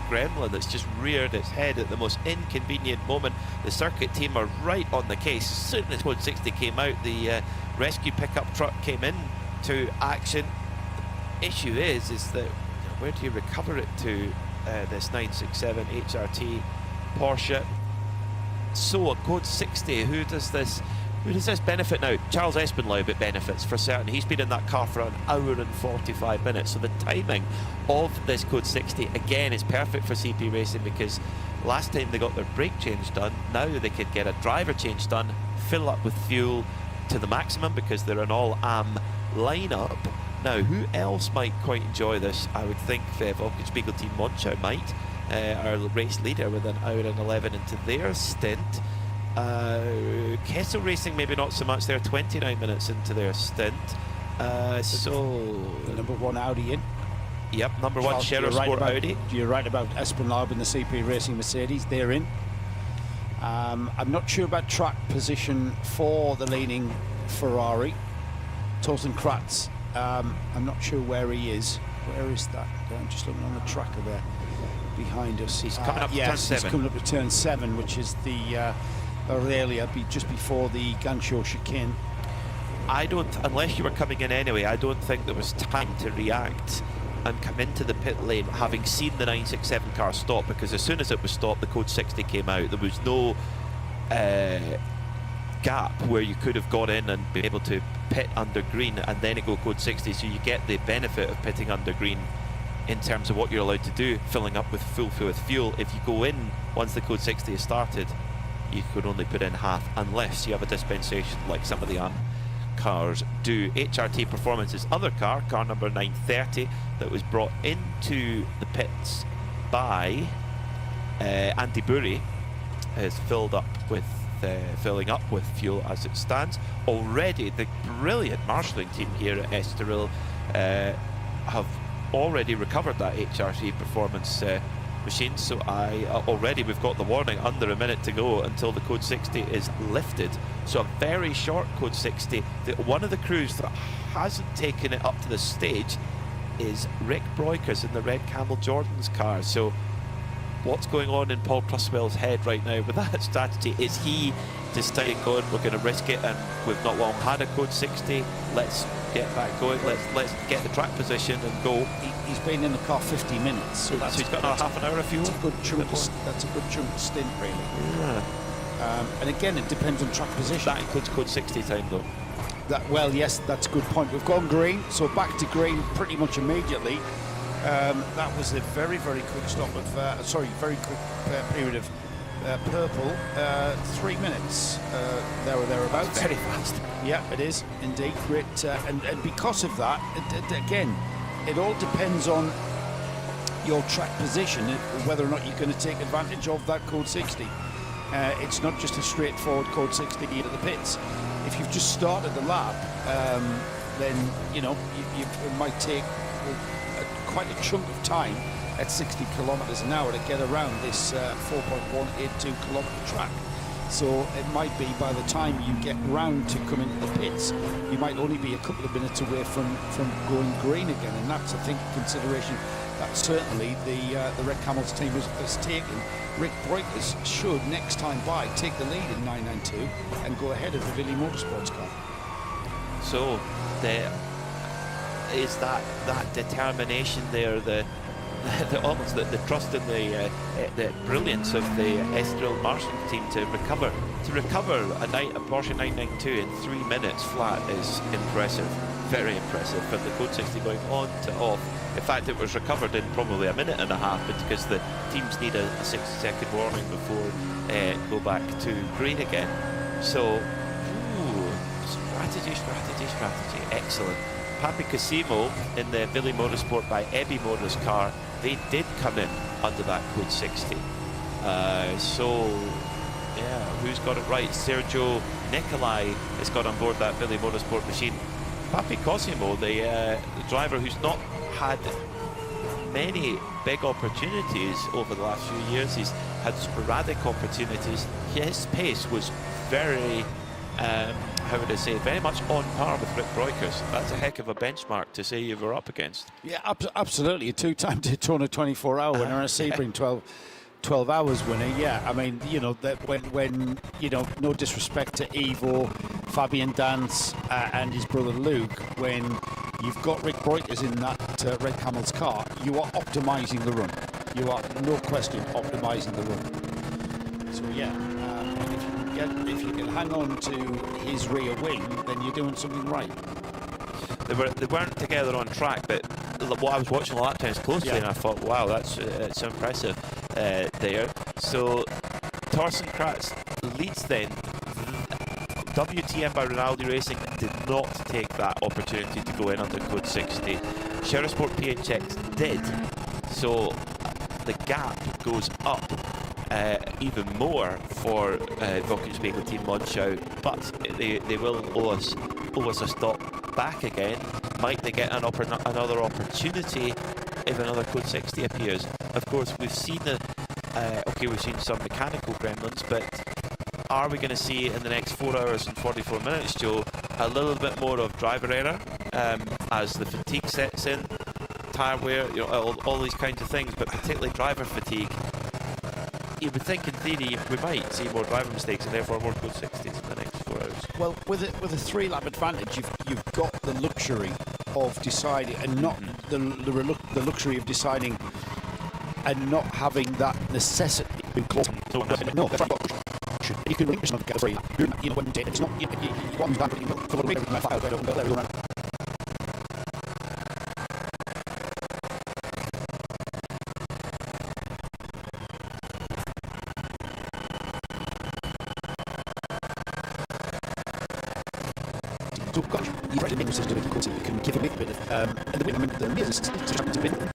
gremlin that's just reared its head at the most inconvenient moment. The circuit team are right on the case. As soon as code 60 came out, the rescue pickup truck came into action. The issue is that where do you recover it to, this 967 HRT Porsche? So a code 60, who does this benefit now? Charles Espenlaub, it benefits for certain. He's been in that car for an hour and 45 minutes. So the timing of this code 60 again is perfect for CP Racing, because last time they got their brake change done, now they could get a driver change done, fill up with fuel to the maximum because they're an all AM lineup. Now, who else might quite enjoy this? I would think Wolkenspiegel Team Moncho might, our race leader, with an hour and 11 into their stint. Kessel Racing maybe not so much. They're 29 minutes into their stint. So the number 1 Audi in. Yep, number 1 Sheriff Sport Audi. You're right about Espenlaub and the CP Racing Mercedes. They're in. I'm not sure about track position for the leaning Ferrari. Thorsten Kratz. I'm not sure where he is. Where is that? I'm just looking on the tracker there behind us. He's coming up to turn 7. He's coming up to turn 7, which is the Aurelia, just before the Gancho chicane. I don't, unless you were coming in anyway, I don't think there was time to react and come into the pit lane having seen the 967 car stop, because as soon as it was stopped, the code 60 came out. There was no gap where you could have gone in and been able to pit under green and then it go code 60, so you get the benefit of pitting under green in terms of what you're allowed to do, filling up with full fuel. If you go in once the code 60 is started, you could only put in half unless you have a dispensation like some of the AM cars do. HRT Performance's other car number 930, that was brought into the pits by Andy Burry, is filling up with fuel as it stands. Already the brilliant marshalling team here at Estroril have already recovered that HRT Performance machine, so already we've got the warning, under a minute to go until the Code 60 is lifted. So a very short Code 60. One of the crews that hasn't taken it up to the stage is Rick Broikers in the red Camel Jordan's car. So what's going on in Paul Truswell's head right now with that strategy? Is he deciding, going, we're going to risk it, and we've not long had a Code 60, let's get back going, let's get the track position and go. He's been in the car 50 minutes, so he's got another half an hour of fuel. That's a good chunk of stint, really. Yeah. And again, it depends on track position. That includes Code 60 time, though. Well, yes, that's a good point. We've gone green, so back to green pretty much immediately. That was a very, very quick stop of, very quick period of purple. 3 minutes, there or thereabouts. That's very fast. Yeah, it is indeed. Great, and because of that, again, it all depends on your track position, whether or not you're going to take advantage of that Code 60. It's not just a straightforward Code 60 to the pits. If you've just started the lap, then you might take quite a chunk of time at 60 kilometers an hour to get around this 4.182 kilometer track. So it might be by the time you get round to come into the pits, you might only be a couple of minutes away from going green again, and that's, I think, a consideration that certainly the Red Camels team has taken. Rick Broikers should, next time by, take the lead in 992 and go ahead of the Billy Motorsports car. So there is that determination there, almost the trust in the brilliance of the Estroril Martian team to recover a Porsche 992 in 3 minutes flat is impressive, very impressive. But the Code 60 going on to off. In fact, it was recovered in probably a minute and a half, but because the teams need a 60-second warning before go back to green again. So, strategy, excellent. Papi Casimo in the Billy Motorsport by Ebby Motors car, they did come in under that Code 60. Who's got it right? Sergio Nicolai has got on board that Billy Motorsport machine. Papi Cosimo, the driver who's not had many big opportunities over the last few years, he's had sporadic opportunities. His pace was very, very much on par with Rick Broikers. That's a heck of a benchmark to say you were up against. Yeah, absolutely. A two-time Daytona 24-hour winner and a Sebring 12 hours winner. Yeah, I mean, that when no disrespect to Ivo, Fabian Dance and his brother Luke, when you've got Rick Broikers in that Red Camel's car, you are optimising the run. You are, no question, optimising the run. So yeah, if you can hang on to his rear wing, then you're doing something right. They weren't together on track, but what I was watching the lap times closely, and I thought, wow, that's so impressive there. So Thorsten Kratz leads then. WTM by Rinaldi Racing did not take that opportunity to go in under Code 60. Sherisport PHX did, so the gap goes up even more for Wochenspiegel Team Monschau, but they will owe us a stop back again. Might they get another opportunity if another Code 60 appears? Of course, we've seen we've seen some mechanical gremlins, but are we going to see in the next 4 hours and 44 minutes, Joe, a little bit more of driver error as the fatigue sets in, tyre wear, all these kinds of things, but particularly driver fatigue? You would think in theory we might see more driver mistakes and therefore more Code 60s in the next 4 hours. Well, with a 3-lap advantage, you've got the luxury of deciding, and not the luxury of deciding and not having that necessity. No, that's right. You can reach another get free. When it's not, you want that, but you know, for the reason my file, I don't go around. So, gosh, you've read the manual system of the you can give a bit of, and the way the mirrors is trying to win.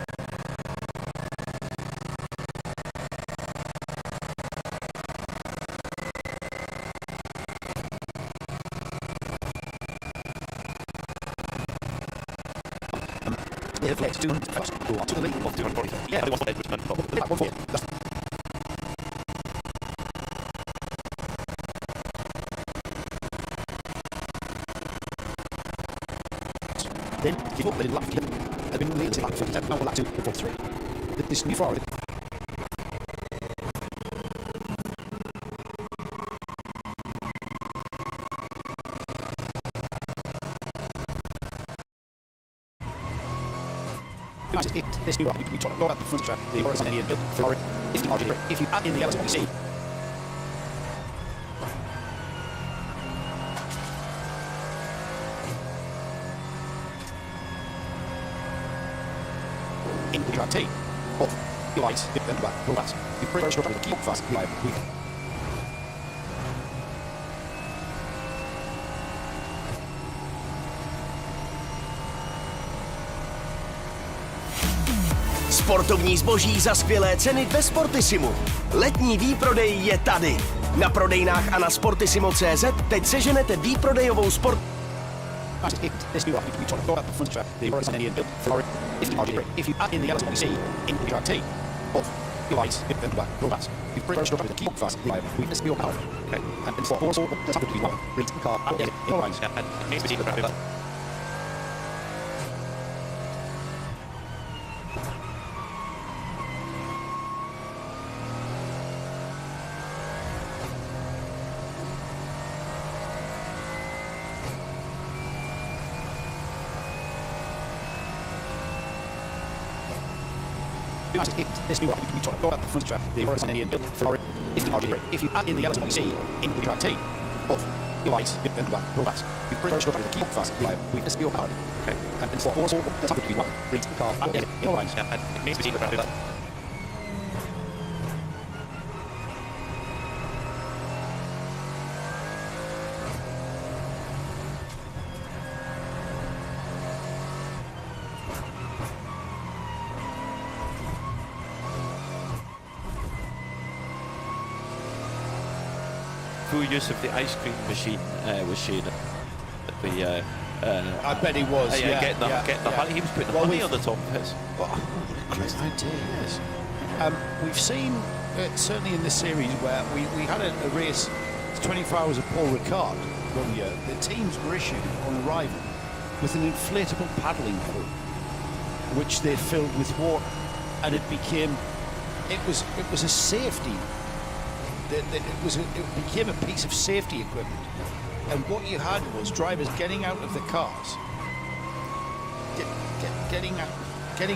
Live left 200 fast. Go on to the lead of 240. Yeah, but it was Edwardsman. Back 140. That's then give up, let it lap. I've been leading to lap 57, now we're lap 2, 43. This new forward. This new we talk about the front track, the horizon and the Ferrari. If you add in the others, what we see. In the track T, off, the lights, then back, go fast. You pretty much try to keep fast, live, weak. Sportovní zboží za skvělé ceny ve Sportisimu. Letní výprodej je tady. Na prodejnách a na Sportissimo.cz teď seženete výprodejovou sport... If you add in the others, what we see in the track T, off, the lights, then back, go fast. You pretty much try to keep fast, live, weakness, your power. Okay, and then also the top of the one, reach the car, and in all lines. And needs to be the This new we talk about the front track, the horizon and the Ferrari. If you add in the others, what we see in the track T, off, the lights, then back, go fast. You pretty much try to keep fast, live, weakness, your power. Okay, and then also the top of the one, reach the car, and in all lines. And it needs to be the full use of the ice cream machine was Shane at the I bet he was. getting the honey. He was putting the honey on the top of his. Oh, what a great idea, yes. We've seen, certainly in this series, where we had a race, 24 hours of Paul Ricard one year. The teams were issued on arrival with an inflatable paddling pool, which they filled with water, and it was a safety. It became a piece of safety equipment, and what you had was drivers getting out of the cars, getting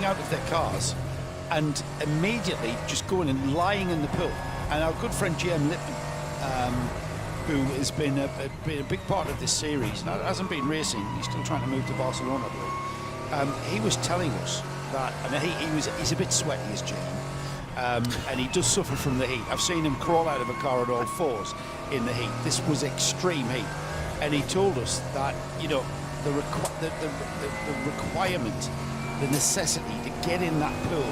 out of their cars, and immediately just going and lying in the pool. And our good friend J.M. Lippman, who has been a big part of this series, and hasn't been racing, he's still trying to move to Barcelona, he was telling us that, and he's a bit sweaty as J.M. And he does suffer from the heat. I've seen him crawl out of a car at all fours in the heat. This was extreme heat, and he told us that, you know, the requirement, the necessity to get in that pool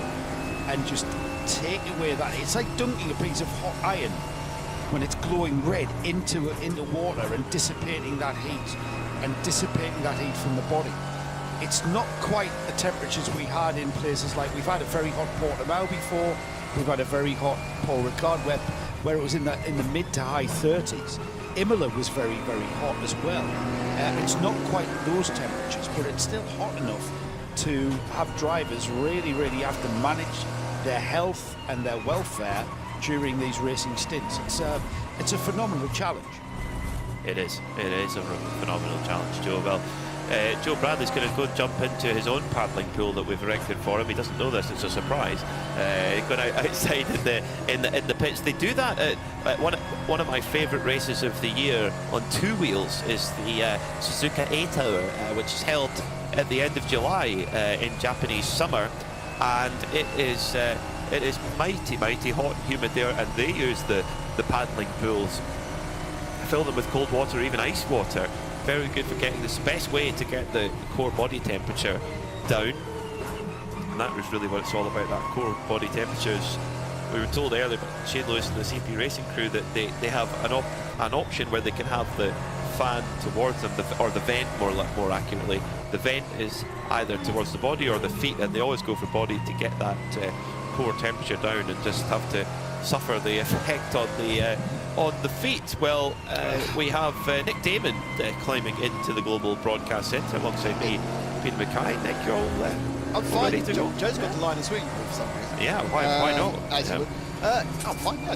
and just take away that, it's like dunking a piece of hot iron when it's glowing red into water and dissipating that heat from the body. It's not quite the temperatures we had in places like, we've had a very hot Portimao before, we've had a very hot Paul Ricard where it was in the mid to high 30s. Imola was very, very hot as well. It's not quite those temperatures, but it's still hot enough to have drivers really, really have to manage their health and their welfare during these racing stints. It's a phenomenal challenge. It is a phenomenal challenge, Joe. Well, Joe Bradley's going to go jump into his own paddling pool that we've erected for him. He doesn't know this; it's a surprise. Going outside in the pits. They do that at one of my favourite races of the year on two wheels is the Suzuka 8 Hour, which is held at the end of July in Japanese summer, and it is mighty hot and humid there, and they use the paddling pools, fill them with cold water, even ice water. Very good for getting this best way to get the core body temperature down, and that was really what it's all about, that core body temperatures. We were told earlier by Shane Lewis and the CP Racing crew that they have an option where they can have the fan towards them, or the vent more accurately. The vent is either towards the body or the feet, and they always go for body to get that core temperature down, and just have to suffer the effect on the feet. Well, we have Nick Damon climbing into the Global Broadcast Centre alongside me, Peter Mackay. Nick, you're all I'm fine. ready to go? Joe's got the line of swing for some reason. Yeah, why not? I'm fine. Yeah,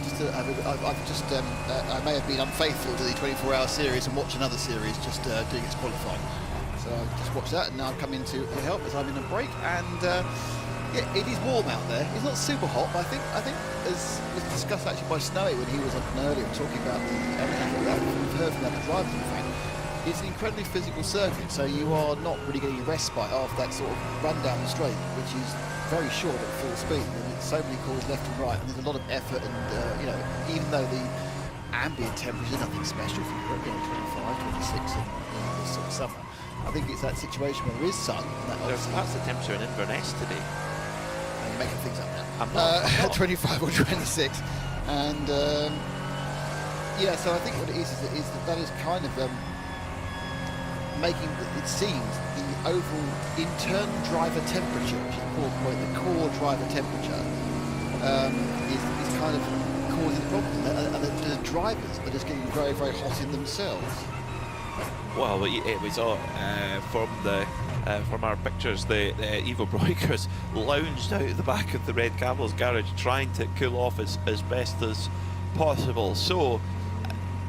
I may have been unfaithful to the 24-hour series and watch another series just doing its qualifying. So I just watched that, and now I've come in to help as I'm in a break. And yeah, it is warm out there. It's not super hot, but I think as was discussed actually by Snowy when he was on earlier talking about we've heard from other drivers, in fact. It's an incredibly physical circuit, so you are not really getting a respite after that sort of run down the straight, which is very short at full speed. And it's so many calls left and right, and there's a lot of effort. And even though the ambient temperature is nothing special, if you're 25, 26 in this sort of summer, I think it's that situation where there is sun. And That's the temperature in Inverness today. You're making things up now. I'm not. 25 or 26, and yeah. So I think what it is that is kind of making, it seems, the overall internal driver temperature, which is called the core driver temperature, is kind of causing problems, and the drivers are just getting very, very hot in themselves. Well, it was from our pictures, the Evo Broikers lounged out the back of the Red Camel's garage trying to cool off as best as possible. So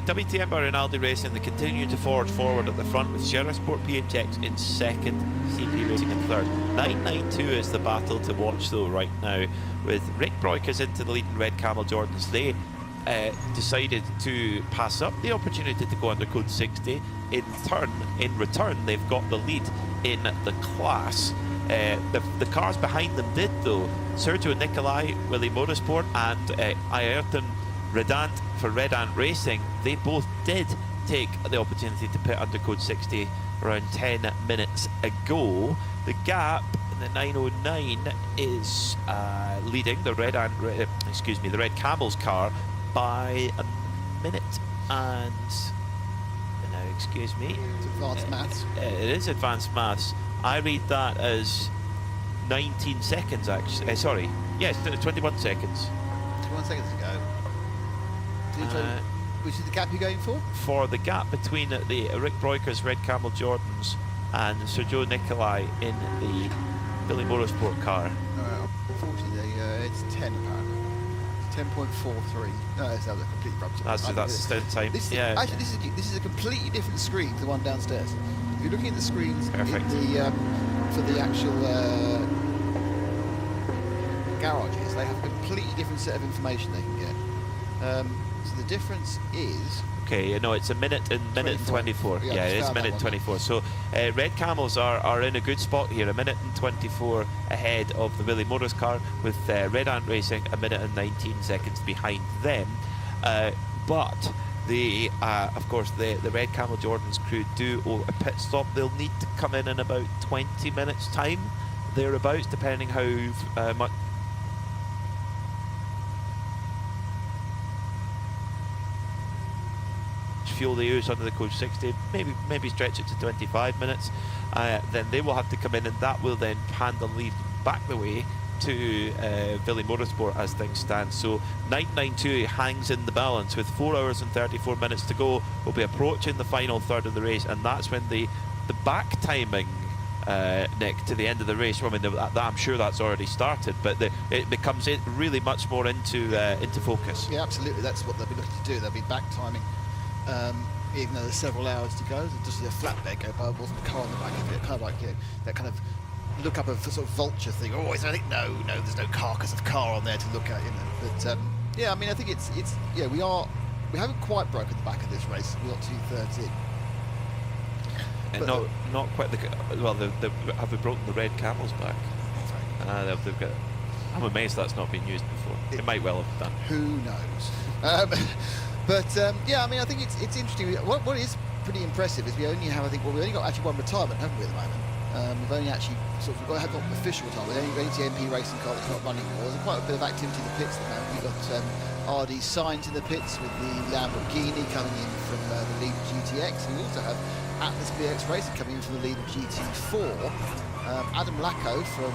WTM Rinaldi Racing, they continue to forward at the front with Sierra Sport PHX in second, CP Racing in third. 992 is the battle to watch though right now, with Rick Broikers into the lead and Red Camel Jordans. They decided to pass up the opportunity to go under code 60. In return, they've got the lead in the class. The cars behind them did though. Sergio Nicolai, Willie Motorsport, and Ayrton Redant for Red Ant Racing, they both did take the opportunity to pit under code 60 around 10 minutes ago. The gap, the 909, is leading the Red Camel's car by a minute and excuse me. It's advanced maths. It is advanced maths. I read that as 19 seconds actually. Sorry, yes, 21 seconds. 21 seconds ago. Which is the gap you're going for? For the gap between the Rick Broikers Red Camel Jordans and Sergio Nicolai in the Billy Motorsport car. Unfortunately, it's 10 apparently. 10.43. No, that's a complete rupture. That's the time. Actually, this is a completely different screen to the one downstairs. If you're looking at the screens for the actual garages, they have a completely different set of information they can get. So the difference is... Okay, no, it's a minute and 24. Yeah, it is a minute 24. So Red Camels are in a good spot here, a minute and 24 ahead of the Willie Motors car, with Red Ant Racing a minute and 19 seconds behind them. But of course, the Red Camel Jordans crew do owe a pit stop. They'll need to come in about 20 minutes time, thereabouts, depending how much fuel they use under the code 60, maybe stretch it to 25 minutes. Then they will have to come in, and that will then hand the lead back the way to Billy Motorsport as things stand. So 992 hangs in the balance with 4 hours and 34 minutes to go. We'll be approaching the final third of the race, and that's when the back timing, Nick, to the end of the race, I mean, I'm sure that's already started, but it becomes really much more into focus. Yeah, absolutely. That's what they'll be looking to do. They'll be back timing. Even though there's several hours to go, there's just a flatbed go by, wasn't a car on the back of it, kind of like that kind of look up a sort of vulture thing. Oh, is there anything? No, there's no carcass of car on there to look at, But yeah, I mean, I think it's we haven't quite broken the back of this race. We've got 2:30. Not quite have we broken the Red Camel's back? They've got. I'm amazed that's not been used before. It might well have done. Who knows? But yeah, I mean, I think it's interesting. What is pretty impressive is we only have, we only got actually one retirement, haven't we, at the moment? We've only actually sort of had not official time, but only MP racing car that's not running more. There's quite a bit of activity in the pits at the moment. We've got RD Sainz in the pits with the Lamborghini coming in from the lead of GTX. We also have Atlas BX Racing coming in from the lead of GT4. Adam Lacko from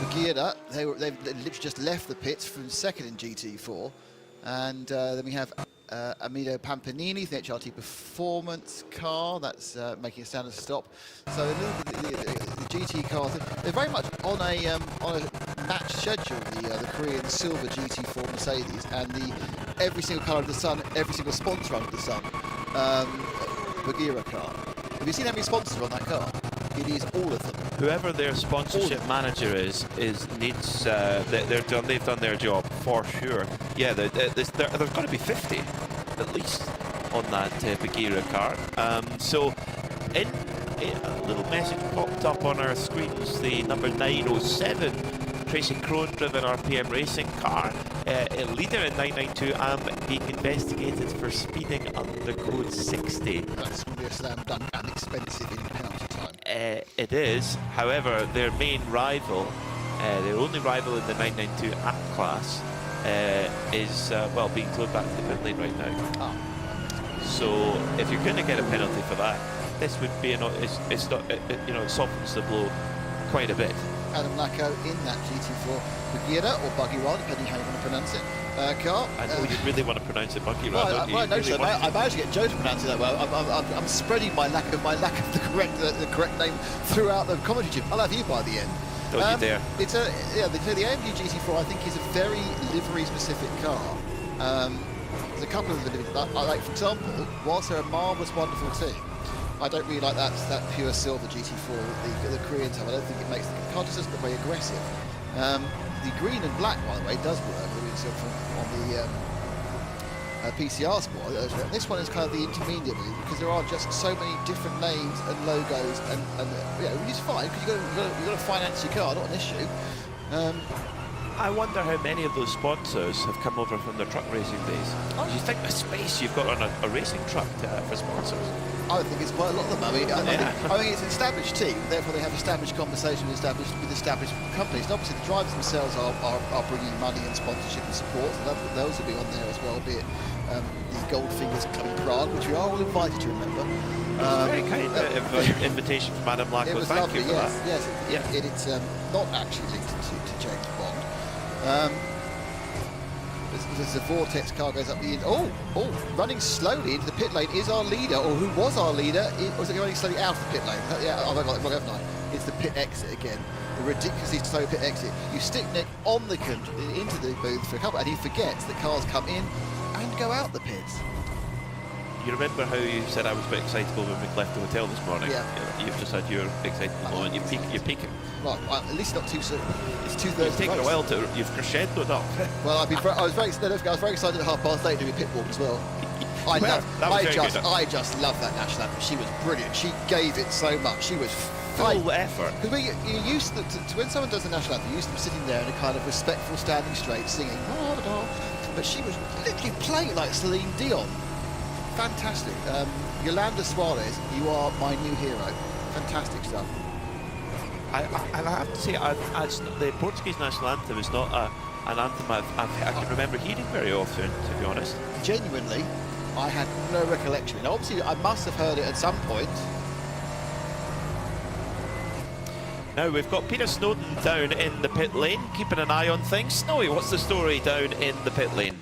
BUGGYRA, they've literally just left the pits from second in GT4. And then we have Amido Pampanini, the HRT Performance car, that's making a standard stop. So a little bit the GT cars, they're very much on a match schedule, the Korean silver GT4 Mercedes and every single colour of the sun, every single sponsor under the sun, BUGGYRA car. Have you seen how many sponsors are on that car? It is all of them. Whoever their sponsorship manager is needs they've done their job for sure. Yeah, there's got to be 50 at least on that BUGGYRA car. So in a little message popped up on our screens, the number 907 Tracy Crone driven RPM racing car, a leader in 992 and being investigated for speeding under code 60. That's going to be a slam dunk and expensive in penalty time. It is, however, their main rival, their only rival in the 992 app class, is well being towed back to the pit lane right now. Oh. So if you're going to get a penalty for that, this would be it's not you know, it softens the blow quite a bit. Adam Lacko in that GT4 BUGGYRA or BUGGYRA, depending how you want to pronounce it, car. I know you really want to pronounce it BUGGYRA, don't you? I managed to get Joe to pronounce it that well. I'm spreading my lack of the correct name throughout the commentary chip. I'll have you by the end. Don't you dare. It's the AMG GT4 I think is a very livery specific car. There's a couple of the like for example, whilst they're a marvellous, wonderful team, I don't really like that pure silver GT4 the Koreans have. I don't think it makes the car just look very aggressive. The green and black, by the way, does work really silver on the PCR sport. This one is kind of the intermediate because there are just so many different names and logos, and you know, which is fine because you've got to finance your car, not an issue. I wonder how many of those sponsors have come over from their truck racing days. You think the space you've got on a racing truck for sponsors? I think it's quite a lot of them. I mean, I think it's an established team, therefore they have established conversation with established companies. And obviously the drivers themselves are bringing money and sponsorship and support, so those will be on there as well, be it the Goldfingers Club in Prague, which we are all invited to, remember. Very kind invitation from Adam Lacko. It was Thank lovely, you for yes, that. yes. It's not actually linked to James Bond. As the Vortex car goes up the end. Oh, running slowly into the pit lane is our leader, or who was our leader, or is it running slowly out of the pit lane? Yeah, I've got it wrong, haven't I? It's the pit exit again. The ridiculously slow pit exit. You stick Nick on the into the booth for a couple, and he forgets that cars come in and go out the pits. You remember how you said I was a bit excitable when we left the hotel this morning? Yeah. You've just had your excitable moment. You're peaking. Well, at least not too soon. It's 2:30. It's taken a while to. You've crescendoed up. Well, I was very excited at 8:30 doing pit walk as well. I just love that national anthem. She was brilliant. She gave it so much. She was full effort. Because you're used to when someone does the national anthem, you're used to them sitting there in a kind of respectful, standing straight, singing. But she was literally playing like Celine Dion. Fantastic. Yolanda Suarez, you are my new hero. Fantastic stuff. I have to say, the Portuguese national anthem is not an anthem I can remember hearing very often, to be honest. Genuinely, I had no recollection. Now, obviously, I must have heard it at some point. Now we've got Peter Snowden down in the pit lane, keeping an eye on things. Snowy, what's the story down in the pit lane?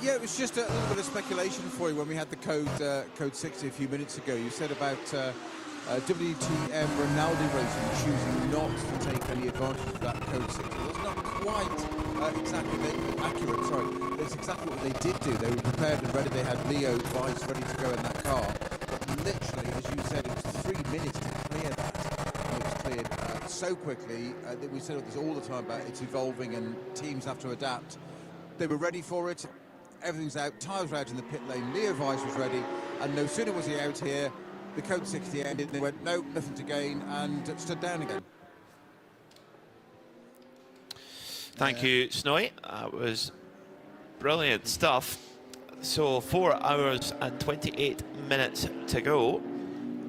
Yeah, it was just a little bit of speculation for you when we had the code 60 a few minutes ago. You said about WTM Rinaldi Racing choosing not to take any advantage of that code 60. Well, it's not quite exactly accurate, sorry. That's exactly what they did do. They were prepared and ready. They had Leo Weiss ready to go in that car. But literally, as you said, it was 3 minutes to clear that. And it was cleared so quickly that we said this all the time about it's evolving and teams have to adapt. They were ready for it. Everything's out, tyres were out in the pit lane, Leo Weiss was ready, and no sooner was he out here, the code 60 ended, they went, no, nothing to gain, and stood down again. Thank you, Snowy. That was brilliant stuff. So 4 hours and 28 minutes to go,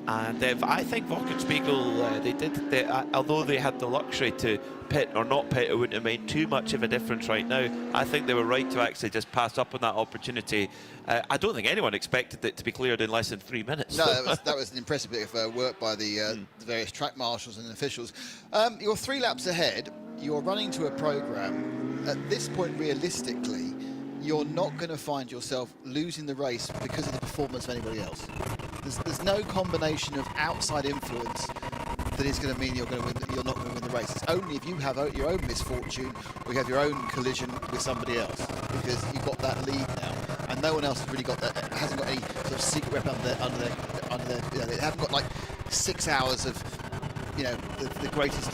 And I think Wochenspiegel, although they had the luxury to pit or not pit, it wouldn't have made too much of a difference right now. I think they were right to actually just pass up on that opportunity. I don't think anyone expected it to be cleared in less than 3 minutes. No, that was an impressive bit of work by the various track marshals and officials. You're 3 laps ahead. You're running to a program. At this point, realistically, you're not going to find yourself losing the race because of the performance of anybody else. There's no combination of outside influence that is going to mean you're not going to win the race. It's only if you have your own misfortune or you have your own collision with somebody else, because you've got that lead now, and no one else has really got that. Hasn't got any sort of secret weapon under their. You know, they haven't got like 6 hours of, you know, the greatest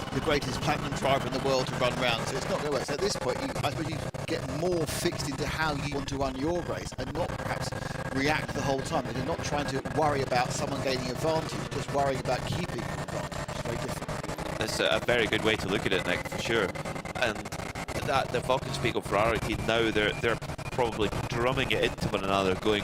platinum driver in the world to run around. So it's not going to work. So at this point, I suppose you get more fixed into how you want to run your race, and not perhaps react the whole time. You're not trying to worry about someone gaining advantage, just worrying about keeping an advantage. It's very different. That's a very good way to look at it, Nick, for sure. And that the Wochenspiegel Ferrari team now, they're probably drumming it into one another, going,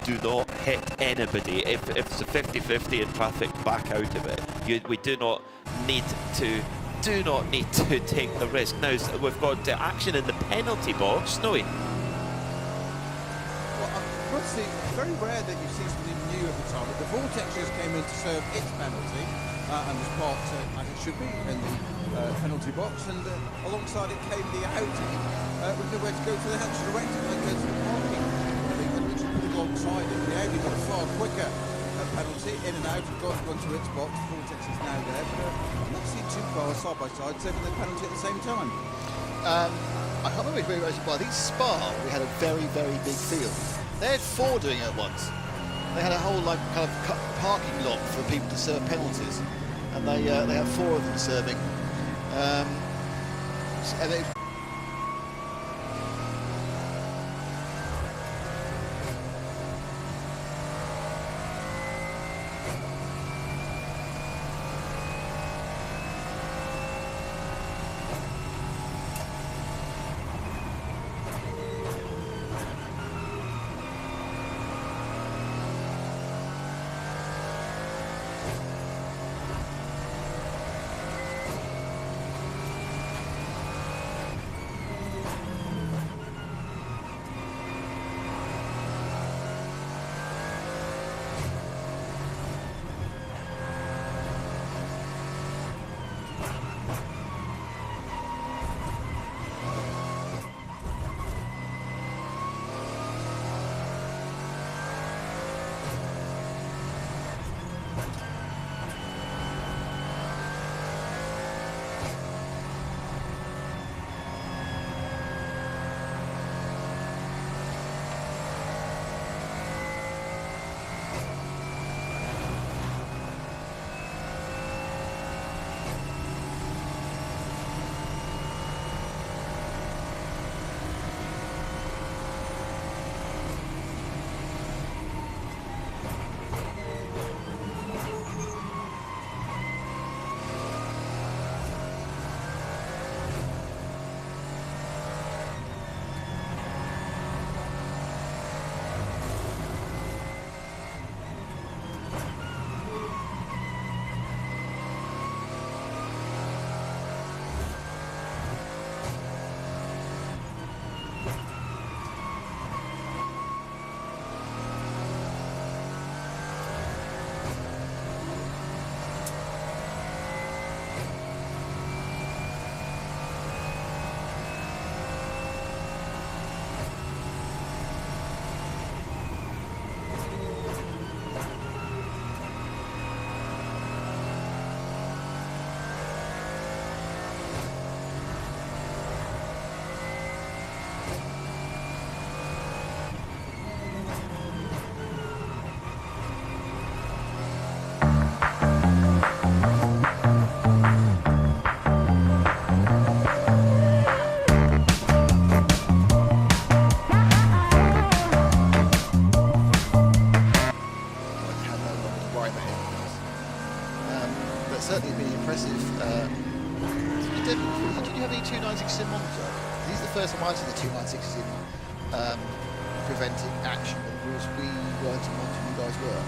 do not hit anybody. If it's a 50-50 in traffic, back out of it. We do not need to take the risk. Now we've got action in the penalty box. Snowy. Well, honestly, very rare that you see something new at the time. But the Vortex just came in to serve its penalty and was parked as it should be in the penalty box, and alongside it came the Audi with nowhere to go to the Hampshire Director because the parking literally put alongside it. The Audi got a far quicker penalty in and out, gone to its box. The Vortex is now there, but I've not seen 2 cars side by side serving the penalty at the same time. I can't remember which way it was, but I think Spa, we had a very, very big field. They had 4 doing it at once. They had a whole like kind of parking lot for people to serve penalties, and they had 4 of them serving. And they, certainly been impressive. Did you have any 296s in Monza? These are the first time I've seen the 296s in preventing action. Of course, we weren't in Monza, you guys were.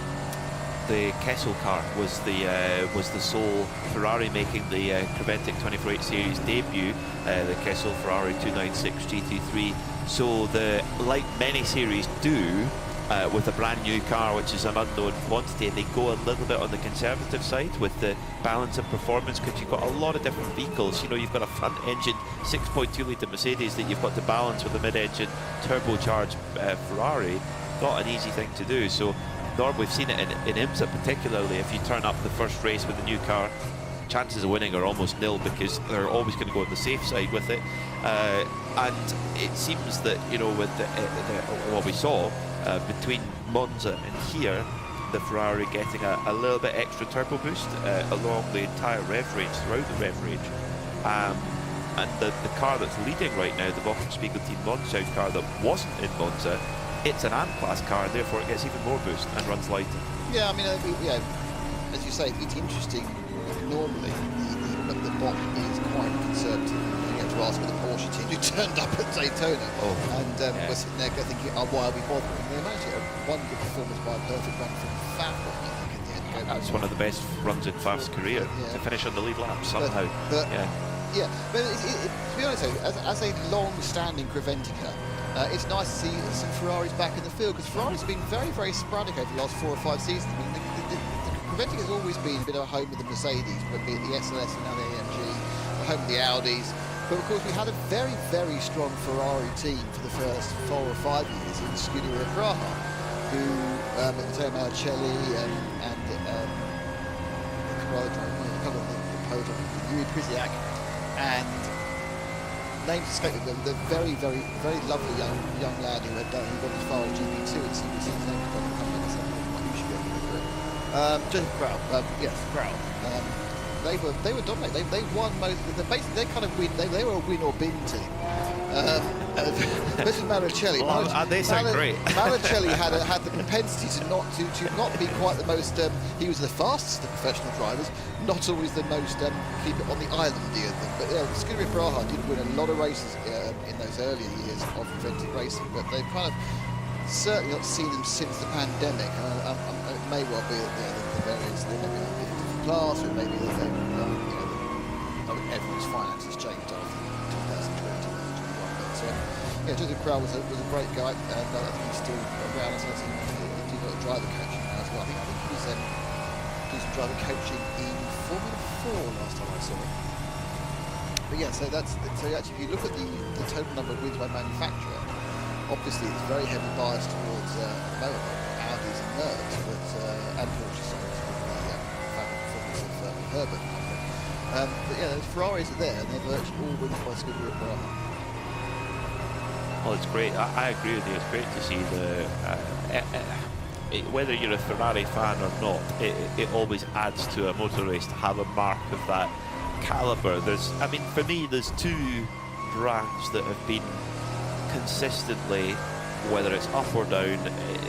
the Kessel car was the sole Ferrari making the Creventic 24/8 Series debut, the Kessel Ferrari 296 GT3. So like many series do, with a brand new car which is an unknown quantity, they go a little bit on the conservative side with the balance of performance, because you've got a lot of different vehicles. You know, you've got a front engine 6.2 litre Mercedes that you've got to balance with a mid-engine turbocharged Ferrari. Not an easy thing to do. So we've seen it in IMSA particularly. If you turn up the first race with a new car, chances of winning are almost nil, because they're always going to go on the safe side with it. And it seems that, you know, with what we saw between Monza and here, the Ferrari getting a little bit extra turbo boost along the entire rev range, throughout the rev range. And the car that's leading right now, the Wochenspiegel Team Monza car that wasn't in Monza, it's an AM-class car, and therefore it gets even more boost and runs lighter. Yeah, I mean, as you say, it's interesting. Normally, the bot is quite conservative. You have to ask with the Porsche team who turned up at Daytona and was sitting there thinking, oh, why are we bothering? And they managed to get one good performance by a perfect run from Fat, I think, in the end. That's one of the best runs in Faf's career, to finish on the lead lap somehow. But to be honest, as a long-standing Creventica, it's nice to see some Ferraris back in the field, because Ferrari's been very, very sporadic over the last 4 or 5 seasons. I mean, the Creventica has always been a bit of a home with the Mercedes, but be it the SLS and now the AMG, the home of the Audis. But of course, we had a very, very strong Ferrari team for the first 4 or 5 years in Scuderia Praha, who Matteo Maracelli and a couple of the Yuri Priziak, and named to escape the very, very, very lovely young lad who got as far as GP2 at CBC. His name was Joseph Crowell. Yes, Crowell. They were dominating. They won most. Basically, they kind of win. They were a win or bin team. Especially Maracelli. They sound great. Maracelli had the propensity to not be quite the most. He was the fastest of professional drivers, not always the most keep it on the island of them. But Scuderia Praha did win a lot of races in those earlier years of Creventic racing, but they've kind of certainly not seen them since the pandemic. It may well be that the various they may be a different class, or maybe that they, everyone's finances changed after 2020. But Joseph Crowell was a great guy, and I think he's still around. As he did a lot of driver coaching now as well. I think he was doing some driver coaching in Formula 4 last time I saw him. But yeah, so actually, if you look at the total number of wins by manufacturer, obviously it's very heavily biased towards Audis and Mercs, and Porsche, sorry, with the fabulous performance of Herbert. But yeah, those Ferraris are there, and they're virtually all wins by Scuderia Praha. Well, it's great. I agree with you. It's great to see whether you're a Ferrari fan or not, it always adds to a motor race to have a mark of that caliber. I mean, for me, there's 2 brands that have been consistently, whether it's up or down,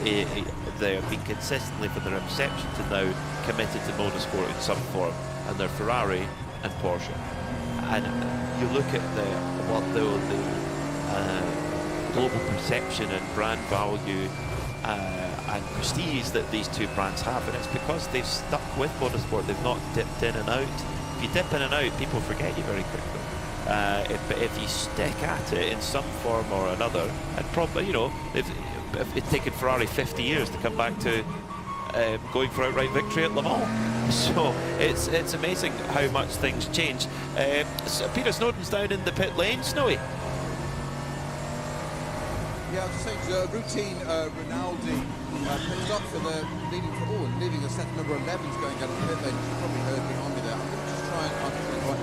they have been consistently from their inception to now committed to motorsport in some form, and they're Ferrari and Porsche. And you look at the global perception and brand value and prestige that these 2 brands have, and it's because they've stuck with motorsport. They've not dipped in and out. If you dip in and out, people forget you very quickly. But if you stick at it in some form or another, and probably, you know, if it's taken Ferrari 50 years to come back to going for outright victory at Le Mans. So it's amazing how much things change. So Peter Snowden's down in the pit lane. Snowy. Yeah, I was just saying, routine Rinaldi picks up for the leading a set number 11's going down the pit lane. You probably heard behind me there. I'm going to just try and articulate what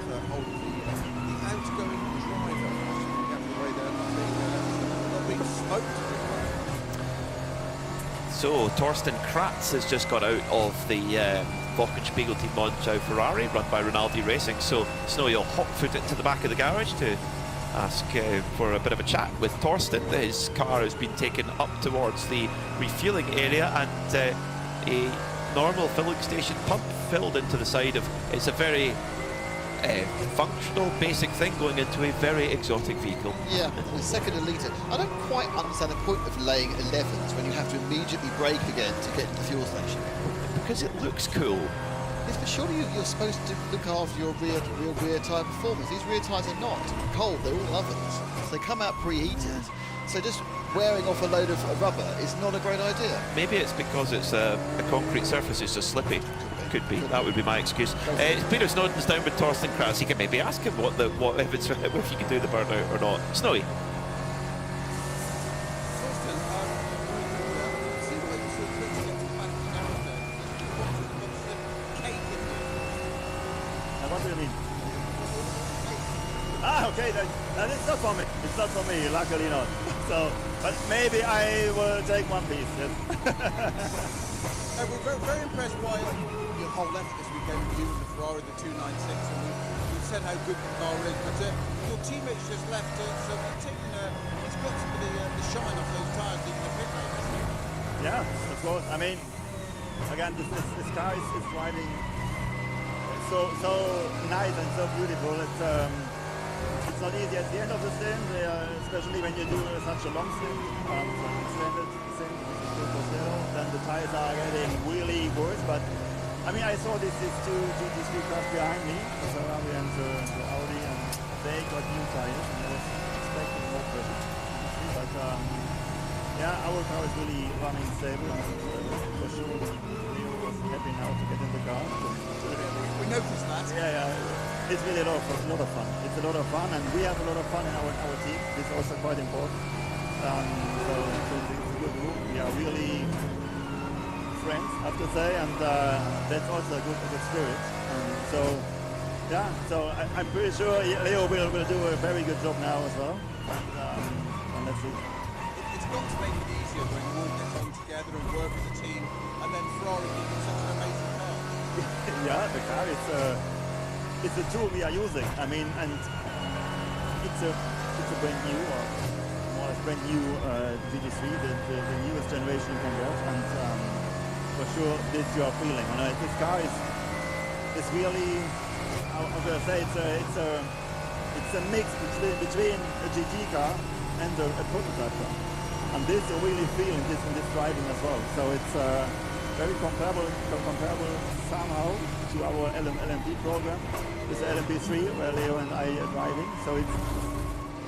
get hold of the outgoing driver. Get the way there, not being smoked. So Torsten Kratz has just got out of the Wochenspiegel Team Monza Ferrari run by Rinaldi Racing. So Snowy will hot-foot it to the back of the garage to ask for a bit of a chat with Torsten. His car has been taken up towards the refueling area, and a normal filling station pump filled into the side of. It's a very functional, basic thing going into a very exotic vehicle. Yeah, the second a litre. I don't quite understand the point of laying 11s when you have to immediately brake again to get to the fuel station. Because it looks cool. Yes, but surely you're supposed to look after your rear tyre performance. These rear tyres are not cold, they're all ovens. So they come out preheated. So just wearing off a load of rubber is not a great idea. Maybe it's because it's a concrete surface, it's so slippy. Could be. That would be my excuse. Peter Snowden's down with Torsten Kraus. You can maybe ask him if you can do the burnout or not. Snowy. What do you mean? Okay, that is not for me. It's not for me, luckily not. So, but maybe I will take one piece. Yes. We're very impressed by your whole effort this weekend, you and the Ferrari, the 296, and we've said how good the car is, but your teammate's just left, so he's got some of the shine off those tyres even the pit lane, hasn't he? Yeah, of course. I mean, again, this car is driving so nice and so beautiful. It's not easy at the end of the stint, especially when you do such a long stint. Then the tires are getting really worse. But I mean, I saw these two GT3 cars behind me, the Ferrari and the Audi, and they got new tires. And I was expecting more pressure. But yeah, our car is really running stable. For sure, Leo was happy now to get in the car. We noticed that. Yeah. It's really a lot of fun. It's a lot of fun, and we have a lot of fun in our team. It's also quite important. So it's a good group. We are really friends, I have to say, and that's also a good spirit. So yeah, so I'm pretty sure Leo will do a very good job now as well. And let's see. It's got to make it easier when you all get on together and work as a team, and then Ferrari being such an amazing car. Yeah, the car is. It's a tool we are using. I mean, and it's a brand new, or more or less brand new GT3, the newest generation you can get, and for sure this you are feeling. You know, this car is really, I'm gonna say it's a mix between a GT car and a prototype car, and this you really feel in this driving as well. So it's very comparable somehow to our LMP program. This is LMP3 where Leo and I are driving. So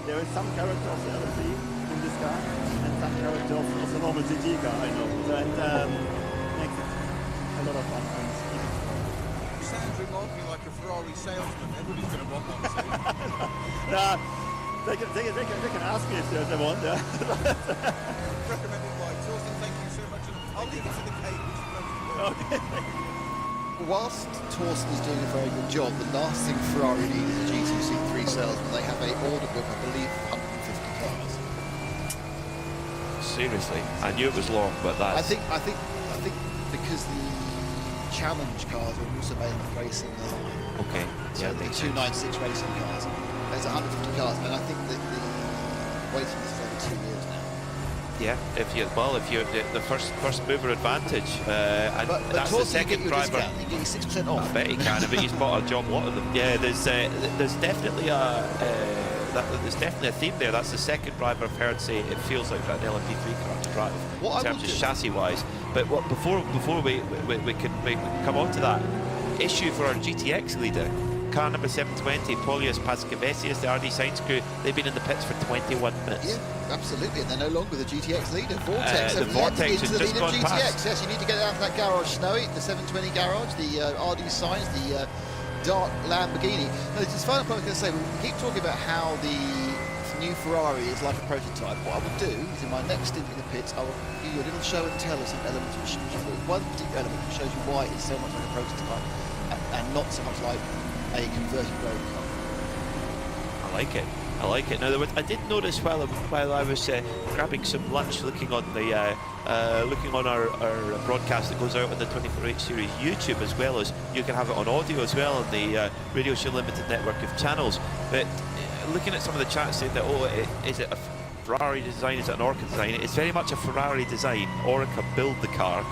there is some character of the LMP in this car and some character of the normal GT car, I know. So, and makes it a lot of fun. You sound remarkably like a Ferrari salesman. Everybody's going to want one soon. Nah, they can ask me if they want. Yeah. Recommended by Torsten. Thank you so much. I'll leave it to the cage. Okay. Whilst Torsten is doing a very good job, the last thing Ferrari need is a GT3 salesman. They have a order book, I believe, of 150 cars. Seriously, I knew it was long, but that's. I think because the challenge cars are also made in racing line. Okay. So Yeah, the 296 racing cars. There's 150 cars, and I think that the waiting list is over 2 years now. Yeah, if you the first mover advantage, and but that's the second driver. You get 6% off. I bet he can, but he's bought a job lot of them. Yeah, there's definitely a theme there. That's the second driver I've heard say it feels like an LMP3 car to drive in terms of chassis wise. But before we can come on to that issue for our GTX leader. Car number 720, Polius Paskevesius, the RD Science crew, they've been in the pits for 21 minutes. Yeah, absolutely, and they're no longer the GTX leader. Vortex have Vortex led into has the just lead of gone GTX. past. Yes, you need to get out of that garage, Snowy, the 720 garage, the RD Science, the dark Lamborghini. Now, this is final point I was going to say, we keep talking about how the new Ferrari is like a prototype. What I will do is in my next stint in the pits, I will give you a little show and tell of some elements which one particular element which shows you why it's so much like a prototype and not so much like a converted road car. I like it. I like it. Now, I did notice while I was grabbing some lunch, looking on our broadcast that goes out on the 24H series YouTube, as well as you can have it on audio as well on the Radio Show Limited network of channels. But looking at some of the chats saying that, is it a Ferrari design? Is it an Orca design? It's very much a Ferrari design. Orca build the car.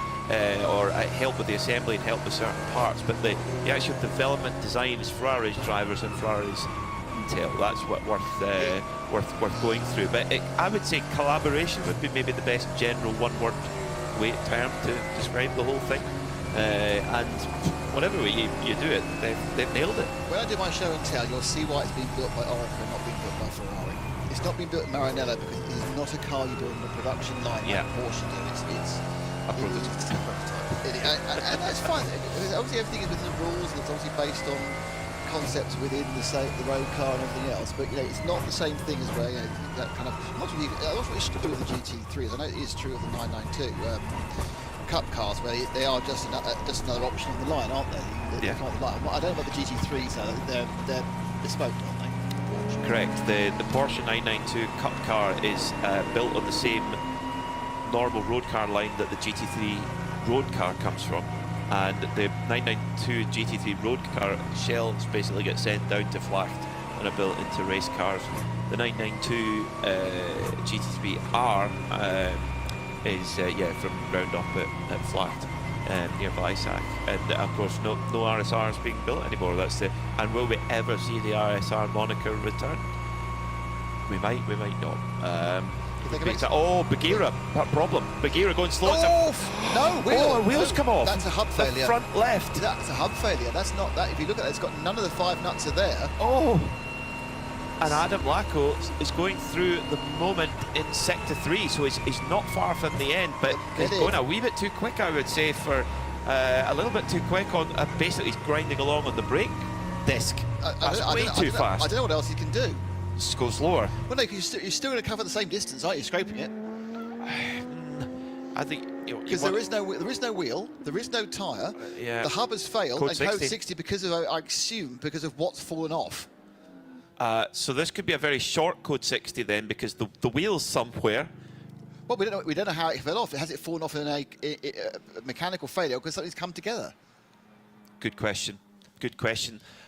or help with the assembly and help with certain parts, but the actual development design is Ferrari's drivers and Ferrari's intel. That's what worth going through. But I would say collaboration would be maybe the best general one-word term to describe the whole thing. And whatever way you do it, they've nailed it. When I do my show and tell, you'll see why it's been built by Orica and not being built by Ferrari. It's not being built in Maranello because it is not a car you build on a production line like Porsche do. It's a prototype. And that's fine. Obviously, everything is within the rules, and it's obviously based on concepts within the road car and everything else. But it's not the same thing as where that kind of. Not really. That's what it's true of the GT3s. I know it is true of the 992 Cup cars, where they are just another option on the line, aren't they? Yeah. I don't know about the GT3s. I think they're bespoke, aren't they? Correct. The Porsche 992 Cup car is built on the same normal road car line that the GT3 road car comes from, and the 992 GT3 road car shells basically get sent down to Flacht and are built into race cars. The 992 GT3R is from round up at Flacht nearby Sac, and of course no RSRs being built anymore. And will we ever see the RSR moniker return? We might not. BUGGYRA, problem. BUGGYRA going slow. Wheels come off. That's a hub failure. The front left. That's a hub failure. That's not that. If you look at it, it's got none of the 5 nuts are there. And Adam Lacko is going through the moment in Sector 3, so he's not far from the end, but he's going a wee bit too quick, I would say, for a little bit too quick on, basically he's grinding along on the brake disc. That's way too fast. I don't know what else he can do. Just go slower. Well, no, you're still going to cover the same distance, aren't you, scraping it? I think because there is no wheel, there is no tyre. The hub has failed, Code and 60. Code 60 because of, I assume, because of what's fallen off. So this could be a very short Code 60 then, because the wheel's somewhere. Well, we don't know how it fell off. Has it fallen off in a mechanical failure because something's come together? Good question.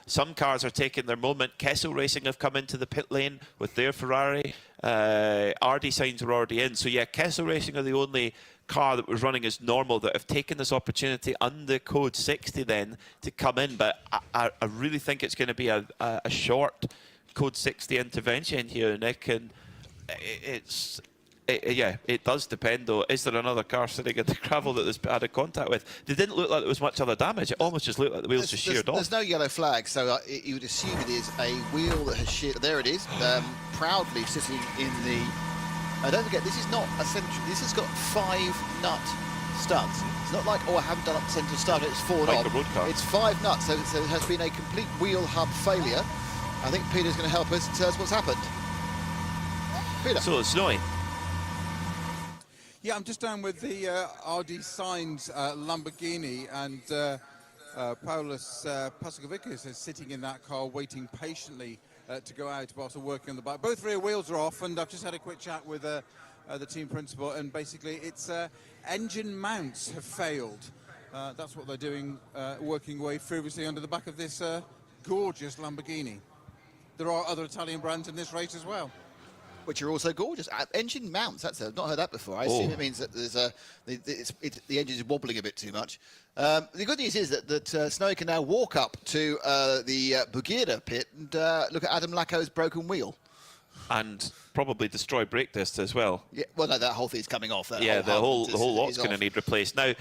Some cars are taking their moment. Kessel Racing have come into the pit lane with their Ferrari. RD signs are already in. So yeah, Kessel Racing are the only car that was running as normal that have taken this opportunity under Code 60 then to come in. But I really think it's going to be a short Code 60 intervention here, Nick. And it does depend, though. Is there another car sitting in the gravel that there's had a contact with? They didn't look like there was much other damage. It almost just looked like the wheels just sheared off. There's no yellow flag, so you would assume it is a wheel that has sheared. There it is, proudly sitting in the. Don't forget, this is not a central. This has got 5 nut studs. It's not like, I haven't done up the central stud. It's fallen off. A road car. It's 5 nuts, so it has been a complete wheel hub failure. I think Peter's going to help us and tell us what's happened. Peter. So it's Snowy. Yeah, I'm just down with the RD Signs Lamborghini, and Paulus Pascovicis is sitting in that car waiting patiently to go out whilst they're working on the bike. Both rear wheels are off, and I've just had a quick chat with the team principal, and basically it's engine mounts have failed. That's what they're doing, working away frivolously under the back of this gorgeous Lamborghini. There are other Italian brands in this race as well, which are also gorgeous. Engine mounts, I've not heard that before. I assume it means that there's the engine is wobbling a bit too much. The good news is that Snowy can now walk up to the BUGGYRA pit and look at Adam Lacko's broken wheel. And probably destroy brake discs as well. Yeah, well, no, that whole thing's coming off. The whole lot's going to need replaced. Now,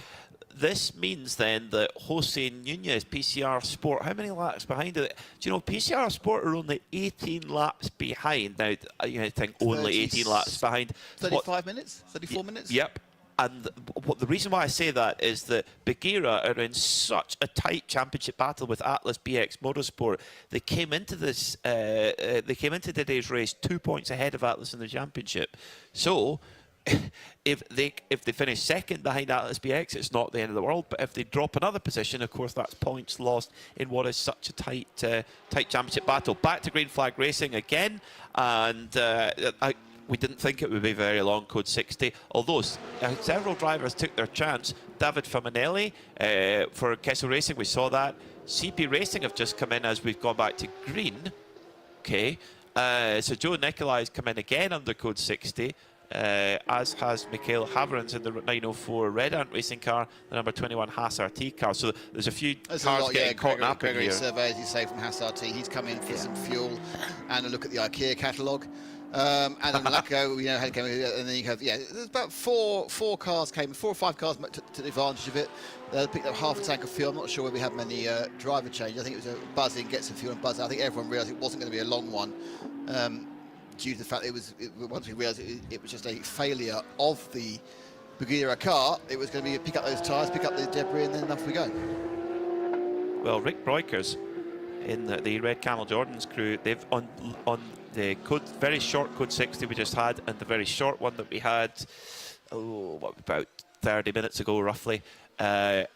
this means then that Jose Nunez, PCR Sport, how many laps behind it? Do you know, PCR Sport are only 18 laps behind. Now, I think only 18 laps behind. 35 minutes? 34 minutes? Yep. And the reason why I say that is that BUGGYRA are in such a tight championship battle with Atlas BX Motorsport. They came into this. They came into today's race 2 points ahead of Atlas in the championship. So, if they finish second behind Atlas BX, it's not the end of the world. But if they drop another position, of course, that's points lost in what is such a tight championship battle. Back to green flag racing again, and we didn't think it would be very long, Code 60, although several drivers took their chance. David Faminelli for Kessel Racing, we saw that. CP Racing have just come in as we've gone back to green. Okay, so Joe Nicolai's come in again under Code 60. as has Mikhail Haverins in the 904 Red Ant racing car, the number 21 Haas RT car. So there's a few cars getting caught up in here. Survey, as you say, from Haas RT. He's come in for some fuel and a look at the IKEA catalogue. Adam Lacko, we know how it came, and then you have, there's about four or 5 cars took advantage of it. They picked up half a tank of fuel. I'm not sure whether we had many driver changes. I think it was a buzz in, get some fuel and buzz out. I think everyone realised it wasn't going to be a long one, due to the fact once we realised it was just a failure of the BUGGYRA car. It was going to be pick up those tyres, pick up the debris, and then off we go. Well, Rick Breukers in the Red Camel Jordan's crew, they've on the very short code 60 we just had, and the very short one that we had, about 30 minutes ago roughly, the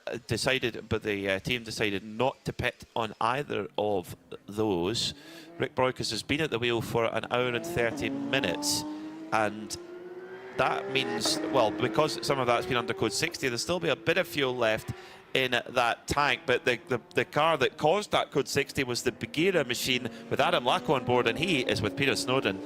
team decided not to pit on either of those. Rick Breukers has been at the wheel for an hour and 30 minutes, and that means, well, because some of that's been under code 60, there'll still be a bit of fuel left in that tank, but the car that caused that code 60 was the BUGGYRA machine with Adam Lacko on board, and he is with Peter Snowden.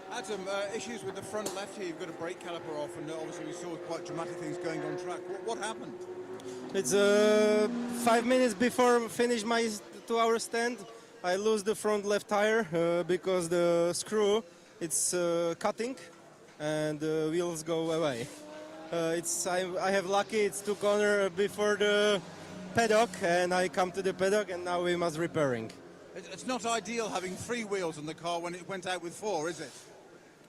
Adam, issues with the front left here. You've got a brake caliper off, and obviously we saw quite dramatic things going on track. What happened? It's 5 minutes before finish my 2-hour stand. I lose the front left tire because the screw it's cutting and the wheels go away. I have lucky it's 2 corners before the paddock, and I come to the paddock, and now we must repairing. It's not ideal having 3 wheels on the car when it went out with 4, is it?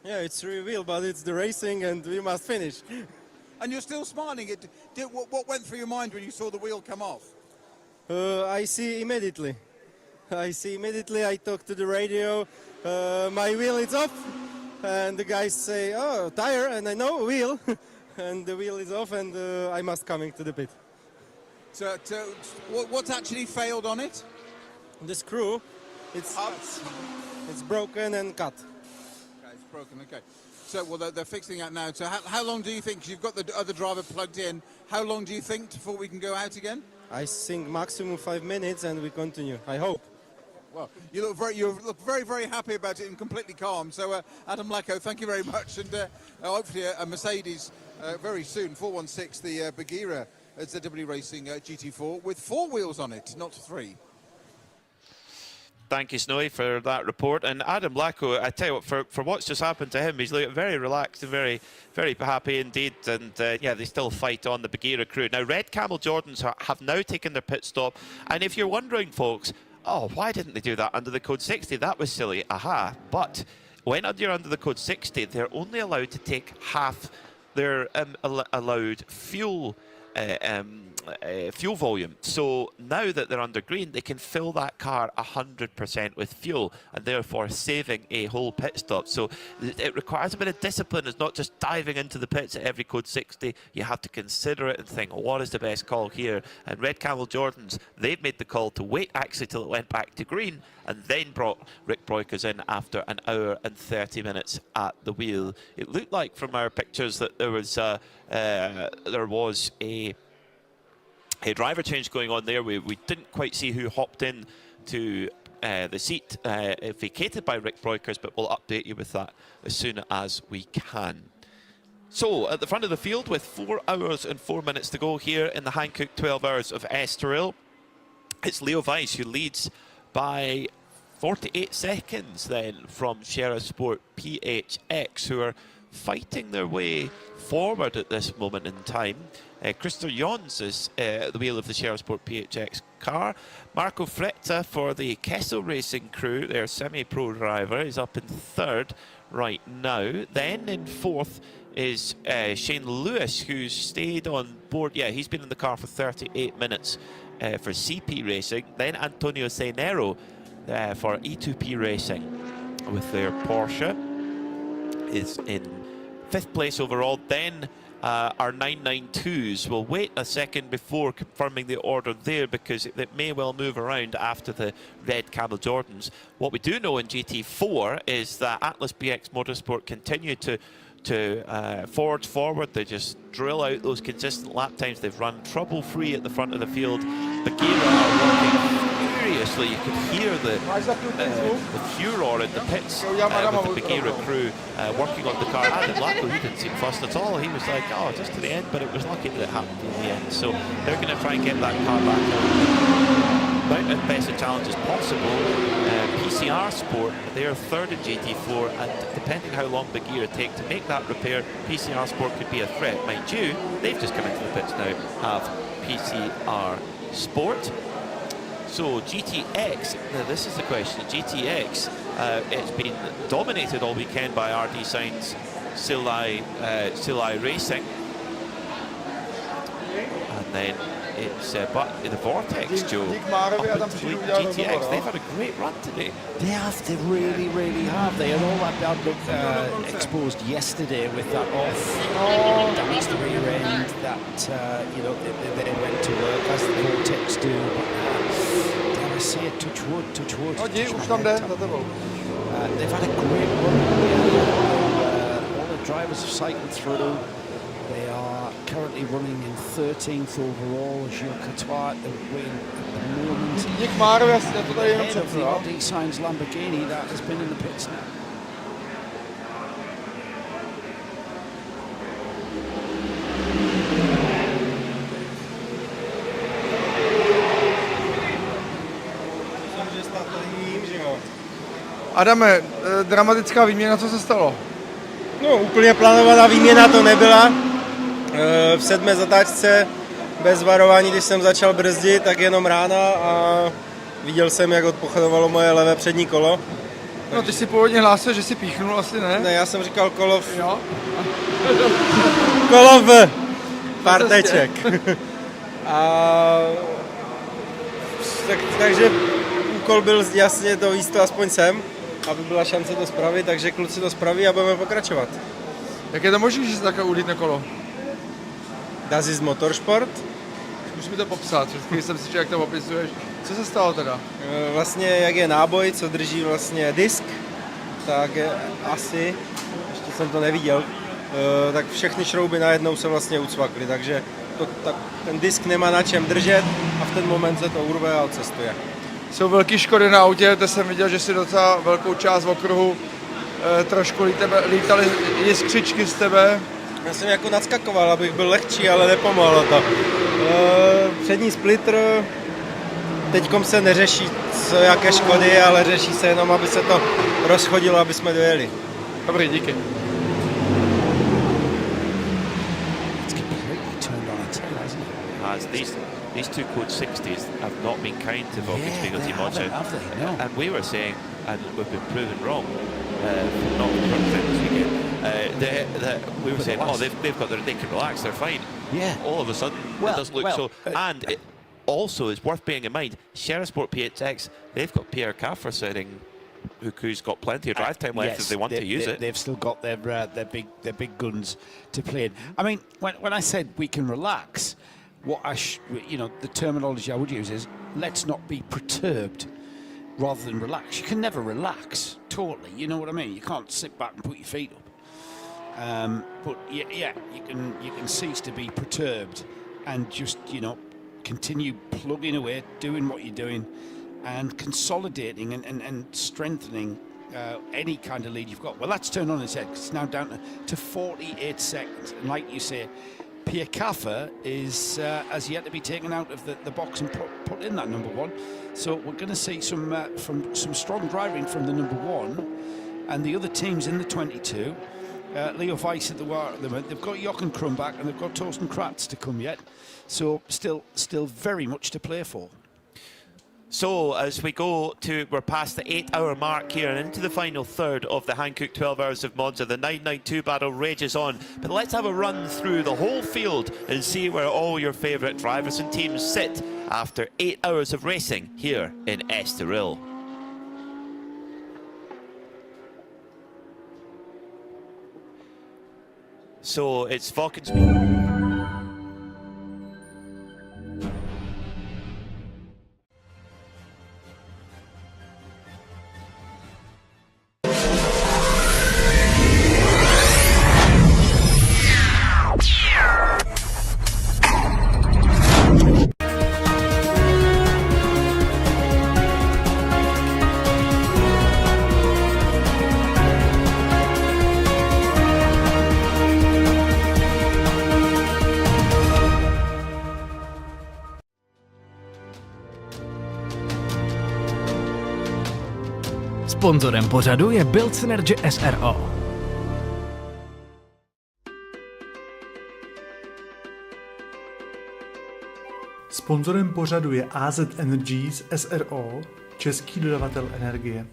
Yeah, it's 3 wheels, but it's the racing, and we must finish. And you're still smiling. What went through your mind when you saw the wheel come off? I see immediately. I talk to the radio. My wheel is off, and the guys say, "Oh, tire," and I know wheel. And the wheel is off, and I must coming to the pit. So what's actually failed on it? The screw, it's broken and cut. Okay, it's broken. Okay. So they're fixing that now. So how long do you think? 'Cause you've got the other driver plugged in. How long do you think before we can go out again? I think maximum 5 minutes, and we continue. I hope. Well, you look very, very happy about it and completely calm. So, Adam Lacko, thank you very much, and hopefully a Mercedes very soon, 416, the BUGGYRA ZW Racing GT4 with 4 wheels on it, not 3. Thank you, Snowy, for that report. And Adam Lacko, I tell you what, for what's just happened to him, he's looking very relaxed and very, very happy indeed. And they still fight on, the BUGGYRA crew. Now, Red Camel Jordans have now taken their pit stop. And if you're wondering, folks, why didn't they do that under the code 60? That was silly. Aha. But when you're under the code 60, they're only allowed to take half their allowed fuel fuel volume. So now that they're under green, they can fill that car 100% with fuel, and therefore saving a whole pit stop. So it requires a bit of discipline. It's not just diving into the pits at every code 60. You have to consider it and think, what is the best call here? And Red Camel Jordans, they've made the call to wait actually till it went back to green, and then brought Rick Breukers in after an hour and 30 minutes at the wheel. It looked like from our pictures that there was a driver change going on there. We didn't quite see who hopped in to the seat vacated by Rick Breukers, but we'll update you with that as soon as we can. So at the front of the field with 4 hours and 4 minutes to go here in the Hankook 12 Hours of Estroril, it's Leo Weiss who leads by 48 seconds then from Shera Sport PHX, who are fighting their way forward at this moment in time. Christer Jons is at the wheel of the Shera Sport PHX car. Marco Fretta for the Kessel Racing crew, their semi-pro driver, is up in 3rd right now. Then in 4th is Shane Lewis, who's stayed on board. Yeah, he's been in the car for 38 minutes for CP Racing. Then Antonio Cenero for E2P Racing with their Porsche is in 5th place overall. Then our 992s will wait a second before confirming the order there, because it may well move around after the Red Camel Jordans. What we do know in GT4 is that Atlas BX Motorsport continue to forge forward. They just drill out those consistent lap times. They've run trouble-free at the front of the field. BUGGYRA are working obviously you could hear the furor in the pits with the BUGGYRA crew working on the car. Adam Lacko, he didn't seem fussed at all. He was like, oh, just to the end, but it was lucky that it happened in the end. So they're going to try and get that car back out, mount as best a challenge as possible. PCR Sport, they're third in GT4, and depending how long BUGGYRA take to make that repair, PCR Sport could be a threat. Mind you, they've just come into the pits now, have PCR Sport. So GTX, now this is the question. GTX, it's been dominated all weekend by RD Sainz Silai Racing, and then it's but in the Vortex, Joe. GTX, they've had a great run today. They have, they really have. They had all that bad look exposed yesterday with that off damage to the rear end that you know they went to work as the Vortex do. Dare I say it, touch wood. They've had a great run. All the drivers have cycled through. They are currently running in 13th overall. Gilles Courtois at the moment. Ahead of the RD Sainz Lamborghini that has been in the pits now. Adame, dramatická výměna, co se stalo? No, úplně plánovaná výměna to nebyla. V 7. zatáčce bez varování, když jsem začal brzdit, tak jenom rána a viděl jsem, jak odpochodovalo moje levé přední kolo. No, ty si původně hlásil, že si píchnul, asi ne? Ne, já jsem říkal kolo v... Jo? Kolo v parteček. Takže úkol byl jasně to víc to aspoň sem, aby byla šance to spravit, takže kluci to spraví a budeme pokračovat. Jak je to možné, že se takhle ulítne kolo? Das ist Motorsport. Zkus mi to popsat, vždycky jsem si jak to opisuješ. Co se stalo teda? Vlastně jak je náboj, co drží vlastně disk, tak asi, ještě jsem to neviděl, tak všechny šrouby najednou se vlastně ucvakly, takže ten disk nemá na čem držet a v ten moment se to urve a odcestuje. Jsou velké škody na autě, to jsem viděl, že si docela velkou část okruhu trošku lítaly jiskřičky z tebe. Já jsem jako nadskakoval, abych byl lehčí, ale nepomohlo to. Přední splitter, teďkom se neřeší co jaké škody, ale řeší se jenom, aby se to rozchodilo, aby jsme dojeli. Dobrý, díky. These two Code 60s have not been kind to Volkswagen Team Monza. And we were saying, and we've been proven wrong, not this weekend, we were saying, oh, they can relax, they're fine. Yeah. All of a sudden, it doesn't look so. And it also, it's worth bearing in mind, Sherisport PHX, they've got Pierre Caffer sitting, who's got plenty of drive time left if they want to use it. They've still got their big guns to play in. I mean, when I said we can relax, what the terminology I would use is let's not be perturbed rather than relax. You can never relax totally, you know what I mean? You can't sit back and put your feet up. But yeah, you can cease to be perturbed and just, continue plugging away, doing what you're doing and consolidating and strengthening any kind of lead you've got. Well, that's turned on its head. It's now down to 48 seconds. And like you say, Pierre Caffer has yet to be taken out of the box and put in that number one. So we're going to see some strong driving from the number one, and the other teams in the 22. Leo Weiss at the moment. They've got Jochen Krumbach and they've got Torsten Kratz to come yet. So still very much to play for. So as we're past the 8-hour mark here and into the final third of the Hankook 12 Hours of Monza. The 992 battle rages on. But let's have a run through the whole field and see where all your favourite drivers and teams sit after 8 hours of racing here in Estroril. So it's Valkenspeed. Sponzorem pořadu je Build Synergy SRO. Sponzorem pořadu je AZ Energies SRO, český dodavatel energie.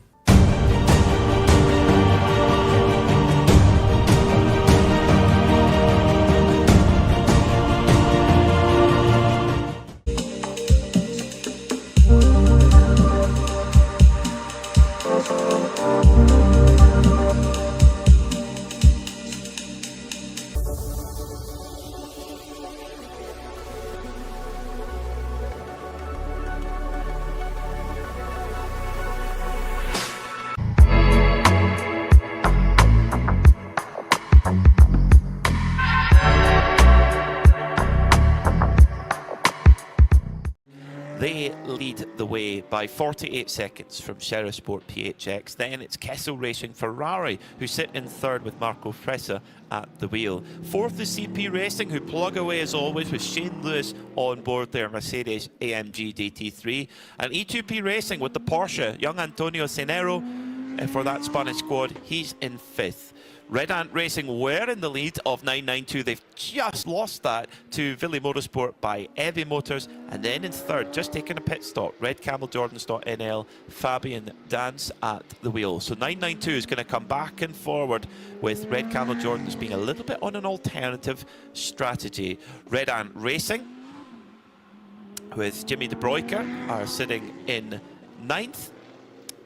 They lead the way by 48 seconds from Sheriff Sport PHX. Then it's Kessel Racing Ferrari, who sit in third with Marco Fressa at the wheel. Fourth is CP Racing, who plug away as always with Shane Lewis on board their Mercedes AMG GT3. And E2P Racing with the Porsche, young Antonio Cenero for that Spanish squad. He's in fifth. Red Ant Racing were in the lead of 992. They've just lost that to Villi Motorsport by Evi Motors. And then in third, just taking a pit stop, Red Camel Jordans.nl, Fabian Dance at the wheel. So 992 is going to come back and forward with Red Camel Jordans being a little bit on an alternative strategy. Red Ant Racing with Jimmy De Broeker are sitting in ninth.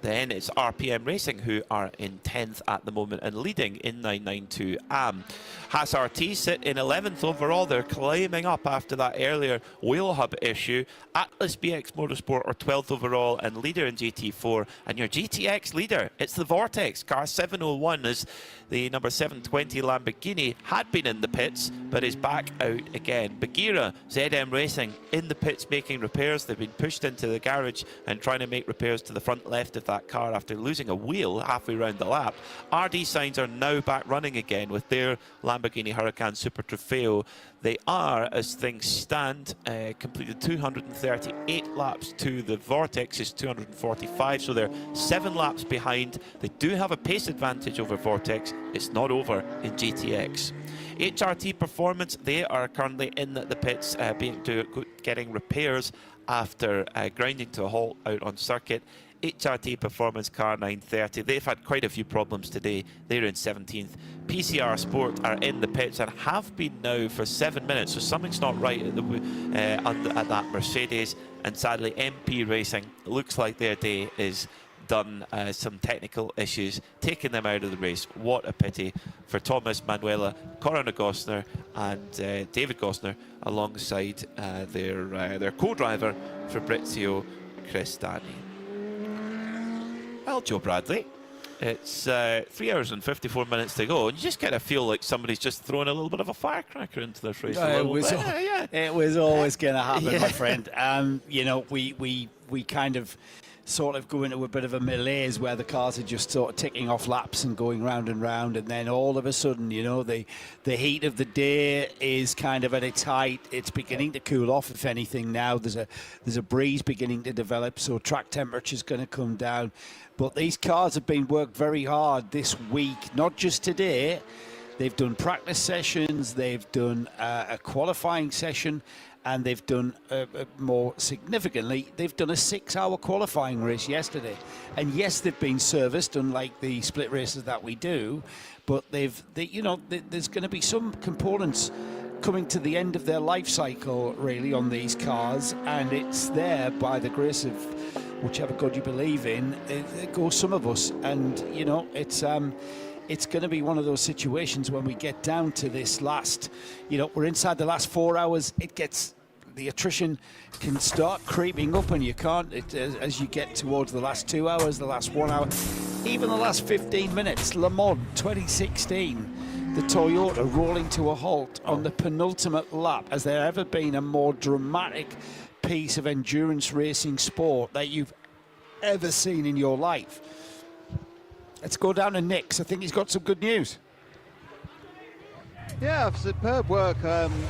Then it's RPM Racing, who are in 10th at the moment and leading in 992 AM. Haas RT sit in 11th overall. They're climbing up after that earlier wheel hub issue. Atlas BX Motorsport are 12th overall and leader in GT4. And your GTX leader, it's the Vortex. Car 701 is the number 720 Lamborghini, had been in the pits, but is back out again. BUGGYRA ZM Racing in the pits making repairs. They've been pushed into the garage and trying to make repairs to the front left of that car after losing a wheel halfway around the lap. RD Signs are now back running again with their Lamborghini Huracan Super Trofeo. They are, as things stand, completed 238 laps to the Vortex's 245, so they're 7 laps behind. They do have a pace advantage over Vortex. It's not over in GTX. HRT Performance, they are currently in the pits getting repairs after grinding to a halt out on circuit. HRT Performance car 930. They've had quite a few problems today. They're in 17th. PCR Sport are in the pits and have been now for 7 minutes. So something's not right at that Mercedes. And sadly, MP Racing looks like their day is done. Some technical issues taking them out of the race. What a pity for Thomas Manuela, Coronel Gosner, and David Gosner, alongside their co-driver Fabrizio Crestani. Well, Joe Bradley, it's 3 hours and 54 minutes to go, and you just kind of feel like somebody's just throwing a little bit of a firecracker into their face. It was always going to happen, my friend. You know, we kind of sort of go into a bit of a malaise where the cars are just sort of ticking off laps and going round and round, and then all of a sudden, you know, the heat of the day is kind of at its height. It's beginning to cool off, if anything. Now there's a breeze beginning to develop, so track temperature's going to come down. But these cars have been worked very hard this week, not just today. They've done practice sessions, they've done a qualifying session, and they've done, more significantly, they've done a 6-hour qualifying race yesterday. And yes, they've been serviced, unlike the split races that we do, but there's going to be some components coming to the end of their life cycle, really, on these cars, and it's there by the grace of whichever God you believe in. It goes some of us, and you know, it's going to be one of those situations when we get down to this last, you know, we're inside the last 4 hours. The attrition can start creeping up, and you can't, as you get towards the last 2 hours, the last 1 hour, even the last 15 minutes. Le Mans 2016, the Toyota rolling to a halt on the penultimate lap. Has there ever been a more dramatic piece of endurance racing sport that you've ever seen in your life? Let's go down to Nick's. I think he's got some good news. Yeah, superb work.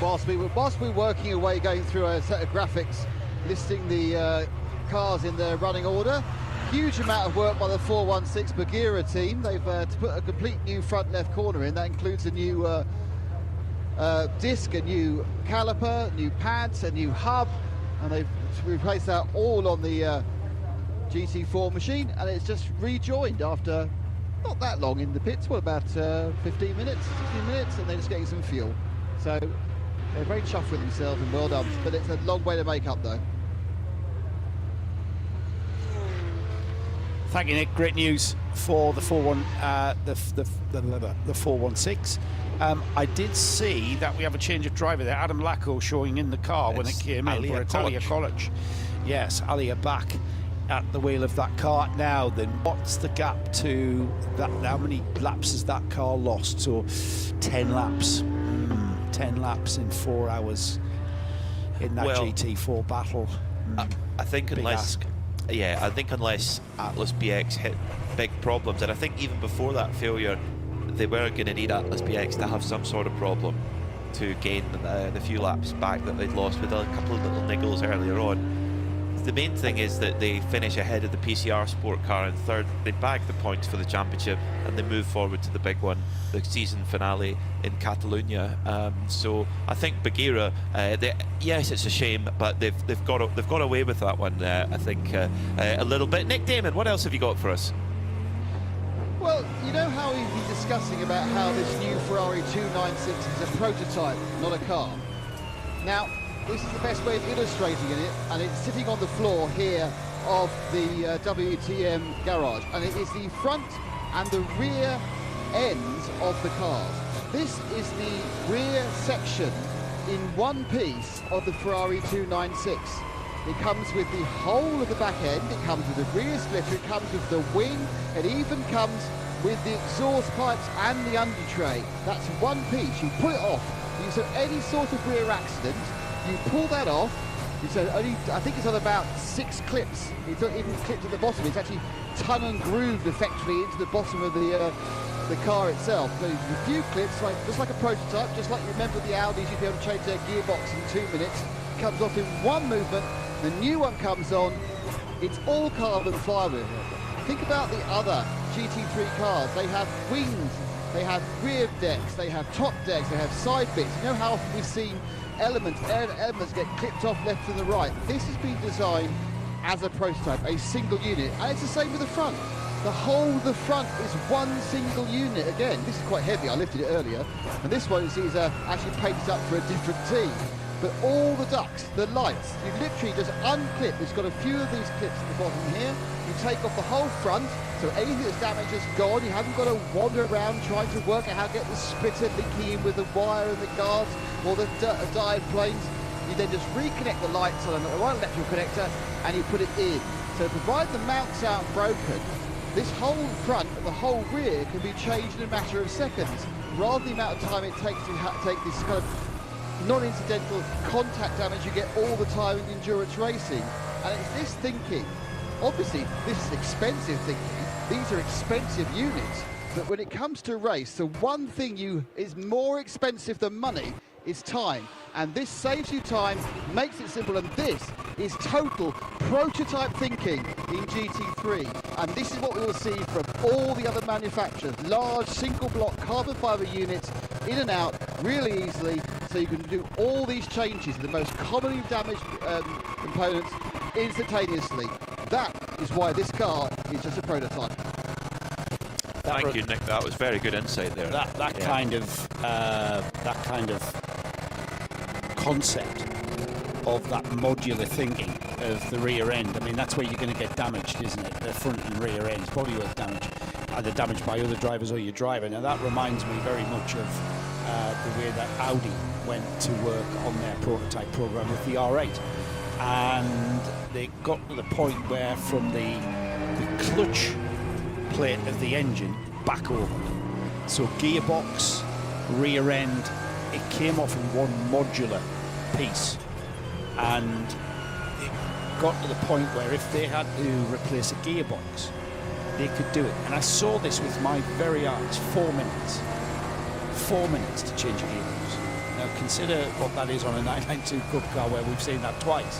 Whilst we were working away, going through a set of graphics listing the cars in their running order, huge amount of work by the 416 BUGGYRA team. They've put a complete new front left corner in. That includes a new disc, a new caliper, new pads, a new hub, and they've replaced that all on the GT4 machine, and it's just rejoined after not that long in the pits. What, about 15 minutes, 16 minutes, and they're just getting some fuel. So they're very chuffed with themselves, and well done. But it's a long way to make up, though. Thank you, Nick. Great news for the 416. I did see that we have a change of driver there. Adam Lacko showing in the car when it came in for Italia College. Yes, Alia back at the wheel of that car now. Then what's the gap to that? How many laps has that car lost? So 10 laps. 10 laps in 4 hours in that GT4 battle. I think unless Atlas BX hit big problems, and I think even before that failure, they were going to need Atlas BX to have some sort of problem to gain the few laps back that they'd lost with a couple of little niggles earlier on. The main thing is that they finish ahead of the PCR sport car in third. They bag the points for the championship and they move forward to the big one, the season finale in Catalonia. So I think BUGGYRA, yes, it's a shame, but they've got away with that one. I think a little bit. Nick Damon, what else have you got for us? Well, you know how he's been discussing about how this new Ferrari 296 is a prototype, not a car. Now, this is the best way of illustrating it, and it's sitting on the floor here of the WTM garage, and it is the front and the rear ends of the cars. This is the rear section in one piece of the Ferrari 296. It comes with the whole of the back end, it comes with the rear splitter, it comes with the wing, it even comes with the exhaust pipes and the under tray. That's one piece. You pull it off. You said any sort of rear accident, you pull that off. It's only, I think it's on about 6 clips. It's not even clipped at the bottom. It's actually tongue and grooved effectively into the bottom of the car itself. So a few clips, just like a prototype, just like you remember the Audis, you'd be able to change their gearbox in 2 minutes. It comes off in one movement. The new one comes on. It's all carbon fibre. Think about the other GT3 cars. They have wings, they have rear decks, they have top decks, they have side bits. You know how often we've seen elements get clipped off left and the right. This has been designed as a prototype, a single unit, and it's the same with the front. The whole of the front is one single unit. Again, this is quite heavy, I lifted it earlier, and this one is actually painted up for a different team. But all the ducts, the lights, you literally just unclip. It's got a few of these clips at the bottom here. You take off the whole front, so anything that's damaged is gone. You haven't got to wander around trying to work out how to get the splitter linking in with the wire and the guards or the diode planes. You then just reconnect the lights on the right electrical connector and you put it in. So provided the mounts aren't broken, this whole front and the whole rear can be changed in a matter of seconds, rather than the amount of time it takes to take this kind of non-incidental contact damage you get all the time in endurance racing. And it's this thinking. Obviously, this is expensive thinking. These are expensive units. But when it comes to race, the one thing is more expensive than money is time. And this saves you time, makes it simple, and this is total prototype thinking in GT3. And this is what we will see from all the other manufacturers. Large single block carbon fibre units in and out really easily, so you can do all these changes to the most commonly damaged components instantaneously. That is why this car is just a prototype. Thank you, Nick. That was very good insight there. That kind of concept of that modular thinking of the rear end. I mean, that's where you're going to get damaged, isn't it? The front and rear ends, bodywork damage, either damaged by other drivers or your driver. Now that reminds me very much of the way that Audi went to work on their prototype program with the R8, and they got to the point where from the clutch plate of the engine back over, so gearbox, rear end, it came off in one modular piece, and it got to the point where if they had to replace a gearbox, they could do it. And I saw this with my very eyes. 4 minutes. 4 minutes to change a gearbox. Now consider what that is on a 992 Cup car, where we've seen that twice.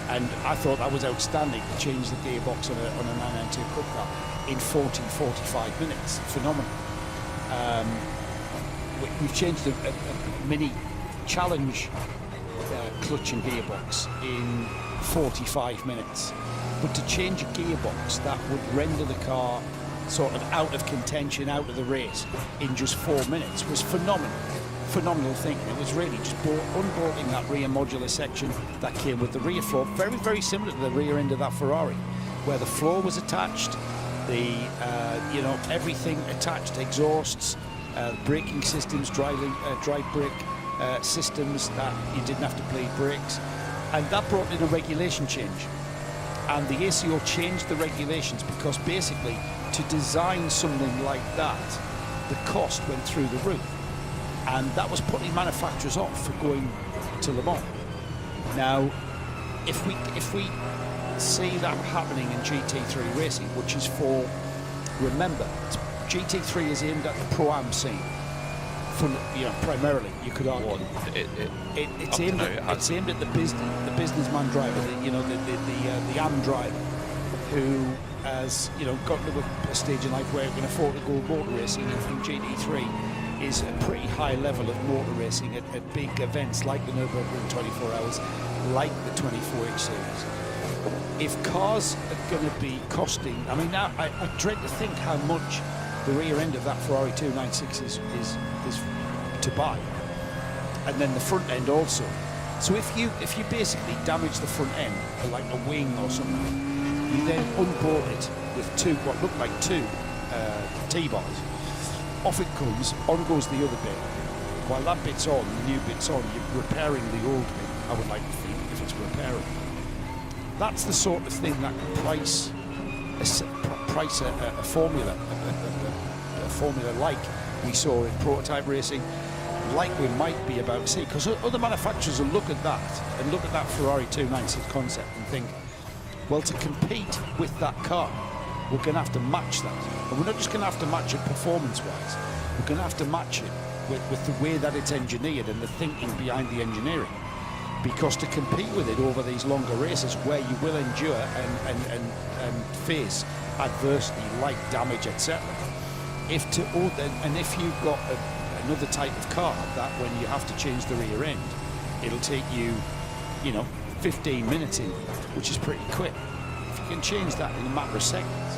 And I thought that was outstanding to change the gearbox on a 992 Cup car in 45 minutes. Phenomenal. We've changed a mini challenge clutch and gearbox in 45 minutes. But to change a gearbox that would render the car sort of out of contention, out of the race in just 4 minutes was phenomenal. Phenomenal thing. It was really just unbolting that rear modular section that came with the rear floor, very similar to the rear end of that Ferrari, where the floor was attached, the everything attached, exhausts, braking systems, dry brake systems that you didn't have to bleed brakes, and that brought in a regulation change. And the ACO changed the regulations because basically to design something like that, the cost went through the roof. And that was putting manufacturers off for going to Le Mans. Now, if we see that happening in GT3 racing, which is for, remember, GT3 is aimed at the Pro-Am scene. Primarily, you could argue. It's aimed at the businessman driver, the AM driver, who has gotten to a stage in life where he can afford to go motor racing, and GT3 is a pretty high level of motor racing at big events like the Nürburgring 24 Hours, like the 24H series. If cars are going to be costing, I mean, now I dread to think how much the rear end of that Ferrari 296 is to buy, and then the front end also. So if you basically damage the front end, like a wing or something, you then unbolt it with what look like two T-bars. Off it comes, on goes the other bit. While that bit's on, the new bit's on, you're repairing the old bit, I would like to think, if it's repairing. That's the sort of thing that can price a formula, a formula like we saw in prototype racing, like we might be about to see, because other manufacturers will look at that and look at that Ferrari 296 concept and think, well, to compete with that car, we're going to have to match that. And we're not just going to have to match it performance-wise, we're going to have to match it with the way that it's engineered and the thinking behind the engineering. Because to compete with it over these longer races where you will endure and face adversity like damage, etc. If you've got another type of car that when you have to change the rear end, it'll take you, 15 minutes in, which is pretty quick. If you can change that in a matter of seconds,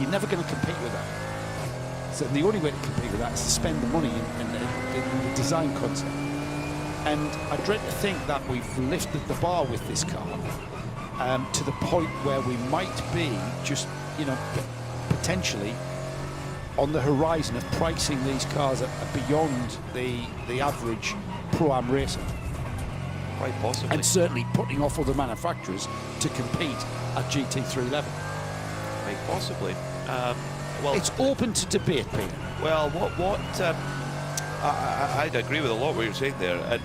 you're never going to compete with that. So the only way to compete with that is to spend the money in the design concept. And I dread to think that we've lifted the bar with this car to the point where we might be just, potentially on the horizon of pricing these cars at beyond the average Pro-Am racer. Quite possibly. And certainly putting off other manufacturers to compete at GT3 level. Quite possibly. Well, it's open to debate, Peter. Well, I'd agree with a lot of what you're saying there. And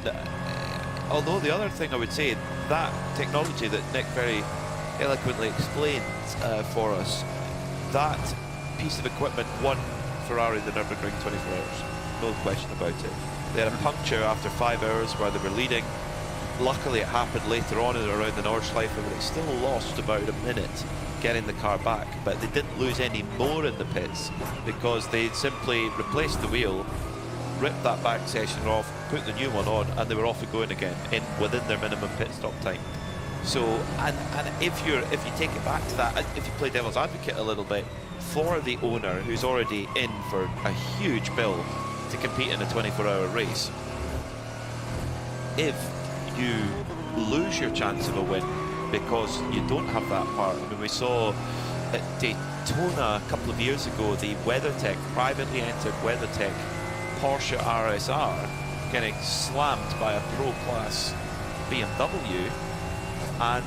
although the other thing I would say, that technology that Nick very eloquently explained for us, that piece of equipment won Ferrari the Nürburgring 24 Hours. No question about it. They had a puncture after 5 hours where they were leading. Luckily it happened later on around the Nordschleife, but it still lost about a minute getting the car back. But they didn't lose any more in the pits because they simply replaced the wheel, ripped that back session off, put the new one on, and they were off and going again within their minimum pit stop time. So, and if you take it back to that, if you play devil's advocate a little bit, for the owner who's already in for a huge bill to compete in a 24-hour race, if you lose your chance of a win because you don't have that part. I mean, we saw at Daytona a couple of years ago the WeatherTech, privately entered WeatherTech Porsche RSR getting slammed by a pro-class BMW, and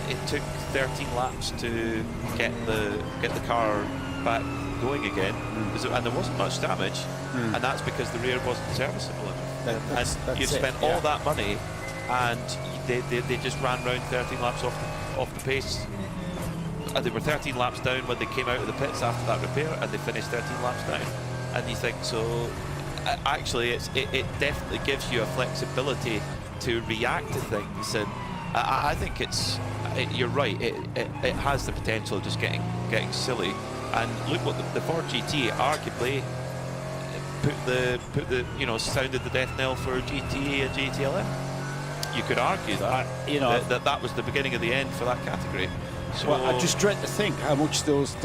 it took 13 laps to get the car back going again, and there wasn't much damage, and that's because the rear wasn't serviceable enough. And you spent all that money, and they just ran round 13 laps off the pace. And they were 13 laps down when they came out of the pits after that repair, and they finished 13 laps down. And you think, so actually it definitely gives you a flexibility to react to things, and I think you're right. It has the potential of just getting silly. And look what the Ford GT arguably put the sounded the death knell for GT and GTLM. You could argue that that was the beginning of the end for that category. So well, I just dread to think how much those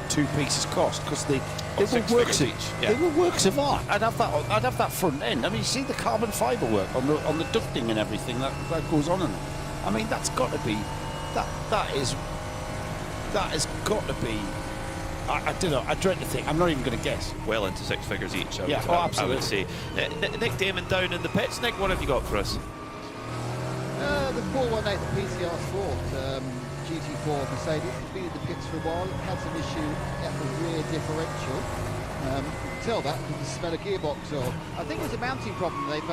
two pieces cost, because they were works of each. Yeah. They were works of art. I'd have that front end. I mean, you see the carbon fibre work on the ducting and everything that goes on in it. I mean, that's got to be that has got to be. I don't know. I dread to think. I'm not even going to guess. Well into six figures each. I absolutely. I would say. Nick Damon down in the pits. Nick, what have you got for us? The 418, the PCR Sport GT4 Mercedes, has been in the pits for a while. Had some issue at the rear differential. You can tell that with the smell of gearbox oil. I think it was a mounting problem. They've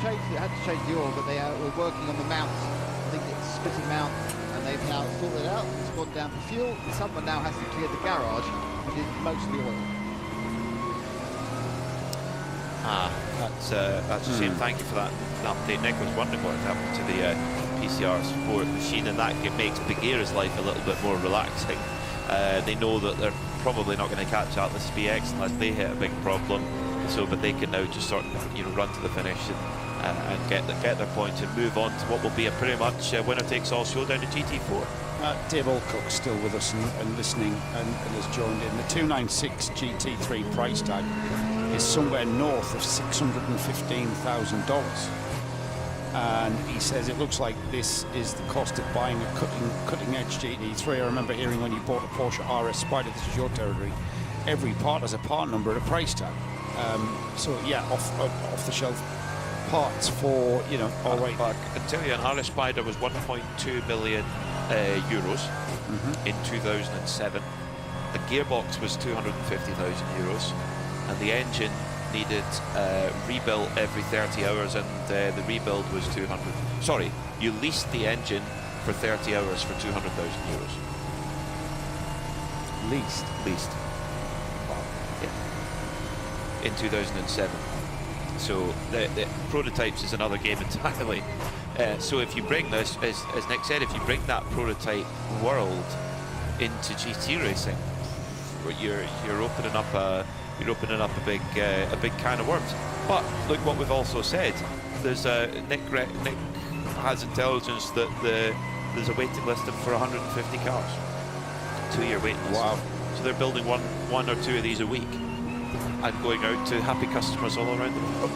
changed. They had to change the oil, but they were working on the mounts. I think it's splitting mount, and they've now sorted it out. It's gone down for fuel. Someone now has to clear the garage, which is mostly oil. That's a shame. Thank you for that update. Nick was wondering what had happened to the PCR Sport machine, and that makes BUGGYRA's life a little bit more relaxing. They know that they're probably not going to catch Atlas VX unless they hit a big problem. But they can now just sort of run to the finish and get their points and move on to what will be a pretty much winner takes all showdown in GT4. Dave Alcock's still with us and listening and has joined in. The 296 GT3 price tag is somewhere north of $615,000. And he says it looks like this is the cost of buying a cutting-edge GT3. I remember hearing when you bought a Porsche RS Spider, this is your territory, every part has a part number and a price tag. So yeah, off-the-shelf parts for, all right. I can tell you an RS Spider was 1.2 million euros in 2007. The gearbox was 250,000 euros, and the engine needed rebuilt every 30 hours, and the rebuild was 200. Sorry, you leased the engine for 30 hours for 200,000 euros. Leased. Wow. Yeah. In 2007. So the prototypes is another game entirely. So if you bring this, as Nick said, if you bring that prototype world into GT racing, you're opening up a big can of worms. But look what we've also said. There's Nick has intelligence that there's a waiting list for 150 cars, 2-year waiting list. Wow! So they're building one or two of these a week and going out to happy customers all around the world.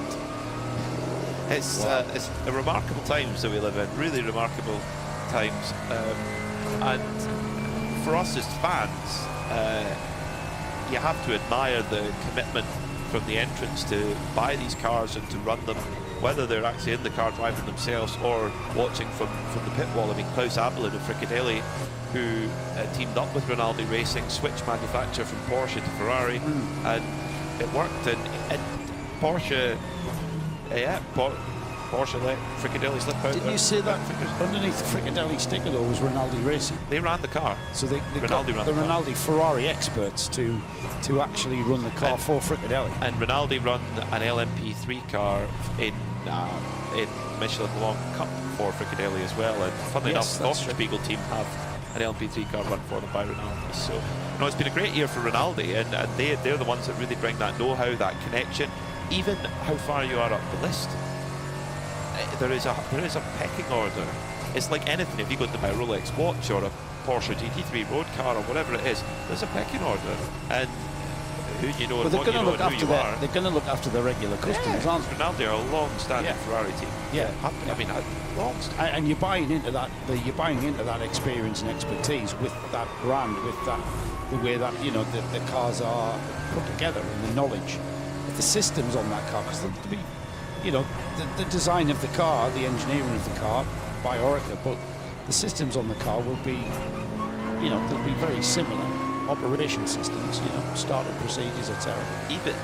It's a remarkable times that we live in, really remarkable times, and for us as fans, you have to admire the commitment from the entrants to buy these cars and to run them, whether they're actually in the car driving themselves or watching from the pit wall. I mean, Klaus Abelin of Fricadelli, who teamed up with Rinaldi Racing, switched manufacturer from Porsche to Ferrari, and it worked. And Porsche, Porsche let Fricadelli slip out. Didn't you see that underneath the Fricadelli sticker though was Rinaldi Racing? They ran the car. So they got the Rinaldi Ferrari experts to actually run the car for Fricadelli. And Rinaldi run an LMP3 car in Michelin Long Cup for Fricadelli as well. And funnily enough, the Spiegel team have an LMP3 car run for them by Rinaldi. So it's been a great year for Rinaldi, and they're the ones that really bring that know-how, that connection, even how far you are up the list. There is a pecking order. It's like anything. If you go to buy a Rolex watch or a Porsche GT3 road car or whatever it is, there's a pecking order, and who you know and what you know and who you are. They're going to look after their regular customers, aren't they? Rinaldi are a long-standing Ferrari team. Yeah, I mean, long-standing. And you're buying into that. You're buying into that experience and expertise with that brand, with the way that the cars are put together, and the knowledge, the systems on that car, because there'll be. The design of the car, the engineering of the car by Orica, but the systems on the car will be, they'll be very similar. Operation systems, startup procedures, etc.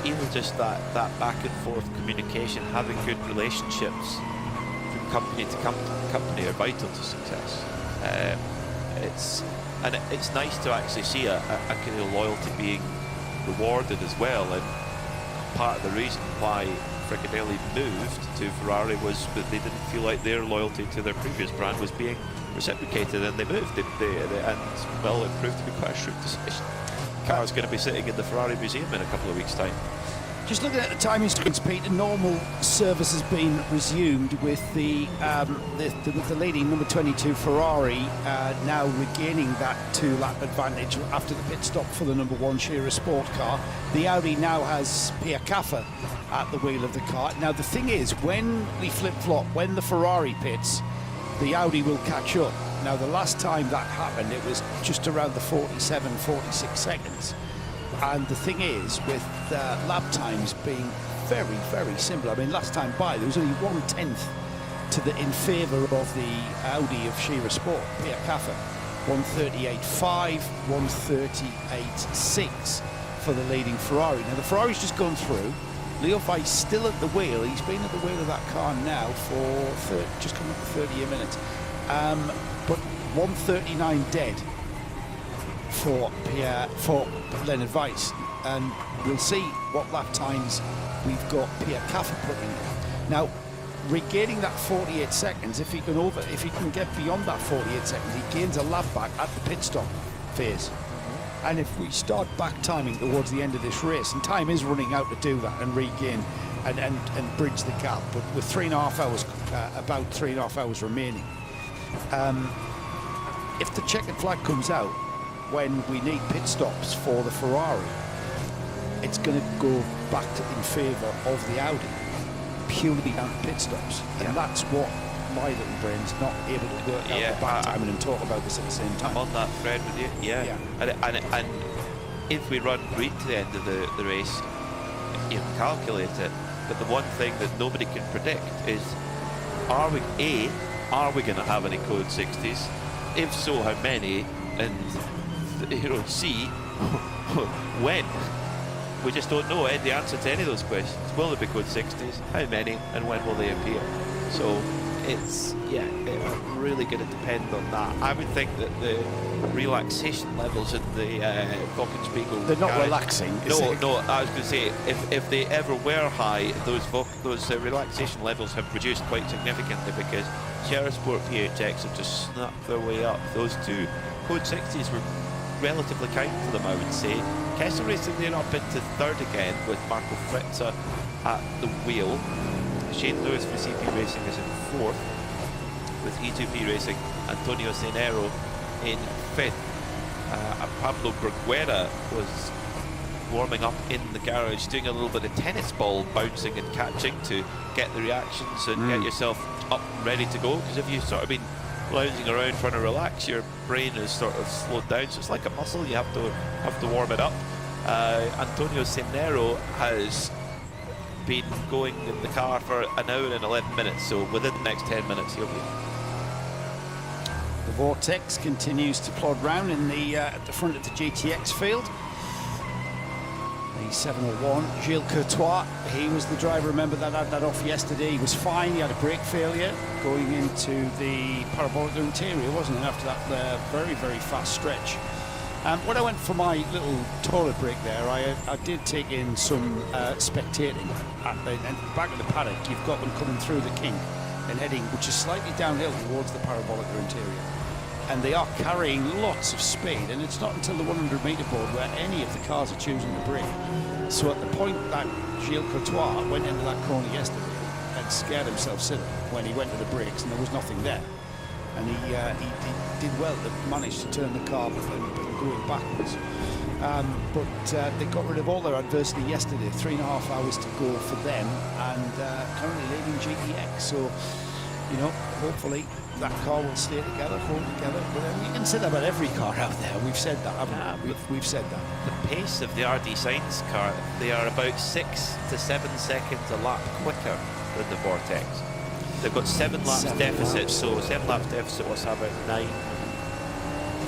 Even just that back and forth communication, having good relationships from company to company are vital to success. It's nice to actually see a kind of loyalty being rewarded as well, and part of the reason why Fricadelli moved to Ferrari was that they didn't feel like their loyalty to their previous brand was being reciprocated, and they moved. And well, it proved to be quite a shrewd decision. The car's going to be sitting in the Ferrari Museum in a couple of weeks' time. Just looking at the timing screens, Pete, normal service has been resumed with the leading number 22 Ferrari now regaining that 2-lap advantage after the pit stop for the number 1 Shearer Sport car. The Audi now has Pierre Caffer at the wheel of the car. Now the thing is, when we flip-flop, when the Ferrari pits, the Audi will catch up. Now the last time that happened, it was just around the 47, 46 seconds. And the thing is, with lap times being very, very similar. I mean, last time by, there was only 1/10 in favour of the Audi of Shearer Sport, Pierre Caffer. 138.5, 138.6 for the leading Ferrari. Now, the Ferrari's just gone through. Leo Weiss still at the wheel. He's been at the wheel of that car now for just coming up to 30 minutes. But 139 dead for Leonard Weiss, and we'll see what lap times we've got Pierre Caffer putting in. Now, regaining that 48 seconds, if he can get beyond that 48 seconds, he gains a lap back at the pit stop phase. And if we start back timing towards the end of this race, and time is running out to do that and regain and bridge the gap, but with 3.5 hours, about 3.5 hours remaining, if the checkered flag comes out when we need pit stops for the Ferrari, it's going to go back in favour of the Audi, purely down to pit stops. And that's what my little brain's not able to work out the back timing and talk about this at the same time. I'm on that thread with you, yeah. And if we run right to the end of the race, you can calculate it, but the one thing that nobody can predict is, are we going to have any code 60s? If so, how many? And C, when? We just don't know the answer to any of those questions. Will there be code 60s? How many? And when will they appear? So it's really going to depend on that. I would think that the relaxation levels in the Glockenspiegel, they're not relaxing. No, I was going to say, if they ever were high, those relaxation levels have reduced quite significantly, because Shearer Sport PHX have just snuck their way up. Those two code 60s were relatively kind to them, I would say. Kessel Racing, they're up into third again with Marco Fritza at the wheel. Shane Lewis for CP Racing is in fourth, with E2P Racing Antonio Cenero in fifth. Pablo BUGGYRA was warming up in the garage, doing a little bit of tennis ball bouncing and catching to get the reactions and get yourself up and ready to go, because if you've sort of been lounging around trying to relax, your brain is sort of slowed down, so it's like a muscle, you have to warm it up. Antonio Cenero has been going in the car for an hour and 11 minutes, so within the next 10 minutes he'll be. The Vortex continues to plod round in the at the front of the GTX field. The 701, Gilles Courtois, he was the driver, remember, that had that off yesterday. He was fine, he had a brake failure going into the parabolic interior, wasn't it, after that very, very fast stretch. When I went for my little toilet break there, I did take in some spectating. And back at the paddock, you've got them coming through the kink and heading, which is slightly downhill towards the parabolic interior. And they are carrying lots of speed, and it's not until the 100-metre board where any of the cars are choosing to brake. So at the point that Gilles Courtois went into that corner yesterday and scared himself silly when he went to the brakes and there was nothing there. And he did well to manage to turn the car and going backwards. But they got rid of all their adversity yesterday. 3.5 hours to go for them, and currently leading GTX. So, you know, hopefully that car will stay together, hold together. But you can say that about every car out there. We've said that, haven't we? We've said that. The pace of the RD Sainz car, they are about 6 to 7 seconds a lap quicker than the Vortex. They've got 7 laps deficit, so 7 laps deficit, what's that, about 9?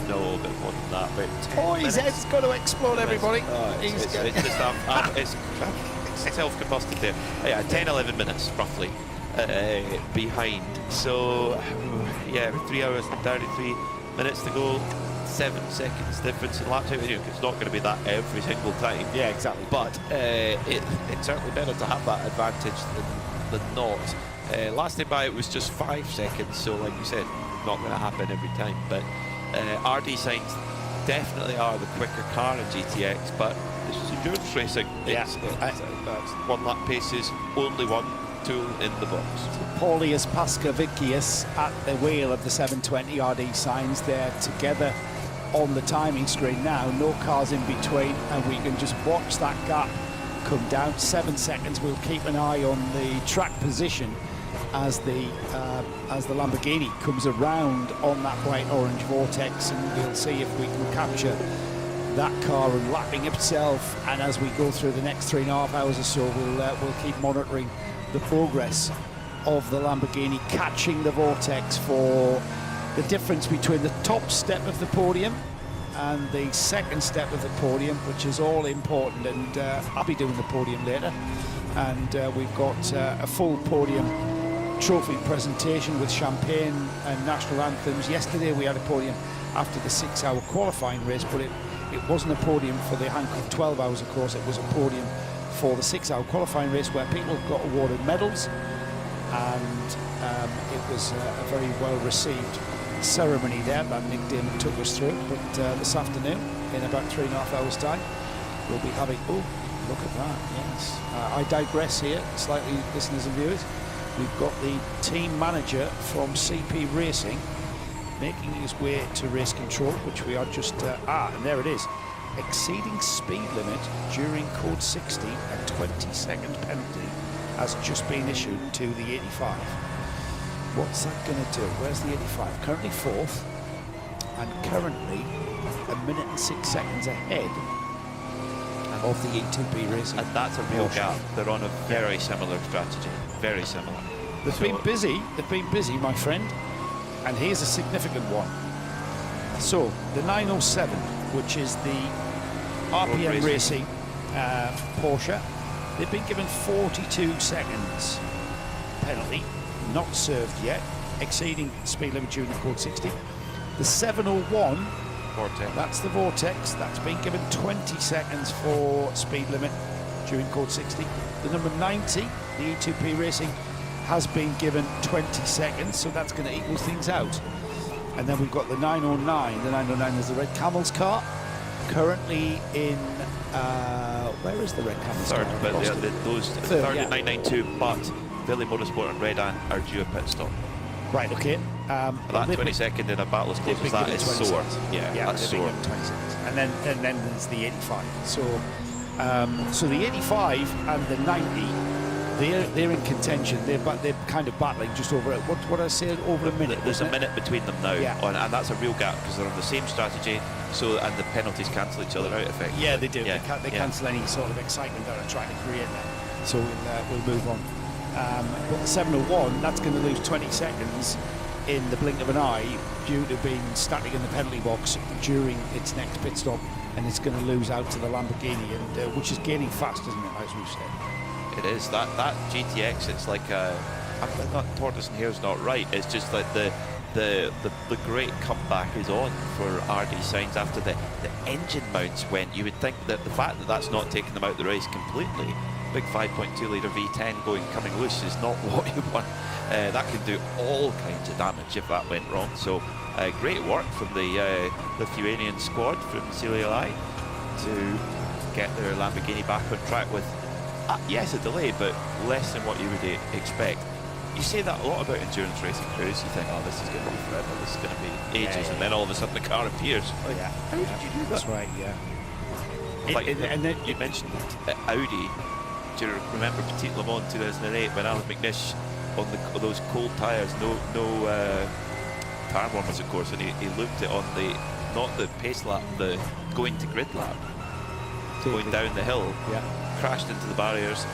No, a bit more than that, about 10 Oh, his head's going to explode, everybody. It's self-combusted there. Yeah, 10-11 minutes, roughly, behind. So, yeah, 3 hours and 33 minutes to go. 7 seconds difference in lap time. It's not going to be that every single time. Yeah, exactly. But it's certainly better to have that advantage than not. Last time by it was just 5 seconds, so like you said, not going to happen every time. But RD Sainz definitely are the quicker car in GTX, but this is endurance racing. It's one lap paces, only one tool in the box. Paulius Paskavicius at the wheel of the 720 RD Sainz. They're together on the timing screen now, no cars in between, and we can just watch that gap come down 7 seconds. We'll keep an eye on the track position as the Lamborghini comes around on that bright orange vortex, and we'll see if we can capture that car and lapping itself. And as we go through the next 3.5 hours or so, we'll keep monitoring the progress of the Lamborghini, catching the vortex for the difference between the top step of the podium and the second step of the podium, which is all important. And I'll be doing the podium later, and we've got a full podium trophy presentation with champagne and national anthems. Yesterday we had a podium after the 6-hour qualifying race, but it wasn't a podium for the Hankook 12 hours, of course. It was a podium for the 6-hour qualifying race where people got awarded medals, and it was a very well received ceremony there that Nick Damon took us through. But this afternoon, in about 3.5 hours time, we'll be having, oh, look at that, yes. I digress here slightly, listeners and viewers. We've got the team manager from CP Racing making his way to race control, which we are just, and there it is. Exceeding speed limit during code 60, a 20-second penalty has just been issued to the 85. What's that going to do? Where's the 85? Currently 4th, and currently 1 minute and 6 seconds ahead of the E2P Racing. And that's a real gap. They're on a very similar strategy. Very similar. They've been busy. They've been busy, my friend. And here's a significant one. So the 907, which is the RPM Racing Porsche, they've been given 42 seconds penalty, not served yet, exceeding speed limit during code 60. The 701, Vortex. That's the Vortex. That's been given 20 seconds for speed limit during code 60. The number 90, the E2P Racing, has been given 20 seconds, so that's going to equal things out. And then we've got the 909. The 909 is the Red Camels car, currently in, where is the Red Camels car? Third, but those third at 992, but Billy Motorsport and Red Ant are due a pit stop. Right, okay. That 20-second in a battle as close as that is sore. Yeah, that's sore. 20 seconds. And then there's the 85. So the 85 and the 90, they're in contention. They're kind of battling just over, what I said, over a minute. There's a minute between them now, and that's a real gap because they're on the same strategy. So and the penalties cancel each other out effectively. Yeah, they do. Yeah. They cancel any sort of excitement that they're trying to create there. So we'll move on. But the 701, that's going to lose 20 seconds in the blink of an eye due to being static in the penalty box during its next pit stop, and it's going to lose out to the Lamborghini, and which is gaining fast, isn't it, as we've said. It is. That GTX, it's like not tortoise and hare's not right. It's just like the great comeback is on for RD Sainz after the engine mounts went. You would think that the fact that that's not taking them out the race completely, big 5.2 litre V10 coming loose is not what you want. That can do all kinds of damage if that went wrong. So great work from the Lithuanian squad from CLI to get their Lamborghini back on track with, yes, a delay, but less than what you would expect. You say that a lot about endurance racing crews. You think, oh, this is going to be forever, this is going to be ages, and then all of a sudden the car appears. Like, how did you do that? That's right, yeah. Like, and then you mentioned Audi. Do you remember Petit Le Mans 2008 when Alan McNish on those cold tyres, no tyre warmers of course, and he looked it on not the pace lap, the going to grid lap, going down the hill, crashed into the barriers,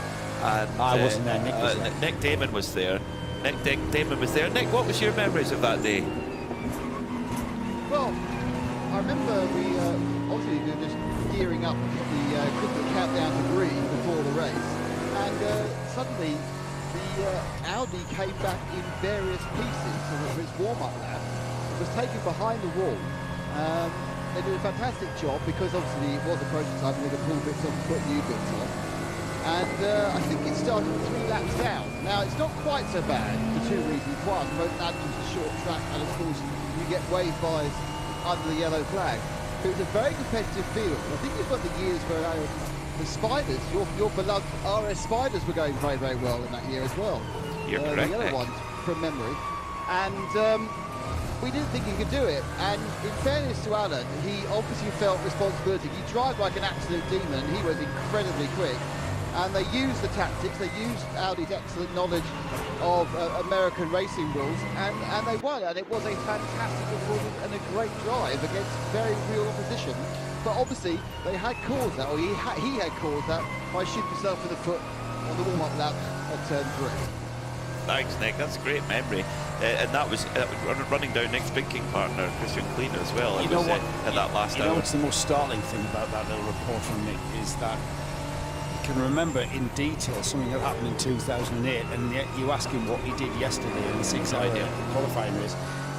and I wasn't there. Nick was there. Nick Damon was there. Nick Damon was there. Nick, what was your memories of that day? Well, I remember we obviously we were just gearing up the quick countdown to green before the race, and suddenly the Audi came back in various pieces. So its warm-up lap was taken behind the wall, they did a fantastic job because obviously it was a prototype and they could pull bits off and put new bits on. And I think it started 3 laps down. Now, it's not quite so bad for 2 reasons. One, Road Adams is a short track, and of course, you get wave bys under the yellow flag. It was a very competitive field. I think you've got the years where the Spiders, your beloved RS Spiders, were going very, very well in that year as well. You're correct, the yellow Nick. ones, from memory. And we didn't think he could do it. And in fairness to Alan, he obviously felt responsibility. He drive like an absolute demon. He was incredibly quick. And they used the tactics, they used Audi's excellent knowledge of American racing rules, and they won. And it was a fantastic performance and a great drive against very real opposition. But obviously, they had caused that, or he had caused that by shooting himself in the foot on the warm-up lap at turn 3. Thanks, Nick. That's a great memory. And that was running down Nick's drinking partner, Christian Kleiner, as well. You know what? At that last you hour. know what's the most startling thing about that little report from Nick is that he can remember in detail something that happened in 2008, and yet you ask him what he did yesterday in the 6-hour qualifying race,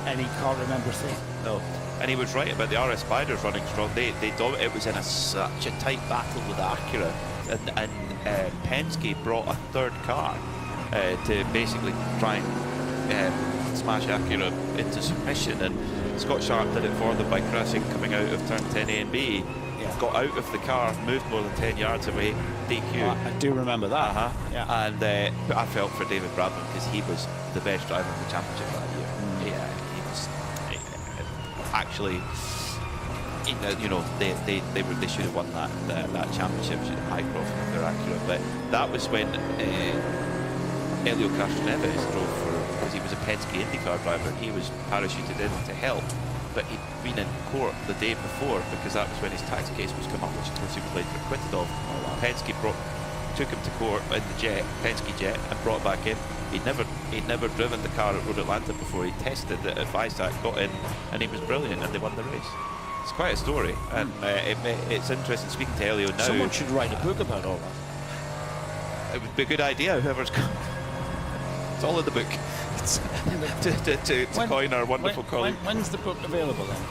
and he can't remember a thing. No. And he was right about the RS Spiders running strong. It was in such a tight battle with Acura, and Penske brought a third car to basically try and smash Acura into submission, and Scott Sharp did it for them by crashing coming out of turn 10A and B. Got out of the car, moved more than 10 yards away, DQ. I do remember that. Yeah. And I felt for David Bradman because he was the best driver in the championship that year. Yeah, he was actually, you know, they should have won that championship, Highcroft with their Acura. But that was when Elio Castroneves drove for, because he was a Penske IndyCar driver, and he was parachuted in to help. But he'd been in court the day before because that was when his tax case was come up, which of course he was later acquitted of. Penske took him to court in the jet, Penske jet, and brought back in. He'd never driven the car at Road Atlanta before. He tested it at Visac, got in, and he was brilliant, and they won the race. It's quite a story, and it's interesting speaking to Elio now. Someone should write a book about all that. It would be a good idea, whoever's it's all in the book. to coin our wonderful colleague. When's the book available then?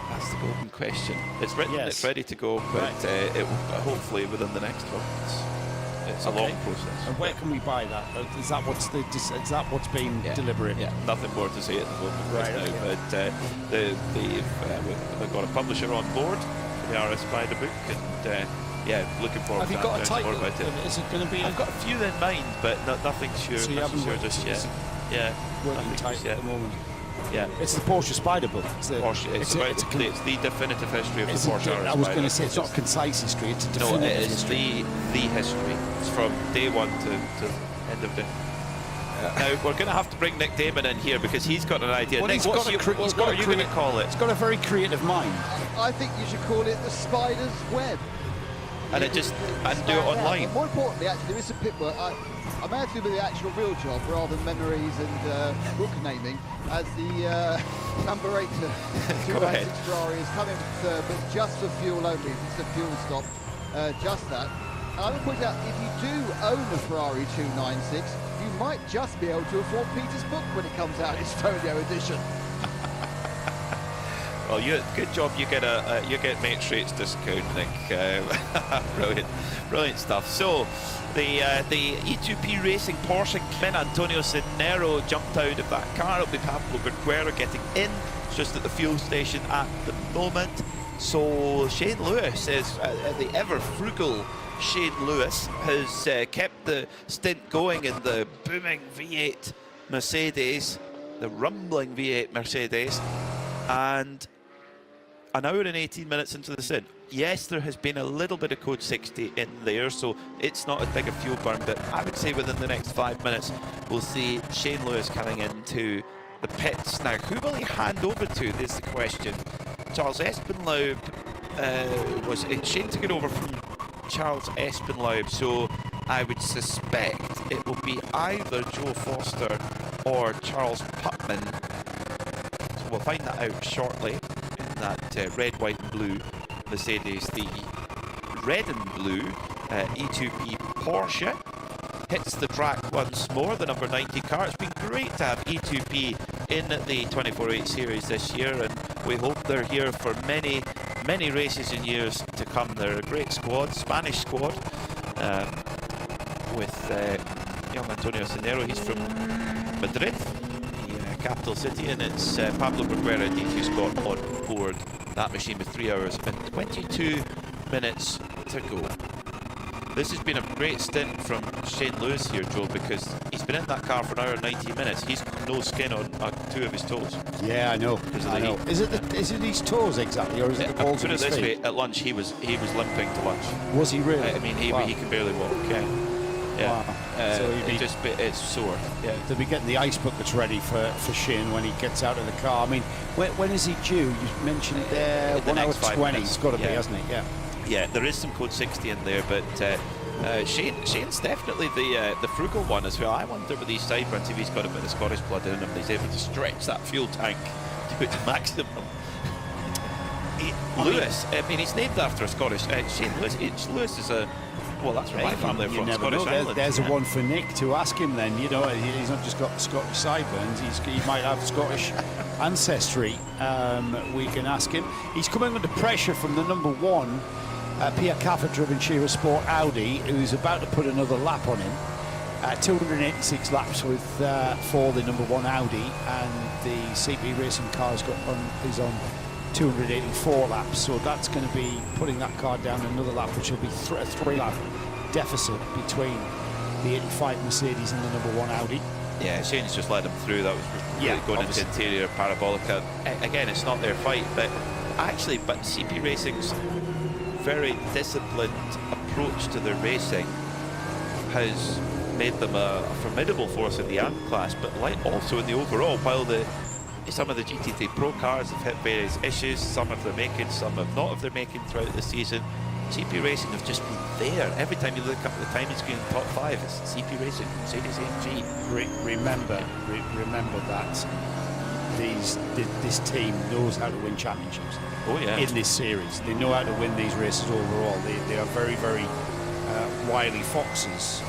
That's the golden question. It's written, it's ready to go, but it will hopefully within the next 12 months. It's a long process. And where can we buy that? Is that what's being deliberated? Yeah, nothing more to say at the moment now. But we've got a publisher on board for the RS Spider book, and yeah, looking forward Have to you got a title? more about it. Is it going to be? I've got a few in mind, but nothing sure. So you haven't sure just yet. Yeah, working tight at the moment. Yeah, it's the Porsche Spider book. It's the definitive history of the Porsche RS. I was going to say it's not a concise history. It's a definitive history. history. The history. It's from day one to end of day. Now we're going to have to bring Nick Damon in here because he's got an idea. Well, Nick, what are you going to call it? He's got a very creative mind. I think you should call it the Spider's Web. And do it online. And more importantly, actually, there is some pit work. I may have to do with the actual real job rather than memories and book naming, as the number 8 296 Ferrari is coming third, but just for fuel only. It's a fuel stop, just that. And I will point out, if you do own a Ferrari 296, you might just be able to afford Peter's book when it comes out, its folio edition. Well, good job. You get mates rates discount, Nick. Brilliant stuff. So, the E2P Racing Porsche Clean Antonio Cinero jumped out of that car. It'll be Pablo BUGGYRA getting in just at the fuel station at the moment. So Shane Lewis is the ever frugal Shane Lewis has kept the stint going in the booming V8 Mercedes, the rumbling V8 Mercedes, and an hour and 18 minutes into the stint. Yes, there has been a little bit of code 60 in there, so it's not as big a fuel burn, but I would say within the next 5 minutes we'll see Shane Lewis coming into the pits. Now, who will he hand over to is the question. Charles Espenlaub Shane took it over from Charles Espenlaub, so I would suspect it will be either Joe Foster or Charles Putman. So we'll find that out shortly in that red, white and blue Mercedes. The red and blue E2P Porsche hits the track once more, the number 90 car. It's been great to have E2P in the 24/8 series this year, and We hope they're here for many, many races and years to come. They're a great squad, Spanish squad, with young Antonio Cenero. He's from Madrid, the capital city, and it's Pablo BUGGYRA D2 Scott on board that machine with 3 hours and 22 minutes to go. This has been a great stint from Shane Lewis here, Joe, because he's been in that car for an hour and 19 minutes. He's no skin on 2 of his toes. Yeah, I know. I know. Is it his toes exactly, or is it the balls of his feet? Put it this way: at lunch, he was limping to lunch. Was he really? I mean, he can barely walk. Yeah. Wow. So it's sore. Yeah. They'll be getting the ice buckets ready for Shane when he gets out of the car. I mean, when is he due? You mentioned there 1 hour 20. It's got to be, hasn't it? Yeah. Yeah, there is some code 60 in there, but Shane's definitely the frugal one as well. I wonder with these sideburns if he's got a bit of Scottish blood in him, he's able to stretch that fuel tank to its maximum. Lewis, I mean, he's named after a Scottish. Shane Lewis. Lewis is a. Well, that's where my family are from, Scottish Islands. There's a one for Nick to ask him then. You know, he's not just got the Scottish sideburns, he might have Scottish ancestry. We can ask him. He's coming under pressure from the number 1, Pierre Caffer-driven Shearer Sport Audi, who's about to put another lap on him. 286 laps with for the number 1 Audi, and the CP Racing car is on 284 laps, so that's going to be putting that car down another lap, which will be a 3-lap deficit between the 85 Mercedes and the number 1 Audi. Yeah, Shane's just led him through. That was really going into interior Parabolica. Again, it's not their fight, but CP Racing's very disciplined approach to their racing has made them a formidable force in the AM class, but also in the overall, while some of the GT3 Pro cars have hit various issues, some of their making, some have not of their making throughout the season. CP Racing have just been there. Every time you look up at the timing screen in the top 5, it's CP Racing, Mercedes AMG. Remember that this team knows how to win championships. Oh yeah. In this series, they know how to win these races overall. They are very, very wily foxes,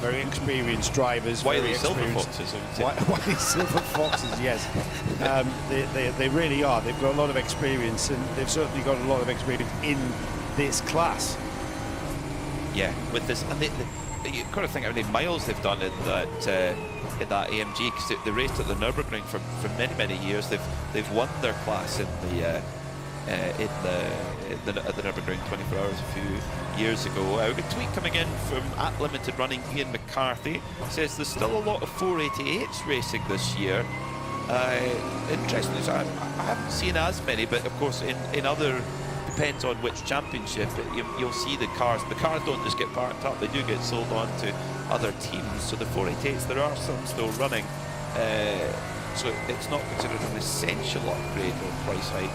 very experienced drivers. Wily silver foxes. Wily silver foxes, yes. They really are. They've got a lot of experience, and they've certainly got a lot of experience in this class. Yeah, with this, and you've got to think how many miles they've done in that AMG, because they raced at the Nürburgring for many years. They've won their class at the Nürburgring 24 hours a few years ago. A good tweet coming in from @Limited Running Ian McCarthy says there's still a lot of 488s racing this year. Interestingly, I haven't seen as many, but of course in other, depends on which championship, you'll see the cars don't just get parked up, they do get sold on to other teams. So the 488s, there are some still running, so it's not considered an essential upgrade or price hike.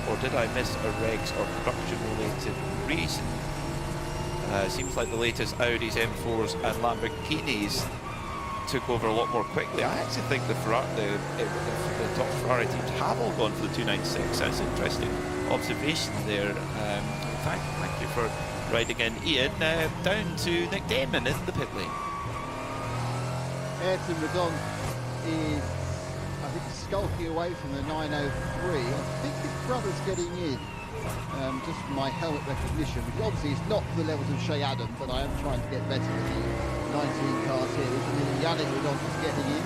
Or did I miss a regs or production related reason? Seems like the latest Audis, M4s and Lamborghinis took over a lot more quickly. I actually think the top Ferrari teams have all gone for the 296. That's an interesting observation there. Thank you for riding in, Ian. Down to Nick Damon in the pit lane. Ayrton Redon is, I think, skulking away from the 903. I think his brother's getting in, just from my helmet recognition, which obviously is not to the levels of Shea Adam, but I am trying to get better with the 19 cars here, which is Yannick Redon is getting in.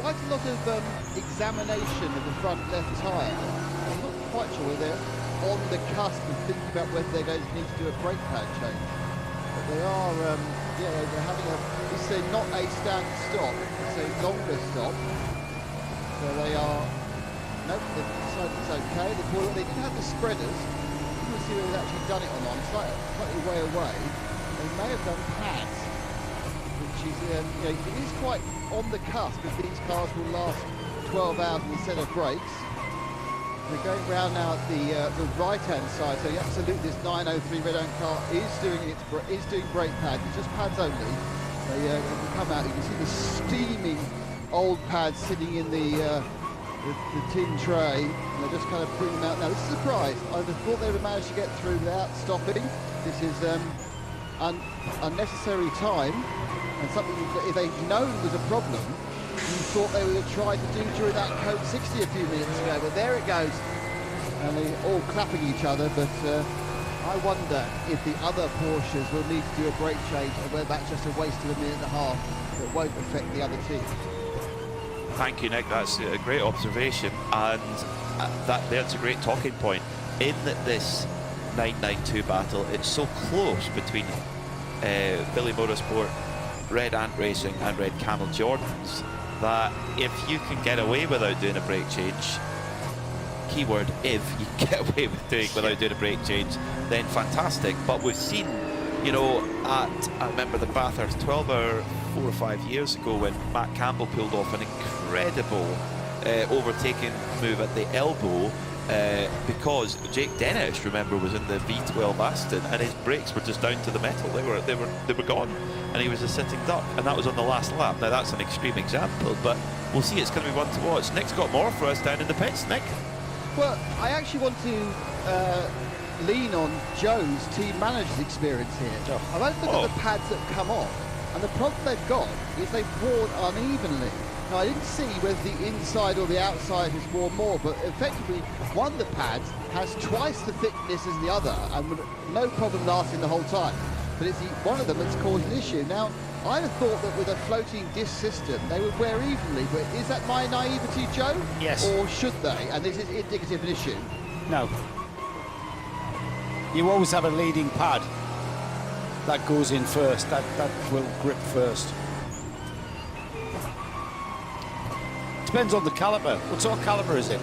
Quite a lot of examination of the front left tyre. I'm not quite sure whether they're on the cusp of thinking about whether they're going to need to do a brake pad change. But they are, they're having this is not a standard stop, it's a longer stop. So they are, nope, they've decided it's okay. They did have the spreaders. You can see whether they've actually done it or not. It's slightly way away. They may have done pads, which is, it is quite on the cusp if these cars will last 12 hours instead of brakes. They're going round now at the right-hand side, so absolutely this 903 Redon car is doing brake pads. It's just pads only. They come out. You can see the steaming old pads sitting in the tin tray, and they're just kind of putting them out now. This is a surprise. I thought they would have managed to get through without stopping. This is unnecessary time, and something if they'd known was a problem, you thought they would have tried to do during that Code 60 a few minutes ago, but there it goes. And they're all clapping each other, but I wonder if the other Porsches will need to do a brake change, or whether that's just a waste of a minute and a half that won't affect the other team. Thank you, Nick. That's a great observation, and that's a great talking point. In this 992 battle, it's so close between Billy Motorsport, Red Ant Racing and Red Camel Jordans that if you can get away without doing a brake change, keyword if you can get away with without doing a brake change, then fantastic. But we've seen, you know, I remember the Bathurst 12-hour 4 or 5 years ago when Matt Campbell pulled off an incredible overtaking move at the elbow because Jake Dennis, remember, was in the V12 Aston and his brakes were just down to the metal. They were gone, and he was a sitting duck, and that was on the last lap. Now that's an extreme example, but we'll see. It's going to be one to watch. Nick's got more for us down in the pits. Nick? Well, I actually want to lean on Joe's team manager's experience here. I've had a look at the pads that have come off, and the problem they've got is they've worn unevenly. Now, I didn't see whether the inside or the outside has worn more, but effectively one of the pads has twice the thickness as the other, and with no problem lasting the whole time. But it's one of them that's caused an issue. Now, I'd have thought that with a floating disc system, they would wear evenly, but is that my naivety, Joe? Yes. Or should they? And this is indicative of an issue. No. You always have a leading pad that goes in first, that will grip first. Depends on the caliper. What sort of caliper is it?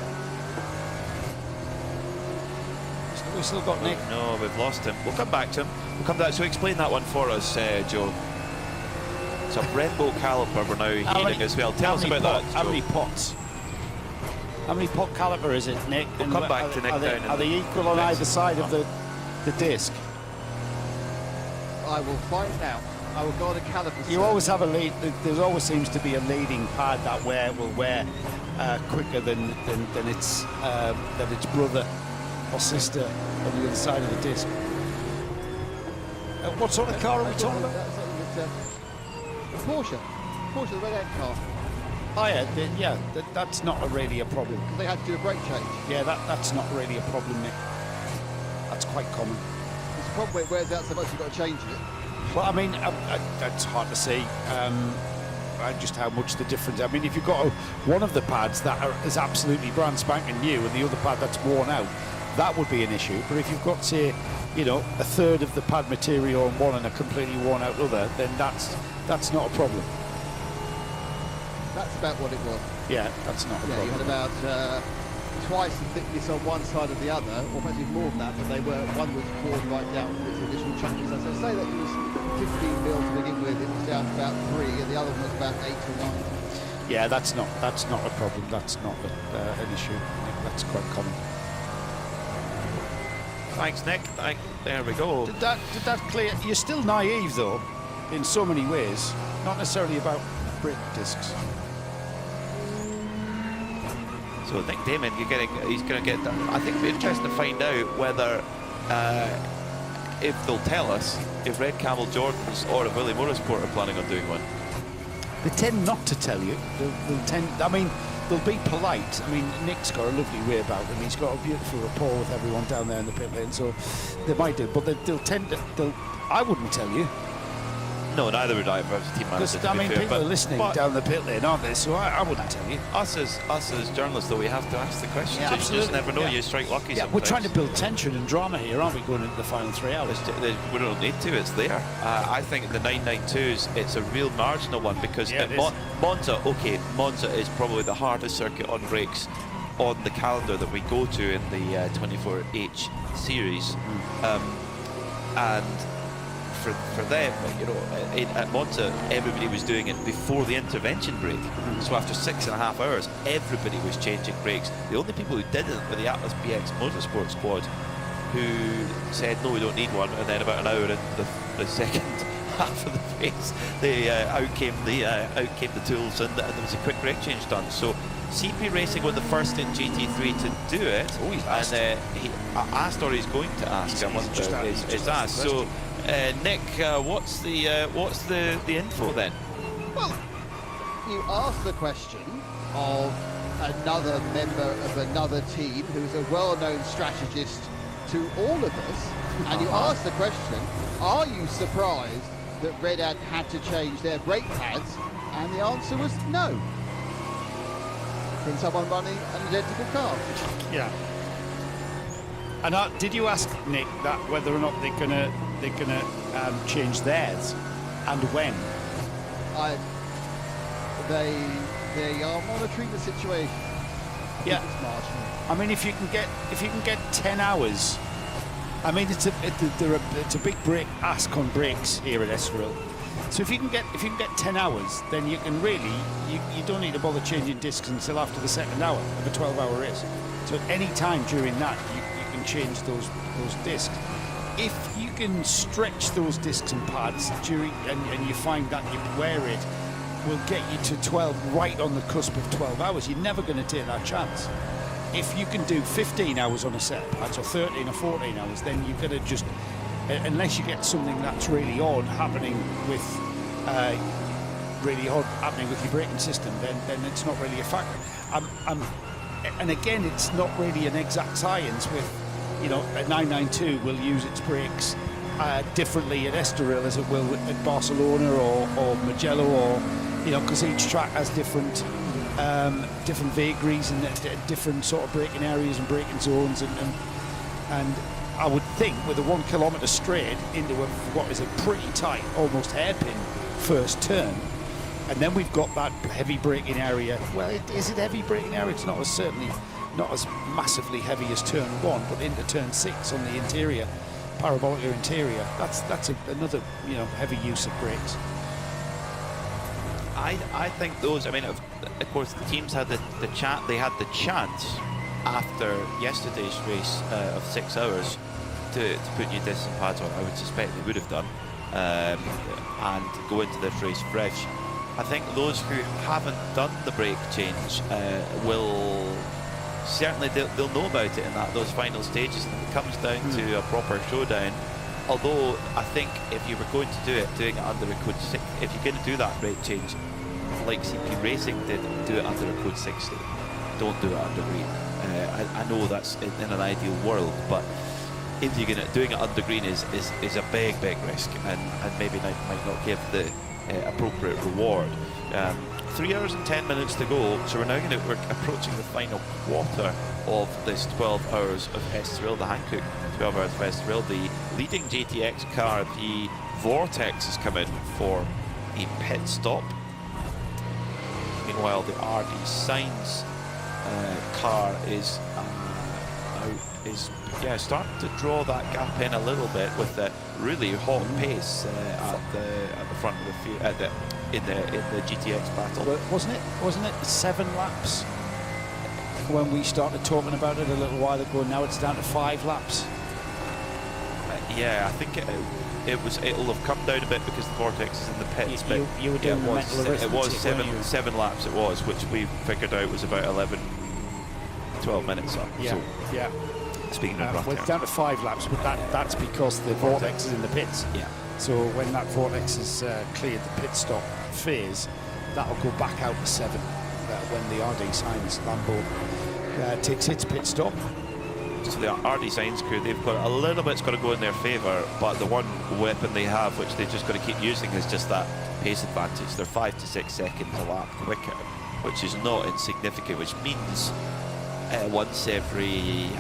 We've still got Nick. No, we've lost him. We'll come back to him. We'll come back. So explain that one for us, Joe. It's a Brembo caliper we're now heating as well. Tell us about that, How many pots? How many pot caliper is it, Nick? We'll come back to Nick down. Are they equal on either side of the disc? I will find out. I will go on a caliper. You always have a lead. There always seems to be a leading pad that will wear quicker than its brother or sister on the other side of the disc. What sort of car are we talking about? Porsche, the Red Ant car. Oh yeah, that's not really a problem. They had to do a brake change. Yeah, that's not really a problem, Nick. That's quite common. It's a problem where it wears out so much you've got to change it. Well, I mean, that's hard to see just how much the difference. I mean, if you've got one of the pads that is absolutely brand spanking new and the other pad that's worn out, that would be an issue. But if you've got, say, you know, a third of the pad material on one and a completely worn out other, then that's not a problem. That's about what it was. Yeah, that's not a problem. You had about twice the thickness on one side of the other, or maybe more than that, but one was poured right down with its initial chunks. As I say, that it was 15 mil to begin with, it was down to about 3, and the other one was about 8 or 9. Yeah, that's not a problem. That's not an issue. That's quite common. Thanks, Nick. There we go. Did that clear? You're still naive, though, in so many ways. Not necessarily about brake discs. So Nick Damon, he's going to get that. I think it'll be interesting to find out whether, if they'll tell us, if Red Camel Jordans or if Willie Motorsport are planning on doing one. They tend not to tell you. They'll be polite. I mean, Nick's got a lovely way about him. He's got a beautiful rapport with everyone down there in the pit lane, so they might do. But they'll tend to. I wouldn't tell you. No, neither would I if I was a team manager. Because, I mean, people are listening down the pit lane, aren't they? So I wouldn't tell you. Us as journalists, though, we have to ask the questions. Yeah, You just never know. Yeah. You strike lucky sometimes. We're trying to build tension and drama here, aren't we, going into the final 3 hours? We don't need to, it's there. I think the 992s, it's a real marginal one because Monza is probably the hardest circuit on brakes on the calendar that we go to in the 24H series. And for them, you know, at Monza, everybody was doing it before the intervention brake. So after 6.5 hours, everybody was changing brakes. The only people who didn't were the Atlas BX Motorsport squad, who said, no, we don't need one. And then about an hour into the second half of the race, out came the tools, and there was a quick brake change done. So CP Racing were the first in GT3 to do it. Oh, he's asked. And he asked, or he's going to ask. Is asked. So, Nick, what's the info then? Well, you ask the question of another member of another team who's a well-known strategist to all of us, and you ask the question, are you surprised that Red Ant had to change their brake pads? And the answer was no. From someone running an identical car. Yeah. And did you ask Nick that whether or not they're gonna change theirs, and when? They are monitoring the situation. Yeah. It's marginal. I mean, if you can get 10 hours, I mean, it's a big ask on brakes here at Estroril. So if you can get 10 hours, then you can really you don't need to bother changing discs until after the second hour of a 12-hour race. So at any time during that, you can change those discs. If you can stretch those discs and pads during and you find that you wear it will get you to 12 right on the cusp of 12 hours, you're never going to take that chance. If you can do 15 hours on a set of pads or 13 or 14 hours, then you're going to just, unless you get something that's really odd happening with your braking system, then it's not really a factor. And again, it's not really an exact science with, a 992 will use its brakes differently at Estoril as it will at Barcelona or Mugello, or because each track has different vagaries and different sort of braking areas and braking zones, and I would think with a 1 kilometre straight into what is a pretty tight, almost hairpin first turn, and then we've got that heavy braking area. Well, is it heavy braking area? It's not certainly not as massively heavy as turn 1, but into turn 6 on the interior, parabolic interior, that's another heavy use of brakes. I think those, of course the teams had the chance after yesterday's race of 6 hours to put new discs and pads on. I would suspect they would have done, and go into this race fresh. I think those who haven't done the brake change will certainly they'll know about it in those final stages, and it comes down to a proper showdown. Although I think if you were going to doing it under a code 6, if you're going to do that brake change like CP Racing did, do it under a code 60. Don't do it under green. I know that's in an ideal world, but if you're doing it under green is a big risk, and maybe might not give the appropriate reward. 3 hours and 10 minutes to go, so we're approaching the final quarter of this 12 hours of Estoril, the Hankook 12 hours of Estoril. The leading GTX car, the Vortex, has come in for a pit stop. Meanwhile, the RD Sainz car is starting to draw that gap in a little bit with the really hot pace at the front of the field, in the GTX battle. But wasn't it 7 laps when we started talking about it a little while ago? Now it's down to 5 laps. Yeah, I think it'll have come down a bit because the Vortex is in the pits. You were doing it was 7 laps. It was, which we figured out was about 12 minutes up. Yeah, so, yeah. Speaking of well, it's down to 5 laps, but that's because the Vortex is in the pits. Yeah. So when that Vortex has cleared the pit stop phase, that'll go back out to 7 when the RD Sainz Lambo takes its pit stop. So the RD Sainz crew, they've got a little bit's got to go in their favour, but the one weapon they have, which they've just got to keep using, is just that pace advantage. They're 5 to 6 seconds a lap quicker, which is not insignificant, which means once every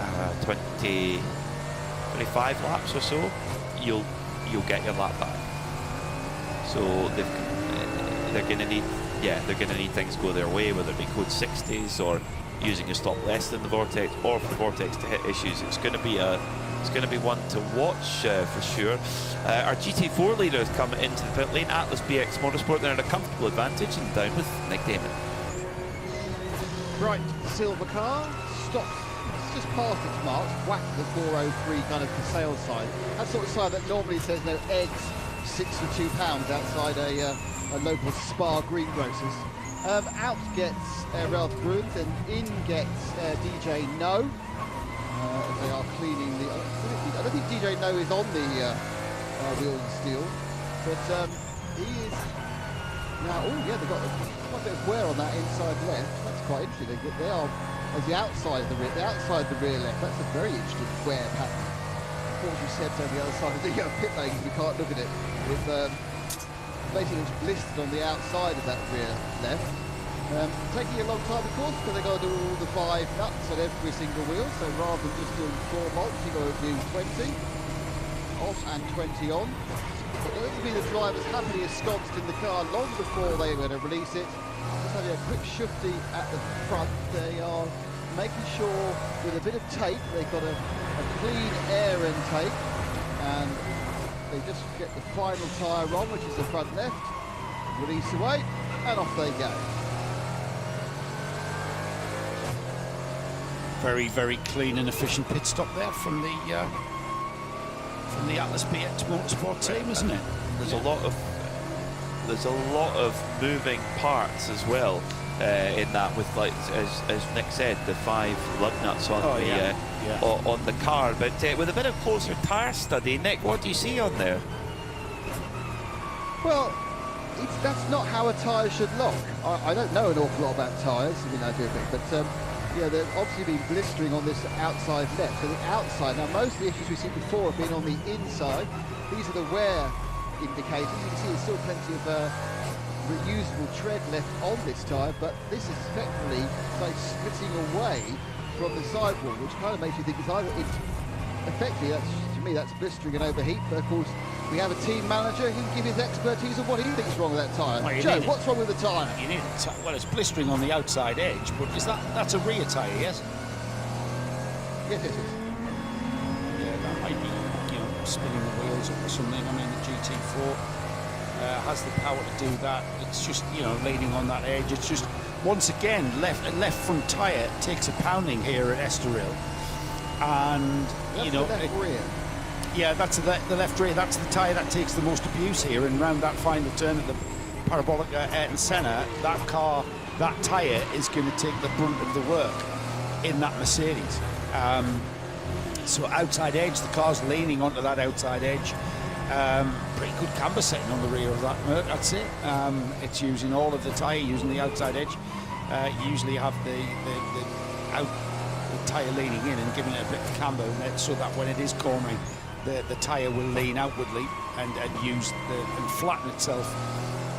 25 laps or so, you'll get your lap back. So they're going to need things to go their way, whether it be code 60s or using a stop less than the Vortex, or for the Vortex to hit issues. It's going to be one to watch for sure. Our GT4 leader has come into the pit lane. Atlas BX Motorsport, they're in a comfortable advantage, and down with Nick Damon. Right, silver car stops just past its mark, whacked the 403 kind of sale sign. That sort of sign that normally says no eggs, £62 outside a local Spa greengrocers. Out gets Ralph Bruins, and in gets DJ No. They are cleaning the. I don't think DJ No is on the wheel and steel, but he is Now, oh yeah, they've got quite a bit of wear on that inside left. That's quite interesting. They are as the outside of the rear left. That's a very interesting wear pattern. Unfortunately, Seb's on the other side of the pit lane, we can't look at it. With basically it's blistered on the outside of that rear left. Taking a long time, of course, because they've got to do all the 5 nuts on every single wheel. So rather than just doing 4 bolts, you've got to do 20 off and 20 on. But those will be the drivers happily ensconced in the car long before they were going to release it. Just having a quick shifty at the front. They are making sure with a bit of tape they've got a clean air intake, and they just get the final tyre on, which is the front left, release away, and off they go. Very, very clean and efficient pit stop there from the Atlas BX Motorsport team, isn't it? There's a lot of moving parts as well in that, with, like as Nick said, the 5 lug nuts on on the car. But with a bit of closer tyre study, Nick, what do you see on there? Well, that's not how a tyre should look. I don't know an awful lot about tyres. I mean, I do a bit, but yeah, they've obviously been blistering on this outside left. So the outside, now most of the issues we've seen before have been on the inside. These are the wear indicators. You can see there's still plenty of reusable tread left on this tyre, but this is effectively like splitting away from the sidewall, which kind of makes you think it's effectively, to me, that's blistering and overheat. But of course, we have a team manager who can give his expertise on what he thinks is wrong with that tyre. Well, Joe, what's wrong with the tyre? You need well, it's blistering on the outside edge, but that's a rear tyre, yes? Yes, it is. Yeah, that might be, spinning the wheels or something. I mean, the GT4 has the power to do that. It's just, leaning on that edge. It's just, once again, left front tyre takes a pounding here at Estroril. And, that's the left rear. Yeah, that's the left rear. That's the tyre that takes the most abuse here. And round that final turn at the parabolic Ayrton Senna, that tyre is going to take the brunt of the work in that Mercedes. So outside edge, the car's leaning onto that outside edge. Pretty good camber setting on the rear of that Merc, that's it. It's using all of the tyre, using the outside edge. You usually have the tyre leaning in and giving it a bit of camber, and so that when it is cornering, the tyre will lean outwardly and flatten itself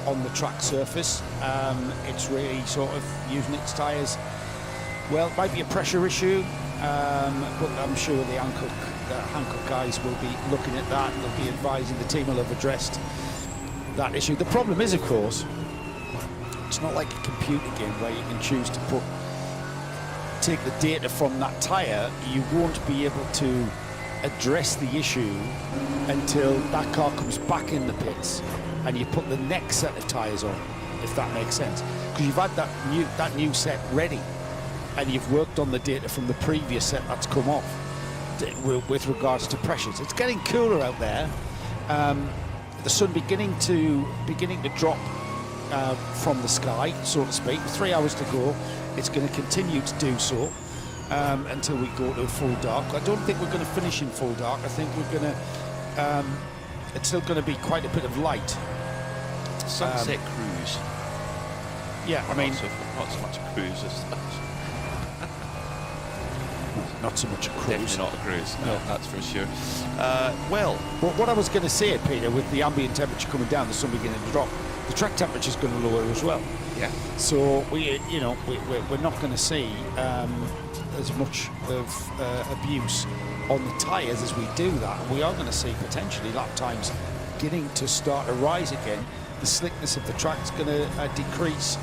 on the track surface. It's really sort of using its tyres. Well, it might be a pressure issue, but I'm sure the Hankook guys will be looking at that. They'll be advising, the team will have addressed that issue. The problem is, of course, it's not like a computer game where you can choose to take the data from that tyre. You won't be able to address the issue until that car comes back in the pits and you put the next set of tyres on, if that makes sense. Because you've had that new set ready, and you've worked on the data from the previous set that's come off with regards to pressures. It's getting cooler out there. The sun beginning to drop from the sky, so to speak. 3 hours to go. It's going to continue to do so until we go to full dark. I don't think we're going to finish in full dark. I think we're going to. It's still going to be quite a bit of light. Sunset cruise. Yeah, I mean, not so much a cruise as such. Not so much a cruise. Definitely not a cruise, no, that's for sure. Well, what I was going to say, Peter, with the ambient temperature coming down, the sun beginning to drop, the track temperature is going to lower as well. Yeah. So we're not going to see as much of abuse on the tyres as we do that. We are going to see potentially lap times beginning to start to rise again. The slickness of the track is going to decrease.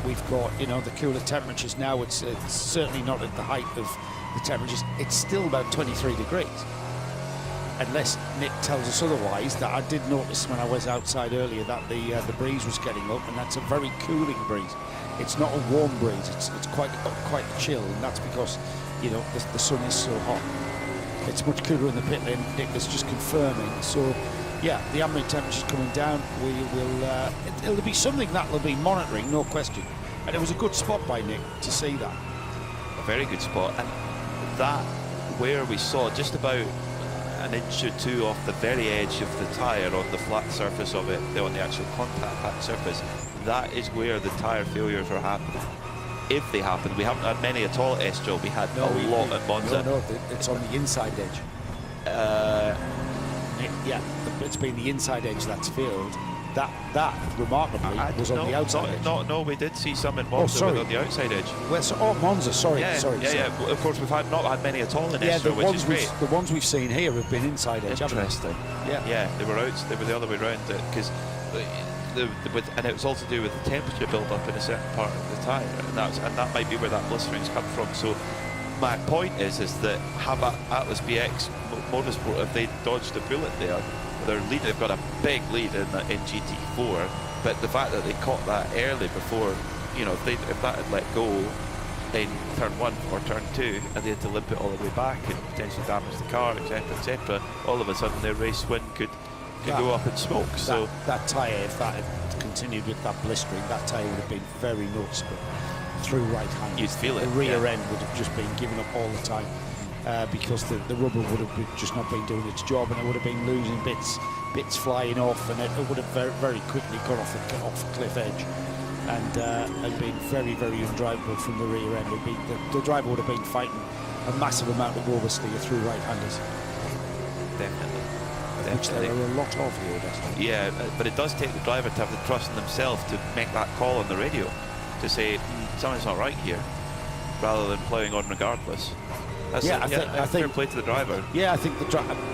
We've got, the cooler temperatures now. It's certainly not at the height of the temperatures. It's still about 23 degrees. Unless Nick tells us otherwise. That I did notice when I was outside earlier that the breeze was getting up, and that's a very cooling breeze. It's not a warm breeze. It's quite chill, and that's because the sun is so hot. It's much cooler in the pit lane. Nick was just confirming. So. Yeah, the ambient temperature's coming down. We will. It'll be something that we'll be monitoring, no question. And it was a good spot by Nick to see that. A very good spot, and that where we saw just about an inch or two off the very edge of the tyre on the flat surface of it, on the actual contact patch surface, that is where the tyre failures are happening. If they happen, we haven't had many at all at Estroril. We had a lot at Monza. No, it's on the inside edge. Yeah, it's been the inside edge that's failed. That remarkably was on the outside edge. No, we did see some in Monza on the outside edge. Well, Monza, sorry. Yeah. Of course, we've not had many at all in Estroril, Estroril, which is great. The ones we've seen here have been inside edge. Interesting. Yeah, they were the other way around, because and it was all to do with the temperature build up in a certain part of the tyre, and that might be where that blistering's come from. So my point is that have Atlas BX Motorsport, if they dodged a bullet there, their lead, they've got a big lead in GT4, but the fact that they caught that early before, if that had let go in turn 1 or turn 2 and they had to limp it all the way back and potentially damage the car, etc., all of a sudden their race win could go up in smoke. So that tyre, if that had continued with that blistering, that tyre would have been very noticeable through right hand. You'd feel it. The rear end would have just been given up all the time because the rubber would have just not been doing its job, and it would have been losing bits flying off, and it would have very, very quickly gone off the cliff edge and been very, very undrivable from the rear end. The driver would have been fighting a massive amount of oversteer through right-handers. Definitely. Which there are a lot of here, doesn't it? Yeah, but it does take the driver to have the trust in themselves to make that call on the radio, to say something's not right here, rather than ploughing on regardless. I think fair play to the driver. Yeah, I think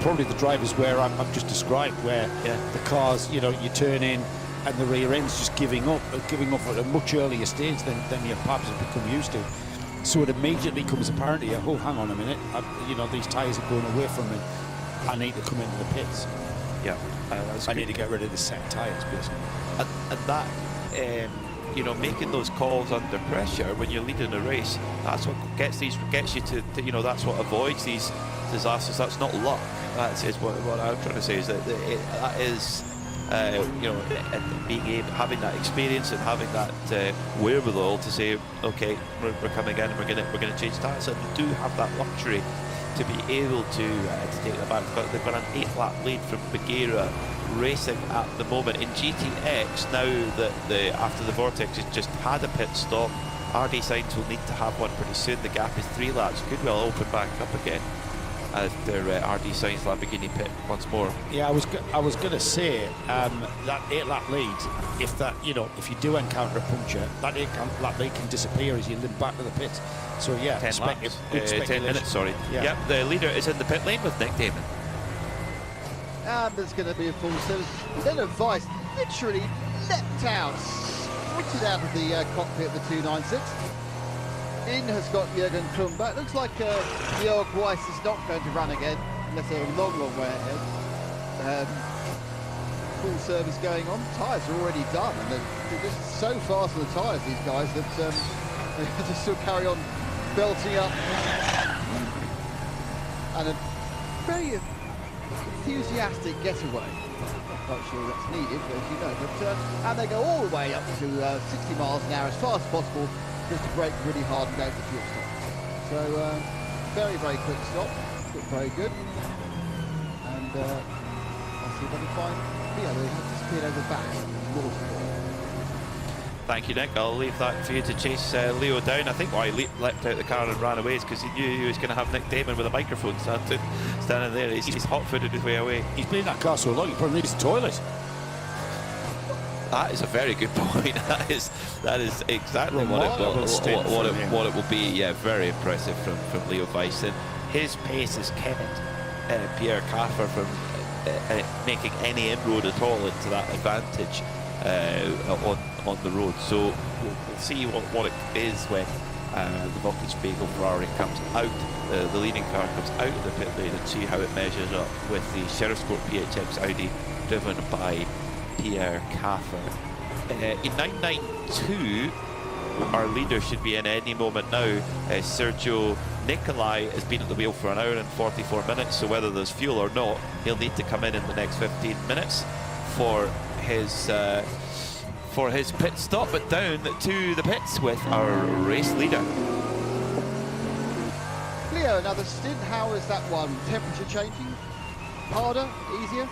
probably the driver's where I've just described, where the cars, you turn in and the rear end's just giving up at a much earlier stage than your perhaps have become used to. So it immediately becomes apparent to you, oh, hang on a minute, these tyres are going away from me. I need to come into the pits. Yeah, I need to get rid of the set tyres, basically. And that, making those calls under pressure when you're leading a race, that's what gets you to that's what avoids these disasters. That's not luck. That's what I'm trying to say is that that is, having that experience and having that wherewithal to say, okay, we're coming in and we're gonna change tyres, and they do have that luxury to be able to take them back. They've got an 8-lap lead from BUGGYRA racing at the moment. In GTX, now that after the Vortex has just had a pit stop, RD Sainz will need to have one pretty soon. The gap is 3 laps. Could well open back up again after RD Sainz Lamborghini pit once more. Yeah, I was going to say that 8-lap lead. If you do encounter a puncture, that 8-lap lead can disappear as you limp back to the pit. So yeah, 10 laps. 10 minutes. Sorry. Yeah. Yep, the leader is in the pit lane with Nick Damon. And there's going to be a full service. Then Weiss literally leapt out, switched out of the cockpit of the 296. In has got Jürgen Krumbach. Looks like Georg Weiss is not going to run again unless they're a long, long way ahead. Full service going on. Tyres are already done, and they're just so fast on the tyres, these guys, that they have to still carry on belting up. And a very enthusiastic getaway. Not quite sure that's needed, but as you know. And they go all the way up to 60 miles an hour as fast as possible, just to brake really hard and go for fuel stop. So very, very quick stop. Looked very good. And I'll see if I can find. Yeah, they have disappeared over the back. Thank you, Nick. I'll leave that for you to chase Leo down. I think why he leapt out of the car and ran away is because he knew he was going to have Nick Damon with a microphone standing there. He's hot-footed his way away. He's been in that car so long, he probably needs a toilet. That is a very good point. That is exactly what it will be. Yeah, very impressive from Leo Weiss. And his pace has kept Pierre Caffer from making any inroad at all into that advantage on the road. So we'll see what it is when the Volkswagen Ferrari comes out, the leading car comes out of the pit lane, and see how it measures up with the Sheriff Sport PHX Audi driven by Pierre Caffer. In 992, our leader should be in any moment now. Sergio Nicolai has been at the wheel for 1 hour and 44 minutes, so whether there's fuel or not, he'll need to come in the next 15 minutes for his pit stop. But down to the pits with our race leader. Leo, another stint. How is that one? Temperature changing? Harder, easier?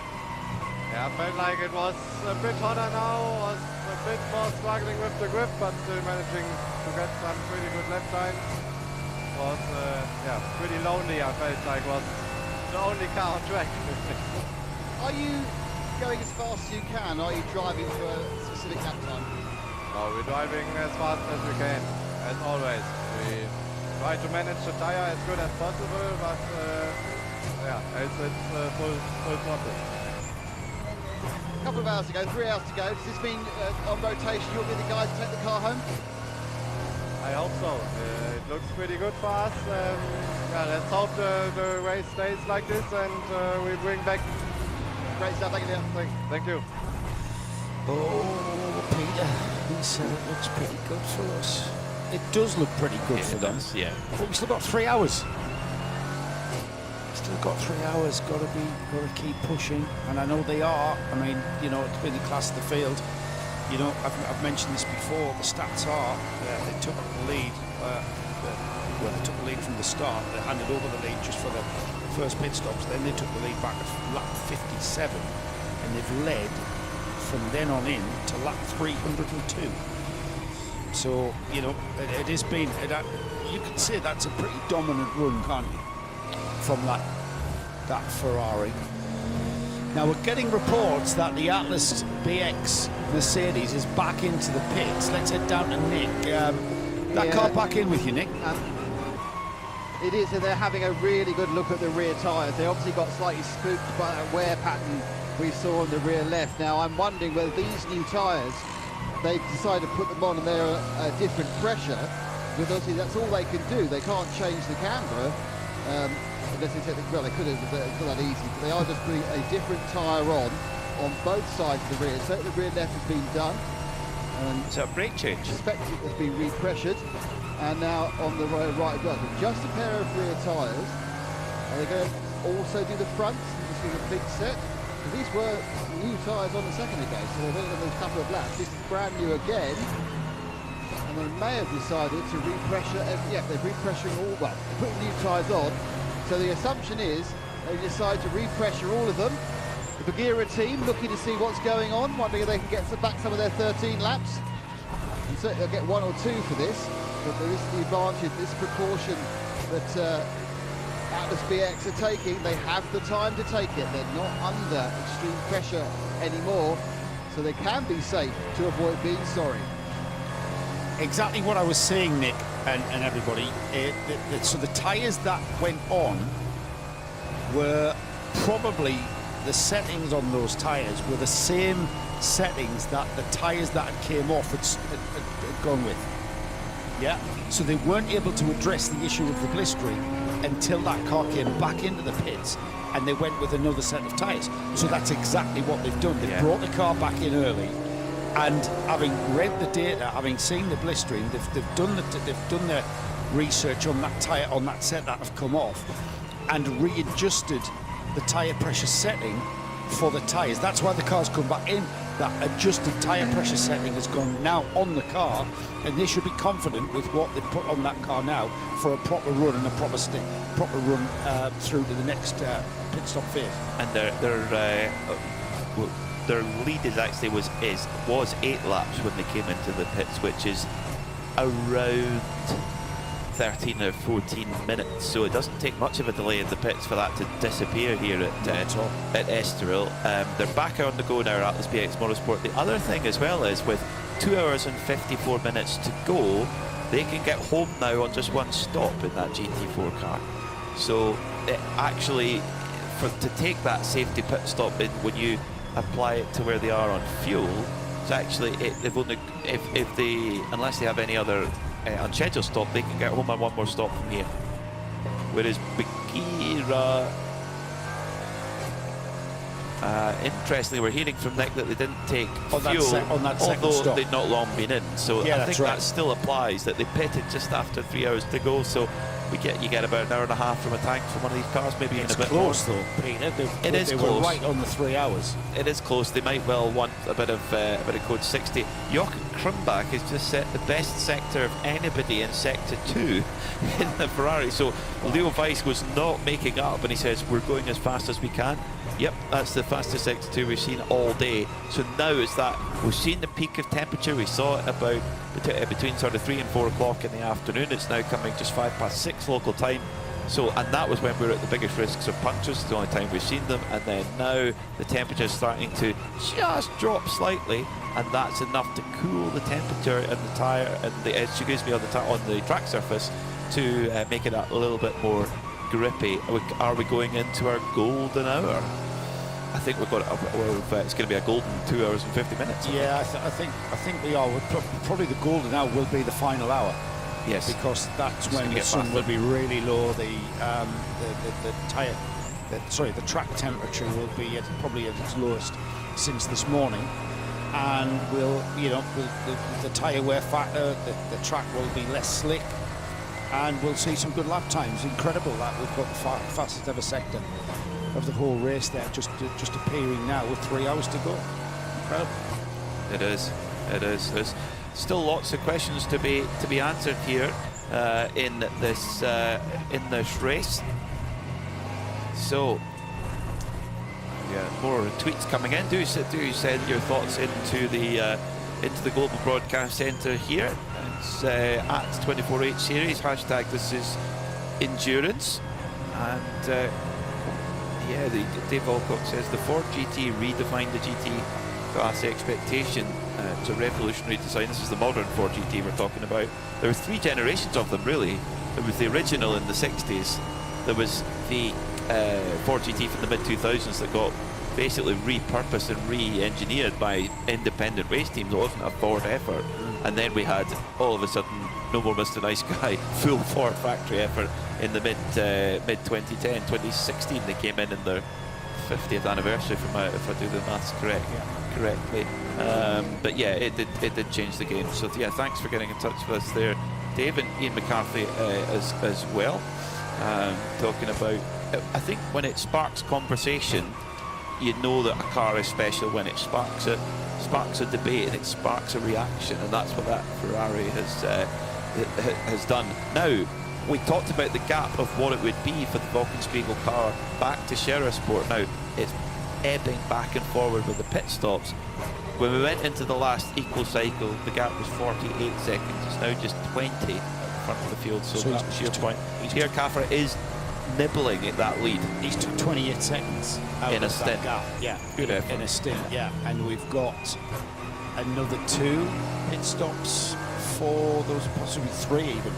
Yeah, I felt like it was a bit hotter now, was a bit more struggling with the grip, but still managing to get some pretty good lap times. Was yeah, pretty lonely. I felt like was the only car on track. Are you going as fast as you can? Are you driving for a specific lap time? No, we're driving as fast as we can, as always. We try to manage the tire as good as possible, but yeah, it's full throttle. A couple of hours to go, 3 hours to go. Does this mean on rotation you'll be the guys to take the car home? I hope so. It looks pretty good for us. Yeah, let's hope the race stays like this and we bring back. Great stuff, thank you. Thank you. Oh, Peter, he said it looks pretty good for us. It does look pretty good for them. Yeah. But we've still got 3 hours. Still got 3 hours. Got to keep pushing, and I know they are. I mean, you know, it's been the class of the field. You know, I've mentioned this before. The stats are they took the lead. Well, they took the lead from the start. They handed over the lead just for the first pit stops. Then they took the lead back at lap 57, and they've led from then on in to lap 302. So, you know, it has been. You can say that's a pretty dominant run, can't you? From that Ferrari. Now we're getting reports that the Atlas BX Mercedes is back into the pits. Let's head down to Nick. That car back in with you, Nick. It is, and they're having a really good look at the rear tyres. They obviously got slightly spooked by that wear pattern we saw on the rear left. Now I'm wondering whether these new tyres, they've decided to put them on and they're a different pressure, because obviously that's all they can do. They can't change the camber. Unless they take the, well, they could have, but it's not that easy. But they are just putting a different tyre on both sides of the rear. So the rear left has been done. Is that a brake change? I suspect it has been repressured. And now on the right as well. So just a pair of rear tyres. Are they going to also do the front? This is a big set. Because these were new tyres on a second ago. So they've only done a couple of laps. This is brand new again. And they may have decided to repressure. Yeah, they're repressuring all. Well, they're putting new tyres on. So the assumption is they decide to repressure all of them. The BUGGYRA team looking to see what's going on, wondering if they can get back some of their 13 laps. And certainly they'll get 1 or 2 for this, but there is the advantage, this precaution that Atlas BX are taking. They have the time to take it. They're not under extreme pressure anymore, so they can be safe to avoid being sorry. Exactly what I was saying, Nick, and everybody. So the tyres that went on were probably, the settings on those tyres were the same settings that the tyres that came off had gone with. Yeah. So they weren't able to address the issue of the blistering until that car came back into the pits and they went with another set of tyres. So that's exactly what they've done. They've brought the car back in early. And having read the data, having seen the blistering, they've done their research on that tyre, on that set that have come off, and readjusted the tyre pressure setting for the tyres. That's why the car's come back in. That adjusted tyre pressure setting has gone now on the car, and they should be confident with what they've put on that car now for a proper run and a proper run through to the next pit stop phase. And their lead is actually was 8 laps when they came into the pits, which is around 13 or 14 minutes. So it doesn't take much of a delay in the pits for that to disappear here at Estroril. They're back on the go now, Atlas BX Motorsport. The other thing as well is with 2 hours and 54 minutes to go, they can get home now on just 1 stop in that GT4 car. So it actually, to take that safety pit stop in when you apply it to where they are on fuel, it's actually they've only if they, unless they have any other unscheduled stop, they can get home on 1 more stop from here. Whereas BUGGYRA, interestingly, we're hearing from Nick that they didn't take fuel on that second although stop. they'd not long been in. So yeah, I think that still applies, that they pitted just after 3 hours to go. So you get about 1.5 hours from a tank from one of these cars, maybe even a bit close more. though, Peter. They were right on the 3 hours. It is close. They might well want a bit of code 60. Jochen Krumbach has just set the best sector of anybody in sector 2 in the Ferrari. So Leo Weiss was not making up, and he says we're going as fast as we can. Yep, that's the fastest X2 we've seen all day. So now it's that we've seen the peak of temperature. We saw it about between sort of 3 and 4 o'clock in the afternoon. It's now coming just 6:05 local time. So, and that was when we were at the biggest risks of punctures. It's the only time we've seen them. And then now the temperature is starting to just drop slightly, and that's enough to cool the temperature in the tyre and the excuse me on the track surface to make it a little bit more grippy. Are we going into our golden hour? I think we've got it's going to be a golden 2 hours and 50 minutes. Yeah, I think we are. Probably the golden hour will be the final hour. Yes, because that's when the sun will be really low. The track temperature will be probably at its lowest since this morning, and the tyre wear factor, the track will be less slick, and we'll see some good lap times. Incredible that we've got the fastest ever sector of the whole race there, just appearing now with 3 hours to go. Incredible. It is. There's still lots of questions to be answered here in this race. So yeah, more tweets coming in. Do send your thoughts into the global broadcast centre here. It's at 24H series hashtag. This is endurance, and yeah, Dave Alcock says the Ford GT redefined the GT class expectation. It's a revolutionary design. This is the modern Ford GT we're talking about. There were 3 generations of them, really. There was the original in the 60s. There was the Ford GT from the mid-2000s that got basically repurposed and re-engineered by independent race teams. It wasn't a Ford effort. And then we had, all of a sudden, no more Mr. Nice Guy, full Ford factory effort in the mid-2010, 2016. They came in their 50th anniversary, if I do the maths correctly. But yeah, it did change the game. So yeah, thanks for getting in touch with us there, Dave, and Ian McCarthy as well. Talking about, I think when it sparks conversation, you know that a car is special when it sparks a debate and it sparks a reaction, and that's what that Ferrari has done. Now, we talked about the gap of what it would be for the Wochenspiegel car back to Sport. Now, it's ebbing back and forward with the pit stops. When we went into the last equal cycle, the gap was 48 seconds. It's now just 20 at the front of the field, so that's your point. Here, Kaffer is nibbling at that lead. He's took 28 seconds out in a of stint. That gap. Yeah, in a stint, yeah. And we've got another 2 pit stops for those, possibly 3 even.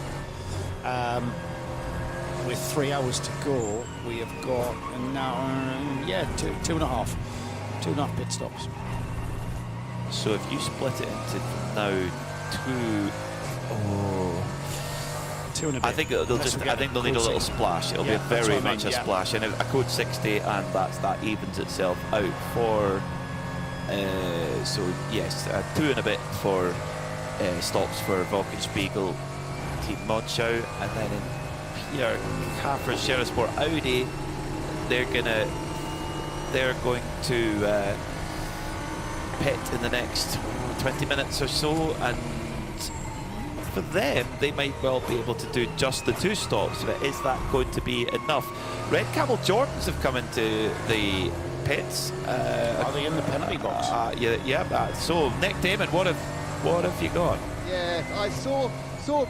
With 3 hours to go, we have got now, two and a half pit stops. So if you split it into now 2 and a bit. I think they'll need a little splash. It'll be very much a splash, and a code 60, and that evens itself out for. So yes, 2 and a bit for stops for Wochenspiegel, Team Modshow, and then in Pierre Kaffer's Sport Audi, they're going to pit in the next 20 minutes or so, and for them they might well be able to do just the 2 stops, but is that going to be enough? Red Camel Jordans have come into the pits. Are they in the penalty box? Yeah. So Nick Damon, what have you got? Yeah, I saw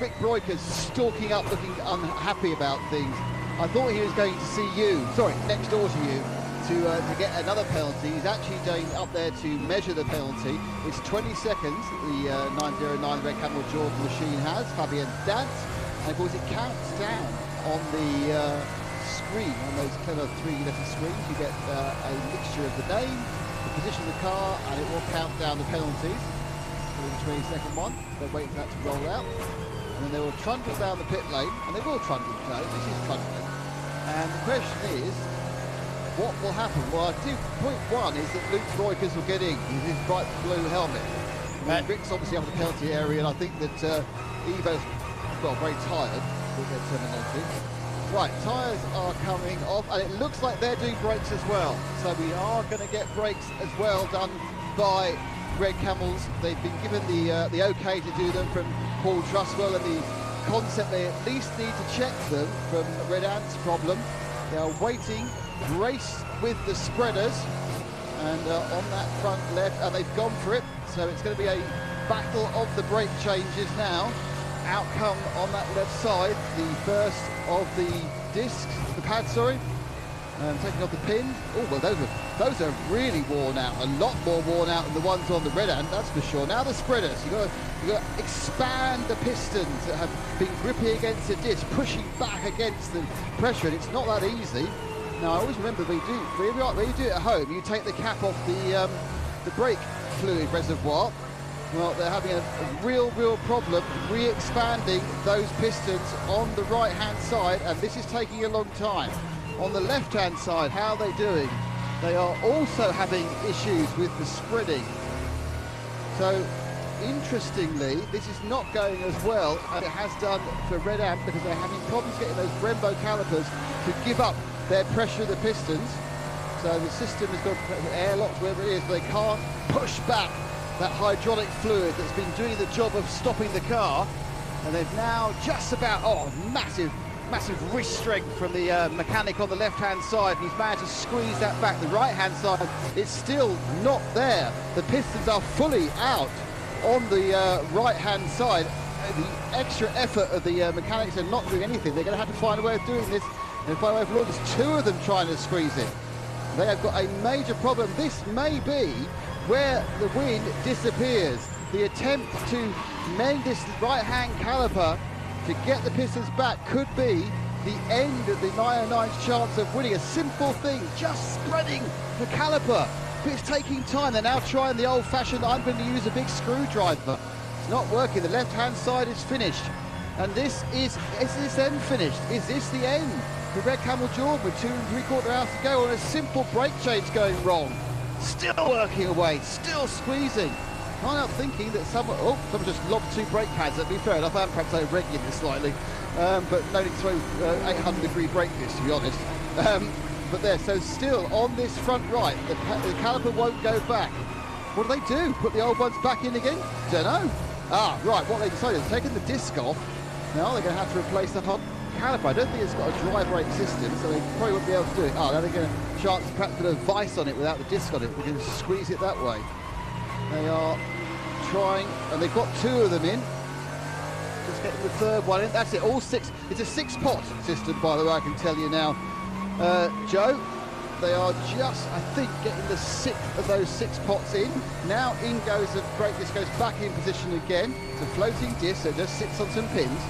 Rick Breukers stalking up, looking unhappy about things. I thought he was going to see you, next door to you, to get another penalty. He's actually going up there to measure the penalty. It's 20 seconds the 909 Red Camel Jordan machine has, Fabien Dant, and of course it counts down on the screen, on those clever 3-letter screens. You get a mixture of the name, the position of the car, and it will count down the penalties. The 20-second one, they're waiting for that to roll out, and then they will trundle down the pit lane, and they will trundle. No, this is trundling, and the question is, what will happen? Well, I think point 1 is that Luke Breukers will get in with his bright blue helmet. Rick's obviously up in the penalty area, and I think that Evo's very tired with their terminology. Right, tyres are coming off, and it looks like they're doing brakes as well. So we are going to get brakes as well done by Red Camels. They've been given the okay to do them from Paul Truswell, and the concept they at least need to check them from Red Ant's problem. They are waiting race with the spreaders, and on that front left, and they've gone for it. So it's going to be a battle of the brake changes now. Outcome on that left side, the first of the discs, the pads, sorry, taking off the pin. Oh, well, those are really worn out, a lot more worn out than the ones on the red hand, that's for sure. Now the spreaders, you've got to expand the pistons that have been gripping against the disc, pushing back against the pressure, and it's not that easy. Now, I always remember when you do it at home, you take the cap off the brake fluid reservoir. Well, they're having a real problem re-expanding those pistons on the right-hand side, and this is taking a long time. On the left-hand side, how are they doing? They are also having issues with the spreading. So, interestingly, this is not going as well as it has done for Red Ant, because they're having problems getting those Brembo calipers to give up their pressure of the pistons. So the system has got airlocked wherever it is, but they can't push back that hydraulic fluid that's been doing the job of stopping the car. And they've now just about, massive wrist strength from the mechanic on the left-hand side, and he's managed to squeeze that back. The right-hand side, it's still not there. The pistons are fully out on the right-hand side. The extra effort of the mechanics are not doing anything. They're going to have to find a way of doing this. And by the way of law, there's two of them trying to squeeze it. They have got a major problem. This may be where the win disappears. The attempt to mend this right-hand caliper to get the pistons back could be the end of the 909's chance of winning. A simple thing, just spreading the caliper. But it's taking time. They're now trying the old-fashioned, I'm going to use a big screwdriver. It's not working. The left-hand side is finished. And is this then finished? Is this the end? The Red Camel Jordan with 2 3/4 hours to go on a simple brake change going wrong. Still working away, still squeezing. I'm not thinking that someone just lobbed 2 brake pads at me. Fair enough, I am perhaps over-regging this slightly, but no need to throw 800-degree brake discs, to be honest. But there, so still on this front right, the caliper won't go back. What do? Put the old ones back in again? Don't know. Right, what they decided is taking the disc off. Now they're going to have to replace the whole caliper. I don't think it's got a dry brake system, so they probably won't be able to do it. Now they're going to chance to perhaps put a vice on it without the disc on it. They're going to squeeze it that way. They are trying, and they've got 2 of them in. Just getting the 3rd one in. That's it, all 6. It's a 6-pot system, by the way, I can tell you now. Joe, they are just, I think, getting the 6th of those 6 pots in. Now in goes the brake disc, goes back in position again. It's a floating disc, so it just sits on some pins.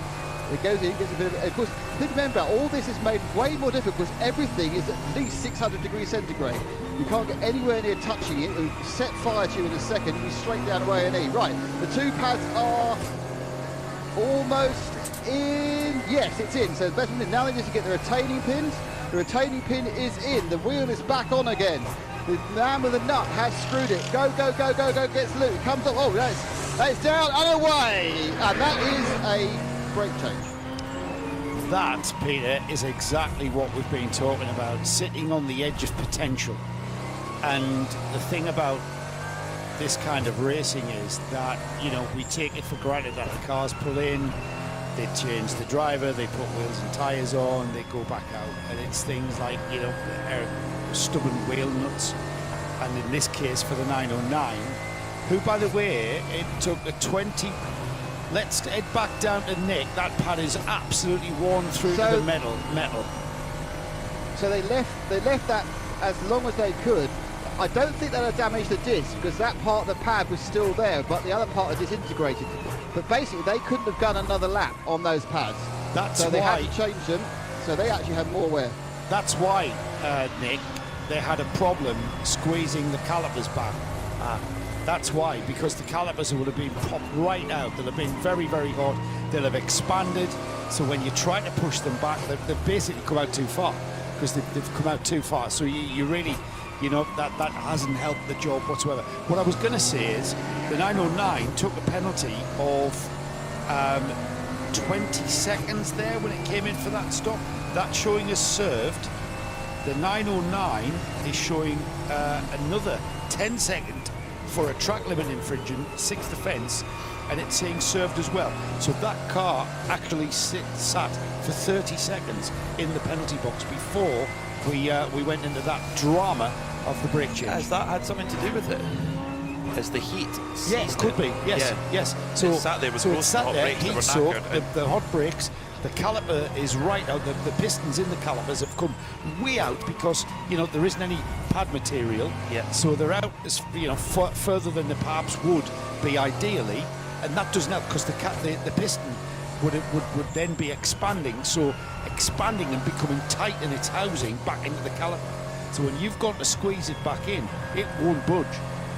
It goes in, gets a bit of course, remember, all this is made way more difficult because everything is at least 600 degrees centigrade. You can't get anywhere near touching it. It'll set fire to you in a second. You'll be straight down away and E. Right, the 2 pads are almost in. Yes, it's in. So the best thing now they need to get the retaining pins. The retaining pin is in. The wheel is back on again. The man with the nut has screwed it. Go, gets loose. It comes up. Oh, that's down and away. And that is a brake change. That, Peter, is exactly what we've been talking about, sitting on the edge of potential. And the thing about this kind of racing is that, we take it for granted that the cars pull in, they change the driver, they put wheels and tyres on, they go back out. And it's things like, stubborn wheel nuts. And in this case, for the 909, who, by the way, it took a 20... Let's head back down to Nick. That pad is absolutely worn through to the metal. So they left that as long as they could. I don't think they'll have damaged the disc because that part of the pad was still there, but the other part is disintegrated. But basically, they couldn't have done another lap on those pads. So they had to change them. So they actually had more wear. That's why, Nick, they had a problem squeezing the calipers back. That's why, because the calipers would have been popped right out. They'll have been very, very hot. They'll have expanded. So when you try to push them back, they've basically come out too far because they've come out too far. So you really, that hasn't helped the job whatsoever. What I was going to say is the 909 took a penalty of 20 seconds there when it came in for that stop. That's showing us served. The 909 is showing another 10-second for a track limit infringement, 6th offence, and it's saying served as well. So that car actually sat for 30 seconds in the penalty box before we went into that drama of the brake change. Has that had something to do with it? As the heat Yeah, it could be. Yes, yes. So it sat there with it's sat hot there, brakes that heat were soaked, knackered. the hot brakes, the caliper is right out, the pistons in the calipers have come way out because, you know, there isn't any pad material. Yeah. So they're out, as, you know, further than the perhaps would be ideally, and that doesn't help because the piston would then be expanding, so expanding and becoming tight in its housing back into the caliper. So when you've got to squeeze it back in, it won't budge.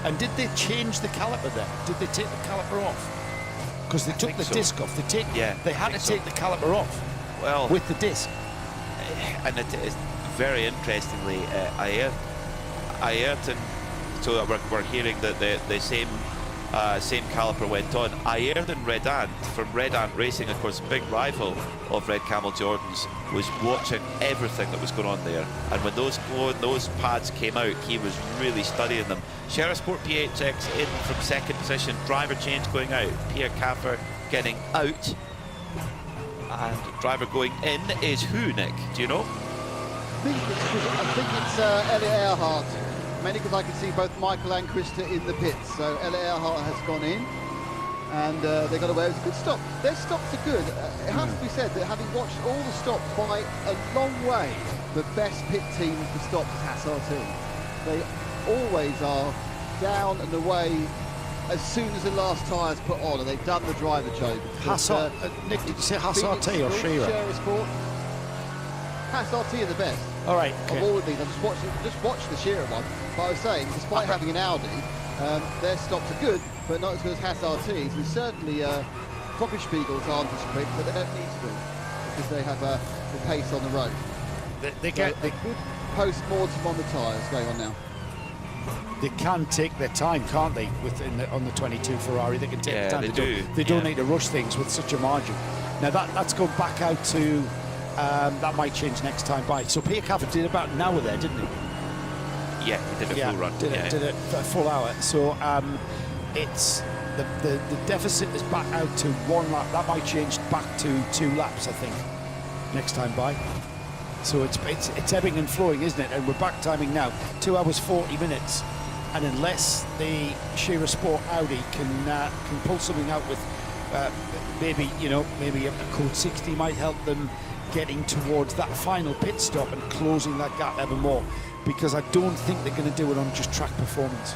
And did they change the caliper there? Did they take the caliper off? Because they took the disc off. They had to take the caliper off. Well, with the disc. And it is very interestingly, Ayrton. So we're hearing that the same caliper went on. Ayrton Redant from Redant Racing, of course, big rival of Red Camel Jordan's, was watching everything that was going on there. And when those pads came out, he was really studying them. Shera Sport PHX in from second position, driver change going out. Pierre Caffer getting out. And driver going in is who, Nick? Do you know? I think it's Elliot Earhart. Mainly because I can see both Michael and Krista in the pits. So Elliot Earhart has gone in, and they got away. It was a good stop. Their stops are good. It has to be said that having watched all the stops by a long way, the best pit team for stops is Haas RT. They always are down and away as soon as the last tyre's put on, and they've done the driver job. Haas, Nick, did you say Haas RT or Shearer? Shera Sport. Haas RT are the best. All right. Okay. Of all of these, I just watched the Shearer one. But I was saying, despite having an Audi, their stops are good, but not as good as Haas RTs. And certainly, Glockenspiegels aren't as quick, but they don't need to be because they have the pace on the road. They get a good post-mortem on the tyres going on now. They can take their time, can't they? On the 22 Ferrari, they can take their time. They don't need to rush things with such a margin. Now that's gone back out to. That might change next time by. So Pierre Caffer did about an hour there, didn't he? Yeah, he did a full run. Did a full hour. So it's the deficit is back out to 1 lap. That might change back to 2 laps, I think, next time by. So it's ebbing and flowing, isn't it? And we're back timing now, 2 hours 40 minutes. And unless the Shearer Sport Audi can pull something out with maybe a code 60 might help them getting towards that final pit stop and closing that gap ever more, because I don't think they're going to do it on just track performance.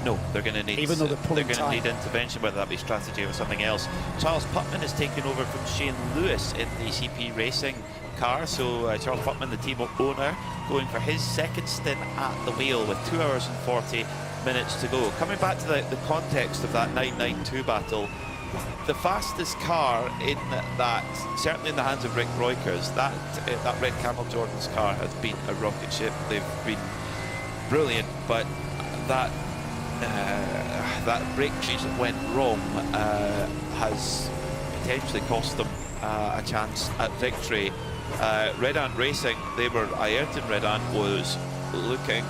No, they're going to need. Even though they're going to need intervention, whether that be strategy or something else. Charles Putman is taking over from Shane Lewis in the CP Racing car. So Charles Putman, the team owner, going for his second stint at the wheel with 2 hours and 40 minutes to go. Coming back to the context of that 992 battle. The fastest car in that, certainly in the hands of Rick Roykers, that Red Camel Jordan's car has been a rocket ship. They've been brilliant, but that brake change that went wrong has potentially cost them a chance at victory. Redant Racing, Ayrton Redant was looking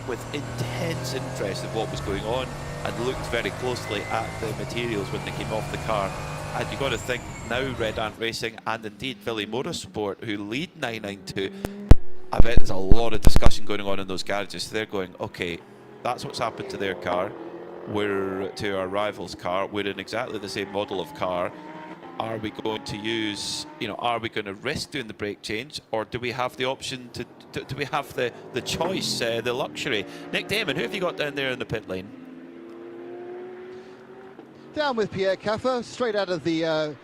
with intense interest in what was going on, and looked very closely at the materials when they came off the car. And you've got to think now Redant Racing and indeed Philly Motorsport, who lead 992, I bet there's a lot of discussion going on in those garages. So they're going, okay, that's what's happened to their car. We're to our rival's car. We're in exactly the same model of car. Are we going to use, are we going to risk doing the brake change, or do we have the option do we have the choice, the luxury? Nick Damon, who have you got down there in the pit lane? Down with Pierre Caffer, straight out of the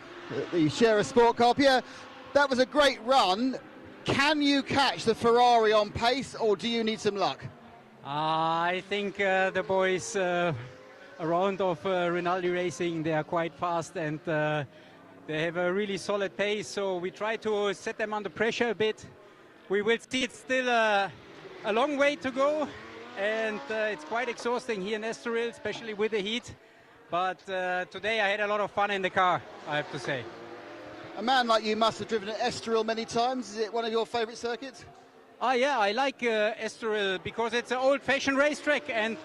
Shearer Sport car. Pierre, that was a great run. Can you catch the Ferrari on pace, or do you need some luck? I think the boys around of Rinaldi Racing, they are quite fast, and they have a really solid pace, so we try to set them under pressure a bit. We will see it's still a long way to go, and it's quite exhausting here in Estroril, especially with the heat. But today I had a lot of fun in the car, I have to say. A man like you must have driven at Estroril many times. Is it one of your favourite circuits? Yeah, I like Estroril because it's an old-fashioned racetrack, and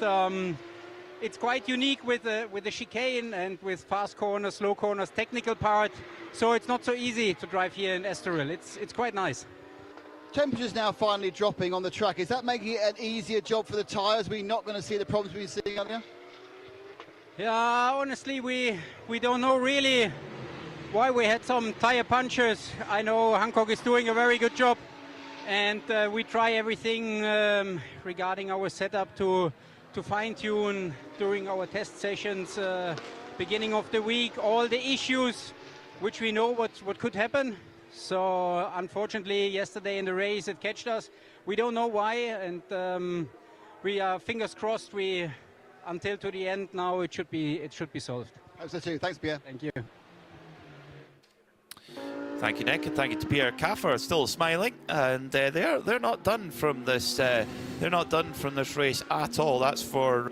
it's quite unique with the chicane and with fast corners, slow corners, technical part. So it's not so easy to drive here in Estroril. It's quite nice. Temperatures now finally dropping on the track. Is that making it an easier job for the tyres? We're not going to see the problems we've been seeing earlier? Yeah, honestly, we don't know really why we had some tire punctures. I know Hancock is doing a very good job, and we try everything regarding our setup to fine-tune during our test sessions, beginning of the week, all the issues which we know what could happen. So unfortunately, yesterday in the race it catched us. We don't know why, and we are fingers crossed. Until to the end now it should be solved. Hope so too. Thanks, Pierre. Thank you. Thank you, Nick, and thank you to Pierre Caffer, still smiling, and they're not done from this. They're not done from this race at all. That's for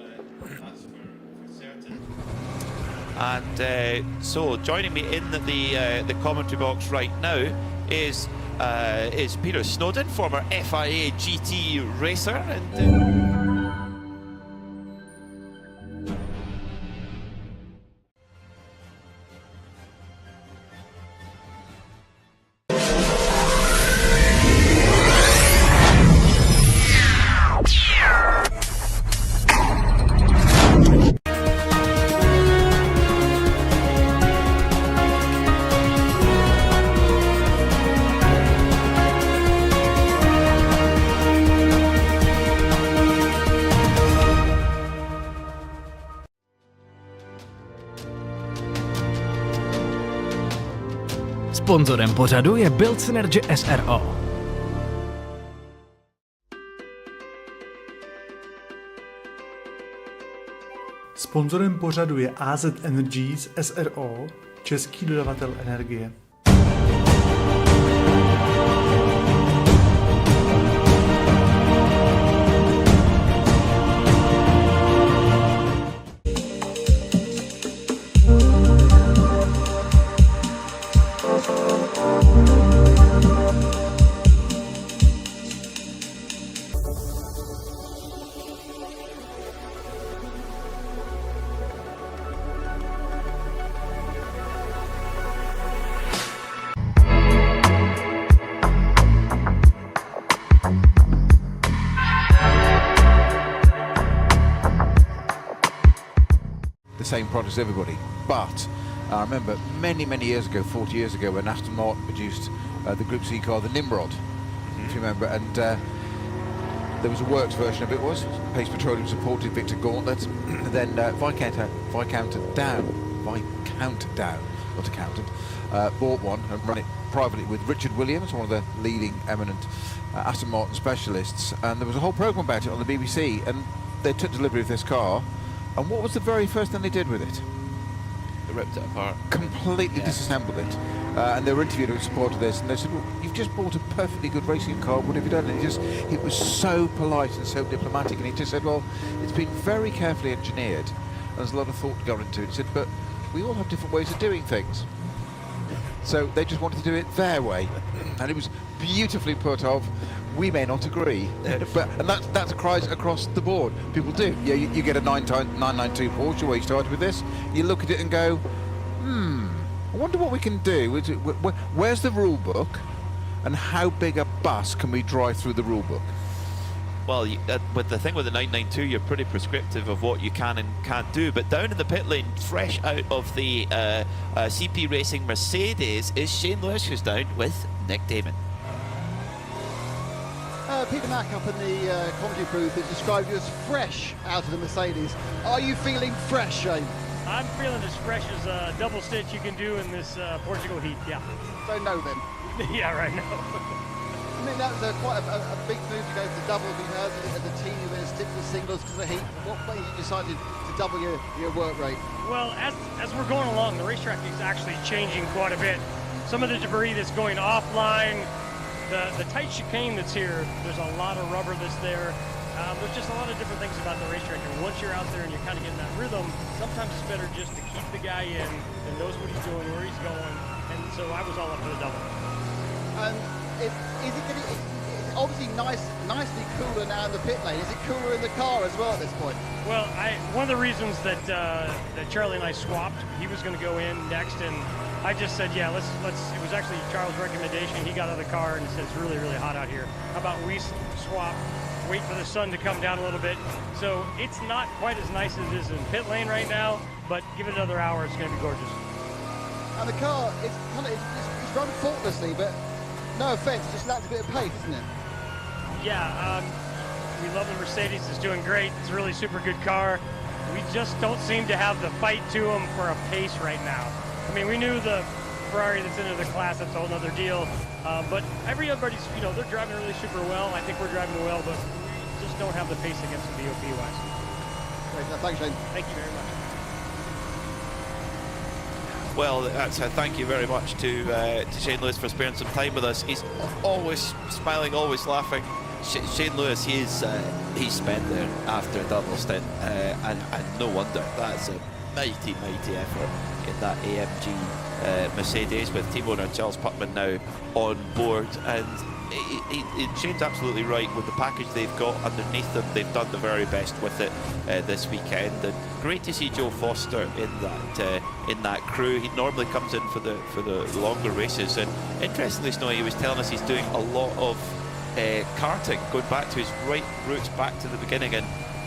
certain. And so, joining me in the commentary box right now is Peter Snowden, former FIA GT racer, and. Sponzorem pořadu je Build Synergy SRO. Sponzorem pořadu je AZ Energies SRO, český dodavatel energie. Same product as everybody, but I remember many years ago, 40 years ago, when Aston Martin produced the Group C car, the Nimrod, if you remember, and there was a works version of it, was Pace Petroleum supported Victor Gauntlet, and then Viscount Down, not accountant, bought one and ran it privately with Richard Williams, one of the leading eminent Aston Martin specialists, and there was a whole programme about it on the BBC, and they took delivery of this car. And what was the very first thing they did with it? They ripped it apart. Completely disassembled it. And they were interviewed as part of this, and they said, well, you've just bought a perfectly good racing car, what have you done? And it was so polite and so diplomatic, and he just said, well, it's been very carefully engineered, and there's a lot of thought gone into it. He said, but we all have different ways of doing things. So they just wanted to do it their way. And it was beautifully put of, we may not agree, and that's cries across the board. People do. Yeah, you get a 992 Porsche where you started with this, you look at it and go, I wonder what we can do. Where's the rule book, and how big a bus can we drive through the rule book? Well, with the thing with the 992, you're pretty prescriptive of what you can and can't do. But down in the pit lane, fresh out of the CP Racing Mercedes, is Shane Lewis, who's down with Nick Damon. Peter Mack up in the commentary booth has described you as fresh out of the Mercedes. Are you feeling fresh, Shane? I'm feeling as fresh as a double stitch you can do in this Portugal heat, yeah. So no then? Yeah, right now. I mean, that was quite a big move to go for the double. We heard as a team you're going to stick with singles because of the heat. What made you decided to double your work rate? Well, as we're going along, the racetrack is actually changing quite a bit. Some of the debris that's going offline, the tight chicane that's here, there's a lot of rubber that's there. There's just a lot of different things about the racetrack, and once you're out there and you're kind of getting that rhythm, sometimes it's better just to keep the guy in that knows what he's doing, where he's going, and so I was all up for the double. And is it getting, it's obviously nicely cooler now in the pit lane. Is it cooler in the car as well at this point? Well, one of the reasons that Charlie and I swapped, he was going to go in next, and I just said, yeah, let's. It was actually Charles' recommendation. He got out of the car and said it's really, really hot out here. How about we swap, wait for the sun to come down a little bit. So it's not quite as nice as it is in pit lane right now, but give it another hour, it's going to be gorgeous. And the car, it's run faultlessly, but no offense, it just lacks a bit of pace, isn't it? Yeah, we love the Mercedes. It's doing great. It's a really super good car. We just don't seem to have the fight to them for a pace right now. I mean, we knew the Ferrari that's into the class, that's a whole other deal. But everybody's, you know, they're driving really super well. I think we're driving well, but we just don't have the pace against the BOP-wise. Great, thanks, Shane. Thank you very much. Well, that's thank you very much to Shane Lewis for sparing some time with us. He's always smiling, always laughing. Shane Lewis, he's spent there after a double stint, and no wonder. That's a mighty effort in that AMG Mercedes with team owner Charles Putman now on board. And Shane's absolutely right. With the package they've got underneath them, they've done the very best with it this weekend. And great to see Joe Foster in that crew. He normally comes in for the longer races. And interestingly, Snowy, he was telling us he's doing a lot of karting, going back to his right roots back to the beginning. And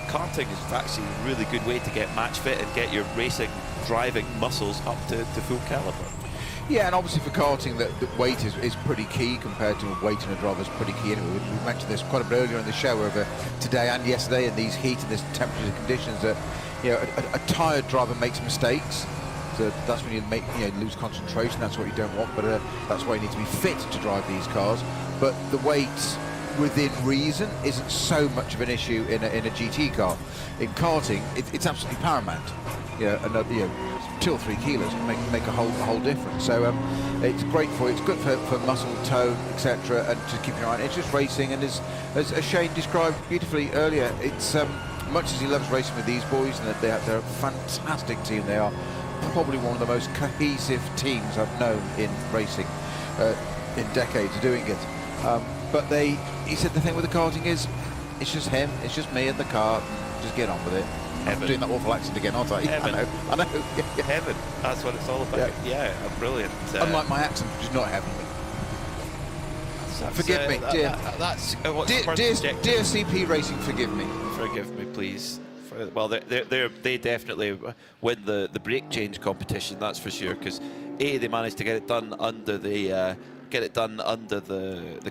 karting is actually a really good way to get match fit and get your racing, driving muscles up to full caliber. Yeah, and obviously for karting, the weight is pretty key compared to weight in a driver is pretty key. Anyway, we mentioned this quite a bit earlier in the show over today and yesterday in these heat and this temperature conditions that, you know, a tired driver makes mistakes. So that's when you lose concentration. That's what you don't want. But that's why you need to be fit to drive these cars. But the weight within reason isn't so much of an issue in a GT car. In karting, it's absolutely paramount. You know, 2 or 3 kilos can make a whole difference. So it's great for you. It's good for muscle tone, etc. And to keep your eye on it. It's just racing, and as Shane described beautifully earlier, it's much as he loves racing with these boys, and they're a fantastic team. They are probably one of the most cohesive teams I've known in racing in decades of doing it. But he said the thing with the karting is, it's just him, it's just me in the car, just get on with it. I'm doing that awful accent again, aren't I? Heaven. I know. Heaven, that's what it's all about. Yeah, brilliant. Unlike my accent, which is not heavenly. Forgive me, dear. That's dear CP Racing, forgive me. Forgive me, please. Well, they definitely win the brake change competition, that's for sure. Because they managed to get it done under the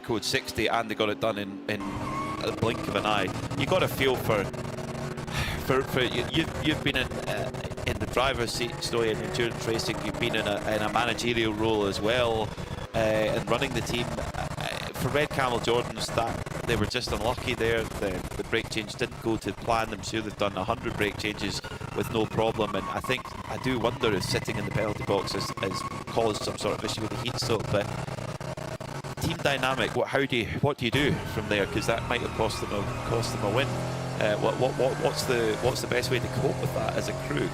code 60, and they got it done in a blink of an eye. You got a feel for you've been in the driver's seat, Snowy, in endurance racing. You've been in a managerial role as well, and running the team. For Red Camel Jordans, that they were just unlucky there. The brake change didn't go to plan. I'm sure they've done 100 brake changes with no problem, and I do wonder if sitting in the penalty box has caused some sort of issue with the heat soak. But team dynamic, what do you do from there? Because that might have cost them a win. What's the best way to cope with that as a crew?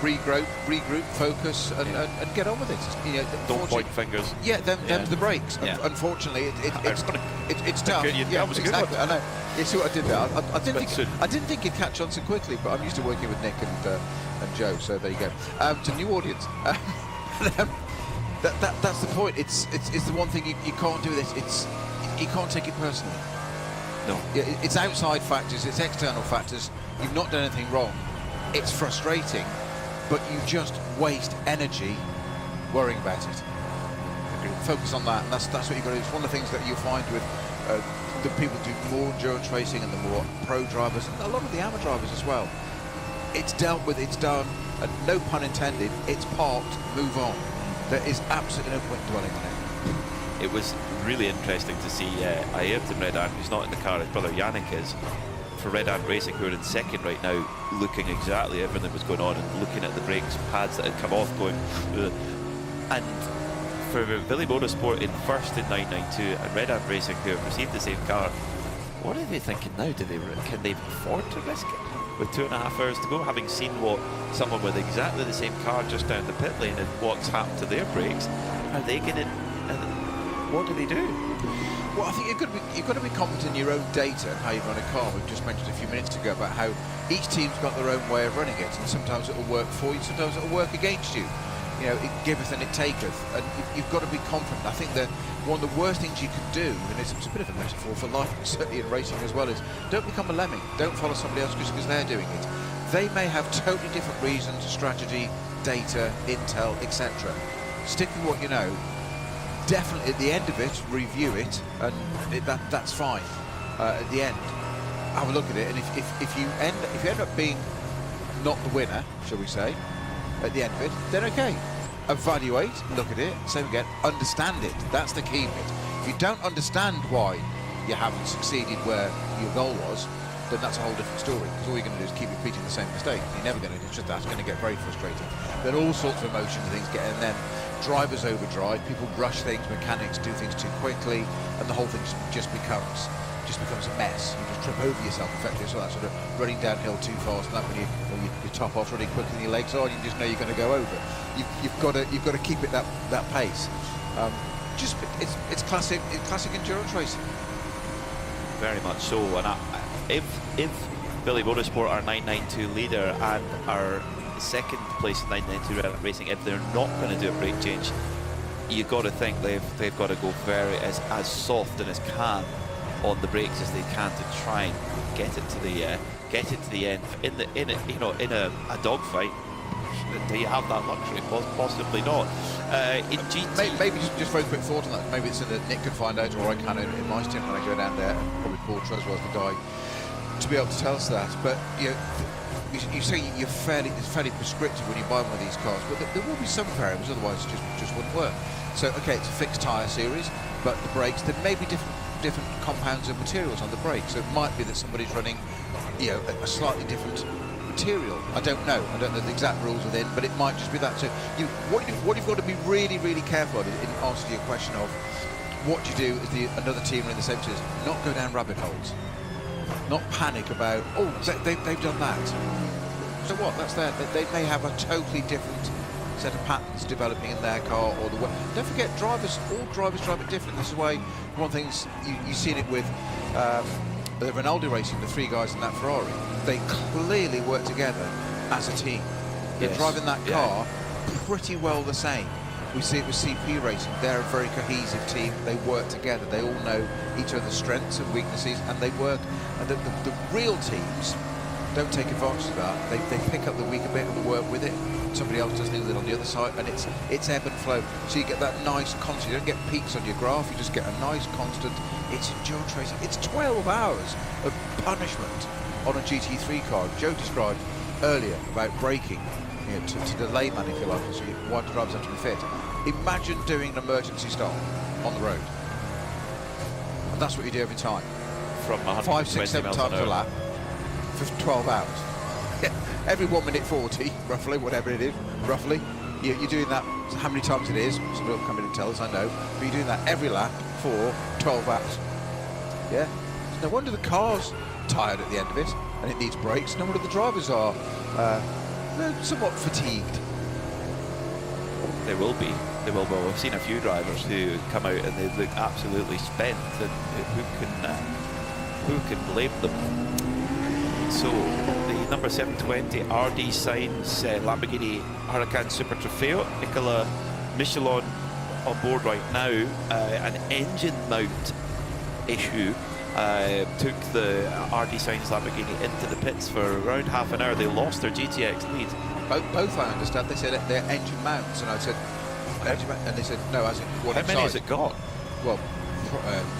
Regroup, focus, and get on with it. You know, don't point fingers. Yeah, them's the breaks. Yeah. Unfortunately, it's tough. That was exactly. I know. You see what I did there? I didn't think you'd catch on so quickly, but I'm used to working with Nick and Joe. So there you go. To new audience. That's the point. It's the one thing you can't do this. You can't take it personally. No. It's outside factors. It's external factors. You've not done anything wrong. It's frustrating, but you just waste energy worrying about it. Focus on that, and that's what you've got to do. It's one of the things that you'll find with the people who do more endurance racing and the more pro drivers, and a lot of the amateur drivers as well. It's dealt with, it's done, and no pun intended, it's parked, move on. There is absolutely no point dwelling on it. It was really interesting to see Ayrton Red Ant, who's not in the car, his brother Yannick is, for Red Ant Racing, who are in second right now, looking exactly everything that was going on and looking at the brakes pads that had come off, going and for Billy Motorsport in first in 992 and Red Ant Racing, who have received the same car, what are they thinking now? Can they afford to risk it with 2.5 hours to go, having seen what someone with exactly the same car just down the pit lane and what's happened to their brakes? Are they going to what do they do? Well, I think you've got to be competent in your own data and how you run a car. We've just mentioned a few minutes ago about how each team's got their own way of running it, and sometimes it'll work for you, sometimes it'll work against you. you know, it giveth and it taketh, and you've got to be confident. I think that one of the worst things you can do, and it's a bit of a metaphor for life, certainly in racing as well, is don't become a lemming. Don't follow somebody else just because they're doing it. They may have totally different reasons, strategy, data, intel, etc. Stick with what you know. Definitely at the end of it, review it, and that's fine. At the end, have a look at it, and if you end up being not the winner, shall we say, at the end of it, then okay. Evaluate, look at it, same again, understand it. That's the key bit. If you don't understand why you haven't succeeded where your goal was, then that's a whole different story, because all you're going to do is keep repeating the same mistake. You're never going to, it's just that's going to get very frustrating. Then all sorts of emotions and things get in, then drivers overdrive, people rush things, mechanics do things too quickly, and the whole thing just becomes a mess. You just trip over yourself effectively, so that sort of running downhill too fast, and that when you top off running quicker than your legs are, you just know you're going to go over. You've got to keep it that pace. It's classic endurance racing. Very much so. And if Billy Motorsport, our 992 leader, and our second place in 992 racing, if they're not going to do a brake change, you've got to think they've got to go as soft and as calm on the brakes as they can to try and get it to the end. In a dogfight, do you have that luxury? Possibly not. In GT, maybe just very quick thought on that. Maybe it's something that Nick could find out, or I can in my team when I go down there. And probably Paul Treswell's the guy to be able to tell us that. But you say you're fairly prescriptive when you buy one of these cars, but there will be some variables, otherwise it just wouldn't work. So okay, it's a fixed tyre series, but the brakes, there may be different compounds of materials on the brakes. So it might be that somebody's running, a slightly different material. I don't know the exact rules within, but it might just be that. So what you've got to be really, really careful of in answer to your question of what you do as another team in the same series, not go down rabbit holes, not panic about they've done that. So what? That's there. They may have a totally different set of patterns developing in their car, or the way. Don't forget, all drivers drive it different. This is why one of the things you've seen it with the Rinaldi Racing, the three guys in that Ferrari. They clearly work together as a team. They're driving that car pretty well the same. We see it with CP Racing. They're a very cohesive team. They work together. They all know each other's strengths and weaknesses, and they work. And the real teams don't take advantage of that. They pick up the weaker bit and work with it. Somebody else does things on the other side, and it's ebb and flow. So you get that nice constant. You don't get peaks on your graph. You just get a nice constant. It's endurance racing. It's 12 hours of punishment on a GT3 car. Joe described earlier about braking, to the layman, if you like, so why the drivers have to be fit. Imagine doing an emergency stop on the road, and that's what you do every time. From 5, 6, 7 times a lap for 12 hours. Every 1 minute 40, roughly, whatever it is, roughly. You're doing that. How many times it is? Somebody will come in and tell us. I know, but you're doing that every lap for 12 hours. Yeah. No wonder the car's tired at the end of it, and it needs brakes. No wonder the drivers are somewhat fatigued. They will be. Well, we've seen a few drivers who come out and they look absolutely spent, and who can blame them? So the number 720 RD Sainz Lamborghini Huracan Super Trofeo, Nicola Michelin on board right now. An engine mount issue took the RD Sainz Lamborghini into the pits for around half an hour. They lost their GTX lead. Both I understand. They said they're engine mounts, and I said, and they said no. As in, what how many has it got? Well,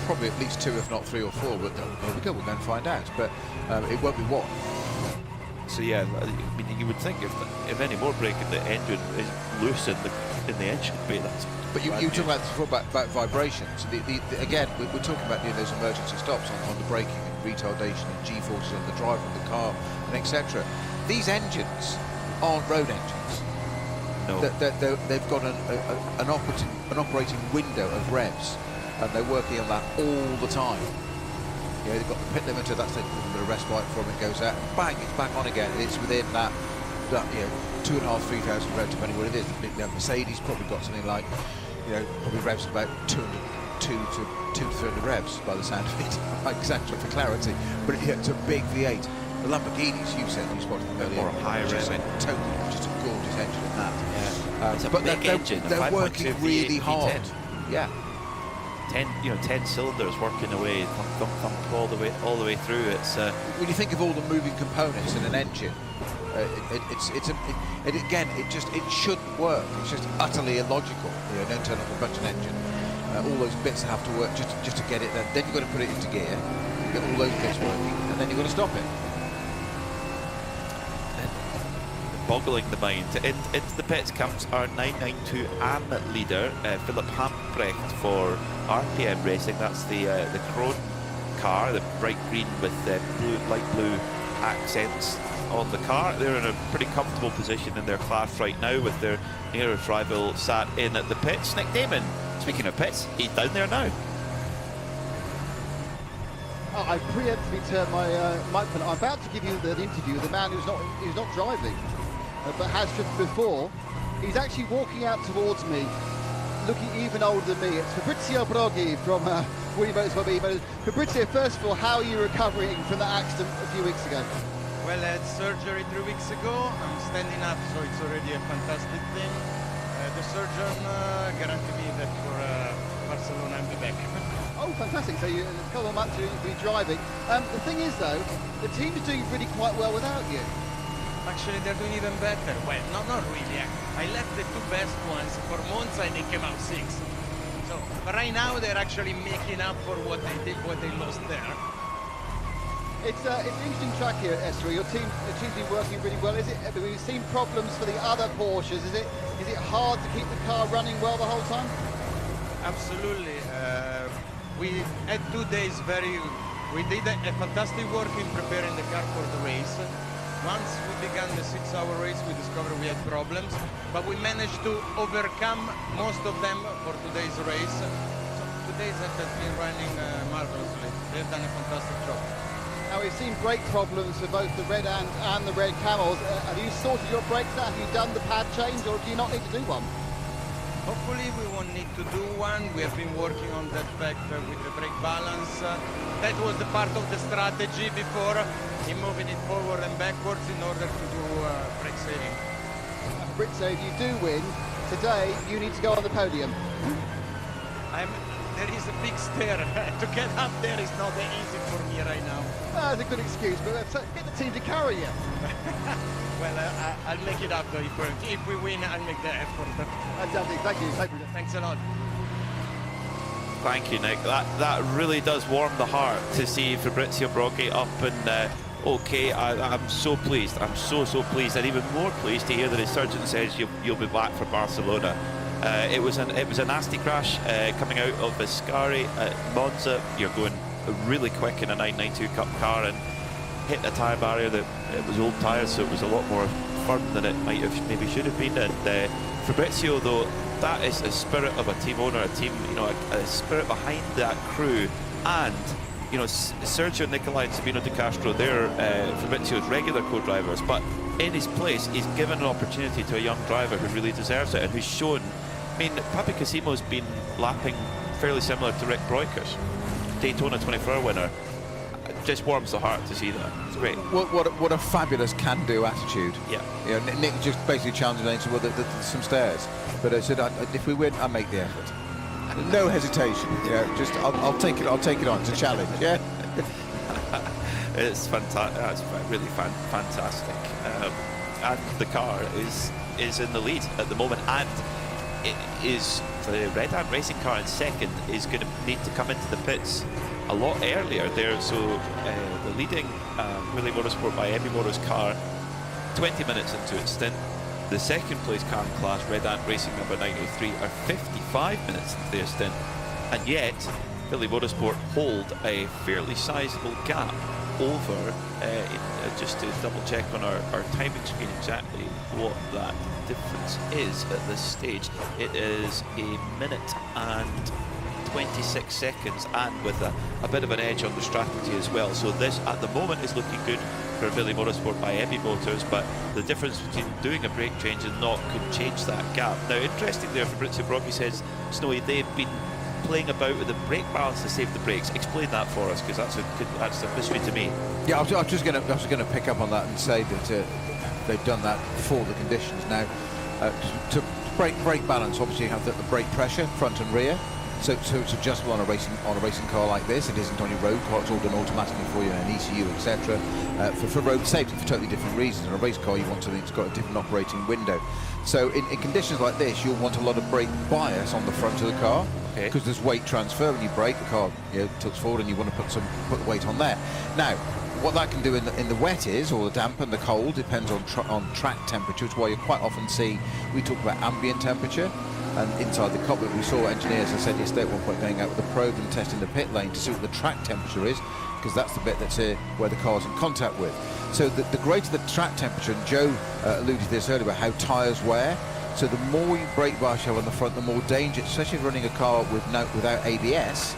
probably at least 2, if not 3 or 4. But there we go. We're going to find out. But it won't be one. So yeah, I mean, you would think if any more braking, the engine is loose in the engine bay. But you talk about vibrations. Again, we're talking about those emergency stops on the braking and retardation and G-forces on the driver of the car and etc. These engines aren't road engines. No. They've got an operating window of revs, and they're working on that all the time. They've got the pit limiter, that's a bit of respite from it goes out, and bang, it's back on again. It's within that 2,500, 3,000 revs, depending what it is. Mercedes probably got something like, probably revs about 200 to 300 revs by the sound of it, like exactly for clarity. But it's a big V8. The Lamborghinis, you said, you spotted them earlier, or a high rev. Totally, just a gorgeous engine in that. It's a but big engine. they're working really hard. Yeah. 10 cylinders working away, thump, thump, thump, all the way through. It's when you think of all the moving components in an engine, it shouldn't work. It's just utterly illogical. An internal combustion engine, all those bits have to work just to get it. Then you've got to put it into gear. You get all those bits working, and then you've got to stop it. Boggling the mind. Into the pits comes our 992 AM leader, Philip Hamprecht, for RPM Racing. That's the Krone car, the bright green with light blue accents on the car. They're in a pretty comfortable position in their class right now, with their nearest rival sat in at the pits. Nick Damon, speaking of pits, he's down there now. Oh, I preemptively turned my microphone. I'm about to give you the interview with the man who's not driving, but has driven before. He's actually walking out towards me, looking even older than me. It's Fabrizio Broggi from William Motorsport B. Fabrizio, first of all, how are you recovering from that accident a few weeks ago? Well, I had surgery 3 weeks ago. I'm standing up, so it's already a fantastic thing. The surgeon guaranteed me that for Barcelona I'll be back. Oh, fantastic. So you, a couple of months you'll be driving. The thing is, though, the team's doing really quite well without you. Actually, they're doing even better. Well, not really. I left the two best ones for Monza and they came out 6th. So, but right now they're actually making up for what they lost there. It's an interesting track here at Estroril. Your team's been working really well. We've seen problems for the other Porsches. Is it hard to keep the car running well the whole time? Absolutely. We had 2 days we did a fantastic work in preparing the car for the race. Once we began the 6-hour race, we discovered we had problems, but we managed to overcome most of them for today's race. So today's has been running marvelously. They've done a fantastic job. Now, we've seen brake problems for both the Red and the Red Camels. Have you sorted your brakes out? Have you done the pad change, or do you not need to do one? Hopefully we won't need to do one. We have been working on that fact with the brake balance. That was the part of the strategy before, in moving it forward and backwards in order to do brake saving. Fabrizio, if you do win today, you need to go on the podium. There is a big stair. To get up there is not that easy for me right now. That's a good excuse, but get the team to carry you. Well, I'll make it up though. If we win, I'll make the effort. Fantastic. Thank you. Thanks a lot. Thank you, Nick. That really does warm the heart to see Fabrizio Broggi up and okay. I'm so pleased. I'm so pleased, and even more pleased to hear that his surgeon says you'll be back for Barcelona. It was a nasty crash coming out of Ascari at Monza. You're going really quick in a 992 Cup car and hit a tyre barrier that it was old tyres, so it was a lot more firm than it might have maybe should have been. And Fabrizio, though, that is a spirit of a team owner, a team, a spirit behind that crew. And Sergio Nicolai and Sabino De Castro, they're Fabrizio's regular co-drivers, but in his place, he's given an opportunity to a young driver who really deserves it and who's shown. I mean, Papi Casimo's been lapping fairly similar to Rick Breukers, Daytona 24-hour winner. It just warms the heart to see that. It's great. What a fabulous can-do attitude. Yeah. Nick just basically challenged me and said, well, there's some stairs. But I said, if we win, I'll make the effort. No hesitation. Just I'll take it on. It's a challenge. Yeah. It's fantastic. It's really fantastic. And the car is in the lead at the moment, and it is the Red Hand Racing car in second is going to need to come into the pits a lot earlier there. So the leading Willie Motorsport by Emmy Motors car 20 minutes into its stint. The second place car in class, Red Ant Racing number 903, are 55 minutes into their stint, and yet Billy Motorsport hold a fairly sizable gap over, just to double check on our timing screen exactly what that difference is at this stage. It is 1 minute and 26 seconds, and with a bit of an edge on the strategy as well. So this at the moment is looking good for Billy Motorsport by Emmy Motors, but the difference between doing a brake change and not could change that gap. Now, interesting there, Fabrizio Broggi says, Snowy, they've been playing about with the brake balance to save the brakes. Explain that for us, because that's a mystery to me. Yeah, I was just going to pick up on that and say that they've done that for the conditions. Now, to Brake balance. Obviously, you have the brake pressure, front and rear. So it's adjustable on a racing car like this. It isn't on your road car. It's all done automatically for you, an ECU, etc. For road safety, for totally different reasons. In a race car, you want something that's got a different operating window. So in conditions like this, you'll want a lot of brake bias on the front of the car, because there's weight transfer. When you brake, the car tilts forward, and you want to put the weight on there. Now, what that can do in the wet or the damp and the cold, depends on track temperature. It's why you quite often see, we talk about ambient temperature, and inside the cockpit we saw engineers, I said yesterday at one point, going out with a probe and testing the pit lane to see what the track temperature is, because that's the bit that's where the car's in contact with. So the greater the track temperature, and Joe alluded to this earlier about how tyres wear, so the more you brake bias you have on the front, the more danger, especially running a car without ABS,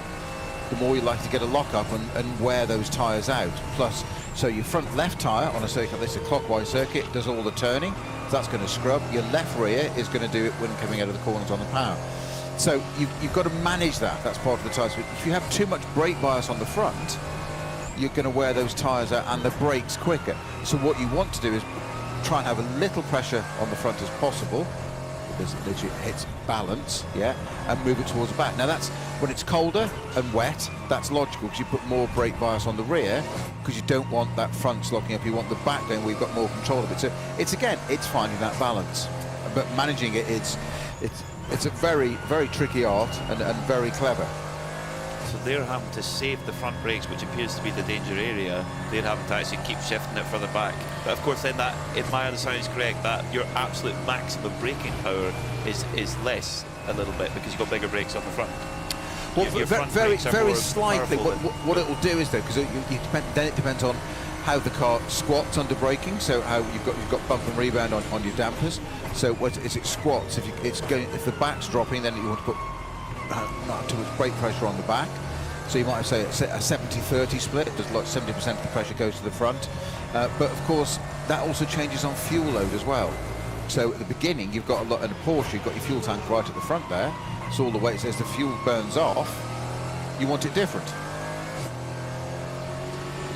the more you're likely to get a lock-up and wear those tyres out. Plus, so your front left tyre on a circuit like this, a clockwise circuit, does all the turning, that's going to scrub. Your left rear is going to do it when coming out of the corners on the power. So you've got to manage that. That's part of the tyre. So if you have too much brake bias on the front, you're going to wear those tyres out and the brakes quicker. So what you want to do is try and have a little pressure on the front as possible, because it hits balance, and move it towards the back. Now that's when it's colder and wet, that's logical, because you put more brake bias on the rear, because you don't want that front locking up, you want the back going where you've got more control of it. So it's finding that balance, but managing it, it's a very, very tricky art and very clever. So they're having to save the front brakes, which appears to be the danger area. They're having to actually keep shifting it further back. But of course then that, if my understanding is correct, that your absolute maximum braking power is less a little bit, because you've got bigger brakes on the front. Well, very slightly. What it will do is, though, because then it depends on how the car squats under braking. So how you've got bump and rebound on your dampers. So as it squats, if the back's dropping, then you want to put not too much brake pressure on the back. So you might have, say, a 70-30 split. Just like 70% of the pressure goes to the front. But of course, that also changes on fuel load as well. So at the beginning, you've got a lot in a Porsche. You've got your fuel tank right at the front there. So all the way, as the fuel burns off, you want it different.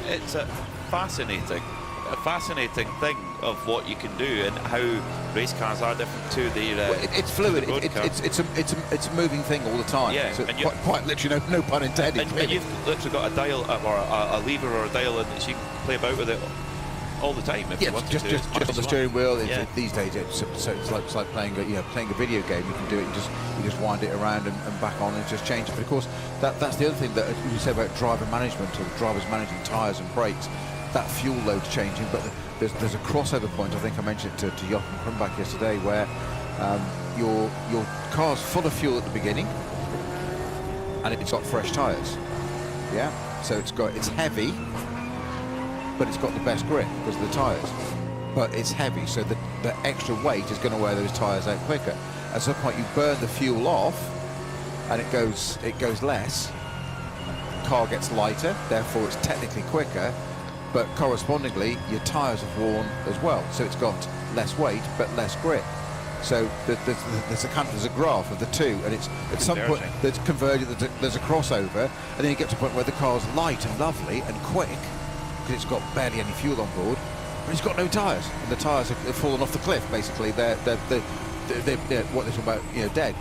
It's a fascinating thing of what you can do, and how race cars are different to the. It's fluid. It's a moving thing all the time. Yeah, so quite literally, no pun intended. And you've literally got a dial or a lever or a dial, and so you can play about with it all the time if you want just on the steering wheel. These days, it's like playing a video game. You can do it. You just wind it around and back on, and just change it. But of course, that's the other thing that you say about driver management, or drivers managing tyres and brakes. That fuel load's changing, but there's a crossover point. I think I mentioned it to Jochen Krumbach yesterday, where your car's full of fuel at the beginning, and it's got fresh tyres. Yeah, so it's heavy, but it's got the best grip because of the tyres. But it's heavy, so the extra weight is going to wear those tyres out quicker. At some point, you burn the fuel off, and it goes less. The car gets lighter, therefore it's technically quicker. But correspondingly, your tyres have worn as well, so it's got less weight but less grip. So there's a graph of the two, and it's at some point that's converged. There's a crossover, and then you get to a point where the car's light and lovely and quick because it's got barely any fuel on board, but it's got no tyres, and the tyres have fallen off the cliff. Basically, they're what they talk about,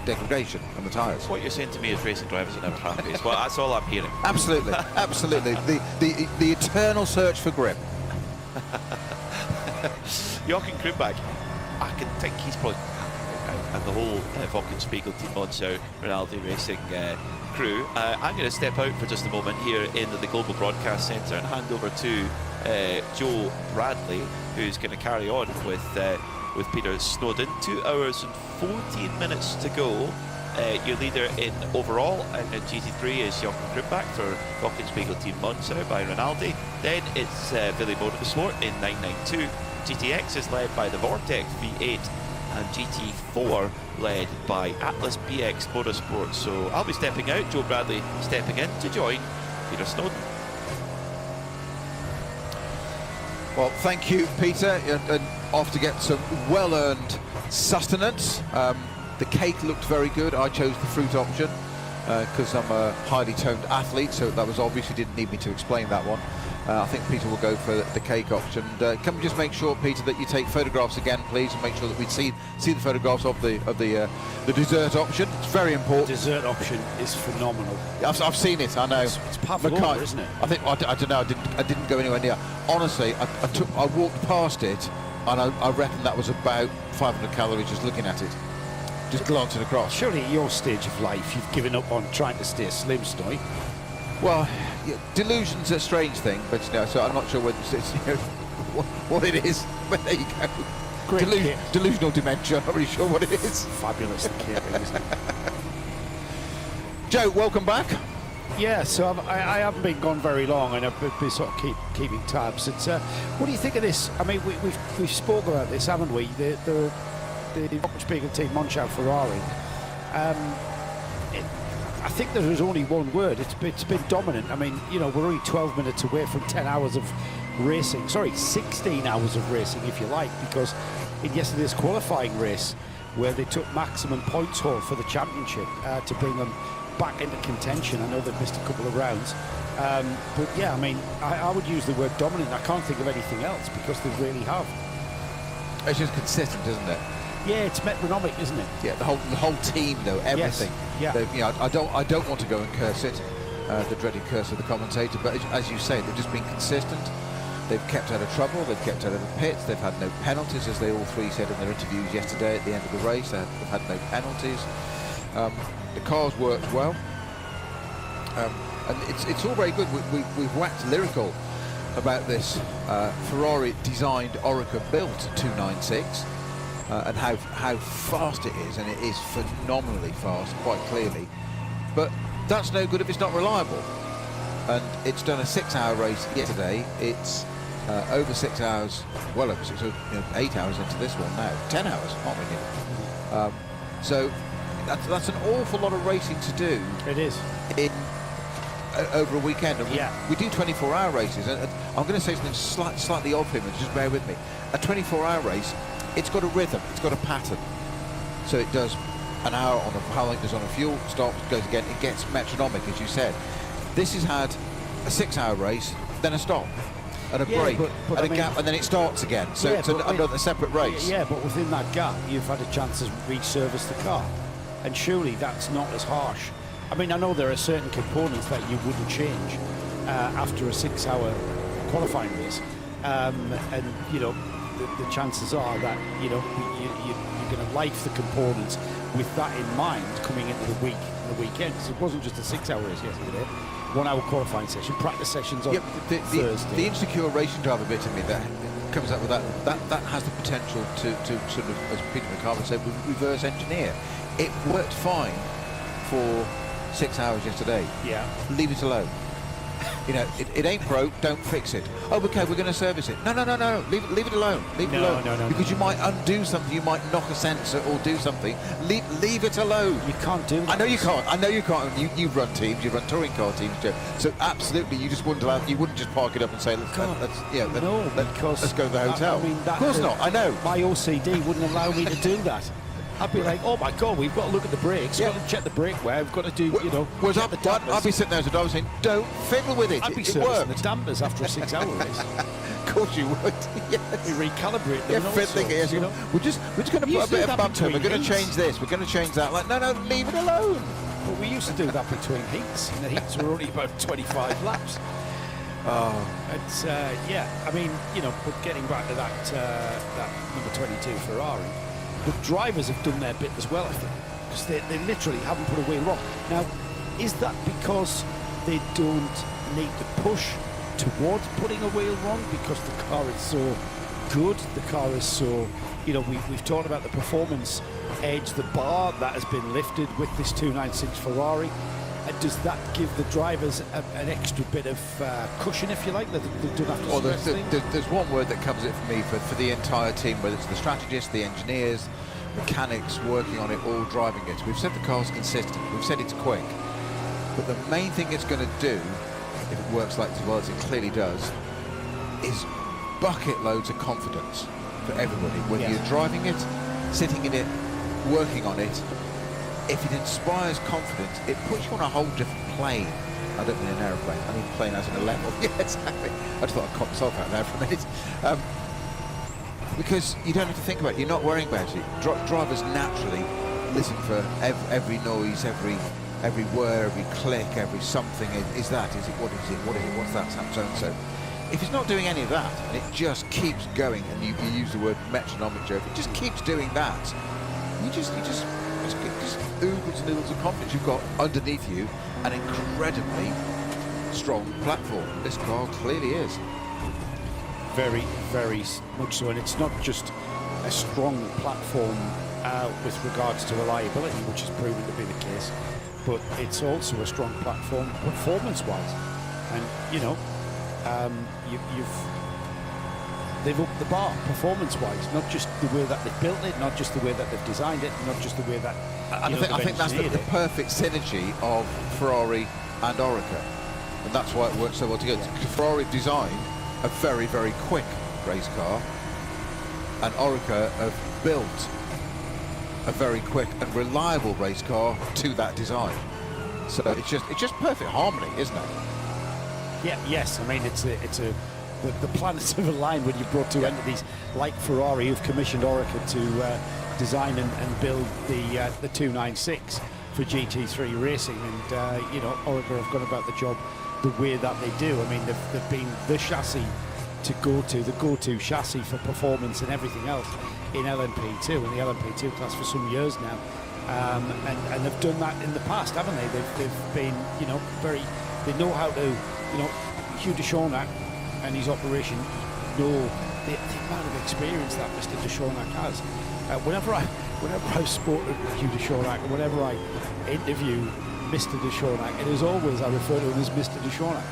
degradation on the tyres. What you're saying to me is racing drivers are never happy. Well, that's all I'm hearing. Absolutely, absolutely. The eternal search for grip. Jochen Krumbach, I can think he's probably, and the whole Wochenspiegel Team Monza Rinaldi Racing crew. I'm going to step out for just a moment here in the Global Broadcast Centre and hand over to Joe Bradley, who's going to carry on with Peter Snowden. 2 hours and 14 minutes to go. Your leader in overall in GT3 is Jochen Krumbach for Wochenspiegel Team Monza by Rinaldi. Then it's Willy Motorsport in 992. GTX is led by the Vortex V8, and GT4 led by Atlas BX Motorsport. So I'll be stepping out, Joe Bradley stepping in to join Peter Snowden. Well, thank you, Peter, and off to get some well-earned sustenance. The cake looked very good. I chose the fruit option because I'm a highly toned athlete, so that was obviously didn't need me to explain that one. I think Peter will go for the cake option. Can we just make sure, Peter, that you take photographs again, please, and make sure that we see the photographs of the dessert option. It's very important. Dessert option is phenomenal. I've seen it. I know. It's pavlova, isn't it? I think I don't know. I didn't go anywhere near. Honestly, I walked past it, and I reckon that was about 500 calories just looking at it, just glancing across. Surely at your stage of life, you've given up on trying to stay slim, Snowy. Well, yeah, delusion's a strange thing, but so I'm not sure whether it's what it is. But there you go. Delusional dementia. I'm not really sure what it is. Fabulous catering, isn't it? Joe, welcome back. Yeah, so I haven't been gone very long, and I've been sort of keeping tabs. It's what do you think of this? I mean, we've spoken about this, haven't we? The Spiegel team, Monschau Ferrari. I think there was only one word. It's been dominant. I mean, you know, we're only 12 minutes away from 10 hours of racing. Sorry, 16 hours of racing, if you like, because in yesterday's qualifying race, where they took maximum points haul for the championship to bring them back into contention. I know they've missed a couple of rounds. But yeah, I mean, I would use the word dominant. I can't think of anything else because they really have. It's just consistent, isn't it? Yeah, it's metronomic, isn't it? Yeah, the whole team, though, everything. Yes. Yeah. You know, I don't want to go and curse it, the dreaded curse of the commentator. But as you say, they've just been consistent. They've kept out of trouble. They've kept out of the pits. They've had no penalties, as they all three said in their interviews yesterday at the end of the race. They've had no penalties. The cars worked well, and it's all very good. We've waxed lyrical about this Ferrari designed, Orica built 296. And how fast it is, and it is phenomenally fast, quite clearly. But that's no good if it's not reliable. And it's done a 6-hour race yesterday. It's over 6 hours, well over 6, so 8 hours into this one now. 10 hours, aren't we, Neil? So that's an awful lot of racing to do. It is. Over a weekend. And yeah. We do 24-hour races. And I'm going to say something slightly odd for him, just bear with me. A 24-hour race, it's got a rhythm, it's got a pattern. So it does an hour on how long it does on a fuel, stops, goes again, it gets metronomic, as you said. This has had a 6-hour race, then a stop, and a break, and a gap, and then it starts again. So it's another separate race. Yeah, but within that gap, you've had a chance to reservice the car. And surely that's not as harsh. I mean, I know there are certain components that you wouldn't change after a 6-hour qualifying race. And, you know, the chances are that you're going to life the components with that in mind coming into the weekend. So it wasn't just a 6-hour race yesterday, 1-hour qualifying session, practice sessions on Thursday. The insecure racing driver bit of me that comes up with that has the potential to sort of, as Peter McCarver said, reverse engineer. It worked fine for 6 hours yesterday. Yeah. Leave it alone. You know, it ain't broke, don't fix it. Oh, okay, we're going to service it. No. Leave it alone. Leave it alone. No. Because you might undo something, you might knock a sensor or do something. Leave it alone. You can't do that. I know you can't. You run teams, you run touring car teams, Joe. So absolutely, you just wouldn't allow. You wouldn't just park it up and say, let's go to the hotel. I mean, of course not. I know. My OCD wouldn't allow me to do that. I'd be like, oh my God, we've got to look at the brakes. We've got to check the brake wear. We've got to do, check the dampers. I'd be sitting there as a driver saying, don't fiddle with it. I'd be it servicing the dampers after a 6-hour race. Of course you would. Yes. We recalibrate them. Yeah, fiddling. Yes, we're just going to put a bit of bump to it. We're going to change this. We're going to change that. Like, no, leave it alone. Well, we used to do that between heats, and the heats were only about 25 laps. Oh, it's yeah. I mean, but getting back to that number 22 Ferrari. The drivers have done their bit as well, I think, because they literally haven't put a wheel wrong. Now, is that because they don't need to push towards putting a wheel wrong because the car is so good, the car is so, we've talked about the performance edge, the bar that has been lifted with this 296 Ferrari. Does that give the drivers an extra bit of cushion, if you like, that they don't have to stress things? There's one word that covers it for me for the entire team, whether it's the strategists, the engineers, mechanics working on it, all driving it. We've said the car's consistent, we've said it's quick, but the main thing it's going to do, if it works like as well as it clearly does, is bucket loads of confidence for everybody. Whether you're driving it, sitting in it, working on it, if it inspires confidence, it puts you on a whole different plane I don't mean an aeroplane. I mean plane as in a level. Yeah, exactly. I just thought I'd caught myself out there for a minute. Because you don't have to think about it. You're not worrying about it. Drivers naturally listen for every noise, every word, every click, every something. Is that? Is it? What is it? What is it? What's that? So and so. If it's not doing any of that, and it just keeps going, and you use the word metronomic, Joe, if it just keeps doing that, you just oogles and oodles of confidence. You've got underneath you an incredibly strong platform. This car clearly is. Very, very much so, and it's not just a strong platform with regards to reliability, which has proven to be the case, but it's also a strong platform performance-wise. And you know, they've upped the bar performance-wise, not just the way that they've built it, not just the way that they've designed it, not just the way that I think that's the perfect synergy of Ferrari and Oreca, and that's why it works so well together. Yeah. Ferrari designed a very, very quick race car, and Oreca have built a very quick and reliable race car to that design. So it's just perfect harmony, isn't it? Yeah. Yes. I mean, the planets have aligned when you brought two entities like Ferrari, who've commissioned Oreca to design and build the 296 for GT3 racing, and you know, Oreca have gone about the job the way that they do. I mean, they've been the chassis to the go-to chassis for performance and everything else in LMP2 and the LMP2 class for some years now, and they've done that in the past, haven't they? They've been, you know, they know how to, you know, Hugh de Chaunac and his operation know the amount of experience that Mr. de Chaunac has. Whenever I've spoken to Hugh de Chaunac, or whenever I interview Mr. de Chaunac, it is always I refer to him as Mr. de Chaunac.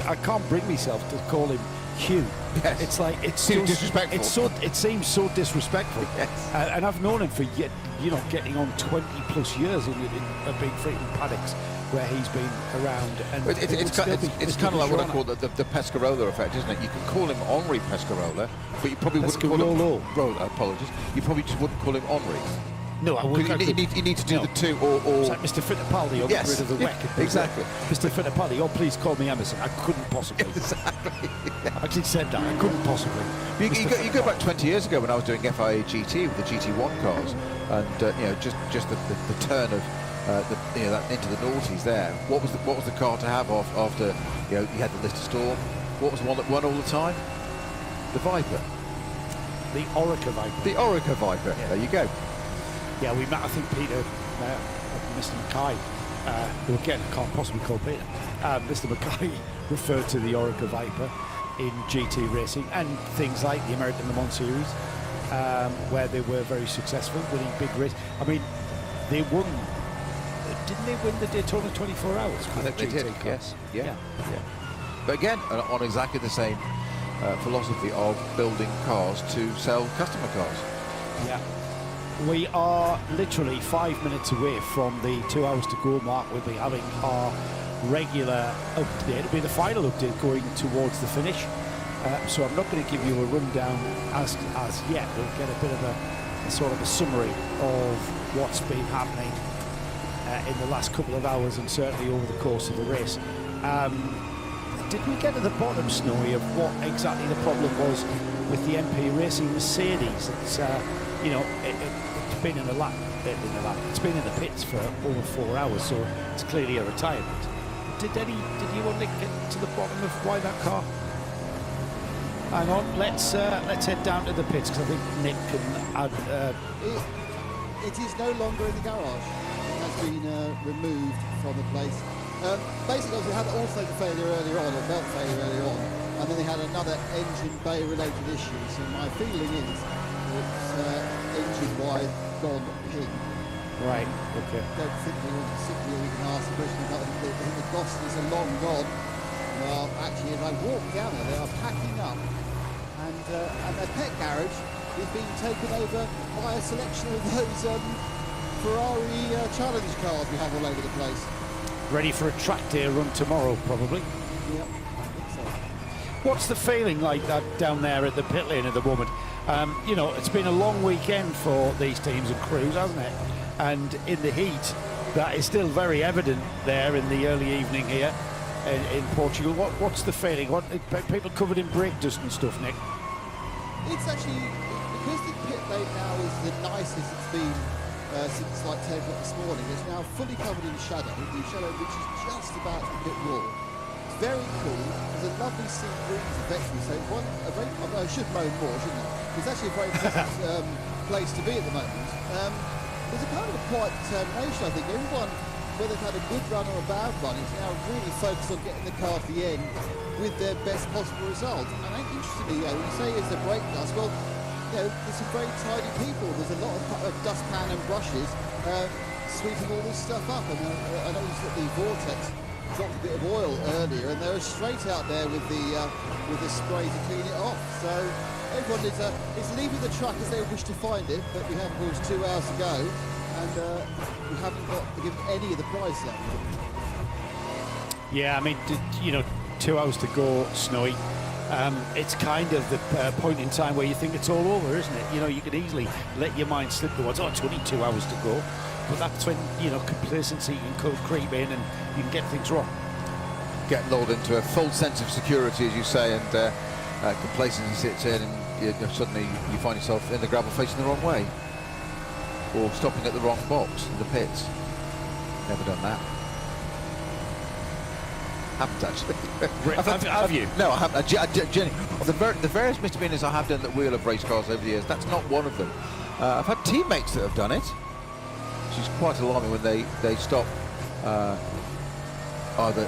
I can't bring myself to call him Hugh. Yes. It's like it's too disrespectful. It seems so disrespectful. Yes. And I've known him for getting on 20 plus years in a big freaking paddocks where he's been around. And it's kind of like what I call the Pescarola effect, isn't it? You can call him Henri Pescarola, but you probably wouldn't call him Rola. Apologies. You probably just wouldn't call him Henri. No, I wouldn't. You need to do the two, or it's like Mr. Fittipaldi, or get rid of the wreck. Exactly. Mr. Fittipaldi, oh please call me Emerson. I couldn't possibly. Exactly. I actually said that. I couldn't possibly. You go back 20 years ago when I was doing FIA GT with the GT1 cars, and you know, just the turn of that into the noughties there. What was the car to have after you had the Lister Storm? What was the one that won all the time? The Viper. The Oreca Viper. The Oreca Viper. Yeah. There you go. Yeah, we met, I think, Peter, Mr. Mackay, who again I can't possibly call Peter. Mr. Mackay referred to the Oreca Viper in GT racing and things like the American Le Mans Series, where they were very successful, winning big races. I mean, they won. Didn't they win the Daytona 24 Hours? I think they did. Yes. Yeah. But again, on exactly the same philosophy of building cars to sell customer cars. Yeah. We are literally 5 minutes away from the 2 hours to go mark. We'll be having our regular update. It'll be the final update going towards the finish. So I'm not going to give you a rundown as yet. We'll get a bit of a sort of a summary of what's been happening in the last couple of hours and certainly over the course of the race. Did we get to the bottom, Snowy, of what exactly the problem was with the MP Racing Mercedes? It's it's been in the lap. It's been in the pits for over 4 hours, so it's clearly a retirement. Did you want to get to the bottom of why that car? Hang on, let's head down to the pits because I think Nick can add. It is no longer in the garage. It has been removed from the place. Basically, we had also the failure earlier on, or belt failure earlier on, and then they had another engine bay related issue. So my feeling is it's engine wide gone ping. Right. Okay. Don't think we want to sit here. We can ask the question about the Gosleys are long gone. Well, actually, as I walk down there, they are packing up, and their pet garage is being taken over by a selection of those Ferrari challenge cars we have all over the place. Ready for a track day run tomorrow, probably. Yep, I think so. What's the feeling like that down there at the pit lane at the moment? It's been a long weekend for these teams and crews, hasn't it? And in the heat, that is still very evident there in the early evening here. in Portugal. What's the feeling? People covered in brake dust and stuff, Nick? It's actually, because the pit lane now is the nicest it's been since like 10 o'clock this morning. It's now fully covered in shadow, the shadow which is just about the pit wall. It's very cool. There's a lovely sea breeze effectively, so I should moan more, shouldn't I? It's actually a very pleasant place to be at the moment. There's a kind of a quiet determination, I think. Everyone, whether they've had a good run or a bad run, is now really focused on getting the car to the end with their best possible result. And I think interestingly, when you say it's a brake dust, well, there's some very tidy people. There's a lot of dustpan and brushes sweeping all this stuff up. And I noticed that the Vortex dropped a bit of oil earlier, and they're straight out there with the spray to clean it off. So everyone is leaving the track as they wish to find it, but we have, of course, 2 hours to go, and we haven't got to give any of the prize yet. Yeah, I mean, 2 hours to go, Snowy. It's kind of the point in time where you think it's all over, isn't it? You can easily let your mind slip towards, it's only 2 hours to go. But that's when, complacency can creep in and you can get things wrong. Get lulled into a full sense of security, as you say, and complacency sits in, and suddenly you find yourself in the gravel facing the wrong way. Or stopping at the wrong box in the pits. Never done that. Haven't actually. Have you? No, I haven't. The various misdemeanors I have done that wheel of race cars over the years, that's not one of them. I've had teammates that have done it, which is quite alarming when they stop either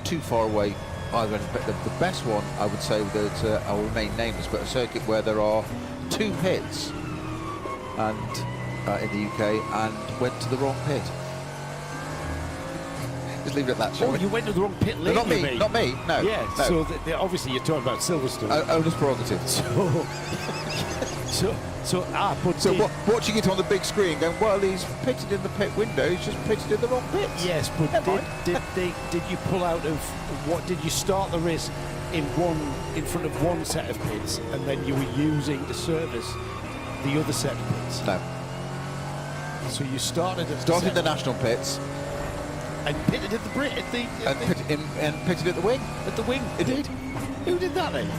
too far away, either end. But the best one, I would say, that I'll remain nameless, but a circuit where there are 2 pits, and in the UK, and went to the wrong pit. Just leave it at that. Oh, you went to the wrong pit lane. Not me. Not me. No. Yeah. No. So obviously you're talking about Silverstone. Owner's prerogative. So watching it on the big screen, going, well, he's pitted in the pit window. He's just pitted in the wrong pit. Yes, but did you pull out of what? Did you start the race in front of one set of pits, and then you were using to service the other set of pits? No. So you started the national pits. And pitted at the Brit and pitted at the wing. At the wing. It did. Who did that then?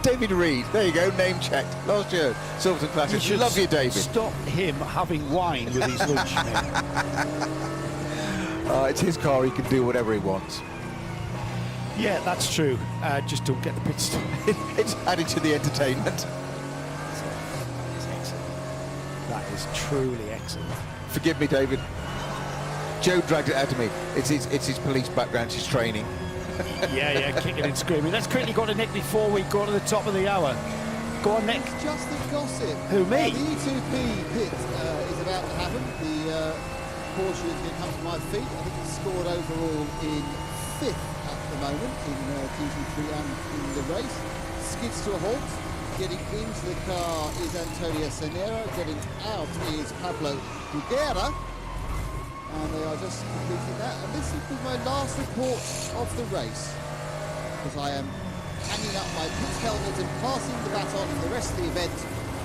David Reed. There you go. Name checked. Last year, Silverstone Classic. Love you, David. Stop him having wine with his lunch, mate. It's his car. He can do whatever he wants. Yeah, that's true. Just don't get the pit stop. It's added to the entertainment. That is excellent. That is truly excellent. Forgive me, David. Joe dragged it out of me. It's his police background, his training. yeah, kicking and screaming. Let's quickly go to Nick before we go to the top of the hour. Go on, Nick. It's just the gossip. Who, me? The E2P pit is about to happen. The Porsche is going to come to my feet. I think it's scored overall in 5th at the moment in GT3 and in the race. Skids to a halt. Getting into the car is Antonio Senera. Getting out is Pablo BUGGYRA. And they are just completing that. And this will be my last report of the race, because I am hanging up my pit helmet and passing the baton for the rest of the event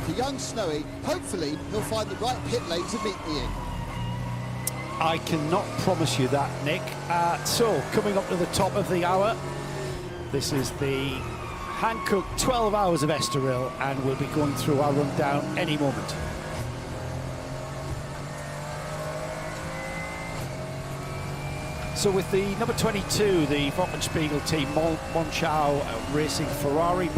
to young Snowy. Hopefully he'll find the right pit lane to meet me in. I cannot promise you that, Nick. So coming up to the top of the hour, this is the Hankook 12 hours of Estroril, and we'll be going through our rundown any moment. So with the number 22, the Wochenspiegel team, Monchau racing Ferrari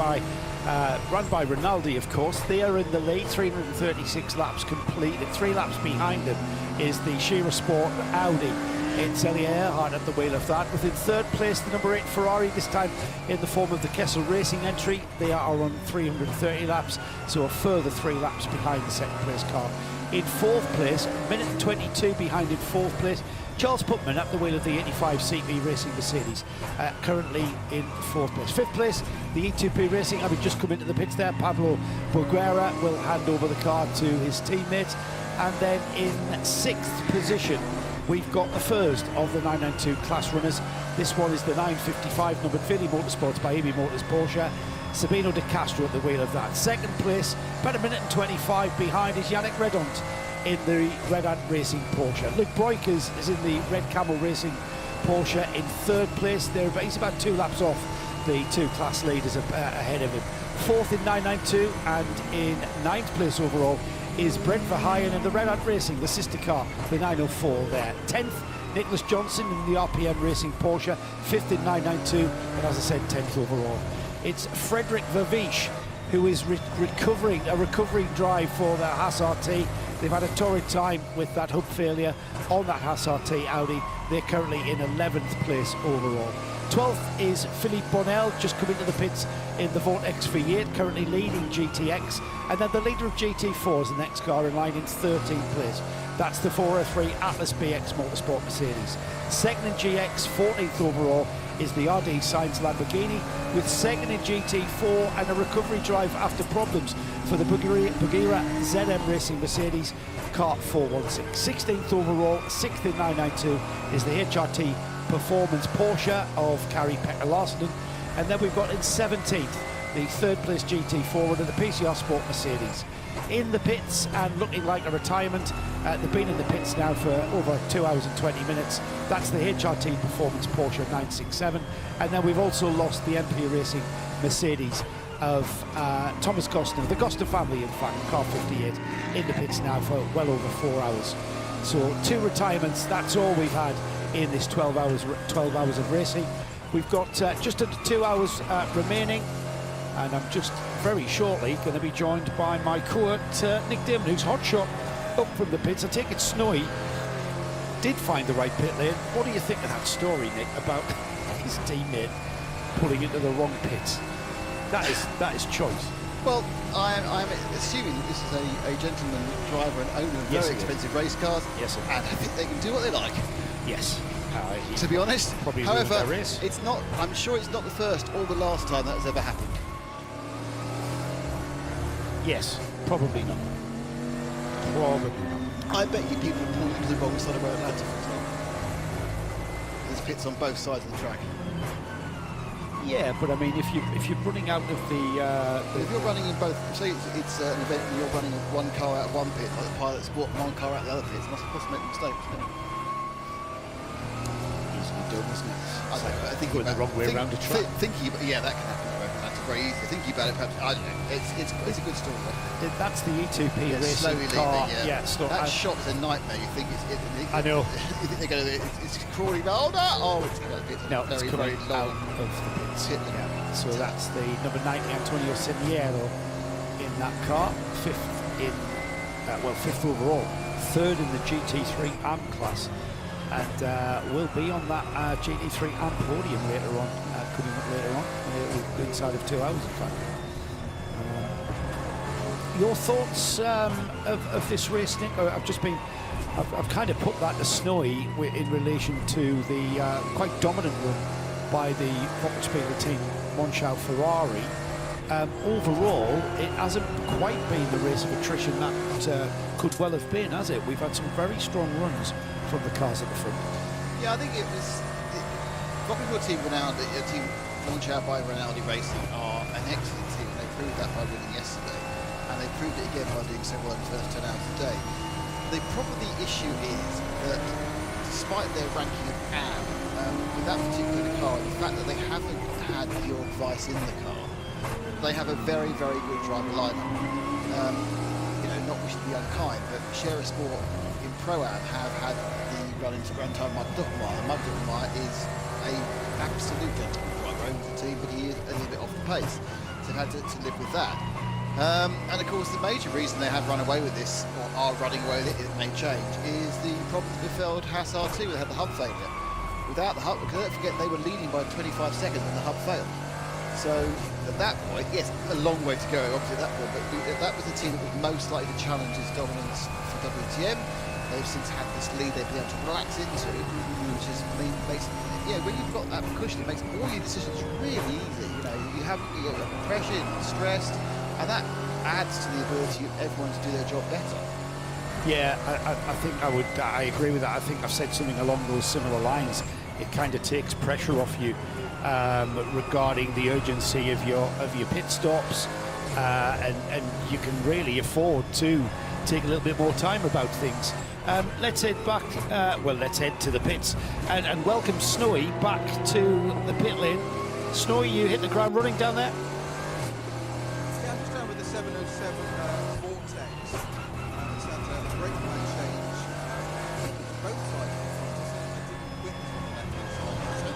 run by Rinaldi, of course. They are in the lead, 336 laps completed. 3 laps behind them is the Shira Sport Audi. It's Elia Earhart at the wheel of that. Within 3rd place, the number 8 Ferrari, this time in the form of the Kessel Racing entry. They are on 330 laps, so a further 3 laps behind the 2nd place car. In 4th place, a minute and 22 behind in 4th place, Charles Putman at the wheel of the 85 CP Racing Mercedes, currently in 4th place. 5th place, the E2P Racing, having just come into the pits there, Pablo BUGGYRA will hand over the car to his teammates. And then in 6th position, we've got the first of the 992 class runners. This one is the 955 numbered Philly Motorsports by AB Motors Porsche. Sabino De Castro at the wheel of that. 2nd place, about a minute and 25 behind, is Yannick Redont in the Red Ant Racing Porsche. Luc Breukers is in the Red Camel Racing Porsche in third place. He's about 2 laps off the 2 class leaders ahead of him. Fourth in 992, and in 9th place overall is Brent Verheyen in the Red Ant Racing, the sister car, the 904 there. 10th, Nicholas Johnson in the RPM Racing Porsche, 5th in 992, and as I said, 10th overall. It's Frederick Verviche who is recovering drive for the Haas RT. They've had a torrid time with that hub failure on that Haas RT Audi. They're currently in 11th place overall. 12th is Philippe Bonnell, just come into the pits in the Vortex V8, currently leading GTX. And then the leader of GT4 is the next car in line in 13th place. That's the 403 Atlas BX Motorsport Mercedes. Second in GX, 14th overall, is the RD Sainz Lamborghini, with second in GT4 and a recovery drive after problems for the BUGGYRA ZM Racing Mercedes Kart 416. 16th overall, 6th in 992 is the HRT Performance Porsche of Kari-Pekka Larsson, and then we've got in 17th the third place GT4 under the PCR Sport Mercedes. In the pits and looking like a retirement, they've been in the pits now for over 2 hours and 20 minutes. That's the HRT Performance Porsche 967, and then we've also lost the MP Racing Mercedes of Thomas Gostner, the Gostner family in fact, car 58, in the pits now for well over 4 hours. So 2 retirements, that's all we've had in this 12 hours of racing. We've got just under 2 hours remaining, and I'm just very shortly going to be joined by my co-ed Nick Damon, who's hot shot up from the pits. I take it Snowy did find the right pit lane. What do you think of that story, Nick, about his teammate pulling into the wrong pits? That is choice. Well, I'm assuming that this is a gentleman driver and owner of very expensive race cars. Yes, sir. And I think they can do what they like. Yes. To be honest, probably however, it's not. I'm sure it's not the first or the last time that has ever happened. Yes, probably not. Probably not. I bet you people pull into the wrong side of Atlanta, for example. There's pits on both sides of the track. Yeah, but I mean, if you're running out of the, but if you're running in both, say it's an event and you're running one car out of one pit, like the pilot sport, one car out of the other pit, it must make mistakes, isn't it? Easily done, isn't it? I think going the wrong way around the track. Yeah, that can happen. That's very easy. Thinking about it, perhaps I don't know. It's a good story. Though. That's the E2P racing car. That shot is a nightmare. You think I know. You think they're going to? It's crawling round. It's very long of the pits. Yeah. So that's the number 90 Antonio Siniero in that car. Fifth overall. Third in the GT3 AM class, and will be on that GT3 AM podium later on. Coming up later on, inside of 2 hours, in fact. Your thoughts of this race, Nick? I've kind of put that to Snowy in relation to the quite dominant run by the Vauxhall team, Monschau Ferrari. Overall, it hasn't quite been the race of attrition that could well have been, has it? We've had some very strong runs from the cars at the front. Yeah, I think it was. Vauxhall team Rinaldi, team launched out by Rinaldi Racing, are an excellent team. They proved that by winning yesterday, and they proved it again by doing so well in the first 10 hours of the day. The issue is that despite their ranking of AM, with that particular car, the fact that they haven't had your advice in the car, they have a very, very good driver lineup. Not wishing to be unkind, but Share Sport in Pro-Am have had the run into Grand Time Magdalena. Magdalena is an absolute gentleman driver, owns the team, but he is a little bit off the pace. So they've had to live with that. And of course, the major reason they have run away with this, or are running away with it may change, is the problem that befell Haas RT, they had the hub failure. Without the hub, because don't forget they were leading by 25 seconds when the hub failed. So at that point, yes, a long way to go, obviously at that point, but that was the team that was most likely to challenge his dominance for WTM. They've since had this lead they've been able to relax into, which is makes when you've got that cushion, it makes all your decisions really easy. You have pressure, you're not stressed, and that adds to the ability of everyone to do their job better. Yeah, I think I agree with that. I think I've said something along those similar lines. It kind of takes pressure off you regarding the urgency of your pit stops, and you can really afford to take a little bit more time about things. Let's head back, let's head to the pits and welcome Snowy back to the pit lane. Snowy, you hit the ground running down there? Yeah, I'm just down with the 707 Vortex. It's had a brake pad change. Both sides of the front, I didn't witness on the left-hand side. So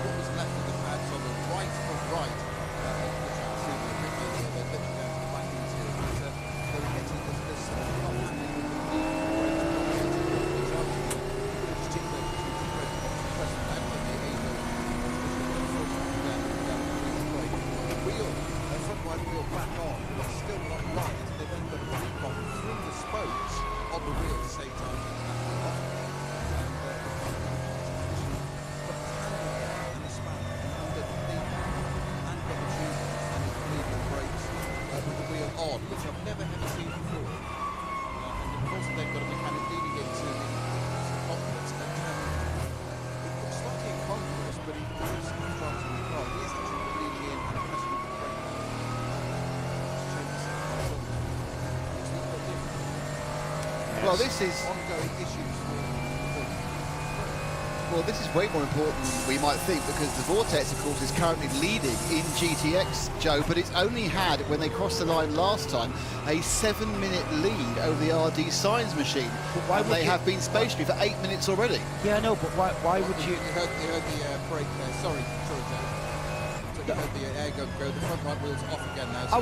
what was left of the pads on the right front right, which I can see the bit earlier, they're lifting down to the back interior. But they were getting this not handling with the front wheel back on, but still not right. They've then got a recon through the spokes on the wheel at the same time. And the span under the knee and got the tube and the medium brakes with the wheel on, which I've never ever seen before. And of course they've got a mechanic leading into the cockpit and it looks slightly incongruous, but he knows he's driving the car. He is actually leading in and pressing the brake. Well, this is ongoing issues for well, this is way more important than we might think, because the Vortex, of course, is currently leading in GTX, Joe, but it's only had, when they crossed the line last time, a 7-minute lead over the RD Science machine. But why would they have been stationary for 8 minutes already? Yeah, I know, but why would you... You heard the brake there. Sorry, Joe. So you heard the air gun go. The front right wheel's off again now. So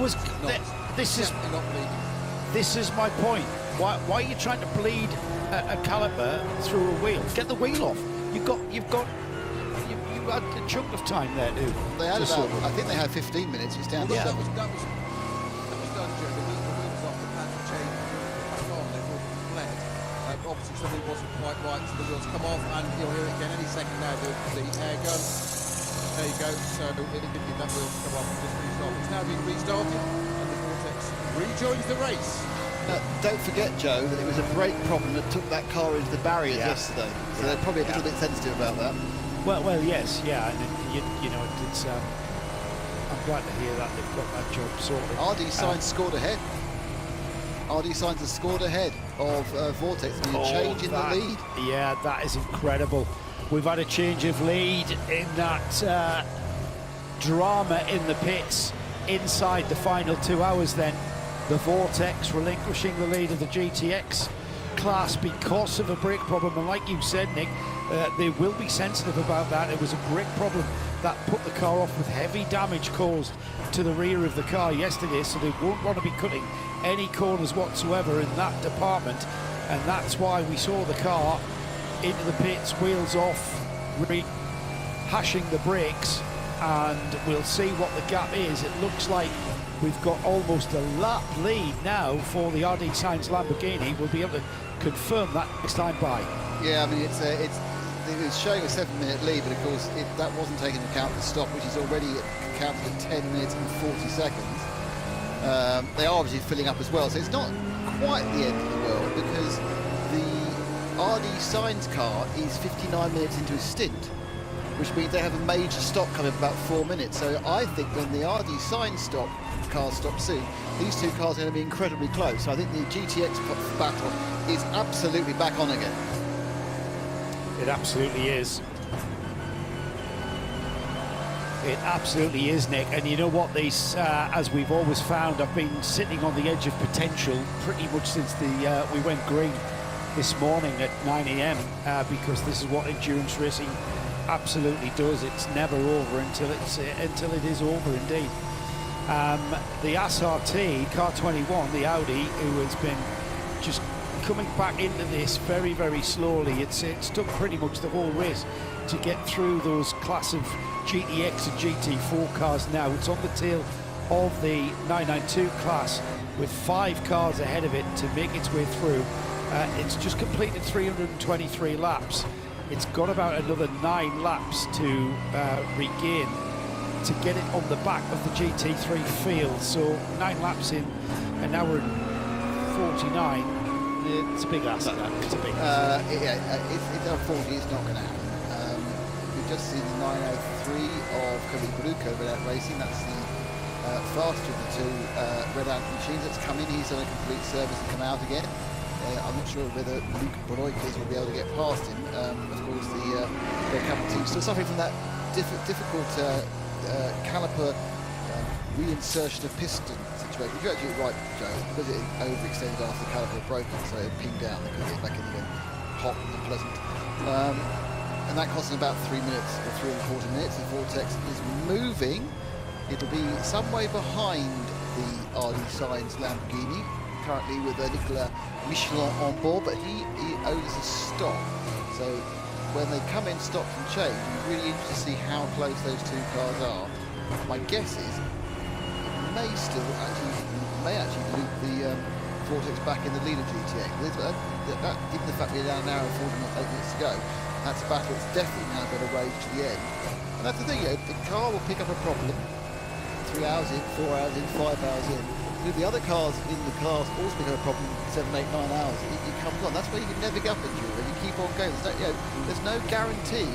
This is my point. Why are you trying to bleed a caliper through a wheel? Get the wheel off. You had a chunk of time there too. They had I think they had 15 minutes. It's down to 7. That was done, Joe. The wheel was off. The pad changed back on. They've all fled. Obviously something wasn't quite right, so the wheels come off, and you'll hear it again any second now. The air gun. There you go. So that wheel come off and just restart. It's now being restarted, and the Vortex rejoins the race. Don't forget, Joe, that it was a brake problem that took that car into the barriers yesterday. So they're probably a little bit sensitive about that. Well, yes, yeah, and you know, it's. I'm glad to hear that they've got that job sorted. RD Science scored ahead. RD Science has scored ahead of Vortex, and a change in the lead. Yeah, that is incredible. We've had a change of lead in that drama in the pits inside the final 2 hours. Then the Vortex relinquishing the lead of the GTX class because of a brake problem, and like you said, Nick, they will be sensitive about that. It was a brake problem that put the car off with heavy damage caused to the rear of the car yesterday, so they won't want to be cutting any corners whatsoever in that department, and that's why we saw the car into the pits, wheels off, rehashing the brakes, and we'll see what the gap is. It looks like we've got almost a lap lead now for the RD Science Lamborghini. We'll be able to confirm that next time by. Yeah, I mean, it's showing a 7-minute lead, but of course that wasn't taking into account the stop, which is already counted at 10 minutes and 40 seconds. They are obviously filling up as well, so it's not quite the end of the world, because the RD Science car is 59 minutes into his stint, which means they have a major stop coming in about 4 minutes. So I think when the RD Science cars stop soon, these two cars are going to be incredibly close. So I think the GTX battle is absolutely back on again. It absolutely is. It absolutely is, Nick. And you know what, these, as we've always found, I've been sitting on the edge of potential pretty much since we went green this morning at 9 AM, because this is what endurance racing absolutely does. It's never over until it is over indeed. The SRT car 21, the Audi, who has been just coming back into this very, very slowly. It's took pretty much the whole race to get through those class of GTX and GT4 cars now. It's on the tail of the 992 class with 5 cars ahead of it to make its way through. It's just completed 323 laps. It's got about another 9 laps to regain to get it on the back of the GT3 field. So 9 laps in an hour and 49. It's a big ask. It's a big ask. It's unfortunately it's not going to happen. We've just seen the 903 of Kobe Baruko Red Ant Racing. That's the faster of the two Red Ant machines that's come in. He's done a complete service and come out again. I'm not sure whether Luke Broikers will be able to get past him. Of course, the Capital team still suffering from that difficult caliper reinsertion of piston situation. You're actually right, Joe, because it overextended after the caliper had broken, so it pinged down. They couldn't get back in again. Hot and pleasant. And that cost them about 3 minutes, or 3¼ minutes. The Vortex is moving. It'll be some way behind the RD Sainz Lamborghini, currently with Nicolas Michelin on board, but he owes a stop. So when they come in stop from change, I'm really interested to see how close those two cars are. My guess is it may actually loop the Vortex back in the lead of GTA. Given the fact we're down an hour and 8 minutes to go, that's a battle that's definitely now going to rage to the end. And that's the thing, the car will pick up a problem 3 hours in, 4 hours in, 5 hours in. With the other cars in the class also pick up a problem 7, 8, 9 hours. It comes on. That's why you can never get up injury when you keep on going. There's no guarantee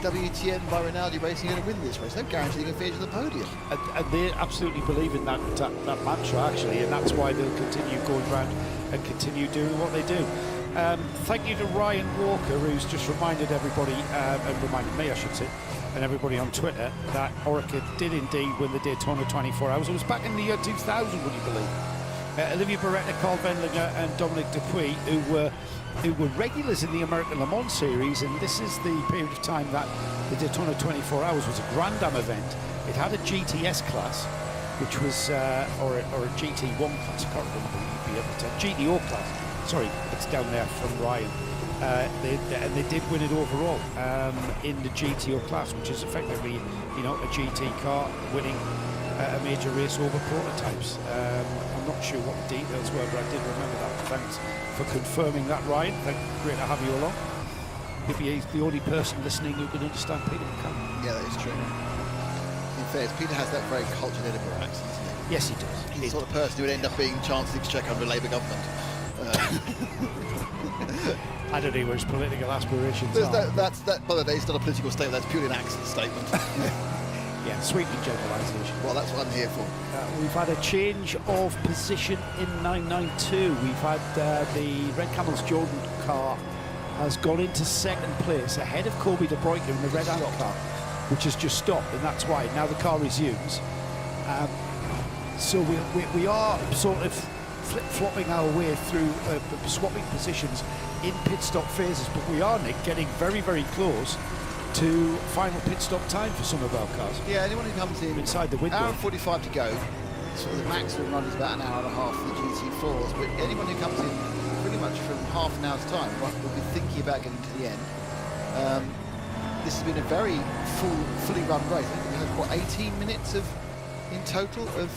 WTN by Rinaldi Racing are going to win this race. No guarantee they can finish on the podium. And they absolutely believe in that mantra, actually, and that's why they'll continue going round and continue doing what they do. Thank you to Ryan Walker, who's just reminded everybody, and reminded me, I should say, and everybody on Twitter, that Orica did indeed win the Daytona 24 Hours. It was back in the year 2000, would you believe? Olivia Beretta, Carl Wendlinger and Dominic Dupuis, who were regulars in the American Le Mans series, and this is the period of time that the Daytona 24 Hours was a Grand Am event. It had a GTS class, which was, or a GT1 class, I can't remember, you'd be able to, GTO class. Sorry, it's down there from Ryan. And they did win it overall in the GTO class, which is effectively, a GT car winning a major race over prototypes. I'm not sure what the details were, but I did remember that. Thanks for confirming that, Ryan. Great to have you along. Maybe he's the only person listening who can understand Peter McCann. Yeah, that is true. In fairness, Peter has that very cultured Edinburgh accent, doesn't he? Yes, he does. He's the sort of person who would end up being Chancellor of the Exchequer under a Labour government. I don't know where his political aspirations are. That, by the way, it's not a political statement, that's purely an accent statement. Yeah, sweeping generalisation. Well, that's what I'm here for. We've had a change of position in 992. We've had the Red Camels Jordan car has gone into second place ahead of Kobe De Bruyker in the Red Ant car, which has just stopped, and that's why. Now the car resumes. So we are sort of flip-flopping our way through swapping positions in pit stop phases, but we are, Nick, getting very, very close to final pit stop time for some of our cars. Yeah, anyone who comes in inside the window. Hour and 45 to go. So the maximum run is about an hour and a half for the GT4s, but anyone who comes in pretty much from half an hour's time will be thinking about getting to the end. This has been a very fully run race. I think we had, what, 18 minutes in total of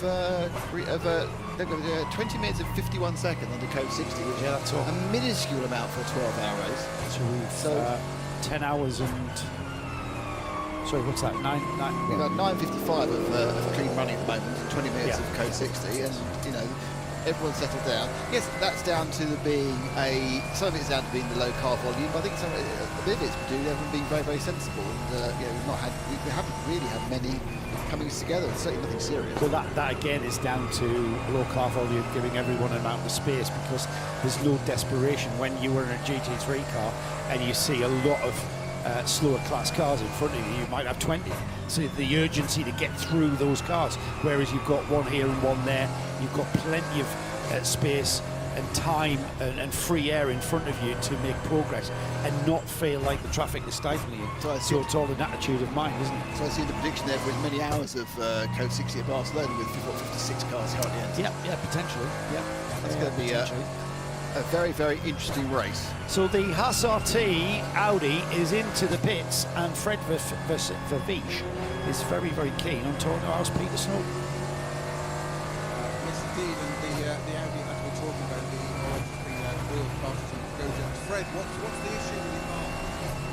20 minutes and 51 seconds under code 60, which is a minuscule amount for a 12-hour race. So we've 10 hours and... Sorry, what's that? We've got 9:55 of clean running at the moment, and 20 minutes of code 60, and everyone's settled down. Yes, that's down to being some of it's down to being the low car volume, but I think a bit of it's to do with everyone being very, very sensible, and we haven't really had many coming together. It's certainly nothing serious. Well, that again is down to low car volume, giving everyone an amount of space, because there's no desperation when you were in a GT3 car and you see a lot of slower class cars in front of you. You might have 20, so the urgency to get through those cars, whereas you've got one here and one there, you've got plenty of space and time and free air in front of you to make progress and not feel like the traffic is stifling you. So it's all an attitude of mind, isn't it? So I see the prediction there for as many hours of code 60 at Barcelona with 56 cars currently. Yeah, potentially. Yeah, that's going to be a very, very interesting race. So the Haas RT Audi is into the pits, and Fred Verveech is very, very keen on talking to House Peter Snow. Yes, indeed, and the Audi that we're talking about, the wheel costs and goes down. Fred, what's the issue with the car?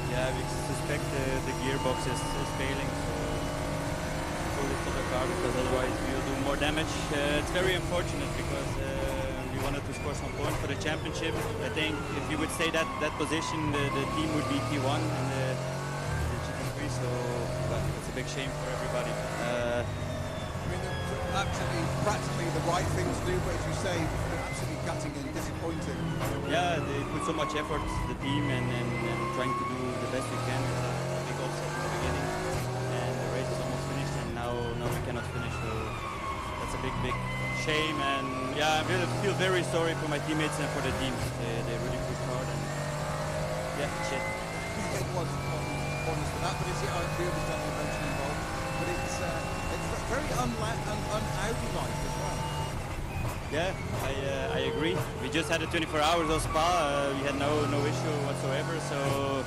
Yeah, we suspect the gearbox is failing, so pull it to the car, because otherwise we will do more damage. It's very unfortunate, because we wanted to score some points for the championship. I think if you would say that position, the team would be T1 and the GT3, so it's a big shame for everybody. I mean, absolutely, practically the right thing to do, but as you say, absolutely gutting and disappointing. yeah, they put so much effort, the team, and trying to do the best we can. It's a big upset in the beginning, and the race is almost finished, and now we cannot finish. So that's a big shame, and yeah, I really feel very sorry for my teammates and for the team. They really pushed hard, and yeah, shit. Was honest for that, but it's, I do understand the emotion involved, but it's very un-Audi-like as well. Yeah, I agree. We just had a 24 hours of Spa. We had no issue whatsoever. So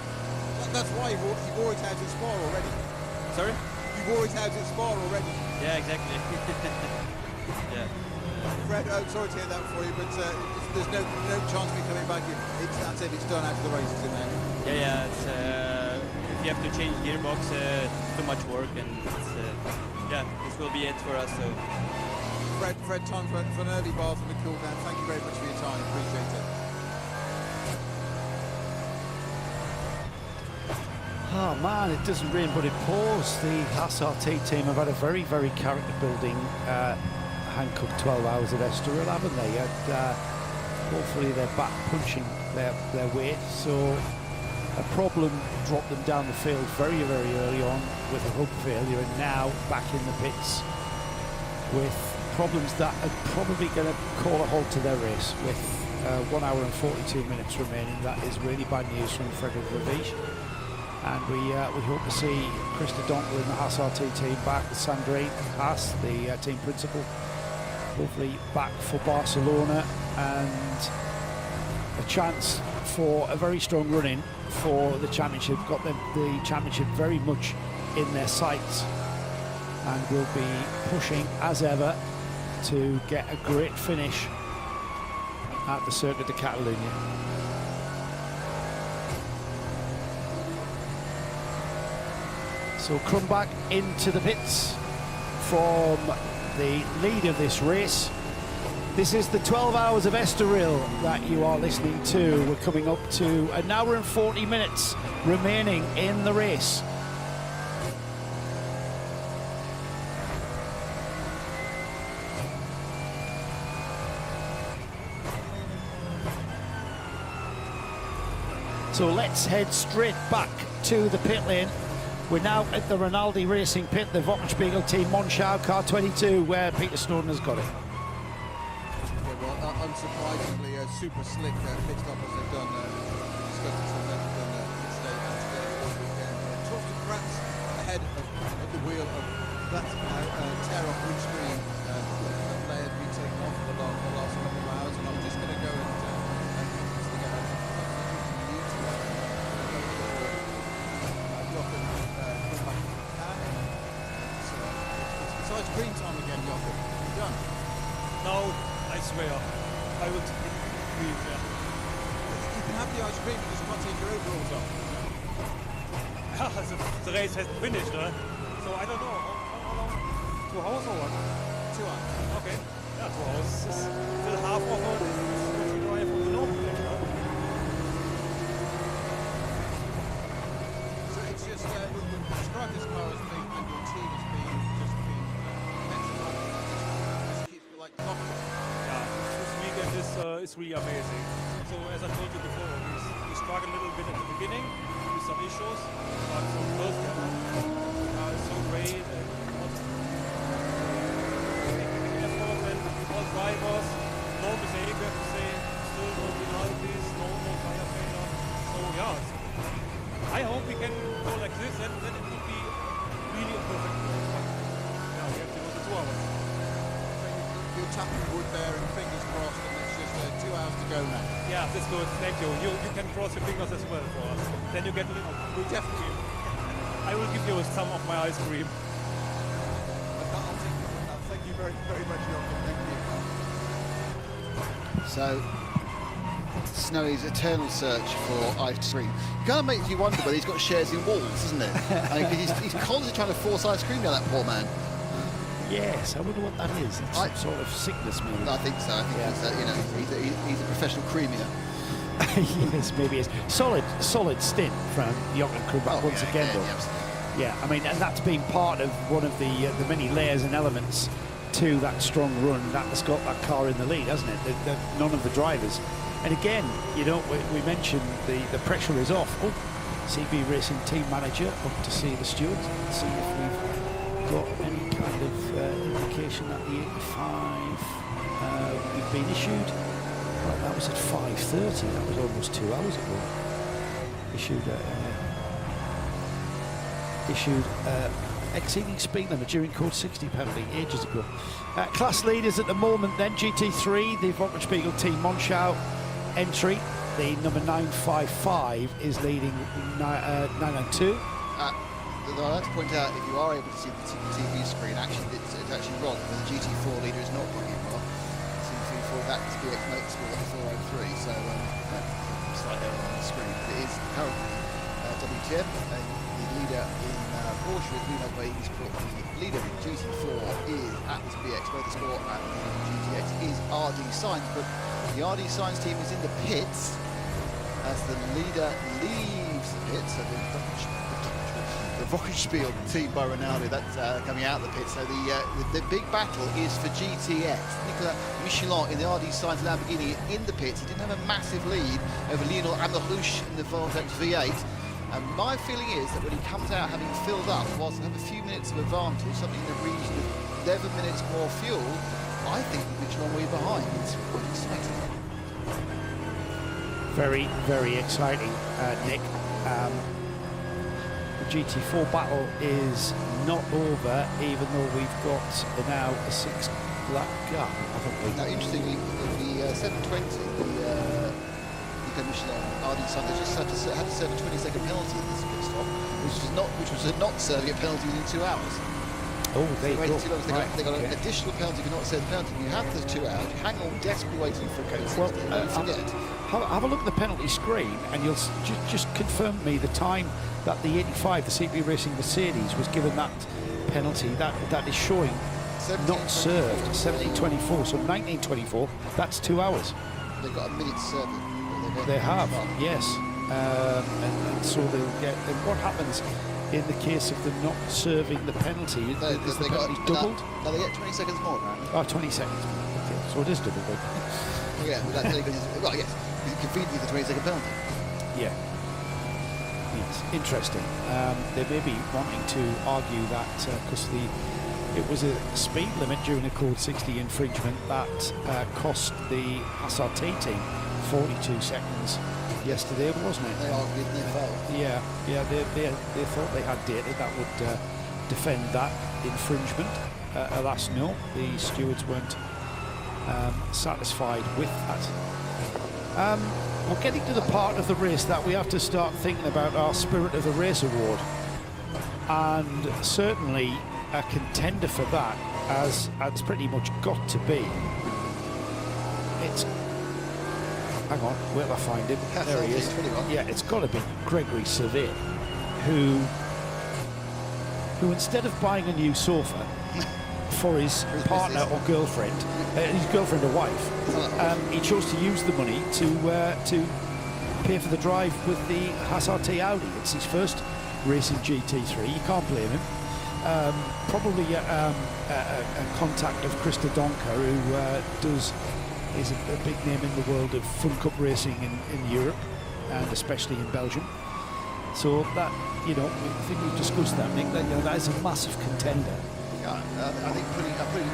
that's why you've always had at Spa already. Sorry? You've always had at Spa already. Yeah, exactly. Yeah. Fred, sorry to hear that for you, but there's no chance of you coming back in. That's it. It's done after the race, isn't it? Yeah. It's, if you have to change gearbox, too much work, and it's, yeah, this will be it for us. So. Fred, time for an early bath and a cool down. Thank you very much for your time. Appreciate it. Oh man, it doesn't rain but it pours. The Haas RT team have had a very character building handcuffed 12 hours at Estroril, haven't they? And hopefully they're back punching their weight. So a problem dropped them down the field very early on with a hub failure, and now back in the pits with problems that are probably going to call a halt to their race with 1 hour and 42 minutes remaining. That is really bad news from Frederick Ravish. And we hope to see Krista Donkel in the Haas RT team back with Sandrine Haas, the team principal, hopefully back for Barcelona, and a chance for a very strong run-in for the championship. Got the championship very much in their sights, and will be pushing as ever to get a great finish at the Circuit de Catalunya. So Krumbach into the pits from the lead of this race. This is the 12 hours of Estroril that you are listening to. We're coming up to an hour and 40 minutes remaining in the race. So let's head straight back to the pit lane. We're now at the Rinaldi Racing pit, the Wochenspiegel team, Monschau, car 22, where Peter Snowden has got it. Yeah, well, unsurprisingly, a super slick pit stop as they've done. Discussed this as they've done yesterday and today all weekend. Torsten Kratz ahead of the wheel of that tear-off windscreen that may have been taken off for the last couple of hours, and I'm just going to go and ice cream time again, Jakob. You done? No, I swear. I will take cream, yeah. You can have the ice cream, you just can't take your overalls off. The race hasn't finished, right? So I don't know. How long? 2 hours or what? 2 hours. Okay. Yeah, 2 hours is still half of what we drive on the normal place, right? So it's just, describe this car as being, and your team as being, just being like clockwork. Yeah, this weekend is really amazing. So as I told you before, we struggled a little bit at the beginning with some issues, but from both it's so great, and effort and all drivers, no mistake, we have to say, still no penalties, no tire failure. So yeah, I hope we can go like this, and then it would be really a perfect race. But yeah, we have to go to 2 hours. You're tapping wood there and fingers crossed, and it's just 2 hours to go now. Yeah, that's good. Thank you. You can cross your fingers as well for us. Then you get a little. We definitely. I will give you some of my ice cream. Thank you very much, Jochen. Thank you. So, Snowy's eternal search for ice cream. It kind of makes you wonder whether he's got shares in Walls, doesn't it? I mean, he's constantly trying to force ice cream down that poor man. Yes, I wonder what that is. It's some sort of sickness, maybe. I think so. I think he's a professional creamier. Yes, maybe it's solid stint from Jochen Krumbach once again, though. Yeah, I mean, and that's been part of one of the many layers and elements to that strong run that has got that car in the lead, hasn't it? None of the drivers And again, you know, we mentioned the pressure is off. Oh, CB Racing team manager up to see the stewards, see if we've got any kind of indication that the 85 we've been issued. Well, that was at 5:30. That was almost 2 hours ago. Issued exceeding speed limit during code 60 penalty ages ago. Class leaders at the moment then, GT3, the Wochenspiegel team Monschau entry. The number 955 is leading 902. I'd like to point out, if you are able to see the TV screen, actually it's actually wrong. The GT4 leader is not brilliant well. GT4, that is BX Motorsport at 403, so that's slightly on the screen. But it is currently WTM, and the leader in Porsche is Bruno Sport. The leader in GT4 is at this BX Motorsport, and the leader in GTX is RD Sainz. But the RD Sainz team is in the pits as the leader leaves the pits. So the Wochenspiegel team by Ronaldo, that's coming out of the pit. So the big battle is for GTX. Nicolas Michelin in the RD Sainz Lamborghini in the pits. He didn't have a massive lead over Lionel Amerouche in the Vortex V8. And my feeling is that when he comes out having filled up, whilst he'll have a few minutes of advantage, something in the region of 11 minutes more fuel, I think Michelin will be behind. It's quite exciting. Very, very exciting, Nick. The GT4 battle is not over, even though we've got now a 6-lap gap, haven't we? Now, interestingly, the 720, the Michelin RD Sainz, they just had to serve a 20-second penalty in this pit stop, which was not serving a penalty within 2 hours. Oh, they waited too long. They got an additional penalty for not serving the penalty. You have the 2 hours. You hang on, desperately waiting for code 60. Don't forget. Have a look at the penalty screen, and you'll just confirm me the time that the 85, the CB Racing Mercedes, was given that penalty. That is showing not served. 17:24, so 19:24. That's 2 hours. They've got a minute to serve it. They have, yes. And so they'll get. And what happens in the case of them not serving the penalty? Is the penalty doubled? No, they get 20 seconds more, apparently. Oh, 20 seconds. Okay, so it is doubled. Yeah, but that's well, yes, conveniently the 20-second penalty. Yeah. Yes, interesting. They may be wanting to argue that because it was a speed limit during a code 60 infringement that cost the SRT team 42 seconds yesterday, wasn't it? They argued and they fell. Yeah, they thought they had data that would defend that infringement. Alas, no, the stewards weren't satisfied with that. We're getting to the part of the race that we have to start thinking about our Spirit of the Race award, and certainly a contender for that, as it's pretty much got to be. It's hang on, where'll I find him? There he is. Yeah, it's got to be Gregory Servet, who instead of buying a new sofa for his partner or girlfriend, his girlfriend or wife, he chose to use the money to pay for the drive with the SRT Audi. It's his first racing GT3. You can't blame him. Probably a contact of Krista Donker, who is a big name in the world of Fun Cup racing in Europe and especially in Belgium. So that, you know, I think we've discussed that, Nick. That is a massive contender. Yeah, I think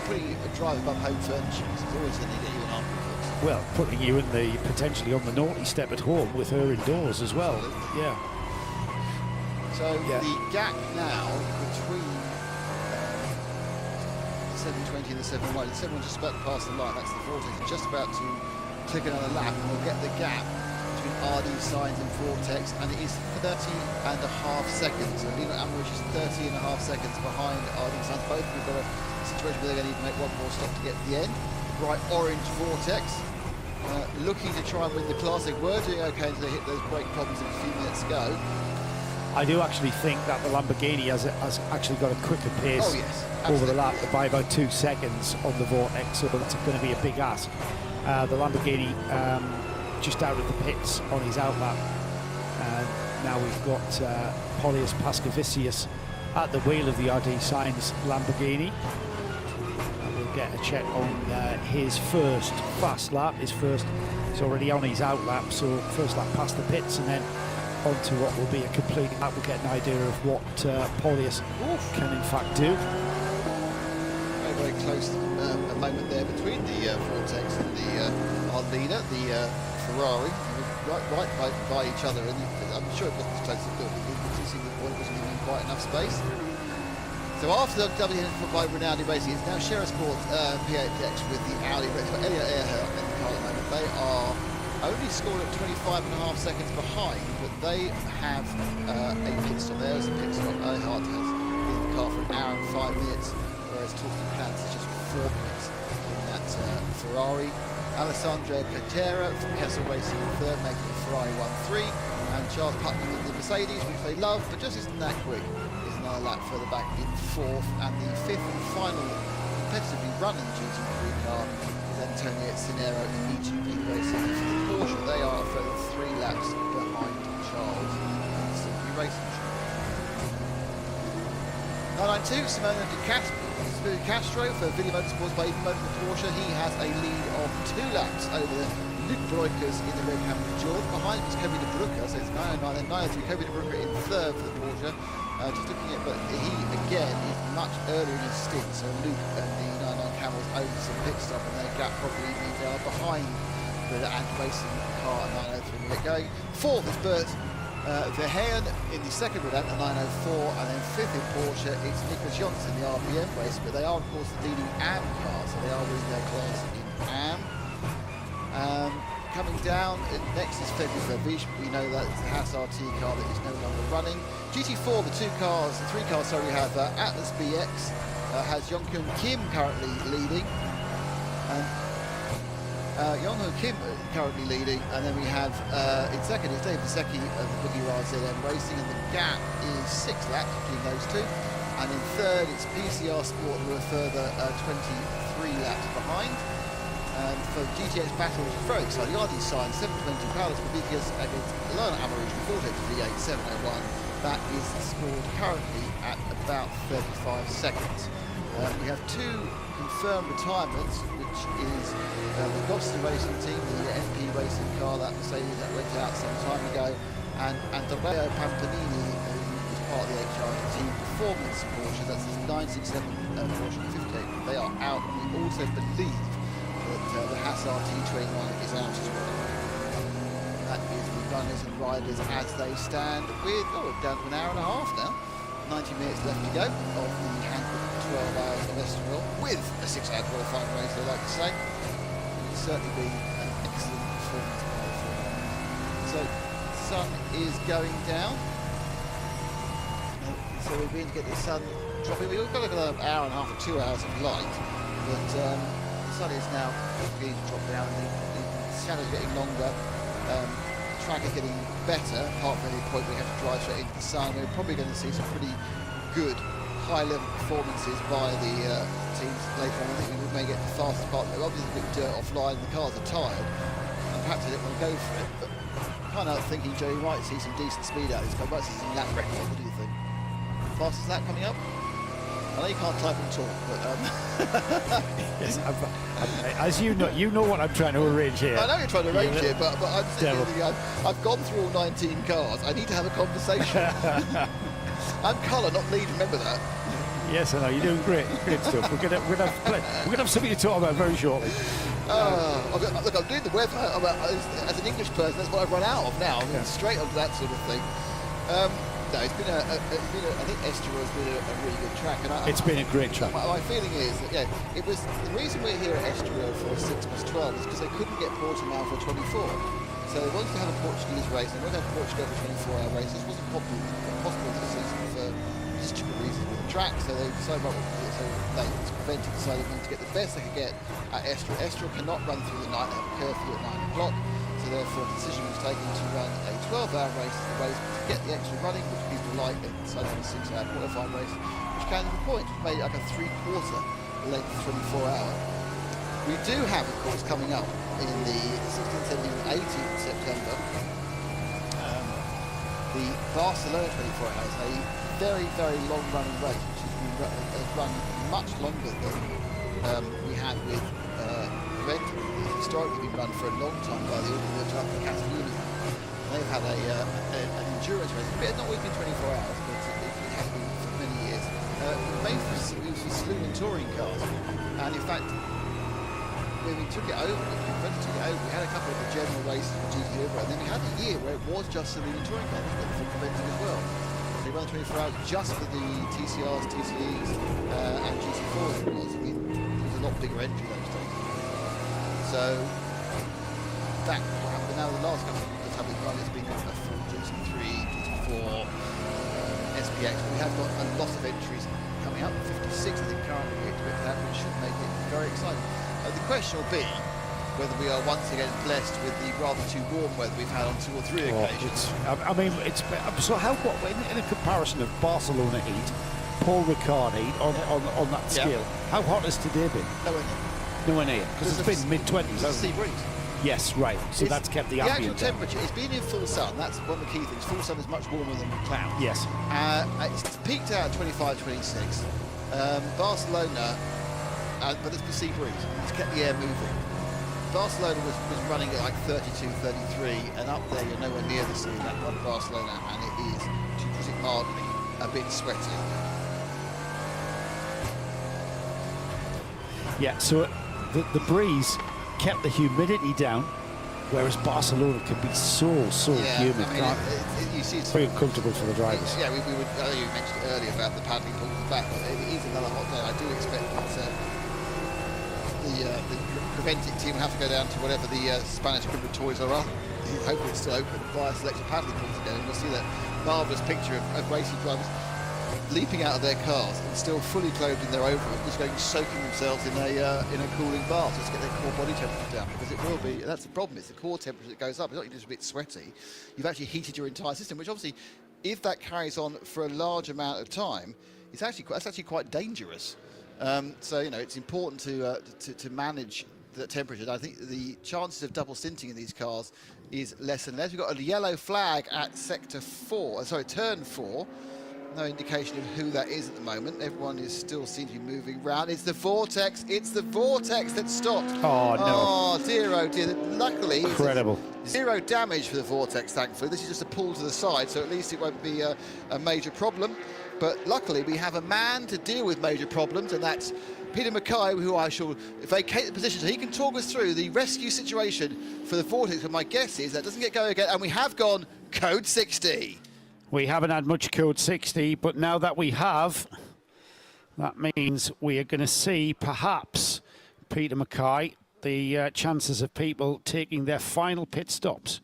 putting a drive above home furniture is always going to get you an argument. Well, putting you in the potentially on the naughty step at home with her indoors as well. Yeah. So the gap now between the 720 and the 7-1. The 7-1 just about to pass the line. That's the Vortex. It's just about to click another lap, and we'll get the gap between RD Sainz and Vortex, and it is 30.5 seconds. So Lionel Amerouche is 30.5 seconds behind RD Sainz. Both of them have got a situation where they're going to need to make one more stop to get to the end. Bright orange Vortex, looking to try and win the class. They were doing okay until they hit those brake problems a few minutes ago. I do actually think that the Lamborghini has actually got a quicker pace over the lap by about 2 seconds on the Vortex, so it's going to be a big ask. The Lamborghini just out of the pits on his outlap. Now we've got Polius Pascavicius at the wheel of the RD Sainz Lamborghini. And we'll get a check on his first fast lap, his first He's already on his out lap, so first lap past the pits and then onto what will be a complete lap. We'll get an idea of what Paulius can in fact do. Very, very close a moment there between the Vortex and our leader, the Ferrari, right by each other, and I'm sure it wasn't as close as it looked. You see the point wasn't even in quite enough space. So after the W by Rinaldi Racing, it's now Shera Sport PHX with the Audi. But Elliot Earhart in the car at the moment, they are only scored at 25.5 seconds behind, but they have a pit stop. There's a pit stop. Earhart has been in the car for an hour and 5 minutes, whereas Torsten Krantz is just 4 minutes in that Ferrari. Alessandro Catera from Kessel Racing in third, making the Ferrari 1-3, and Charles Putnam in the Mercedes, which they love, but just isn't that quick. Is another lap further back in fourth, and the fifth and final competitively running GT3 car is Antonio Cinero in EGP Racing. For the Porsche, they are a further 3 laps behind Charles and Simply Racing. 992, Simone De Castro for Video Motorsports by Even Motor Porsche. He has a lead of 2 laps over Luc Breukers in the red Hamilton George. Behind him is Kobe De Bruyke, so it's 909 and 903. Kobe De Bruyke in third for the Porsche. Just looking at, but he again is much earlier in his stint, so Luke and the 99 Camels over some pit stop, and their gap probably means they are behind the Ant Racing car at 903 to get going. Fourth is Bert Verheyen in the second round at 904, and then fifth in Porsche, it's Nicholas Johnson in the RPM race, but they are of course the leading AM car, so they are winning their class in AM. Coming down, next is Federico Vervisch. We know that it's the Haas RT car that is no longer running. GT4, the 3 cars, we have Atlas BX, has Yonghyun Kim currently leading. Yonghyun Kim currently leading, and then we have in second is Dave Vasecki of the BUGGYRA ZM Racing, and the gap is 6 laps between those two. And in third, it's PCR Sport, who are further 23 laps behind. For GTX Battle, which is very exciting, RD Sign 720, Paulus Babicas against Lerner Amarush, Vortex V8 701. That is scored currently at about 35 seconds. We have 2 confirmed retirements, which is the Gosselin Racing team, the MP Racing car, that Mercedes that went out some time ago, and Andrea Pampanini, who was part of the HRT Performance Porsche, that's the 967 Porsche 58. They are out, and we also believe that the Haas RT21 is out as well. That is the runners and riders as they stand with, down to an hour and a half now. 90 minutes left to go of the handbook 12 hours of Estroril, with a 6-hour qualifying race, I'd like to say. It's certainly been an excellent performance by the Ferrari. So, the sun is going down. So we're going to get the sun dropping. We've got another hour and a half or 2 hours of light, but the sun is now beginning to drop down, the shadow's getting longer, the track is getting better, apart from any point we have to drive straight into the sun. We're probably going to see some pretty good high-level performances by the teams later on. I think we may get the fastest part. Obviously a bit of dirt offline, the cars are tired, and perhaps they don't want to go for it, but kind of thinking, Joe, you might see some decent speed out of this car, might see some lap record. What do you think? Fastest lap coming up? I know you can't type and talk, but yes, as you know what I'm trying to arrange here. I know you're trying to arrange it, but I'm thinking, I've gone through all 19 cars. I need to have a conversation. I'm colour, not lead. Remember that. Yes, I know you're doing great stuff. We're gonna have something to talk about very shortly. Look, I'm doing the weather. As an English person, that's what I've run out of now. I'm straight onto that sort of thing. No, it's been I think Estroril has been a really good track. And it's been a great track. My feeling is that, it was the reason we're here at Estroril for 6+12 is because they couldn't get Portimao for 24. So they wanted to have a Portuguese race, they wanted to have Portugal for 24-hour race. This wasn't possible this season for stupid reasons with the track, so they decided decided to get the best they could get at Estroril. Estroril cannot run through the night, they have a curfew at 9 o'clock. So therefore the decision was taken to run a 12-hour race as a race to get the extra running, which people like, and decided to have a 6-hour qualifying race, which counted for points, which made it like a 3/4 length 24-hour. We do have, of course, coming up in the 16th, 17th, 18th September, the Barcelona 24 hours, a very, very long-running race, which has run much longer than we had with event. It's historically been run for a long time by the Ultra Catalunya. They've had an endurance race. It's not always been 24 hours, but it has been for many years. Made for saloon and touring cars. And in fact, when we took it over, we had a couple of the general races with GT over, and then we had a year where it was just saloon and touring cars for preventing as well. They run 24 hours just for the TCRs, TCEs, and GT4s. It was a lot bigger entry those days. So that, but now the last couple of time we've run, it's been a full GT3, GT4, SPX. But we have got a lot of entries coming up. 56, I think, currently we expect that, which should make it very exciting. The question will be whether we are once again blessed with the rather too warm weather we've had on 2 or 3 occasions. I mean, it's so how in a comparison of Barcelona heat, Paul Ricard heat on that scale. How hot has today been? Nowhere near. Because it's been mid-20s. It's a sea breeze. Yes, right. So that's kept the ambient actual temperature. It's been in full sun. That's one of the key things. Full sun is much warmer than clouds. Yes. It's peaked out at 25, 26. Barcelona. But it's the sea breeze. It's kept the air moving. Barcelona was running at like 32, 33, and up there you're nowhere near the sea in that one Barcelona, and it is, to put it mildly, a bit sweaty. Yeah, so the breeze kept the humidity down, whereas Barcelona can be so humid. I mean, you see it's very uncomfortable for the drivers. Yeah, we would. I know you mentioned earlier about the paddling pool at the back, but it is another hot day. I do expect that the preventing team will have to go down to whatever the Spanish equivalent toys are. Hopefully it's still open, buy a select of paddling pools again, and you'll see that marvellous picture of racing drivers leaping out of their cars and still fully clothed in their overalls, just going soaking themselves in a cooling bath just to get their core body temperature down, because it will be. That's the problem. It's the core temperature that goes up. It's not just a bit sweaty. You've actually heated your entire system, which obviously, if that carries on for a large amount of time, that's actually quite dangerous. So it's important to manage the temperature. And I think the chances of double sinting in these cars is less and less. We've got a yellow flag at turn 4. No indication of who that is at the moment. Everyone is still seems to be moving around. It's the Vortex. It's the Vortex that stopped. Oh, no. Oh, dear, oh, dear. Luckily, incredible. Zero damage for the Vortex, thankfully. This is just a pull to the side, so at least it won't be a major problem. But luckily, we have a man to deal with major problems, and that's Peter Mackay, who I shall vacate the position so he can talk us through the rescue situation for the Vortex. But my guess is that doesn't get going again, and we have gone code 60. We haven't had much code 60, but now that we have, that means we are going to see perhaps Peter Mackay, the chances of people taking their final pit stops.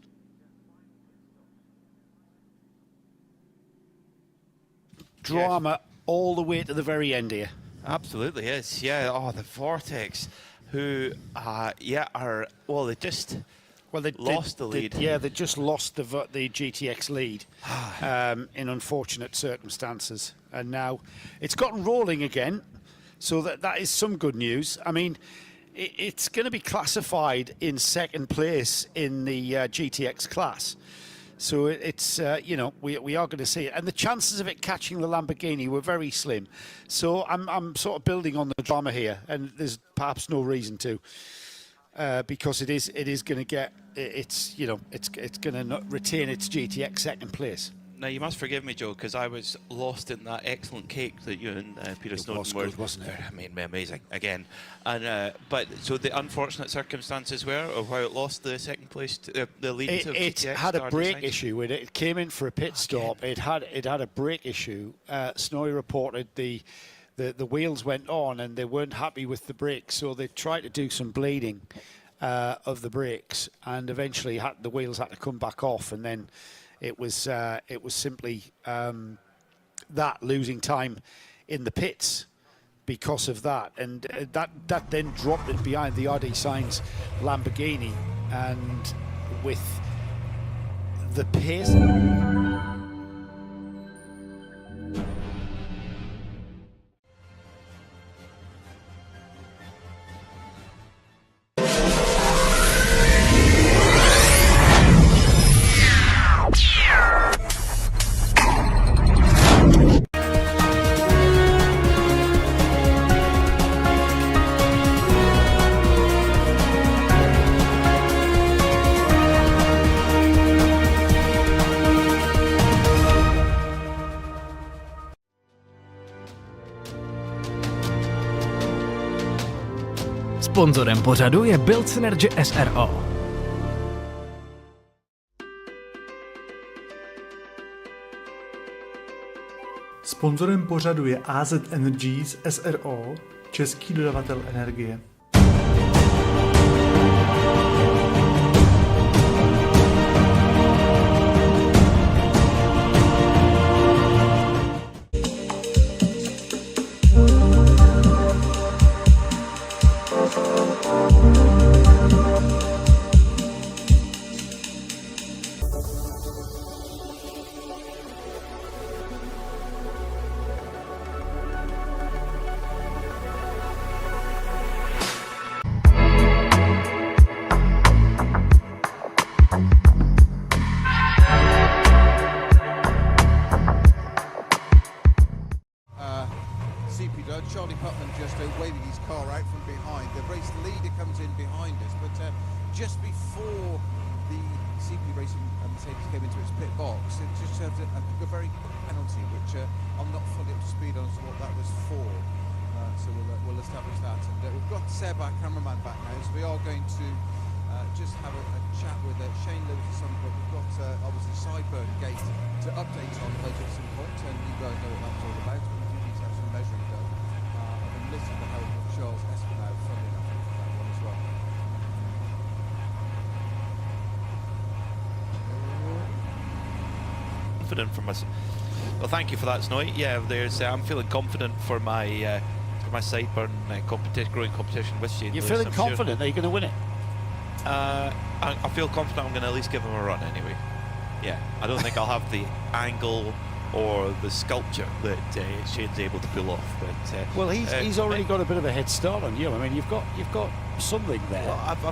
Drama all the way to the very end here. Absolutely is, yeah. Oh, the Vortex, who, they lost the lead. They just lost the GTX lead in unfortunate circumstances. And now it's gotten rolling again, so that is some good news. I mean, it's going to be classified in second place in the GTX class. So it's, we are going to see it. And the chances of it catching the Lamborghini were very slim. So I'm sort of building on the drama here, and there's perhaps no reason to. Because it is going to get it's going to retain its GTX second place. Now you must forgive me, Joe, because I was lost in that excellent cake that you and Peter Snowden were. Wasn't it? I mean, amazing again. And but so the unfortunate circumstances were of how it lost the second place, the lead to GTX. It had a brake issue with it. It came in for a pit stop. It had a brake issue. Snowy reported the wheels went on and they weren't happy with the brakes, so they tried to do some bleeding of the brakes, and eventually the wheels had to come back off, and then it was simply that losing time in the pits because of that, and that then dropped it behind the RD Sainz Lamborghini, and with the pace. Sponzorem pořadu je Build Synergy SRO. Sponzorem pořadu je AZ Energies SRO, český dodavatel energie. Charlie Putnam just waving his car out from behind. The race leader comes in behind us, but just before the CP Racing Mercedes came into its pit box, it just served a very penalty, which I'm not fully up to speed on as to what that was for. So we'll establish that. And we've got Seb, our cameraman, back now, so we are going to just have a chat with Shane Lewis at some point. We've got obviously Sideburn Gate to update on later at some point, and you guys know what that's all about. We do need to have some measuring done. Listen to the help of Charles Espinal, funny enough, for that one as well. Confident for myself. Well, thank you for that, Snowy. Yeah, I'm feeling confident for my Sideburn growing competition with Shane. You're Lewis, feeling confident that you're going to win it? I feel confident I'm going to at least give him a run anyway. Yeah, I don't think I'll have the angle or the sculpture that Shane's able to pull off. But well, he's already got a bit of a head start on you. I mean, you've got something there. Well, I've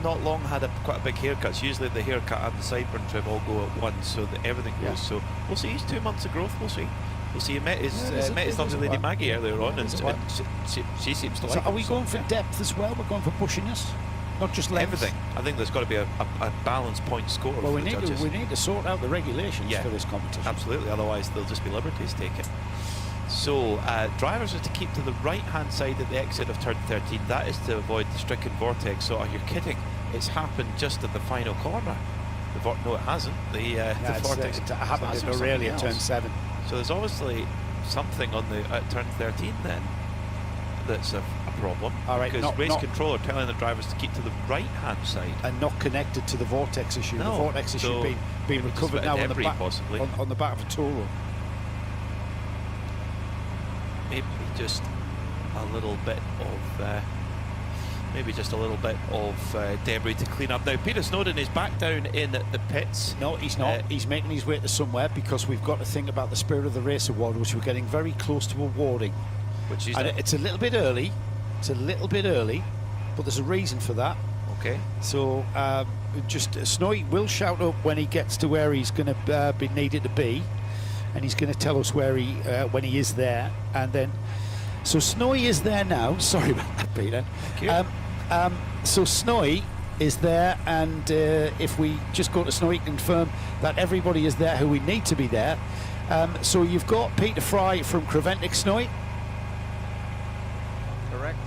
not long had quite a big haircut. So usually the haircut and the sideburn trim all go at once, so that everything goes. So we'll see. He's 2 months of growth. We'll see. We'll see. He met his lovely lady Maggie earlier on, and she seems to like him. Are we going for depth as well? We're going for pushiness, not just length. Everything. I think there's got to be a balanced point score. Well, for we the judges. need to sort out the regulations for this competition. Absolutely. Otherwise, there'll just be liberties taken. So drivers are to keep to the right-hand side at the exit of turn 13. That is to avoid the stricken vortex. So, are you kidding? It's happened just at the final corner. No, it hasn't. The vortex happened in Estroril at turn 7. So there's obviously something on the turn 13 then that's a problem. All right, because race control are telling the drivers to keep to the right-hand side and not connected to the vortex issue. No. The vortex issue being recovered now on the back, possibly. On the back of a tool. Maybe just a little bit of debris to clean up. Now Peter Snowden is back down in the pits. No, he's not. He's making his way to somewhere, because we've got to think about the Spirit of the Race award, which we're getting very close to awarding. Which is it's a little bit early. It's a little bit early, but there's a reason for that. Okay. So Snowy will shout up when he gets to where he's going to be needed to be, and he's going to tell us where when he is there, and then. So Snowy is there now. Sorry about that, Peter. Thank you. So Snowy is there, and if we just go to Snowy, confirm that everybody is there who we need to be there. So you've got Peter Fry from Creventic, Snowy. Correct.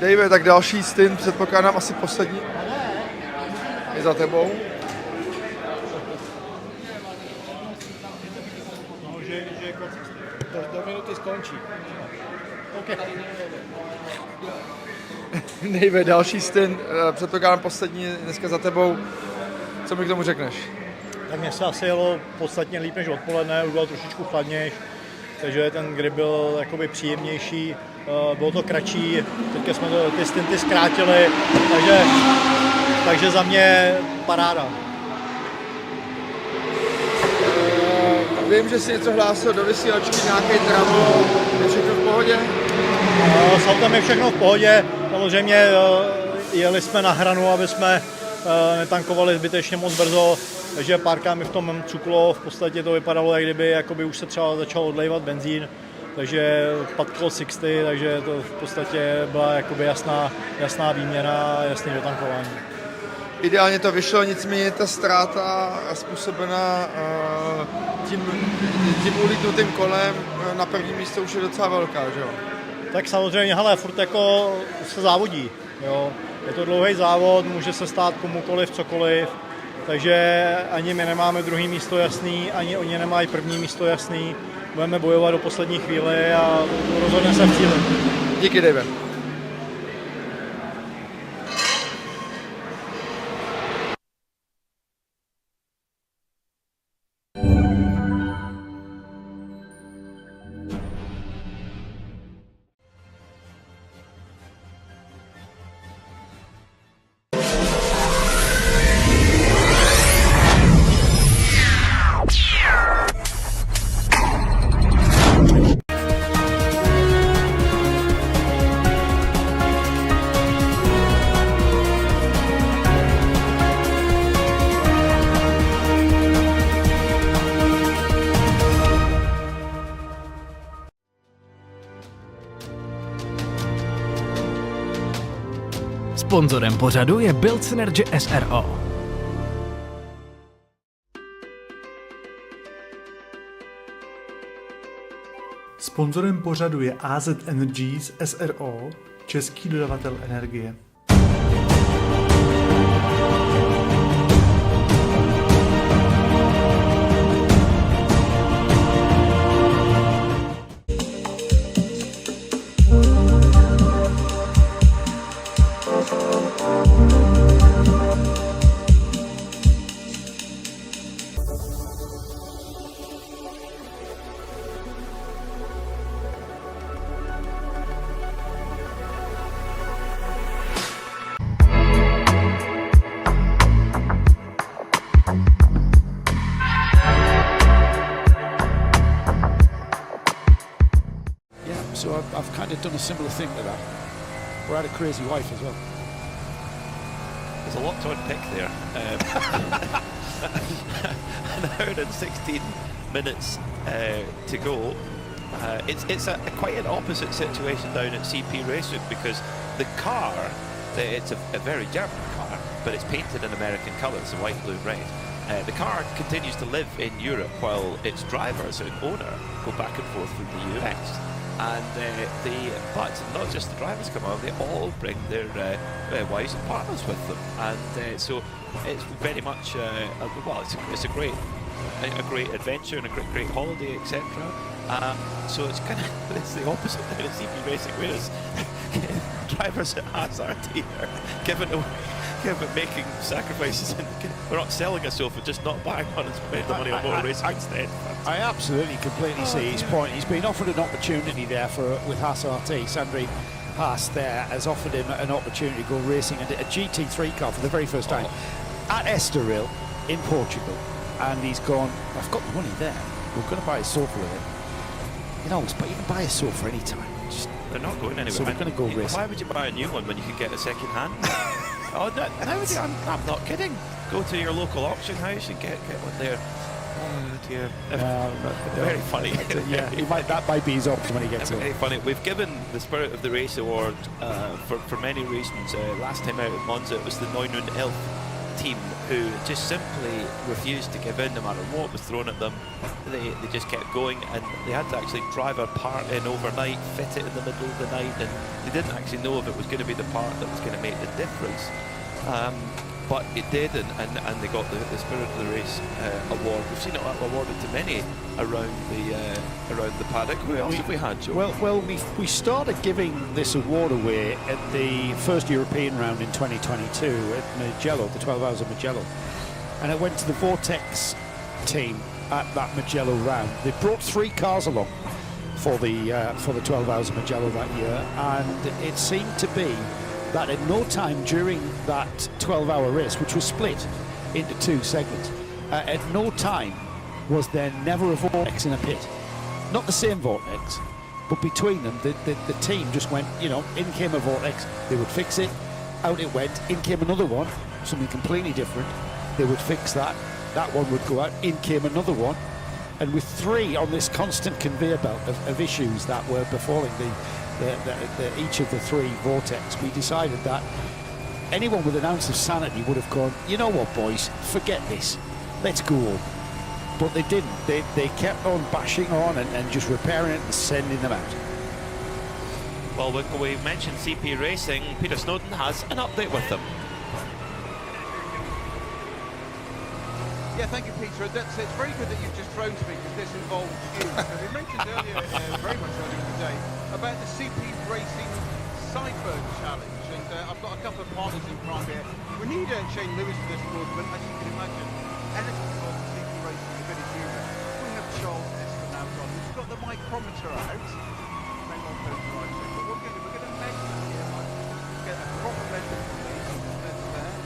Dave, tak další stint, předpokládám asi poslední. Je za tebou. No, že do minuty skončí. Okay. Dave, další stint, předpokládám poslední dneska za tebou. Co mi k tomu řekneš? Tak mě se asi jelo podstatně líp než odpoledne, už bylo trošičku chladnější, takže ten grip byl jakoby příjemnější, bylo to kratší, teďka jsme ty stinty zkrátili, takže za mě paráda. Vím, že jsi něco hlásil do vysílačky, nějaký trouble, je všechno v pohodě? S autem je všechno v pohodě, samozřejmě jeli jsme na hranu, aby jsme netankovali zbytečně moc brzo, takže párkrát mi v tom cuklo, v podstatě to vypadalo, jak kdyby jakoby už se třeba začal odlévat benzín, takže patklo 60, takže to v podstatě byla jakoby jasná výměna a jasný dotankování. ideálně to vyšlo, nicméně ta ztráta způsobená tím ulítnutým kolem na první místo už je docela velká, že jo? Tak samozřejmě, hele, furt jako se závodí, jo. Je to dlouhý závod, může se stát komukoliv, cokoliv, takže ani my nemáme druhý místo jasný, ani oni nemají první místo jasný. Budeme bojovat do poslední chvíli a rozhodne se v cíli. Díky, Dave. Sponzorem pořadu je Build Synergy SRO. Sponzorem pořadu je AZ Energies SRO, český dodavatel energie. So I've kind of done a similar thing to that. We're had a crazy wife as well. There's a lot to unpick there. An hour and 16 minutes to go. It's quite an opposite situation down at CP Racing because the car, it's a very German car, but it's painted in American colours, the white, blue and red. The car continues to live in Europe while its drivers and owner go back and forth from the US. And but not just the drivers come out, they all bring their wives and partners with them, and so it's very much well, it's a great adventure and a great holiday, etc. So it's kind of it's the opposite of CP Racing, whereas drivers at Hazard here making sacrifices. We're not selling a sofa, just not buying one and spending the money on motor racing instead. I absolutely completely see his point. He's been offered an opportunity there with Haas RT. Sandrine Haas there has offered him an opportunity to go racing a GT3 car for the very first time at Estroril in Portugal. And he's gone, I've got the money there. We're going to buy a sofa with it. You know, but you can buy a sofa any time. They're not going anywhere. So we're going to go racing. Why would you buy a new one when you could get a second hand? Oh, nowadays, I'm not kidding. Go to your local auction house and get one there. Oh dear. Very funny. Yeah, that might be his option when he gets it. Very funny. We've given the Spirit of the Race award for many reasons. Last time out at Monza, it was the 911 team who just simply refused to give in no matter what was thrown at them. They just kept going, and they had to actually drive a part in overnight, fit it in the middle of the night, and they didn't actually know if it was going to be the part that was going to make the difference. But it did, and they got the Spirit of the Race award. We've seen it awarded to many around the paddock. Who else have we had, Joe? Well, we started giving this award away at the first European round in 2022 at Mugello, the 12 Hours of Mugello, and it went to the Vortex team at that Mugello round. They brought 3 cars along for the 12 Hours of Mugello that year, and it seemed to be that at no time during that 12-hour race, which was split into 2 segments, at no time was there never a vortex in a pit. Not the same vortex, but between them, the team just went, you know, in came a vortex, they would fix it, out it went, in came another one, something completely different, they would fix that, that one would go out, in came another one, and with 3 on this constant conveyor belt of issues that were befalling each of the 3 vortex, we decided that anyone with an ounce of sanity would have gone, you know what, boys, forget this, let's go home. But they didn't. They kept on bashing on and just repairing it and sending them out. Well, we mentioned CP Racing. Peter Snowden has an update with them. Yeah, thank you, Peter. It's very good that you've just thrown to me, because this involves you. So we mentioned earlier, very much earlier today, about the CP Racing Sideburn Challenge, and I've got a couple of partners in crime here. We need Shane Lewis for this movement, as you can imagine. Anything from CP Racing is a bit of humour. We have Charles Estroril. We've got the micrometer out. Maybe I'll put it right there, but we're going to measure it here. Get a proper measure from these. That's there.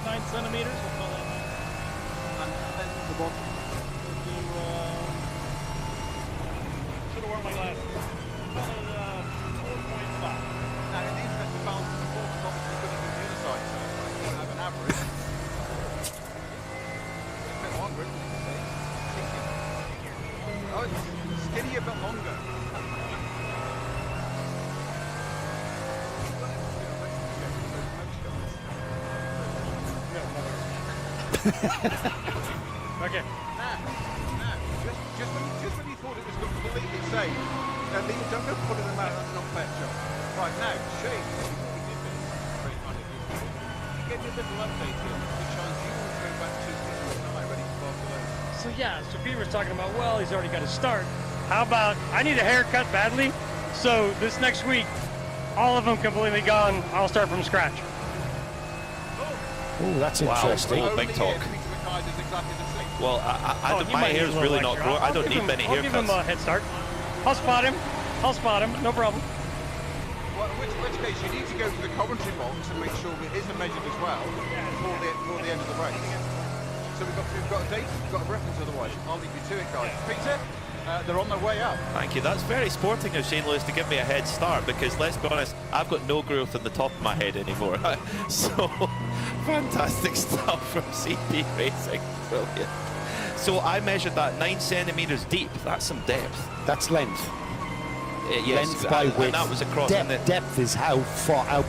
9 centimeters, we'll call that 9. And then the bottom. Should have worn my glasses. Call it 4.5. Now, in the interest of balance, the fourth is obviously going to do the other side, so you don't have an average. It's a bit longer, isn't it, you can see? Oh, it's skinny a bit longer. Okay. Now, just when you thought it was completely safe, Liam, don't go pulling them out, that's not fair, John. Right, now, Shane, before we did this, very kind of you gave me a little update here, the chance you want to go back to tonight, ready for Barcelona. So yeah, so Peter was talking about, well, he's already got to start. How about, I need a haircut badly, so this next week, all of them completely gone, I'll start from scratch. Oh, that's interesting. Wow, big talk. Well, my hair is really not growing. I don't need many haircuts. I'll give him a head start. I'll spot him, no problem. Well, in which case, you need to go to the commentary box and make sure it is measured as well before the end of the race. So we've got a date, we've got a reference otherwise. I'll leave you to it, guys. Peter, they're on their way up. Thank you. That's very sporting of Shane Lewis to give me a head start, because let's be honest, I've got no growth in the top of my head anymore. So, fantastic stuff from CP Racing. Brilliant. So I measured that 9 centimeters deep. That's some depth. That's length. Yes, length by width. And that was across. Depth is how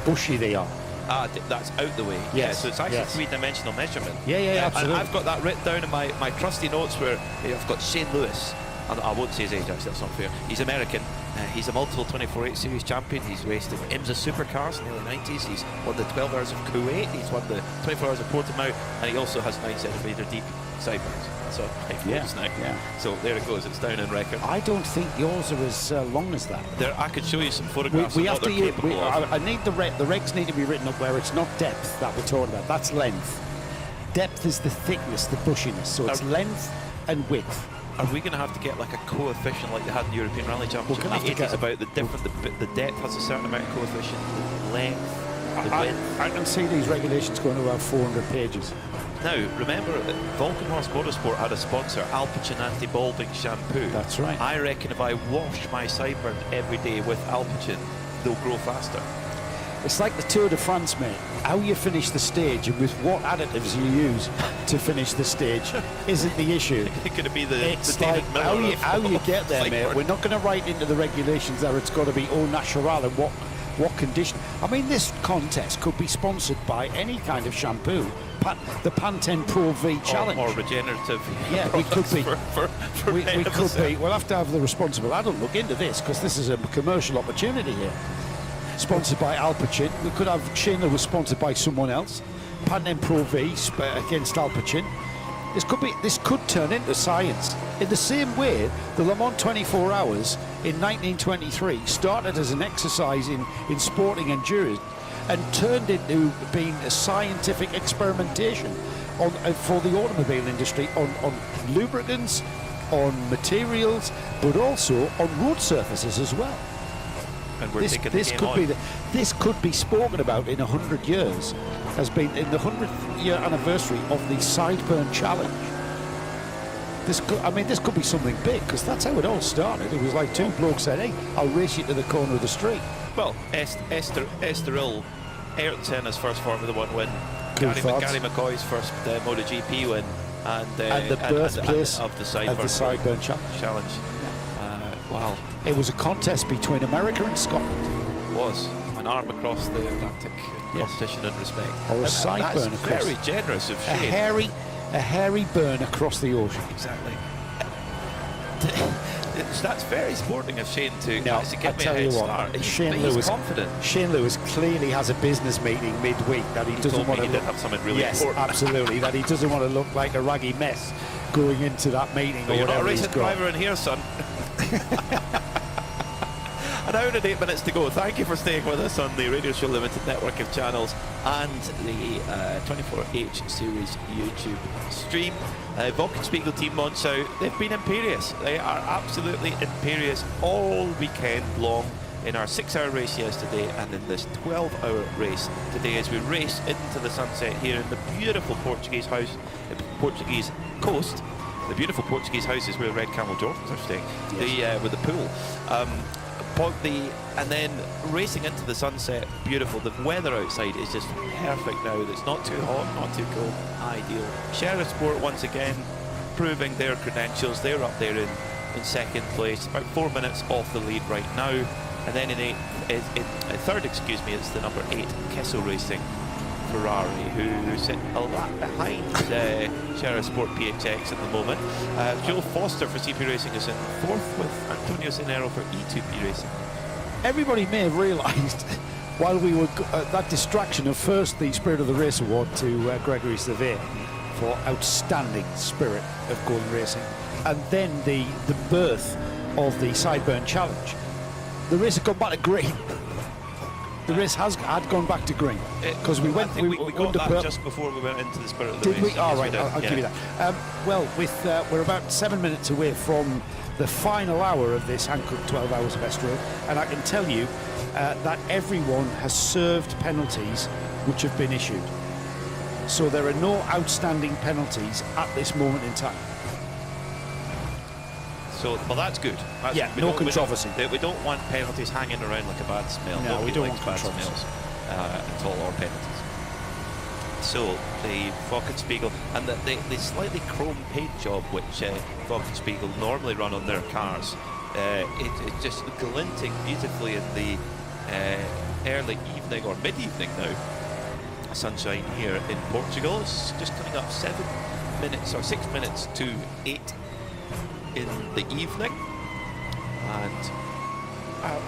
bushy they are. That's out the way. Yes, yeah, so it's actually yes. 3-dimensional measurement. Yeah, absolutely. I've got that written down in my trusty notes where I've got Shane Lewis. I won't say his age, actually, that's not fair. He's American. He's a multiple 24/8 series champion. He's raced in IMSA supercars in the early 90s. He's won the 12 hours of Kuwait. He's won the 24 hours of Portimao. And he also has 9 centimeter deep sideburns. That's what I now. Yeah. So there it goes. It's down in record. I don't think yours are as long as that. I could show you some photographs we of have what to they're use, capable of. I need the regs need to be written up where it's not depth that we're talking about. That's length. Depth is the thickness, the bushiness. So it's length and width. Are we going to have to get like a coefficient like they had in the European Rally Championship in the 80s about the different, the depth has a certain amount of coefficient, the length, the width? I can see these regulations going to about 400 pages. Now, remember, Vulcan Horse Motorsport had a sponsor, Alpecin Anti-Balding Shampoo. That's right. I reckon if I wash my sideburns every day with Alpecin, they'll grow faster. It's like the Tour de France, mate. How you finish the stage and with what additives you use to finish the stage isn't the issue. It's going to be the It's David like Miller how you get there, mate. sideburn. We're not going to write into the regulations that it's got to be au natural and what condition. I mean, this contest could be sponsored by any kind of shampoo. The Pantene Pro V Challenge. Or regenerative. Yeah, we could be. We men of could the be. We'll have to have the responsible adult look into this because this is a commercial opportunity here. Sponsored by Alpecin. We could have Shane Lewis sponsored by someone else. Pantene Pro V against Alpecin. This could turn into science. In the same way, the Le Mans 24 Hours in 1923 started as an exercise in sporting endurance and turned into being a scientific experimentation for the automobile industry on lubricants, on materials, but also on road surfaces as well. And we're taking the game on. This could be spoken about in 100 years, has been in the 100th year anniversary of the Sideburn Challenge. This could be something big because that's how it all started. It was like two blokes said, "Hey, I'll race you to the corner of the street." Well, Estroril, Ayrton Senna's first Formula One win, Gary McCoy's first MotoGP win, and the birthplace of the Sideburn Challenge. Wow. It was a contest between America and Scotland. It was an arm across the Atlantic in competition and respect. Or a And sideburn that's across. very generous of A Shane. hairy burn across the ocean. Exactly. That's very sporting of Shane to No, actually I give me a tell head you start. what, He's confident. Shane Lewis clearly has a business meeting midweek that he doesn't told me want to he look. did have something really yes, important. absolutely. That he doesn't want to look like a raggy mess going into that meeting. But or you're not a whatever he's racing got. driver in here, son. An hour and 8 minutes to go. Thank you for staying with us on the Radio Show Limited network of channels and the 24H Series YouTube stream. Wochenspiegel team Monschau, they've been imperious. They are absolutely imperious all weekend long in our 6-hour race yesterday and in this 12-hour race today as we race into the sunset here in the beautiful Portuguese house, Portuguese coast. The beautiful Portuguese house is where Red Camel Jordans are staying, with the pool. And then racing into the sunset, beautiful. The weather outside is just perfect now. It's not too hot, not too cold, ideal. Sheriff Sport once again proving their credentials. They're up there in second place, about 4 minutes off the lead right now. And then in third, it's the number 8 Kessel Racing Ferrari, who sit a lot behind Sheriff Sport PHX at the moment. Joel Foster for CP Racing is in fourth with Antonio Cenero for E2P Racing. Everybody may have realised while we were that distraction of first the Spirit of the Race Award to Gregory Sevier for outstanding spirit of going racing, and then the birth of the Sideburn Challenge. The race had gone back to green. The race had gone back to green because we got that just before we went into the Spirit of the Race. Did we? All right, I'll give you that. Well, we're about 7 minutes away from the final hour of this Hankook 12 Hours of Estroril, and I can tell you that everyone has served penalties which have been issued. So there are no outstanding penalties at this moment in time. So, well, that's good. No controversy. We don't want penalties hanging around like a bad smell. No, we don't like want bad controversy smells at all, or penalties. So the Wochenspiegel and the slightly chrome paint job which Wochenspiegel normally run on their cars, it's just glinting beautifully in the early evening or mid-evening now. Sunshine here in Portugal. It's just coming up 6 minutes to 8 in the evening, and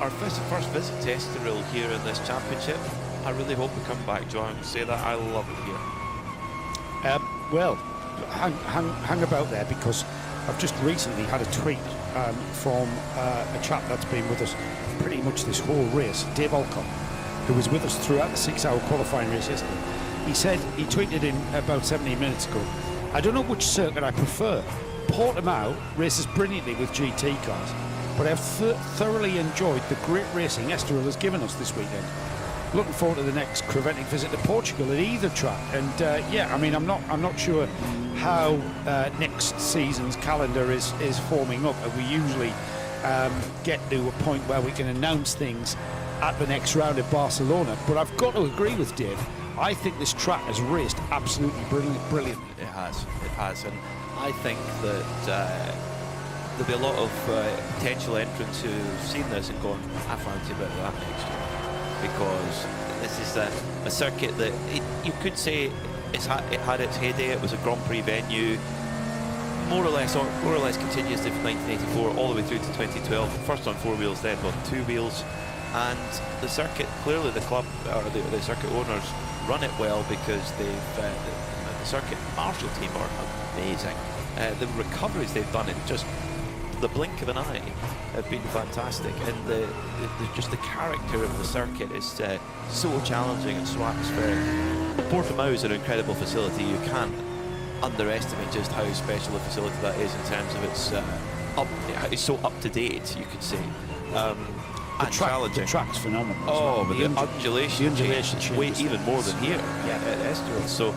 our first visit to Estroril here in this championship. I really hope we come back, Joe. I can say that I love it here. Well, hang about there, because I've just recently had a tweet from a chap that's been with us pretty much this whole race, Dave Alcott, who was with us throughout the 6-hour qualifying race yesterday. He tweeted in about 17 minutes ago, "I don't know which circuit I prefer. Portimao races brilliantly with GT cars, but I've thoroughly enjoyed the great racing Estroril has given us this weekend. Looking forward to the next creventic visit to Portugal at either track." And I mean, I'm not sure how next season's calendar is forming up. We usually get to a point where we can announce things at the next round at Barcelona. But I've got to agree with Dave. I think this track has raced absolutely brilliantly. It has, and I think that there'll be a lot of potential entrants who've seen this and gone, I fancy a bit of that next year, because this is a circuit that you could say it had its heyday. It was a Grand Prix venue, more or less continuously from 1984 all the way through to 2012. First on 4 wheels, then on 2 wheels, and the circuit, clearly the club or the circuit owners run it well, because the circuit marshal team are amazing. The recoveries they've done in just the blink of an eye have been fantastic, and just the character of the circuit is so challenging and so atmospheric. Portimao is an incredible facility. You can't underestimate just how special a facility that is in terms of it's so up to date, you could say. The track's phenomenal. Oh, but the undulation change way even more than here at Estroril. So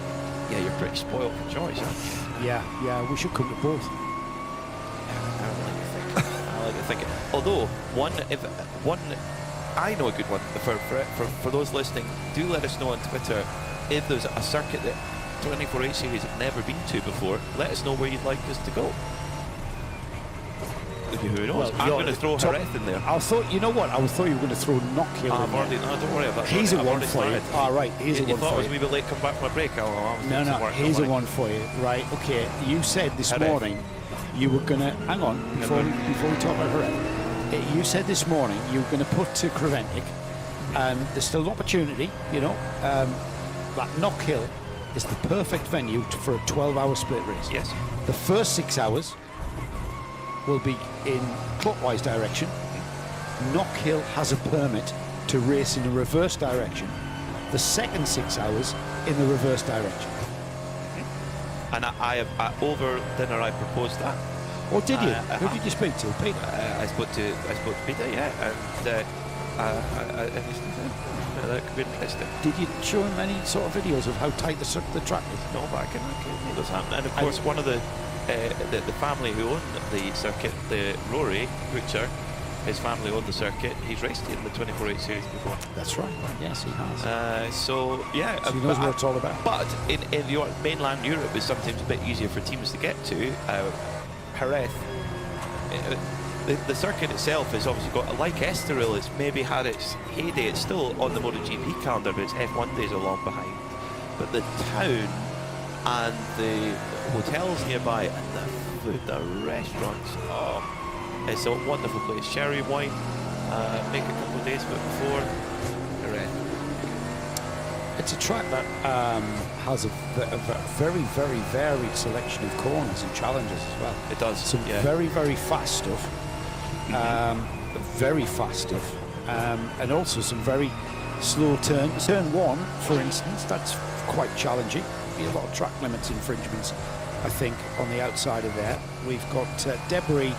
yeah, you're pretty spoiled for choice, aren't you? Yeah, we should come to both. I like to think. Although I know a good one for those listening. Do let us know on Twitter if there's a circuit that 24H Series have never been to before. Let us know where you'd like us to go. Who knows? Well, I'm you're going to throw top- Jerez in there. I thought, you know what? I thought you were going to throw Knockhill in I've already, there. no, don't worry about that. He's a I've one already for you. started. All right, he's a You one thought I for was a you. wee bit late coming back from my break? I was No, doing some no, work, here's a don't worry. one for you. Right, okay. You said this Jerez. morning you were going to, hang on, before we talk about Jerez. You said this morning you were going to put to Creventic, and there's still an opportunity, you know, that Knockhill is the perfect venue for a 12-hour split race. Yes. The first 6 hours will be in clockwise direction. Knockhill has a permit to race in a reverse direction. The second 6 hours in the reverse direction. And I have over dinner I proposed that. Oh, did you? Who did you speak to? Peter? I spoke to Peter, yeah, and that could be interesting. Did you show him any sort of videos of how tight the track is? No, but I can make those happen. And of course, one of the family who owned the circuit, the Rory Butcher, his family owned the circuit. He's raced in the 24/8 series before. That's right. Yes, he has. So yeah, So he knows what it's all about. But in mainland Europe, is sometimes a bit easier for teams to get to. Jerez, the circuit itself has obviously got, like Estroril, it's maybe had its heyday. It's still on the MotoGP calendar, but its F1 days are long behind. But the town and the hotels nearby and the food, the restaurants, it's a wonderful place. Sherry wine, make a couple of days before. It's a track that has a very, very varied selection of corners and challenges as well. It does. Some very, very fast stuff. Very fast stuff. And also some very slow turns. Turn 1, for instance, that's quite challenging. Be a lot of track limits infringements, I think, on the outside of there. We've got debris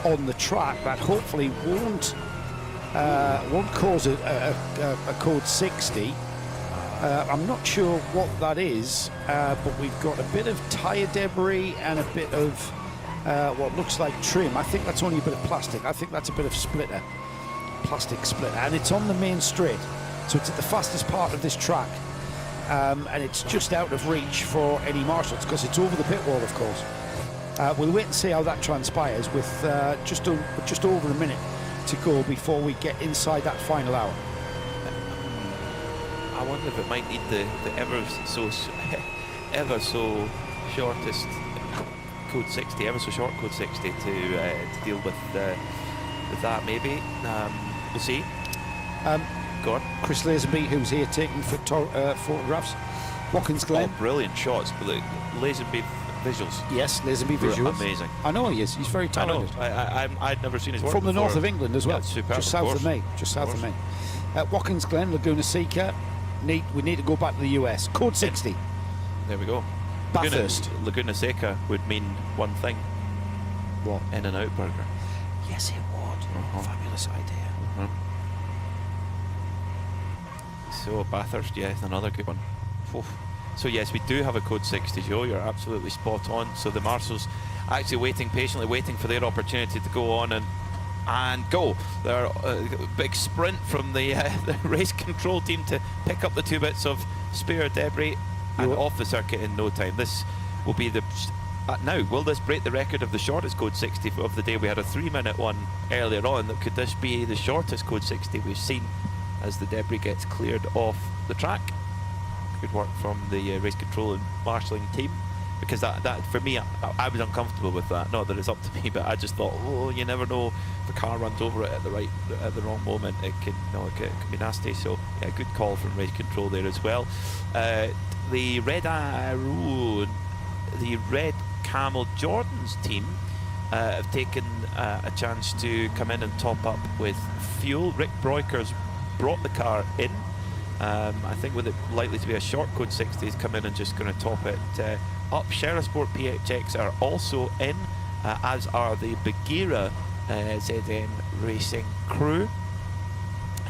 on the track that hopefully won't cause a code 60. I'm not sure what that is, but we've got a bit of tyre debris and a bit of what looks like trim. I think that's only a bit of plastic. I think that's a bit of splitter, plastic splitter, and it's on the main straight, so it's at the fastest part of this track, and it's just out of reach for any marshals because it's over the pit wall, of course. We'll wait and see how that transpires with just over a minute to go before we get inside that final hour. I wonder if it might need the ever so shortest code 60, ever so short code 60 to deal with that. Maybe we'll see. Go on. Chris Lazenby, who's here taking photographs. Watkins Glen. Oh, brilliant shots! But the Lazenby visuals. Yes, Lazenby visuals. Amazing. I know he is. He's very talented. I know. I'd never seen his work from the before. north of England as well. Yeah, superb, just south of me. Just south of me. Watkins Glen, Laguna Seca. We need to go back to the US. Code 60. There we go. Bathurst. Laguna Seca would mean one thing. What? In-N-Out burger. Yes, it would. Fabulous idea. So Bathurst, yes, another good one. Oof. So yes, we do have a code 60, Joe. You're absolutely spot on. So the marshals actually waiting patiently, waiting for their opportunity to go on and go. They're a big sprint from the race control team to pick up the 2 bits of spare debris and off the circuit in no time. This will be the now, will this break the record of the shortest code 60 of the day? We had a 3-minute one earlier on. Could this be the shortest code 60 we've seen as the debris gets cleared off the track? Good work from the race control and marshalling team, because that for me, I was uncomfortable with that. Not that it's up to me, but I just thought, oh, you never know if a car runs over it at the wrong moment. It can be nasty. So yeah, good call from race control there as well. The Red Arrow, the Red Camel Jordan's team have taken a chance to come in and top up with fuel. Rick Broikers brought the car in. I think with it likely to be a short code 60, he's come in and just going to top it up. Sherisport PHX are also in, as are the BUGGYRA ZN Racing crew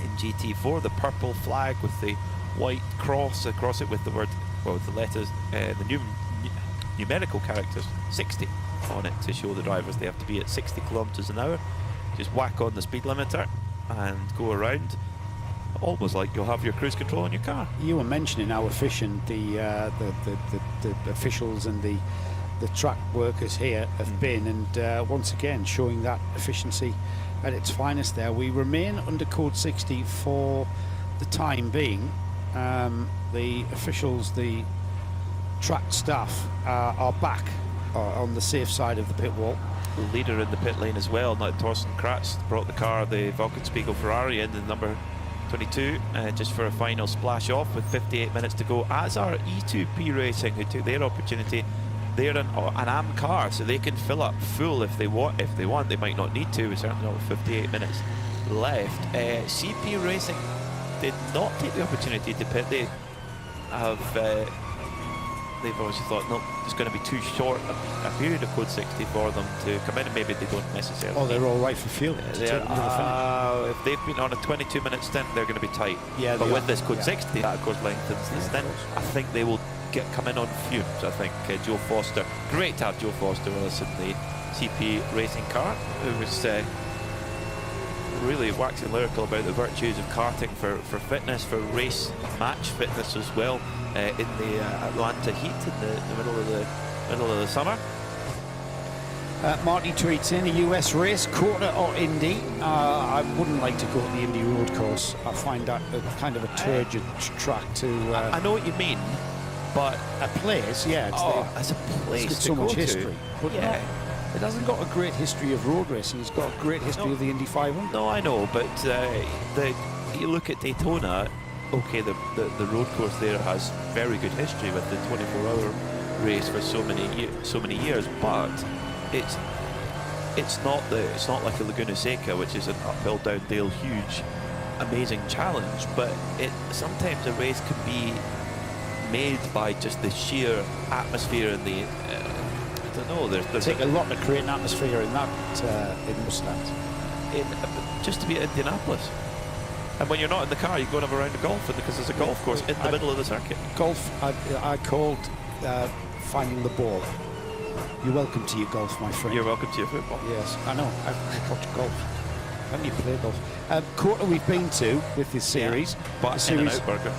in GT4. The purple flag with the white cross across it with the word, well, with the letters, the numerical characters 60 on it to show the drivers they have to be at 60 kilometers an hour. Just whack on the speed limiter and go around. Almost like you'll have your cruise control in your car. You were mentioning how efficient the officials and the the track workers here have been, and once again showing that efficiency at its finest there. We remain under code 60 for the time being. The officials, the track staff are back on the safe side of the pit wall. The leader in the pit lane as well, now Thorsten Kratz brought the car, the Wolkenspiegel Ferrari, in the number 22 just for a final splash off with 58 minutes to go, as are E2P Racing, who took their opportunity. They're an AM car, so they can fill up full if they want. They might not need to. We're certainly not with 58 minutes left. CP Racing did not take the opportunity to pit. They have they've obviously thought, no, it's going to be too short a period of code 60 for them to come in, and maybe they don't necessarily. Oh, they're all right for fuel. If they've been on a 22-minute stint, they're going to be tight. Yeah, but with this code 60, that of course lengthens the stint. I think they will come in on fumes. I think Joe Foster, great to have Joe Foster with us in the CP racing car, who was really waxing lyrical about the virtues of karting for fitness, for race match fitness as well, in the Atlanta heat in the middle of the summer. Marty tweets in, a US race, quarter or Indy. I wouldn't like to go to the Indy road course. I find that kind of a turgid track to... I know what you mean, but... A place, yeah. As a place it's got to so go much to. history. But yeah. It hasn't got a great history of road racing. It's got a great history of the Indy 500. No, I know, but you look at Daytona, okay, the road course there has very good history with the 24-hour race for so many years, but it's not like a Laguna Seca, which is an uphill, down-dale, huge, amazing challenge. But sometimes a race can be made by just the sheer atmosphere and the I don't know. There's take a lot to create an atmosphere in that in Mustang. Just to be at Indianapolis. And when you're not in the car, you go and have a round of golf, because there's a golf course in the middle of the circuit. Golf, I called finding the ball. You're welcome to your golf, my friend. You're welcome to your football. Yes, I know. I watch golf. Haven't you played golf? Quarter we've been to with this series. Yeah, but in and out burger.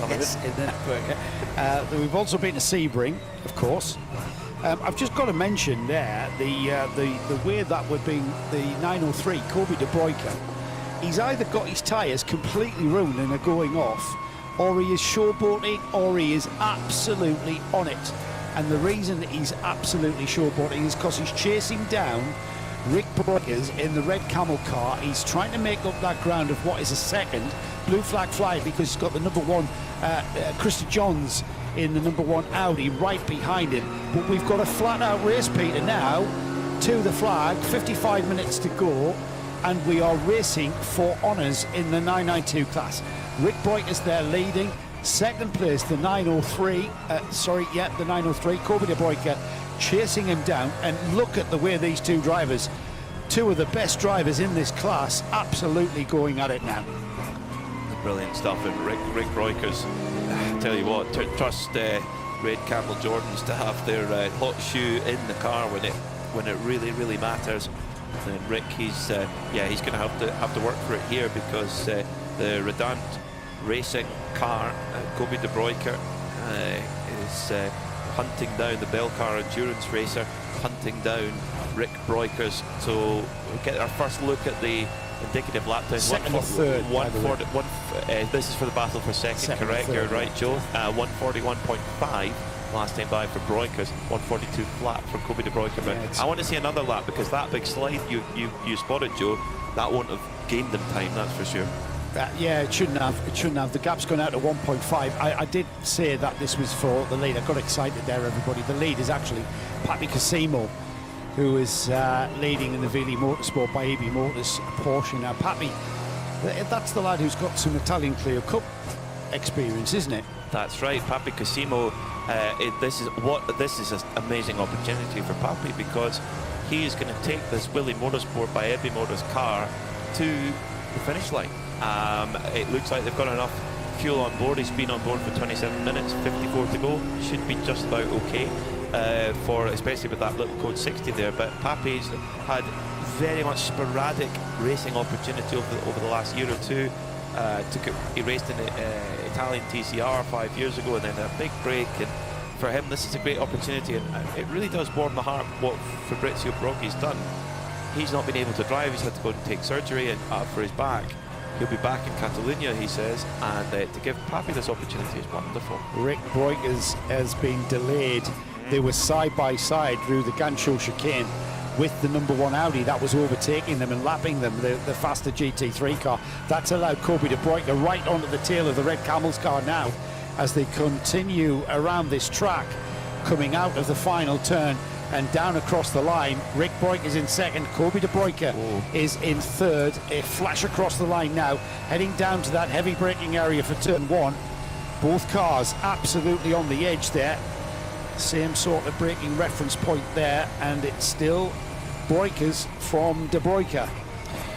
Yes, in and out burger. We've also been to Sebring, of course. I've just got to mention there the way that would be the 903 Kobe De Bruyker. He's either got his tyres completely ruined and are going off, or he is showboating, or he is absolutely on it. And the reason that he's absolutely showboating is because he's chasing down Rick Broikers in the red Camel car. He's trying to make up that ground of what is a second. Blue flag fly because he's got the number one Christy Johns in the number one Audi right behind him. But we've got a flat-out race, Peter, now to the flag, 55 minutes to go, and we are racing for honours in the 992 class. Rick Broikers there leading. Second place, the 903, the 903, Kobe De Bruyker chasing him down. And look at the way these two drivers, two of the best drivers in this class, absolutely going at it now. Brilliant stuff, and Rick Broikers, I tell you what, trust Red Camel Jordans to have their hot shoe in the car when it really matters. And Rick, he's going to have to work for it here, because the Redant Racing car, Kobe De Bruyker, is hunting down the Bell Car Endurance Racer, hunting down Rick Broikers. So we'll get our first look at the indicative lap time. Second or third. This is for the battle for second correct? You're right, Joe. 141.5 last time by for Broikers, 142 flat for Kobe De Bruyker. But I want to see another lap, because that big slide you spotted, Joe, that won't have gained them time, that's for sure. Yeah, it shouldn't have. The gap's gone out to 1.5. I did say that this was for the lead. I got excited there, everybody. The lead is actually Papi Casimo, who is leading in the Vili Motorsport by AB Motors Porsche. Now, Papi, that's the lad who's got some Italian Clio Cup experience, isn't it? That's right, Papi Casimo. This is an amazing opportunity for Papi, because he is going to take this Willie Motorsport by AB Motors car to the finish line. It looks like they've got enough fuel on board. He's been on board for 27 minutes, 54 to go. Should be just about okay, especially with that little code 60 there. But Papi's had very much sporadic racing opportunity over the last year or two. He raced in Italian TCR 5 years ago, and then a big break, and for him, this is a great opportunity, and it really does warm the heart what Fabrizio Brocchi's done. He's not been able to drive, he's had to go and take surgery and for his back. He'll be back in Catalunya, he says, and to give Papi this opportunity is wonderful. Rick Breukers has been delayed. They were side by side through the Gancho chicane with the #1 Audi that was overtaking them and lapping them, the faster GT3 car. That's allowed Kobe de Bruyker right onto the tail of the Red Camels car now as they continue around this track, coming out of the final turn and down across the line. Rick Breukers is in second, Kobe de Bruyker is in third. A flash across the line now, heading down to that heavy braking area for turn 1. Both cars absolutely on the edge there. Same sort of braking reference point there, and it's still Breukers from de Bruyker.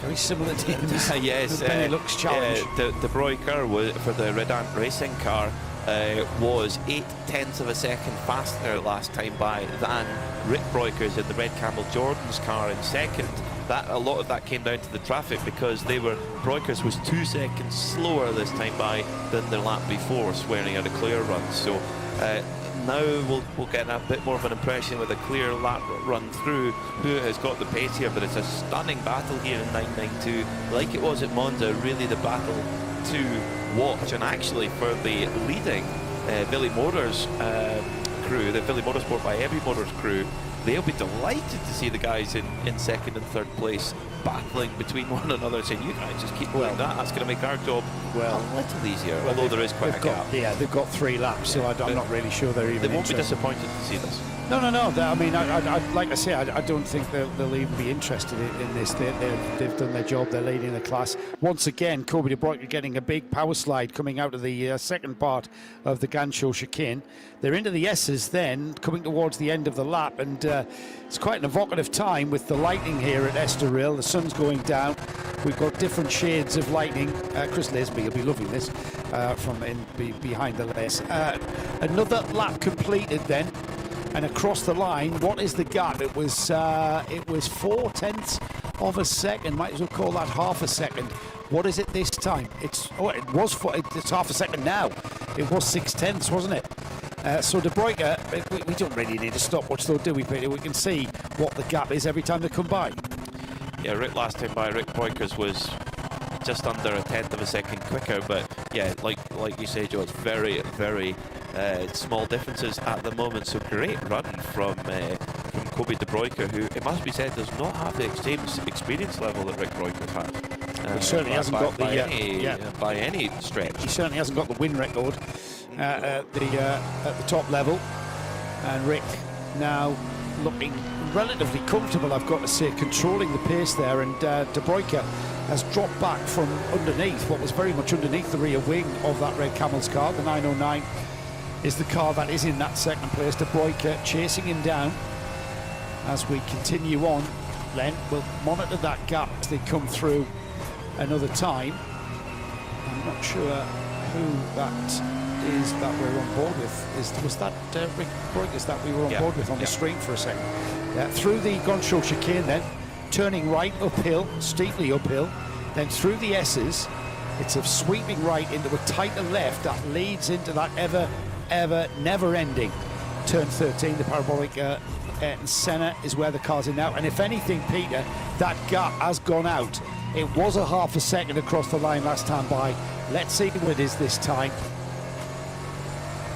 Very similar teams. Yes, the Benelux challenge. De Bruyker was, for the Red Ant racing car, was 0.8 of a second faster last time by than Rick Breukers in the Red Camel Jordan's car in second. A lot of that came down to the traffic because Breukers was 2 seconds slower this time by than the lap before, swearing at a clear run. So now we'll get a bit more of an impression with a clear lap run through who has got the pace here, but it's a stunning battle here in 992, like it was at Monza, really the battle to watch. And actually for the leading Billy Motors crew, the Billy Motorsport by Heavy Motors crew, they'll be delighted to see the guys in second and third place battling between one another, saying, you guys just keep doing that, that's going to make our job a little easier, although there is quite a gap. Yeah, they've got 3 laps, so I'm not really sure they're even They won't be interested. disappointed to see this. No. I mean, like I say, I don't think they'll even be interested in this. They've done their job. They're leading the class. Once again, Kobe de Bruyker getting a big power slide coming out of the second part of the Gancho chicane. They're into the S's then, coming towards the end of the lap, and it's quite an evocative time with the lightning here at Estroril. The sun's going down. We've got different shades of lightning. Chris Lesby will be loving this from behind the lens. Another lap completed then. And across the line, what is the gap? It was 0.4 of a second. Might as well call that half a second. What is it this time? It's half a second now. It was 0.6, wasn't it? So de Bruyker, we don't really need a stopwatch though, do we, Peter? We can see what the gap is every time they come by. Yeah, last time by Rick Breukers was just under 1/10 of a second quicker, but yeah, like you say, Joe, it's very, very small differences at the moment. So great run from Kobe de Bruyker, who, it must be said, does not have the experience level that Rick Breukers has. He certainly hasn't got by any stretch. He certainly hasn't got the win record at the top level. And Rick now looking relatively comfortable, I've got to say, controlling the pace there. And de Bruyker has dropped back from underneath, what was very much underneath the rear wing of that Red Camels car. The 909 is the car that is in that second place. De Bruyker chasing him down as we continue on. Len will monitor that gap as they come through another time. I'm not sure who that is that we're on board with. Was that Rick Breukers that we were on board with on the screen for a second? Through the Gancho chicane then, turning right uphill, steeply uphill, then through the S's. It's a sweeping right into a tighter left that leads into that ever never-ending turn 13. The parabolic Senna is where the car's in now, and if anything, Peter, that gap has gone out. It was a half a second across the line last time by. Let's see what it is this time.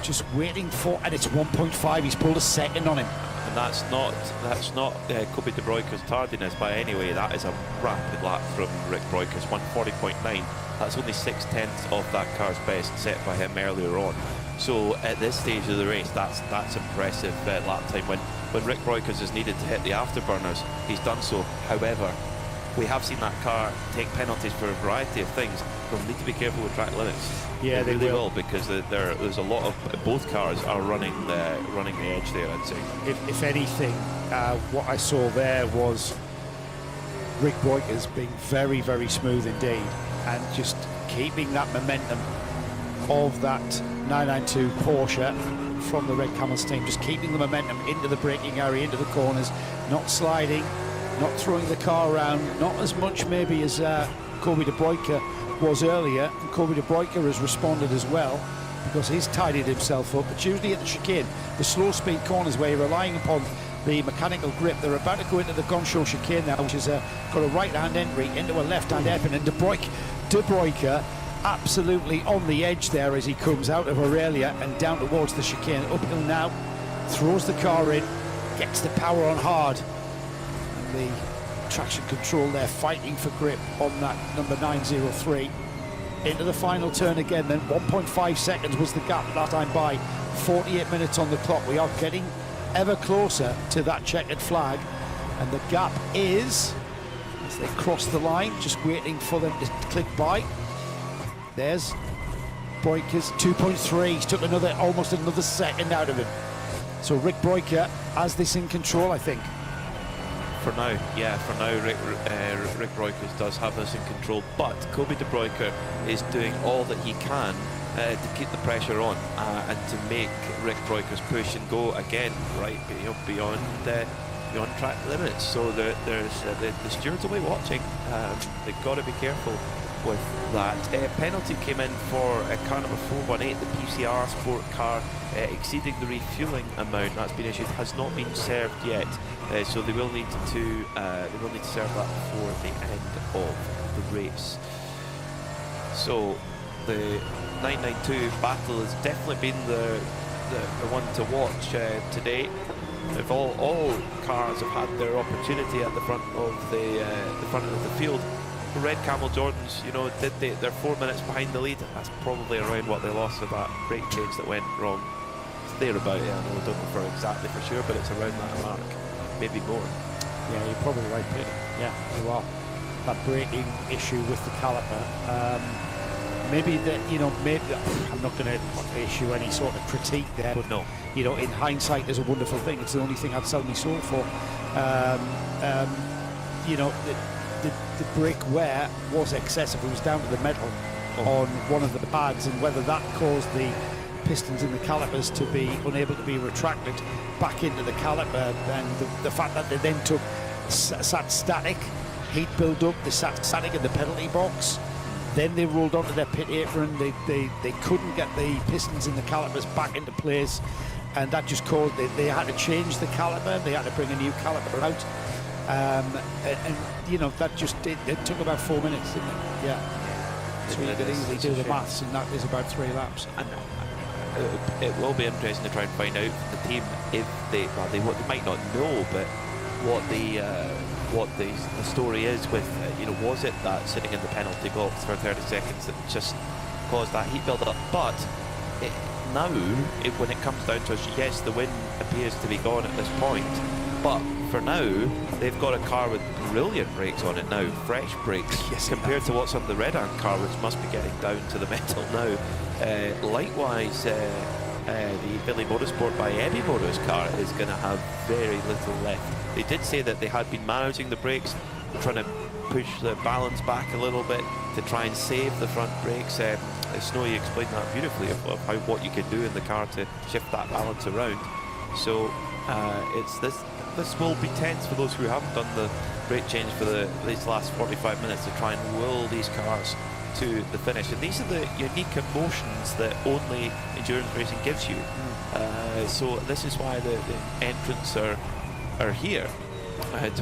Just waiting for, and it's 1.5. He's pulled a second on him. And that's not Kobe de Bruyker's tardiness by any way. That is a rapid lap from Rick Breukers, 140.9. That's only 0.6 of that car's best set by him earlier on. So at this stage of the race, that's impressive lap time. When Rick Breukers is needed to hit the afterburners, he's done so. However, we have seen that car take penalties for a variety of things. They'll need to be careful with track limits. Yeah, they really will, because there's a lot of, both cars are running the edge there, I'd say. If anything, what I saw there was Rick Breukers being very, very smooth indeed, and just keeping that momentum of that 992 Porsche from the Red Camels team, just keeping the momentum into the braking area, into the corners, not sliding, not throwing the car around, not as much maybe as Kobe de Bruyker was earlier. And Kobe de Bruyker has responded as well because he's tidied himself up. It's usually at the chicane, the slow speed corners where you're relying upon the mechanical grip. They're about to go into the Gonchon chicane now, which has got a right-hand entry into a left-hand hairpin, and De Bruyker absolutely on the edge there as he comes out of Aurelia and down towards the chicane. Uphill now, throws the car in, gets the power on hard, and the traction control there fighting for grip on that number 903. Into the final turn again then. 1.5 seconds was the gap last time by. 48 minutes on the clock. We are getting ever closer to that checkered flag, and the gap is, as they cross the line, just waiting for them to click by. There's Bruyker's 2.3. He's took almost another second out of him. So Rick Bruyker has this in control, I think. For now, yeah, for now, Rick Bruyker does have this in control, but Kobe De Bruyker is doing all that he can to keep the pressure on and to make Rick Bruyker's push and go again right beyond track limits. So the stewards will be watching. They've got to be careful with that. Penalty came in for car number 418, the PCR sport car, exceeding the refueling amount that's been issued, has not been served yet. So they will need to serve that before the end of the race. So the 992 battle has definitely been the one to watch today. If all cars have had their opportunity at the front of the field. The Red Camel Jordans, you know, they're 4 minutes behind the lead. That's probably around what they lost with that brake change that went wrong. It's thereabout, yeah, I don't know for exactly for sure, but it's around that mark, maybe more. Yeah, you're probably right, Peter. Yeah, you are. That braking issue with the caliper. Maybe that, you know, maybe I'm not going to issue any sort of critique there, but no, you know, in hindsight, is a wonderful thing. It's the only thing I'd sell my soul for. You know, the brake wear was excessive. It was down to the metal on one of the pads, and whether that caused the pistons in the calipers to be unable to be retracted back into the caliper, and the fact that they then sat static, heat build up, they sat static in the penalty box, then they rolled onto their pit apron, they couldn't get the pistons in the calipers back into place, and that just caused, they had to change the caliper, they had to bring a new caliper out. And you know, that just it took about 4 minutes, didn't it? Yeah. So you could easily do the maths, and that is about 3 laps. And it will be interesting to try and find out from the team if what they might not know, but what the story is with you know, was it that sitting in the penalty box for 30 seconds that just caused that heat build up? But now, when it comes down to it, yes, the win appears to be gone at this point, but for now, they've got a car with brilliant brakes on it now, fresh brakes, yes, compared to what's on the Red Ant car, which must be getting down to the metal now. Likewise, the Billy Motorsport by Ebi Moto's car is going to have very little left. They did say that they had been managing the brakes, trying to push the balance back a little bit to try and save the front brakes. Snowy explained that beautifully of what you can do in the car to shift that balance around. So it's this will be tense for those who haven't done the brake change for these last 45 minutes to try and will these cars to the finish. And these are the unique emotions that only endurance racing gives you. So this is why the entrants are here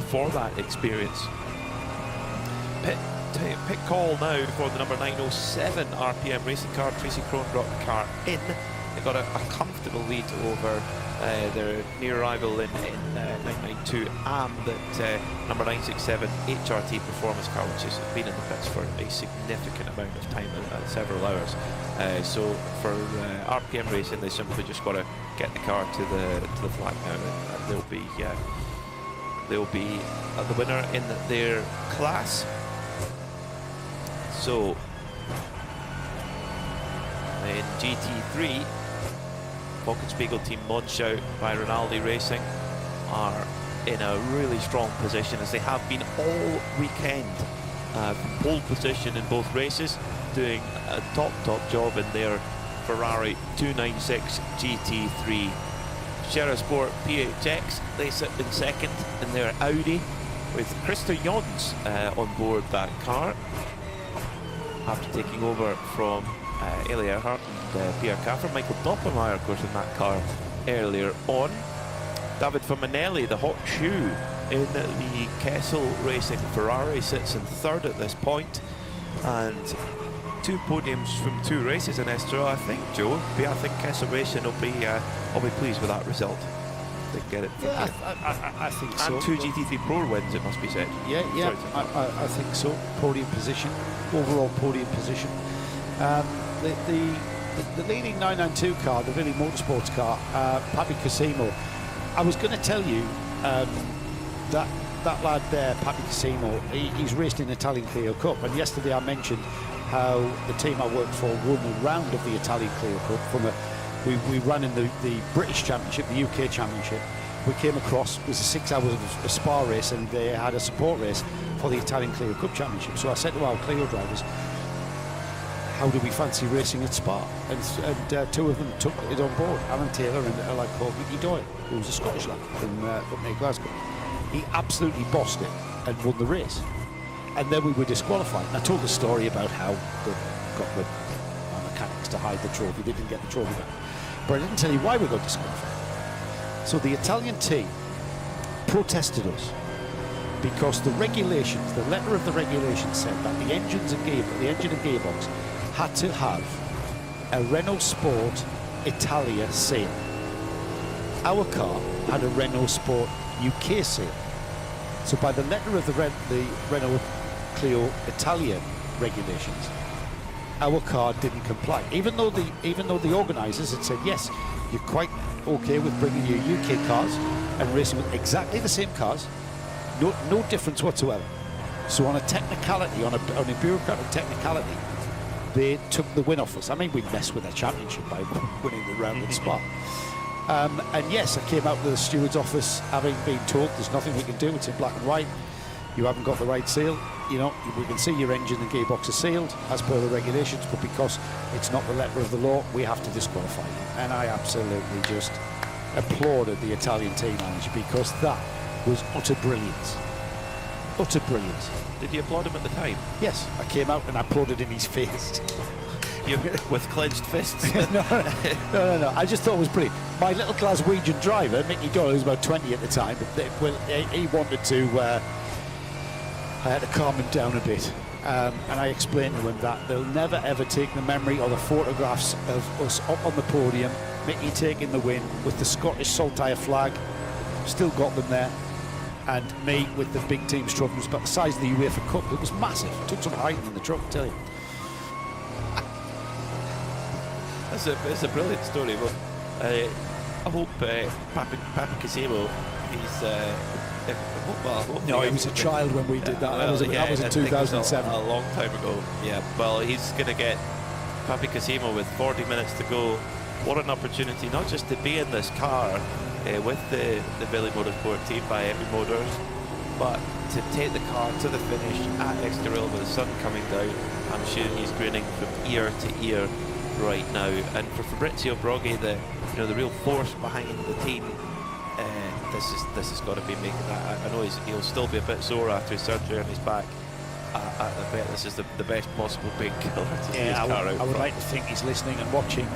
for that experience. Pit call now for the number 907 RPM racing car, Tracy Kronbrock car in. They got a comfortable lead over their near rival in 992 AM, that number 967 HRT performance car, which has been in the pits for a significant amount of time, several hours. So for RPM racing, they simply just got to get the car to the flag now, and they'll be the winner in their class. So in GT3, Wolkenspiegel Team Monschau by Rinaldi Racing are in a really strong position, as they have been all weekend. Pole position in both races, doing a top job in their Ferrari 296 GT3. Shera Sport PHX, they sit in second in their Audi, with Christer Jons on board that car, after taking over from Eli Earhart and Pierre Caffer. Michael Doppelmayr, of course, in that car earlier on. David Formanelli, the hot shoe in the Kessel Racing Ferrari, sits in third at this point, and 2 podiums from 2 races in Estroril. I think, Joe, I think Kessel Racing will be pleased with that result. They get it. Yeah, I think so. And 2 GT3 Pro wins, it must be said. Yeah, I think so. Podium position, overall podium position. The leading 992 car, the Billy Motorsports car, Papi Casimo. I was going to tell you that lad there, Papi Casimo, he's raced in the Italian Clio Cup, and yesterday I mentioned how the team I worked for won a round of the Italian Clio Cup from we ran in the British Championship, the UK Championship. We came across, it was a 6 hours of a Spa race, and they had a support race for the Italian Clio Cup Championship. So I said to our Clio drivers, how do we fancy racing at Spa? And 2 of them took it on board, Alan Taylor and a lad called Mickey Doyle, who was a Scottish lad from up near Glasgow. He absolutely bossed it and won the race. And then we were disqualified. And I told the story about how they got the mechanics to hide the trophy. They didn't get the trophy back. But I didn't tell you why we got disqualified. So the Italian team protested us because the regulations, the letter of the regulations said that the engine and gearbox had to have a Renault Sport Italia seal. Our car had a Renault Sport UK seal. So by the letter of the Renault Clio Italia regulations, our car didn't comply. Even though the organisers had said, yes, you're quite okay with bringing your UK cars and racing with exactly the same cars, no difference whatsoever. So on a technicality, on a bureaucratic technicality, they took the win off us. I mean, we messed with their championship by winning the round at Spa. And yes, I came out to the steward's office having been told there's nothing we can do, it's in black and white, you haven't got the right seal, you know, we can see your engine and gearbox are sealed as per the regulations, but because it's not the letter of the law, we have to disqualify you. And I absolutely just applauded the Italian team manager, because that was utter brilliance. Utter brilliance. Did you applaud him at the time? Yes, I came out and I applauded in his face. With clenched fists? No. I just thought it was brilliant. My little Glaswegian driver, Mickey Doyle, who was about 20 at the time, he wanted to... I had to calm him down a bit. And I explained to him that they'll never ever take the memory or the photographs of us up on the podium, Mickey taking the win with the Scottish Saltire flag, still got them there, and me with the big team's trophy. It was about the size of the UEFA Cup. It was massive. It took some hiding in the truck, I tell you. It's a brilliant story, but I hope Papi Casimo, no, he was a child when we did that. That was in 2007. A long time ago. Yeah, well, he's going to get Papi Casimo with 40 minutes to go. What an opportunity, not just to be in this car with the Billy Motorsport team by Epi Motors, but to take the car to the finish at Estroril with the sun coming down. I'm sure he's grinning from ear to ear right now. And for Fabrizio Broggi, the real force behind the team, this has got to be making that. I know he'll still be a bit sore after his surgery on his back. I bet this is the best possible painkiller to see his car out. I would like to think he's listening and watching.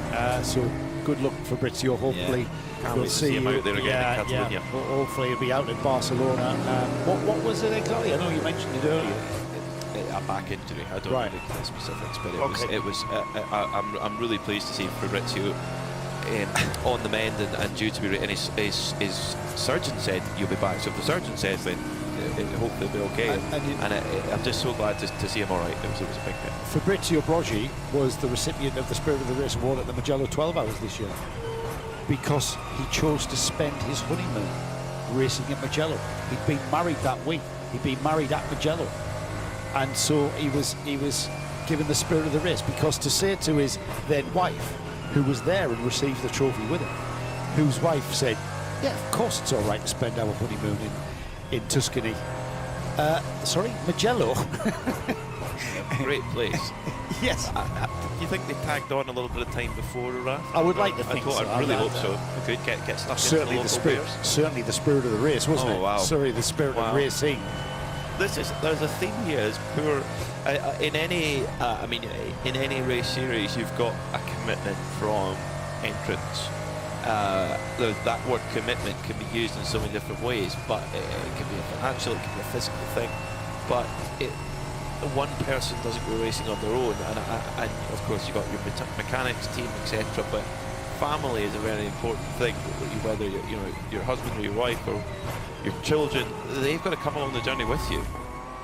So good luck, Fabrizio. Hopefully we'll see him out there again in Catalonia. Hopefully he'll be out in Barcelona. What was it exactly? I know you mentioned it earlier. A back injury. I don't know the specifics, but it was. I'm really pleased to see Fabrizio on the mend and due to be. And his surgeon said you'll be back. So if the surgeon says then hopefully it'll be okay. And I'm just so glad to see him all right. It was a big thing. Fabrizio Broggi was the recipient of the Spirit of the Race Award at the Mugello 12 Hours this year because he chose to spend his honeymoon racing at Mugello. He'd been married that week. He'd been married at Mugello. And so he was given the Spirit of the Race, because to say to his then wife, who was there and received the trophy with him, whose wife said, yeah, of course it's all right to spend our honeymoon in Tuscany. Sorry, Mugello. Great place. Yes. Do you think they tagged on a little bit of time before or after? I would like to think so. I really hope so. We could get stuck into the local beers. Certainly the Spirit of the Race, wasn't it? Oh, wow. Sorry, the Spirit of Racing. there's a theme here. Is poor in any in any race series, you've got a commitment from entrants. That word commitment can be used in so many different ways, but it can be a financial, it can be a physical thing. But one person doesn't go racing on their own, and of course you've got your mechanics team, etc. But family is a very important thing. Whether your husband or your wife or your children, they've got to come along the journey with you.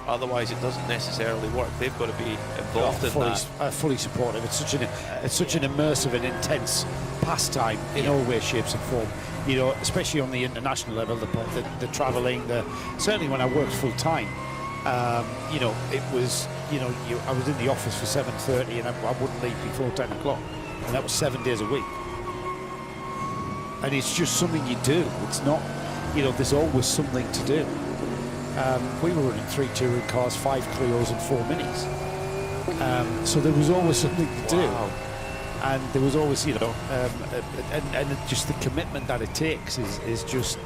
Otherwise, it doesn't necessarily work. They've got to be involved in that. Fully supportive. It's such an immersive and intense pastime in all ways, shapes, and form. You know, especially on the international level, the travelling. Certainly when I worked full time, you know, it was, you know, I was in the office for 7:30 and I wouldn't leave before 10 o'clock, and that was 7 days a week. And it's just something you do. It's not, you know, there's always something to do. We were running 3 touring cars, 5 Clios and 4 Minis. So there was always something to do. And there was always, you know, and just the commitment that it takes is just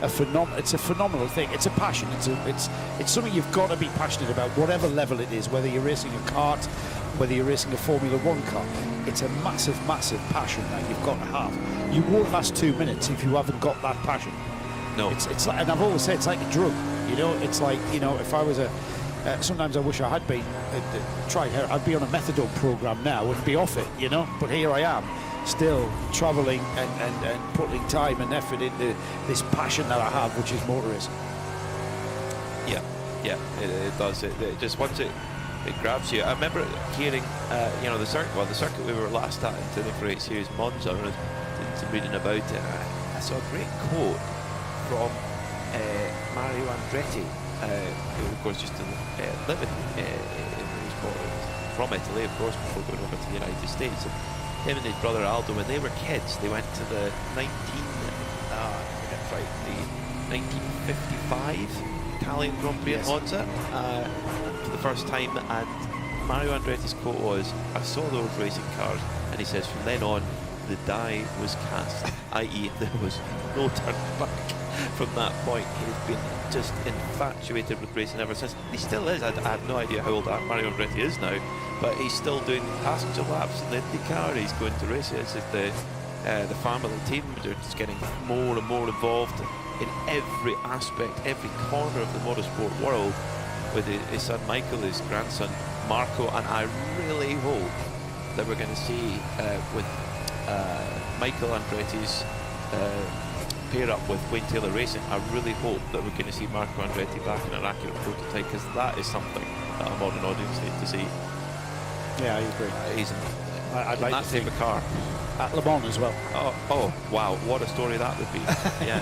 a phenomenal thing. It's a passion. It's something you've got to be passionate about, whatever level it is, whether you're racing a kart, whether you're racing a Formula 1 car. It's a massive, massive passion that you've got to have. You won't last 2 minutes if you haven't got that passion. No. It's like, and I've always said it's like a drug. You know, it's like, you know, if I was sometimes I wish I had been tried. I'd be on a methadone program now and be off it, you know. But here I am, still travelling and putting time and effort into this passion that I have, which is motor racing. Yeah, it does. It just once it grabs you. I remember hearing, you know, the circuit we were last at in the Great Series Monza. And I was doing some reading about it. I saw a great quote from Mario Andretti, who of course used to live from Italy, of course, before going over to the United States. And him and his brother Aldo, when they were kids, they went to the 1955 Italian Grand Prix in Monza for the first time. And Mario Andretti's quote was, "I saw those racing cars," and he says, "From then on, the die was cast," i.e. there was no turn back. From that point, he's been just infatuated with racing ever since. He still is. I have no idea how old Mario Andretti is now, but he's still doing passenger laps in the IndyCar. He's going to race it. It's just the family team. They're just getting more and more involved in every aspect, every corner of the motorsport world, with his son Michael, his grandson Marco, and I really hope that we're going to see with Michael Andretti's pair up with Wayne Taylor Racing. I really hope that we're going to see Marco Andretti back in an accurate prototype, because that is something that a modern audience needs to see. Yeah, I agree. He's I'd like that to type of car at Le Mans as well. Oh wow, what a story that would be. Yeah.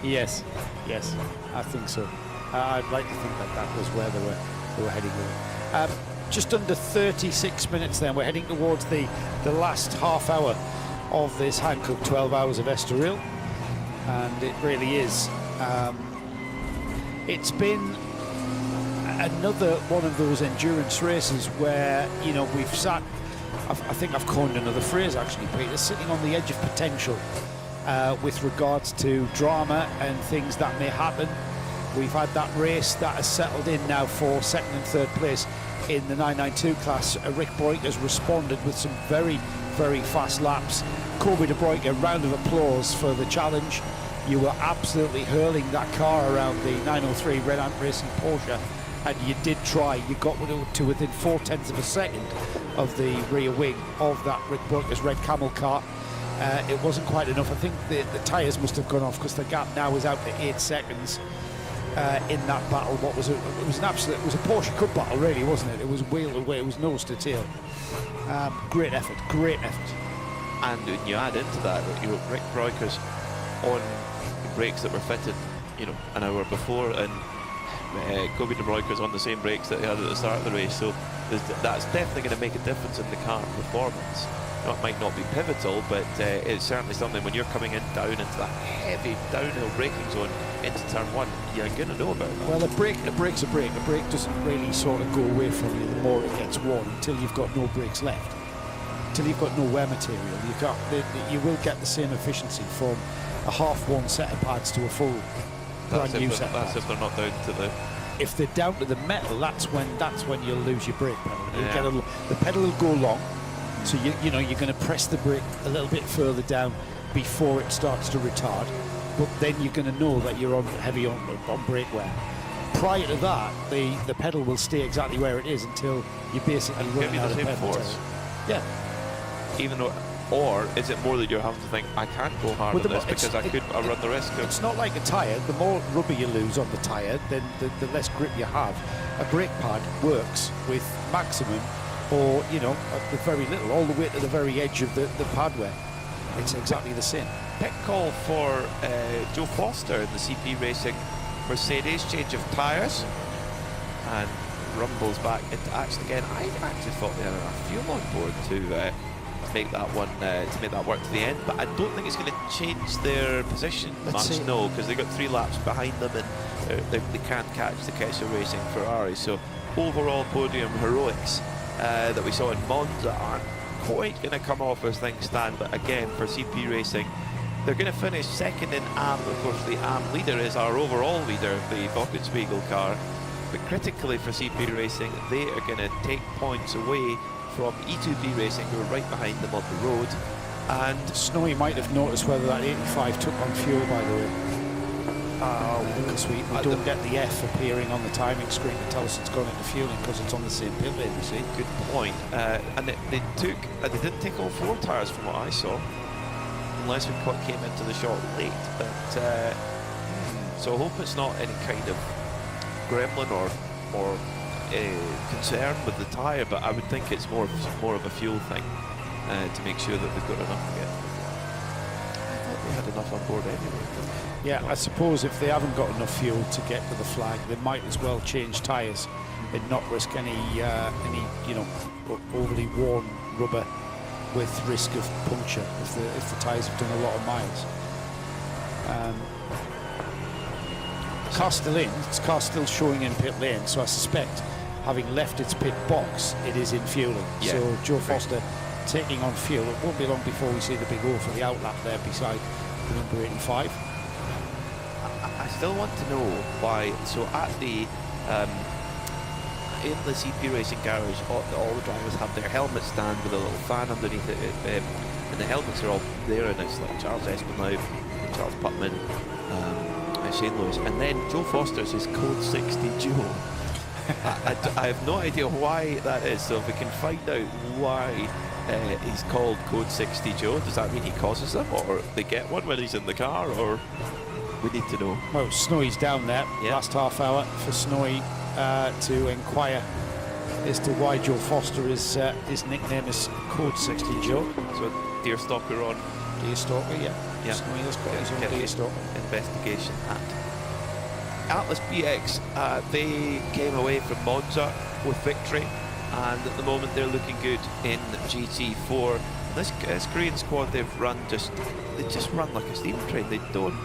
Yes, I think so. I'd like to think that was where they were heading with it. Just under 36 minutes then, we're heading towards the last half hour of this Hankook 12 hours of Estroril, and it really is. It's been another one of those endurance races where, you know, we've sat, I think I've coined another phrase actually, Peter, sitting on the edge of potential with regards to drama and things that may happen. We've had that race that has settled in now for second and third place in the 992 class. Rick Broik has responded with some very, very fast laps. Kobe de Broik, a round of applause for the challenge. You were absolutely hurling that car around the 903 Red Ant Racing Porsche, and you did try. You got to within 0.4 of a second of the rear wing of that Rick Broik's red camel car. It wasn't quite enough. I think the tyres must have gone off, because the gap now is out to 8 seconds. In that battle, it was a Porsche Cup battle, really, wasn't it? It was wheel away, it was nose to tail. Great effort. And when you add into that, you know, Rick Broikers on brakes that were fitted, you know, an hour before, and Kobe de Broikers on the same brakes that he had at the start of the race. So that's definitely going to make a difference in the car performance. It might not be pivotal, but it's certainly something when you're coming down into that heavy downhill braking zone into turn one, you're going to know about it. Well, a brake's a brake. A brake doesn't really sort of go away from you the more it gets worn, until you've got no brakes left, until you've got no wear material. You will get the same efficiency from a half-worn set of pads to a full brand new set of pads. That's if they're not down to if they're down to the metal, that's when you'll lose your brake pedal. You'll Yeah. get the pedal will go long, so you know you're going to press the brake a little bit further down before it starts to retard. But then you're going to know that you're on heavy on brake wear. Prior to that, the pedal will stay exactly where it is until you basically And run give you out the of same pedal. force. Yeah. Even though, or is it more that you're having to think, I can't go hard Well, on this because I run the risk of... It's not like a tyre. The more rubber you lose on the tyre, then the less grip you have. A brake pad works with maximum, or you know, with very little, all the way to the very edge of the pad wear. It's exactly the same. Pit call for Joe Foster in the CP Racing Mercedes, change of tyres, and rumbles back into action again. I actually thought they had enough fuel on board to make that one to make that work to the end, but I don't think it's going to change their position much. No, because they got 3 laps behind them, and they can't catch the Kessel Racing Ferrari. So overall podium heroics that we saw in Monza aren't quite going to come off as things stand, but again for CP Racing, they're going to finish second in AM. Of course, the AM leader is our overall leader, the Wochenspiegel car. But critically for CP Racing, they are going to take points away from E2P Racing, who are right behind them on the road. And Snowy might have noticed whether that 85 took on fuel, by the way. Because we don't get the F appearing on the timing screen to tell us it's gone into fueling because it's on the same pit lane, you see. Good point. And they didn't take all 4 tyres from what I saw, unless we came into the shot late. But so I hope it's not any kind of gremlin or concern with the tyre, but I would think it's more of a fuel thing to make sure that they've got enough to get. I thought they had enough on board anyway. Yeah, I suppose if they haven't got enough fuel to get to the flag, they might as well change tyres and not risk any you know, overly worn rubber with risk of puncture if the tyres have done a lot of miles. Car's still in, car's still showing in pit lane, so I suspect, having left its pit box, it is in fueling. Yeah. So Joe Foster taking on fuel. It won't be long before we see the big O for the outlap there beside the number 85. I still want to know why. So at the in the CP Racing garage, all the drivers have their helmet stand with a little fan underneath it, and the helmets are all there, and it's like Charles Espinal, Charles Putman, Shane Lewis, and then Joe Foster says Code 60 Joe. I have no idea why that is, so if we can find out why he's called Code 60 Joe, does that mean he causes them, or they get one when he's in the car, or we need to know. Well, Snowy's down there, last half hour for Snowy to inquire as to why Joe Foster his nickname is Code 60 Joe. So Deerstalker on. Deerstalker, yeah. Snowy has got his own Deerstalker. Investigation at Atlas BX. They came away from Monza with victory, and at the moment they're looking good in GT4. This Korean squad, they just run like a steam train. They don't